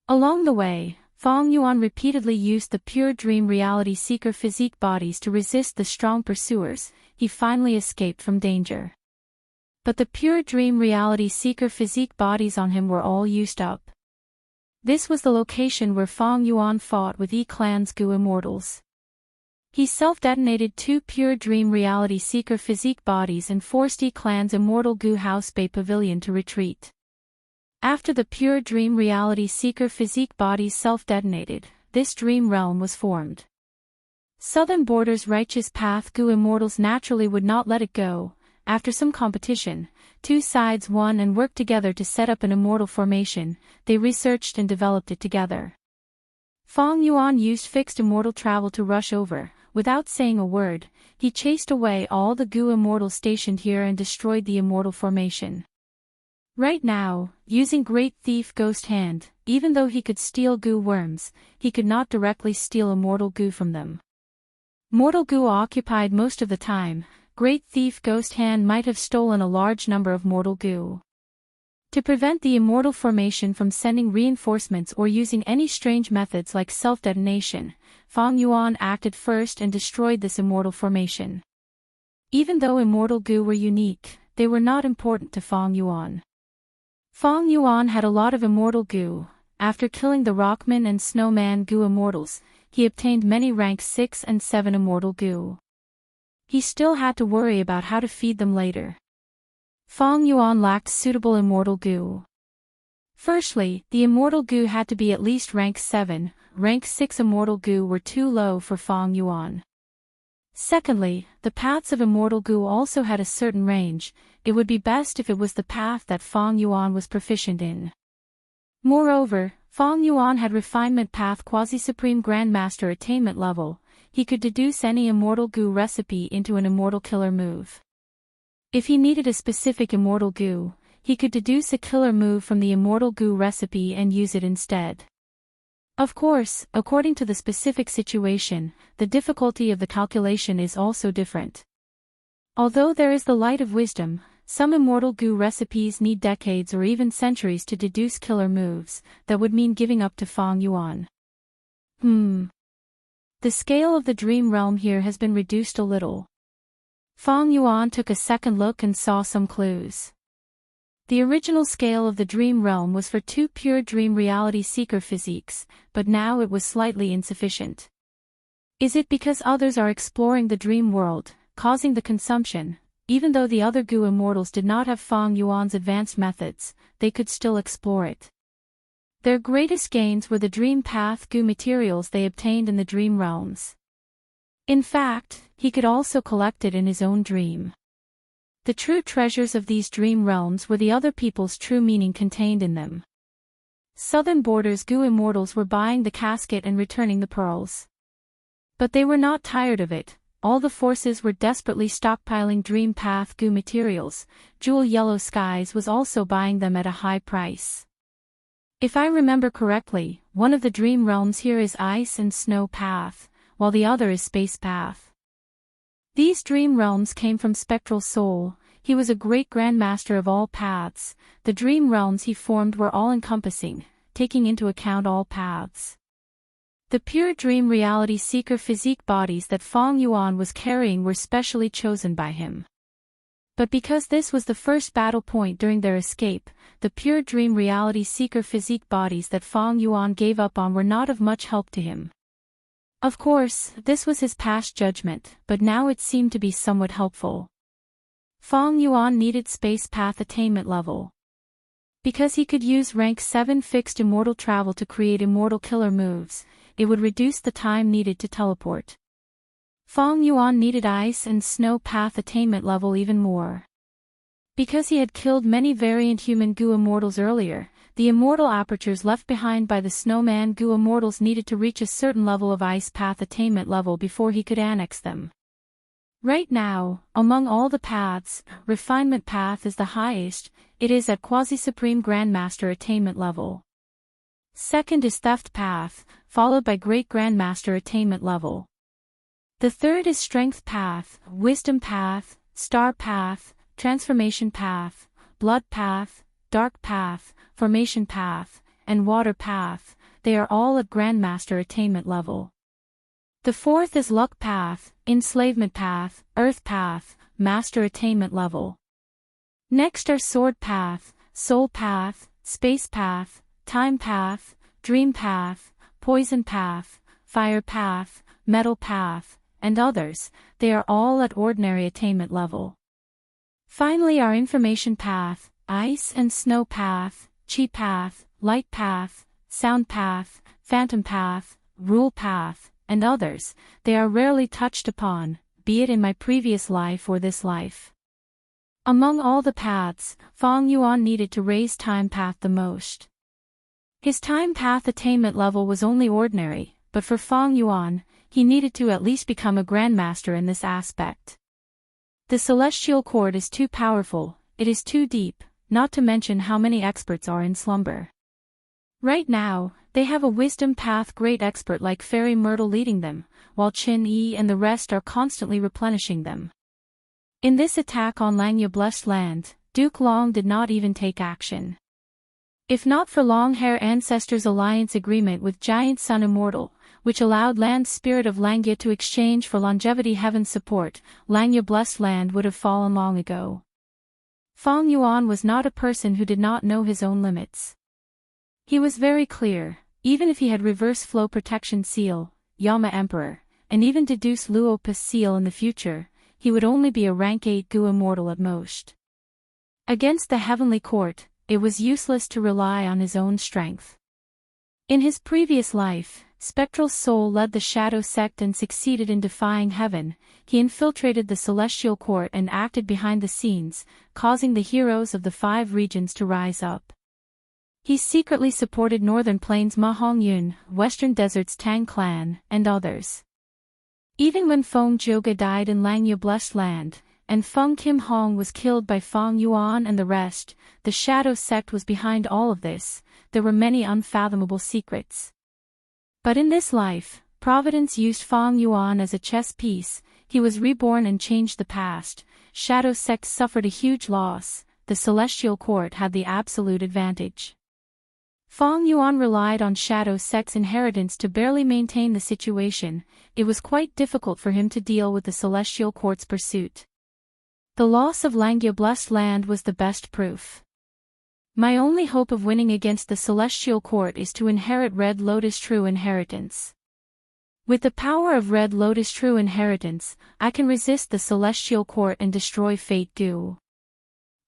Along the way, Fang Yuan repeatedly used the pure dream reality seeker physique bodies to resist the strong pursuers. He finally escaped from danger. But the pure dream reality seeker physique bodies on him were all used up. This was the location where Fang Yuan fought with E-Clan's goo immortals. He self-detonated 2 pure dream reality seeker physique bodies and forced E-Clan's Immortal Goo House Bay Pavilion to retreat. After the pure dream reality seeker physique bodies self-detonated, this dream realm was formed. Southern Border's righteous path Goo Immortals naturally would not let it go. After some competition, 2 sides won and worked together to set up an immortal formation. They researched and developed it together. Fong Yuan used fixed immortal travel to rush over. Without saying a word, he chased away all the Goo Immortals stationed here and destroyed the immortal formation. Right now, using Great Thief Ghost Hand, even though he could steal Goo worms, he could not directly steal immortal Goo from them. Mortal Goo occupied most of the time. Great Thief Ghost Hand might have stolen a large number of mortal Goo. To prevent the immortal formation from sending reinforcements or using any strange methods like self-detonation, Fong Yuan acted first and destroyed this immortal formation. Even though immortal Goo were unique, they were not important to Fong Yuan. Fong Yuan had a lot of immortal Goo. After killing the Rockman and Snowman Goo Immortals, he obtained many rank 6 and 7 immortal Goo. He still had to worry about how to feed them later. Fong Yuan lacked suitable immortal Goo. Firstly, the immortal Goo had to be at least rank 7, rank 6 immortal Goo were too low for Fong Yuan. Secondly, the paths of immortal Goo also had a certain range. It would be best if it was the path that Fong Yuan was proficient in. Moreover, Fong Yuan had refinement path quasi-supreme grandmaster attainment level. He could deduce any immortal Goo recipe into an immortal killer move. If he needed a specific immortal Goo, he could deduce a killer move from the immortal Goo recipe and use it instead. Of course, according to the specific situation, the difficulty of the calculation is also different. Although there is the light of wisdom, some immortal Goo recipes need decades or even centuries to deduce killer moves. That would mean giving up to Fong Yuan. The scale of the dream realm here has been reduced a little. Fong Yuan took a second look and saw some clues. The original scale of the dream realm was for 2 pure dream reality seeker physiques, but now it was slightly insufficient. Is it because others are exploring the dream world, causing the consumption? Even though the other Goo Immortals did not have Fong Yuan's advanced methods, they could still explore it. Their greatest gains were the dream path Goo materials they obtained in the dream realms. In fact, he could also collect it in his own dream. The true treasures of these dream realms were the other people's true meaning contained in them. Southern Border's Goo Immortals were buying the casket and returning the pearls. But they were not tired of it. All the forces were desperately stockpiling Dream Path Goo materials. Jewel Yellow Skies was also buying them at a high price. If I remember correctly, one of the dream realms here is Ice and Snow Path, while the other is Space Path. These dream realms came from Spectral Soul. He was a great grandmaster of all paths. The dream realms he formed were all-encompassing, taking into account all paths. The pure dream reality seeker physique bodies that Fong Yuan was carrying were specially chosen by him. But because this was the first battle point during their escape, the pure dream reality seeker physique bodies that Fong Yuan gave up on were not of much help to him. Of course, this was his past judgment, but now it seemed to be somewhat helpful. Fong Yuan needed Space Path attainment level. Because he could use rank 7 fixed immortal travel to create immortal killer moves, it would reduce the time needed to teleport. Fong Yuan needed Ice and Snow Path attainment level even more. Because he had killed many variant human Goo Immortals earlier, the immortal apertures left behind by the Snowman Goo Immortals needed to reach a certain level of Ice Path attainment level before he could annex them. Right now, among all the paths, Refinement Path is the highest. It is at Quasi-Supreme Grandmaster attainment level. Second is Theft Path, followed by Great Grandmaster attainment level. The third is Strength Path, Wisdom Path, Star Path, Transformation Path, Blood Path, Dark Path, Formation Path, and Water Path. They are all at Grandmaster attainment level. The fourth is Luck Path, Enslavement Path, Earth Path, Master attainment level. Next are Sword Path, Soul Path, Space Path, Time Path, Dream Path, Poison Path, Fire Path, Metal Path, and others, they are all at ordinary attainment level. Finally, our information path, ice and snow path, chi path, light path, sound path, phantom path, rule path, and others, they are rarely touched upon, be it in my previous life or this life. Among all the paths, Feng Yuan needed to raise time path the most. His time path attainment level was only ordinary, but for Feng Yuan, he needed to at least become a grandmaster in this aspect. The celestial court is too powerful, it is too deep, not to mention how many experts are in slumber. Right now, they have a wisdom path great expert like Fairy Myrtle leading them, while Qin Yi and the rest are constantly replenishing them. In this attack on Langya Blessed Land, Duke Long did not even take action. If not for Longhair Ancestors' alliance agreement with Giant Sun Immortal, which allowed Land Spirit of Langya to exchange for Longevity Heaven's support, Langya Blessed Land would have fallen long ago. Feng Yuan was not a person who did not know his own limits. He was very clear, even if he had Reverse Flow Protection Seal, Yama Emperor, and even deduce Luopus Seal in the future, he would only be a rank 8 Gu Immortal at most. Against the Heavenly Court, it was useless to rely on his own strength. In his previous life, Spectral Soul led the Shadow Sect and succeeded in defying heaven. He infiltrated the Celestial Court and acted behind the scenes, causing the heroes of the 5 regions to rise up. He secretly supported Northern Plains Ma Hongyun, Western Deserts Tang Clan, and others. Even when Feng Zhouge died in Langya Blessed Land, and Feng Kim Hong was killed by Feng Yuan and the rest, the Shadow Sect was behind all of this. There were many unfathomable secrets. But in this life, Providence used Feng Yuan as a chess piece. He was reborn and changed the past. Shadow Sect suffered a huge loss. The Celestial Court had the absolute advantage. Feng Yuan relied on Shadow Sect's inheritance to barely maintain the situation. It was quite difficult for him to deal with the Celestial Court's pursuit. The loss of Langya Blessed Land was the best proof. My only hope of winning against the Celestial Court is to inherit Red Lotus True Inheritance. With the power of Red Lotus True Inheritance, I can resist the Celestial Court and destroy Fate Gu.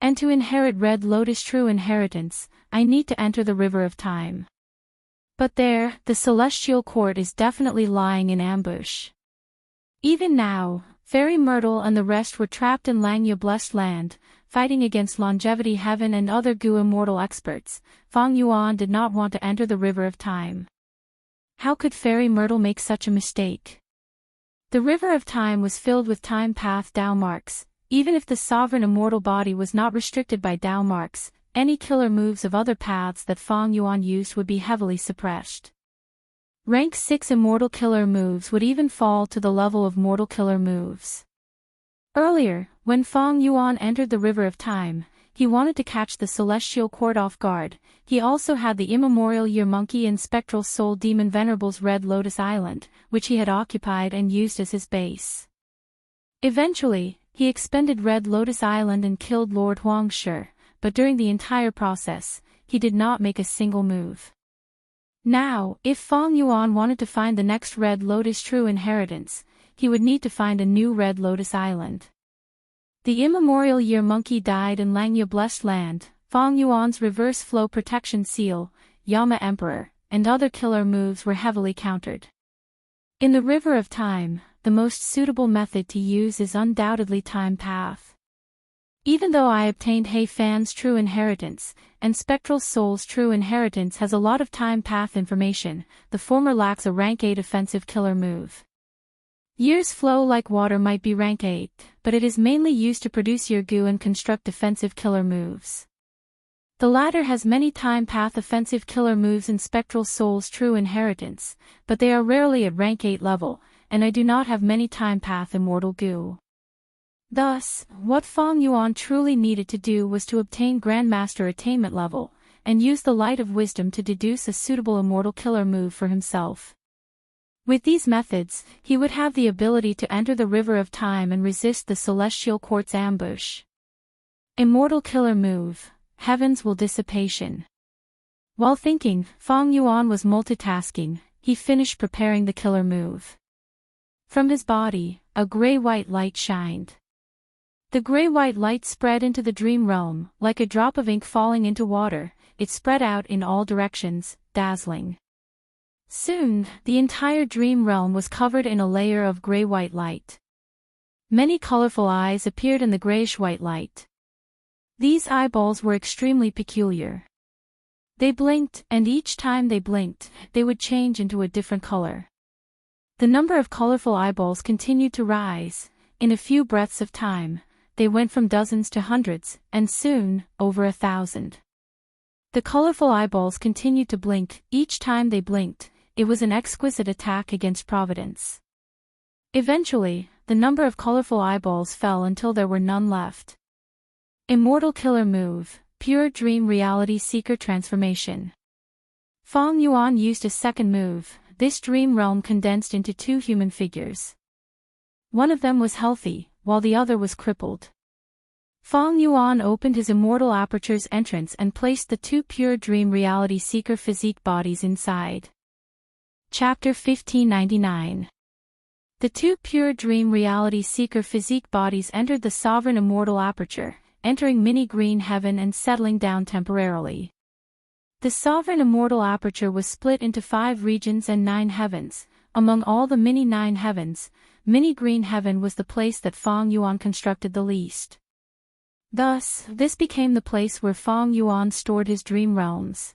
And to inherit Red Lotus True Inheritance, I need to enter the River of Time. But there, the Celestial Court is definitely lying in ambush. Even now, Fairy Myrtle and the rest were trapped in Langya Blessed Land, fighting against Longevity Heaven and other Gu Immortal experts. Feng Yuan did not want to enter the River of Time. How could Fairy Myrtle make such a mistake? The River of Time was filled with time path Dao marks. Even if the sovereign immortal body was not restricted by Dao marks, any killer moves of other paths that Feng Yuan used would be heavily suppressed. Rank 6 immortal killer moves would even fall to the level of mortal killer moves. Earlier, when Feng Yuan entered the River of Time, he wanted to catch the Celestial Court off guard. He also had the immemorial Year Monkey and Spectral Soul Demon Venerable's Red Lotus Island, which he had occupied and used as his base. Eventually, he expended Red Lotus Island and killed Lord Huangshi, but during the entire process, he did not make a single move. Now, if Feng Yuan wanted to find the next Red Lotus True Inheritance, he would need to find a new Red Lotus Island. The immemorial Year Monkey died in Langya Blessed Land. Feng Yuan's Reverse Flow Protection Seal, Yama Emperor, and other killer moves were heavily countered. In the River of Time, the most suitable method to use is undoubtedly Time Path. Even though I obtained Hei Fan's True Inheritance, and Spectral Soul's True Inheritance has a lot of Time Path information, the former lacks a rank 8 offensive killer move. Year's Flow like water might be rank 8, but it is mainly used to produce Year Gu and construct defensive killer moves. The latter has many Time Path offensive killer moves in Spectral Soul's True Inheritance, but they are rarely at rank 8 level, and I do not have many Time Path Immortal Gu. Thus, what Feng Yuan truly needed to do was to obtain Grandmaster attainment level, and use the Light of Wisdom to deduce a suitable immortal killer move for himself. With these methods, he would have the ability to enter the River of Time and resist the Celestial Court's ambush. Immortal killer move, Heaven's Will Dissipation. While thinking, Feng Yuan was multitasking. He finished preparing the killer move. From his body, a gray-white light shined. The gray-white light spread into the dream realm, like a drop of ink falling into water. It spread out in all directions, dazzling. Soon, the entire dream realm was covered in a layer of gray-white light. Many colorful eyes appeared in the grayish-white light. These eyeballs were extremely peculiar. They blinked, and each time they blinked, they would change into a different color. The number of colorful eyeballs continued to rise. In a few breaths of time, they went from dozens to hundreds, and soon, over 1,000. The colorful eyeballs continued to blink. Each time they blinked, it was an exquisite attack against Providence. Eventually, the number of colorful eyeballs fell until there were none left. Immortal Killer Move, Pure Dream Reality Seeker Transformation. Fong Yuan used a second move. This dream realm condensed into two human figures. One of them was healthy, while the other was crippled. Fong Yuan opened his immortal aperture's entrance and placed the two pure dream reality seeker physique bodies inside. Chapter 1599. The two pure dream reality seeker physique bodies entered the sovereign immortal aperture, entering mini green heaven and settling down temporarily. The sovereign immortal aperture was split into 5 regions and 9 heavens. Among all the mini 9 heavens, mini green heaven was the place that Fong Yuan constructed the least. Thus, this became the place where Fong Yuan stored his dream realms.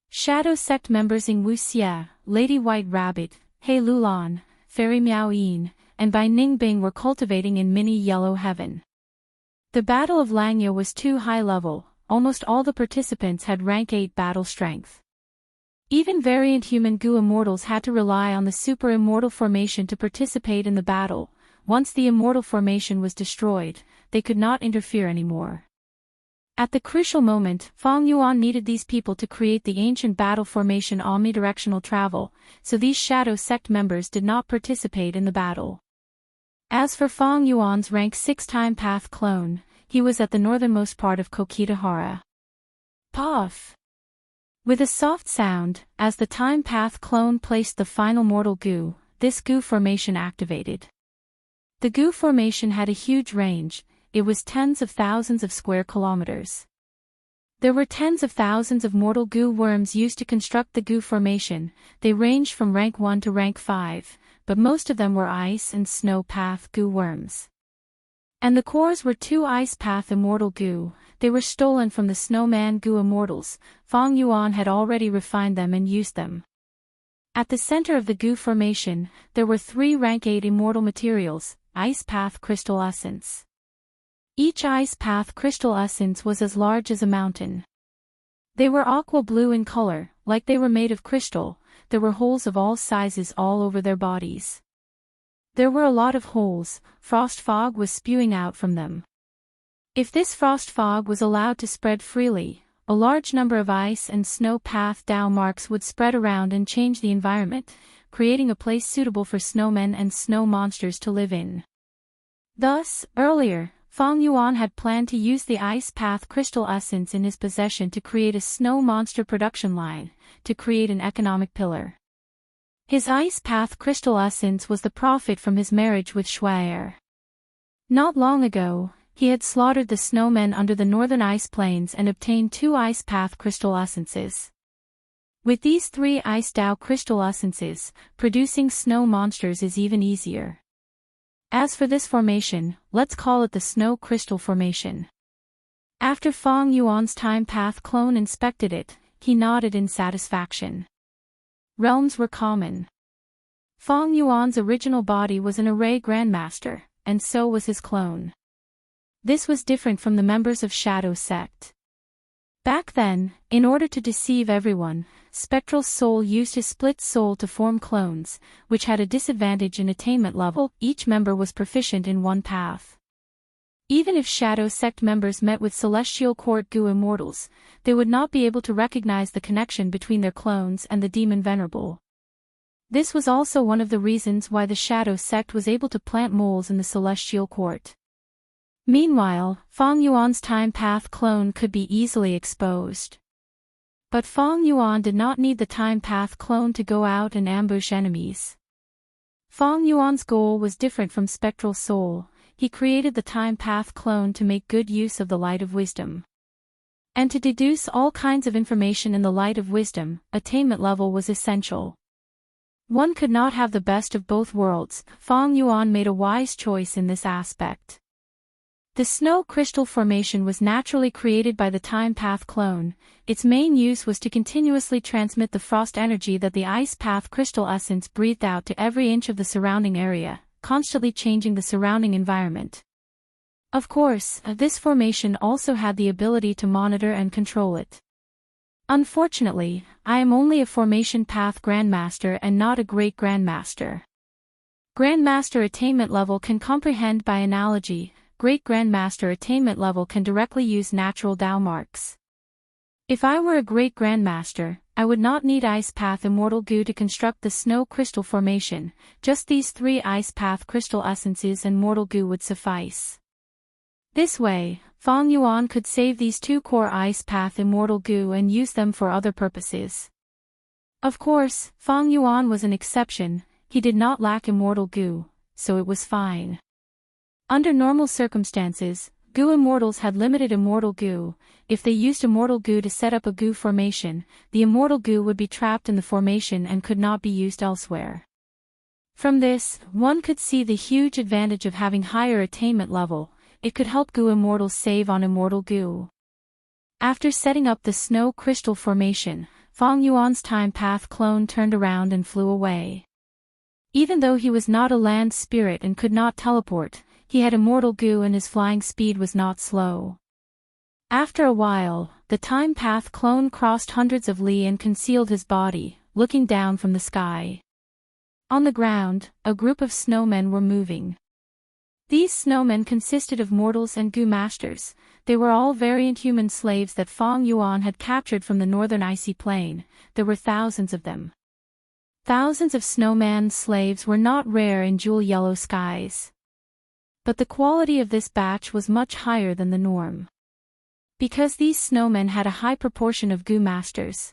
Shadow sect members Ing Wu Xie, Lady White Rabbit, He Lulan, Fairy Miao Yin, and Bai Ningbing were cultivating in mini yellow heaven. The Battle of Langya was too high level. Almost all the participants had rank 8 battle strength. Even variant human Gu immortals had to rely on the super immortal formation to participate in the battle. Once the immortal formation was destroyed, they could not interfere anymore. At the crucial moment, Fong Yuan needed these people to create the ancient battle formation omnidirectional travel, so these shadow sect members did not participate in the battle. As for Fong Yuan's rank 6 time path clone, he was at the northernmost part of Kokitahara. Puff! With a soft sound, as the time path clone placed the final mortal goo, this goo formation activated. The goo formation had a huge range. It was tens of thousands of square kilometers. There were tens of thousands of mortal goo worms used to construct the goo formation. They ranged from rank 1 to rank 5, but most of them were ice and snow path goo worms. And the cores were 2 ice path immortal goo. They were stolen from the snowman goo immortals. Fong Yuan had already refined them and used them. At the center of the goo formation, there were 3 rank 8 immortal materials, ice path crystal essence. Each ice path crystal essence was as large as a mountain. They were aqua blue in color, like they were made of crystal. There were holes of all sizes all over their bodies. There were a lot of holes. Frost fog was spewing out from them. If this frost fog was allowed to spread freely, a large number of ice and snow path Dao marks would spread around and change the environment, creating a place suitable for snowmen and snow monsters to live in. Thus, earlier, Fong Yuan had planned to use the ice path crystal essence in his possession to create a snow monster production line, to create an economic pillar. His ice path crystal essence was the profit from his marriage with Shuai. Not long ago, he had slaughtered the snowmen under the northern ice plains and obtained 2 ice path crystal essences. With these 3 ice Dao crystal essences, producing snow monsters is even easier. As for this formation, let's call it the Snow Crystal Formation. After Fong Yuan's time path clone inspected it, he nodded in satisfaction. Realms were common. Fong Yuan's original body was an array grandmaster, and so was his clone. This was different from the members of Shadow Sect. Back then, in order to deceive everyone, Spectral Soul used his split soul to form clones, which had a disadvantage in attainment level. Each member was proficient in one path. Even if Shadow Sect members met with Celestial Court Gu Immortals, they would not be able to recognize the connection between their clones and the Demon Venerable. This was also one of the reasons why the Shadow Sect was able to plant moles in the Celestial Court. Meanwhile, Fong Yuan's time path clone could be easily exposed. But Fong Yuan did not need the time path clone to go out and ambush enemies. Fong Yuan's goal was different from Spectral Soul. He created the Time Path clone to make good use of the light of wisdom. And to deduce all kinds of information in the light of wisdom, attainment level was essential. One could not have the best of both worlds. Fong Yuan made a wise choice in this aspect. The snow crystal formation was naturally created by the Time Path clone. Its main use was to continuously transmit the frost energy that the Ice Path crystal essence breathed out to every inch of the surrounding area, constantly changing the surrounding environment. Of course, this formation also had the ability to monitor and control it. Unfortunately, I am only a Formation Path Grandmaster and not a Great Grandmaster. Grandmaster attainment level can comprehend by analogy. Great Grandmaster attainment level can directly use natural Dao marks. If I were a Great Grandmaster, I would not need Ice Path Immortal Goo to construct the snow crystal formation. Just these 3 Ice Path crystal essences and Mortal Goo would suffice. This way, Fong Yuan could save these 2 core Ice Path Immortal Goo and use them for other purposes. Of course, Fong Yuan was an exception. He did not lack Immortal Goo, so it was fine. Under normal circumstances, Goo Immortals had limited Immortal Goo. If they used Immortal Goo to set up a Goo formation, the Immortal Goo would be trapped in the formation and could not be used elsewhere. From this, one could see the huge advantage of having higher attainment level. It could help Goo Immortals save on Immortal Goo. After setting up the snow crystal formation, Fong Yuan's Time Path clone turned around and flew away. Even though he was not a land spirit and could not teleport, he had Immortal Goo and his flying speed was not slow. After a while, the Time Path clone crossed hundreds of li and concealed his body, looking down from the sky. On the ground, a group of snowmen were moving. These snowmen consisted of mortals and Goo masters. They were all variant human slaves that Fong Yuan had captured from the northern icy plain. There were thousands of them. Thousands of snowman slaves were not rare in jewel yellow skies. But the quality of this batch was much higher than the norm. Because these snowmen had a high proportion of Goo masters.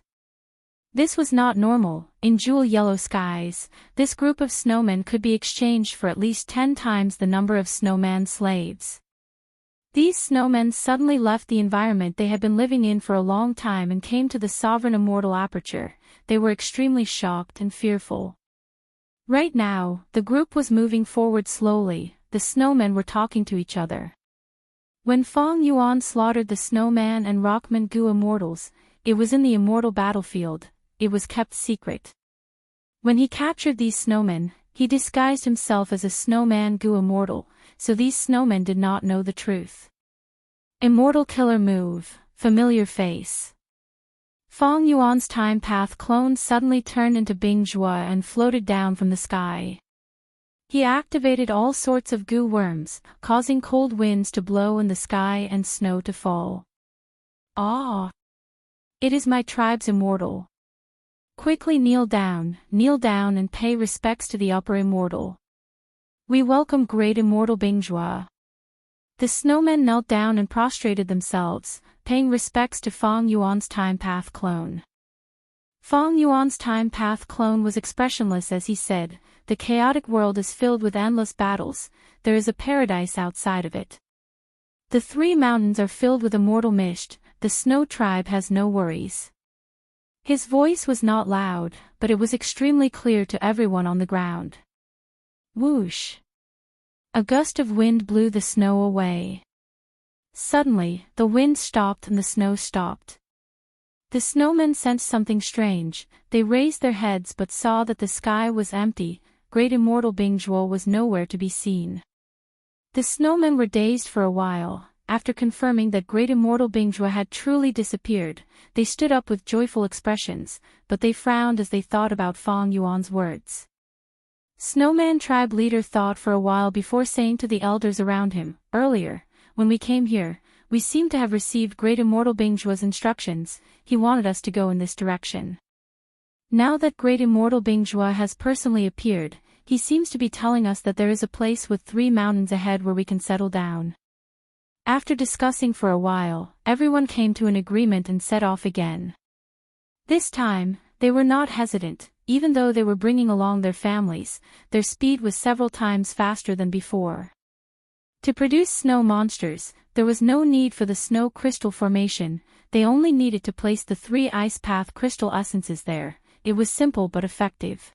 This was not normal. In jewel yellow skies, this group of snowmen could be exchanged for at least 10 times the number of snowman slaves. These snowmen suddenly left the environment they had been living in for a long time and came to the sovereign immortal aperture. They were extremely shocked and fearful. Right now, the group was moving forward slowly. The snowmen were talking to each other. When Fong Yuan slaughtered the snowman and rockman Goo immortals, it was in the immortal battlefield. It was kept secret. When he captured these snowmen, he disguised himself as a snowman Goo immortal, so these snowmen did not know the truth. Immortal killer move, familiar face. Fong Yuan's Time Path clone suddenly turned into Bing Zhua and floated down from the sky. He activated all sorts of Goo worms, causing cold winds to blow in the sky and snow to fall. Ah! It is my tribe's immortal. Quickly kneel down and pay respects to the upper immortal. We welcome great immortal Bing Zhua. The snowmen knelt down and prostrated themselves, paying respects to Fong Yuan's Time Path clone. Fong Yuan's Time Path clone was expressionless as he said, "The chaotic world is filled with endless battles, there is a paradise outside of it. The 3 mountains are filled with immortal mist, the snow tribe has no worries." His voice was not loud, but it was extremely clear to everyone on the ground. Whoosh! A gust of wind blew the snow away. Suddenly, the wind stopped and the snow stopped. The snowmen sensed something strange. They raised their heads but saw that the sky was empty. Great immortal Bing Zhuo was nowhere to be seen. The snowmen were dazed for a while. After confirming that great immortal Bing Zhuo had truly disappeared, they stood up with joyful expressions, but they frowned as they thought about Fong Yuan's words. Snowman tribe leader thought for a while before saying to the elders around him, "Earlier, when we came here, we seemed to have received great immortal Bing Zhuo's instructions. He wanted us to go in this direction. Now that great immortal Bing Zhuo has personally appeared, he seems to be telling us that there is a place with 3 mountains ahead where we can settle down." After discussing for a while, everyone came to an agreement and set off again. This time, they were not hesitant. even though they were bringing along their families, their speed was several times faster than before. To produce snow monsters, there was no need for the snow crystal formation, they only needed to place the 3 ice path crystal essences there. It was simple but effective.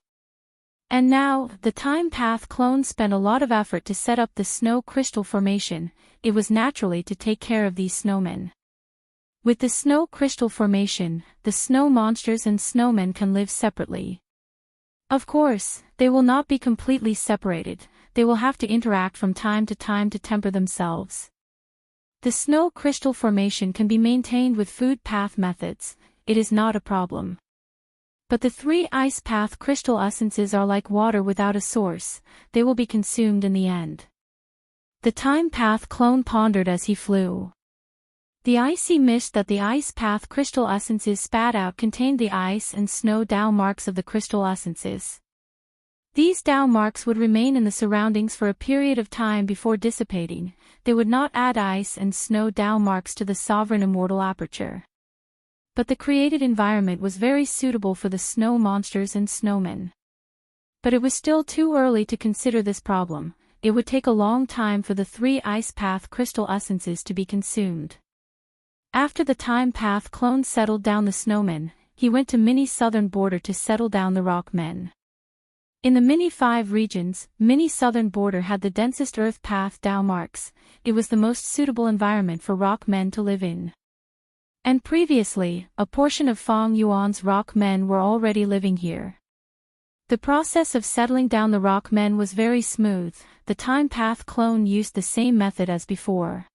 And now, the time path clones spent a lot of effort to set up the snow crystal formation. It was naturally to take care of these snowmen. With the snow crystal formation, the snow monsters and snowmen can live separately. Of course, they will not be completely separated, they will have to interact from time to time to temper themselves. The snow crystal formation can be maintained with food path methods, it is not a problem. But the 3 ice path crystal essences are like water without a source, they will be consumed in the end. The time path clone pondered as he flew. The icy mist that the ice path crystal essences spat out contained the ice and snow Tao marks of the crystal essences. These Tao marks would remain in the surroundings for a period of time before dissipating, they would not add ice and snow Tao marks to the sovereign immortal aperture. But the created environment was very suitable for the snow monsters and snowmen. But it was still too early to consider this problem, it would take a long time for the 3 ice path crystal essences to be consumed. After the time path clone settled down the snowmen, he went to Mini southern border to settle down the rock men. In the Mini 5 regions, Mini southern border had the densest earth path Tao marks, it was the most suitable environment for rock men to live in. And previously, a portion of Fong Yuan's rock men were already living here. The process of settling down the rock men was very smooth, the time path clone used the same method as before.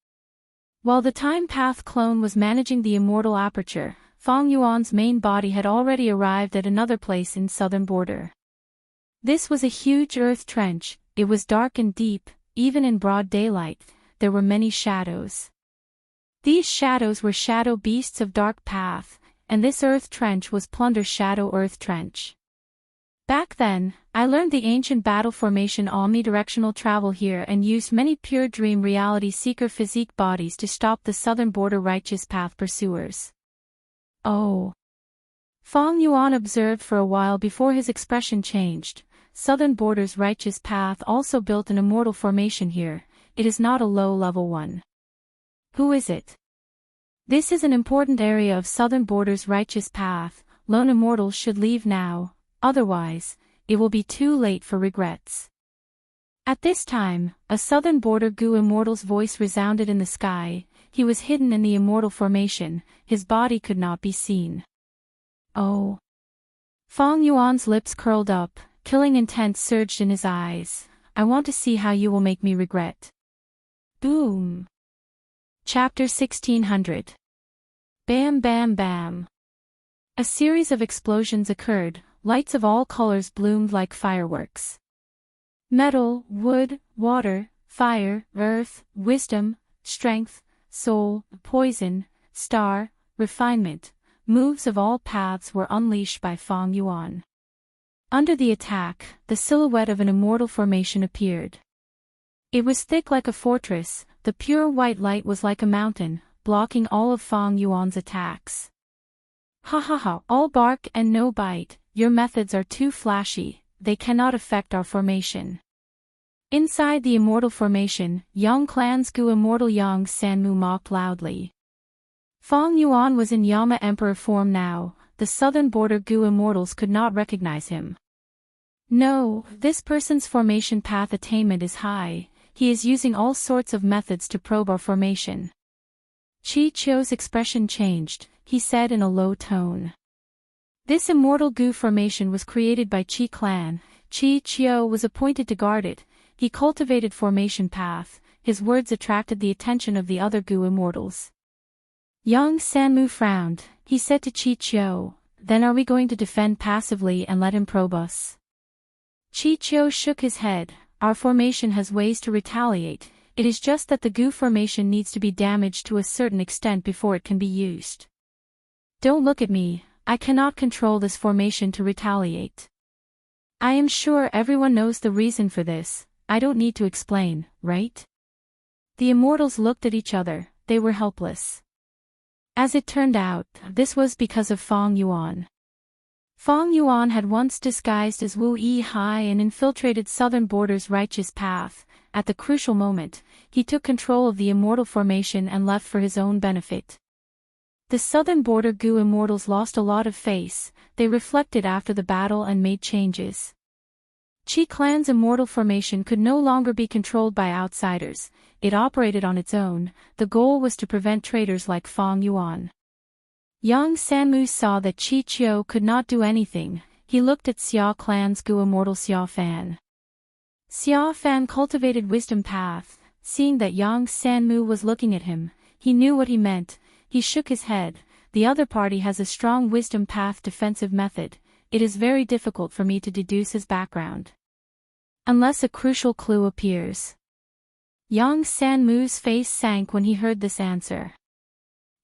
While the time path clone was managing the immortal aperture, Fong Yuan's main body had already arrived at another place in southern border. This was a huge earth trench, it was dark and deep, even in broad daylight, there were many shadows. These shadows were shadow beasts of dark path, and this earth trench was Plunder Shadow Earth Trench. Back then, I learned the ancient battle formation omnidirectional travel here and used many pure dream reality seeker physique bodies to stop the southern border righteous path pursuers. Oh. Fong Yuan observed for a while before his expression changed. Southern border's righteous path also built an immortal formation here, it is not a low-level one. Who is it? This is an important area of southern border's righteous path, lone immortals should leave now, otherwise, it will be too late for regrets. At this time, a southern border Gu immortal's voice resounded in the sky, he was hidden in the immortal formation, his body could not be seen. Oh. Fong Yuan's lips curled up, killing intent surged in his eyes, I want to see how you will make me regret. Boom. Chapter 1600. Bam bam bam. A series of explosions occurred, lights of all colors bloomed like fireworks. Metal, wood, water, fire, earth, wisdom, strength, soul, poison, star, refinement, moves of all paths were unleashed by Fong Yuan. Under the attack, the silhouette of an immortal formation appeared. It was thick like a fortress, the pure white light was like a mountain, blocking all of Fong Yuan's attacks. Ha ha ha, all bark and no bite, your methods are too flashy, they cannot affect our formation. Inside the immortal formation, Yang Clan's Gu immortal Yang Sanmu mocked loudly. Fong Yuan was in Yama Emperor form now, the southern border Gu immortals could not recognize him. No, this person's formation path attainment is high, he is using all sorts of methods to probe our formation. Chi Chio's expression changed, he said in a low tone. This immortal Gu formation was created by Chi clan, Chi Chio was appointed to guard it, he cultivated formation path, his words attracted the attention of the other Gu immortals. Yang Sanmu frowned, he said to Chi Chio, then are we going to defend passively and let him probe us? Chi Chio shook his head, our formation has ways to retaliate, it is just that the Gu formation needs to be damaged to a certain extent before it can be used. Don't look at me, I cannot control this formation to retaliate. I am sure everyone knows the reason for this, I don't need to explain, right? The immortals looked at each other, they were helpless. As it turned out, this was because of Fong Yuan. Fang Yuan had once disguised as Wu Yi-hai and infiltrated Southern Border's righteous path. At the crucial moment, he took control of the Immortal formation and left for his own benefit. The Southern Border Gu Immortals lost a lot of face. They reflected after the battle and made changes. Qi Clan's Immortal formation could no longer be controlled by outsiders. It operated on its own. The goal was to prevent traitors like Fang Yuan. Yang Sanmu saw that Qi Qiu could not do anything. He looked at Xia Clan's Gu Immortal Xia Fan. Xia Fan cultivated wisdom path. Seeing that Yang Sanmu was looking at him, he knew what he meant. He shook his head. The other party has a strong wisdom path defensive method. It is very difficult for me to deduce his background. Unless a crucial clue appears. Yang Sanmu's face sank when he heard this answer.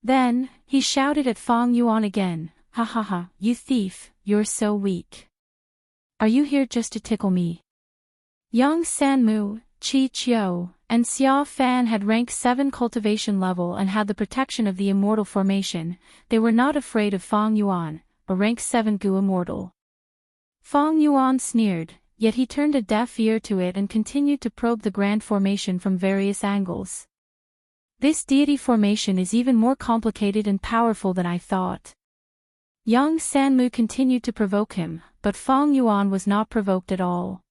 Then, he shouted at Fang Yuan again, "Ha ha ha, you thief, you're so weak. Are you here just to tickle me?" Yang Sanmu, Qi Qiu, and Xia Fan had rank 7 cultivation level and had the protection of the Immortal formation. They were not afraid of Fang Yuan, a rank 7 Gu Immortal. Fang Yuan sneered, yet he turned a deaf ear to it and continued to probe the grand formation from various angles. This deity formation is even more complicated and powerful than I thought. Yang Sanmu continued to provoke him, but Fang Yuan was not provoked at all.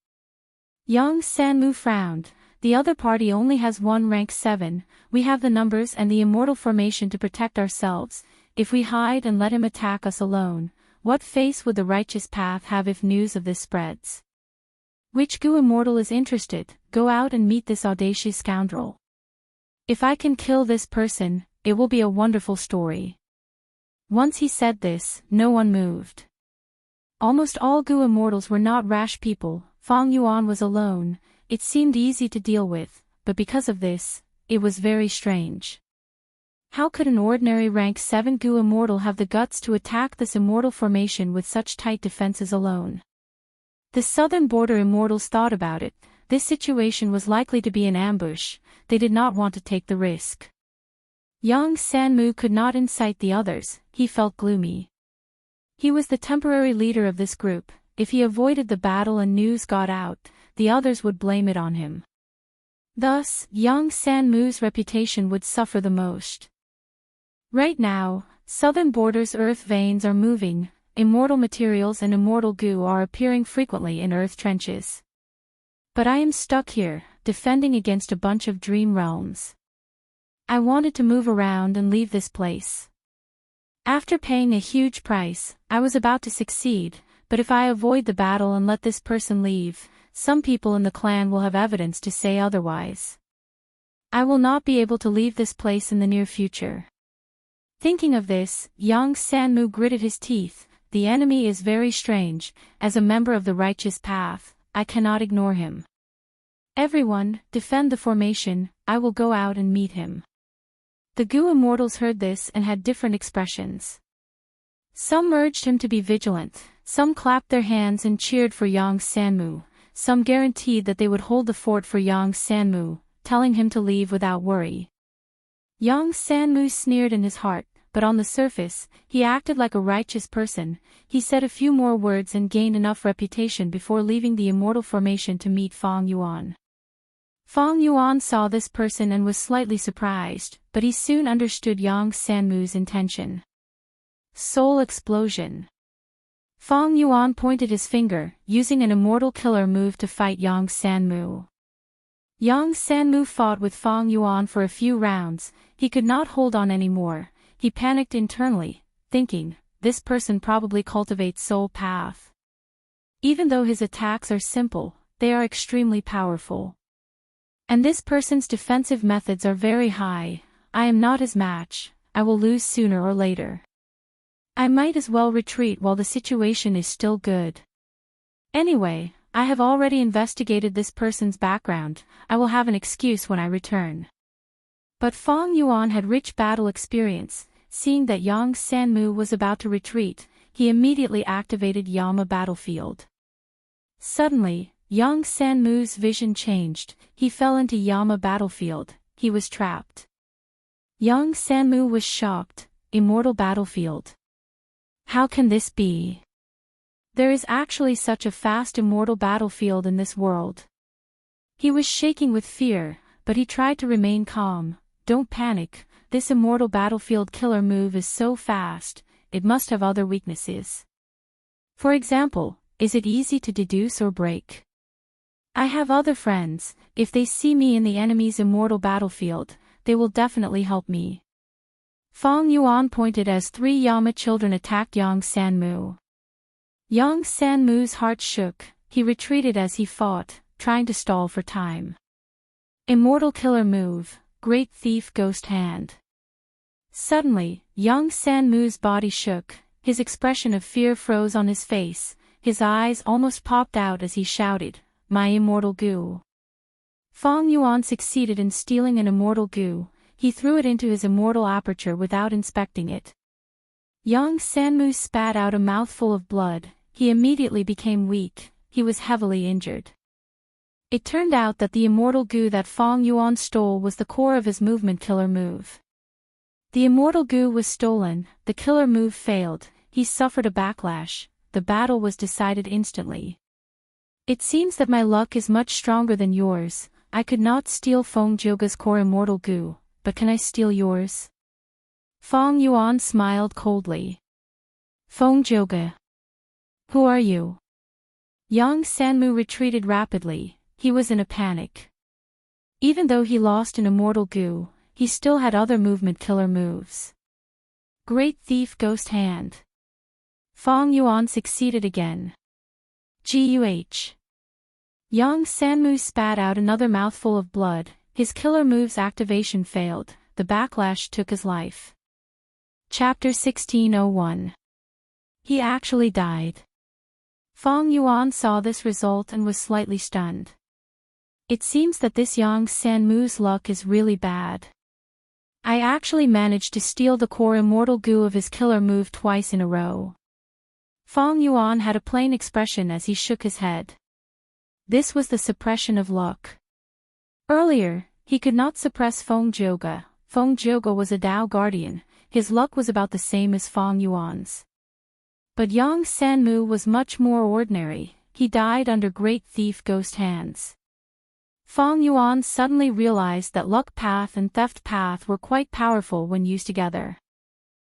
Yang Sanmu frowned. The other party only has one rank 7, we have the numbers and the Immortal formation to protect ourselves. If we hide and let him attack us alone, what face would the righteous path have if news of this spreads? Which Gu Immortal is interested? Go out and meet this audacious scoundrel. If I can kill this person, it will be a wonderful story. Once he said this, no one moved. Almost all Gu Immortals were not rash people. Fang Yuan was alone. It seemed easy to deal with, but because of this, it was very strange. How could an ordinary rank 7 Gu Immortal have the guts to attack this Immortal formation with such tight defenses alone? The Southern Border Immortals thought about it. This situation was likely to be an ambush. They did not want to take the risk. Yang Sanmu could not incite the others. He felt gloomy. He was the temporary leader of this group. If he avoided the battle and news got out, the others would blame it on him. Thus, Yang Sanmu's reputation would suffer the most. Right now, Southern Border's earth veins are moving. Immortal materials and immortal goo are appearing frequently in earth trenches. But I am stuck here, defending against a bunch of dream realms. I wanted to move around and leave this place. After paying a huge price, I was about to succeed, but if I avoid the battle and let this person leave, some people in the clan will have evidence to say otherwise. I will not be able to leave this place in the near future. Thinking of this, Yang Sanmu gritted his teeth. The enemy is very strange. As a member of the righteous path, I cannot ignore him. Everyone, defend the formation. I will go out and meet him. The Gu Immortals heard this and had different expressions. Some urged him to be vigilant, some clapped their hands and cheered for Yang Sanmu, some guaranteed that they would hold the fort for Yang Sanmu, telling him to leave without worry. Yang Sanmu sneered in his heart, but on the surface, he acted like a righteous person. He said a few more words and gained enough reputation before leaving the Immortal formation to meet Fang Yuan. Fang Yuan saw this person and was slightly surprised, but he soon understood Yang Sanmu's intention. Soul explosion. Fang Yuan pointed his finger, using an immortal killer move to fight Yang Sanmu. Yang Sanmu fought with Fang Yuan for a few rounds. He could not hold on anymore. He panicked internally, thinking, this person probably cultivates soul path. Even though his attacks are simple, they are extremely powerful. And this person's defensive methods are very high. I am not his match. I will lose sooner or later. I might as well retreat while the situation is still good. Anyway, I have already investigated this person's background. I will have an excuse when I return. But Fang Yuan had rich battle experience. Seeing that Yang Sanmu was about to retreat, he immediately activated Yama Battlefield. Suddenly, Yang Sanmu's vision changed. He fell into Yama Battlefield. He was trapped. Yang Sanmu was shocked. Immortal Battlefield. How can this be? There is actually such a fast immortal battlefield in this world. He was shaking with fear, but he tried to remain calm. Don't panic, this immortal battlefield killer move is so fast, it must have other weaknesses. For example, is it easy to deduce or break? I have other friends, if they see me in the enemy's immortal battlefield, they will definitely help me. Fong Yuan pointed as 3 Yama children attacked Yang Sanmu. Yang Sanmu's heart shook, he retreated as he fought, trying to stall for time. Immortal killer move, Great Thief Ghost Hand. Suddenly, Yang Sanmu's body shook, his expression of fear froze on his face, his eyes almost popped out as he shouted, "My immortal goo." Fong Yuan succeeded in stealing an immortal goo, he threw it into his immortal aperture without inspecting it. Yang Sanmu spat out a mouthful of blood, he immediately became weak, he was heavily injured. It turned out that the immortal goo that Fong Yuan stole was the core of his movement killer move. The immortal goo was stolen, the killer move failed, he suffered a backlash, the battle was decided instantly. It seems that my luck is much stronger than yours, I could not steal Fong Joga's core immortal goo, but can I steal yours? Fong Yuan smiled coldly. Fong Joga. Who are you? Yang Sanmu retreated rapidly, he was in a panic. Even though he lost an immortal goo, he still had other movement killer moves. Great Thief Ghost Hand. Fong Yuan succeeded again. Guh. Yang Sanmu spat out another mouthful of blood, his killer move's activation failed, the backlash took his life. Chapter 1601. He actually died. Fong Yuan saw this result and was slightly stunned. It seems that this Yang Sanmu's luck is really bad. I actually managed to steal the core immortal goo of his killer move twice in a row. Fong Yuan had a plain expression as he shook his head. This was the suppression of luck. Earlier, he could not suppress Fong Joga. Fong Joga was a Dao guardian, his luck was about the same as Fong Yuan's. But Yang Sanmu was much more ordinary, he died under Great Thief Ghost Hands. Fong Yuan suddenly realized that luck path and theft path were quite powerful when used together.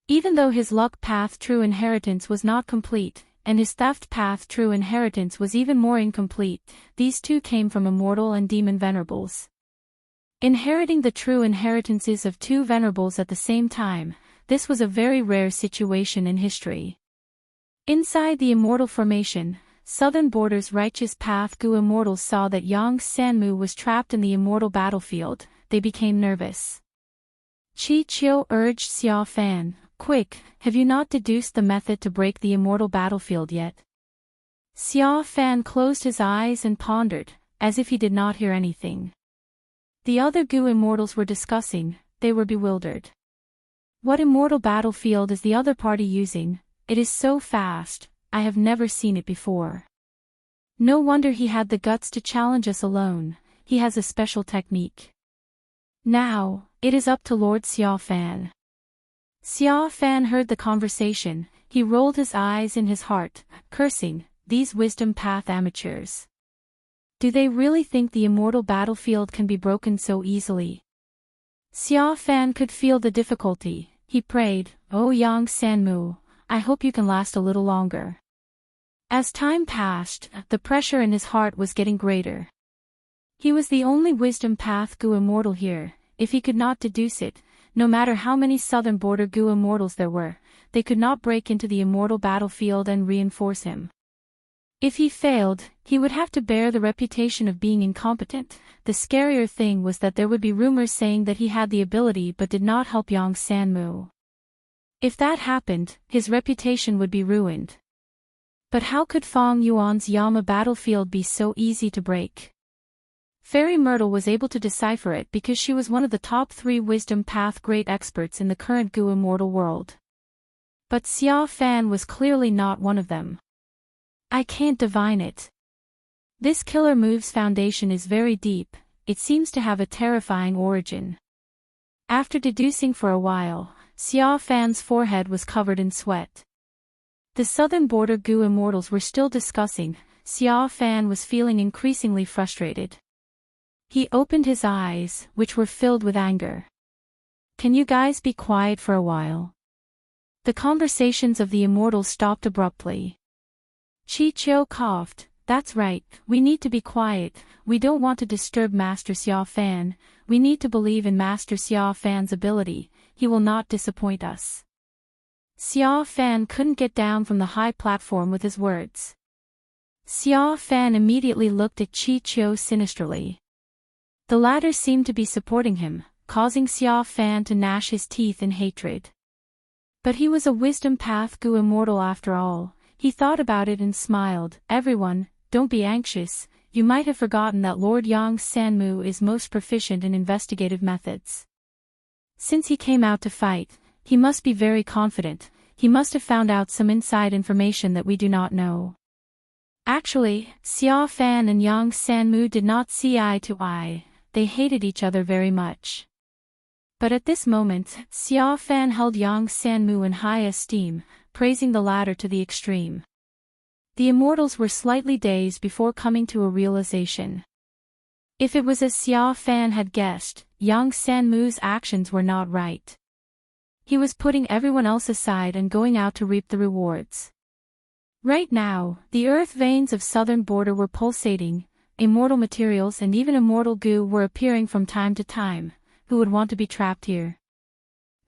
Even though his luck path true inheritance was not complete, and his theft path true inheritance was even more incomplete, these two came from immortal and demon venerables. Inheriting the true inheritances of two venerables at the same time, this was a very rare situation in history. Inside the immortal formation, Southern Border's righteous path Gu immortals saw that Yang Sanmu was trapped in the immortal battlefield, they became nervous. Chi Chiu urged Xia Fan, "Quick, have you not deduced the method to break the immortal battlefield yet?" Xia Fan closed his eyes and pondered, as if he did not hear anything. The other Gu immortals were discussing, they were bewildered. What immortal battlefield is the other party using? It is so fast, I have never seen it before. No wonder he had the guts to challenge us alone, he has a special technique. Now, it is up to Lord Xia Fan. Xia Fan heard the conversation, he rolled his eyes in his heart, cursing, these wisdom path amateurs. Do they really think the immortal battlefield can be broken so easily? Xia Fan could feel the difficulty, he prayed, "Oh Yang Sanmu, I hope you can last a little longer." As time passed, the pressure in his heart was getting greater. He was the only wisdom path Gu immortal here, if he could not deduce it, no matter how many Southern Border Gu immortals there were, they could not break into the immortal battlefield and reinforce him. If he failed, he would have to bear the reputation of being incompetent. The scarier thing was that there would be rumors saying that he had the ability but did not help Yang Sanmu. If that happened, his reputation would be ruined. But how could Fong Yuan's Yama battlefield be so easy to break? Fairy Myrtle was able to decipher it because she was one of the top 3 wisdom path great experts in the current Gu immortal world. But Xia Fan was clearly not one of them. I can't divine it. This killer move's foundation is very deep, it seems to have a terrifying origin. After deducing for a while, Xia Fan's forehead was covered in sweat. The southern border Gu immortals were still discussing. Xiao Fan was feeling increasingly frustrated. He opened his eyes, which were filled with anger. Can you guys be quiet for a while? The conversations of the immortals stopped abruptly. Chi Chiu coughed. That's right, we need to be quiet, we don't want to disturb Master Xiao Fan, we need to believe in Master Xiao Fan's ability, he will not disappoint us. Xiao Fan couldn't get down from the high platform with his words. Xiao Fan immediately looked at Chi Chiu sinisterly. The latter seemed to be supporting him, causing Xiao Fan to gnash his teeth in hatred. But he was a wisdom path Gu immortal after all. He thought about it and smiled. Everyone, don't be anxious, you might have forgotten that Lord Yang Sanmu is most proficient in investigative methods. Since he came out to fight, he must be very confident, he must have found out some inside information that we do not know. Actually, Xiao Fan and Yang Sanmu did not see eye to eye, they hated each other very much. But at this moment, Xiao Fan held Yang Sanmu in high esteem, praising the latter to the extreme. The immortals were slightly dazed before coming to a realization. If it was as Xiao Fan had guessed, Yang Sanmu's actions were not right. He was putting everyone else aside and going out to reap the rewards. Right now, the earth veins of southern border were pulsating, immortal materials and even immortal goo were appearing from time to time. Who would want to be trapped here?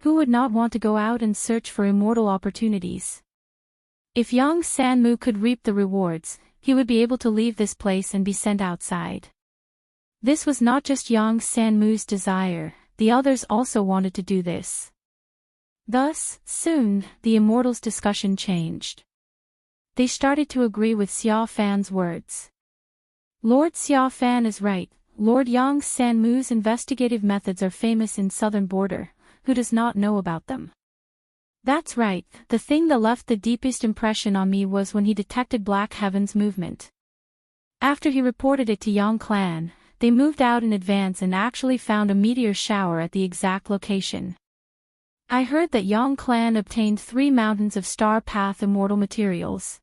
Who would not want to go out and search for immortal opportunities? If Yang Sanmu could reap the rewards, he would be able to leave this place and be sent outside. This was not just Yang Sanmu's desire, the others also wanted to do this. Thus, soon, the immortals' discussion changed. They started to agree with Xiao Fan's words. Lord Xiao Fan is right, Lord Yang Sanmu's investigative methods are famous in southern border, who does not know about them? That's right, the thing that left the deepest impression on me was when he detected Black Heaven's movement. After he reported it to Yang Clan, they moved out in advance and actually found a meteor shower at the exact location. I heard that Yang Clan obtained 3 mountains of Star Path immortal materials.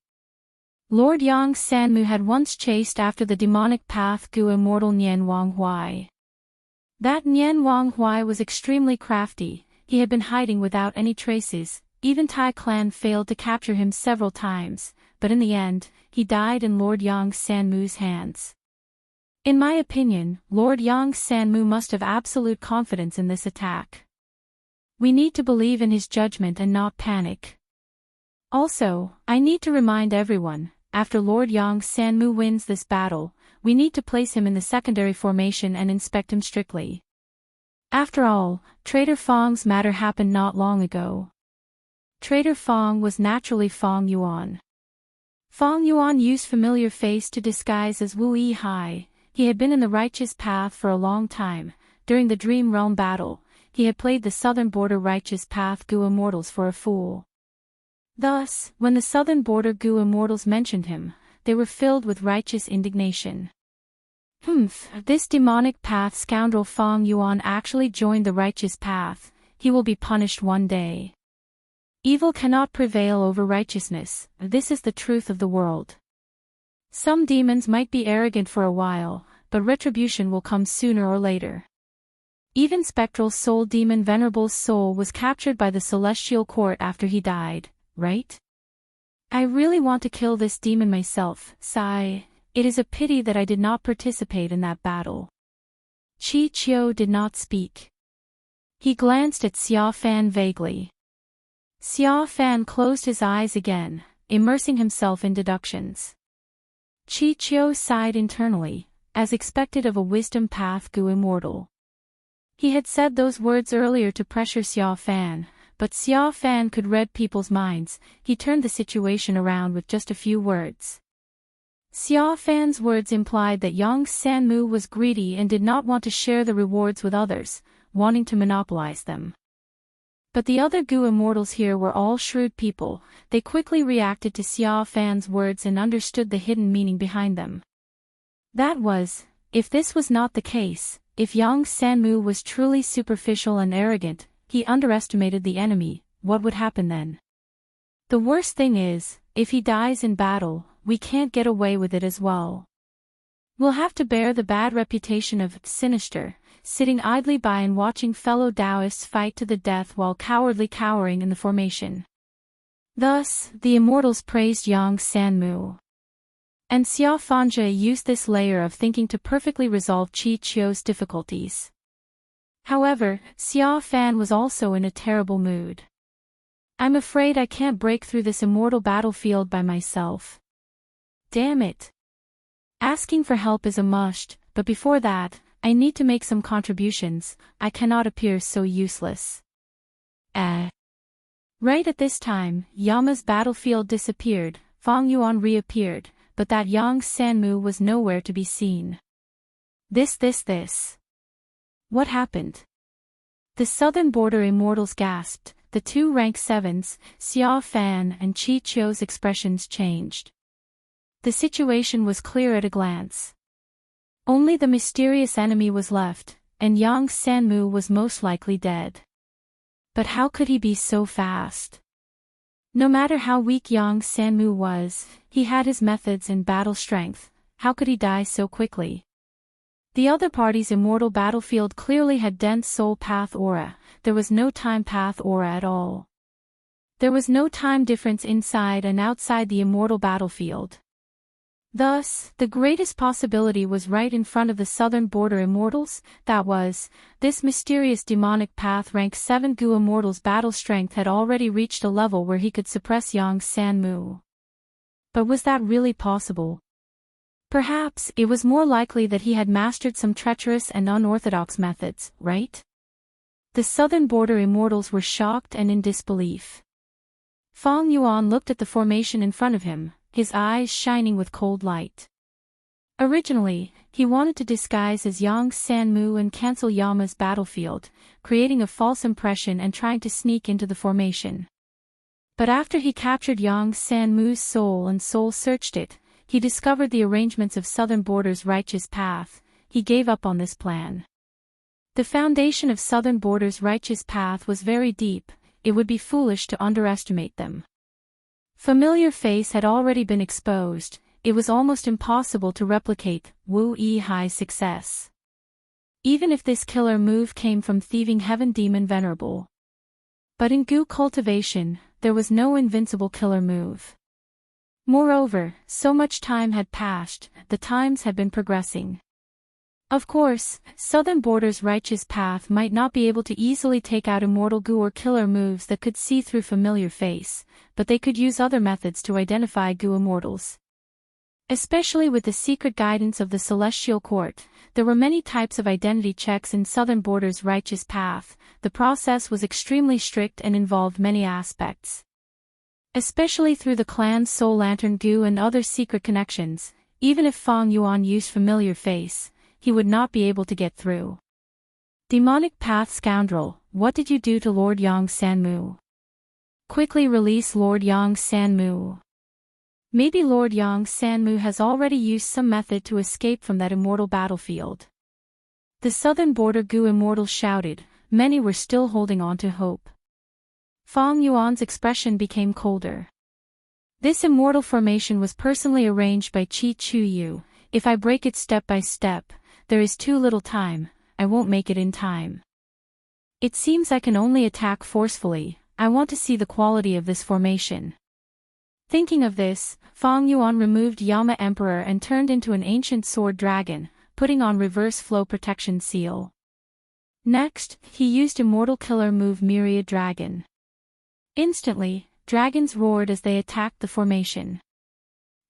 Lord Yang Sanmu had once chased after the demonic path Gu immortal Nian Wang Huai. That Nian Wang Huai was extremely crafty, he had been hiding without any traces, even Tai Clan failed to capture him several times, but in the end, he died in Lord Yang Sanmu's hands. In my opinion, Lord Yang Sanmu must have absolute confidence in this attack. We need to believe in his judgment and not panic. Also, I need to remind everyone, after Lord Yang Sanmu wins this battle, we need to place him in the secondary formation and inspect him strictly. After all, Traitor Fong's matter happened not long ago. Traitor Fong was naturally Fong Yuan. Fong Yuan used familiar face to disguise as Wu Yihai. He had been in the righteous path for a long time. During the Dream Realm battle, he had played the southern border righteous path Gu immortals for a fool. Thus, when the southern border Gu immortals mentioned him, they were filled with righteous indignation. This demonic path scoundrel Fong Yuan actually joined the righteous path, he will be punished one day. Evil cannot prevail over righteousness, this is the truth of the world. Some demons might be arrogant for a while, but retribution will come sooner or later. Even spectral soul demon Venerable's soul was captured by the celestial court after he died. Right? I really want to kill this demon myself, sigh, it is a pity that I did not participate in that battle. Chi Chiu did not speak. He glanced at Xiao Fan vaguely. Xiao Fan closed his eyes again, immersing himself in deductions. Chi Chiu sighed internally, as expected of a wisdom path Gu immortal. He had said those words earlier to pressure Xiao Fan, but Xiao Fan could read people's minds, he turned the situation around with just a few words. Xiao Fan's words implied that Yang Sanmu was greedy and did not want to share the rewards with others, wanting to monopolize them. But the other Gu immortals here were all shrewd people, they quickly reacted to Xiao Fan's words and understood the hidden meaning behind them. That was, if this was not the case, if Yang Sanmu was truly superficial and arrogant, he underestimated the enemy, what would happen then? The worst thing is, if he dies in battle, we can't get away with it as well. We'll have to bear the bad reputation of sinister, sitting idly by and watching fellow Taoists fight to the death while cowardly cowering in the formation. Thus, the Immortals praised Yang Sanmu. And Xia Fangzhe used this layer of thinking to perfectly resolve Qi Qiu's difficulties. However, Xia Fan was also in a terrible mood. I'm afraid I can't break through this immortal battlefield by myself. Damn it. Asking for help is a must, but before that, I need to make some contributions. I cannot appear so useless. Right at this time, Yama's battlefield disappeared, Fang Yuan reappeared, but that Yang Sanmu was nowhere to be seen. This. What happened? The southern border Immortals gasped. The two rank 7s, Xia Fan and Qi Qiu's expressions changed. The situation was clear at a glance. Only the mysterious enemy was left, and Yang Sanmu was most likely dead. But how could he be so fast? No matter how weak Yang Sanmu was, he had his methods and battle strength. How could he die so quickly? The other party's immortal battlefield clearly had dense soul path aura. There was no time path aura at all. There was no time difference inside and outside the immortal battlefield. Thus, the greatest possibility was right in front of the southern border Immortals, that was, this mysterious demonic path rank 7 Gu Immortal's battle strength had already reached a level where he could suppress Yang Sanmu. But was that really possible? Perhaps it was more likely that he had mastered some treacherous and unorthodox methods, right? The southern border Immortals were shocked and in disbelief. Fang Yuan looked at the formation in front of him, his eyes shining with cold light. Originally, he wanted to disguise as Yang Sanmu and cancel Yama's battlefield, creating a false impression and trying to sneak into the formation. But after he captured Yang Sanmu's soul and soul searched it, he discovered the arrangements of southern border's righteous path. He gave up on this plan. The foundation of southern border's righteous path was very deep. It would be foolish to underestimate them. Familiar face had already been exposed. It was almost impossible to replicate Wu Yi's success. Even if this killer move came from thieving heaven demon venerable. But in Gu cultivation, there was no invincible killer move. Moreover, so much time had passed, the times had been progressing. Of course, southern border's righteous path might not be able to easily take out immortal Gu or killer moves that could see through familiar face, but they could use other methods to identify Gu Immortals. Especially with the secret guidance of the Celestial Court, there were many types of identity checks in southern border's righteous path. The process was extremely strict and involved many aspects. Especially through the clan's Soul Lantern Gu and other secret connections, even if Fang Yuan used familiar face, he would not be able to get through. Demonic Path Scoundrel, what did you do to Lord Yang Sanmu? Quickly release Lord Yang Sanmu. Maybe Lord Yang Sanmu has already used some method to escape from that immortal battlefield. The southern border Gu Immortals shouted, many were still holding on to hope. Fang Yuan's expression became colder. This immortal formation was personally arranged by Qi Qiu. If I break it step by step, there is too little time, I won't make it in time. It seems I can only attack forcefully. I want to see the quality of this formation. Thinking of this, Fang Yuan removed Yama Emperor and turned into an ancient sword dragon, putting on reverse flow protection seal. Next, he used immortal killer move Myriad Dragon. Instantly, dragons roared as they attacked the formation.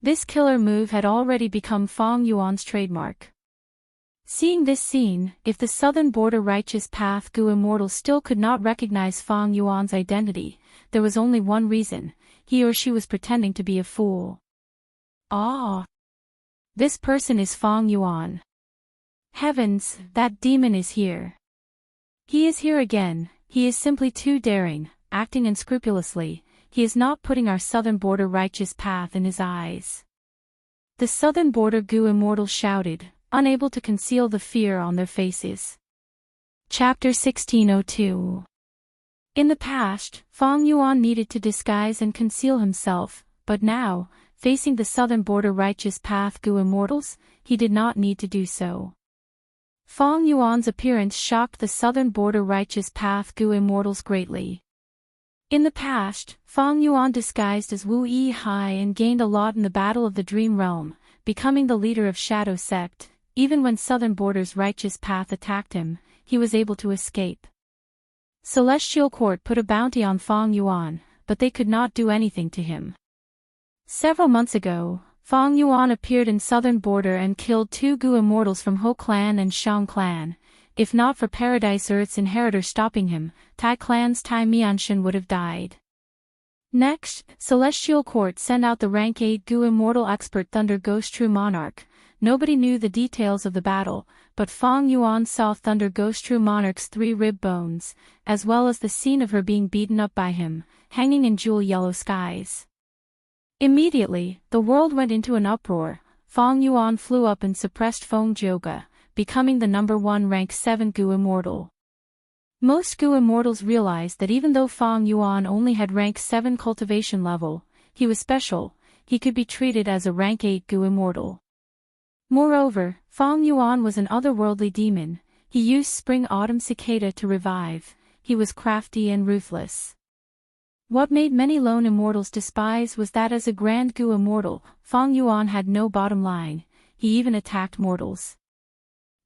This killer move had already become Fang Yuan's trademark. Seeing this scene, if the southern border righteous path Gu Immortal still could not recognize Fang Yuan's identity, there was only one reason: he or she was pretending to be a fool. Ah! This person is Fang Yuan. Heavens, that demon is here. He is here again. He is simply too daring, acting unscrupulously. He is not putting our southern border righteous path in his eyes. The southern border Gu Immortals shouted, unable to conceal the fear on their faces. Chapter 1602. In the past, Fang Yuan needed to disguise and conceal himself, but now, facing the southern border righteous path Gu Immortals, he did not need to do so. Fang Yuan's appearance shocked the southern border righteous path Gu Immortals greatly. In the past, Fang Yuan disguised as Wu Yi Hai and gained a lot in the Battle of the Dream Realm, becoming the leader of Shadow Sect. Even when Southern Border's righteous path attacked him, he was able to escape. Celestial Court put a bounty on Fang Yuan, but they could not do anything to him. Several months ago, Fang Yuan appeared in Southern Border and killed 2 Gu Immortals from Ho Clan and Shang Clan. If not for Paradise Earth's inheritor stopping him, Tai Clan's Tai Mianshan would have died. Next, Celestial Court sent out the rank 8 Gu Immortal expert Thunder Ghost True Monarch. Nobody knew the details of the battle, but Fang Yuan saw Thunder Ghost True Monarch's 3 rib bones, as well as the scene of her being beaten up by him, hanging in jewel yellow skies. Immediately, the world went into an uproar. Fang Yuan flew up and suppressed Feng Jioga, becoming the number 1 rank 7 Gu Immortal. Most Gu Immortals realized that even though Fang Yuan only had rank 7 cultivation level, he was special. He could be treated as a rank 8 Gu Immortal. Moreover, Fang Yuan was an otherworldly demon. He used spring-autumn cicada to revive. He was crafty and ruthless. What made many lone immortals despise was that as a grand Gu Immortal, Fang Yuan had no bottom line. He even attacked mortals.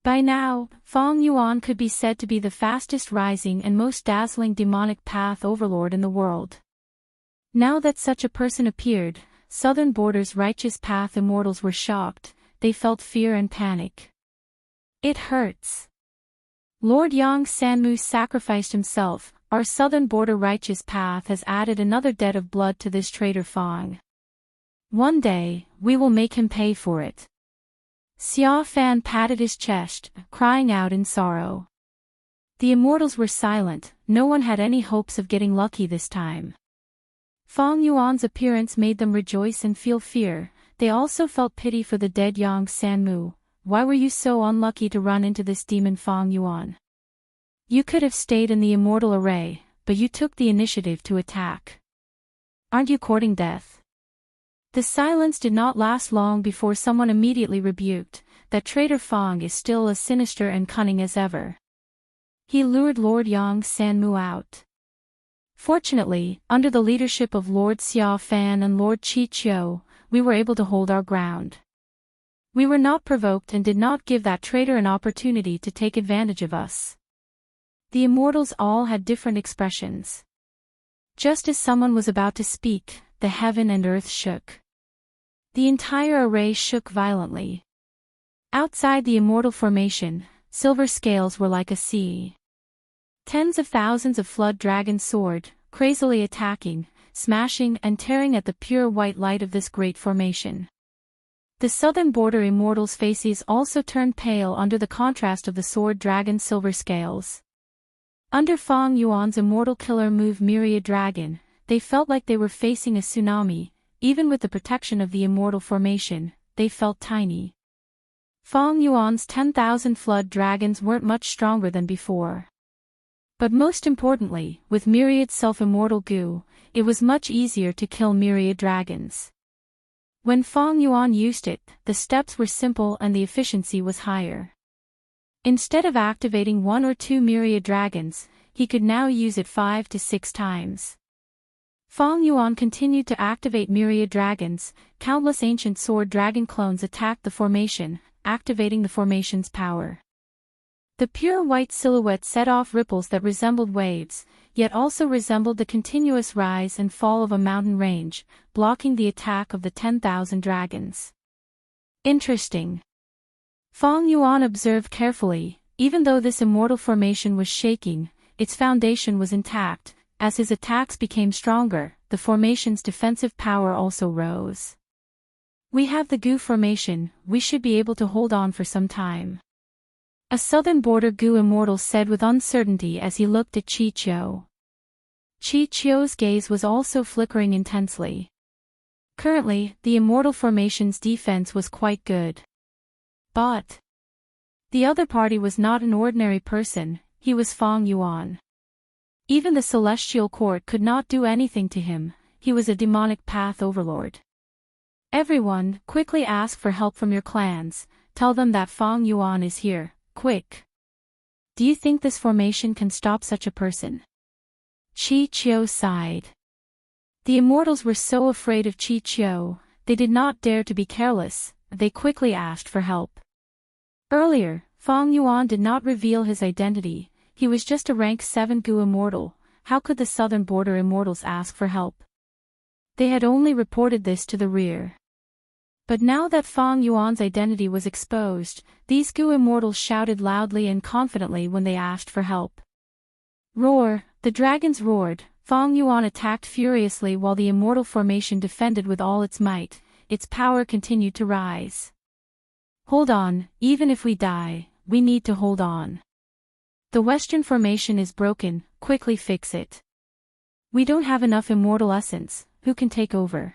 By now, Fang Yuan could be said to be the fastest rising and most dazzling demonic path overlord in the world. Now that such a person appeared, Southern Border's righteous path immortals were shocked. They felt fear and panic. It hurts. Lord Yang Sanmu sacrificed himself. Our Southern Border righteous path has added another debt of blood to this traitor Fang. One day, we will make him pay for it. Xia Fan patted his chest, crying out in sorrow. The immortals were silent. No one had any hopes of getting lucky this time. Fang Yuan's appearance made them rejoice and feel fear. They also felt pity for the dead Yang Sanmu. Why were you so unlucky to run into this demon Fang Yuan? You could have stayed in the immortal array, but you took the initiative to attack. Aren't you courting death? The silence did not last long before someone immediately rebuked. That traitor Fang is still as sinister and cunning as ever. He lured Lord Yang Sanmu out. Fortunately, under the leadership of Lord Xia Fan and Lord Qi Qiu, we were able to hold our ground. We were not provoked and did not give that traitor an opportunity to take advantage of us. The immortals all had different expressions. Just as someone was about to speak, the heaven and earth shook. The entire array shook violently. Outside the immortal formation, silver scales were like a sea. Tens of thousands of flood dragons soared, crazily attacking, smashing and tearing at the pure white light of this great formation. The Southern Border immortals' faces also turned pale under the contrast of the sword dragon's silver scales. Under Fang Yuan's immortal killer move Myriad Dragon, they felt like they were facing a tsunami. Even with the protection of the immortal formation, they felt tiny. Fang Yuan's 10,000 flood dragons weren't much stronger than before. But most importantly, with Myriad self-immortal Gu, it was much easier to kill Myriad dragons. When Fang Yuan used it, the steps were simple and the efficiency was higher. Instead of activating 1 or 2 Myriad dragons, he could now use it 5 to 6 times. Fang Yuan continued to activate Myriad dragons. Countless ancient sword dragon clones attacked the formation, activating the formation's power. The pure white silhouette set off ripples that resembled waves, yet also resembled the continuous rise and fall of a mountain range, blocking the attack of the 10,000 dragons. Interesting. Fang Yuan observed carefully. Even though this immortal formation was shaking, its foundation was intact. As his attacks became stronger, the formation's defensive power also rose. We have the Gu formation, we should be able to hold on for some time. A Southern Border Gu immortal said with uncertainty as he looked at Qi Qiu. Qi Qiu's gaze was also flickering intensely. Currently, the immortal formation's defense was quite good. But the other party was not an ordinary person, he was Fang Yuan. Even the celestial court could not do anything to him, he was a demonic path overlord. Everyone, quickly ask for help from your clans, tell them that Fang Yuan is here, quick. Do you think this formation can stop such a person? Chi Chiu sighed. The immortals were so afraid of Chi Chiu, they did not dare to be careless, they quickly asked for help. Earlier, Fang Yuan did not reveal his identity, he was just a rank 7 Gu immortal, how could the southern border immortals ask for help? They had only reported this to the rear. But now that Fang Yuan's identity was exposed, these Gu immortals shouted loudly and confidently when they asked for help. Roar, the dragons roared, Fang Yuan attacked furiously while the immortal formation defended with all its might, its power continued to rise. Hold on, even if we die, we need to hold on. The Western formation is broken, quickly fix it. We don't have enough immortal essence, who can take over?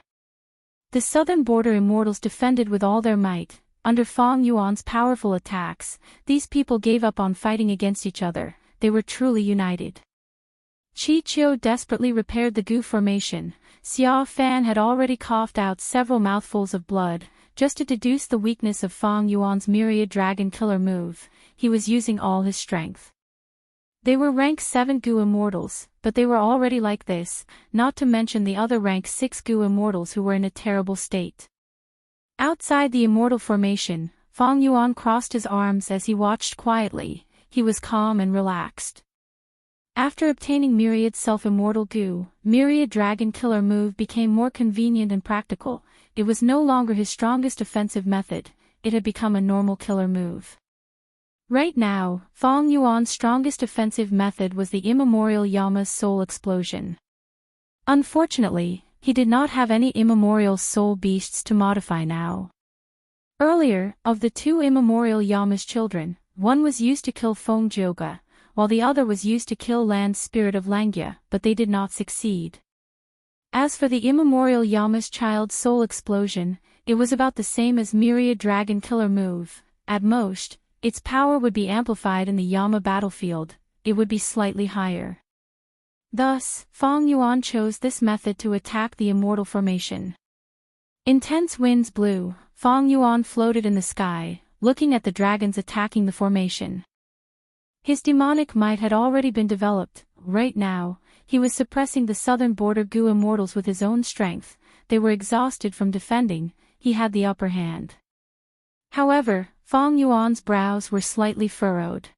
The southern border immortals defended with all their might, under Fang Yuan's powerful attacks, these people gave up on fighting against each other, they were truly united. Chi Chiu desperately repaired the Gu formation, Xia Fan had already coughed out several mouthfuls of blood, just to deduce the weakness of Fang Yuan's myriad dragon killer move, he was using all his strength. They were rank 7 Gu immortals, but they were already like this, not to mention the other rank 6 Gu immortals who were in a terrible state. Outside the immortal formation, Fang Yuan crossed his arms as he watched quietly, he was calm and relaxed. After obtaining myriad self-immortal Gu, myriad dragon killer move became more convenient and practical, it was no longer his strongest offensive method, it had become a normal killer move. Right now, Fang Yuan's strongest offensive method was the immemorial Yama's soul explosion. Unfortunately, he did not have any immemorial soul beasts to modify now. Earlier, of the two immemorial Yama's children, one was used to kill Feng Jioga, while the other was used to kill Land's spirit of Langya, but they did not succeed. As for the immemorial Yama's child soul explosion, it was about the same as myriad dragon killer move, at most, its power would be amplified in the Yama battlefield, it would be slightly higher. Thus, Fang Yuan chose this method to attack the immortal formation. Intense winds blew, Fang Yuan floated in the sky, looking at the dragons attacking the formation. His demonic might had already been developed, right now, he was suppressing the southern border Gu immortals with his own strength, they were exhausted from defending, he had the upper hand. However, Fang Yuan's brows were slightly furrowed.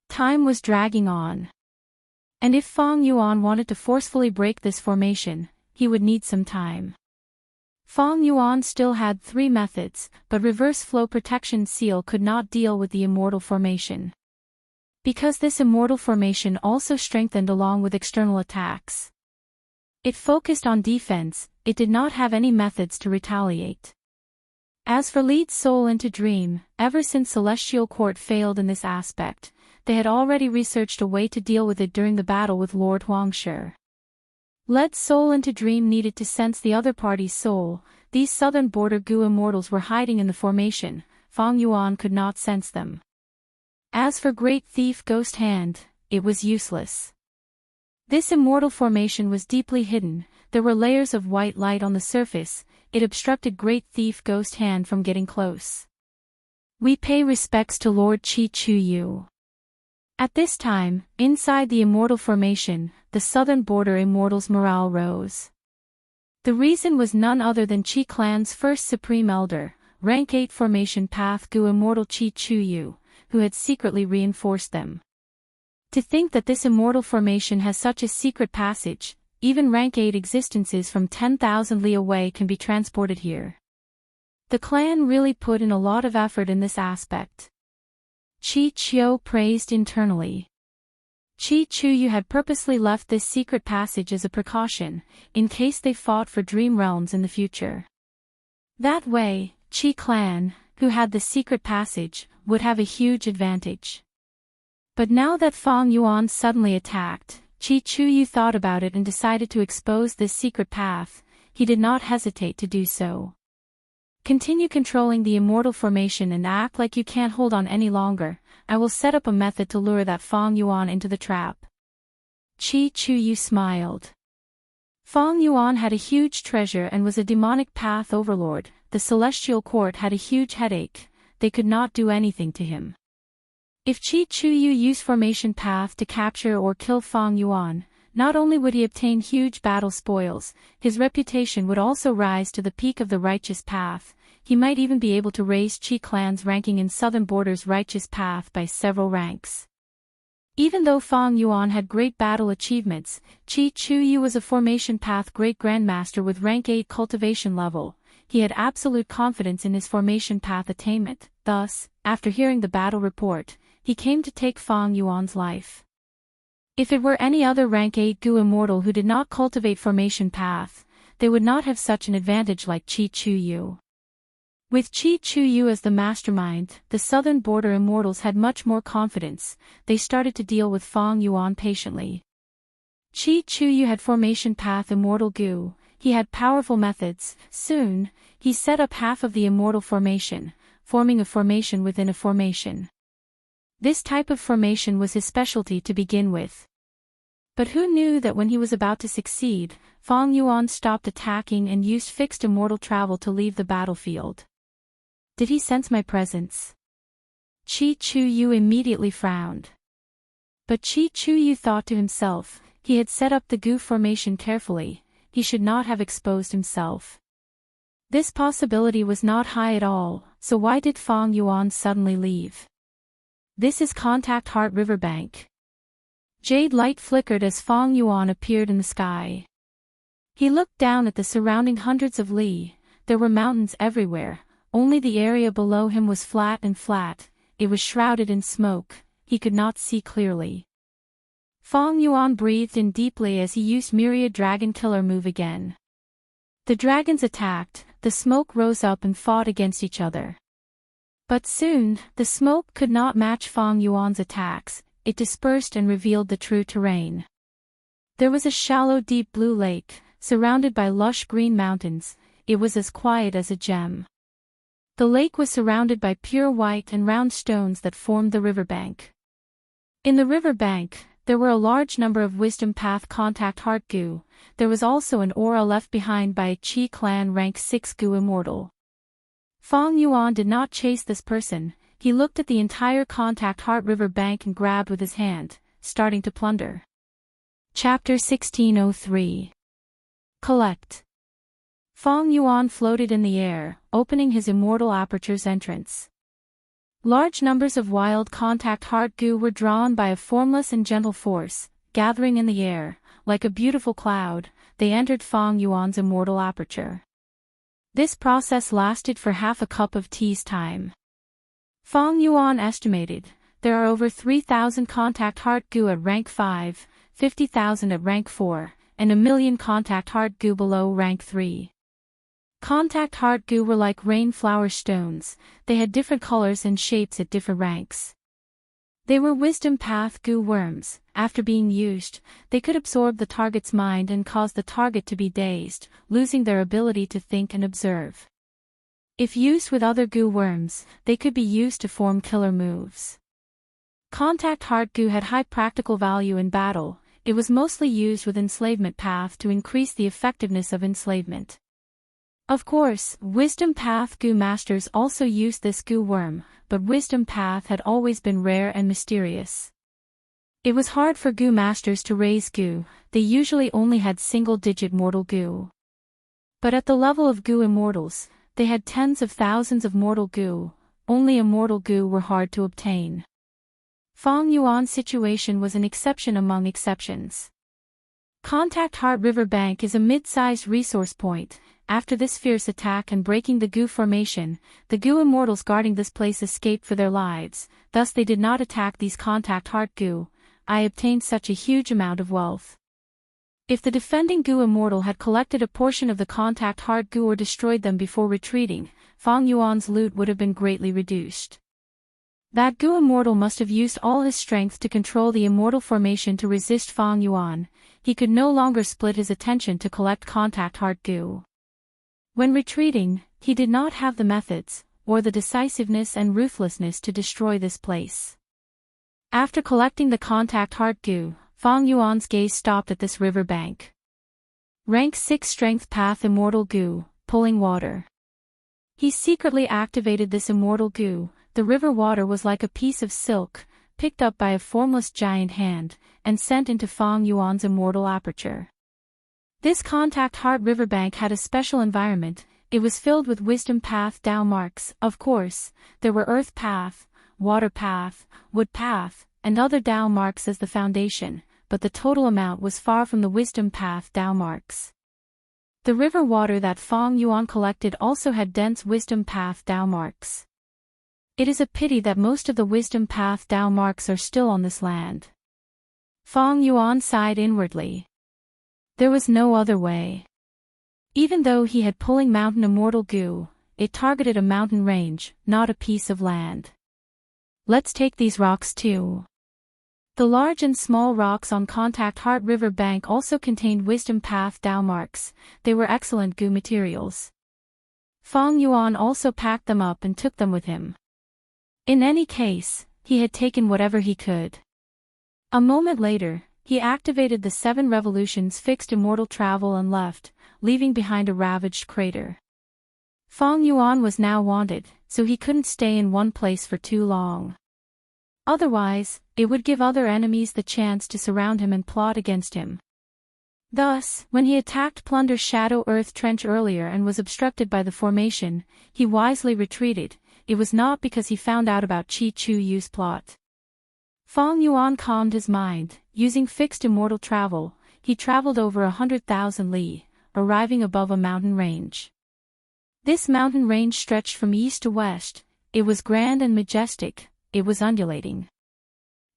Time was dragging on. And if Fang Yuan wanted to forcefully break this formation, he would need some time. Fang Yuan still had 3 methods, but reverse flow protection seal could not deal with the immortal formation. Because this immortal formation also strengthened along with external attacks. It focused on defense, it did not have any methods to retaliate. As for lead soul into dream, ever since Celestial Court failed in this aspect, they had already researched a way to deal with it during the battle with Lord Huangshi. Lead soul into dream needed to sense the other party's soul, these southern border Gu immortals were hiding in the formation, Fang Yuan could not sense them. As for Great Thief Ghost Hand, it was useless. This immortal formation was deeply hidden, there were layers of white light on the surface, it obstructed Great Thief Ghost Hand from getting close. We pay respects to Lord Chi Chu Yu. At this time, inside the immortal formation, the southern border immortals' morale rose. The reason was none other than Chi clan's first supreme elder, rank 8 formation path Gu immortal Chi Chu Yu, who had secretly reinforced them. To think that this immortal formation has such a secret passage, even rank 8 existences from 10,000 li away can be transported here. The clan really put in a lot of effort in this aspect. Chi Chiu praised internally. Chi Chu had purposely left this secret passage as a precaution, in case they fought for dream realms in the future. That way, Chi clan, who had the secret passage, would have a huge advantage. But now that Fang Yuan suddenly attacked, Chi Chu thought about it and decided to expose this secret path, he did not hesitate to do so. Continue controlling the immortal formation and act like you can't hold on any longer, I will set up a method to lure that Fang Yuan into the trap. Qi Chuyu smiled. Fang Yuan had a huge treasure and was a demonic path overlord. The celestial court had a huge headache. They could not do anything to him. If Qi Chuyu used formation path to capture or kill Fang Yuan, not only would he obtain huge battle spoils, his reputation would also rise to the peak of the righteous path. He might even be able to raise Qi clan's ranking in southern borders righteous path by several ranks. Even though Fang Yuan had great battle achievements, Qi Chuyu was a formation path great grandmaster with rank 8 cultivation level. He had absolute confidence in his formation path attainment. Thus, after hearing the battle report, he came to take Fang Yuan's life. If it were any other rank 8 Gu Immortal who did not cultivate formation path, they would not have such an advantage like Qi Chuyu. With Qi Chuyu as the mastermind, the southern border immortals had much more confidence. They started to deal with Fang Yuan patiently. Qi Chuyu had formation path immortal Gu. He had powerful methods. Soon, he set up half of the immortal formation, forming a formation within a formation. This type of formation was his specialty to begin with. But who knew that when he was about to succeed, Fang Yuan stopped attacking and used fixed immortal travel to leave the battlefield. Did he sense my presence? Qi Chuyu immediately frowned. But Qi Chuyu thought to himself, he had set up the Gu formation carefully, he should not have exposed himself. This possibility was not high at all, so why did Fang Yuan suddenly leave? This is Contact Heart Riverbank. Jade light flickered as Fang Yuan appeared in the sky. He looked down at the surrounding hundreds of li. There were mountains everywhere. Only the area below him was flat and flat, it was shrouded in smoke, he could not see clearly. Fang Yuan breathed in deeply as he used Myriad Dragon Killer move again. The dragons attacked, the smoke rose up and fought against each other. But soon, the smoke could not match Fang Yuan's attacks, it dispersed and revealed the true terrain. There was a shallow deep blue lake, surrounded by lush green mountains, it was as quiet as a gem. The lake was surrounded by pure white and round stones that formed the riverbank. In the riverbank, there were a large number of Wisdom Path Contact Heart Gu. There was also an aura left behind by a Qi clan rank 6 Gu Immortal. Fang Yuan did not chase this person, he looked at the entire Contact Heart riverbank and grabbed with his hand, starting to plunder. Chapter 1603. Collect. Fang Yuan floated in the air, opening his immortal aperture's entrance. Large numbers of wild Contact Heart Gu were drawn by a formless and gentle force, gathering in the air, like a beautiful cloud, they entered Fang Yuan's immortal aperture. This process lasted for half a cup of tea's time. Fang Yuan estimated, there are over 3,000 Contact Heart Gu at rank 5, 50,000 at rank 4, and 1,000,000 Contact Heart Gu below rank 3. Contact Heart Gu were like rain flower stones, they had different colors and shapes at different ranks. They were Wisdom Path Gu worms. After being used, they could absorb the target's mind and cause the target to be dazed, losing their ability to think and observe. If used with other Gu worms, they could be used to form killer moves. Contact Heart Gu had high practical value in battle, it was mostly used with enslavement path to increase the effectiveness of enslavement. Of course, Wisdom Path Gu masters also used this Gu worm, but Wisdom Path had always been rare and mysterious. It was hard for Gu masters to raise Gu, they usually only had single-digit mortal Gu. But at the level of Gu immortals, they had tens of thousands of mortal Gu, only immortal Gu were hard to obtain. Fang Yuan's situation was an exception among exceptions. Contact Heart Riverbank is a mid-sized resource point. After this fierce attack and breaking the Gu formation, the Gu immortals guarding this place escaped for their lives, thus they did not attack these Contact Heart Gu. I obtained such a huge amount of wealth. If the defending Gu immortal had collected a portion of the Contact Heart Gu or destroyed them before retreating, Fang Yuan's loot would have been greatly reduced. That Gu immortal must have used all his strength to control the immortal formation to resist Fang Yuan. He could no longer split his attention to collect Contact Heart Gu. When retreating, he did not have the methods, or the decisiveness and ruthlessness to destroy this place. After collecting the Contact Heart Gu, Fang Yuan's gaze stopped at this river bank. Rank 6 Strength Path Immortal Goo, pulling water. He secretly activated this immortal goo. The river water was like a piece of silk, picked up by a formless giant hand, and sent into Fang Yuan's immortal aperture. This contact heart riverbank had a special environment. It was filled with wisdom path Dao marks. Of course, there were earth path, water path, wood path, and other Dao marks as the foundation, but the total amount was far from the wisdom path Dao marks. The river water that Fang Yuan collected also had dense wisdom path Dao marks. It is a pity that most of the wisdom path Dao marks are still on this land. Fang Yuan sighed inwardly. There was no other way. Even though he had pulling mountain immortal goo, it targeted a mountain range, not a piece of land. Let's take these rocks too. The large and small rocks on Contact Heart River bank also contained wisdom path Dao marks. They were excellent goo materials. Fang Yuan also packed them up and took them with him. In any case, he had taken whatever he could. A moment later, he activated the 7 revolutions fixed immortal travel and left, leaving behind a ravaged crater. Fang Yuan was now wanted, so he couldn't stay in one place for too long. Otherwise, it would give other enemies the chance to surround him and plot against him. Thus, when he attacked Plunder's Shadow Earth Trench earlier and was obstructed by the formation, he wisely retreated. It was not because he found out about Chi Chu Yu's plot. Fang Yuan calmed his mind. Using fixed immortal travel, he traveled over 100,000 li, arriving above a mountain range. This mountain range stretched from east to west. It was grand and majestic. It was undulating.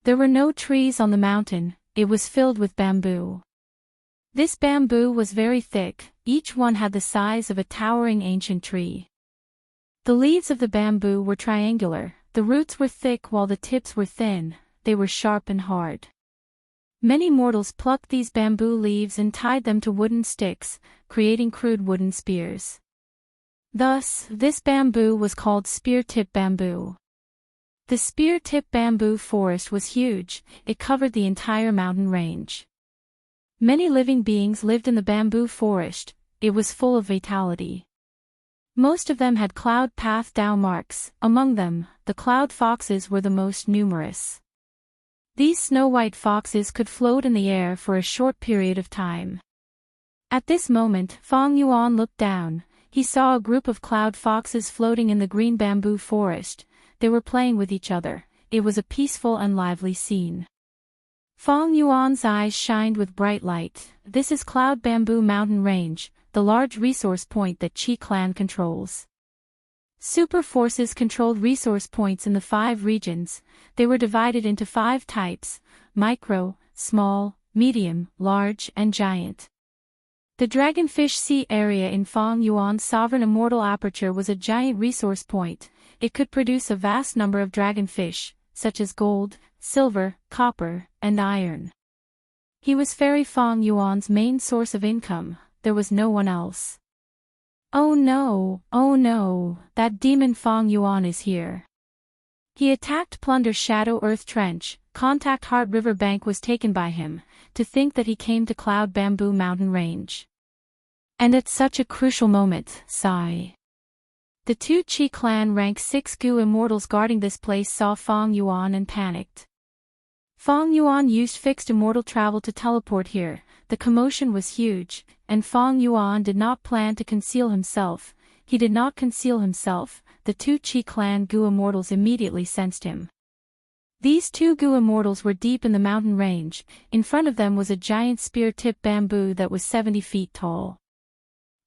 There were no trees on the mountain. It was filled with bamboo. This bamboo was very thick. Each one had the size of a towering ancient tree. The leaves of the bamboo were triangular. The roots were thick while the tips were thin. They were sharp and hard. Many mortals plucked these bamboo leaves and tied them to wooden sticks, creating crude wooden spears. Thus, this bamboo was called spear-tip bamboo. The spear-tip bamboo forest was huge. It covered the entire mountain range. Many living beings lived in the bamboo forest. It was full of vitality. Most of them had cloud path Dao marks. Among them, the cloud foxes were the most numerous. These snow-white foxes could float in the air for a short period of time. At this moment, Fang Yuan looked down. He saw a group of cloud foxes floating in the green bamboo forest. They were playing with each other. It was a peaceful and lively scene. Fang Yuan's eyes shined with bright light. This is Cloud Bamboo Mountain Range, the large resource point that Qi Clan controls. Super forces controlled resource points in the 5 regions. They were divided into 5 types: micro, small, medium, large, and giant. The Dragonfish Sea area in Fang Yuan's sovereign immortal aperture was a giant resource point. It could produce a vast number of dragonfish, such as gold, silver, copper, and iron. He was Fairy Fang Yuan's main source of income. There was no one else. Oh no, that demon Fang Yuan is here. He attacked Plunder's Shadow Earth Trench. Contact Heart River bank was taken by him. To think that he came to Cloud Bamboo Mountain Range. And at such a crucial moment, sigh. The 2 Qi Clan rank 6 Gu immortals guarding this place saw Fang Yuan and panicked. Fang Yuan used fixed immortal travel to teleport here. The commotion was huge, and Fang Yuan did not plan to conceal himself. He did not conceal himself. The 2 Qi Clan Gu immortals immediately sensed him. These 2 Gu immortals were deep in the mountain range. In front of them was a giant spear-tip bamboo that was 70 feet tall.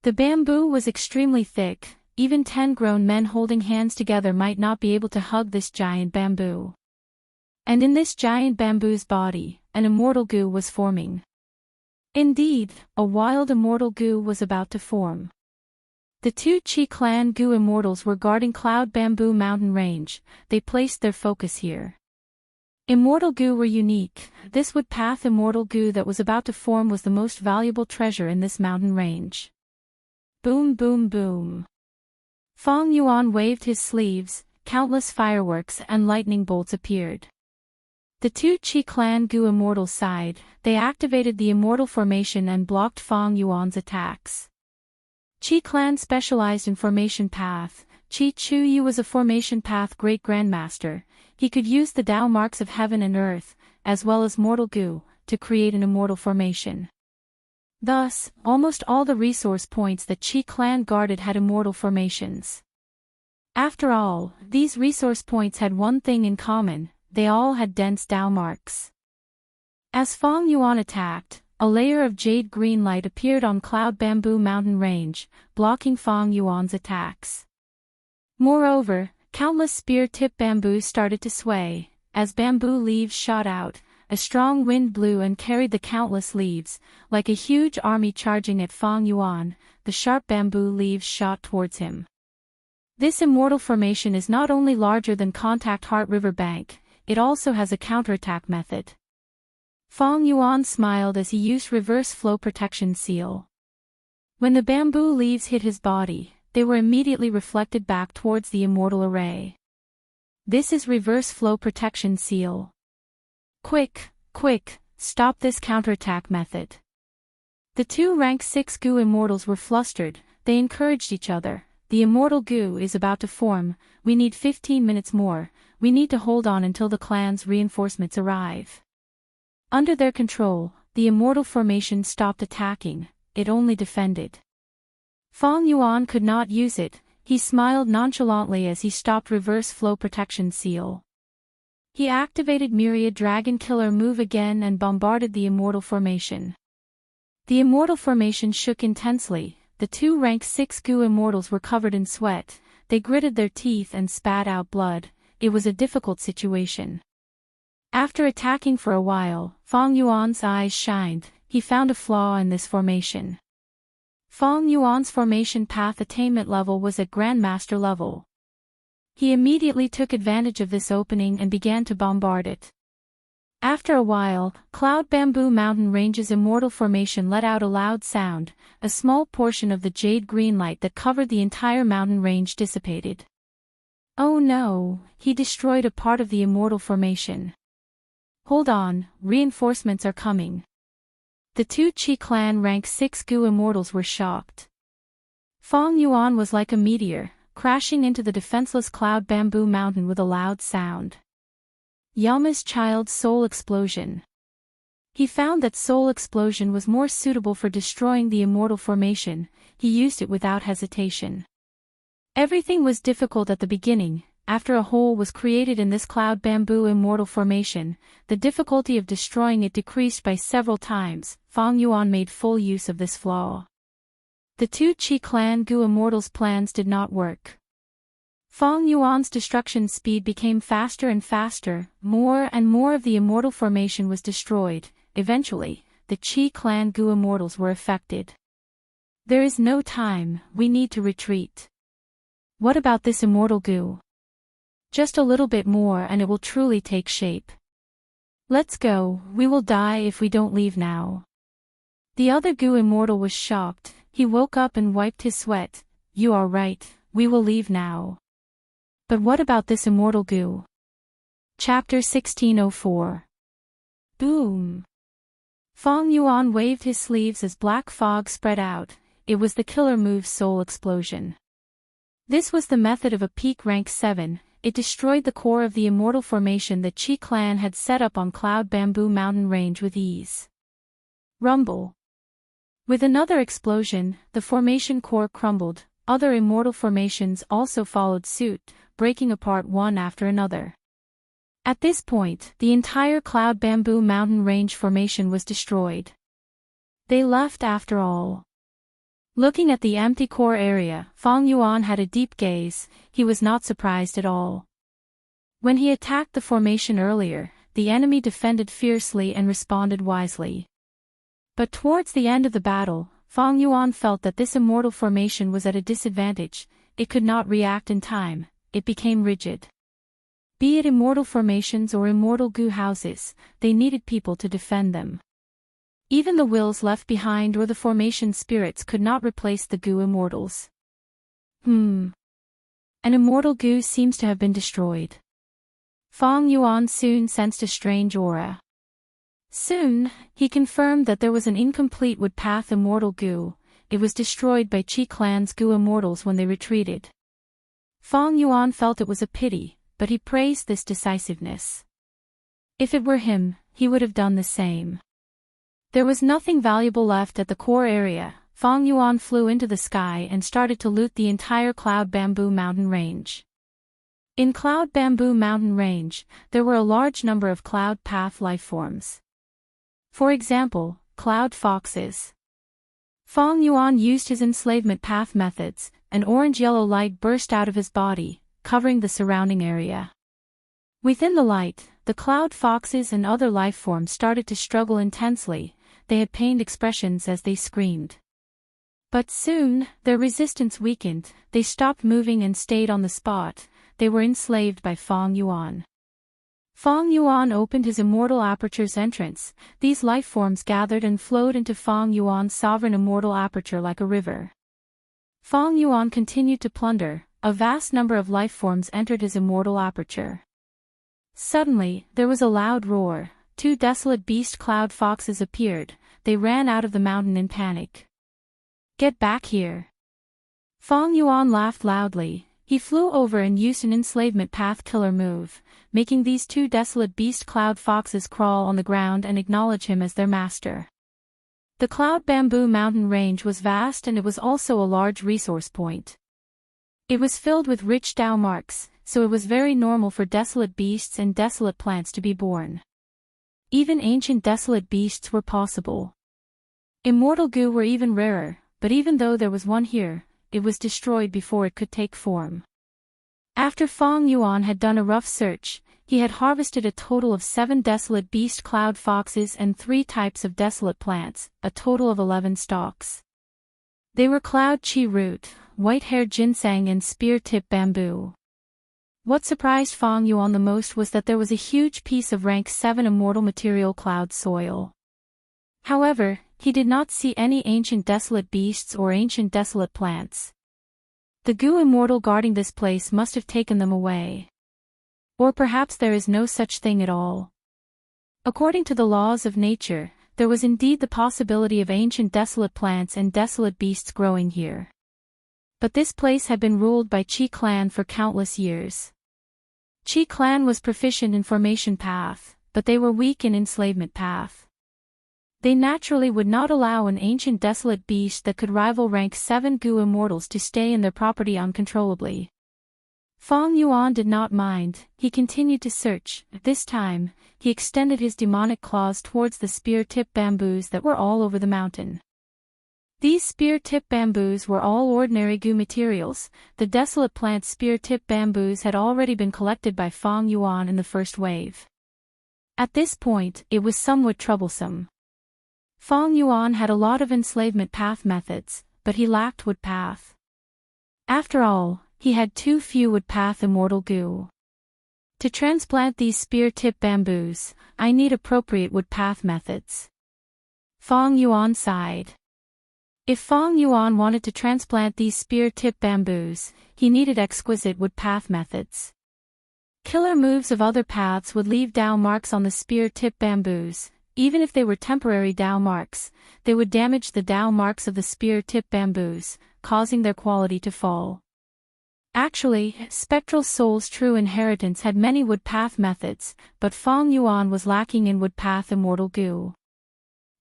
The bamboo was extremely thick. Even 10 grown men holding hands together might not be able to hug this giant bamboo. And in this giant bamboo's body, an immortal Gu was forming. Indeed, a wild immortal Gu was about to form. The 2 Qi Clan Gu immortals were guarding Cloud Bamboo Mountain Range. They placed their focus here. Immortal Gu were unique. This wood path immortal Gu that was about to form was the most valuable treasure in this mountain range. Boom boom boom. Fang Yuan waved his sleeves. Countless fireworks and lightning bolts appeared. The two Qi clan Gu Immortals sighed. They activated the Immortal Formation and blocked Fang Yuan's attacks. Qi clan specialized in Formation Path. Qi Chuyu was a Formation Path Great Grandmaster. He could use the Tao marks of heaven and earth, as well as mortal Gu, to create an immortal formation. Thus, almost all the resource points that Qi clan guarded had immortal formations. After all, these resource points had one thing in common: they all had dense Tao marks. As Fang Yuan attacked, a layer of jade green light appeared on Cloud Bamboo Mountain Range, blocking Fang Yuan's attacks. Moreover, countless spear-tip bamboos started to sway. As bamboo leaves shot out, a strong wind blew and carried the countless leaves. Like a huge army charging at Fang Yuan, the sharp bamboo leaves shot towards him. This immortal formation is not only larger than Contact Heart River Bank, it also has a counterattack method. Fang Yuan smiled as he used Reverse Flow Protection Seal. When the bamboo leaves hit his body, they were immediately reflected back towards the immortal array. This is Reverse Flow Protection Seal. Quick, stop this counterattack method. The two rank 6 Gu Immortals were flustered. They encouraged each other. The immortal Gu is about to form. We need 15 minutes more. We need to hold on until the clan's reinforcements arrive. Under their control, the immortal formation stopped attacking. It only defended. Fang Yuan could not use it. He smiled nonchalantly as he stopped Reverse Flow Protection Seal. He activated Myriad Dragon Killer move again and bombarded the immortal formation. The immortal formation shook intensely. The two rank 6 Gu Immortals were covered in sweat. They gritted their teeth and spat out blood. It was a difficult situation. After attacking for a while, Fang Yuan's eyes shined. He found a flaw in this formation. Fang Yuan's formation path attainment level was at Grandmaster level. He immediately took advantage of this opening and began to bombard it. After a while, Cloud Bamboo Mountain Range's immortal formation let out a loud sound. A small portion of the jade green light that covered the entire mountain range dissipated. Oh no, he destroyed a part of the immortal formation. Hold on, reinforcements are coming. The two Qi clan rank 6 Gu Immortals were shocked. Fang Yuan was like a meteor, crashing into the defenseless Cloud Bamboo Mountain with a loud sound. Yama's Child's Soul Explosion. He found that Soul Explosion was more suitable for destroying the immortal formation. He used it without hesitation. Everything was difficult at the beginning. After a hole was created in this Cloud Bamboo immortal formation, the difficulty of destroying it decreased by several times. Fang Yuan made full use of this flaw. The two Qi clan Gu Immortals' plans did not work. Fang Yuan's destruction speed became faster and faster. More and more of the immortal formation was destroyed. Eventually, the Qi clan Gu Immortals were affected. There is no time, we need to retreat. What about this immortal Gu? Just a little bit more and it will truly take shape. Let's go, we will die if we don't leave now. The other Gu Immortal was shocked. He woke up and wiped his sweat. You are right, we will leave now. But what about this immortal Gu? Chapter 1604. Boom! Fang Yuan waved his sleeves as black fog spread out. It was the killer move Soul Explosion. This was the method of a peak rank 7. It destroyed the core of the immortal formation that Qi clan had set up on Cloud Bamboo Mountain Range with ease. Rumble. With another explosion, the formation core crumbled. Other immortal formations also followed suit, breaking apart one after another. At this point, the entire Cloud Bamboo Mountain Range formation was destroyed. They left after all. Looking at the empty core area, Fang Yuan had a deep gaze. He was not surprised at all. When he attacked the formation earlier, the enemy defended fiercely and responded wisely. But towards the end of the battle, Fang Yuan felt that this immortal formation was at a disadvantage. It could not react in time. It became rigid. Be it immortal formations or immortal Gu houses, they needed people to defend them. Even the wills left behind or the formation spirits could not replace the Gu Immortals. An immortal Gu seems to have been destroyed. Fong Yuan soon sensed a strange aura. Soon, he confirmed that there was an incomplete wood path immortal goo. It was destroyed by Qi clan's goo immortals when they retreated. Fong Yuan felt it was a pity, but he praised this decisiveness. If it were him, he would have done the same. There was nothing valuable left at the core area. Fong Yuan flew into the sky and started to loot the entire Cloud Bamboo Mountain Range. In Cloud Bamboo Mountain Range, there were a large number of cloud path lifeforms. For example, cloud foxes. Fong Yuan used his enslavement path methods. An orange-yellow light burst out of his body, covering the surrounding area. Within the light, the cloud foxes and other lifeforms started to struggle intensely. They had pained expressions as they screamed. But soon, their resistance weakened. They stopped moving and stayed on the spot. They were enslaved by Fong Yuan. Fong Yuan opened his immortal aperture's entrance. These lifeforms gathered and flowed into Fong Yuan's sovereign immortal aperture like a river. Fong Yuan continued to plunder. A vast number of lifeforms entered his immortal aperture. Suddenly, there was a loud roar. 2 desolate beast cloud foxes appeared. They ran out of the mountain in panic. "Get back here!" Fong Yuan laughed loudly. He flew over and used an enslavement path killer move, making these 2 desolate beast cloud foxes crawl on the ground and acknowledge him as their master. The Cloud Bamboo Mountain Range was vast, and it was also a large resource point. It was filled with rich Dao marks, so it was very normal for desolate beasts and desolate plants to be born. Even ancient desolate beasts were possible. Immortal goo were even rarer, but even though there was one here, it was destroyed before it could take form. After Fong Yuan had done a rough search, he had harvested a total of 7 desolate beast cloud foxes and 3 types of desolate plants, a total of 11 stalks. They were cloud chi root, white-haired ginseng and spear-tip bamboo. What surprised Fong Yuan the most was that there was a huge piece of rank 7 immortal material cloud soil. However, he did not see any ancient desolate beasts or ancient desolate plants. The goo immortal guarding this place must have taken them away. Or perhaps there is no such thing at all. According to the laws of nature, there was indeed the possibility of ancient desolate plants and desolate beasts growing here. But this place had been ruled by Qi clan for countless years. Qi clan was proficient in formation path, but they were weak in enslavement path. They naturally would not allow an ancient desolate beast that could rival rank 7 goo immortals to stay in their property uncontrollably. Fong Yuan did not mind. He continued to search. This time, he extended his demonic claws towards the spear-tip bamboos that were all over the mountain. These spear-tip bamboos were all ordinary goo materials. The desolate plant spear-tip bamboos had already been collected by Fong Yuan in the first wave. At this point, it was somewhat troublesome. Fong Yuan had a lot of enslavement path methods, but he lacked wood path. After all, he had too few wood path immortal goo. To transplant these spear-tip bamboos, I need appropriate wood path methods. Fong Yuan sighed. If Fong Yuan wanted to transplant these spear-tip bamboos, he needed exquisite wood path methods. Killer moves of other paths would leave Dao marks on the spear-tip bamboos. Even if they were temporary Dao marks, they would damage the Dao marks of the spear-tip bamboos, causing their quality to fall. Actually, Spectral Soul's true inheritance had many wood path methods, but Fong Yuan was lacking in wood path immortal goo.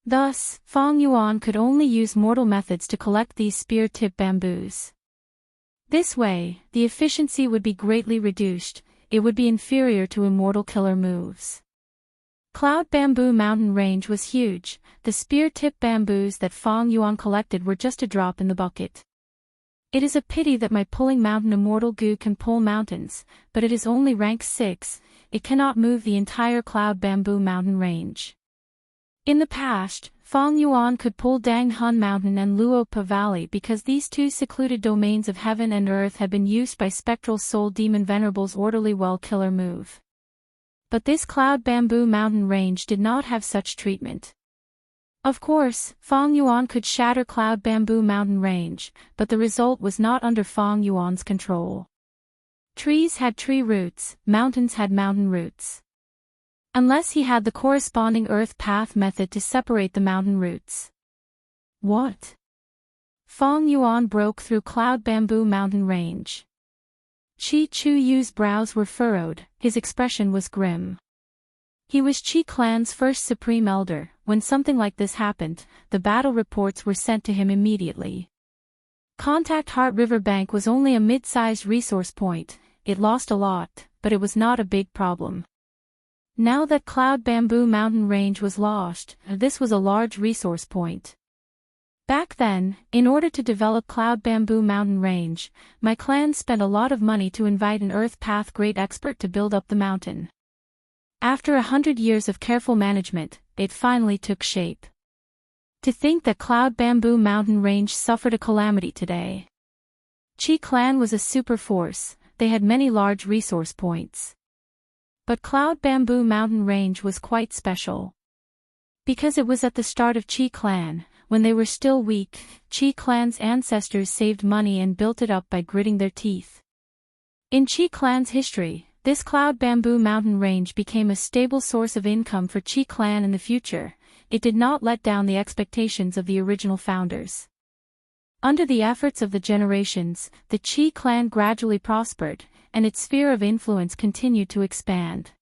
Thus, Fong Yuan could only use mortal methods to collect these spear-tip bamboos. This way, the efficiency would be greatly reduced. It would be inferior to immortal killer moves. Cloud Bamboo Mountain Range was huge. The spear-tip bamboos that Fong Yuan collected were just a drop in the bucket. It is a pity that my pulling mountain immortal goo can pull mountains, but it is only rank 6, it cannot move the entire Cloud Bamboo Mountain Range. In the past, Fong Yuan could pull Dang Hun Mountain and Luopa Valley because these 2 secluded domains of heaven and earth had been used by Spectral Soul Demon Venerable's orderly well killer move. But this Cloud Bamboo Mountain Range did not have such treatment. Of course, Fong Yuan could shatter Cloud Bamboo Mountain Range, but the result was not under Fong Yuan's control. Trees had tree roots, mountains had mountain roots. Unless he had the corresponding earth path method to separate the mountain roots. What? Fong Yuan broke through Cloud Bamboo mountain range. Qi Chuyu's brows were furrowed, his expression was grim. He was Qi clan's first supreme elder. When something like this happened, the battle reports were sent to him immediately. Contact Heart River Bank was only a mid-sized resource point. It lost a lot, but it was not a big problem. Now that Cloud Bamboo mountain range was lost, this was a large resource point. Back then, in order to develop Cloud Bamboo mountain range, my clan spent a lot of money to invite an Earth Path great expert to build up the mountain. After 100 years of careful management, it finally took shape. To think that Cloud Bamboo mountain range suffered a calamity today. Qi clan was a super force, they had many large resource points. But Cloud Bamboo mountain range was quite special. Because it was at the start of Qi clan, when they were still weak, Qi clan's ancestors saved money and built it up by gritting their teeth. In Qi clan's history, this Cloud Bamboo mountain range became a stable source of income for Qi clan in the future. It did not let down the expectations of the original founders. Under the efforts of the generations, the Qi clan gradually prospered, and its sphere of influence continued to expand.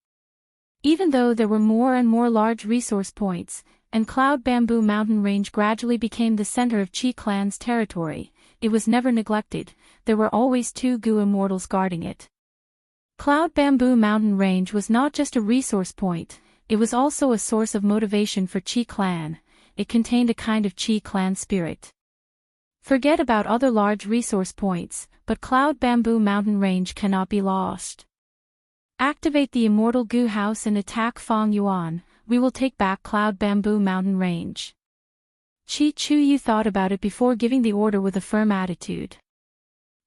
Even though there were more and more large resource points, and Cloud Bamboo mountain range gradually became the center of Qi clan's territory, it was never neglected. There were always 2 Gu immortals guarding it. Cloud Bamboo mountain range was not just a resource point, it was also a source of motivation for Qi clan. It contained a kind of Qi clan spirit. Forget about other large resource points, but Cloud Bamboo mountain range cannot be lost. Activate the Immortal Gu House and attack Fong Yuan. We will take back Cloud Bamboo mountain range. Qi Chuyu thought about it before giving the order with a firm attitude.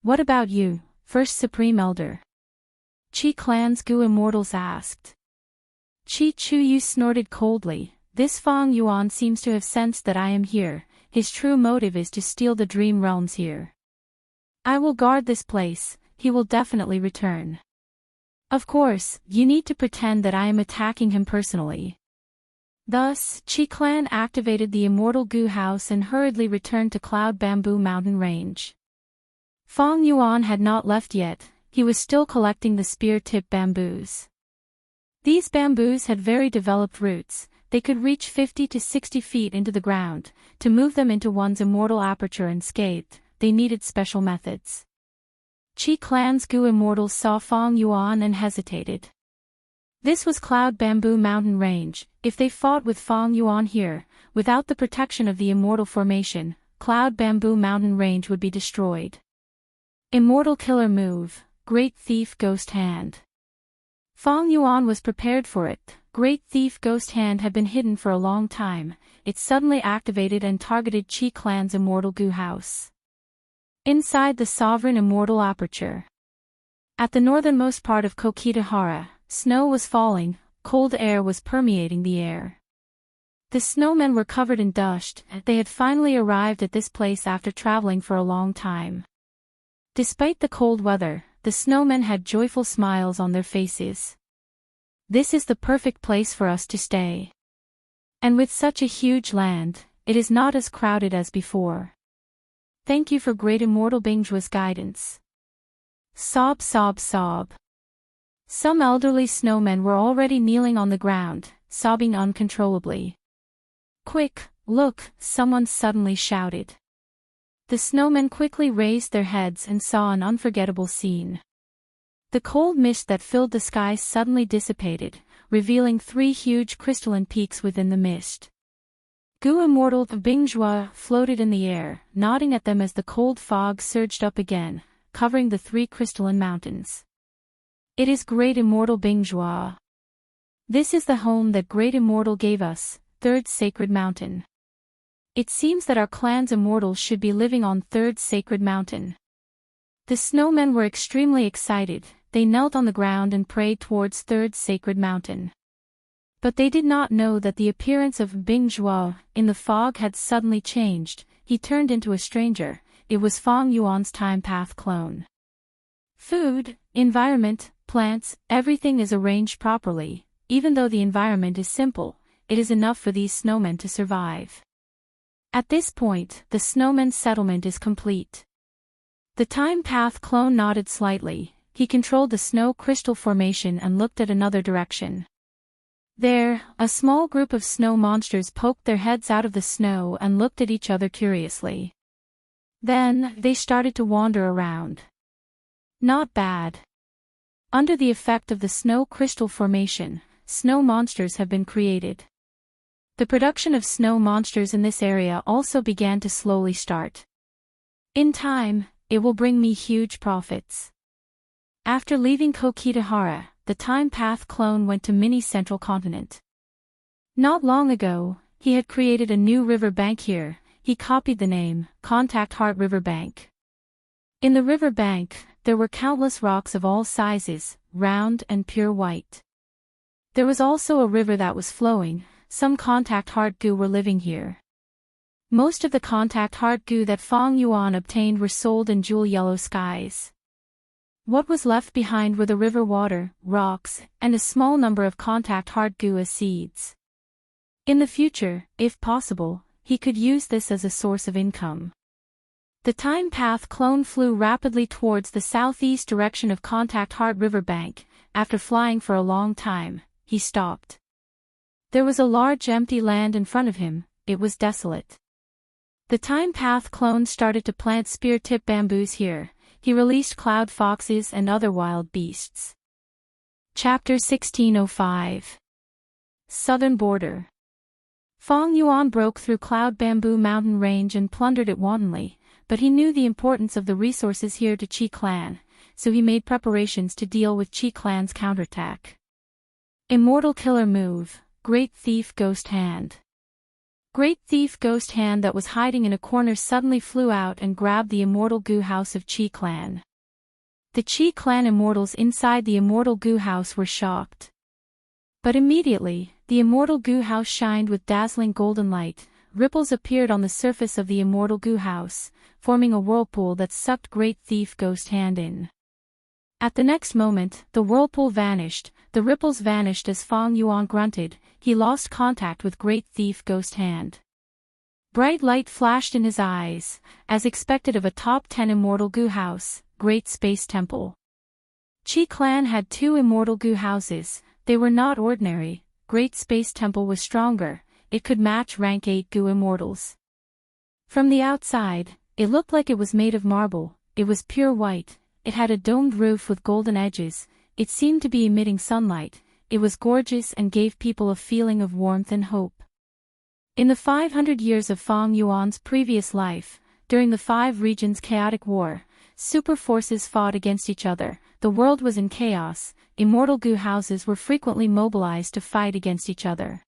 What about you, First Supreme Elder? Qi clan's Gu immortals asked. Qi Chuyu snorted coldly. This Fong Yuan seems to have sensed that I am here. His true motive is to steal the dream realms here. I will guard this place, he will definitely return. Of course, you need to pretend that I am attacking him personally. Thus, Qi clan activated the Immortal Gu House and hurriedly returned to Cloud Bamboo mountain range. Fong Yuan had not left yet, he was still collecting the spear-tip bamboos. These bamboos had very developed roots, they could reach 50 to 60 feet into the ground. To move them into one's immortal aperture unscathed, they needed special methods. Qi clan's Gu immortals saw Fong Yuan and hesitated. This was Cloud Bamboo mountain range. If they fought with Fong Yuan here, without the protection of the immortal formation, Cloud Bamboo mountain range would be destroyed. Immortal killer move, Great Thief Ghost Hand. Fong Yuan was prepared for it. Great Thief Ghost Hand had been hidden for a long time. It suddenly activated and targeted Qi clan's Immortal Gu House. Inside the sovereign immortal aperture. At the northernmost part of Kokitahara, snow was falling, cold air was permeating the air. The snowmen were covered in dust. They had finally arrived at this place after traveling for a long time. Despite the cold weather, the snowmen had joyful smiles on their faces. This is the perfect place for us to stay. And with such a huge land, it is not as crowded as before. Thank you for Great Immortal Bingjua's guidance. Sob, sob, sob. Some elderly snowmen were already kneeling on the ground, sobbing uncontrollably. Quick, look, someone suddenly shouted. The snowmen quickly raised their heads and saw an unforgettable scene. The cold mist that filled the sky suddenly dissipated, revealing 3 huge crystalline peaks within the mist. Gu Immortal Bingjua floated in the air, nodding at them as the cold fog surged up again, covering the 3 crystalline mountains. It is Great Immortal Bingjua. This is the home that Great Immortal gave us, 3rd Sacred Mountain. It seems that our clan's immortals should be living on 3rd Sacred Mountain. The snowmen were extremely excited. They knelt on the ground and prayed towards 3rd Sacred Mountain. But they did not know that the appearance of Bingjua in the fog had suddenly changed. He turned into a stranger. It was Fong Yuan's time path clone. Food, Environment, plants, everything is arranged properly. Even though the environment is simple, it is enough for these snowmen to survive. At this point, the snowmen's settlement is complete. The Time Path clone nodded slightly. He controlled the snow crystal formation and looked at another direction. There, a small group of snow monsters poked their heads out of the snow and looked at each other curiously. Then, they started to wander around. Not bad. Under the effect of the snow crystal formation, snow monsters have been created. The production of snow monsters in this area also began to slowly start. In time, it will bring me huge profits. After leaving Kokitahara, the Time Path clone went to Mini Central Continent. Not long ago, he had created a new river bank here. He copied the name, Contact Heart River Bank. In the river bank, there were countless rocks of all sizes, round and pure white. There was also a river that was flowing. Some contact heart goo were living here. Most of the contact heart goo that Fong Yuan obtained were sold in jewel yellow skies. What was left behind were the river water, rocks, and a small number of contact heart goo as seeds. In the future, if possible, he could use this as a source of income. The Time Path clone flew rapidly towards the southeast direction of Contact Heart River Bank. After flying for a long time, he stopped. There was a large empty land in front of him. It was desolate. The Time Path clone started to plant spear-tip bamboos here. He released cloud foxes and other wild beasts. Chapter 1605. Southern Border. Fong Yuan broke through Cloud Bamboo Mountain Range and plundered it wantonly, but he knew the importance of the resources here to Qi Clan, so he made preparations to deal with Qi Clan's counterattack. Immortal Killer Move. Great Thief Ghost Hand. Great Thief Ghost Hand that was hiding in a corner suddenly flew out and grabbed the Immortal Goo House of Qi Clan. The Qi Clan immortals inside the Immortal Goo House were shocked. But immediately, the Immortal Goo House shined with dazzling golden light. Ripples appeared on the surface of the Immortal Goo House, forming a whirlpool that sucked Great Thief Ghost Hand in. At the next moment, the whirlpool vanished, the ripples vanished as Fong Yuan grunted. He lost contact with Great Thief Ghost Hand. Bright light flashed in his eyes, as expected of a top 10 Immortal Goo House, Great Space Temple. Qi Clan had 2 Immortal Goo Houses. They were not ordinary. Great Space Temple was stronger. It could match rank 8 Goo Immortals. From the outside, it looked like it was made of marble. It was pure white. It had a domed roof with golden edges. It seemed to be emitting sunlight. It was gorgeous and gave people a feeling of warmth and hope. In the 500 years of Fong Yuan's previous life, during the 5 regions' chaotic war, super forces fought against each other. The world was in chaos. Immortal Goo Houses were frequently mobilized to fight against each other.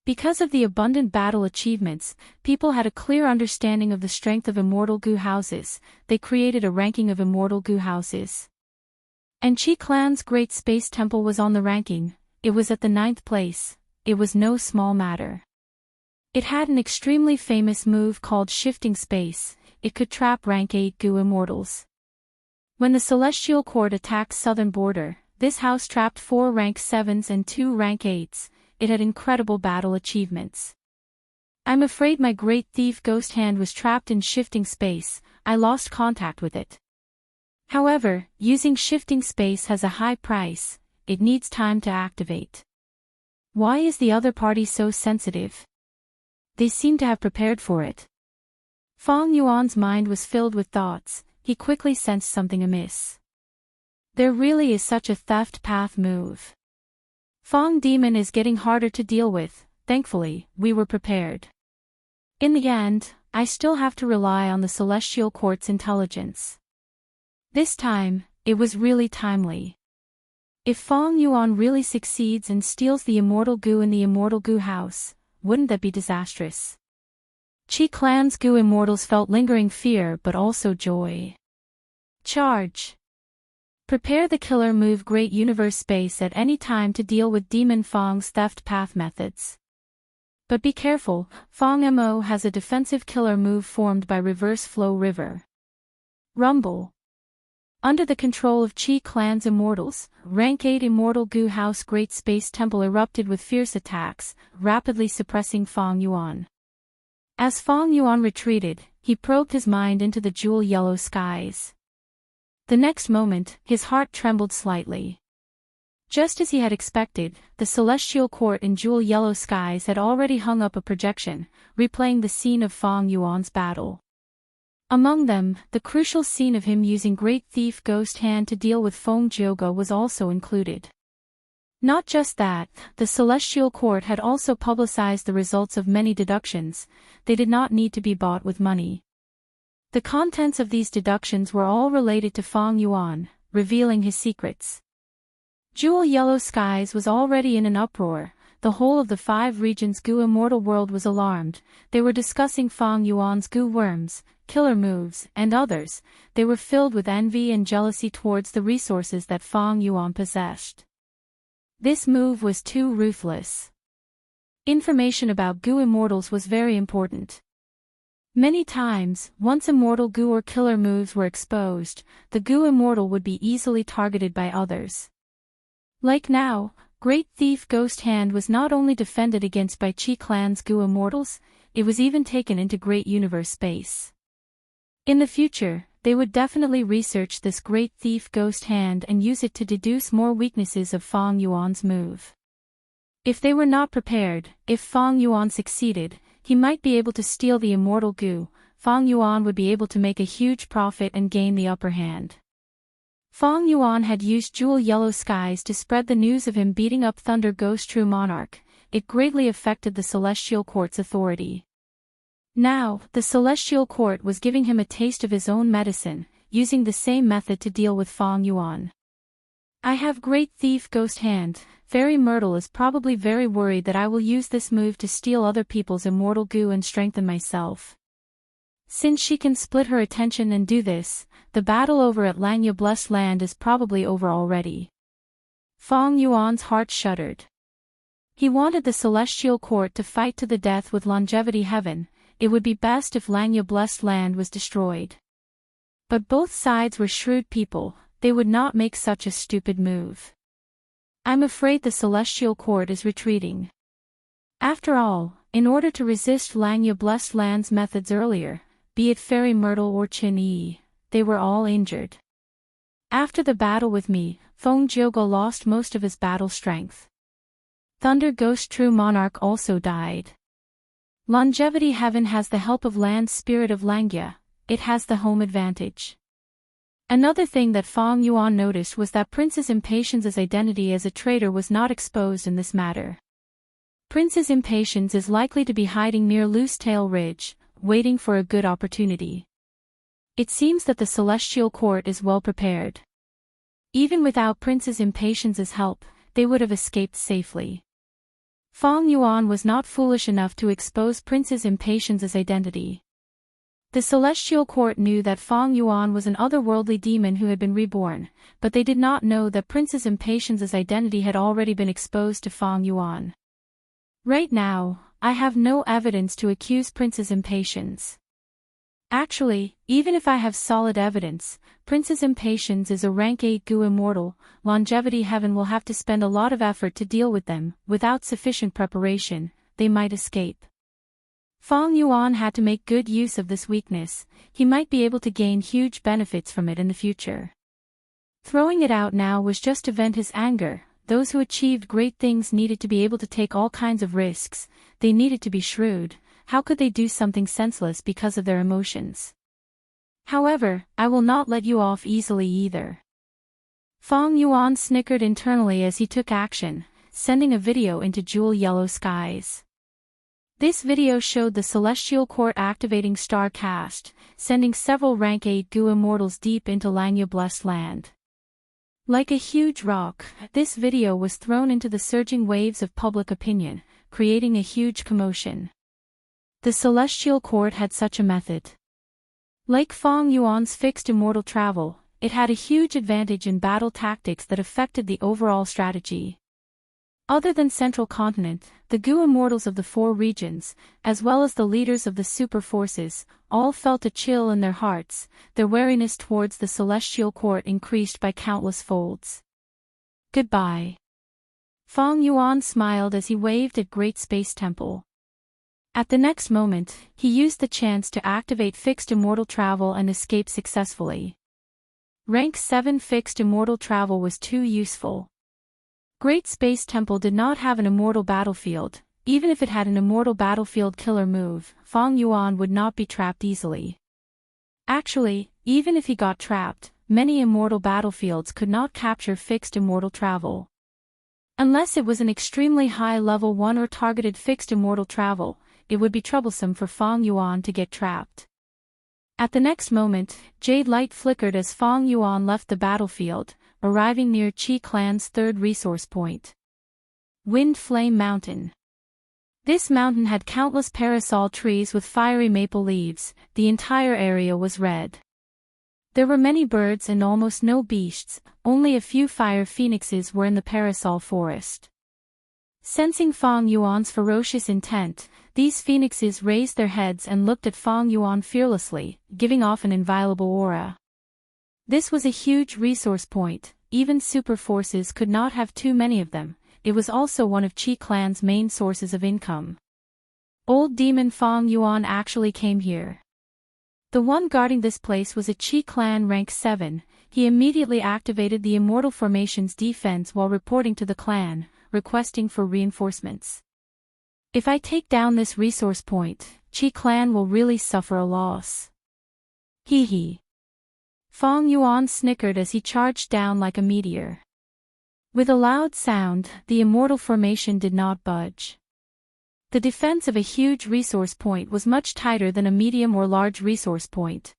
Because of the abundant battle achievements, people had a clear understanding of the strength of Immortal Goo Houses. They created a ranking of Immortal Goo Houses. And Qi Clan's Great Space Temple was on the ranking. It was at the 9th place. It was no small matter. It had an extremely famous move called Shifting Space. It could trap rank 8 Goo Immortals. When the Celestial Court attacked Southern Border, this house trapped 4 rank 7s and 2 rank 8s. It had incredible battle achievements. I'm afraid my Great Thief Ghost Hand was trapped in Shifting Space. I lost contact with it. However, using Shifting Space has a high price. It needs time to activate. Why is the other party so sensitive? They seem to have prepared for it. Fong Yuan's mind was filled with thoughts. He quickly sensed something amiss. There really is such a theft path move. Fong Demon is getting harder to deal with. Thankfully, we were prepared. In the end, I still have to rely on the Celestial Court's intelligence. This time, it was really timely. If Fong Yuan really succeeds and steals the Immortal Goo in the Immortal Goo House, wouldn't that be disastrous? Qi Clan's Goo Immortals felt lingering fear but also joy. Charge! Prepare the killer move Great Universe Space at any time to deal with Demon Fong's theft path methods. But be careful, Fong Mo has a defensive killer move formed by Reverse Flow River. Rumble. Under the control of Qi clan's immortals, Rank 8 Immortal Gu House Great Space Temple erupted with fierce attacks, rapidly suppressing Fang Yuan. As Fang Yuan retreated, he probed his mind into the jewel-yellow skies. The next moment, his heart trembled slightly. Just as he had expected, the celestial court in jewel-yellow skies had already hung up a projection, replaying the scene of Fang Yuan's battle. Among them, the crucial scene of him using Great Thief Ghost Hand to deal with Feng Jioge was also included. Not just that, the celestial court had also publicized the results of many deductions. They did not need to be bought with money. The contents of these deductions were all related to Fang Yuan, revealing his secrets. Jewel-yellow skies was already in an uproar. The whole of the 5 regions' Gu Immortal world was alarmed. They were discussing Fang Yuan's Gu worms, killer moves, and others. They were filled with envy and jealousy towards the resources that Fang Yuan possessed. This move was too ruthless. Information about Gu Immortals was very important. Many times, once immortal Gu or killer moves were exposed, the Gu Immortal would be easily targeted by others. Like now, Great Thief Ghost Hand was not only defended against by Qi clan's Gu Immortals, it was even taken into Great Universe space. In the future, they would definitely research this Great Thief Ghost Hand and use it to deduce more weaknesses of Fang Yuan's move. If they were not prepared, if Fang Yuan succeeded, he might be able to steal the immortal Gu. Fang Yuan would be able to make a huge profit and gain the upper hand. Fang Yuan had used jewel-yellow skies to spread the news of him beating up Thunder Ghost True Monarch. It greatly affected the Celestial Court's authority. Now, the Celestial Court was giving him a taste of his own medicine, using the same method to deal with Fang Yuan. I have Great Thief Ghost Hand. Fairy Myrtle is probably very worried that I will use this move to steal other people's immortal Gu and strengthen myself. Since she can split her attention and do this, the battle over at Langya Blessed Land is probably over already. Fang Yuan's heart shuddered. He wanted the Celestial Court to fight to the death with Longevity Heaven. It would be best if Langya Blessed Land was destroyed. But both sides were shrewd people, they would not make such a stupid move. I'm afraid the Celestial Court is retreating. After all, in order to resist Langya Blessed Land's methods earlier, be it Fairy Myrtle or Qin Yi, they were all injured. After the battle with me, Feng Jioge lost most of his battle strength. Thunder Ghost True Monarch also died. Longevity Heaven has the help of Land Spirit of Langya, it has the home advantage. Another thing that Fang Yuan noticed was that Princess Impatience's identity as a traitor was not exposed in this matter. Princess Impatience is likely to be hiding near Loosetail Ridge, waiting for a good opportunity. It seems that the Celestial Court is well prepared. Even without Princess Impatience's help, they would have escaped safely. Fang Yuan was not foolish enough to expose Princess Impatience's identity. The Celestial Court knew that Fang Yuan was an otherworldly demon who had been reborn, but they did not know that Princess Impatience's identity had already been exposed to Fang Yuan. Right now, I have no evidence to accuse Princess Impatience. Actually, even if I have solid evidence, Princess Impatience is a rank 8 Gu Immortal. Longevity Heaven will have to spend a lot of effort to deal with them. Without sufficient preparation, they might escape. Fang Yuan had to make good use of this weakness. He might be able to gain huge benefits from it in the future. Throwing it out now was just to vent his anger. Those who achieved great things needed to be able to take all kinds of risks. They needed to be shrewd. How could they do something senseless because of their emotions? However, I will not let you off easily either. Fang Yuan snickered internally as he took action, sending a video into jewel-yellow skies. This video showed the Celestial Court activating Star Cast, sending several rank 8 Gu Immortals deep into Langya Blessed Land. Like a huge rock, this video was thrown into the surging waves of public opinion, creating a huge commotion. The Celestial Court had such a method. Like Fang Yuan's fixed immortal travel, it had a huge advantage in battle tactics that affected the overall strategy. Other than Central Continent, the Gu Immortals of the four regions, as well as the leaders of the super forces, all felt a chill in their hearts, their wariness towards the celestial court increased by countless folds. Goodbye. Feng Yuan smiled as he waved at Great Space Temple. At the next moment, he used the chance to activate fixed immortal travel and escape successfully. Rank 7 fixed immortal travel was too useful. Great Space Temple did not have an immortal battlefield. Even if it had an immortal battlefield killer move, Feng Yuan would not be trapped easily. Actually, even if he got trapped, many immortal battlefields could not capture fixed immortal travel. Unless it was an extremely high level 1 or targeted fixed immortal travel, it would be troublesome for Feng Yuan to get trapped. At the next moment, jade light flickered as Feng Yuan left the battlefield, arriving near Qi Clan's third resource point. Wind Flame Mountain. This mountain had countless parasol trees with fiery maple leaves. The entire area was red. There were many birds and almost no beasts. Only a few fire phoenixes were in the parasol forest. Sensing Feng Yuan's ferocious intent, these phoenixes raised their heads and looked at Feng Yuan fearlessly, giving off an inviolable aura. This was a huge resource point. Even super forces could not have too many of them. It was also one of Qi Clan's main sources of income. Old demon Feng Yuan actually came here. The one guarding this place was a Qi Clan rank 7. He immediately activated the Immortal Formation's defense while reporting to the clan, requesting for reinforcements. If I take down this resource point, Qi Clan will really suffer a loss. Hee hee. Feng Yuan snickered as he charged down like a meteor. With a loud sound, the Immortal Formation did not budge. The defense of a huge resource point was much tighter than a medium or large resource point.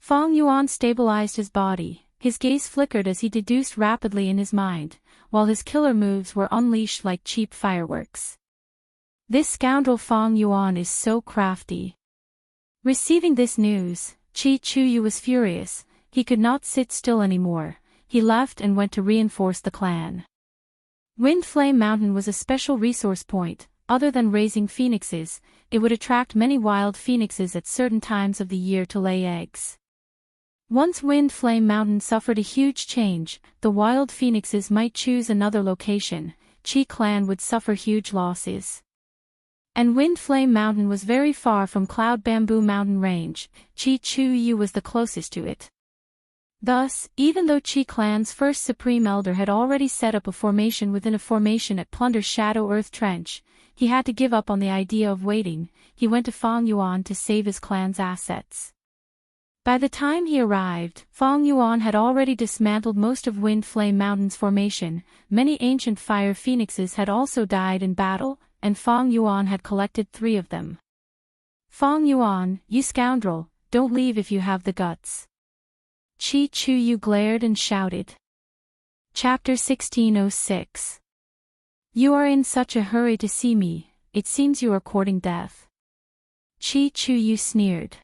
Feng Yuan stabilized his body, his gaze flickered as he deduced rapidly in his mind, while his killer moves were unleashed like cheap fireworks. This scoundrel Feng Yuan is so crafty. Receiving this news, Qi Chuyu was furious. He could not sit still anymore. He left and went to reinforce the clan. Wind Flame Mountain was a special resource point. Other than raising phoenixes, it would attract many wild phoenixes at certain times of the year to lay eggs. Once Wind Flame Mountain suffered a huge change, the wild phoenixes might choose another location. Qi Clan would suffer huge losses. And Wind Flame Mountain was very far from Cloud Bamboo Mountain range. Qi Chuyu was the closest to it. Thus, even though Qi Clan's first Supreme Elder had already set up a formation within a formation at Plunder's Shadow Earth Trench, he had to give up on the idea of waiting. He went to Feng Yuan to save his clan's assets. By the time he arrived, Feng Yuan had already dismantled most of Wind Flame Mountain's formation. Many ancient fire phoenixes had also died in battle, and Feng Yuan had collected 3 of them. Feng Yuan, you scoundrel, don't leave if you have the guts. Qi Chuyu glared and shouted. Chapter 1606. You are in such a hurry to see me, it seems you are courting death. Qi Chuyu sneered.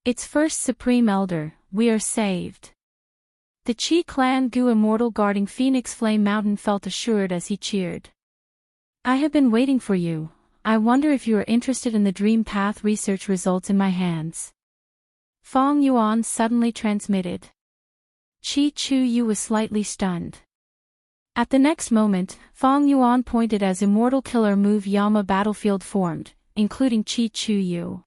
It's first Supreme Elder, we are saved. The Qi Clan Gu Immortal guarding Phoenix Flame Mountain felt assured as he cheered. I have been waiting for you. I wonder if you are interested in the Dream Path research results in my hands. Feng Yuan suddenly transmitted. Qi Chuyu was slightly stunned. At the next moment, Feng Yuan pointed as Immortal Killer move Yama battlefield formed, including Qi Chuyu.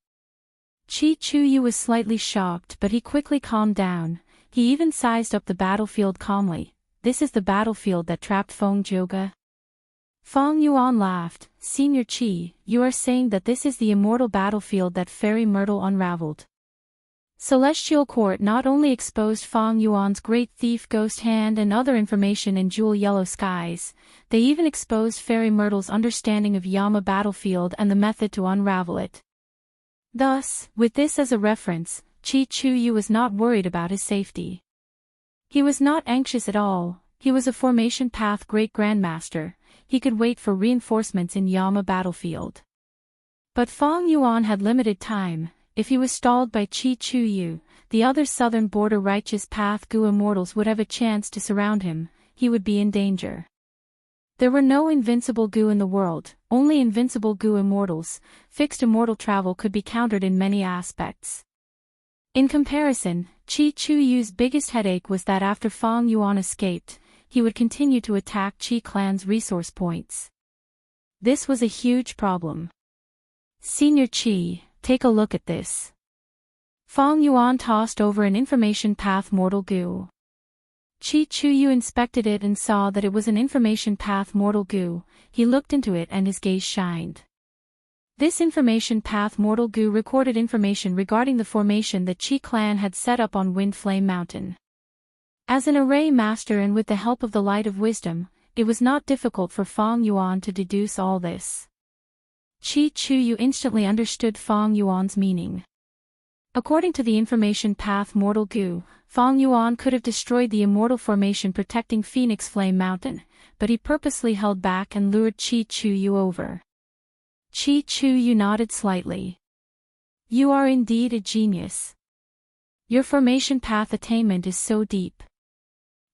Qi Chuyu was slightly shocked but he quickly calmed down. He even sized up the battlefield calmly. This is the battlefield that trapped Feng Joga? Feng Yuan laughed. Senior Qi, you are saying that this is the immortal battlefield that Fairy Myrtle unraveled. Celestial Court not only exposed Feng Yuan's Great Thief Ghost Hand and other information in Jewel Yellow Skies, they even exposed Fairy Myrtle's understanding of Yama battlefield and the method to unravel it. Thus, with this as a reference, Qi Chuyu was not worried about his safety. He was not anxious at all. He was a Formation Path Great Grandmaster. He could wait for reinforcements in Yama battlefield. But Feng Yuan had limited time. If he was stalled by Qi Chuyu, the other southern border Righteous Path Gu Immortals would have a chance to surround him. He would be in danger. There were no invincible goo in the world, only invincible goo immortals. Fixed immortal travel could be countered in many aspects. In comparison, Chi Chu-yu's biggest headache was that after Fang Yuan escaped, he would continue to attack Chi clan's resource points. This was a huge problem. Senior Chi, take a look at this. Fang Yuan tossed over an information path mortal goo. Chi Chu-yu inspected it and saw that it was an information path mortal goo. He looked into it and his gaze shined. This information path mortal goo recorded information regarding the formation that Chi clan had set up on Wind Flame Mountain. As an array master and with the help of the light of wisdom, it was not difficult for Fang Yuan to deduce all this. Chi Chu-yu instantly understood Fang Yuan's meaning. According to the information path mortal goo, Fang Yuan could have destroyed the immortal formation protecting Phoenix Flame Mountain, but he purposely held back and lured Chi Chu-yu over. Chi Chu-yu nodded slightly. You are indeed a genius. Your formation path attainment is so deep.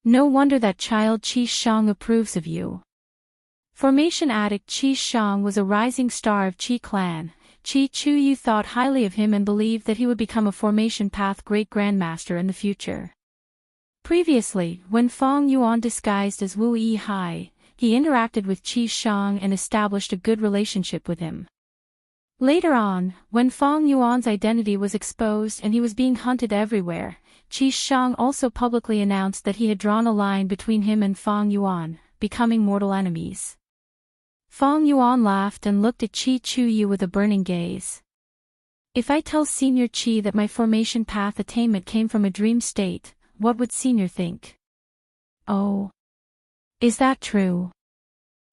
No wonder that child Qi Shang approves of you. Formation addict Qi Shang was a rising star of Qi clan. Chi Chu-yu thought highly of him and believed that he would become a formation path great grandmaster in the future. Previously, when Fang Yuan disguised as Wu Yi-hai, he interacted with Qi Shang and established a good relationship with him. Later on, when Fang Yuan's identity was exposed and he was being hunted everywhere, Qi Shang also publicly announced that he had drawn a line between him and Fang Yuan, becoming mortal enemies. Fang Yuan laughed and looked at Chi Chu-yu with a burning gaze. If I tell Senior Chi that my formation path attainment came from a dream state, what would Senior think? Oh. Is that true?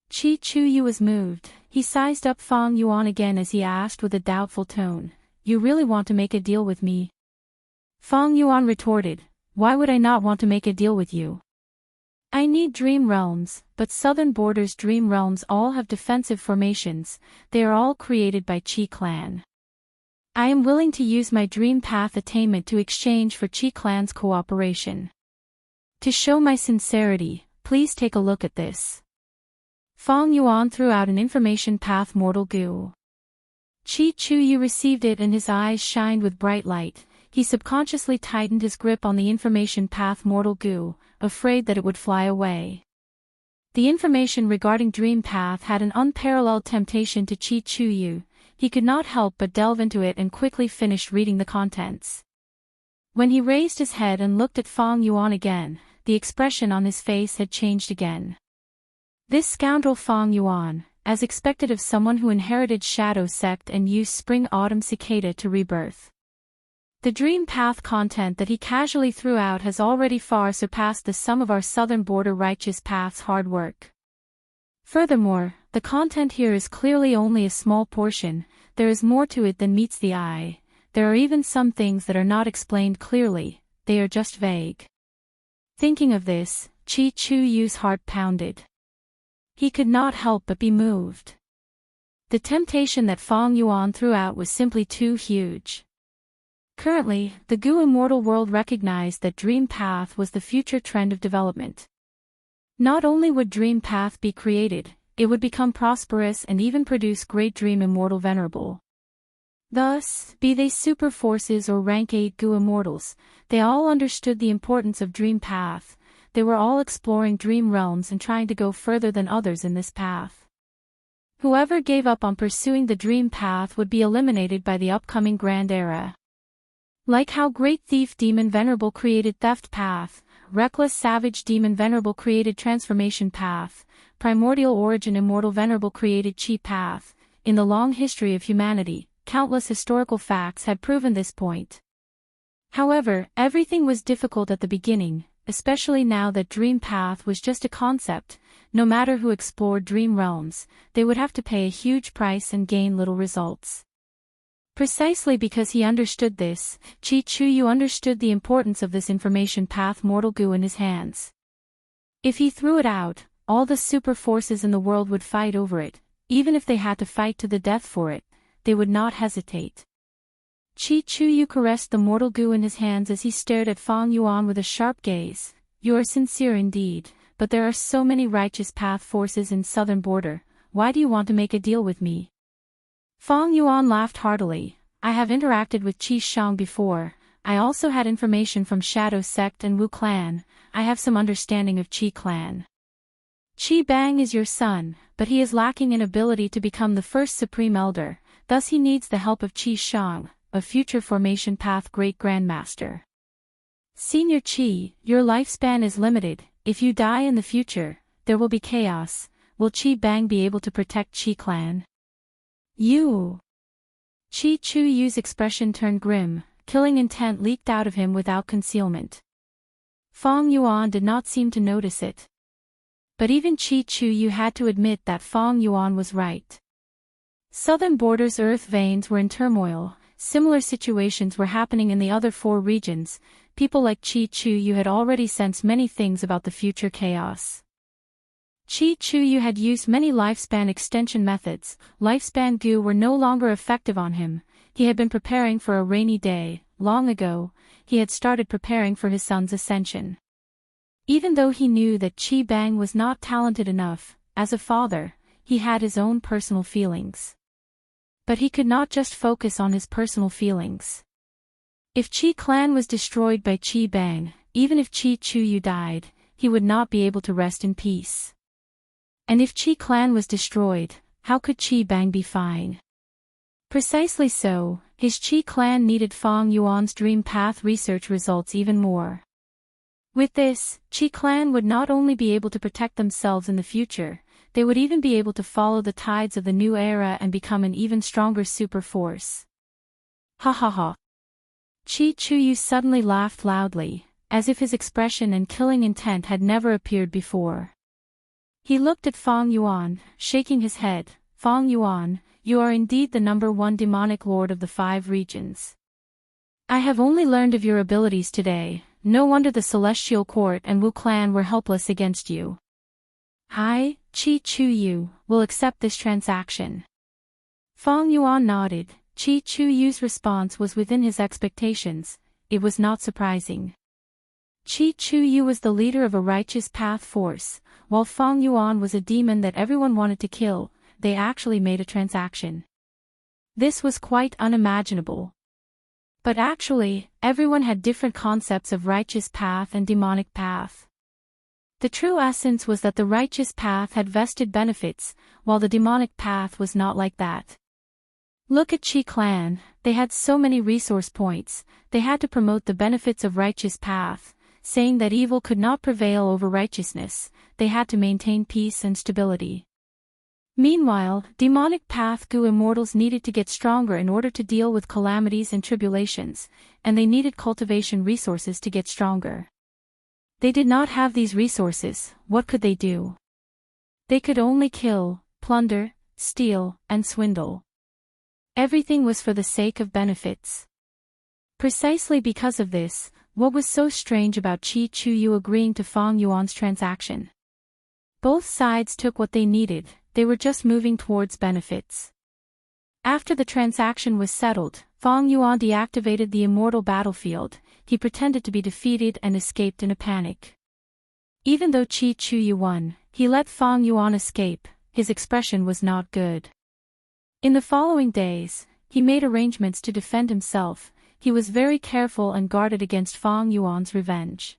Chi Chu-yu was moved. He sized up Fang Yuan again as he asked with a doubtful tone, You really want to make a deal with me? Fang Yuan retorted, Why would I not want to make a deal with you? I need dream realms, but Southern Border's dream realms all have defensive formations. They are all created by Qi clan. I am willing to use my dream path attainment to exchange for Qi clan's cooperation. To show my sincerity, please take a look at this. Fang Yuan threw out an information path mortal goo. Chi Chu-yu received it and his eyes shined with bright light. He subconsciously tightened his grip on the information path mortal goo, afraid that it would fly away. The information regarding Dream Path had an unparalleled temptation to Chi Chu-yu. He could not help but delve into it and quickly finished reading the contents. When he raised his head and looked at Fang Yuan again, the expression on his face had changed again. This scoundrel Fang Yuan, as expected of someone who inherited Shadow Sect and used Spring-Autumn Cicada to rebirth. The Dream Path content that he casually threw out has already far surpassed the sum of our Southern Border Righteous Path's hard work. Furthermore, the content here is clearly only a small portion. There is more to it than meets the eye. There are even some things that are not explained clearly, they are just vague. Thinking of this, Chi Chu-yu's heart pounded. He could not help but be moved. The temptation that Fang Yuan threw out was simply too huge. Currently, the Gu Immortal world recognized that Dream Path was the future trend of development. Not only would Dream Path be created, it would become prosperous and even produce great Dream Immortal Venerable. Thus, be they super forces or rank 8 Gu Immortals, they all understood the importance of Dream Path. They were all exploring dream realms and trying to go further than others in this path. Whoever gave up on pursuing the Dream Path would be eliminated by the upcoming Grand Era. Like how Great Thief Demon Venerable created Theft Path, Reckless Savage Demon Venerable created Transformation Path, Primordial Origin Immortal Venerable created Chi Path, in the long history of humanity, countless historical facts had proven this point. However, everything was difficult at the beginning, especially now that Dream Path was just a concept. No matter who explored dream realms, they would have to pay a huge price and gain little results. Precisely because he understood this, Chi Chu-yu understood the importance of this information path mortal goo in his hands. If he threw it out, all the super forces in the world would fight over it. Even if they had to fight to the death for it, they would not hesitate. Chi Chu-yu caressed the mortal goo in his hands as he stared at Fang Yuan with a sharp gaze. You are sincere indeed, but there are so many righteous path forces in southern border, why do you want to make a deal with me? Fang Yuan laughed heartily. I have interacted with Qi Shang before, I also had information from Shadow Sect and Wu Clan, I have some understanding of Qi Clan. Qi Bang is your son, but he is lacking in ability to become the first Supreme Elder, thus he needs the help of Qi Shang, a future Formation Path Great Grandmaster. Senior Qi, your lifespan is limited, if you die in the future, there will be chaos, will Qi Bang be able to protect Qi Clan? You. Qi Chu Yu's expression turned grim, killing intent leaked out of him without concealment. Fang Yuan did not seem to notice it. But even Qi Chu Yu had to admit that Fang Yuan was right. Southern border's earth veins were in turmoil, similar situations were happening in the other 4 regions, people like Qi Chu Yu had already sensed many things about the future chaos. Qi Chu Yu had used many lifespan extension methods, lifespan goo were no longer effective on him, he had been preparing for a rainy day, long ago, he had started preparing for his son's ascension. Even though he knew that Qi Bang was not talented enough, as a father, he had his own personal feelings. But he could not just focus on his personal feelings. If Qi Clan was destroyed by Qi Bang, even if Qi Chu Yu died, he would not be able to rest in peace. And if Qi Clan was destroyed, how could Qi Bang be fine? Precisely so, his Qi Clan needed Fang Yuan's dream path research results even more. With this, Qi Clan would not only be able to protect themselves in the future, they would even be able to follow the tides of the new era and become an even stronger super force. Ha ha ha. Qi Chu Yu suddenly laughed loudly, as if his expression and killing intent had never appeared before. He looked at Fang Yuan, shaking his head. Fang Yuan, you are indeed the #1 demonic lord of the 5 regions. I have only learned of your abilities today, no wonder the Celestial Court and Wu Clan were helpless against you. I, Qi Chu Yu, will accept this transaction. Fang Yuan nodded. Qi Chu Yu's response was within his expectations, it was not surprising. Qi Chu Yu was the leader of a righteous path force, while Fang Yuan was a demon that everyone wanted to kill, they actually made a transaction. This was quite unimaginable. But actually, everyone had different concepts of righteous path and demonic path. The true essence was that the righteous path had vested benefits, while the demonic path was not like that. Look at Qi Clan, they had so many resource points, they had to promote the benefits of righteous path, saying that evil could not prevail over righteousness, they had to maintain peace and stability. Meanwhile, demonic path Gu immortals needed to get stronger in order to deal with calamities and tribulations, and they needed cultivation resources to get stronger. They did not have these resources, what could they do? They could only kill, plunder, steal, and swindle. Everything was for the sake of benefits. Precisely because of this, what was so strange about Qi Chu Yu agreeing to Fang Yuan's transaction? Both sides took what they needed, they were just moving towards benefits. After the transaction was settled, Fang Yuan deactivated the Immortal battlefield, he pretended to be defeated and escaped in a panic. Even though Qi Chu Yu won, he let Fang Yuan escape, his expression was not good. In the following days, he made arrangements to defend himself, he was very careful and guarded against Fang Yuan's revenge.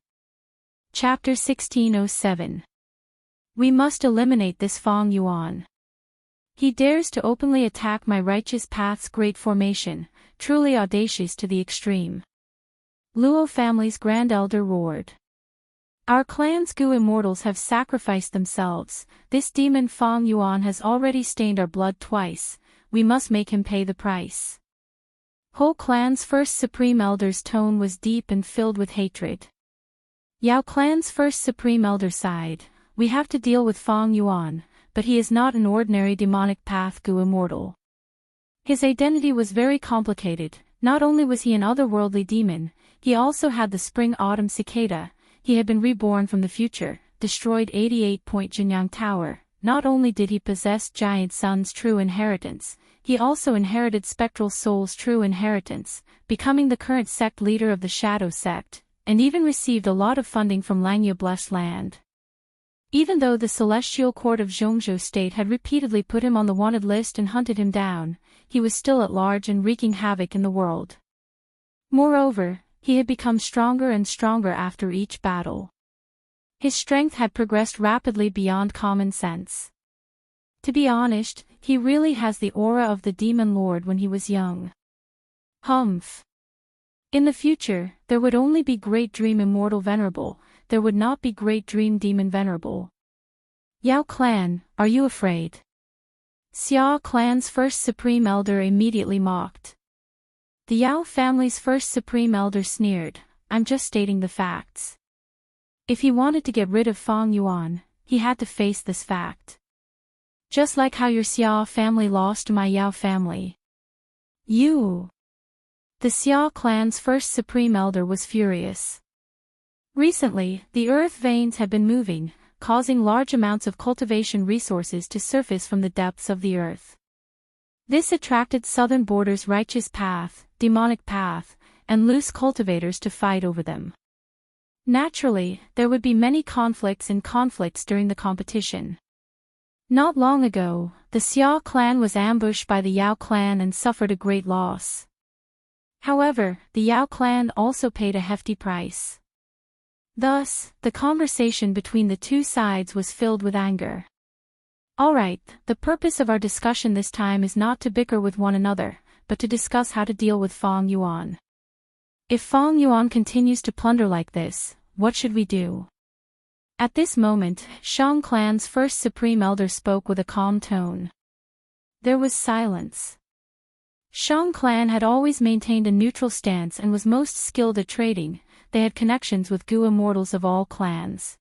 Chapter 1607. We must eliminate this Fang Yuan. He dares to openly attack my righteous path's great formation, truly audacious to the extreme. Luo family's Grand Elder roared. Our clan's Gu immortals have sacrificed themselves, this demon Fang Yuan has already stained our blood twice, we must make him pay the price. Whole clan's first Supreme Elder's tone was deep and filled with hatred. Yao clan's first Supreme Elder sighed, we have to deal with Fang Yuan, but he is not an ordinary demonic path Gu immortal. His identity was very complicated, not only was he an otherworldly demon, he also had the spring-autumn cicada, he had been reborn from the future, destroyed 88-point Jinyang Tower, not only did he possess Giant Sun's true inheritance, he also inherited Spectral Soul's true inheritance, becoming the current sect leader of the Shadow Sect, and even received a lot of funding from Langya Blessed Land. Even though the celestial court of Zhongzhou State had repeatedly put him on the wanted list and hunted him down, he was still at large and wreaking havoc in the world. Moreover, he had become stronger and stronger after each battle. His strength had progressed rapidly beyond common sense. To be honest, he really has the aura of the demon lord when he was young. Humph. In the future, there would only be Great Dream Immortal Venerable, there would not be Great Dream Demon Venerable. Yao Clan, are you afraid? Xia Clan's first Supreme Elder immediately mocked. The Yao family's first Supreme Elder sneered, I'm just stating the facts. If he wanted to get rid of Fang Yuan, he had to face this fact. Just like how your Xia family lost to my Yao family. You. The Xia clan's first Supreme Elder was furious. Recently, the earth veins had been moving, causing large amounts of cultivation resources to surface from the depths of the earth. This attracted Southern Border's righteous path, demonic path, and loose cultivators to fight over them. Naturally, there would be many conflicts during the competition. Not long ago, the Xia clan was ambushed by the Yao clan and suffered a great loss. However, the Yao clan also paid a hefty price. Thus, the conversation between the two sides was filled with anger. Alright, the purpose of our discussion this time is not to bicker with one another, but to discuss how to deal with Fang Yuan. If Fang Yuan continues to plunder like this, what should we do? At this moment, Shang clan's first Supreme Elder spoke with a calm tone. There was silence. Shang clan had always maintained a neutral stance and was most skilled at trading. They had connections with Gu immortals of all clans.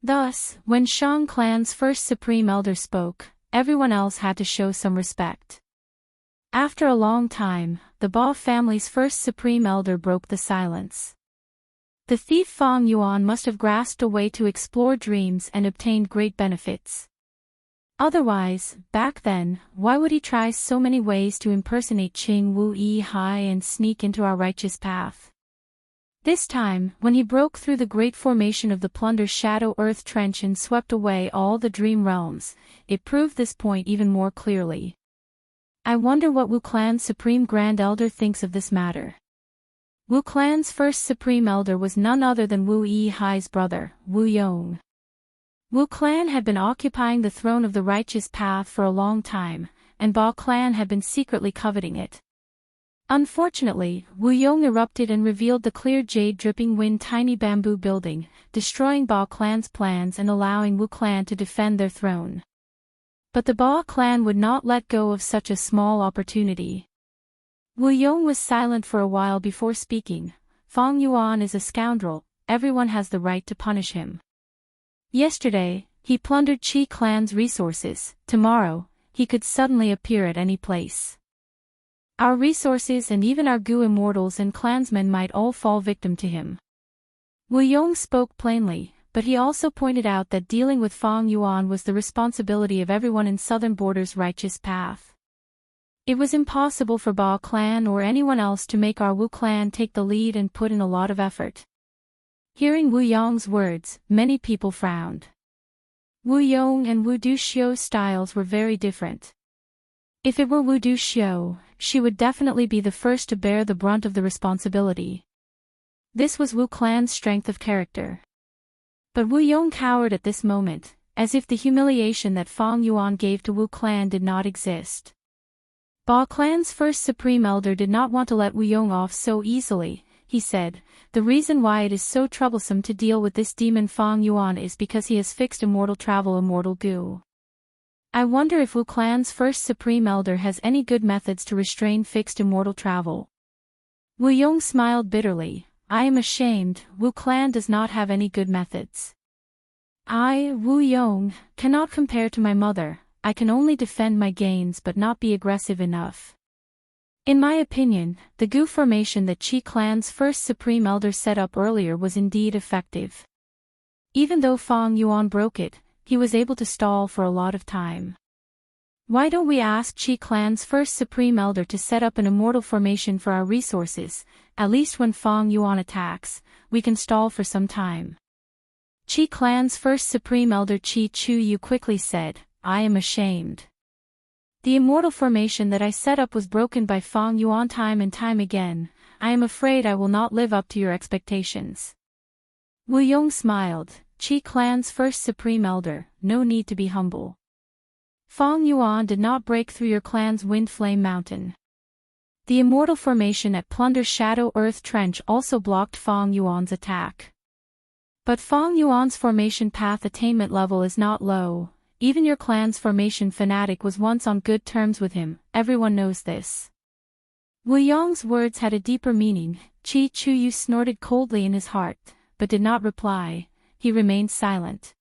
Thus, when Shang clan's first Supreme Elder spoke, everyone else had to show some respect. After a long time, the Ba family's first Supreme Elder broke the silence. The thief Fang Yuan must have grasped a way to explore dreams and obtained great benefits. Otherwise, back then, why would he try so many ways to impersonate Qing Wu Yi Hai and sneak into our righteous path? This time, when he broke through the great formation of the Plunder's Shadow Earth Trench and swept away all the dream realms, it proved this point even more clearly. I wonder what Wu Clan's Supreme Grand Elder thinks of this matter. Wu Clan's first Supreme Elder was none other than Wu Yi Hai's brother, Wu Yong. Wu Clan had been occupying the throne of the righteous path for a long time, and Ba Clan had been secretly coveting it. Unfortunately, Wu Yong erupted and revealed the clear jade-dripping wind tiny bamboo building, destroying Ba Clan's plans and allowing Wu Clan to defend their throne. But the Ba Clan would not let go of such a small opportunity. Wu Yong was silent for a while before speaking. Fang Yuan is a scoundrel, everyone has the right to punish him. Yesterday, he plundered Qi clan's resources, tomorrow, he could suddenly appear at any place. Our resources and even our Gu immortals and clansmen might all fall victim to him. Wu Yong spoke plainly, but he also pointed out that dealing with Fang Yuan was the responsibility of everyone in Southern Border's righteous path. It was impossible for Ba clan or anyone else to make our Wu clan take the lead and put in a lot of effort. Hearing Wu Yong's words, many people frowned. Wu Yong and Wu Duxiu's styles were very different. If it were Wu Duxiu, she would definitely be the first to bear the brunt of the responsibility. This was Wu Clan's strength of character. But Wu Yong cowered at this moment, as if the humiliation that Fang Yuan gave to Wu Clan did not exist. Ba Clan's first Supreme Elder did not want to let Wu Yong off so easily. He said, the reason why it is so troublesome to deal with this demon Fang Yuan is because he has fixed immortal travel immortal Gu. I wonder if Wu Clan's first Supreme Elder has any good methods to restrain fixed immortal travel. Wu Yong smiled bitterly. I am ashamed, Wu Clan does not have any good methods. I, Wu Yong, cannot compare to my mother, I can only defend my gains but not be aggressive enough. In my opinion, the Gu formation that Qi Clan's first Supreme Elder set up earlier was indeed effective. Even though Fang Yuan broke it, he was able to stall for a lot of time. Why don't we ask Qi Clan's first Supreme Elder to set up an immortal formation for our resources, at least when Fang Yuan attacks, we can stall for some time. Qi clan's first supreme elder Qi Chuyu quickly said, I am ashamed. The immortal formation that I set up was broken by Fang Yuan time and time again. I am afraid I will not live up to your expectations. Wu Yong smiled. Qi clan's first supreme elder, no need to be humble. Fang Yuan did not break through your clan's wind flame mountain. The immortal formation at Plunder Shadow Earth Trench also blocked Fang Yuan's attack. But Fang Yuan's formation path attainment level is not low. Even your clan's formation fanatic was once on good terms with him, everyone knows this. Wu Yong's words had a deeper meaning. Qi Chuyu snorted coldly in his heart, but did not reply. He remained silent.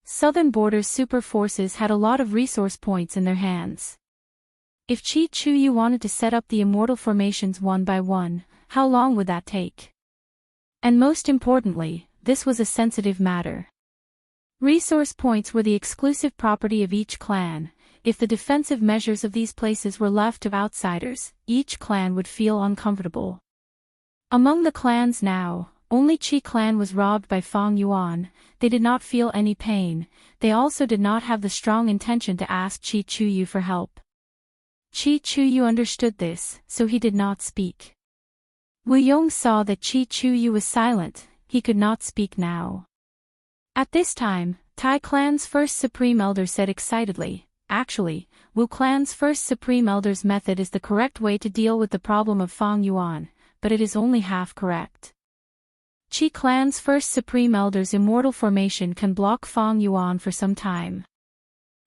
Southern Border's super forces had a lot of resource points in their hands. If Qi Chuyu wanted to set up the immortal formations one by one, how long would that take? And most importantly, this was a sensitive matter. Resource points were the exclusive property of each clan. If the defensive measures of these places were left to outsiders, each clan would feel uncomfortable. Among the clans now, only Qi clan was robbed by Fang Yuan. They did not feel any pain. They also did not have the strong intention to ask Qi Chuyu for help. Qi Chuyu understood this, so he did not speak. Wu Yong saw that Qi Chuyu was silent. He could not speak now. At this time, Tai clan's first supreme elder said excitedly, actually, Wu clan's first supreme elder's method is the correct way to deal with the problem of Fang Yuan, but it is only half correct. Qi clan's first supreme elder's immortal formation can block Fang Yuan for some time.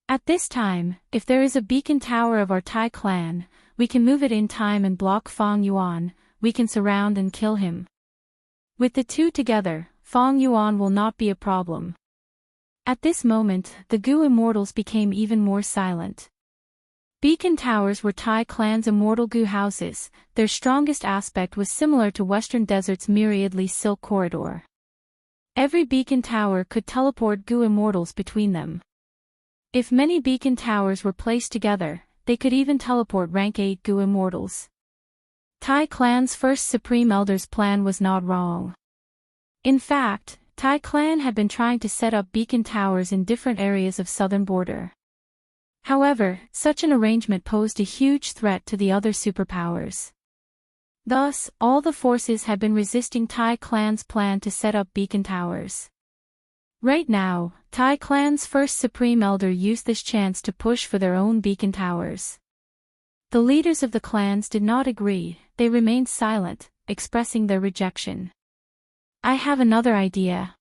At this time, if there is a beacon tower of our Tai clan, we can move it in time and block Fang Yuan. We can surround and kill him. With the two together, Fang Yuan will not be a problem. At this moment, the Gu immortals became even more silent. Beacon towers were Tai clan's immortal Gu houses. Their strongest aspect was similar to Western Desert's myriadly silk corridor. Every beacon tower could teleport Gu immortals between them. If many beacon towers were placed together, they could even teleport rank 8 Gu immortals. Tai clan's first supreme elder's plan was not wrong. In fact, Tai clan had been trying to set up beacon towers in different areas of southern border. However, such an arrangement posed a huge threat to the other superpowers. Thus, all the forces had been resisting Tai clan's plan to set up beacon towers. Right now, Tai clan's first supreme elder used this chance to push for their own beacon towers. The leaders of the clans did not agree. They remained silent, expressing their rejection. I have another idea.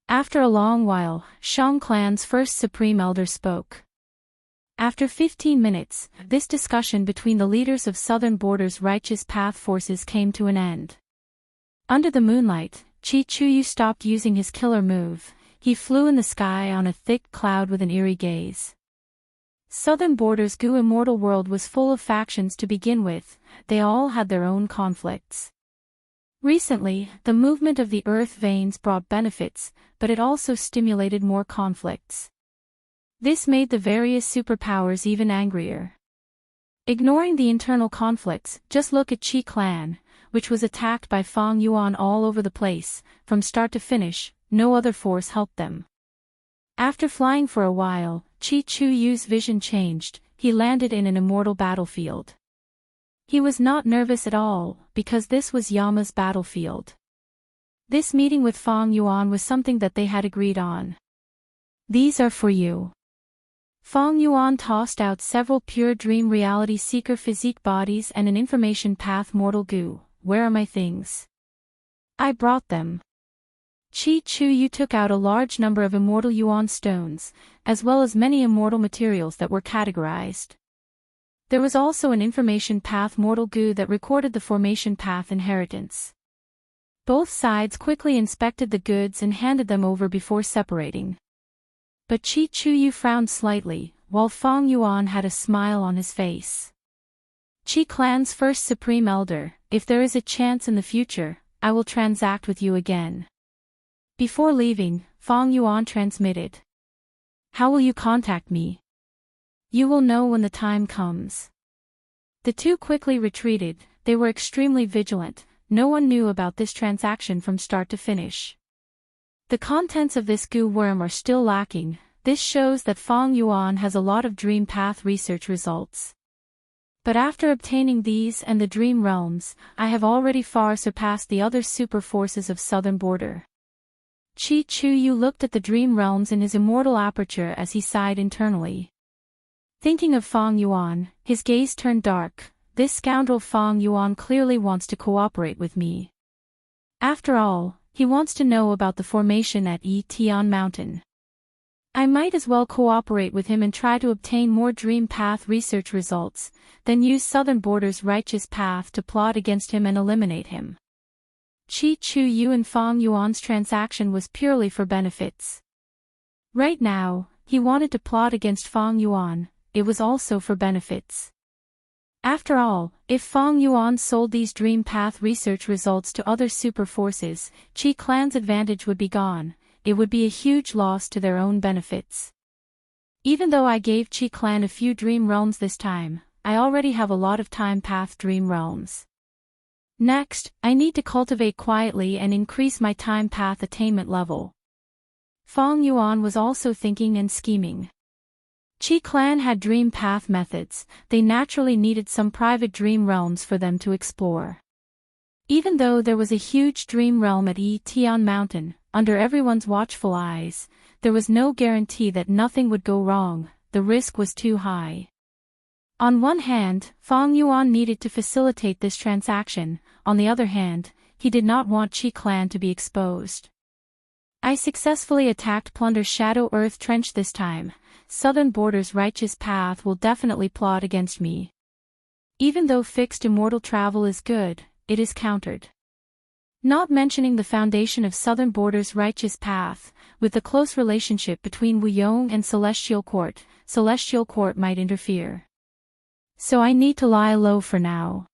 After a long while, Shang clan's first supreme elder spoke. After 15 minutes, this discussion between the leaders of Southern Border's righteous path forces came to an end. Under the moonlight, Qi Chuyu stopped using his killer move. He flew in the sky on a thick cloud with an eerie gaze. Southern Border's Gu immortal world was full of factions to begin with. They all had their own conflicts. Recently, the movement of the earth veins brought benefits, but it also stimulated more conflicts. This made the various superpowers even angrier. Ignoring the internal conflicts, just look at Qi clan, which was attacked by Fang Yuan all over the place. From start to finish, no other force helped them. After flying for a while, Qi Chuyu's vision changed. He landed in an immortal battlefield. He was not nervous at all, because this was Yama's battlefield. This meeting with Fang Yuan was something that they had agreed on. These are for you. Fang Yuan tossed out several pure dream reality seeker physique bodies and an information path mortal Gu. Where are my things? I brought them. Qi Chuyu took out a large number of immortal Yuan stones, as well as many immortal materials that were categorized. There was also an information path mortal Gu that recorded the formation path inheritance. Both sides quickly inspected the goods and handed them over before separating. But Qi Chuyu frowned slightly, while Fang Yuan had a smile on his face. Qi clan's first supreme elder, if there is a chance in the future, I will transact with you again. Before leaving, Fang Yuan transmitted. How will you contact me? You will know when the time comes. The two quickly retreated. They were extremely vigilant. No one knew about this transaction from start to finish. The contents of this goo worm are still lacking. This shows that Fang Yuan has a lot of dream path research results. But after obtaining these and the dream realms, I have already far surpassed the other super forces of southern border. Chi Chu Yu looked at the dream realms in his immortal aperture as he sighed internally. Thinking of Fang Yuan, his gaze turned dark. This scoundrel Fang Yuan clearly wants to cooperate with me. After all, he wants to know about the formation at Tian Mountain. I might as well cooperate with him and try to obtain more dream path research results, then use Southern Border's righteous path to plot against him and eliminate him. Chi Chu Yu and Fang Yuan's transaction was purely for benefits. Right now, he wanted to plot against Fang Yuan, it was also for benefits. After all, if Fang Yuan sold these dream path research results to other super forces, Qi Clan's advantage would be gone. It would be a huge loss to their own benefits. Even though I gave Qi Clan a few dream realms this time, I already have a lot of time path dream realms. Next, I need to cultivate quietly and increase my time path attainment level. Fang Yuan was also thinking and scheming. Qi Clan had dream path methods, they naturally needed some private dream realms for them to explore. Even though there was a huge dream realm at Tian Mountain, under everyone's watchful eyes, there was no guarantee that nothing would go wrong, the risk was too high. On one hand, Fang Yuan needed to facilitate this transaction, on the other hand, he did not want Qi Clan to be exposed. I successfully attacked Plunder's Shadow Earth Trench this time, Southern Border's righteous path will definitely plot against me. Even though fixed immortal travel is good, it is countered. Not mentioning the foundation of Southern Border's righteous path, with the close relationship between Wuyong and Celestial Court might interfere. So I need to lie low for now.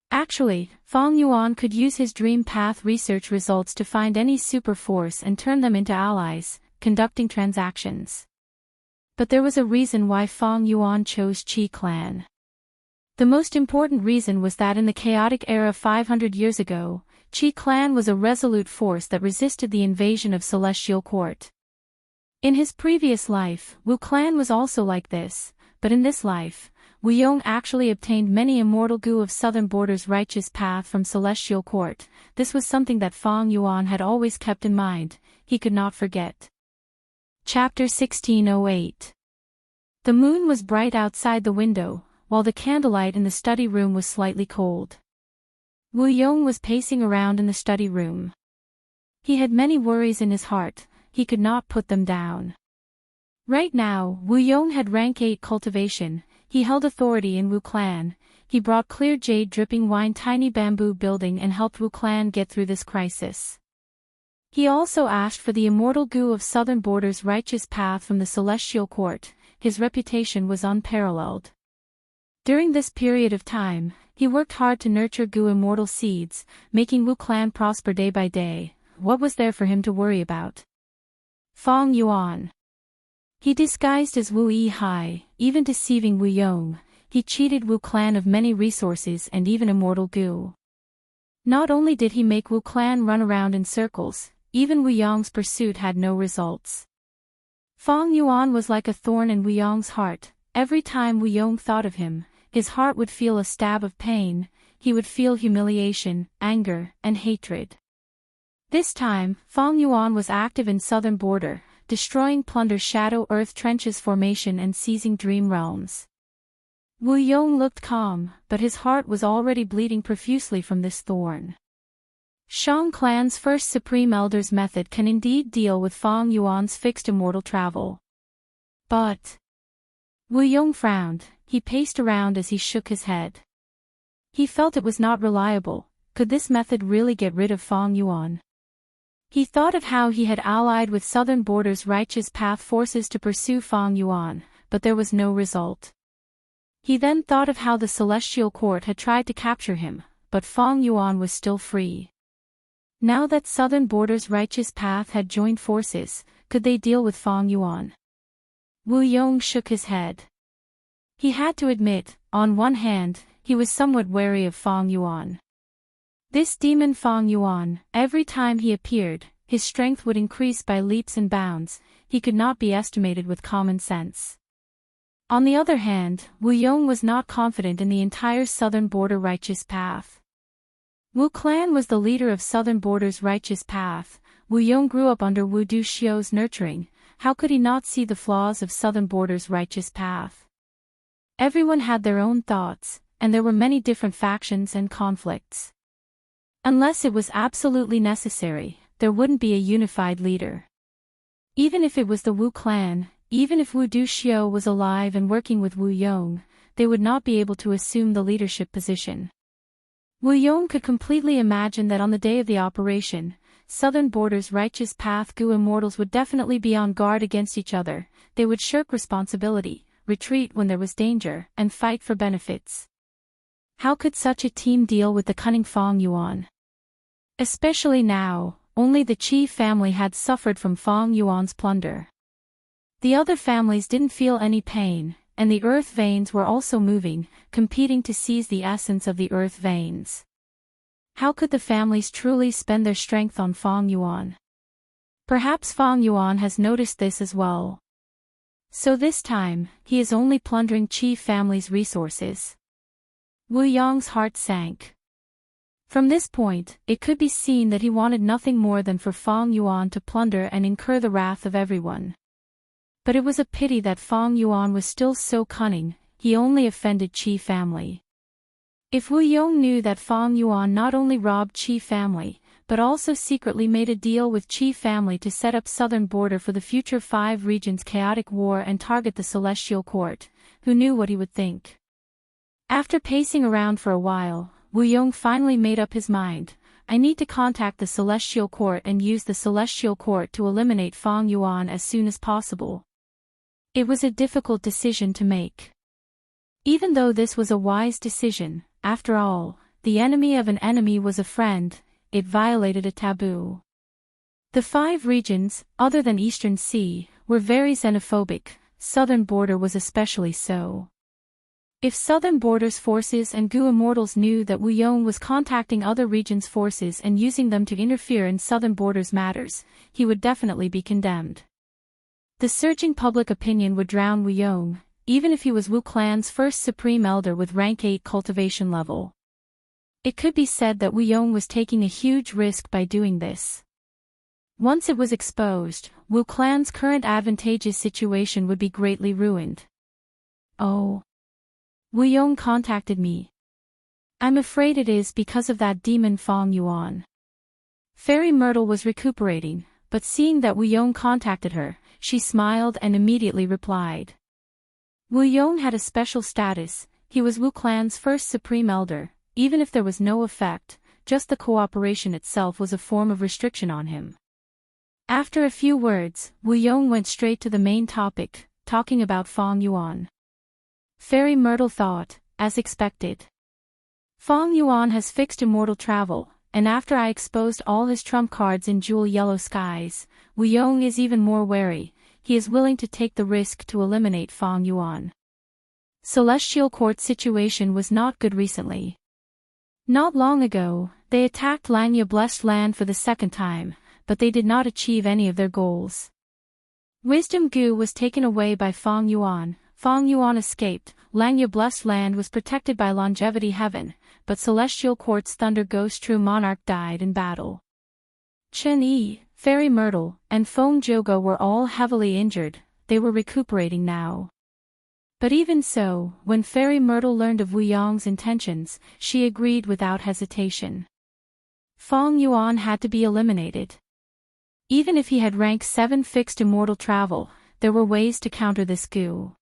Actually, Fang Yuan could use his dream path research results to find any super force and turn them into allies, conducting transactions. But there was a reason why Fang Yuan chose Qi Clan. The most important reason was that in the chaotic era 500 years ago, Qi Clan was a resolute force that resisted the invasion of Celestial Court. In his previous life, Wu Clan was also like this, but in this life, Wuyong actually obtained many immortal goo of Southern Border's righteous path from Celestial Court. This was something that Fang Yuan had always kept in mind, he could not forget. Chapter 1608. The moon was bright outside the window, while the candlelight in the study room was slightly cold. Wuyong was pacing around in the study room. He had many worries in his heart, he could not put them down. Right now, Wuyong had rank 8 cultivation, he held authority in Wu Clan, he brought clear jade dripping wine tiny bamboo building and helped Wu Clan get through this crisis. He also asked for the immortal goo of Southern Border's righteous path from the Celestial Court, his reputation was unparalleled. During this period of time, he worked hard to nurture goo immortal seeds, making Wu Clan prosper day by day. What was there for him to worry about? Fang Yuan. He disguised as Wu Yihai, even deceiving Wuyong, he cheated Wu Clan of many resources and even immortal goo. Not only did he make Wu Clan run around in circles, even Wuyong's pursuit had no results. Fang Yuan was like a thorn in Wuyong's heart, every time Wuyong thought of him, his heart would feel a stab of pain, he would feel humiliation, anger, and hatred. This time, Fang Yuan was active in Southern Border, destroying Plunder's Shadow Earth Trench's formation and seizing dream realms. Wuyong looked calm, but his heart was already bleeding profusely from this thorn. Shang Clan's first Supreme Elder's method can indeed deal with Fang Yuan's fixed immortal travel. But Wuyong frowned, he paced around as he shook his head. He felt it was not reliable, could this method really get rid of Fang Yuan? He thought of how he had allied with Southern Border's righteous path forces to pursue Fang Yuan, but there was no result. He then thought of how the Celestial Court had tried to capture him, but Fang Yuan was still free. Now that Southern Border's righteous path had joined forces, could they deal with Fang Yuan? Wuyong shook his head. He had to admit, on one hand, he was somewhat wary of Fang Yuan. This demon Fang Yuan, every time he appeared, his strength would increase by leaps and bounds. He could not be estimated with common sense. On the other hand, Wu Yong was not confident in the entire southern border righteous path. Wu clan was the leader of southern border's righteous path. Wu Yong grew up under Wu Duxiu's nurturing. How could he not see the flaws of southern border's righteous path? Everyone had their own thoughts, and there were many different factions and conflicts. Unless it was absolutely necessary, there wouldn't be a unified leader. Even if it was the Wu clan, even if Wu Duxiu was alive and working with Wu Yong, they would not be able to assume the leadership position. Wu Yong could completely imagine that on the day of the operation, southern border's righteous path Gu immortals would definitely be on guard against each other. They would shirk responsibility, retreat when there was danger, and fight for benefits. How could such a team deal with the cunning Fang Yuan? Especially now, only the Qi family had suffered from Fang Yuan's plunder. The other families didn't feel any pain, and the earth veins were also moving, competing to seize the essence of the earth veins. How could the families truly spend their strength on Fang Yuan? Perhaps Fang Yuan has noticed this as well. So this time, he is only plundering Qi family's resources. Wu Yong's heart sank. From this point, it could be seen that he wanted nothing more than for Fang Yuan to plunder and incur the wrath of everyone. But it was a pity that Fang Yuan was still so cunning. He only offended Qi family. If Wu Yong knew that Fang Yuan not only robbed Qi family, but also secretly made a deal with Qi family to set up southern border for the future 5 regions chaotic war and target the celestial court, who knew what he would think? After pacing around for a while, Wu Yong finally made up his mind. I need to contact the celestial court and use the celestial court to eliminate Fang Yuan as soon as possible. It was a difficult decision to make. Even though this was a wise decision, after all, the enemy of an enemy was a friend. It violated a taboo. The 5 regions, other than Eastern Sea, were very xenophobic. Southern border was especially so. If southern border's forces and Gu immortals knew that Wu Yong was contacting other regions' forces and using them to interfere in southern border's matters, he would definitely be condemned. The surging public opinion would drown Wu Yong, even if he was Wu clan's first supreme elder with rank 8 cultivation level. It could be said that Wu Yong was taking a huge risk by doing this. Once it was exposed, Wu clan's current advantageous situation would be greatly ruined. Oh. Wu Yong contacted me. I'm afraid it is because of that demon Fang Yuan. Fairy Myrtle was recuperating, but seeing that Wu Yong contacted her, she smiled and immediately replied. Wu Yong had a special status. He was Wu clan's first supreme elder. Even if there was no effect, just the cooperation itself was a form of restriction on him. After a few words, Wu Yong went straight to the main topic, talking about Fang Yuan. Fairy Myrtle thought, as expected. Fang Yuan has fixed immortal travel, and after I exposed all his trump cards in jewel yellow skies, Wu Yong is even more wary. He is willing to take the risk to eliminate Fang Yuan. Celestial Court situation was not good recently. Not long ago, they attacked Langya Blessed Land for the second time, but they did not achieve any of their goals. Wisdom Gu was taken away by Fang Yuan. Fang Yuan escaped. Langya Blessed Land was protected by Longevity Heaven, but Celestial Court's Thunder Ghost True Monarch died in battle. Chen Yi, Fairy Myrtle, and Feng Jogo were all heavily injured. They were recuperating now. But even so, when Fairy Myrtle learned of Wu Yong's intentions, she agreed without hesitation. Fang Yuan had to be eliminated. Even if he had rank 7 fixed immortal travel, there were ways to counter this Gu.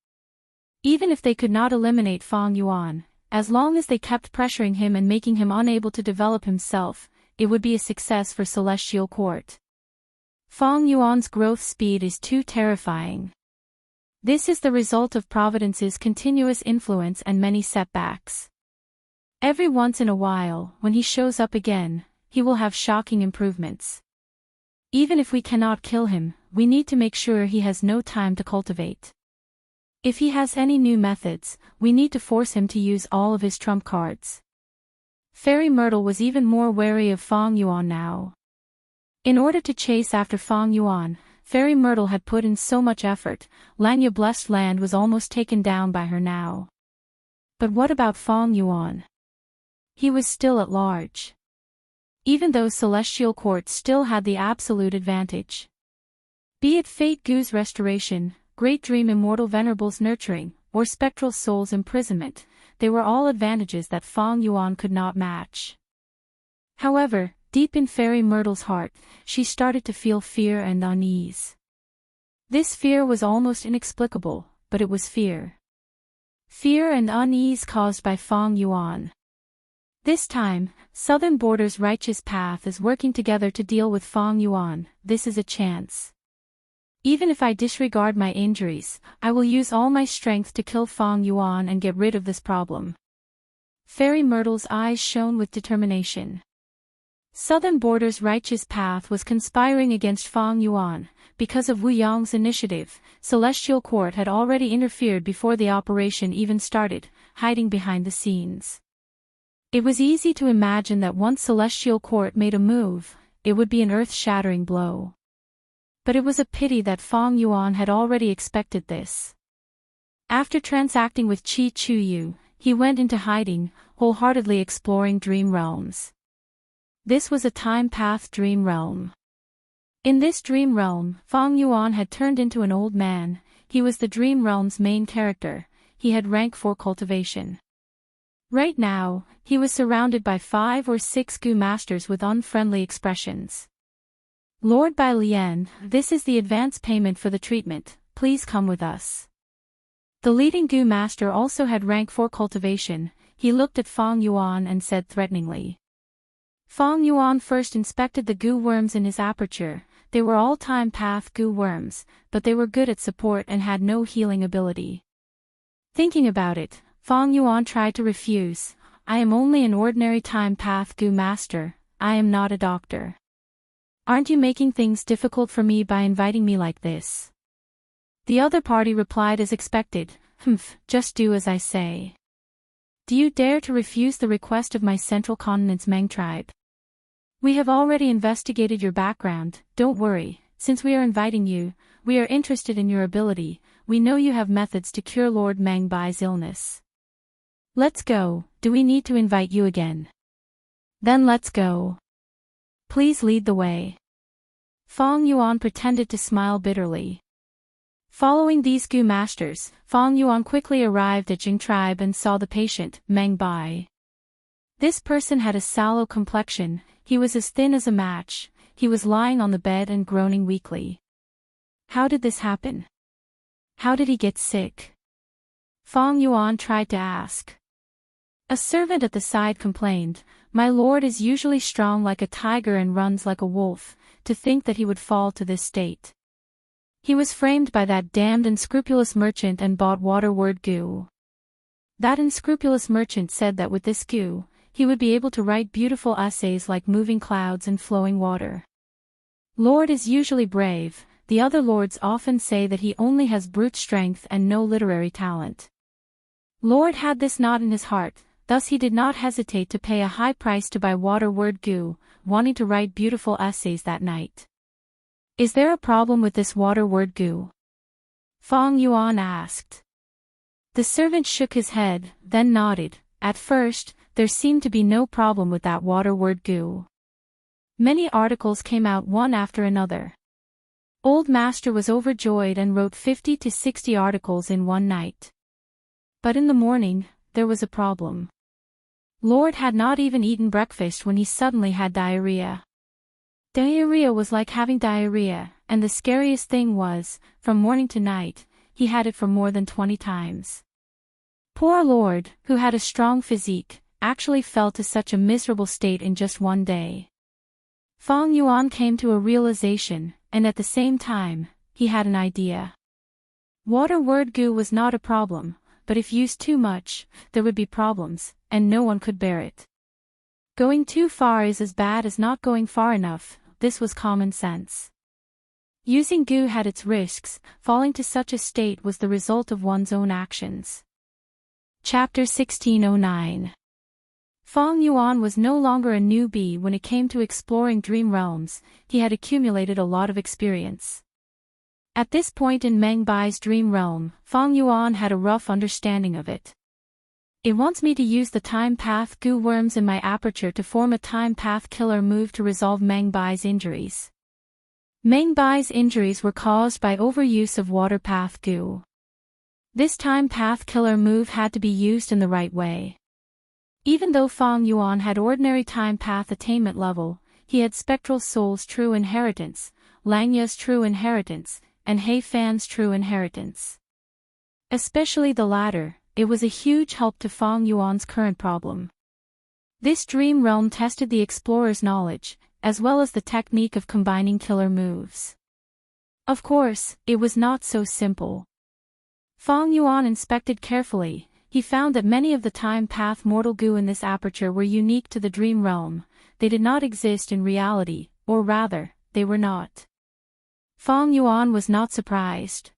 Even if they could not eliminate Fang Yuan, as long as they kept pressuring him and making him unable to develop himself, it would be a success for Celestial Court. Fang Yuan's growth speed is too terrifying. This is the result of Providence's continuous influence and many setbacks. Every once in a while, when he shows up again, he will have shocking improvements. Even if we cannot kill him, we need to make sure he has no time to cultivate. If he has any new methods, we need to force him to use all of his trump cards. Fairy Myrtle was even more wary of Fang Yuan now. In order to chase after Fang Yuan, Fairy Myrtle had put in so much effort. Lanya blessed land was almost taken down by her now. But what about Fang Yuan? He was still at large. Even though Celestial Court still had the absolute advantage. Be it Fate Gu's restoration, Great Dream Immortal Venerable's nurturing, or Spectral Soul's imprisonment, they were all advantages that Fang Yuan could not match. However, deep in Fairy Myrtle's heart, she started to feel fear and unease. This fear was almost inexplicable, but it was fear. Fear and unease caused by Fang Yuan. This time, Southern Border's righteous path is working together to deal with Fang Yuan. This is a chance. Even if I disregard my injuries, I will use all my strength to kill Fang Yuan and get rid of this problem. Fairy Myrtle's eyes shone with determination. Southern Border's righteous path was conspiring against Fang Yuan. Because of Wu Yang's initiative, Celestial Court had already interfered before the operation even started, hiding behind the scenes. It was easy to imagine that once Celestial Court made a move, it would be an earth-shattering blow. But it was a pity that Fang Yuan had already expected this. After transacting with Qi Chuyu, he went into hiding, wholeheartedly exploring dream realms. This was a time-path dream realm. In this dream realm, Fang Yuan had turned into an old man. He was the dream realm's main character. He had rank 4 cultivation. Right now, he was surrounded by 5 or 6 Gu masters with unfriendly expressions. Lord Bai Lian, this is the advance payment for the treatment, please come with us. The leading Gu master also had rank 4 cultivation. He looked at Fang Yuan and said threateningly. Fang Yuan first inspected the Gu worms in his aperture. They were all time-path Gu worms, but they were good at support and had no healing ability. Thinking about it, Fang Yuan tried to refuse. I am only an ordinary time-path Gu master, I am not a doctor. Aren't you making things difficult for me by inviting me like this? The other party replied as expected, just do as I say. Do you dare to refuse the request of my Central Continent's Meng tribe? We have already investigated your background, don't worry, since we are inviting you, we are interested in your ability, we know you have methods to cure Lord Meng Bai's illness. Let's go, do we need to invite you again? Then let's go. Please lead the way. Fang Yuan pretended to smile bitterly. Following these Gu masters, Fang Yuan quickly arrived at Jing tribe and saw the patient, Meng Bai. This person had a sallow complexion, he was as thin as a match, he was lying on the bed and groaning weakly. How did this happen? How did he get sick? Fang Yuan tried to ask. A servant at the side complained, my lord is usually strong like a tiger and runs like a wolf, to think that he would fall to this state. He was framed by that damned unscrupulous merchant and bought water word Gu. That unscrupulous merchant said that with this Gu, he would be able to write beautiful essays like moving clouds and flowing water. Lord is usually brave, the other lords often say that he only has brute strength and no literary talent. Lord had this not in his heart, thus he did not hesitate to pay a high price to buy water word Gu, wanting to write beautiful essays that night. Is there a problem with this water word Gu? Fang Yuan asked. The servant shook his head, then nodded. At first, there seemed to be no problem with that water word Gu. Many articles came out one after another. Old Master was overjoyed and wrote 50 to 60 articles in one night. But in the morning, there was a problem. Lord had not even eaten breakfast when he suddenly had diarrhea. Diarrhea was like having diarrhea, and the scariest thing was, from morning to night, he had it for more than 20 times. Poor Lord, who had a strong physique, actually fell to such a miserable state in just one day. Fang Yuan came to a realization, and at the same time, he had an idea. Water word Gu was not a problem, but if used too much, there would be problems, and no one could bear it. Going too far is as bad as not going far enough, this was common sense. Using Gu had its risks, falling to such a state was the result of one's own actions. Chapter 1609. Fang Yuan was no longer a newbie when it came to exploring dream realms. He had accumulated a lot of experience. At this point in Meng Bai's dream realm, Fang Yuan had a rough understanding of it. It wants me to use the time path goo worms in my aperture to form a time path killer move to resolve Meng Bai's injuries. Meng Bai's injuries were caused by overuse of water path goo. This time path killer move had to be used in the right way. Even though Fang Yuan had ordinary time path attainment level, he had Spectral Soul's true inheritance, Langya's true inheritance, and He Fan's true inheritance. Especially the latter, it was a huge help to Fang Yuan's current problem. This dream realm tested the explorer's knowledge, as well as the technique of combining killer moves. Of course, it was not so simple. Fang Yuan inspected carefully. He found that many of the time path mortal goo in this aperture were unique to the dream realm. They did not exist in reality, or rather, they were not. Fang Yuan was not surprised.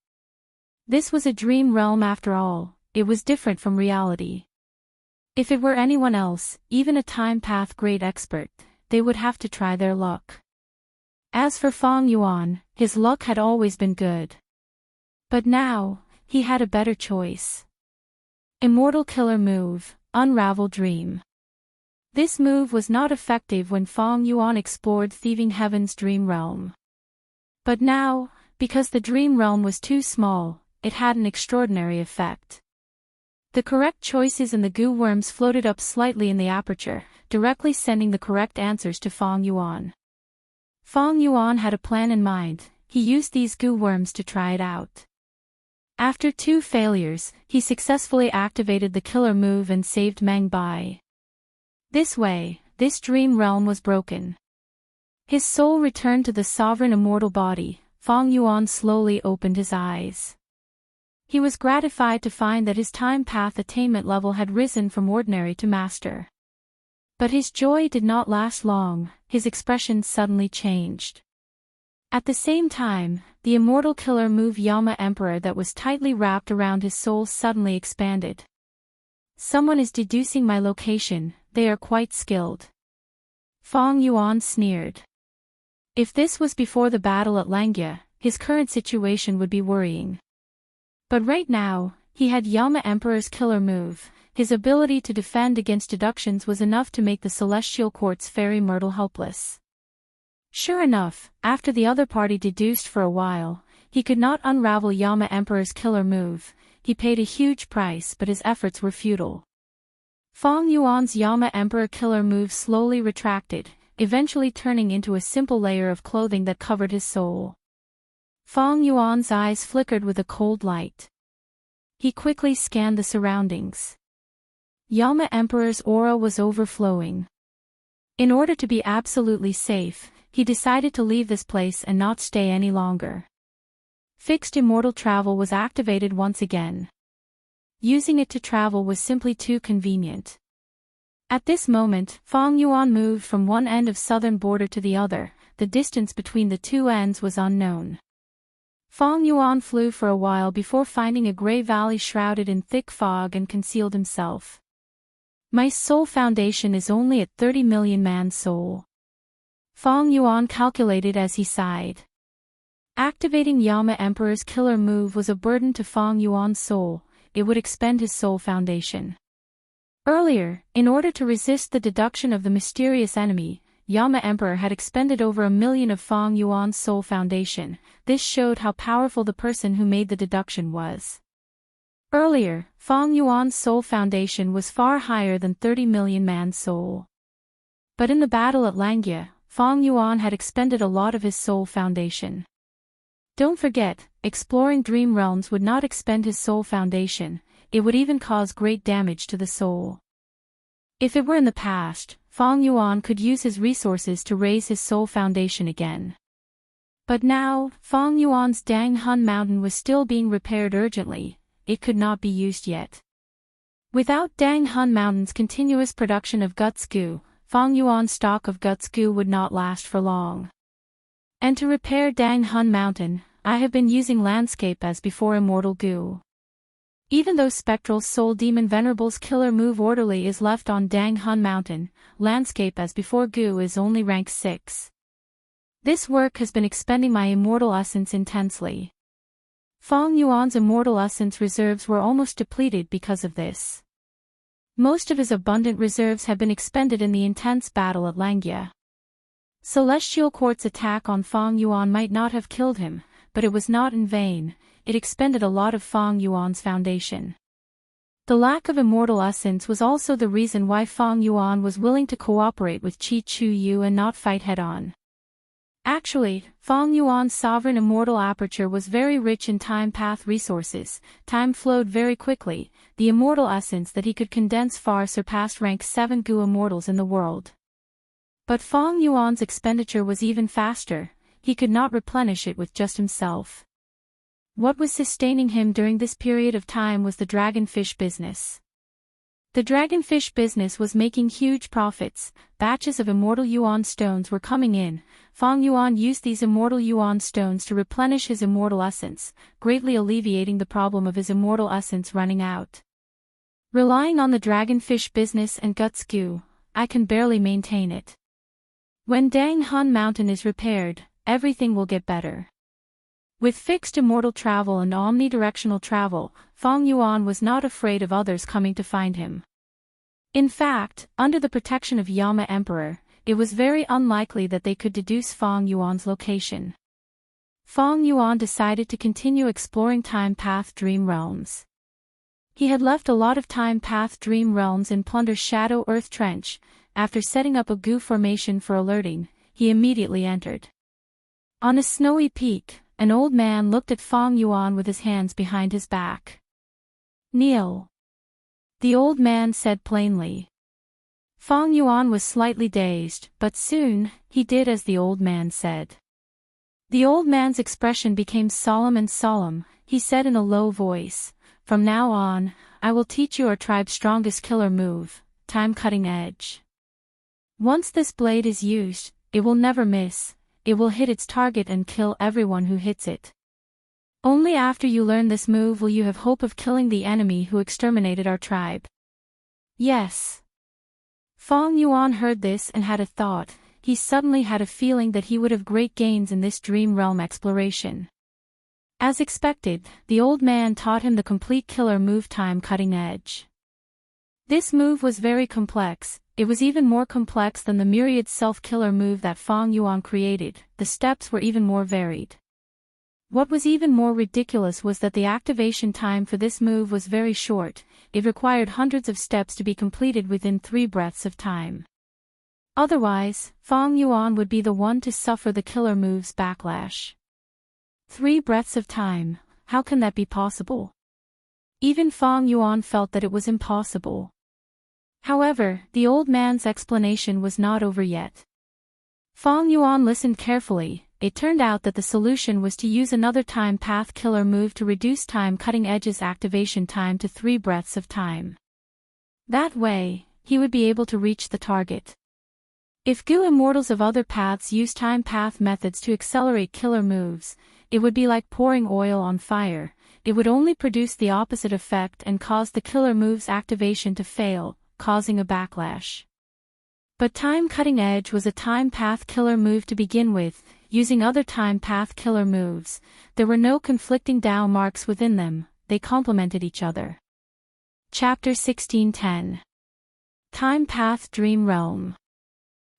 This was a dream realm after all. It was different from reality. If it were anyone else, even a time path great expert, they would have to try their luck. As for Fang Yuan, his luck had always been good. But now, he had a better choice. Immortal killer move, Unravel Dream. This move was not effective when Fang Yuan explored Thieving Heaven's dream realm. But now, because the dream realm was too small, it had an extraordinary effect. The correct choices in the goo worms floated up slightly in the aperture, directly sending the correct answers to Fang Yuan. Fang Yuan had a plan in mind. He used these goo worms to try it out. After 2 failures, he successfully activated the killer move and saved Meng Bai. This way, this dream realm was broken. His soul returned to the sovereign immortal body. Fang Yuan slowly opened his eyes. He was gratified to find that his time path attainment level had risen from ordinary to master. But his joy did not last long. His expression suddenly changed. At the same time, the immortal killer move Yama Emperor that was tightly wrapped around his soul suddenly expanded. Someone is deducing my location, they are quite skilled. Fang Yuan sneered. If this was before the battle at Langya, his current situation would be worrying. But right now, he had Yama Emperor's killer move. His ability to defend against deductions was enough to make the Celestial Court's Fairy Myrtle helpless. Sure enough, after the other party deduced for a while, he could not unravel Yama Emperor's killer move. He paid a huge price, but his efforts were futile. Fang Yuan's Yama Emperor killer move slowly retracted, eventually turning into a simple layer of clothing that covered his soul. Fang Yuan's eyes flickered with a cold light. He quickly scanned the surroundings. Yama Emperor's aura was overflowing. In order to be absolutely safe, he decided to leave this place and not stay any longer. Fixed immortal travel was activated once again. Using it to travel was simply too convenient. At this moment, Fang Yuan moved from one end of southern border to the other. The distance between the two ends was unknown. Fang Yuan flew for a while before finding a gray valley shrouded in thick fog and concealed himself. My soul foundation is only at 30 million man-soul. Fang Yuan calculated as he sighed. Activating Yama Emperor's killer move was a burden to Fang Yuan's soul. It would expend his soul foundation. Earlier, in order to resist the deduction of the mysterious enemy, Yama Emperor had expended over 1 million of Fang Yuan's soul foundation. This showed how powerful the person who made the deduction was. Earlier, Fang Yuan's soul foundation was far higher than 30 million man-soul. But in the battle at Langya, Fang Yuan had expended a lot of his soul foundation. Don't forget, exploring dream realms would not expend his soul foundation, it would even cause great damage to the soul. If it were in the past, Fang Yuan could use his resources to raise his soul foundation again. But now, Fang Yuan's Dang Hun Mountain was still being repaired urgently. It could not be used yet. Without Dang Hun Mountain's continuous production of guts goo, Fang Yuan's stock of guts goo would not last for long. And to repair Dang Hun Mountain, I have been using landscape as before immortal goo. Even though Spectral Soul Demon Venerable's killer move Orderly is left on Dang Hun Mountain, landscape as before Gu is only rank 6. This work has been expending my immortal essence intensely. Fong Yuan's immortal essence reserves were almost depleted because of this. Most of his abundant reserves have been expended in the intense battle at Langia. Celestial Court's attack on Fong Yuan might not have killed him, but it was not in vain. It expended a lot of Fong Yuan's foundation. The lack of immortal essence was also the reason why Fong Yuan was willing to cooperate with Qi Chu Yu and not fight head-on. Actually, Fong Yuan's sovereign immortal aperture was very rich in time path resources, time flowed very quickly, the immortal essence that he could condense far surpassed rank 7 Gu immortals in the world. But Fong Yuan's expenditure was even faster, he could not replenish it with just himself. What was sustaining him during this period of time was the dragonfish business. The dragonfish business was making huge profits, batches of immortal yuan stones were coming in. Fong Yuan used these immortal yuan stones to replenish his immortal essence, greatly alleviating the problem of his immortal essence running out. Relying on the dragonfish business and guts Gu, I can barely maintain it. When Dang Hun Mountain is repaired, everything will get better. With fixed immortal travel and omnidirectional travel, Fong Yuan was not afraid of others coming to find him. In fact, under the protection of Yama Emperor, it was very unlikely that they could deduce Fong Yuan's location. Fong Yuan decided to continue exploring Time Path Dream Realms. He had left a lot of Time Path Dream Realms in Plunder's Shadow Earth Trench. After setting up a Gu formation for alerting, he immediately entered. On a snowy peak, an old man looked at Fong Yuan with his hands behind his back. "Kneel," the old man said plainly. Fong Yuan was slightly dazed, but soon, he did as the old man said. The old man's expression became solemn and solemn. He said in a low voice, "From now on, I will teach you our tribe's strongest killer move, Time Cutting Edge. Once this blade is used, it will never miss. It will hit its target and kill everyone who hits it. Only after you learn this move will you have hope of killing the enemy who exterminated our tribe." Yes. Fong Yuan heard this and had a thought. He suddenly had a feeling that he would have great gains in this dream realm exploration. As expected, the old man taught him the complete killer move Time Cutting Edge. This move was very complex. It was even more complex than the myriad self-killer move that Fong Yuan created. The steps were even more varied. What was even more ridiculous was that the activation time for this move was very short. It required hundreds of steps to be completed within 3 breaths of time. Otherwise, Fong Yuan would be the one to suffer the killer move's backlash. 3 breaths of time, how can that be possible? Even Fong Yuan felt that it was impossible. However, the old man's explanation was not over yet. Fong Yuan listened carefully. It turned out that the solution was to use another time path killer move to reduce Time Cutting Edge's activation time to 3 breaths of time. That way, he would be able to reach the target. If Gu immortals of other paths use time path methods to accelerate killer moves, it would be like pouring oil on fire. It would only produce the opposite effect and cause the killer move's activation to fail, causing a backlash. But Time Cutting Edge was a time path killer move to begin with. Using other time path killer moves, there were no conflicting Dao marks within them, they complemented each other. Chapter 1610. Time Path Dream Realm.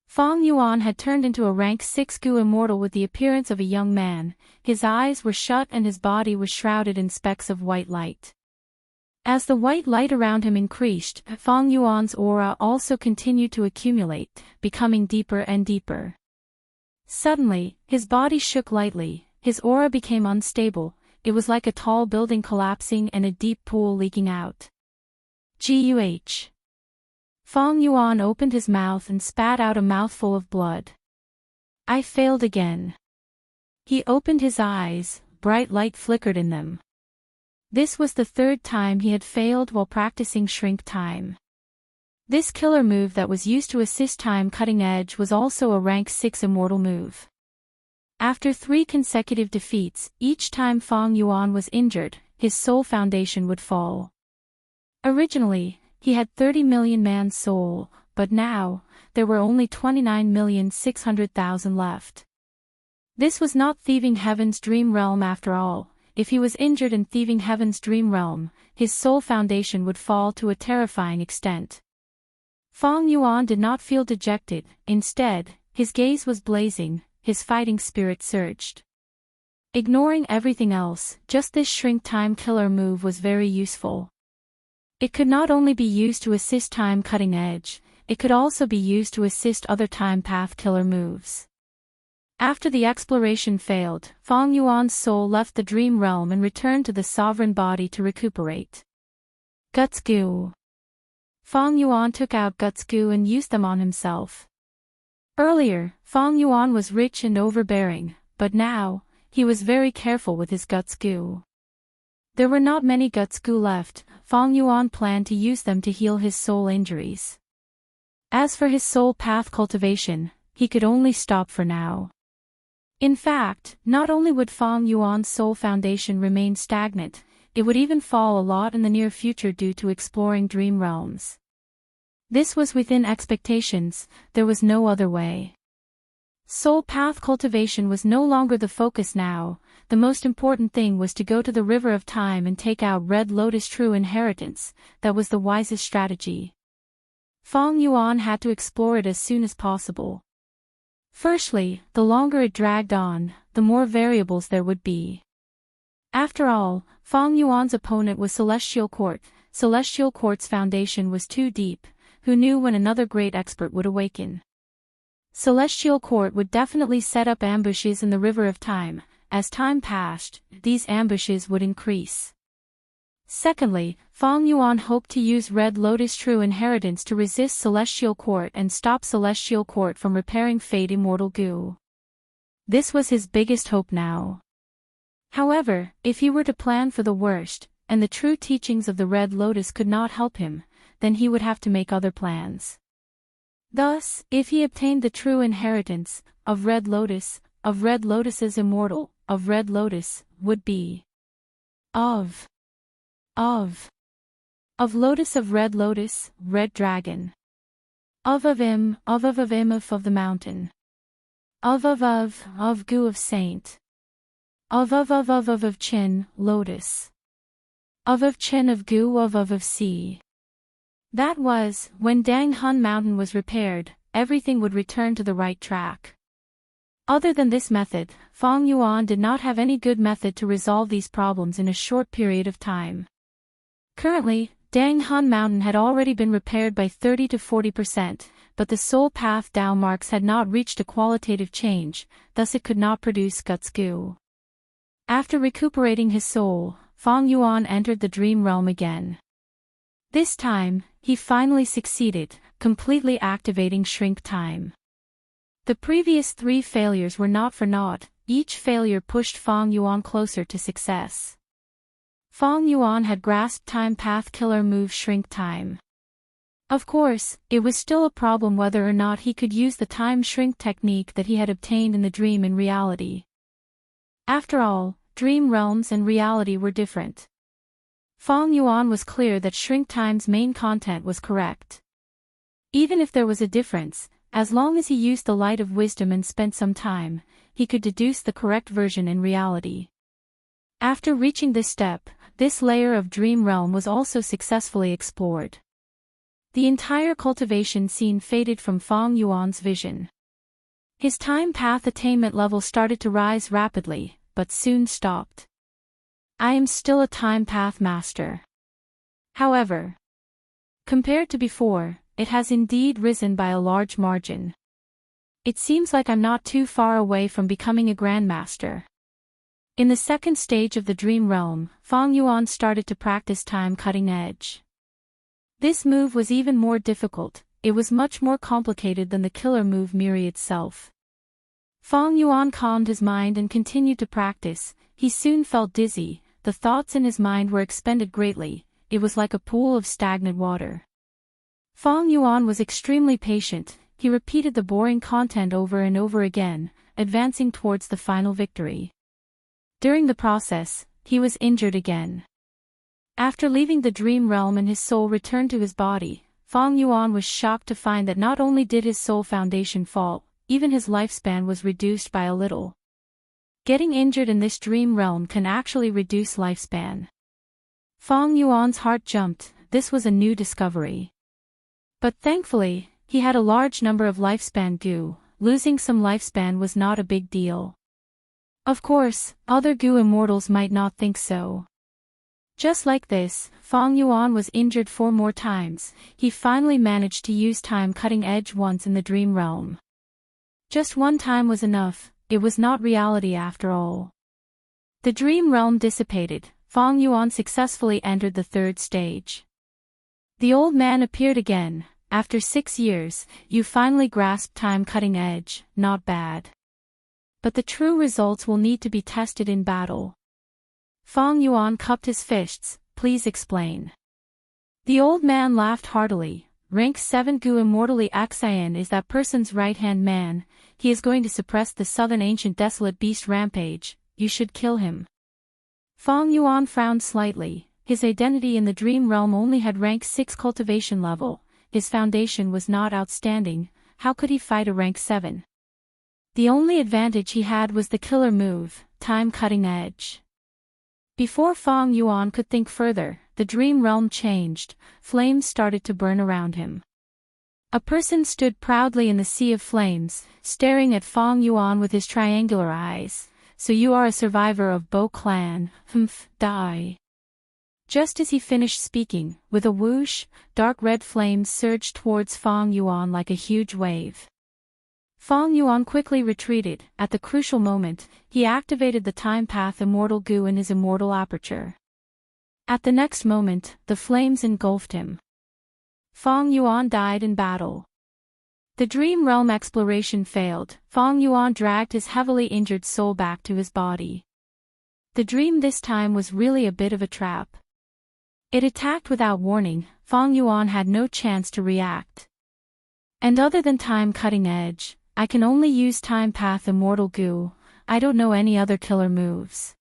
Fong Yuan had turned into a rank 6 Gu immortal with the appearance of a young man. His eyes were shut and his body was shrouded in specks of white light. As the white light around him increased, Fong Yuan's aura also continued to accumulate, becoming deeper and deeper. Suddenly, his body shook lightly, his aura became unstable. It was like a tall building collapsing and a deep pool leaking out. Guh. Fong Yuan opened his mouth and spat out a mouthful of blood. I failed again. He opened his eyes, bright light flickered in them. This was the 3rd time he had failed while practicing Shrink Time. This killer move that was used to assist Time Cutting Edge was also a rank 6 immortal move. After 3 consecutive defeats, each time Fong Yuan was injured, his soul foundation would fall. Originally, he had 30 million man's soul, but now, there were only 29,600,000 left. This was not thieving heaven's dream realm after all. If he was injured in thieving heaven's dream realm, his soul foundation would fall to a terrifying extent. Feng Yuan did not feel dejected, instead, his gaze was blazing, his fighting spirit surged. Ignoring everything else, just this shrink time killer move was very useful. It could not only be used to assist time cutting edge, it could also be used to assist other time path killer moves. After the exploration failed, Feng Yuan's soul left the dream realm and returned to the sovereign body to recuperate. Guts Goo. Feng Yuan took out Guts Goo and used them on himself. Earlier, Feng Yuan was rich and overbearing, but now, he was very careful with his Guts Goo. There were not many Guts Goo left. Feng Yuan planned to use them to heal his soul injuries. As for his soul path cultivation, he could only stop for now. In fact, not only would Feng Yuan's soul foundation remain stagnant, it would even fall a lot in the near future due to exploring dream realms. This was within expectations, there was no other way. Soul path cultivation was no longer the focus now. The most important thing was to go to the river of time and take out Red Lotus true inheritance. That was the wisest strategy. Feng Yuan had to explore it as soon as possible. Firstly, the longer it dragged on, the more variables there would be. After all, Feng Yuan's opponent was Celestial Court. Celestial Court's foundation was too deep. Who knew when another great expert would awaken? Celestial Court would definitely set up ambushes in the river of time. As time passed, these ambushes would increase. Secondly, Feng Yuan hoped to use Red Lotus True Inheritance to resist Celestial Court and stop Celestial Court from repairing Fate Immortal Goo. This was his biggest hope now. However, if he were to plan for the worst, and the true teachings of the Red Lotus could not help him, then he would have to make other plans. Thus, if he obtained the true inheritance of Red Lotus, of Red Lotus's Immortal, of Red Lotus, would be of Lotus of Red Lotus, Red Dragon. Of Im, of the mountain. Of Goo of Saint. Of Chin, Lotus. Of Chin of Goo of Sea. That was, when Dang Hun Mountain was repaired, everything would return to the right track. Other than this method, Feng Yuan did not have any good method to resolve these problems in a short period of time. Currently, Dang Hun Mountain had already been repaired by 30 to 40%, but the soul path Dao marks had not reached a qualitative change, thus it could not produce Guts Goo. After recuperating his soul, Feng Yuan entered the dream realm again. This time, he finally succeeded, completely activating shrink time. The previous 3 failures were not for naught, each failure pushed Feng Yuan closer to success. Feng Yuan had grasped time path killer move shrink time. Of course, it was still a problem whether or not he could use the time shrink technique that he had obtained in the dream in reality. After all, dream realms and reality were different. Feng Yuan was clear that shrink time's main content was correct. Even if there was a difference, as long as he used the light of wisdom and spent some time, he could deduce the correct version in reality. After reaching this step, this layer of dream realm was also successfully explored. The entire cultivation scene faded from Feng Yuan's vision. His time path attainment level started to rise rapidly, but soon stopped. I am still a time path master. However, compared to before, it has indeed risen by a large margin. It seems like I'm not too far away from becoming a grandmaster. In the second stage of the dream realm, Feng Yuan started to practice time cutting edge. This move was even more difficult, it was much more complicated than the killer move Miri itself. Feng Yuan calmed his mind and continued to practice. He soon felt dizzy, the thoughts in his mind were expended greatly, it was like a pool of stagnant water. Feng Yuan was extremely patient, he repeated the boring content over and over again, advancing towards the final victory. During the process, he was injured again. After leaving the dream realm and his soul returned to his body, Fang Yuan was shocked to find that not only did his soul foundation fall, even his lifespan was reduced by a little. Getting injured in this dream realm can actually reduce lifespan. Fang Yuan's heart jumped. This was a new discovery. But thankfully, he had a large number of lifespan goo. Losing some lifespan was not a big deal. Of course, other goo immortals might not think so. Just like this, Fang Yuan was injured 4 more times. He finally managed to use time cutting edge once in the dream realm. Just one time was enough, it was not reality after all. The dream realm dissipated, Fang Yuan successfully entered the 3rd stage. The old man appeared again. After 6 years, you finally grasped time cutting edge, not bad. But the true results will need to be tested in battle. Fang Yuan cupped his fists, please explain. The old man laughed heartily. Rank 7 Gu Immortally Axian is that person's right-hand man. He is going to suppress the southern ancient desolate beast rampage. You should kill him. Fang Yuan frowned slightly. His identity in the dream realm only had rank 6 cultivation level. His foundation was not outstanding. How could he fight a rank 7? The only advantage he had was the killer move, time cutting edge. Before Fang Yuan could think further, the dream realm changed. Flames started to burn around him. A person stood proudly in the sea of flames, staring at Fang Yuan with his triangular eyes. So you are a survivor of Bo clan, die. Just as he finished speaking, with a whoosh, dark red flames surged towards Fang Yuan like a huge wave. Fang Yuan quickly retreated. At the crucial moment, he activated the time path immortal goo in his immortal aperture. At the next moment, the flames engulfed him. Fang Yuan died in battle. The dream realm exploration failed. Fang Yuan dragged his heavily injured soul back to his body. The dream this time was really a bit of a trap. It attacked without warning. Fang Yuan had no chance to react. And other than time cutting edge, I can only use time path immortal goo. I don't know any other killer moves.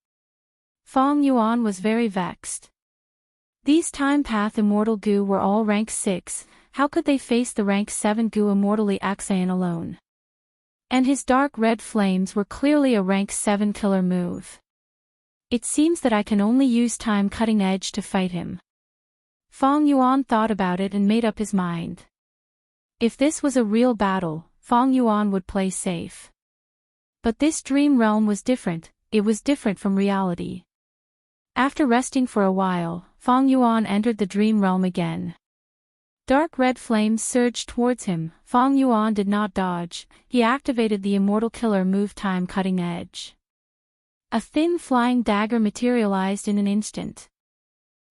Fang Yuan was very vexed. These time path immortal goo were all rank 6, how could they face the rank 7 goo immortally Axian alone? And his dark red flames were clearly a rank 7 killer move. It seems that I can only use time cutting edge to fight him. Fang Yuan thought about it and made up his mind. If this was a real battle, Fang Yuan would play safe. But this dream realm was different, it was different from reality. After resting for a while, Fang Yuan entered the dream realm again. Dark red flames surged towards him. Fang Yuan did not dodge, he activated the immortal killer move time cutting edge. A thin flying dagger materialized in an instant.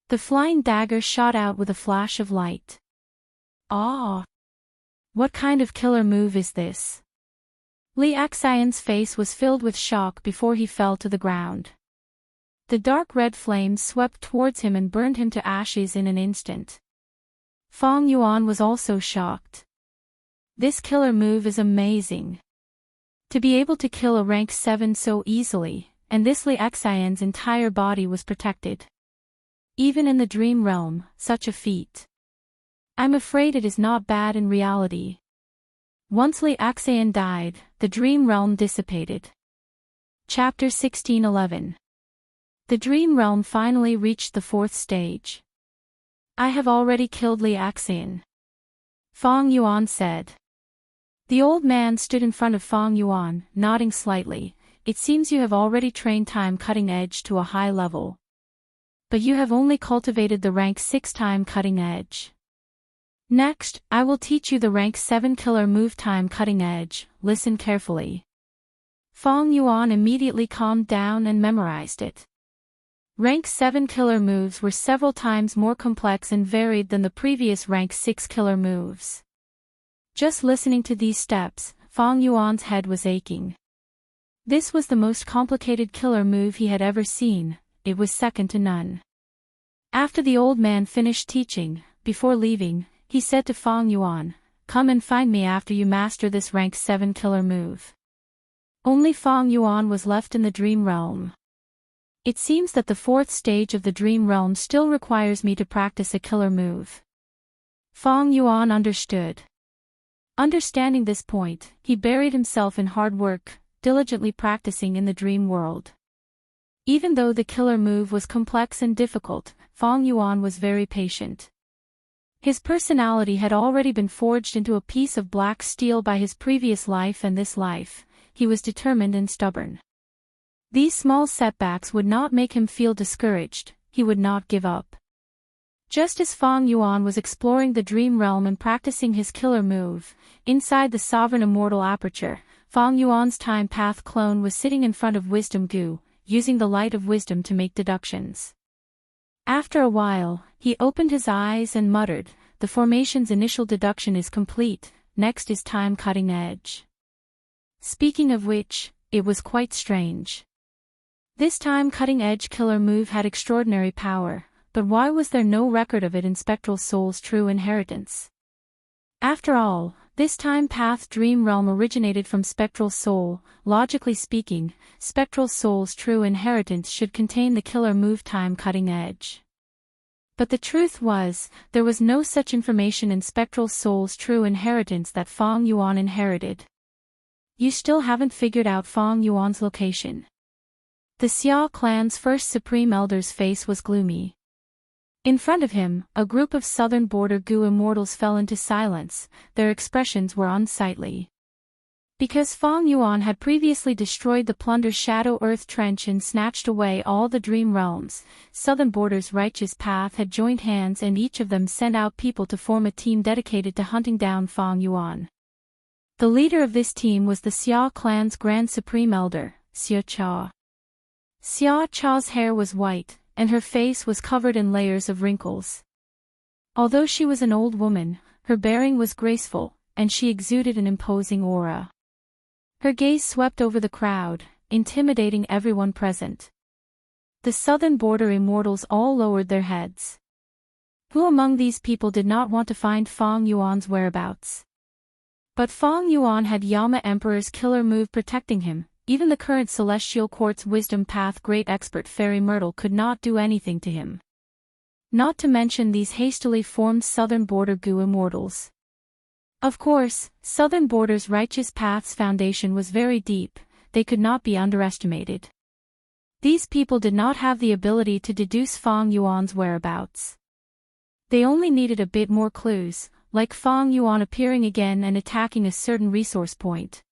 The flying dagger shot out with a flash of light. Ah! What kind of killer move is this? Li Axian's face was filled with shock before he fell to the ground. The dark red flames swept towards him and burned him to ashes in an instant. Fang Yuan was also shocked. This killer move is amazing. To be able to kill a rank 7 so easily, and this Li Axian's entire body was protected. Even in the dream realm, such a feat. I'm afraid it is not bad in reality. Once Li Axian died, the dream realm dissipated. Chapter 1611. The dream realm finally reached the 4th stage. I have already killed Li Axian. Fang Yuan said. The old man stood in front of Fang Yuan, nodding slightly. It seems you have already trained time cutting edge to a high level. But you have only cultivated the rank 6 time cutting edge. Next, I will teach you the rank 7 killer move time cutting edge. Listen carefully. Fang Yuan immediately calmed down and memorized it. Rank 7 killer moves were several times more complex and varied than the previous rank 6 killer moves. Just listening to these steps, Fang Yuan's head was aching. This was the most complicated killer move he had ever seen, it was second to none. After the old man finished teaching, before leaving, he said to Fang Yuan, "Come and find me after you master this rank 7 killer move." Only Fang Yuan was left in the dream realm. It seems that the fourth stage of the dream realm still requires me to practice a killer move. Feng Yuan understood. Understanding this point, he buried himself in hard work, diligently practicing in the dream world. Even though the killer move was complex and difficult, Feng Yuan was very patient. His personality had already been forged into a piece of black steel by his previous life and this life. He was determined and stubborn. These small setbacks would not make him feel discouraged, he would not give up. Just as Feng Yuan was exploring the dream realm and practicing his killer move, inside the sovereign immortal aperture, Feng Yuan's time path clone was sitting in front of Wisdom Gu, using the light of wisdom to make deductions. After a while, he opened his eyes and muttered, "The formation's initial deduction is complete, next is time cutting edge." Speaking of which, it was quite strange. This time cutting edge killer move had extraordinary power, but why was there no record of it in Spectral Soul's true inheritance? After all, this time path dream realm originated from Spectral Soul. Logically speaking, Spectral Soul's true inheritance should contain the killer move time cutting edge. But the truth was, there was no such information in Spectral Soul's true inheritance that Feng Yuan inherited. You still haven't figured out Feng Yuan's location. The Xia clan's first supreme elder's face was gloomy. In front of him, a group of southern border Gu immortals fell into silence, their expressions were unsightly. Because Feng Yuan had previously destroyed the plunder's Shadow Earth Trench and snatched away all the dream realms, Southern Border's righteous path had joined hands and each of them sent out people to form a team dedicated to hunting down Feng Yuan. The leader of this team was the Xia clan's Grand Supreme Elder, Xia Cha. Xia Cha's hair was white, and her face was covered in layers of wrinkles. Although she was an old woman, her bearing was graceful, and she exuded an imposing aura. Her gaze swept over the crowd, intimidating everyone present. The southern border immortals all lowered their heads. Who among these people did not want to find Feng Yuan's whereabouts? But Feng Yuan had Yama Emperor's killer move protecting him. Even the current Celestial Court's Wisdom Path great expert Fairy Myrtle could not do anything to him. Not to mention these hastily formed Southern Border Gu immortals. Of course, Southern Border's Righteous Path's foundation was very deep, they could not be underestimated. These people did not have the ability to deduce Feng Yuan's whereabouts. They only needed a bit more clues, like Feng Yuan appearing again and attacking a certain resource point.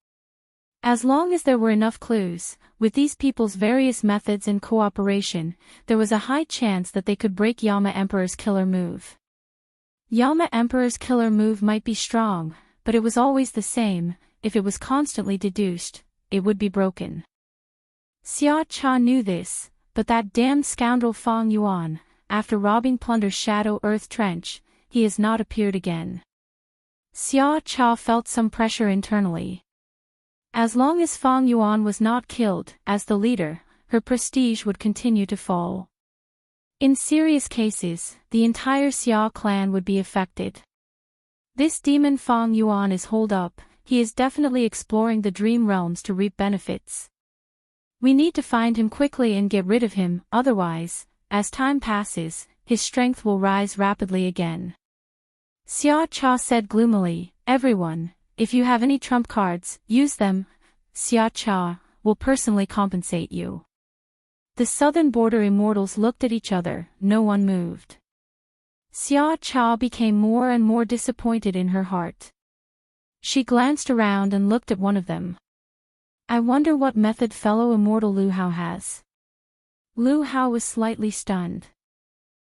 As long as there were enough clues, with these people's various methods and cooperation, there was a high chance that they could break Yama Emperor's killer move. Yama Emperor's killer move might be strong, but it was always the same. If it was constantly deduced, it would be broken. Xia Cha knew this, but that damned scoundrel Feng Yuan, after robbing Plunder's Shadow Earth Trench, he has not appeared again. Xia Cha felt some pressure internally. As long as Feng Yuan was not killed, as the leader, her prestige would continue to fall. In serious cases, the entire Xia clan would be affected. This demon Feng Yuan is holed up, he is definitely exploring the dream realms to reap benefits. We need to find him quickly and get rid of him, otherwise, as time passes, his strength will rise rapidly again. Xia Cha said gloomily, "Everyone, if you have any trump cards, use them. Xia Cha will personally compensate you." The southern border immortals looked at each other, no one moved. Xia Cha became more and more disappointed in her heart. She glanced around and looked at one of them. "I wonder what method fellow immortal Lu Hao has." Lu Hao was slightly stunned.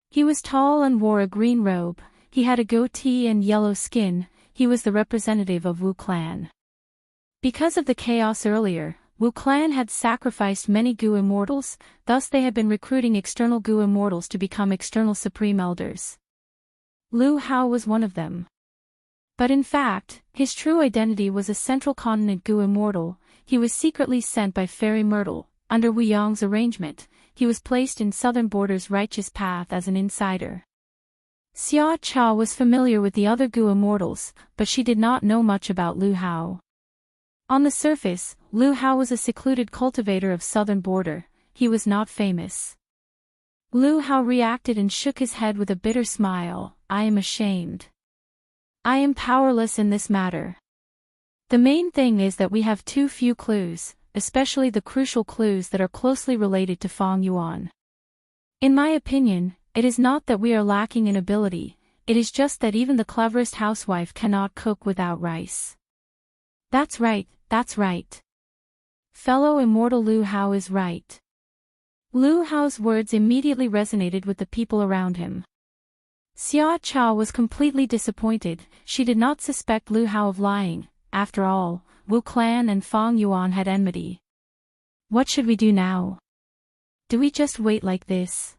He was tall and wore a green robe, he had a goatee and yellow skin. He was the representative of Wu Clan. Because of the chaos earlier, Wu Clan had sacrificed many Gu immortals, thus they had been recruiting external Gu immortals to become external supreme elders. Lu Hao was one of them. But in fact, his true identity was a central continent Gu immortal. He was secretly sent by Fairy Myrtle. Under Wu Yang's arrangement, he was placed in Southern Border's Righteous Path as an insider. Xia Cha was familiar with the other Gu immortals, but she did not know much about Lu Hao. On the surface, Lu Hao was a secluded cultivator of Southern Border. he was not famous. Lu Hao reacted and shook his head with a bitter smile. I am ashamed. I am powerless in this matter. The main thing is that we have too few clues, especially the crucial clues that are closely related to Fang Yuan. In my opinion, it is not that we are lacking in ability, it is just that even the cleverest housewife cannot cook without rice. That's right, that's right. Fellow immortal Lu Hao is right. Lu Hao's words immediately resonated with the people around him. Xia Chao was completely disappointed. She did not suspect Lu Hao of lying. After all, Wu clan and Fang Yuan had enmity. What should we do now? Do we just wait like this?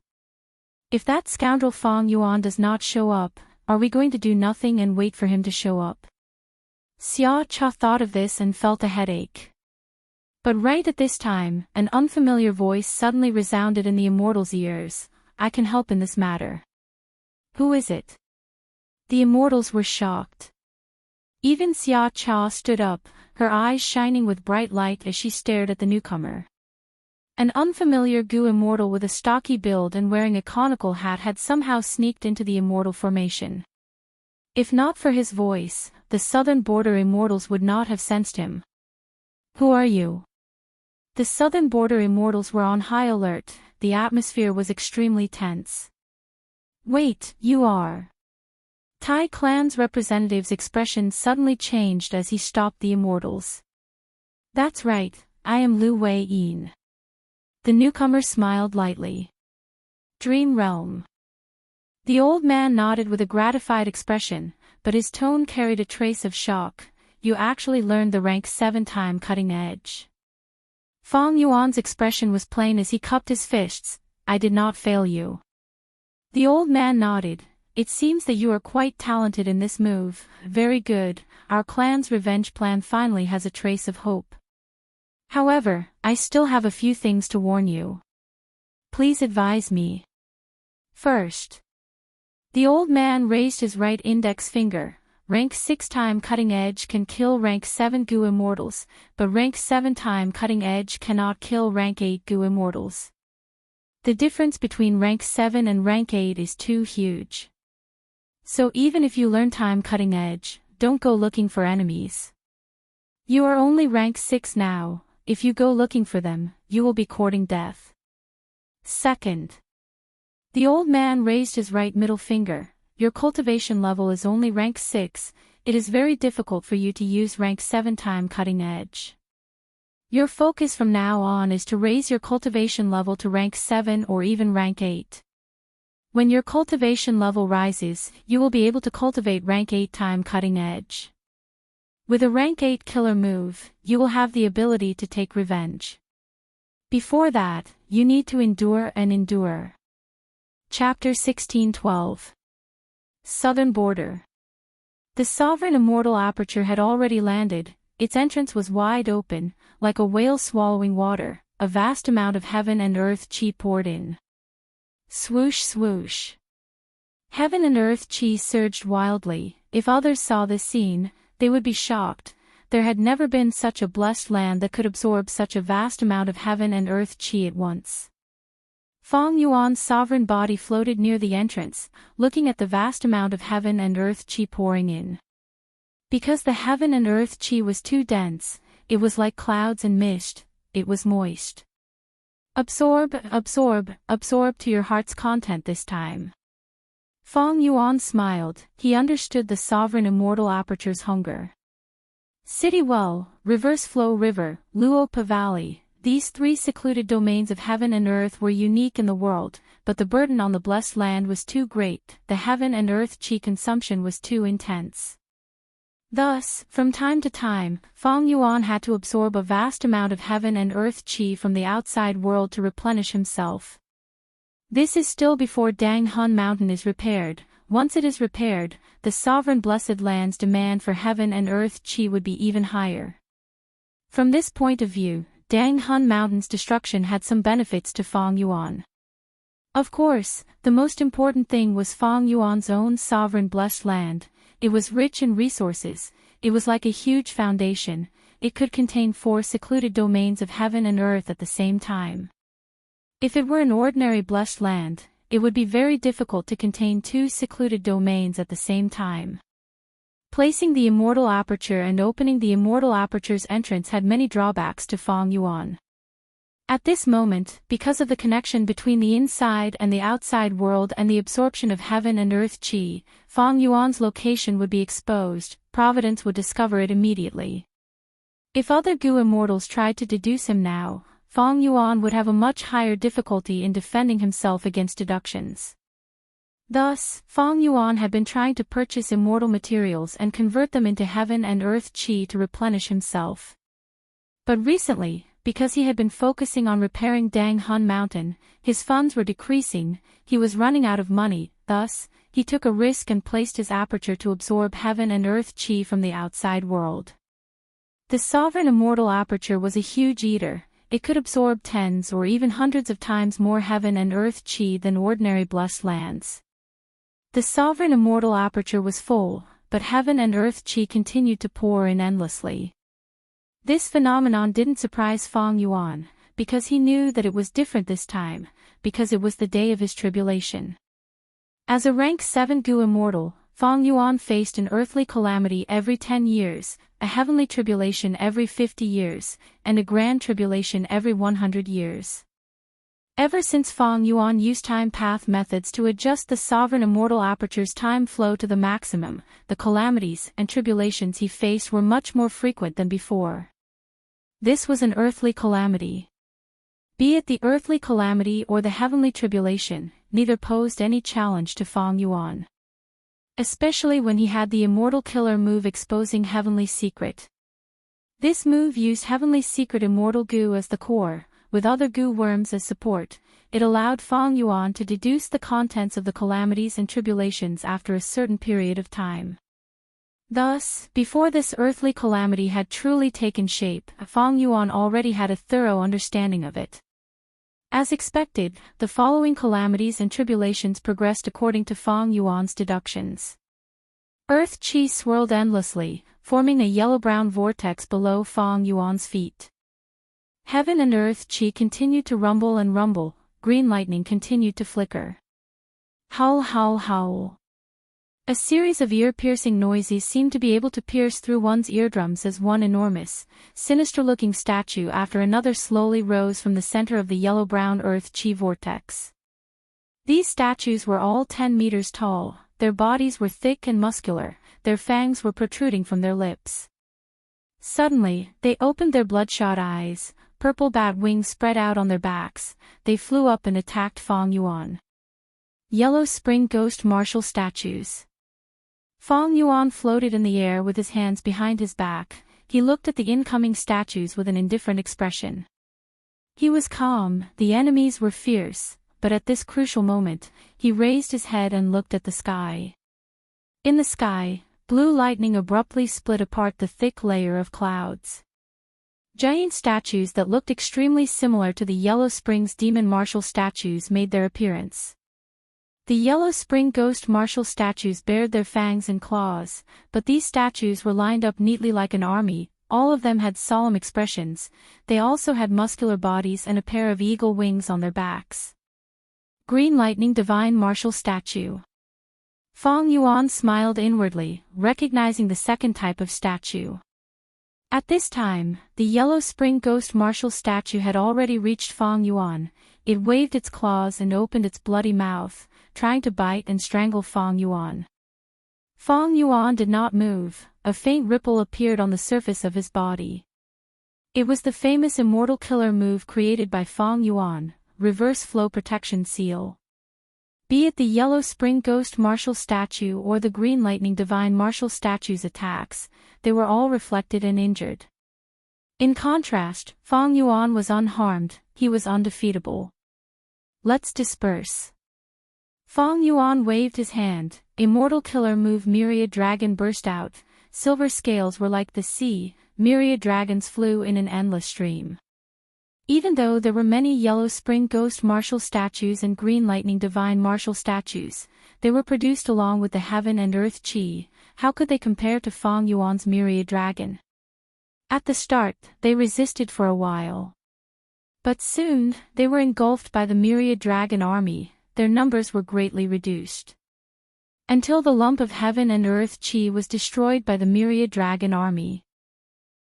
If that scoundrel Fang Yuan does not show up, are we going to do nothing and wait for him to show up? Xia Chao thought of this and felt a headache. But right at this time, an unfamiliar voice suddenly resounded in the Immortal's ears. I can help in this matter. Who is it? The Immortals were shocked. Even Xia Chao stood up, her eyes shining with bright light as she stared at the newcomer. An unfamiliar Gu Immortal with a stocky build and wearing a conical hat had somehow sneaked into the Immortal formation. If not for his voice, the southern border Immortals would not have sensed him. Who are you? The southern border Immortals were on high alert, the atmosphere was extremely tense. Wait, you are... Tai clan's representative's expression suddenly changed as he stopped the Immortals. That's right, I am Lu Wei Yin. The newcomer smiled lightly. Dream Realm. The old man nodded with a gratified expression, but his tone carried a trace of shock. You actually learned the rank 7 time cutting edge. Fang Yuan's expression was plain as he cupped his fists. I did not fail you. The old man nodded. It seems that you are quite talented in this move. Very good, our clan's revenge plan finally has a trace of hope. However, I still have a few things to warn you. Please advise me. First. The old man raised his right index finger. Rank 6 time cutting edge can kill rank 7 Gu Immortals, but rank 7 time cutting edge cannot kill rank 8 Gu Immortals. The difference between rank 7 and rank 8 is too huge. So even if you learn time cutting edge, don't go looking for enemies. You are only rank 6 now, if you go looking for them, you will be courting death. Second. The old man raised his right middle finger. Your cultivation level is only rank 6, it is very difficult for you to use rank 7 time cutting edge. Your focus from now on is to raise your cultivation level to rank 7 or even rank 8. When your cultivation level rises, you will be able to cultivate rank 8 time cutting edge. With a rank 8 killer move, you will have the ability to take revenge. Before that, you need to endure and endure. Chapter 16:12. Southern Border. The sovereign immortal aperture had already landed, its entrance was wide open, like a whale swallowing water, a vast amount of heaven and earth chi poured in. Swoosh swoosh. Heaven and earth chi surged wildly. If others saw this scene, they would be shocked. There had never been such a blessed land that could absorb such a vast amount of heaven and earth chi at once. Fang Yuan's sovereign body floated near the entrance, looking at the vast amount of heaven and earth chi pouring in. Because the heaven and earth chi was too dense, it was like clouds and mist, it was moist. Absorb, absorb, absorb to your heart's content this time. Fang Yuan smiled, he understood the sovereign immortal aperture's hunger. City Well, Reverse Flow River, Luopa Valley, these 3 secluded domains of heaven and earth were unique in the world, but the burden on the blessed land was too great, the heaven and earth chi consumption was too intense. Thus, from time to time, Fang Yuan had to absorb a vast amount of heaven and earth chi from the outside world to replenish himself. This is still before Dang Hun Mountain is repaired. Once it is repaired, the sovereign blessed land's demand for heaven and earth chi would be even higher. From this point of view, Dang Hun Mountain's destruction had some benefits to Fang Yuan. Of course, the most important thing was Fang Yuan's own sovereign blessed land. It was rich in resources, it was like a huge foundation, it could contain 4 secluded domains of heaven and earth at the same time. If it were an ordinary blessed land, it would be very difficult to contain two secluded domains at the same time. Placing the Immortal Aperture and opening the Immortal Aperture's entrance had many drawbacks to Feng Yuan. At this moment, because of the connection between the inside and the outside world and the absorption of heaven and earth qi, Feng Yuan's location would be exposed. Providence would discover it immediately. If other Gu immortals tried to deduce him now, Feng Yuan would have a much higher difficulty in defending himself against deductions. Thus, Feng Yuan had been trying to purchase immortal materials and convert them into heaven and earth qi to replenish himself. But recently, because he had been focusing on repairing Dang Hun Mountain, his funds were decreasing, he was running out of money. Thus, he took a risk and placed his aperture to absorb heaven and earth qi from the outside world. The sovereign immortal aperture was a huge eater. It could absorb tens or even hundreds of times more heaven and earth qi than ordinary blessed lands. The sovereign immortal aperture was full, but heaven and earth qi continued to pour in endlessly. This phenomenon didn't surprise Feng Yuan, because he knew that it was different this time, because it was the day of his tribulation. As a rank 7 Gu immortal, Feng Yuan faced an earthly calamity every 10 years, a heavenly tribulation every 50 years, and a grand tribulation every 100 years. Ever since Feng Yuan used time path methods to adjust the sovereign immortal aperture's time flow to the maximum, the calamities and tribulations he faced were much more frequent than before. This was an earthly calamity. Be it the earthly calamity or the heavenly tribulation, neither posed any challenge to Feng Yuan. Especially when he had the immortal killer move exposing heavenly secret. This move used heavenly secret immortal Gu as the core, with other Gu worms as support. It allowed Feng Yuan to deduce the contents of the calamities and tribulations after a certain period of time. Thus, before this earthly calamity had truly taken shape, Feng Yuan already had a thorough understanding of it. As expected, the following calamities and tribulations progressed according to Feng Yuan's deductions. Earth qi swirled endlessly, forming a yellow-brown vortex below Feng Yuan's feet. Heaven and earth qi continued to rumble and rumble, green lightning continued to flicker. Howl, howl, howl. A series of ear-piercing noises seemed to be able to pierce through one's eardrums as one enormous, sinister-looking statue after another slowly rose from the center of the yellow-brown earth qi vortex. These statues were all 10 meters tall, their bodies were thick and muscular, their fangs were protruding from their lips. Suddenly, they opened their bloodshot eyes, purple bat wings spread out on their backs, they flew up and attacked Feng Yuan. Yellow spring ghost martial statues. Feng Yuan floated in the air with his hands behind his back. He looked at the incoming statues with an indifferent expression. He was calm, the enemies were fierce, but at this crucial moment, he raised his head and looked at the sky. In the sky, blue lightning abruptly split apart the thick layer of clouds. Giant statues that looked extremely similar to the Yellow Springs demon martial statues made their appearance. The Yellow Spring ghost martial statues bared their fangs and claws, but these statues were lined up neatly like an army. All of them had solemn expressions. They also had muscular bodies and a pair of eagle wings on their backs. Green Lightning Divine Martial Statue. Feng Yuan smiled inwardly, recognizing the second type of statue. At this time, the Yellow Spring ghost martial statue had already reached Feng Yuan. It waved its claws and opened its bloody mouth, trying to bite and strangle Feng Yuan. Feng Yuan did not move. A faint ripple appeared on the surface of his body. It was the famous immortal killer move created by Feng Yuan, Reverse Flow Protection Seal. Be it the Yellow Spring Ghost Martial Statue or the Green Lightning Divine Martial Statue's attacks, they were all reflected and injured. In contrast, Feng Yuan was unharmed, he was undefeatable. Let's disperse. Feng Yuan waved his hand, immortal killer move Myriad Dragon burst out, silver scales were like the sea, myriad dragons flew in an endless stream. Even though there were many Yellow Spring Ghost Martial Statues and Green Lightning Divine Martial Statues, they were produced along with the Heaven and Earth Qi. How could they compare to Feng Yuan's Myriad Dragon? At the start, they resisted for a while. But soon, they were engulfed by the myriad dragon army, their numbers were greatly reduced. Until the lump of heaven and earth chi was destroyed by the myriad dragon army.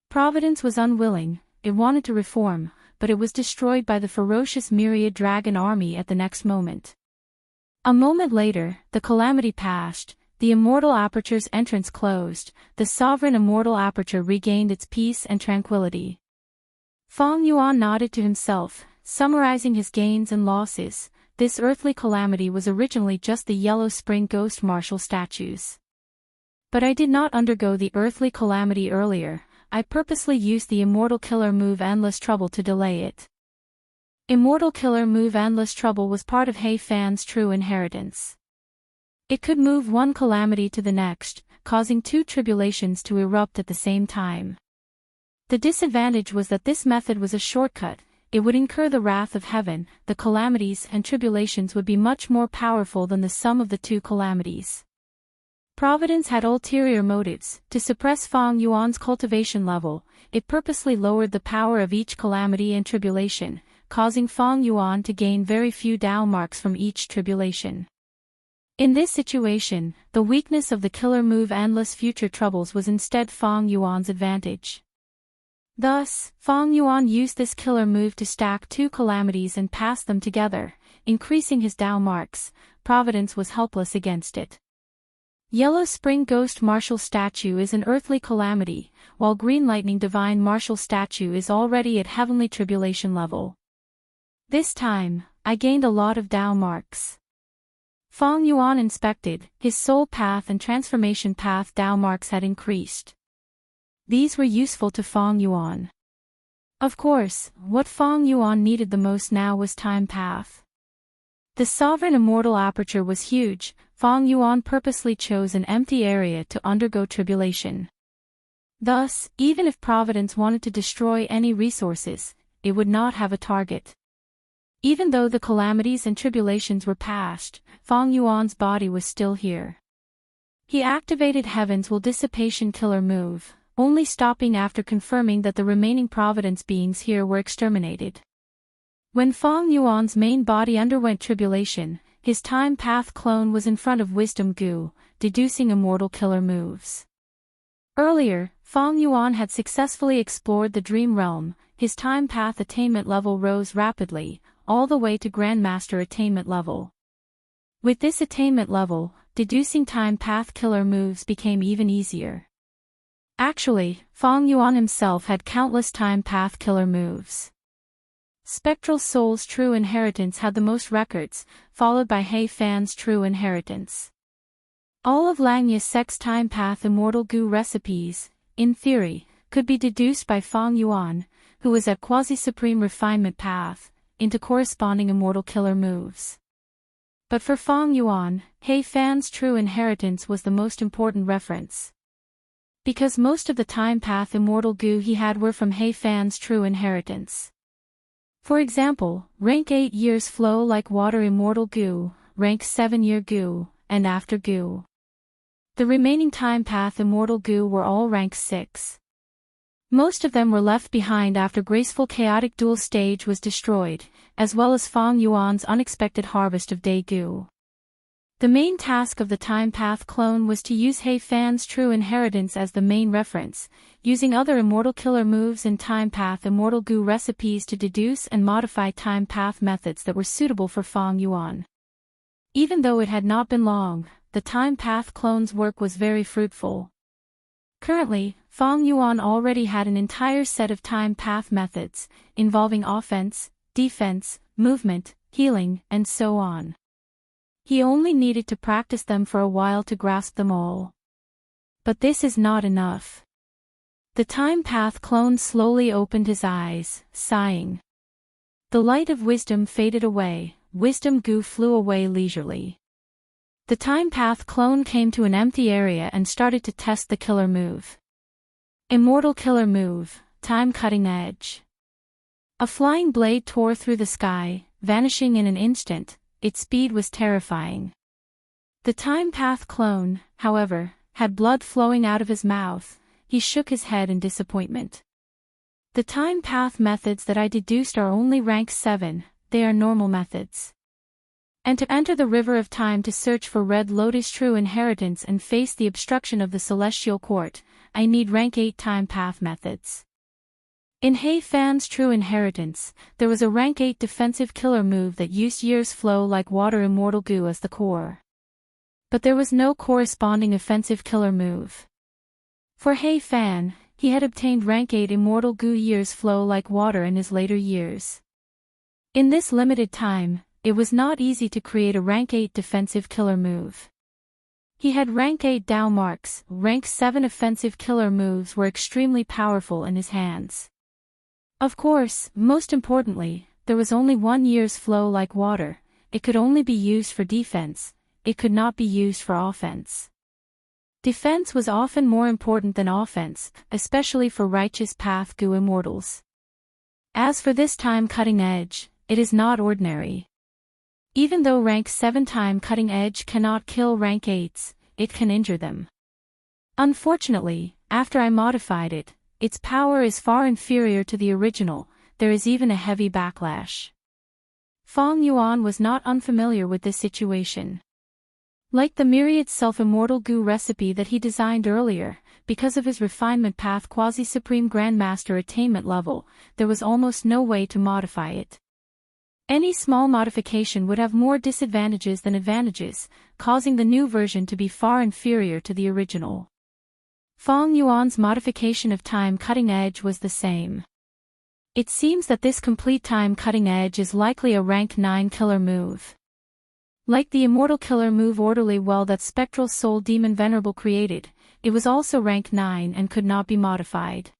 Providence was unwilling, it wanted to reform, but it was destroyed by the ferocious myriad dragon army at the next moment. A moment later, the calamity passed, the immortal aperture's entrance closed, the sovereign immortal aperture regained its peace and tranquility. Feng Yuan nodded to himself, summarizing his gains and losses. This earthly calamity was originally just the yellow spring ghost martial statues. But I did not undergo the earthly calamity earlier, I purposely used the Immortal Killer move Endless Trouble to delay it. Immortal Killer move Endless Trouble was part of He Fan's true inheritance. It could move one calamity to the next, causing two tribulations to erupt at the same time. The disadvantage was that this method was a shortcut, it would incur the wrath of heaven, the calamities and tribulations would be much more powerful than the sum of the two calamities. Providence had ulterior motives, to suppress Feng Yuan's cultivation level, it purposely lowered the power of each calamity and tribulation, causing Feng Yuan to gain very few Dao marks from each tribulation. In this situation, the weakness of the killer move Endless Future Troubles was instead Feng Yuan's advantage. Thus, Feng Yuan used this killer move to stack two calamities and pass them together, increasing his Dao marks. Providence was helpless against it. Yellow Spring Ghost Martial Statue is an earthly calamity, while Green Lightning Divine Martial Statue is already at heavenly tribulation level. This time, I gained a lot of Dao marks. Feng Yuan inspected, his soul path and transformation path Dao marks had increased. These were useful to Feng Yuan. Of course, what Feng Yuan needed the most now was time path. The sovereign immortal aperture was huge, Feng Yuan purposely chose an empty area to undergo tribulation. Thus, even if Providence wanted to destroy any resources, it would not have a target. Even though the calamities and tribulations were past, Feng Yuan's body was still here. He activated Heaven's Will Dissipation Killer move, only stopping after confirming that the remaining Providence beings here were exterminated. When Feng Yuan's main body underwent tribulation, his time path clone was in front of Wisdom Gu, deducing immortal killer moves. Earlier, Feng Yuan had successfully explored the dream realm, his time path attainment level rose rapidly, all the way to Grandmaster attainment level. With this attainment level, deducing time path killer moves became even easier. Actually, Feng Yuan himself had countless time path killer moves. Spectral Soul's True Inheritance had the most records, followed by He Fan's True Inheritance. All of Langya's sects time path immortal Gu recipes, in theory, could be deduced by Feng Yuan, who was at quasi-supreme refinement path, into corresponding immortal killer moves. But for Feng Yuan, He Fan's True Inheritance was the most important reference. Because most of the time path immortal Gu he had were from He Fan's True Inheritance. For example, rank 8 years flow like water immortal Gu, rank 7 year Gu, and after Gu. The remaining time path immortal Gu were all rank 6. Most of them were left behind after Graceful Chaotic Dual Stage was destroyed, as well as Feng Yuan's unexpected harvest of Day Gu. The main task of the time path clone was to use He Fan's True Inheritance as the main reference, using other immortal killer moves and time path immortal Gu recipes to deduce and modify time path methods that were suitable for Feng Yuan. Even though it had not been long, the time path clone's work was very fruitful. Currently, Feng Yuan already had an entire set of time path methods, involving offense, defense, movement, healing, and so on. He only needed to practice them for a while to grasp them all. But this is not enough. The time path clone slowly opened his eyes, sighing. The light of wisdom faded away, Wisdom Gu flew away leisurely. The time path clone came to an empty area and started to test the killer move. Immortal killer move, time cutting edge. A flying blade tore through the sky, vanishing in an instant. Its speed was terrifying. The time path clone, however, had blood flowing out of his mouth, he shook his head in disappointment. The time path methods that I deduced are only rank 7, they are normal methods. And to enter the river of time to search for Red Lotus true inheritance and face the obstruction of the celestial court, I need rank 8 time path methods. In Hei Fan's true inheritance, there was a rank 8 defensive killer move that used years flow like water immortal goo as the core. But there was no corresponding offensive killer move. For Hei Fan, he had obtained rank 8 immortal goo years flow like water in his later years. In this limited time, it was not easy to create a rank 8 defensive killer move. He had rank 8 Dao marks, rank 7 offensive killer moves were extremely powerful in his hands. Of course, most importantly, there was only 1 year's flow like water, it could only be used for defense, it could not be used for offense. Defense was often more important than offense, especially for righteous path goo immortals. As for this time cutting edge, it is not ordinary. Even though rank 7 time cutting edge cannot kill rank 8s, it can injure them. Unfortunately, after I modified it, its power is far inferior to the original, there is even a heavy backlash. Fong Yuan was not unfamiliar with this situation. Like the myriad self-immortal goo recipe that he designed earlier, because of his refinement path quasi-supreme grandmaster attainment level, there was almost no way to modify it. Any small modification would have more disadvantages than advantages, causing the new version to be far inferior to the original. Fong Yuan's modification of time cutting edge was the same. It seems that this complete time cutting edge is likely a rank 9 killer move. Like the immortal killer move Orderly Well that Spectral Soul Demon Venerable created, it was also rank 9 and could not be modified.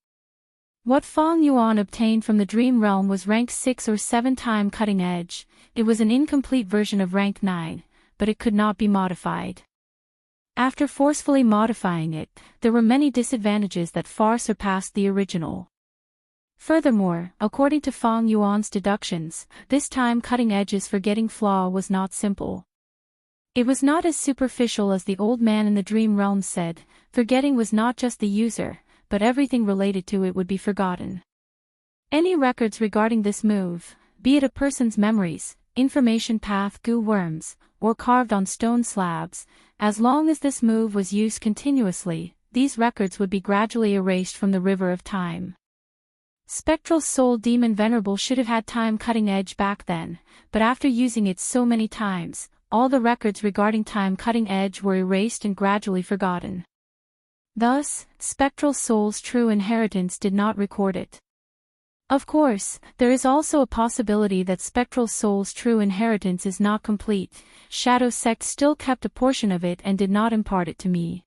What Fong Yuan obtained from the Dream Realm was rank 6 or 7 time cutting edge, it was an incomplete version of rank 9, but it could not be modified. After forcefully modifying it, there were many disadvantages that far surpassed the original. Furthermore, according to Fong Yuan's deductions, this time cutting edge's forgetting flaw was not simple. It was not as superficial as the old man in the Dream Realm said, forgetting was not just the user, but everything related to it would be forgotten. Any records regarding this move, be it a person's memories, information path goo worms, or carved on stone slabs, as long as this move was used continuously, these records would be gradually erased from the river of time. Spectral Soul Demon Venerable should have had time cutting edge back then, but after using it so many times, all the records regarding time cutting edge were erased and gradually forgotten. Thus, Spectral Soul's true inheritance did not record it. Of course, there is also a possibility that Spectral Soul's true inheritance is not complete. Shadow Sect still kept a portion of it and did not impart it to me.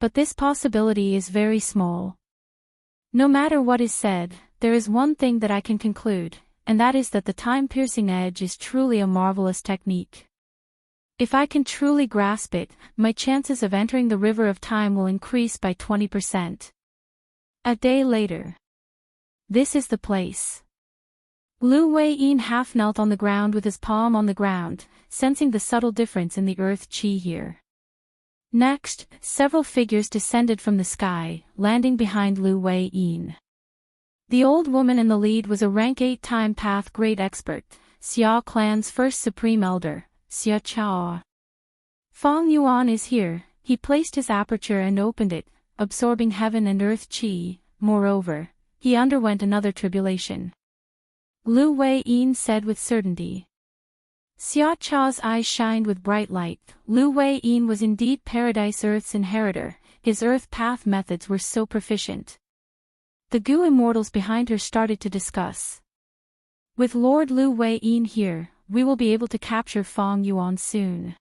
But this possibility is very small. No matter what is said, there is one thing that I can conclude, and that is that the time-piercing edge is truly a marvelous technique. If I can truly grasp it, my chances of entering the river of time will increase by 20%. A day later. This is the place. Lu Wei-yin half knelt on the ground with his palm on the ground, sensing the subtle difference in the earth chi here. Next, several figures descended from the sky, landing behind Lu Wei-yin. The old woman in the lead was a rank 8 time path great expert, Xia clan's first supreme elder, Xia Chao. Fong Yuan is here, he placed his aperture and opened it, absorbing heaven and earth chi. Moreover, he underwent another tribulation. Lu Wei-yin said with certainty. Xia Chao's eyes shined with bright light. Lu Wei-yin was indeed Paradise Earth's inheritor, his earth path methods were so proficient. The goo immortals behind her started to discuss. With Lord Lu Wei-yin here, we will be able to capture Fong Yuan soon.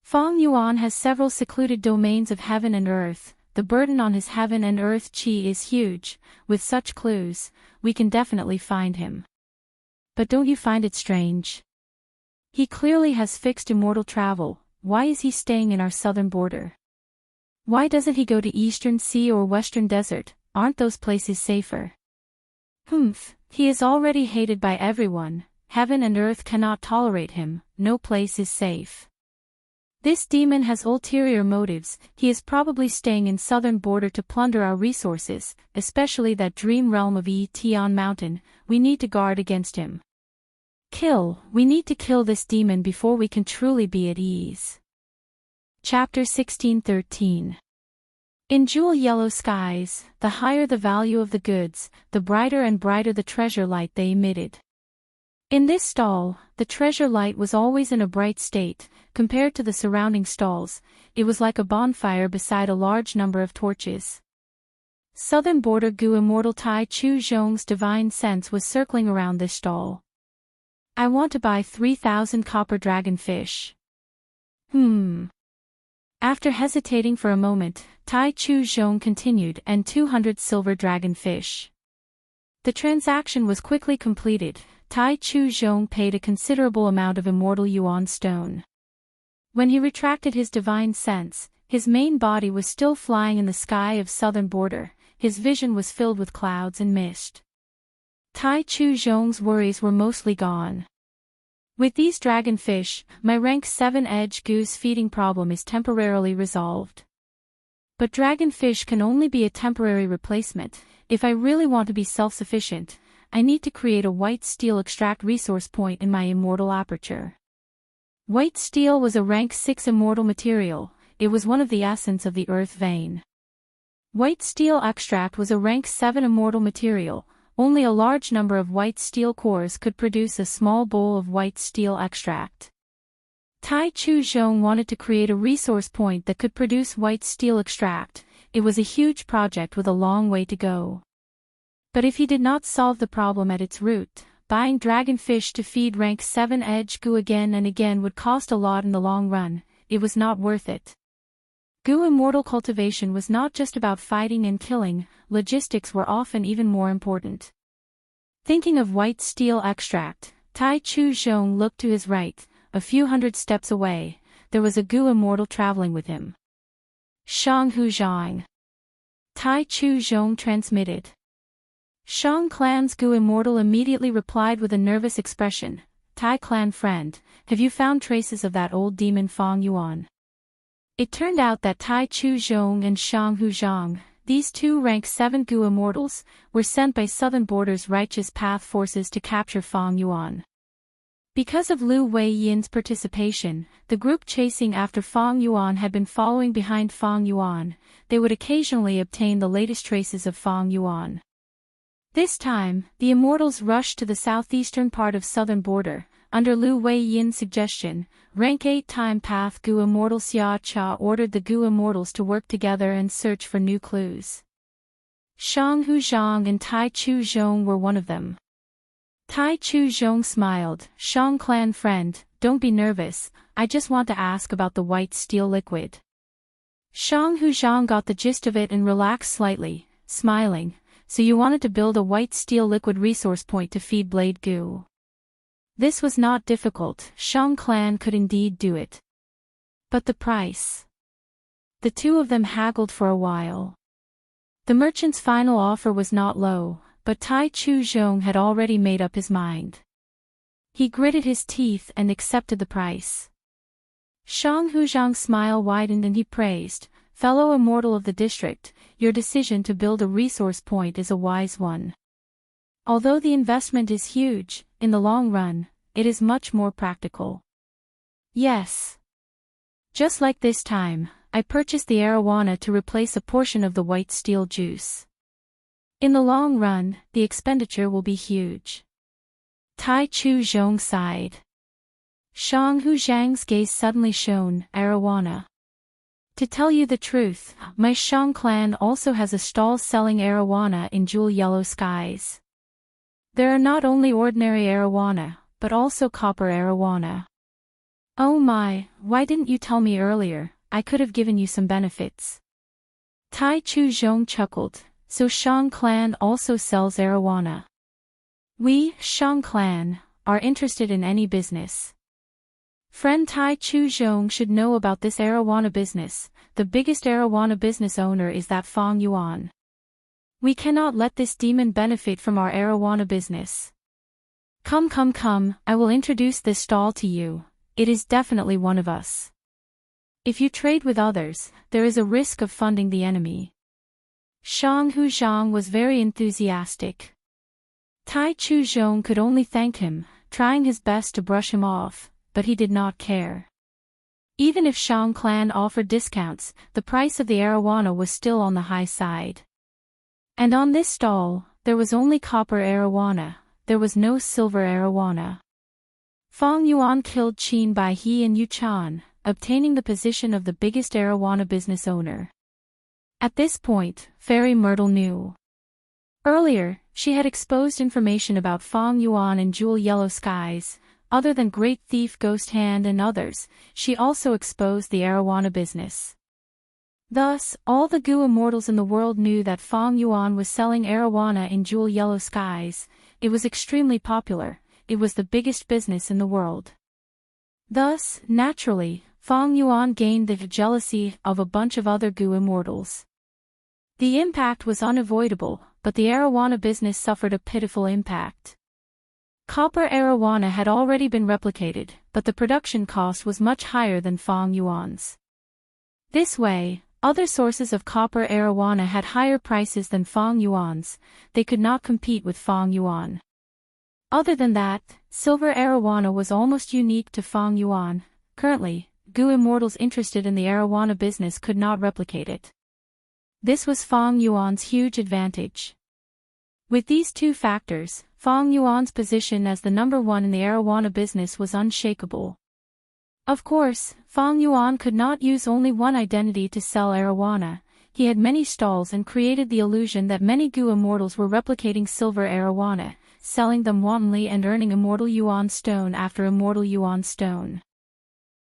Fong Yuan has several secluded domains of heaven and earth, the burden on his heaven and earth chi is huge, with such clues, we can definitely find him. But don't you find it strange? He clearly has fixed immortal travel, why is he staying in our southern border? Why doesn't he go to Eastern Sea or Western Desert, aren't those places safer? He is already hated by everyone, heaven and earth cannot tolerate him, no place is safe. This demon has ulterior motives. He is probably staying in southern border to plunder our resources, especially that dream realm of Etion Mountain. We need to guard against him. We need to kill this demon before we can truly be at ease. Chapter 16:13. In jewel yellow skies, the higher the value of the goods, the brighter and brighter the treasure light they emitted. In this stall, the treasure light was always in a bright state. Compared to the surrounding stalls, it was like a bonfire beside a large number of torches. Southern border Gu Immortal Tai Chu Zhong's divine sense was circling around this stall. I want to buy 3,000 copper dragon fish. After hesitating for a moment, Tai Chu Zhong continued, and 200 silver dragon fish. The transaction was quickly completed. Tai Chu Zhong paid a considerable amount of immortal yuan stone. When he retracted his divine sense, his main body was still flying in the sky of southern border. His vision was filled with clouds and mist. Tai Chu Zhong's worries were mostly gone. With these dragonfish, my rank 7 edge goose feeding problem is temporarily resolved. But dragonfish can only be a temporary replacement. If I really want to be self-sufficient, I need to create a white steel extract resource point in my immortal aperture. White steel was a rank 6 immortal material. It was one of the essence of the earth vein. White steel extract was a rank 7 immortal material. Only a large number of white steel cores could produce a small bowl of white steel extract. Tai Chu Zhong wanted to create a resource point that could produce white steel extract. It was a huge project with a long way to go. But if he did not solve the problem at its root, buying dragonfish to feed rank 7 edge Gu again and again would cost a lot in the long run. It was not worth it. Gu Immortal cultivation was not just about fighting and killing, logistics were often even more important. Thinking of white steel extract, Tai Chu Zhong looked to his right. A few hundred steps away, there was a Gu Immortal traveling with him. Shang Hu Zhang. Tai Chu Zhong transmitted. Shang Clan's Gu Immortal immediately replied with a nervous expression. Tai Clan friend, have you found traces of that old demon Fang Yuan? It turned out that Tai Chu Zhong and Shang Hu Zhang, these two rank 7 Gu Immortals, were sent by Southern Border's Righteous Path forces to capture Fang Yuan. Because of Lu Wei Yin's participation, the group chasing after Fang Yuan had been following behind Fang Yuan. They would occasionally obtain the latest traces of Fang Yuan. This time, the Immortals rushed to the southeastern part of Southern Border. Under Lu Wei Yin's suggestion, rank 8 Time Path Gu Immortal Xia Cha ordered the Gu Immortals to work together and search for new clues. Shang Hu Zhang and Tai Chu Zhong were one of them. Tai Chu Zhong smiled. Shang Clan friend, don't be nervous, I just want to ask about the white steel liquid. Shang Hu Zhang got the gist of it and relaxed slightly, smiling. So you wanted to build a white steel liquid resource point to feed Blade Gu. This was not difficult. Shang Clan could indeed do it. But the price. The two of them haggled for a while. The merchant's final offer was not low, but Tai Chu Zhong had already made up his mind. He gritted his teeth and accepted the price. Shang Hu Zhang's smile widened and he praised, fellow immortal of the district, your decision to build a resource point is a wise one. Although the investment is huge, in the long run, it is much more practical. Yes. Just like this time, I purchased the arowana to replace a portion of the white steel juice. In the long run, the expenditure will be huge. Tai Chu Zhong sighed. Shang Hu Zhang's gaze suddenly shone. Arowana. To tell you the truth, my Shang clan also has a stall selling arowana in jewel yellow skies. There are not only ordinary arowana, but also copper arowana. Oh my, why didn't you tell me earlier? I could have given you some benefits. Tai Chu Zhong chuckled. So Shang clan also sells arowana. We, Shang clan, are interested in any business. Friend Tai Chu Zhong should know about this arowana business. The biggest arowana business owner is that Fang Yuan. We cannot let this demon benefit from our arowana business. Come, I will introduce this stall to you. It is definitely one of us. If you trade with others, there is a risk of funding the enemy. Shang Huzhang was very enthusiastic. Tai Chu Zhong could only thank him, trying his best to brush him off, but he did not care. Even if Shang clan offered discounts, the price of the arowana was still on the high side. And on this stall, there was only copper arowana, there was no silver arowana. Fang Yuan killed Qin Bai He and Yu Chan, obtaining the position of the biggest arowana business owner. At this point, Fairy Myrtle knew. Earlier, she had exposed information about Fang Yuan and Jewel Yellow Skies. Other than Great Thief Ghost Hand and others, she also exposed the arowana business. Thus, all the Gu immortals in the world knew that Fang Yuan was selling arowana in Jewel Yellow Skies. It was extremely popular, it was the biggest business in the world. Thus, naturally, Fang Yuan gained the jealousy of a bunch of other Gu immortals. The impact was unavoidable, but the arowana business suffered a pitiful impact. Copper arowana had already been replicated, but the production cost was much higher than Fang Yuan's. This way, other sources of copper arowana had higher prices than Fang Yuan's, they could not compete with Fang Yuan. Other than that, silver arowana was almost unique to Fang Yuan. Currently, Gu immortals interested in the arowana business could not replicate it. This was Fang Yuan's huge advantage. With these two factors, Fang Yuan's position as the number one in the arowana business was unshakable. Of course, Fang Yuan could not use only one identity to sell arowana. He had many stalls and created the illusion that many Gu immortals were replicating silver arowana, selling them wantonly and earning immortal yuan stone after immortal yuan stone.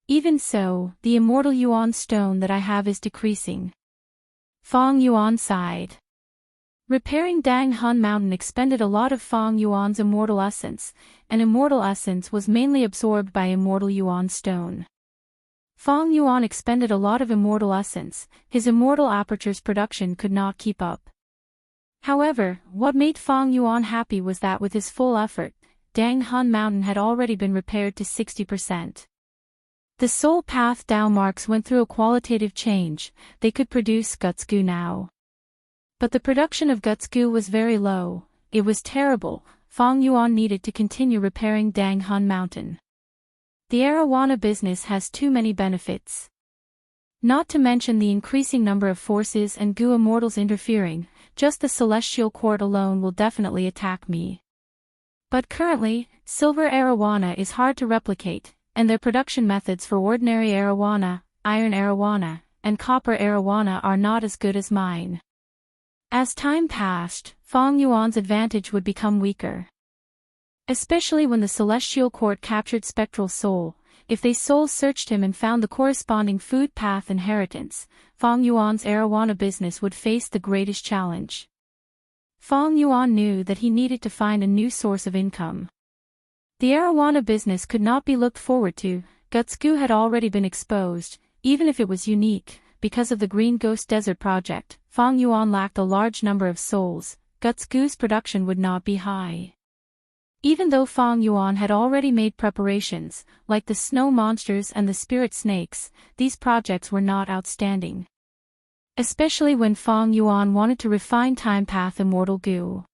Even so, the immortal yuan stone that I have is decreasing. Fang Yuan sighed. Repairing Dang Hun Mountain expended a lot of Fang Yuan's immortal essence, and immortal essence was mainly absorbed by immortal yuan stone. Fang Yuan expended a lot of immortal essence, his immortal aperture's production could not keep up. However, what made Fang Yuan happy was that with his full effort, Dang Hun Mountain had already been repaired to 60%. The Soul Path Dao marks went through a qualitative change, they could produce Guts Gu now. But the production of Guts Gu was very low, it was terrible. Fang Yuan needed to continue repairing Dang Hun Mountain. The arowana business has too many benefits. Not to mention the increasing number of forces and Gu immortals interfering, just the Celestial Court alone will definitely attack me. But currently, silver arowana is hard to replicate, and their production methods for ordinary arowana, iron arowana, and copper arowana are not as good as mine. As time passed, Fang Yuan's advantage would become weaker. Especially when the Celestial Court captured Spectral Soul, if they soul searched him and found the corresponding food path inheritance, Fang Yuan's arowana business would face the greatest challenge. Fang Yuan knew that he needed to find a new source of income. The arowana business could not be looked forward to, Guts Gu had already been exposed, even if it was unique. Because of the Green Ghost Desert project, Fang Yuan lacked a large number of souls, Guts Gu's production would not be high. Even though Fang Yuan had already made preparations, like the snow monsters and the spirit snakes, these projects were not outstanding. Especially when Fang Yuan wanted to refine Time Path Immortal Gu.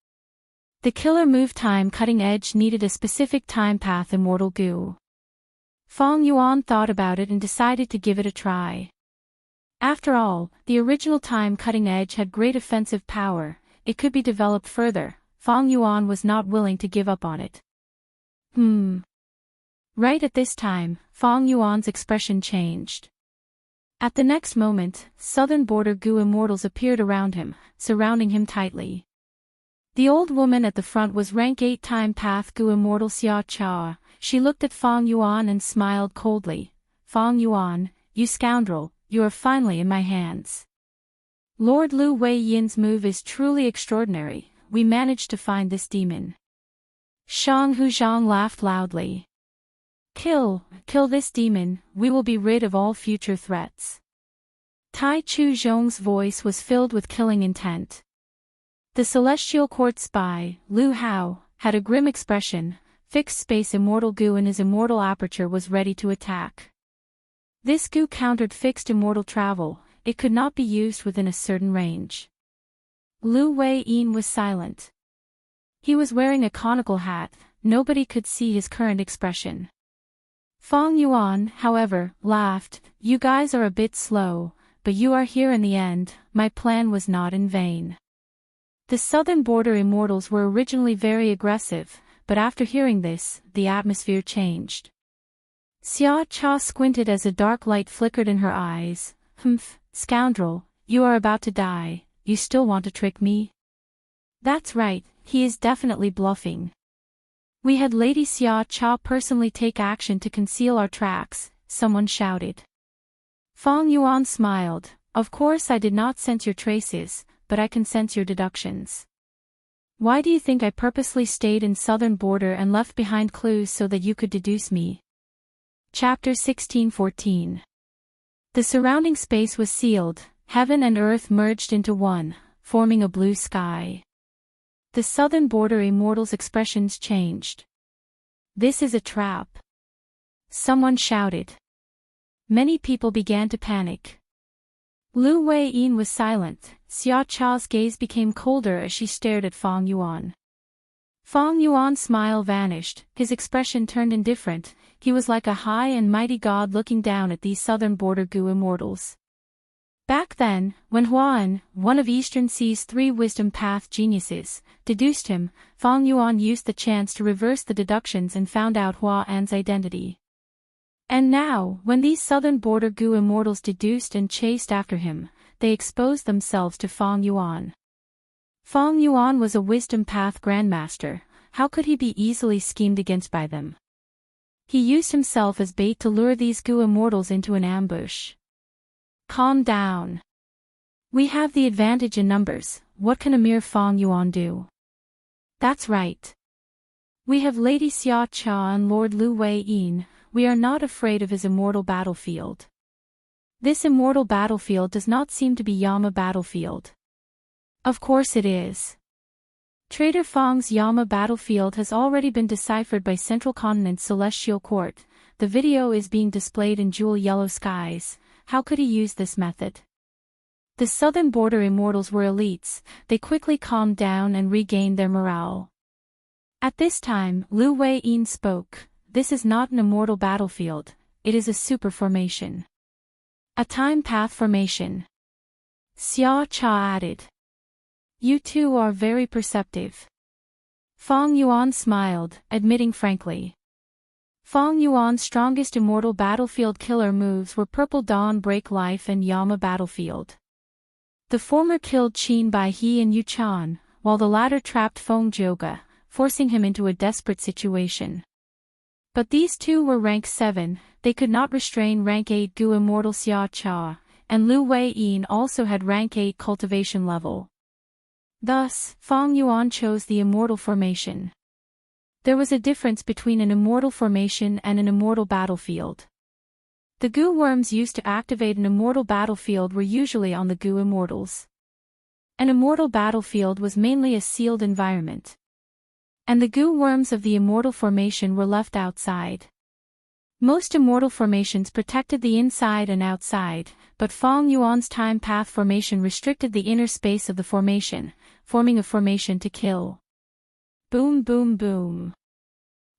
The killer move Time Cutting Edge needed a specific Time Path Immortal Gu. Fang Yuan thought about it and decided to give it a try. After all, the original Time Cutting Edge had great offensive power, it could be developed further. Fang Yuan was not willing to give up on it. Right at this time, Fang Yuan's expression changed. At the next moment, southern border Gu immortals appeared around him, surrounding him tightly. The old woman at the front was rank 8 Time Path Gu immortal Xia Cha. She looked at Fang Yuan and smiled coldly. Fang Yuan, you scoundrel, you are finally in my hands. Lord Lu Wei Yin's move is truly extraordinary. We managed to find this demon. Shang Huzhang laughed loudly. Kill this demon, we will be rid of all future threats. Tai Chu Zhong's voice was filled with killing intent. The Celestial Court spy, Lu Hao, had a grim expression, fixed space immortal Gu in his immortal aperture was ready to attack. This goo countered fixed immortal travel, it could not be used within a certain range. Lu Wei-yin was silent. He was wearing a conical hat, nobody could see his current expression. Fang Yuan, however, laughed, "You guys are a bit slow, but you are here in the end, my plan was not in vain." The southern border immortals were originally very aggressive, but after hearing this, the atmosphere changed. Xia Cha squinted as a dark light flickered in her eyes. "Humph, scoundrel, you are about to die, you still want to trick me?" "That's right, he is definitely bluffing. We had Lady Xia Cha personally take action to conceal our tracks," someone shouted. Fang Yuan smiled, "Of course I did not sense your traces, but I can sense your deductions. Why do you think I purposely stayed in southern border and left behind clues so that you could deduce me?" Chapter 16:14. The surrounding space was sealed, heaven and earth merged into one, forming a blue sky. The southern border immortals' expressions changed. "This is a trap," someone shouted. Many people began to panic. Lu Wei-yin was silent, Xia Cha's gaze became colder as she stared at Fang Yuan. Fang Yuan's smile vanished, his expression turned indifferent, he was like a high and mighty god looking down at these southern border goo immortals. Back then, when Huan, one of Eastern Sea's 3 wisdom path geniuses, deduced him, Fang Yuan used the chance to reverse the deductions and found out Huan's identity. And now, when these southern border goo immortals deduced and chased after him, they exposed themselves to Fang Yuan. Fang Yuan was a wisdom path grandmaster, how could he be easily schemed against by them? He used himself as bait to lure these goo immortals into an ambush. "Calm down. We have the advantage in numbers, what can a mere Fang Yuan do?" "That's right. We have Lady Xia Cha and Lord Lu Wei-yin, we are not afraid of his immortal battlefield." "This immortal battlefield does not seem to be Yama battlefield." "Of course it is. Traitor Fang's Yama battlefield has already been deciphered by Central Continent's Celestial Court, the video is being displayed in jewel yellow skies, how could he use this method?" The southern border immortals were elites, they quickly calmed down and regained their morale. At this time, Lu Wei-yin spoke, "This is not an immortal battlefield, it is a super formation. A time path formation." Xia Cha added. "You two are very perceptive." Fang Yuan smiled, admitting frankly. Fang Yuan's strongest immortal battlefield killer moves were Purple Dawn Break Life and Yama Battlefield. The former killed Qin Bai He and Yu Chan, while the latter trapped Feng Joga, forcing him into a desperate situation. But these two were rank 7, they could not restrain rank 8 Gu Immortal Xia Cha, and Lu Wei-yin also had rank 8 cultivation level. Thus, Fang Yuan chose the immortal formation. There was a difference between an immortal formation and an immortal battlefield. The goo worms used to activate an immortal battlefield were usually on the goo immortals. An immortal battlefield was mainly a sealed environment. And the goo worms of the immortal formation were left outside. Most immortal formations protected the inside and outside, but Fang Yuan's time path formation restricted the inner space of the formation, forming a formation to kill. Boom boom boom.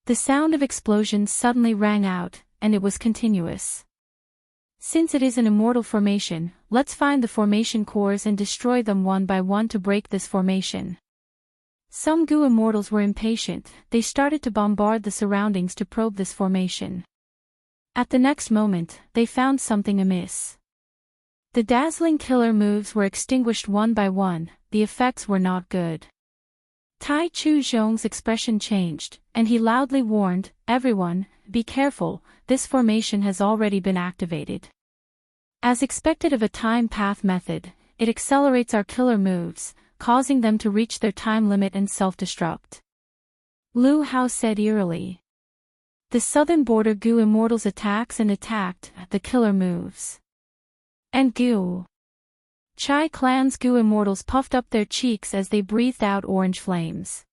The sound of explosions suddenly rang out, and it was continuous. Since it is an immortal formation, let's find the formation cores and destroy them one by one to break this formation. Some goo immortals were impatient, they started to bombard the surroundings to probe this formation. At the next moment, they found something amiss. The dazzling killer moves were extinguished one by one, the effects were not good. Tai Chu Zhong's expression changed, and he loudly warned, "Everyone, be careful, this formation has already been activated." As expected of a time path method, it accelerates our killer moves, causing them to reach their time limit and self-destruct. Lu Hao said eerily. The southern border goo immortals attacked the killer moves. And goo. Chai Clan's goo immortals puffed up their cheeks as they breathed out orange flames.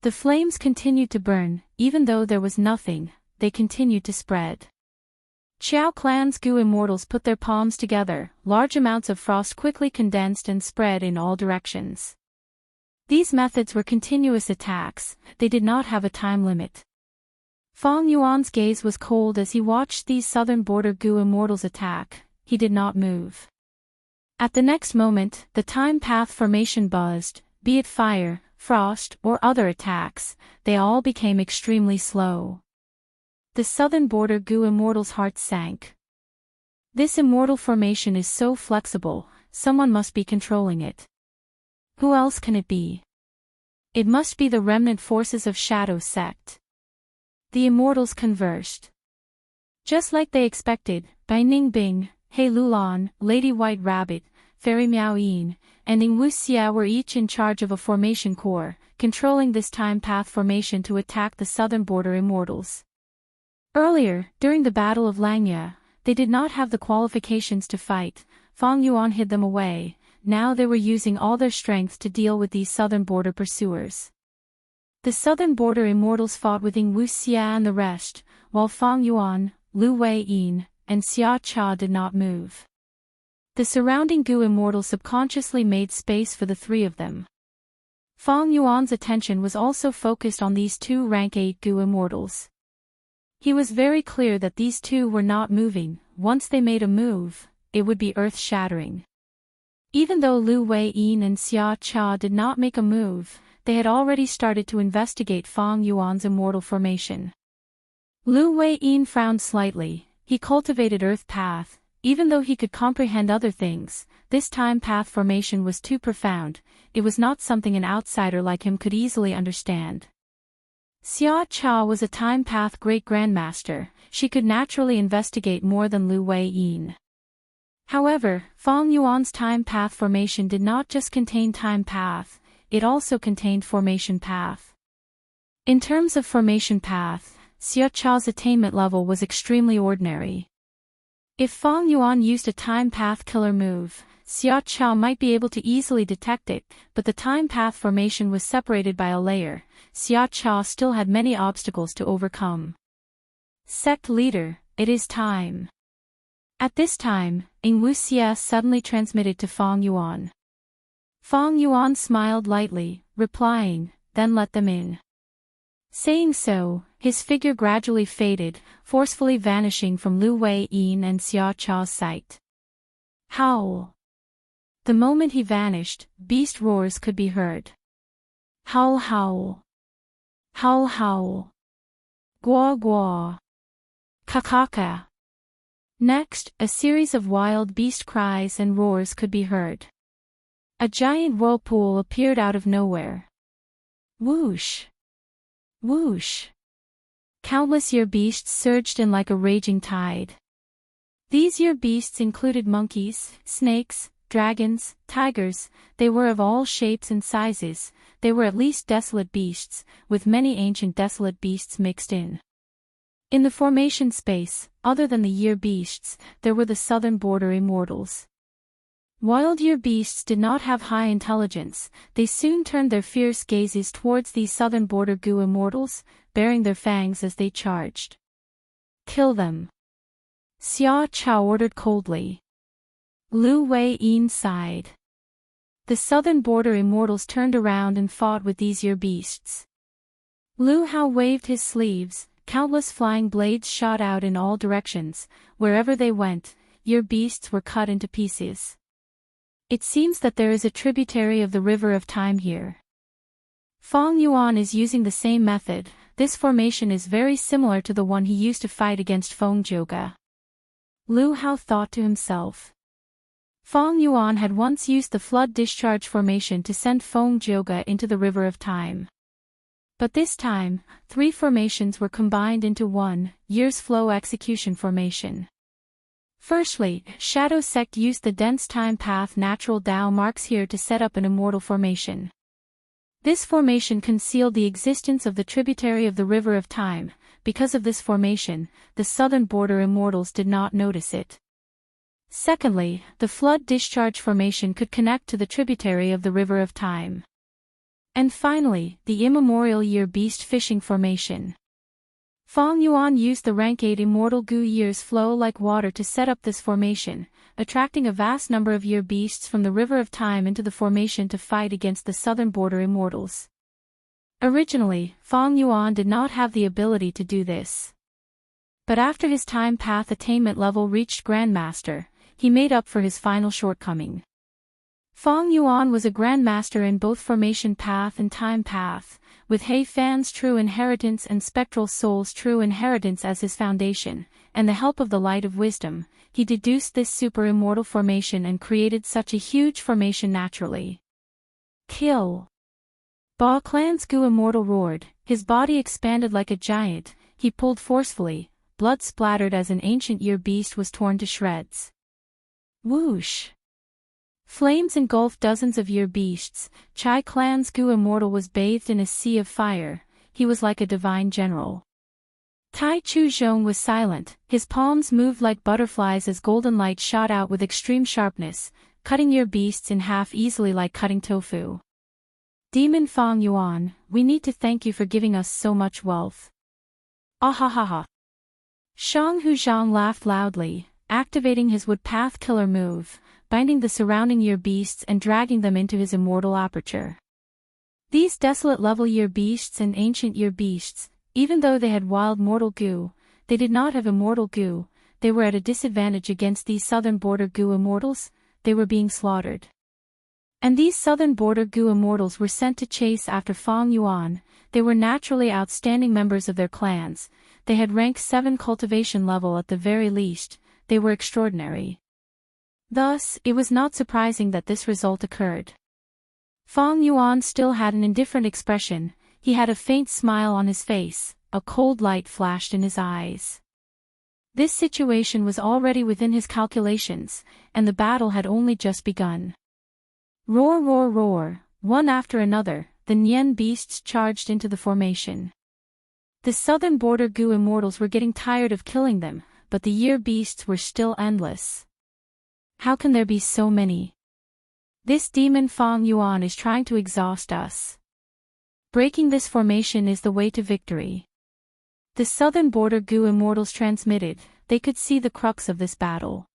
The flames continued to burn, even though there was nothing, they continued to spread. Xiao Clan's Gu Immortals put their palms together, large amounts of frost quickly condensed and spread in all directions. These methods were continuous attacks, they did not have a time limit. Fang Yuan's gaze was cold as he watched these southern border Gu Immortals attack, he did not move. At the next moment, the time path formation buzzed, be it fire, frost, or other attacks, they all became extremely slow. The southern border Gu Immortal's heart sank. This immortal formation is so flexible, someone must be controlling it. Who else can it be? It must be the remnant forces of Shadow Sect. The immortals conversed. Just like they expected, Bai Ningbing, He Lulan, Lady White Rabbit, Fairy Miao Yin, and Ing Wuxia were each in charge of a formation core, controlling this time path formation to attack the southern border immortals. Earlier, during the Battle of Langya, they did not have the qualifications to fight, Fang Yuan hid them away, now they were using all their strength to deal with these southern border pursuers. The southern border immortals fought with Ing Wuxia and the rest, while Fang Yuan, Lu Wei-yin, and Xia Cha did not move. The surrounding Gu immortals subconsciously made space for the three of them. Fang Yuan's attention was also focused on these two rank 8 Gu immortals. He was very clear that these two were not moving, once they made a move, it would be earth-shattering. Even though Lu Wei-yin and Xia Cha did not make a move, they had already started to investigate Fang Yuan's immortal formation. Lu Wei-yin frowned slightly, he cultivated Earth Path, even though he could comprehend other things, this time path formation was too profound, it was not something an outsider like him could easily understand. Xia Cha was a time path great grandmaster, she could naturally investigate more than Lu Wei-yin. However, Fang Yuan's time path formation did not just contain time path, it also contained formation path. In terms of formation path, Xia Cha's attainment level was extremely ordinary. If Fang Yuan used a time path killer move, Xia Cha might be able to easily detect it, but the time path formation was separated by a layer, Xia Cha still had many obstacles to overcome. Sect leader, it is time. At this time, Ing Wuxia suddenly transmitted to Fang Yuan. Fang Yuan smiled lightly, replying, then let them in. Saying so, his figure gradually faded, forcefully vanishing from Lu Wei-yin and Xia Cha's sight. Howl. The moment he vanished, beast roars could be heard. Howl howl. Howl howl. Gua gua. Kakaka. Next, a series of wild beast cries and roars could be heard. A giant whirlpool appeared out of nowhere. Whoosh! Whoosh! Countless year beasts surged in like a raging tide. These year beasts included monkeys, snakes, dragons, tigers, they were of all shapes and sizes, they were at least desolate beasts, with many ancient desolate beasts mixed in. In the formation space, other than the year beasts, there were the southern border immortals. Wild year beasts did not have high intelligence, they soon turned their fierce gazes towards these southern border Gu immortals, baring their fangs as they charged. Kill them. Xia Cha ordered coldly. Lu Wei-yin sighed. The southern border immortals turned around and fought with these year beasts. Lu Hao waved his sleeves, countless flying blades shot out in all directions, wherever they went, year beasts were cut into pieces. It seems that there is a tributary of the river of time here. Fang Yuan is using the same method, this formation is very similar to the one he used to fight against Feng Zhouge. Lu Hao thought to himself. Fang Yuan had once used the flood discharge formation to send Feng Zhouge into the river of time. But this time, three formations were combined into one, year's flow execution formation. Firstly, Shadow Sect used the dense time path natural Dao marks here to set up an immortal formation. This formation concealed the existence of the tributary of the river of time, because of this formation, the southern border immortals did not notice it. Secondly, the flood discharge formation could connect to the tributary of the river of time. And finally, the immemorial year beast fishing formation. Fang Yuan used the rank 8 immortal Gu year's flow like water to set up this formation, attracting a vast number of year beasts from the river of time into the formation to fight against the southern border immortals. Originally, Fang Yuan did not have the ability to do this. But after his time path attainment level reached Grandmaster, he made up for his final shortcoming. Fang Yuan was a Grandmaster in both formation path and time path, with He Fan's true inheritance and spectral soul's true inheritance as his foundation, and the help of the light of wisdom, he deduced this super immortal formation and created such a huge formation naturally. Kill! Ba Clan's Gu Immortal roared, his body expanded like a giant, he pulled forcefully, blood splattered as an ancient year beast was torn to shreds. Whoosh! Flames engulfed dozens of year beasts. Chai Clan's Gu Immortal was bathed in a sea of fire, he was like a divine general. Tai Chu Zhong was silent, his palms moved like butterflies as golden light shot out with extreme sharpness, cutting year beasts in half easily like cutting tofu. Demon Fang Yuan, we need to thank you for giving us so much wealth. Ahahaha. Shang Hu Zhang laughed loudly, activating his woodpath killer move, binding the surrounding year beasts and dragging them into his immortal aperture. These desolate level year beasts and ancient year beasts, even though they had wild mortal Gu, they did not have immortal Gu, they were at a disadvantage against these southern border Gu immortals, they were being slaughtered. And these southern border Gu immortals were sent to chase after Fang Yuan, they were naturally outstanding members of their clans, they had rank 7 cultivation level at the very least, they were extraordinary. Thus, it was not surprising that this result occurred. Fang Yuan still had an indifferent expression, he had a faint smile on his face, a cold light flashed in his eyes. This situation was already within his calculations, and the battle had only just begun. Roar roar roar, one after another, the Nian beasts charged into the formation. The southern border Gu immortals were getting tired of killing them, but the year beasts were still endless. How can there be so many? This demon Fang Yuan is trying to exhaust us. Breaking this formation is the way to victory. The southern border Gu immortals transmitted, they could see the crux of this battle.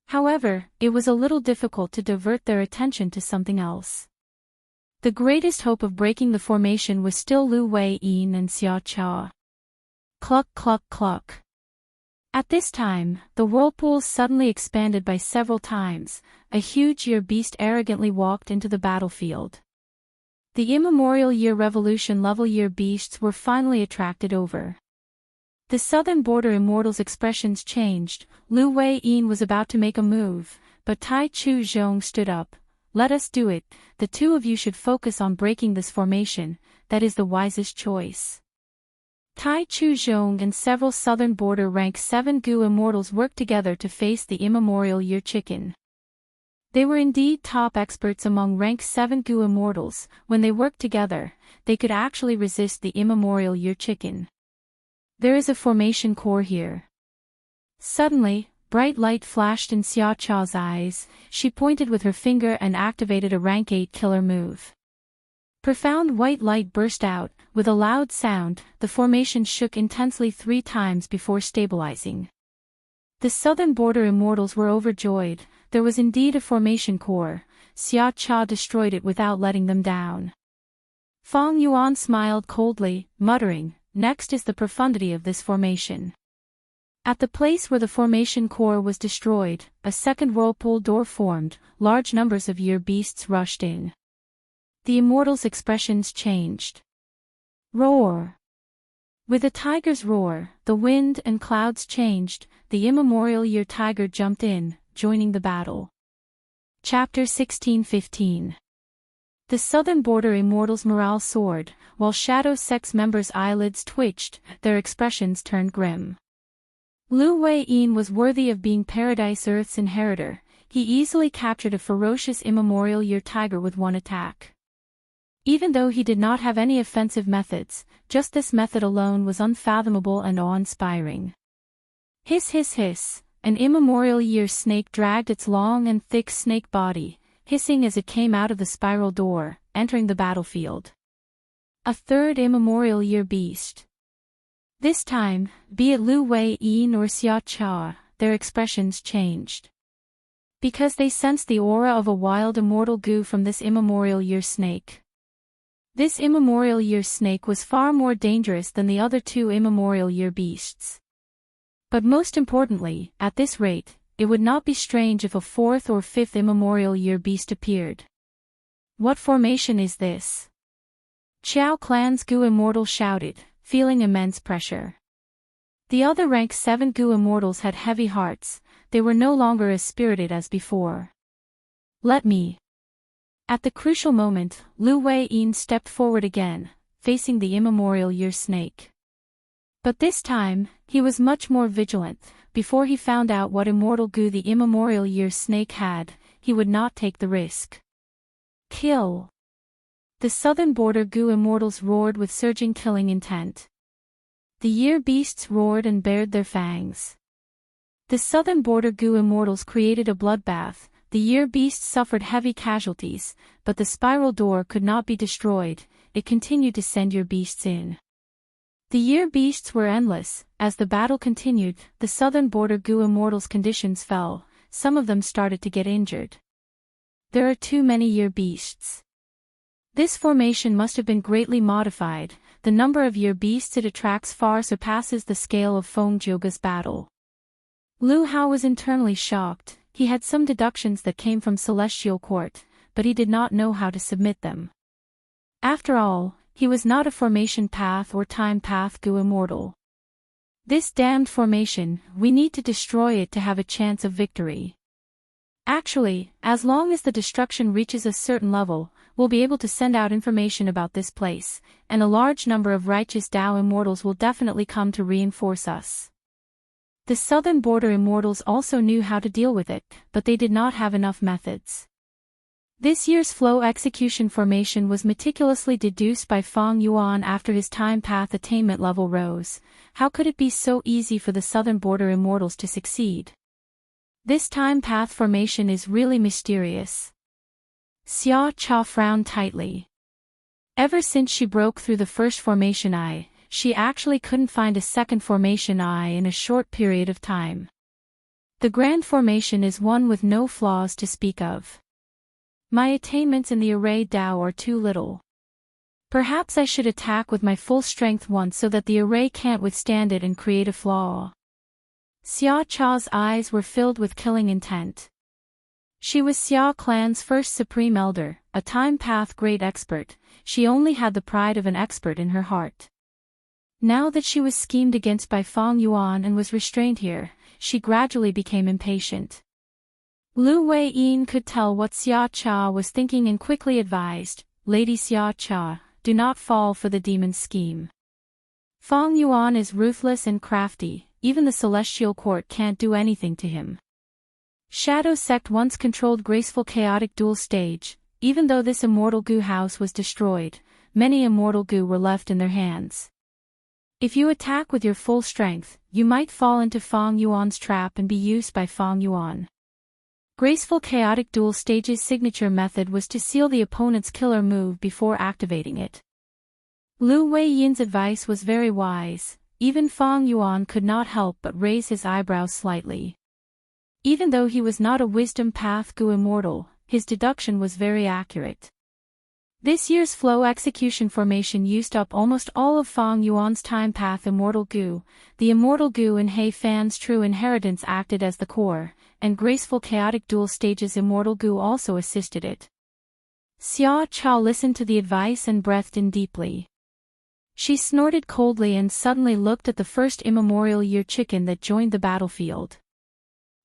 However, it was a little difficult to divert their attention to something else. The greatest hope of breaking the formation was still Lu Wei-yin and Xia Cha. Cluck cluck cluck. At this time, the whirlpools suddenly expanded by several times, a huge year beast arrogantly walked into the battlefield. The immemorial year revolution level year beasts were finally attracted over. The southern border immortals' expressions changed, Lu Wei-yin was about to make a move, but Tai Chu Zhong stood up. Let us do it, the two of you should focus on breaking this formation, that is the wisest choice. Tai Chu Zhong and several southern border rank 7 Gu immortals worked together to face the immemorial year chicken. They were indeed top experts among rank 7 Gu immortals, when they worked together, they could actually resist the immemorial year chicken. There is a formation core here. Suddenly, bright light flashed in Xia Cha's eyes, she pointed with her finger and activated a rank 8 killer move. Profound white light burst out, with a loud sound, the formation shook intensely 3 times before stabilizing. The southern border immortals were overjoyed, there was indeed a formation core, Xia Cha destroyed it without letting them down. Fang Yuan smiled coldly, muttering, next is the profundity of this formation. At the place where the formation core was destroyed, a second whirlpool door formed, large numbers of year beasts rushed in. The immortals' expressions changed. Roar! With a tiger's roar, the wind and clouds changed, the immemorial year tiger jumped in, joining the battle. Chapter 16:15. The southern border immortals' morale soared, while Shadow Sects members' eyelids twitched, their expressions turned grim. Lu Wei-yin was worthy of being Paradise Earth's inheritor, he easily captured a ferocious immemorial year tiger with one attack. Even though he did not have any offensive methods, just this method alone was unfathomable and awe-inspiring. Hiss hiss hiss, an immemorial year snake dragged its long and thick snake body, hissing as it came out of the spiral door, entering the battlefield. A third immemorial year beast. This time, be it Lu Wei Yin or Xia Cha, their expressions changed. Because they sensed the aura of a wild immortal goo from this immemorial year snake. This immemorial year snake was far more dangerous than the other two immemorial year beasts. But most importantly, at this rate, it would not be strange if a fourth or fifth immemorial year beast appeared. What formation is this? Qiao Clan's Gu Immortal shouted, feeling immense pressure. The other rank 7 Gu Immortals had heavy hearts, they were no longer as spirited as before. Let me. At the crucial moment, Lu Wei Yin stepped forward again, facing the immemorial year snake. But this time, he was much more vigilant. Before he found out what immortal goo the immemorial year snake had, he would not take the risk. Kill. The southern border goo immortals roared with surging killing intent. The year beasts roared and bared their fangs. The southern border goo immortals created a bloodbath. The year beasts suffered heavy casualties, but the spiral door could not be destroyed. It continued to send year beasts in. The year beasts were endless. As the battle continued, the southern border goo immortals' conditions fell. Some of them started to get injured. There are too many year beasts. This formation must have been greatly modified. The number of year beasts it attracts far surpasses the scale of Feng Jioge's battle. Lu Hao was internally shocked. He had some deductions that came from Celestial Court, but he did not know how to submit them. After all, he was not a formation path or time path Gu Immortal. This damned formation, we need to destroy it to have a chance of victory. Actually, as long as the destruction reaches a certain level, we'll be able to send out information about this place, and a large number of righteous Dao Immortals will definitely come to reinforce us. The southern border Immortals also knew how to deal with it, but they did not have enough methods. This year's flow execution formation was meticulously deduced by Feng Yuan after his time path attainment level rose. How could it be so easy for the southern border Immortals to succeed? This time path formation is really mysterious. Xia Cha frowned tightly. Ever since she broke through the first formation eye, she actually couldn't find a second formation eye in a short period of time. The grand formation is one with no flaws to speak of. My attainments in the array Dao are too little. Perhaps I should attack with my full strength once so that the array can't withstand it and create a flaw. Xia Cha's eyes were filled with killing intent. She was Xia Clan's first supreme elder, a time path great expert. She only had the pride of an expert in her heart. Now that she was schemed against by Feng Yuan and was restrained here, she gradually became impatient. Lu Wei Yin could tell what Xia Cha was thinking and quickly advised, Lady Xia Cha, do not fall for the demon's scheme. Feng Yuan is ruthless and crafty, even the Celestial Court can't do anything to him. Shadow Sect once controlled graceful chaotic dual stage. Even though this immortal goo house was destroyed, many immortal goo were left in their hands. If you attack with your full strength, you might fall into Feng Yuan's trap and be used by Feng Yuan. Graceful Chaotic Dual Stage's signature method was to seal the opponent's killer move before activating it. Lu Wei Yin's advice was very wise. Even Feng Yuan could not help but raise his eyebrows slightly. Even though he was not a wisdom path Gu Immortal, his deduction was very accurate. This year's flow execution formation used up almost all of Feng Yuan's time path Immortal Gu. The Immortal Gu in He Fan's true inheritance acted as the core, and graceful chaotic dual stages Immortal Gu also assisted it. Xia Cha listened to the advice and breathed in deeply. She snorted coldly and suddenly looked at the first immemorial year chicken that joined the battlefield.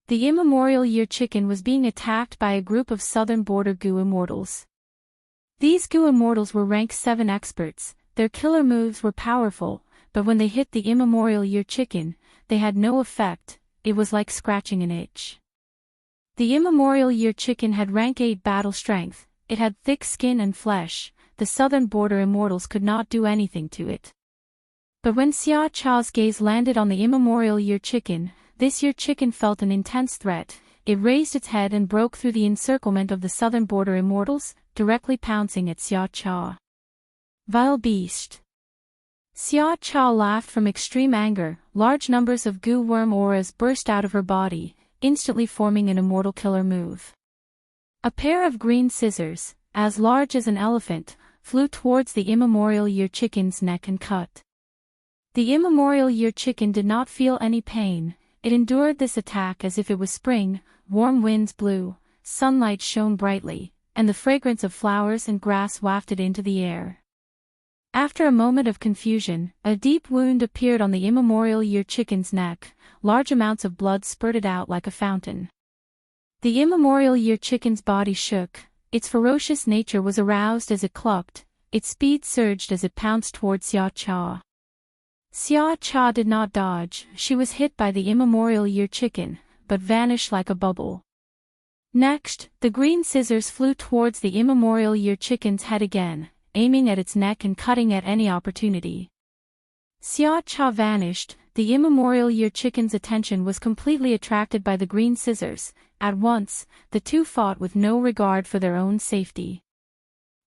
The immemorial year chicken was being attacked by a group of southern border Gu Immortals. These Gu Immortals were rank 7 experts. Their killer moves were powerful, but when they hit the immemorial year chicken, they had no effect. It was like scratching an itch. The immemorial year chicken had rank 8 battle strength. It had thick skin and flesh. The southern border Immortals could not do anything to it. But when Xia Cha's gaze landed on the immemorial year chicken, this year chicken felt an intense threat. It raised its head and broke through the encirclement of the southern border Immortals, directly pouncing at Xia Cha. Vile beast! Xia Cha laughed from extreme anger. Large numbers of goo worm auras burst out of her body, instantly forming an immortal killer move. A pair of green scissors, as large as an elephant, flew towards the immemorial year chicken's neck and cut. The immemorial year chicken did not feel any pain. It endured this attack as if it was spring. Warm winds blew, sunlight shone brightly, and the fragrance of flowers and grass wafted into the air. After a moment of confusion, a deep wound appeared on the immemorial year chicken's neck. Large amounts of blood spurted out like a fountain. The immemorial year chicken's body shook. Its ferocious nature was aroused as it clucked. Its speed surged as it pounced toward Xia Cha. Xia Cha did not dodge. She was hit by the immemorial year chicken, but vanished like a bubble. Next, the green scissors flew towards the immemorial year chicken's head again, aiming at its neck and cutting at any opportunity. Xia Cha vanished. The immemorial year chicken's attention was completely attracted by the green scissors. At once, the two fought with no regard for their own safety.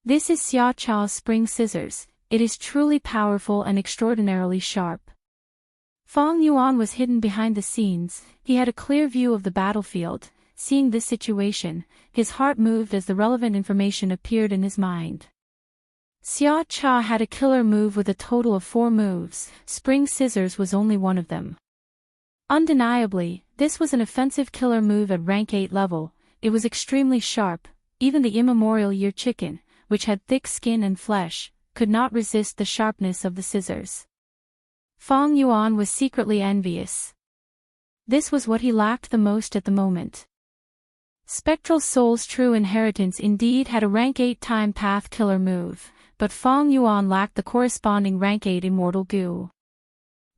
This is Xia Cha's spring scissors. It is truly powerful and extraordinarily sharp. Fang Yuan was hidden behind the scenes. He had a clear view of the battlefield. Seeing this situation, his heart moved as the relevant information appeared in his mind. Xia Cha had a killer move with a total of 4 moves. Spring scissors was only one of them. Undeniably, this was an offensive killer move at rank 8 level. It was extremely sharp. Even the immemorial year chicken, which had thick skin and flesh, could not resist the sharpness of the scissors. Fang Yuan was secretly envious. This was what he lacked the most at the moment. Spectral Soul's true inheritance indeed had a rank 8 time path killer move, but Fang Yuan lacked the corresponding rank 8 immortal goo.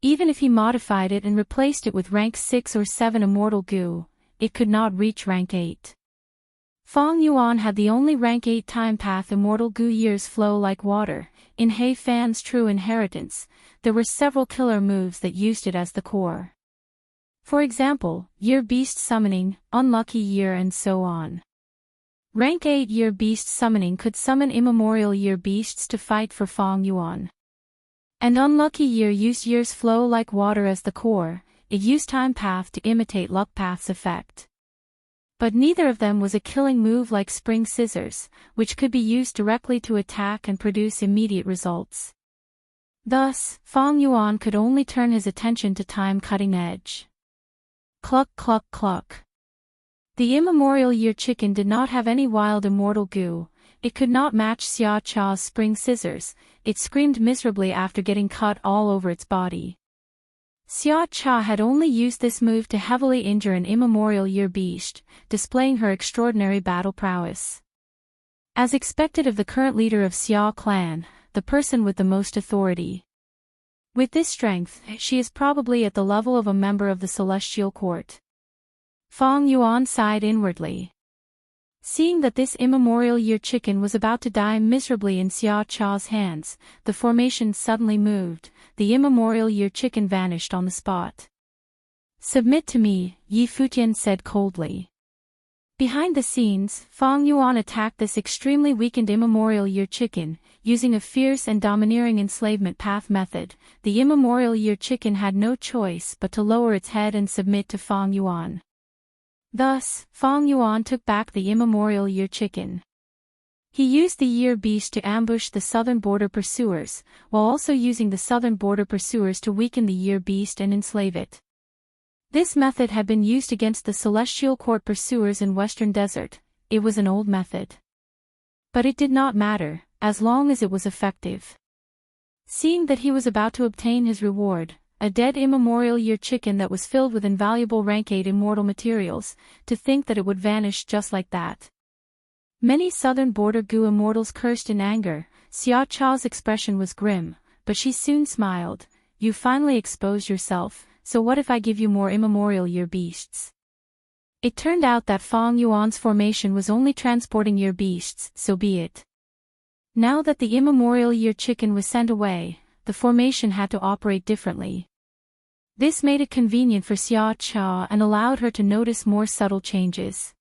Even if he modified it and replaced it with rank 6 or 7 immortal goo, it could not reach rank 8. Fang Yuan had the only rank 8 time path immortal goo. Years flow like water. In He Fan's true inheritance, there were several killer moves that used it as the core. For example, Year Beast Summoning, Unlucky Year and so on. Rank 8 Year Beast Summoning could summon immemorial year beasts to fight for Fang Yuan. And Unlucky Year used Years Flow like water as the core. It used Time Path to imitate Luck Path's effect. But neither of them was a killing move like Spring Scissors, which could be used directly to attack and produce immediate results. Thus, Fang Yuan could only turn his attention to Time Cutting Edge. Cluck cluck cluck. The immemorial year chicken did not have any wild immortal goo. It could not match Xia Cha's spring scissors. It screamed miserably after getting cut all over its body. Xia Cha had only used this move to heavily injure an immemorial year beast, displaying her extraordinary battle prowess. As expected of the current leader of Xia clan, the person with the most authority. With this strength, she is probably at the level of a member of the Celestial Court. Fang Yuan sighed inwardly. Seeing that this immemorial year chicken was about to die miserably in Xia Cha's hands, the formation suddenly moved. The immemorial year chicken vanished on the spot. "Submit to me," Yi Futian said coldly. Behind the scenes, Fang Yuan attacked this extremely weakened immemorial year chicken, using a fierce and domineering enslavement path method. The immemorial year chicken had no choice but to lower its head and submit to Fang Yuan. Thus, Fang Yuan took back the immemorial year chicken. He used the year beast to ambush the southern border pursuers, while also using the southern border pursuers to weaken the year beast and enslave it. This method had been used against the Celestial Court pursuers in Western Desert. It was an old method. But it did not matter, as long as it was effective. Seeing that he was about to obtain his reward, a dead immemorial year chicken that was filled with invaluable rank 8 immortal materials, to think that it would vanish just like that. Many southern border goo immortals cursed in anger. Xia Cha's expression was grim, but she soon smiled. "You finally exposed yourself, so what if I give you more immemorial year beasts?" It turned out that Fang Yuan's formation was only transporting year beasts, so be it. Now that the immemorial year chicken was sent away, the formation had to operate differently. This made it convenient for Xia Cha and allowed her to notice more subtle changes.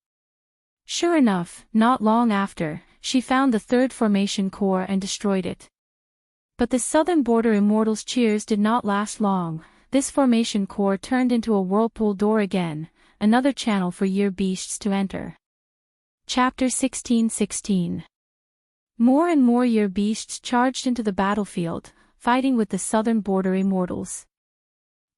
Sure enough, not long after, she found the third formation core and destroyed it. But the southern border Immortals' cheers did not last long. This formation core turned into a whirlpool door again, another channel for year beasts to enter. Chapter 16:16. More and more year beasts charged into the battlefield, fighting with the southern border Immortals.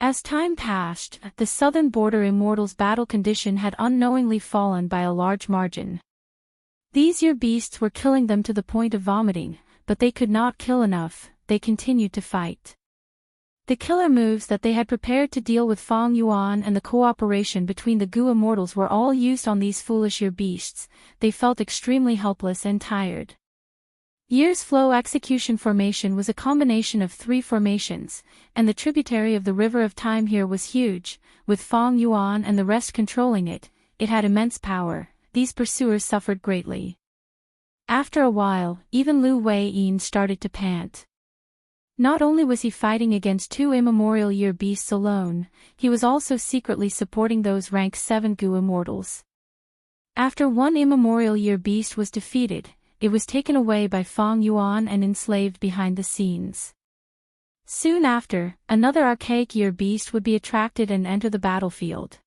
As time passed, the southern border Immortals' battle condition had unknowingly fallen by a large margin. These year beasts were killing them to the point of vomiting, but they could not kill enough. They continued to fight. The killer moves that they had prepared to deal with Fang Yuan and the cooperation between the Gu Immortals were all used on these foolish year beasts. They felt extremely helpless and tired. Year's flow execution formation was a combination of 3 formations, and the tributary of the river of time here was huge. With Fang Yuan and the rest controlling it, it had immense power. These pursuers suffered greatly. After a while, even Lu Wei-yin started to pant. Not only was he fighting against 2 immemorial year beasts alone, he was also secretly supporting those rank 7 Gu Immortals. After one immemorial year beast was defeated, it was taken away by Fang Yuan and enslaved behind the scenes. Soon after, another archaic year beast would be attracted and enter the battlefield.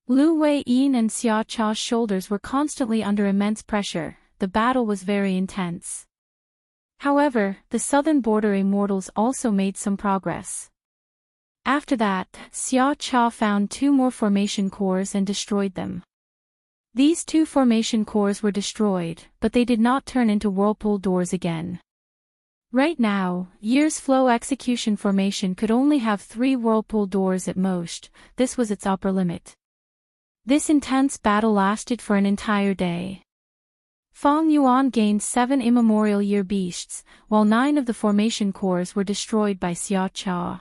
Lu Wei-yin and Xia Cha's shoulders were constantly under immense pressure. The battle was very intense. However, the southern border Immortals also made some progress. After that, Xia Cha found 2 more formation cores and destroyed them. These 2 formation cores were destroyed, but they did not turn into whirlpool doors again. Right now, Year's flow execution formation could only have 3 whirlpool doors at most. This was its upper limit. This intense battle lasted for an entire day. Fang Yuan gained 7 immemorial year beasts, while 9 of the formation cores were destroyed by Xia Cha.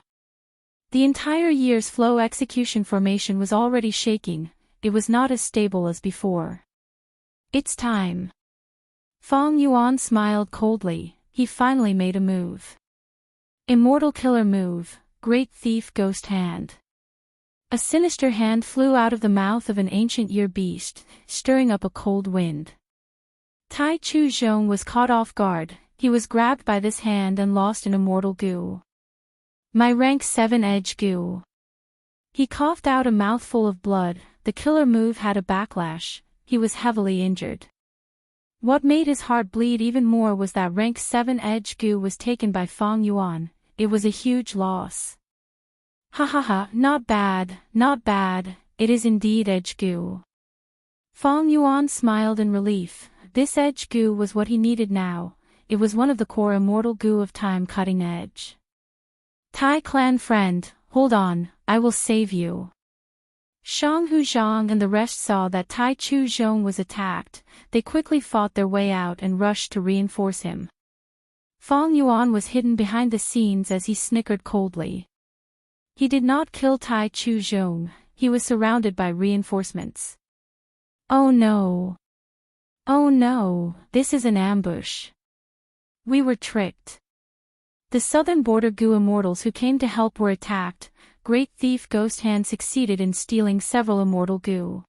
The entire Year's flow execution formation was already shaking. It was not as stable as before. It's time. Fang Yuan smiled coldly. He finally made a move. Immortal killer move, Great Thief Ghost Hand. A sinister hand flew out of the mouth of an ancient year beast, stirring up a cold wind. Tai Chu Zhong was caught off guard. He was grabbed by this hand and lost an immortal Gu. My rank 7 edge Gu. He coughed out a mouthful of blood. The killer move had a backlash. He was heavily injured. What made his heart bleed even more was that rank 7 edge Gu was taken by Fang Yuan. It was a huge loss. Ha ha ha, not bad, not bad, it is indeed edge Gu. Fang Yuan smiled in relief. This edge Gu was what he needed now. It was one of the core immortal Gu of time cutting edge. Tai clan friend, hold on, I will save you. Shang Hu Zhang and the rest saw that Tai Chu Zhong was attacked. They quickly fought their way out and rushed to reinforce him. Fang Yuan was hidden behind the scenes as he snickered coldly. He did not kill Tai Chu Zhong. He was surrounded by reinforcements. Oh no. Oh no, this is an ambush. We were tricked. The southern border Gu Immortals who came to help were attacked. Great Thief Ghost Hand succeeded in stealing several immortal Gu.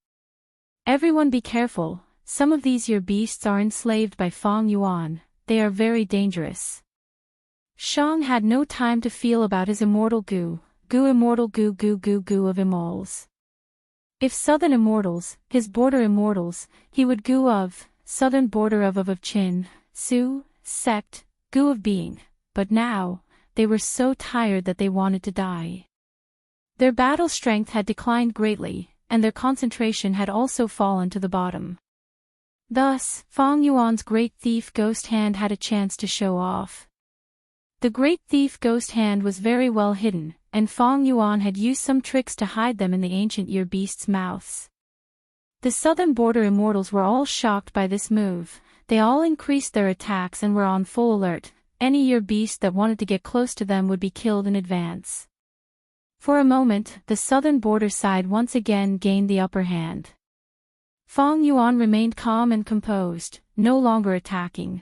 Everyone be careful, some of these year beasts are enslaved by Fang Yuan. They are very dangerous. Shang had no time to feel about his immortal Gu. Immortal Gu of Immortals. If southern Immortals, his border Immortals, he would Gu of, southern border of Qin, Su, sect, Gu of being, but now, they were so tired that they wanted to die. Their battle strength had declined greatly, and their concentration had also fallen to the bottom. Thus, Fang Yuan's Great Thief Ghost Hand had a chance to show off. The Great Thief Ghost Hand was very well hidden, and Fang Yuan had used some tricks to hide them in the ancient year beasts' mouths. The southern border Immortals were all shocked by this move. They all increased their attacks and were on full alert. Any year beast that wanted to get close to them would be killed in advance. For a moment, the southern border side once again gained the upper hand. Fang Yuan remained calm and composed, no longer attacking.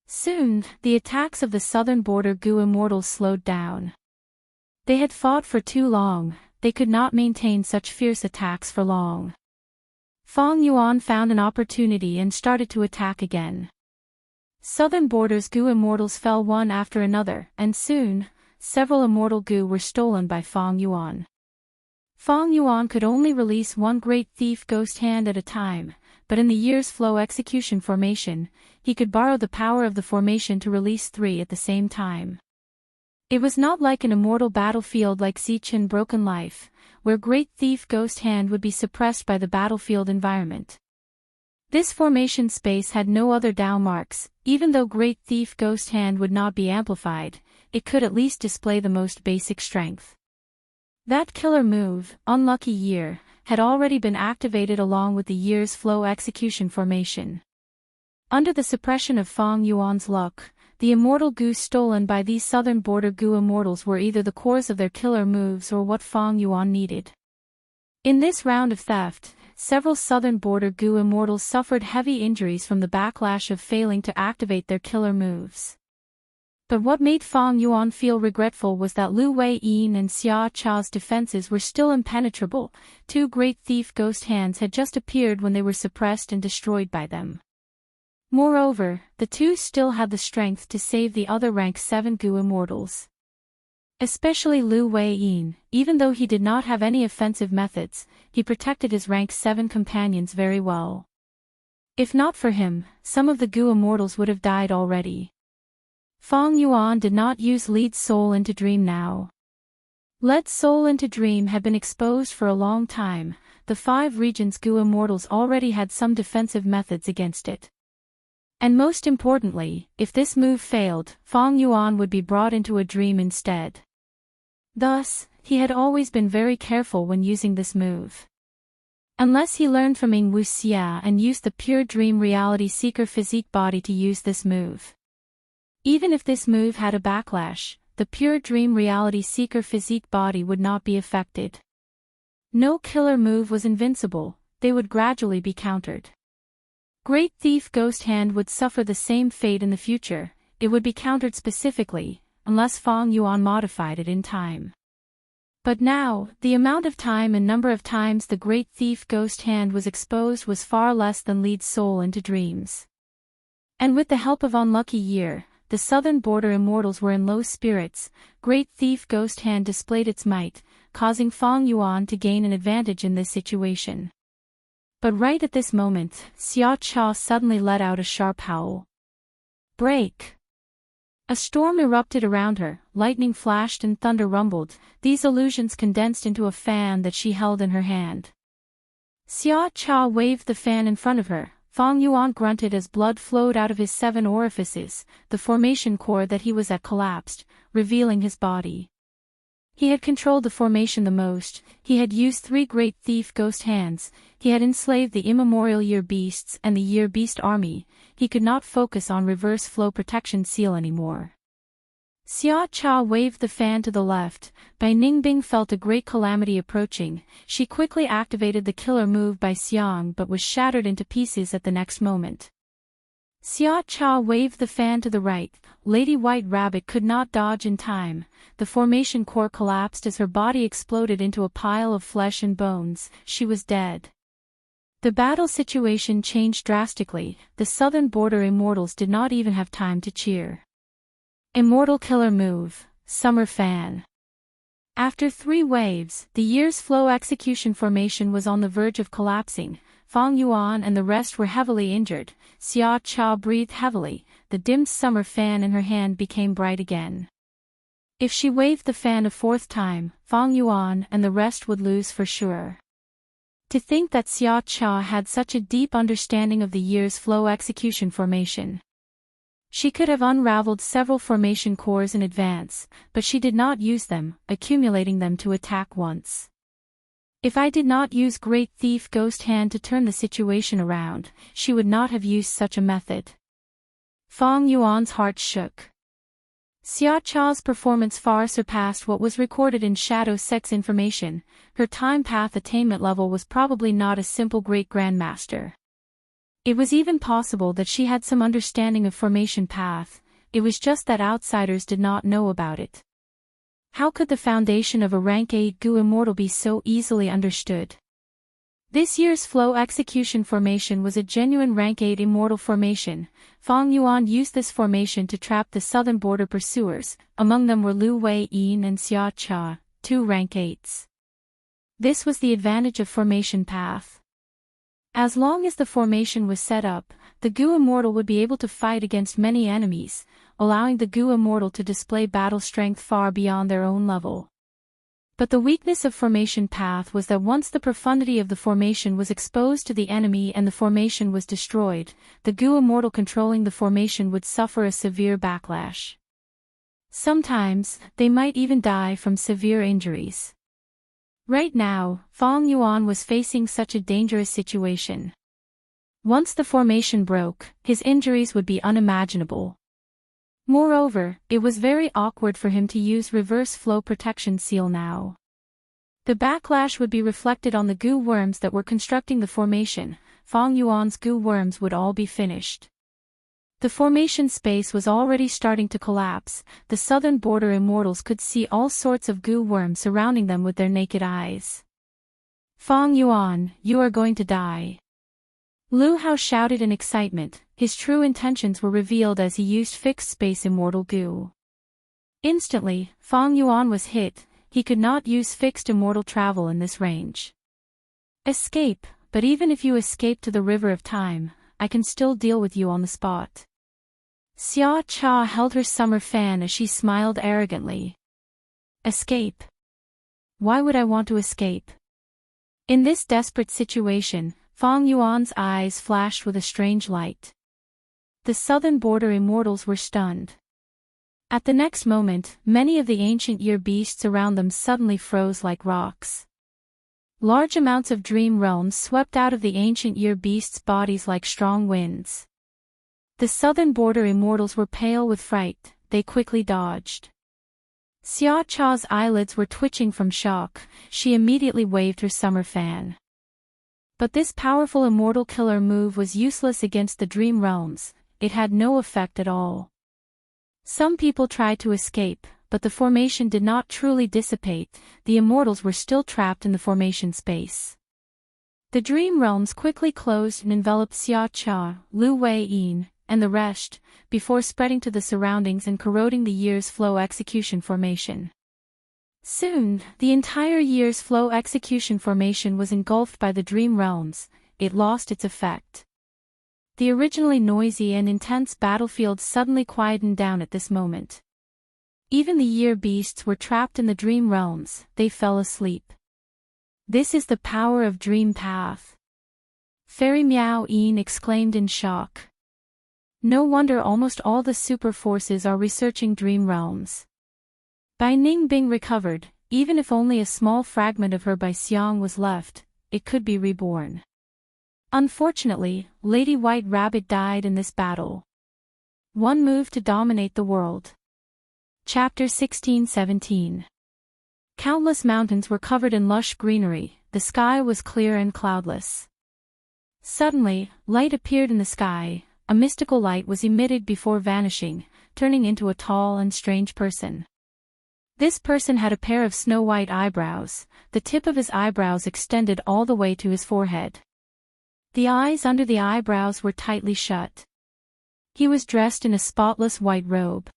Soon, the attacks of the southern border Gu Immortals slowed down. They had fought for too long. They could not maintain such fierce attacks for long. Fang Yuan found an opportunity and started to attack again. Southern Border's Gu Immortals fell one after another, and soon, several immortal Gu were stolen by Fang Yuan. Fang Yuan could only release one great thief ghost hand at a time, but in the year's flow execution formation, he could borrow the power of the formation to release three at the same time. It was not like an immortal battlefield like Zichen Broken Life, where great thief ghost hand would be suppressed by the battlefield environment. This formation space had no other Dao marks. Even though great thief ghost hand would not be amplified, it could at least display the most basic strength. That killer move, Unlucky Year, had already been activated along with the year's flow execution formation. Under the suppression of Fang Yuan's luck, the immortal Gu stolen by these Southern Border Gu Immortals were either the cores of their killer moves or what Fang Yuan needed. In this round of theft, several Southern Border Gu Immortals suffered heavy injuries from the backlash of failing to activate their killer moves. But what made Fang Yuan feel regretful was that Lu Wei-yin and Xia Chao's defenses were still impenetrable. Two great thief ghost hands had just appeared when they were suppressed and destroyed by them. Moreover, the two still had the strength to save the other rank 7 Gu Immortals. Especially Lu Wei-yin, even though he did not have any offensive methods, he protected his rank 7 companions very well. If not for him, some of the Gu Immortals would have died already. Fang Yuan did not use Lead Soul into Dream now. Lead Soul into Dream had been exposed for a long time. The 5 regions Gu Immortals already had some defensive methods against it. And most importantly, if this move failed, Fang Yuan would be brought into a dream instead. Thus, he had always been very careful when using this move. Unless he learned from Ying Wuxia and used the pure dream reality seeker physique body to use this move. Even if this move had a backlash, the pure dream reality seeker physique body would not be affected. No killer move was invincible, they would gradually be countered. Great Thief Ghost Hand would suffer the same fate in the future, it would be countered specifically, unless Fang Yuan modified it in time. But now, the amount of time and number of times the Great Thief Ghost Hand was exposed was far less than Lead Soul into Dreams. And with the help of Unlucky Year, the Southern Border Immortals were in low spirits. Great Thief Ghost Hand displayed its might, causing Fang Yuan to gain an advantage in this situation. But right at this moment, Xia Cha suddenly let out a sharp howl. Break! A storm erupted around her, lightning flashed and thunder rumbled, these illusions condensed into a fan that she held in her hand. Xia Cha waved the fan in front of her. Fang Yuan grunted as blood flowed out of his 7 orifices, the formation core that he was at collapsed, revealing his body. He had controlled the formation the most, he had used 3 great thief ghost hands, he had enslaved the immemorial Year Beasts and the Year Beast army, he could not focus on reverse flow protection seal anymore. Xia Cha waved the fan to the left. Bai Ningbing felt a great calamity approaching. She quickly activated the killer move by Xiang but was shattered into pieces at the next moment. Xia Cha waved the fan to the right. Lady White Rabbit could not dodge in time. The formation core collapsed as her body exploded into a pile of flesh and bones. She was dead. The battle situation changed drastically. The Southern Border Immortals did not even have time to cheer. Immortal Killer Move, Summer Fan. After 3 waves, the year's flow execution formation was on the verge of collapsing. Fang Yuan and the rest were heavily injured. Xia Cha breathed heavily, the dimmed summer fan in her hand became bright again. If she waved the fan a 4th time, Fang Yuan and the rest would lose for sure. To think that Xia Cha had such a deep understanding of the year's flow execution formation. She could have unraveled several formation cores in advance, but she did not use them, accumulating them to attack once. If I did not use Great Thief Ghost Hand to turn the situation around, she would not have used such a method. Fang Yuan's heart shook. Xia Cha's performance far surpassed what was recorded in Shadow Sects information. Her time path attainment level was probably not a simple Great Grandmaster. It was even possible that she had some understanding of formation path, it was just that outsiders did not know about it. How could the foundation of a rank 8 Gu Immortal be so easily understood? This year's flow execution formation was a genuine rank 8 immortal formation. Fang Yuan used this formation to trap the southern border pursuers, among them were Lu Wei-yin and Xia Cha, 2 rank 8s. This was the advantage of formation path. As long as the formation was set up, the Gu Immortal would be able to fight against many enemies, allowing the Gu Immortal to display battle strength far beyond their own level. But the weakness of formation path was that once the profundity of the formation was exposed to the enemy and the formation was destroyed, the Gu Immortal controlling the formation would suffer a severe backlash. Sometimes, they might even die from severe injuries. Right now, Fang Yuan was facing such a dangerous situation. Once the formation broke, his injuries would be unimaginable. Moreover, it was very awkward for him to use reverse flow protection seal now. The backlash would be reflected on the Gu worms that were constructing the formation. Fang Yuan's Gu worms would all be finished. The formation space was already starting to collapse. The southern border immortals could see all sorts of Gu worms surrounding them with their naked eyes. Fang Yuan, you are going to die. Lu Hao shouted in excitement. His true intentions were revealed as he used fixed space immortal Gu. Instantly, Fang Yuan was hit. He could not use fixed immortal travel in this range. Escape, but even if you escape to the river of time, I can still deal with you on the spot. Xia Cha held her summer fan as she smiled arrogantly. Escape? Why would I want to escape? In this desperate situation, Fang Yuan's eyes flashed with a strange light. The southern border immortals were stunned. At the next moment, many of the ancient year beasts around them suddenly froze like rocks. Large amounts of dream realms swept out of the ancient year beasts' bodies like strong winds. The southern border immortals were pale with fright, they quickly dodged. Xia Cha's eyelids were twitching from shock, she immediately waved her summer fan. But this powerful immortal killer move was useless against the dream realms, it had no effect at all. Some people tried to escape, but the formation did not truly dissipate, the immortals were still trapped in the formation space. The dream realms quickly closed and enveloped Xia Cha, Lu Wei-yin, and the rest, before spreading to the surroundings and corroding the year's flow execution formation. Soon, the entire year's flow execution formation was engulfed by the dream realms, it lost its effect. The originally noisy and intense battlefield suddenly quietened down at this moment. Even the year beasts were trapped in the dream realms, they fell asleep. This is the power of Dream Path. Fairy Miao Yin exclaimed in shock. No wonder almost all the super forces are researching dream realms. Bai Ningbing recovered, even if only a small fragment of her Bai Xiang was left, it could be reborn. Unfortunately, Lady White Rabbit died in this battle. One move to dominate the world. Chapter 16-17. Countless mountains were covered in lush greenery, the sky was clear and cloudless. Suddenly, light appeared in the sky, a mystical light was emitted before vanishing, turning into a tall and strange person. This person had a pair of snow-white eyebrows, the tip of his eyebrows extended all the way to his forehead. The eyes under the eyebrows were tightly shut. He was dressed in a spotless white robe.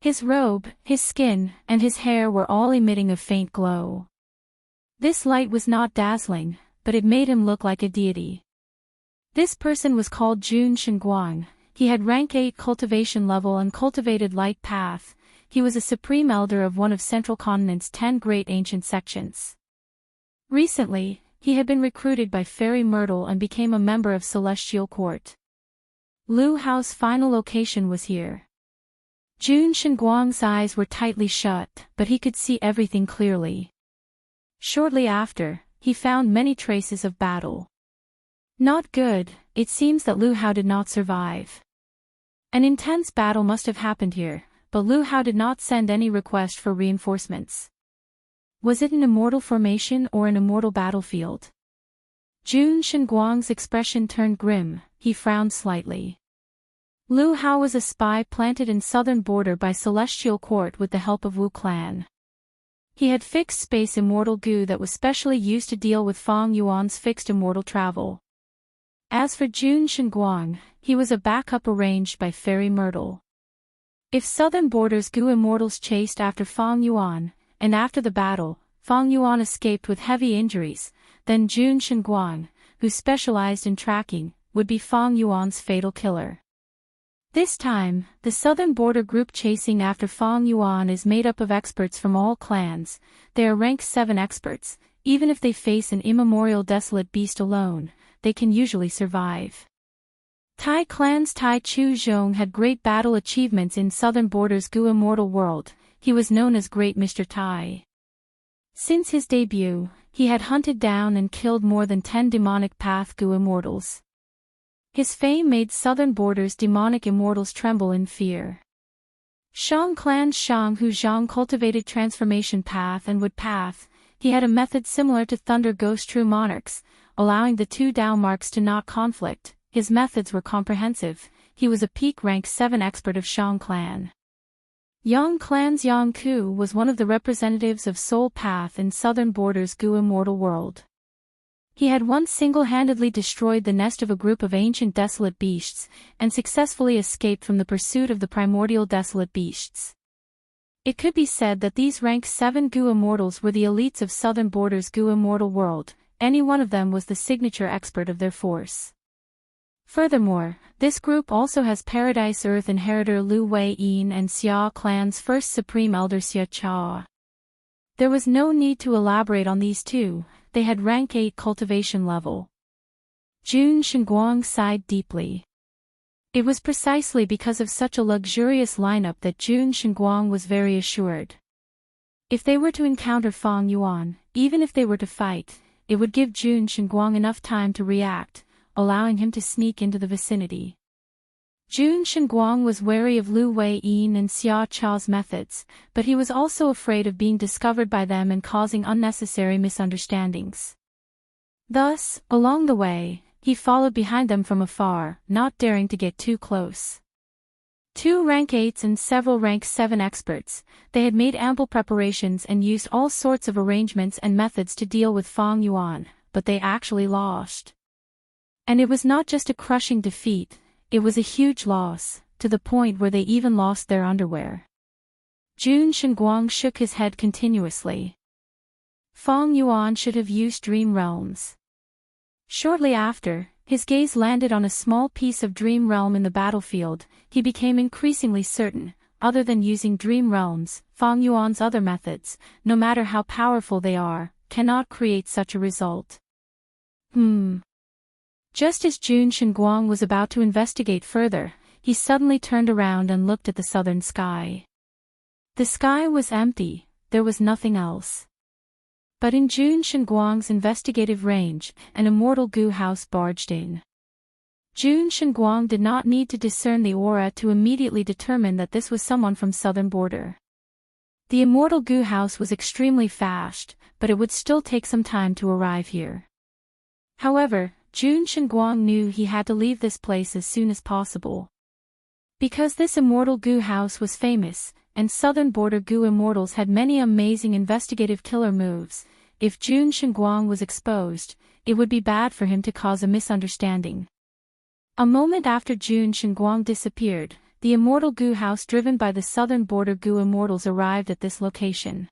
His robe, his skin, and his hair were all emitting a faint glow. This light was not dazzling, but it made him look like a deity. This person was called Jun Shenguang, he had rank 8 cultivation level and cultivated light path, he was a supreme elder of one of Central Continent's 10 great ancient sections. Recently, he had been recruited by Fairy Myrtle and became a member of Celestial Court. Lu Hao's final location was here. Jun Shenguang's eyes were tightly shut, but he could see everything clearly. Shortly after, he found many traces of battle. Not good, it seems that Lu Hao did not survive. An intense battle must have happened here, but Lu Hao did not send any request for reinforcements. Was it an immortal formation or an immortal battlefield? Jun Shenguang's expression turned grim, he frowned slightly. Lu Hao was a spy planted in southern border by Celestial Court with the help of Wu clan. He had fixed space immortal goo that was specially used to deal with Fang Yuan's fixed immortal travel. As for Jun Shenguang, he was a backup arranged by Fairy Myrtle. If Southern Border's goo immortals chased after Fang Yuan, and after the battle, Fang Yuan escaped with heavy injuries, then Jun Shenguang, who specialized in tracking, would be Fang Yuan's fatal killer. This time, the Southern Border group chasing after Fang Yuan is made up of experts from all clans. They are rank 7 experts. Even if they face an immemorial desolate beast alone, they can usually survive. Tai clan's Tai Chu Zhong had great battle achievements in Southern Border's goo immortal world. He was known as Great Mr. Tai. Since his debut, he had hunted down and killed more than 10 demonic path goo immortals. His fame made Southern Border's demonic immortals tremble in fear. Shang clan's Shang Hu Zhang cultivated transformation path and wood path. He had a method similar to Thunder Ghost True Monarchs, allowing the two Dao marks to not conflict. His methods were comprehensive. He was a peak rank 7 expert of Shang clan. Yang clan's Yang Ku was one of the representatives of Soul Path in Southern Border's goo immortal world. He had once single-handedly destroyed the nest of a group of ancient desolate beasts, and successfully escaped from the pursuit of the primordial desolate beasts. It could be said that these rank 7 goo immortals were the elites of Southern Border's goo immortal world. Any one of them was the signature expert of their force. Furthermore, this group also has Paradise Earth inheritor Lu Wei-yin and Xia clan's first supreme elder Xia Cha. There was no need to elaborate on these two. They had rank 8 cultivation level. Jun Shenguang sighed deeply. It was precisely because of such a luxurious lineup that Jun Shenguang was very assured. If they were to encounter Fang Yuan, even if they were to fight, it would give Jun Shenguang enough time to react, allowing him to sneak into the vicinity. Jun Shenguang was wary of Lu Wei-yin and Xia Cha's methods, but he was also afraid of being discovered by them and causing unnecessary misunderstandings. Thus, along the way, he followed behind them from afar, not daring to get too close. 2 rank 8s and several rank 7 experts, they had made ample preparations and used all sorts of arrangements and methods to deal with Fang Yuan, but they actually lost. And it was not just a crushing defeat. It was a huge loss, to the point where they even lost their underwear. Jun Shenguang shook his head continuously. Fang Yuan should have used Dream Realms. Shortly after, his gaze landed on a small piece of Dream Realm in the battlefield. He became increasingly certain, other than using Dream Realms, Fang Yuan's other methods, no matter how powerful they are, cannot create such a result. Just as Jun Shenguang was about to investigate further, he suddenly turned around and looked at the southern sky. The sky was empty, there was nothing else. But in Jun Shenguang's investigative range, an immortal goo house barged in. Jun Shenguang did not need to discern the aura to immediately determine that this was someone from Southern Border. The immortal goo house was extremely fast, but it would still take some time to arrive here. However, Jun Shenguang knew he had to leave this place as soon as possible. Because this immortal goo house was famous, and Southern Border goo immortals had many amazing investigative killer moves, if Jun Shenguang was exposed, it would be bad for him to cause a misunderstanding. A moment after Jun Shenguang disappeared, the immortal goo house driven by the Southern Border goo immortals arrived at this location.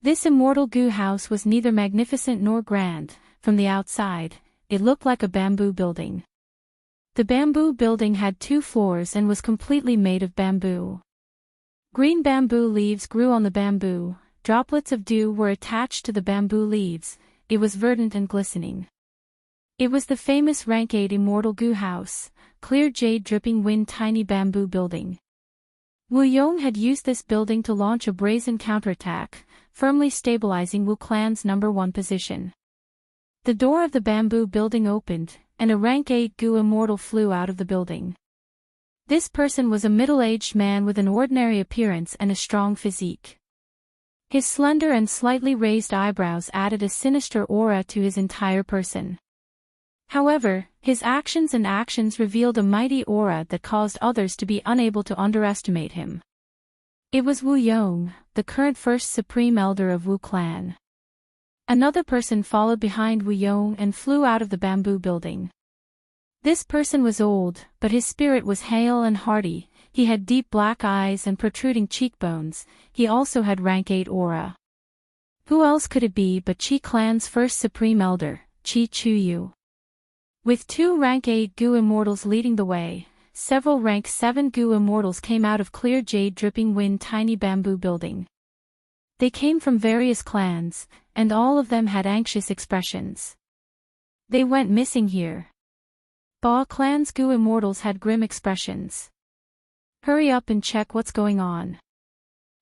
This immortal goo house was neither magnificent nor grand. From the outside, it looked like a bamboo building. The bamboo building had 2 floors and was completely made of bamboo. Green bamboo leaves grew on the bamboo, droplets of dew were attached to the bamboo leaves, it was verdant and glistening. It was the famous rank 8 immortal goo house, clear jade dripping wind tiny bamboo building. Wu Yong had used this building to launch a brazen counterattack, firmly stabilizing Wu clan's number 1 position. The door of the bamboo building opened, and a rank 8 goo immortal flew out of the building. This person was a middle-aged man with an ordinary appearance and a strong physique. His slender and slightly raised eyebrows added a sinister aura to his entire person. However, his actions revealed a mighty aura that caused others to be unable to underestimate him. It was Wu Yong, the current first supreme elder of Wu clan. Another person followed behind Wu Yong and flew out of the bamboo building. This person was old, but his spirit was hale and hearty. He had deep black eyes and protruding cheekbones. He also had rank 8 aura. Who else could it be but Qi clan's first supreme elder, Qi Chuyu? With 2 rank 8 Gu immortals leading the way, several rank 7 Gu immortals came out of clear jade dripping wind tiny bamboo building. They came from various clans, and all of them had anxious expressions. They went missing here. Ba clan's Gu immortals had grim expressions. Hurry up and check what's going on.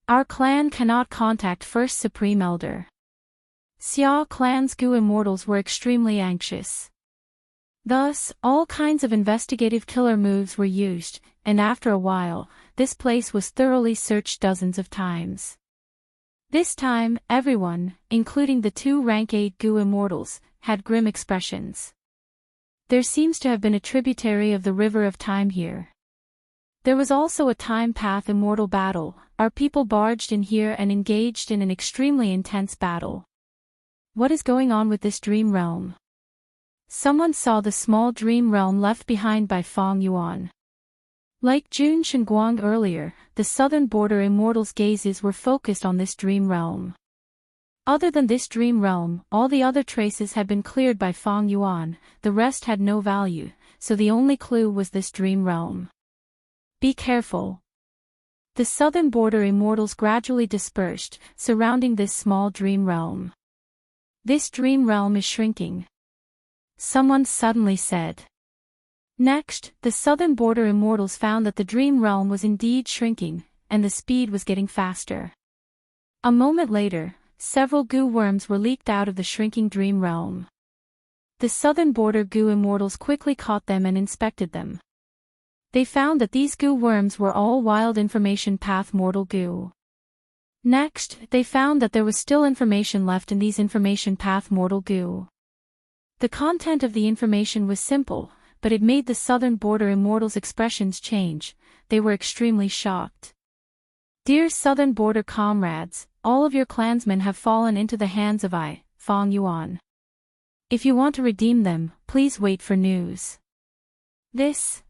Our clan cannot contact First Supreme Elder. Xia clan's Gu immortals were extremely anxious. Thus, all kinds of investigative killer moves were used, and after a while, this place was thoroughly searched dozens of times. This time, everyone, including the 2 rank 8 Gu immortals, had grim expressions. There seems to have been a tributary of the river of time here. There was also a time path immortal battle. Our people barged in here and engaged in an extremely intense battle. What is going on with this dream realm? Someone saw the small dream realm left behind by Fang Yuan. Like Jun Shenguang earlier, the southern border immortals' gazes were focused on this dream realm. Other than this dream realm, all the other traces had been cleared by Fang Yuan, the rest had no value, so the only clue was this dream realm. Be careful. The southern border immortals gradually dispersed, surrounding this small dream realm. This dream realm is shrinking. Someone suddenly said. Next, the southern border immortals found that the dream realm was indeed shrinking, and the speed was getting faster. A moment later, several goo worms were leaked out of the shrinking dream realm. The southern border goo immortals quickly caught them and inspected them. They found that these goo worms were all wild information path mortal goo. Next, they found that there was still information left in these information path mortal goo. The content of the information was simple, but it made the southern border immortals' expressions change. They were extremely shocked. Dear southern border comrades, all of your clansmen have fallen into the hands of Fang Yuan. If you want to redeem them, please wait for news. This.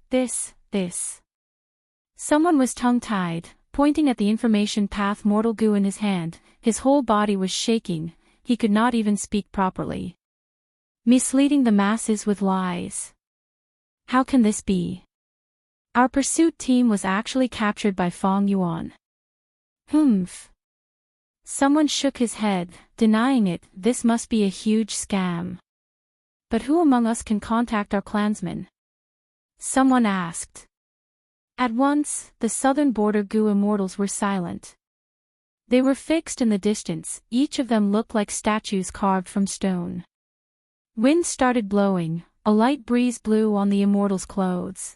Someone was tongue-tied, pointing at the information path mortal goo in his hand. His whole body was shaking, he could not even speak properly. Misleading the masses with lies. How can this be? Our pursuit team was actually captured by Fang Yuan. Humph. Someone shook his head, denying it. This must be a huge scam. But who among us can contact our clansmen? Someone asked. At once, the southern border goo immortals were silent. They were fixed in the distance, each of them looked like statues carved from stone. Wind started blowing, a light breeze blew on the immortals' clothes.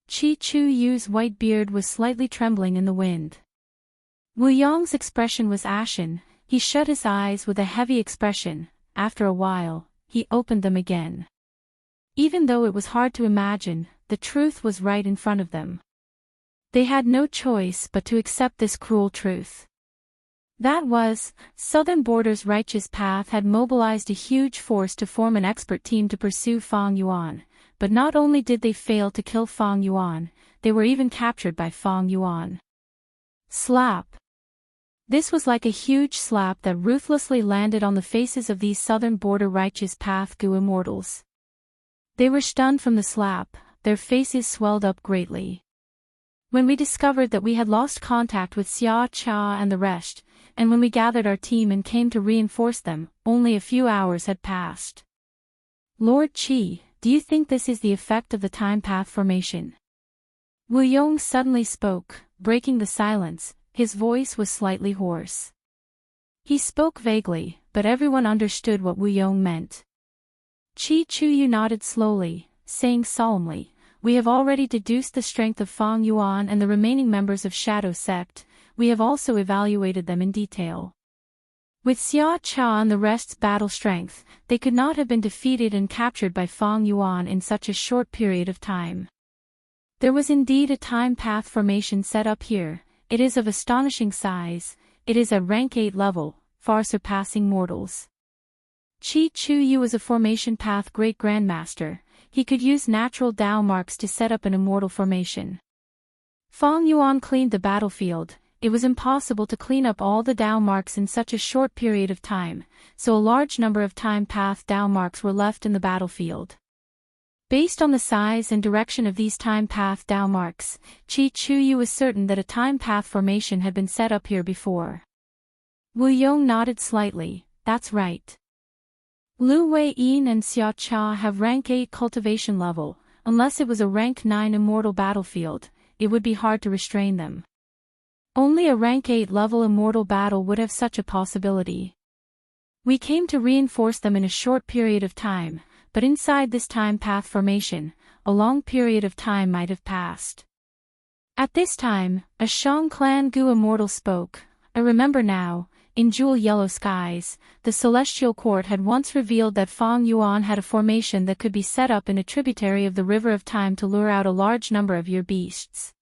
Qi Chuyu's white beard was slightly trembling in the wind. Wu Yong's expression was ashen, he shut his eyes with a heavy expression. After a while, he opened them again. Even though it was hard to imagine, the truth was right in front of them. They had no choice but to accept this cruel truth. That was, Southern Border's righteous path had mobilized a huge force to form an expert team to pursue Fang Yuan, but not only did they fail to kill Fang Yuan, they were even captured by Fang Yuan. Slap. This was like a huge slap that ruthlessly landed on the faces of these Southern Border righteous path Gu immortals. They were stunned from the slap, their faces swelled up greatly. When we discovered that we had lost contact with Xia Cha and the rest, and when we gathered our team and came to reinforce them, only a few hours had passed. Lord Qi, do you think this is the effect of the time path formation? Wu Yong suddenly spoke, breaking the silence, his voice was slightly hoarse. He spoke vaguely, but everyone understood what Wu Yong meant. Qi Chuyu nodded slowly, saying solemnly, "We have already deduced the strength of Fang Yuan and the remaining members of Shadow Sect. We have also evaluated them in detail. With Xia Cha and the rest's battle strength, they could not have been defeated and captured by Fang Yuan in such a short period of time. There was indeed a time path formation set up here, it is of astonishing size, it is at rank 8 level, far surpassing mortals. Chi Chu Yu was a formation path great grandmaster, he could use natural Dao marks to set up an immortal formation. Fang Yuan cleaned the battlefield. It was impossible to clean up all the Dao marks in such a short period of time, so a large number of time path Dao marks were left in the battlefield. Based on the size and direction of these time path Dao marks, Chi Chu Yu was certain that a time path formation had been set up here before. Wu Yong nodded slightly, that's right. Lu Wei Yin and Xia Cha have rank 8 cultivation level, unless it was a rank 9 immortal battlefield, it would be hard to restrain them. Only a rank 8 level immortal battle would have such a possibility. We came to reinforce them in a short period of time, but inside this time path formation, a long period of time might have passed. At this time, a Shang clan Gu immortal spoke. I remember now, in Jewel Yellow Skies, the Celestial Court had once revealed that Fang Yuan had a formation that could be set up in a tributary of the River of Time to lure out a large number of your beasts.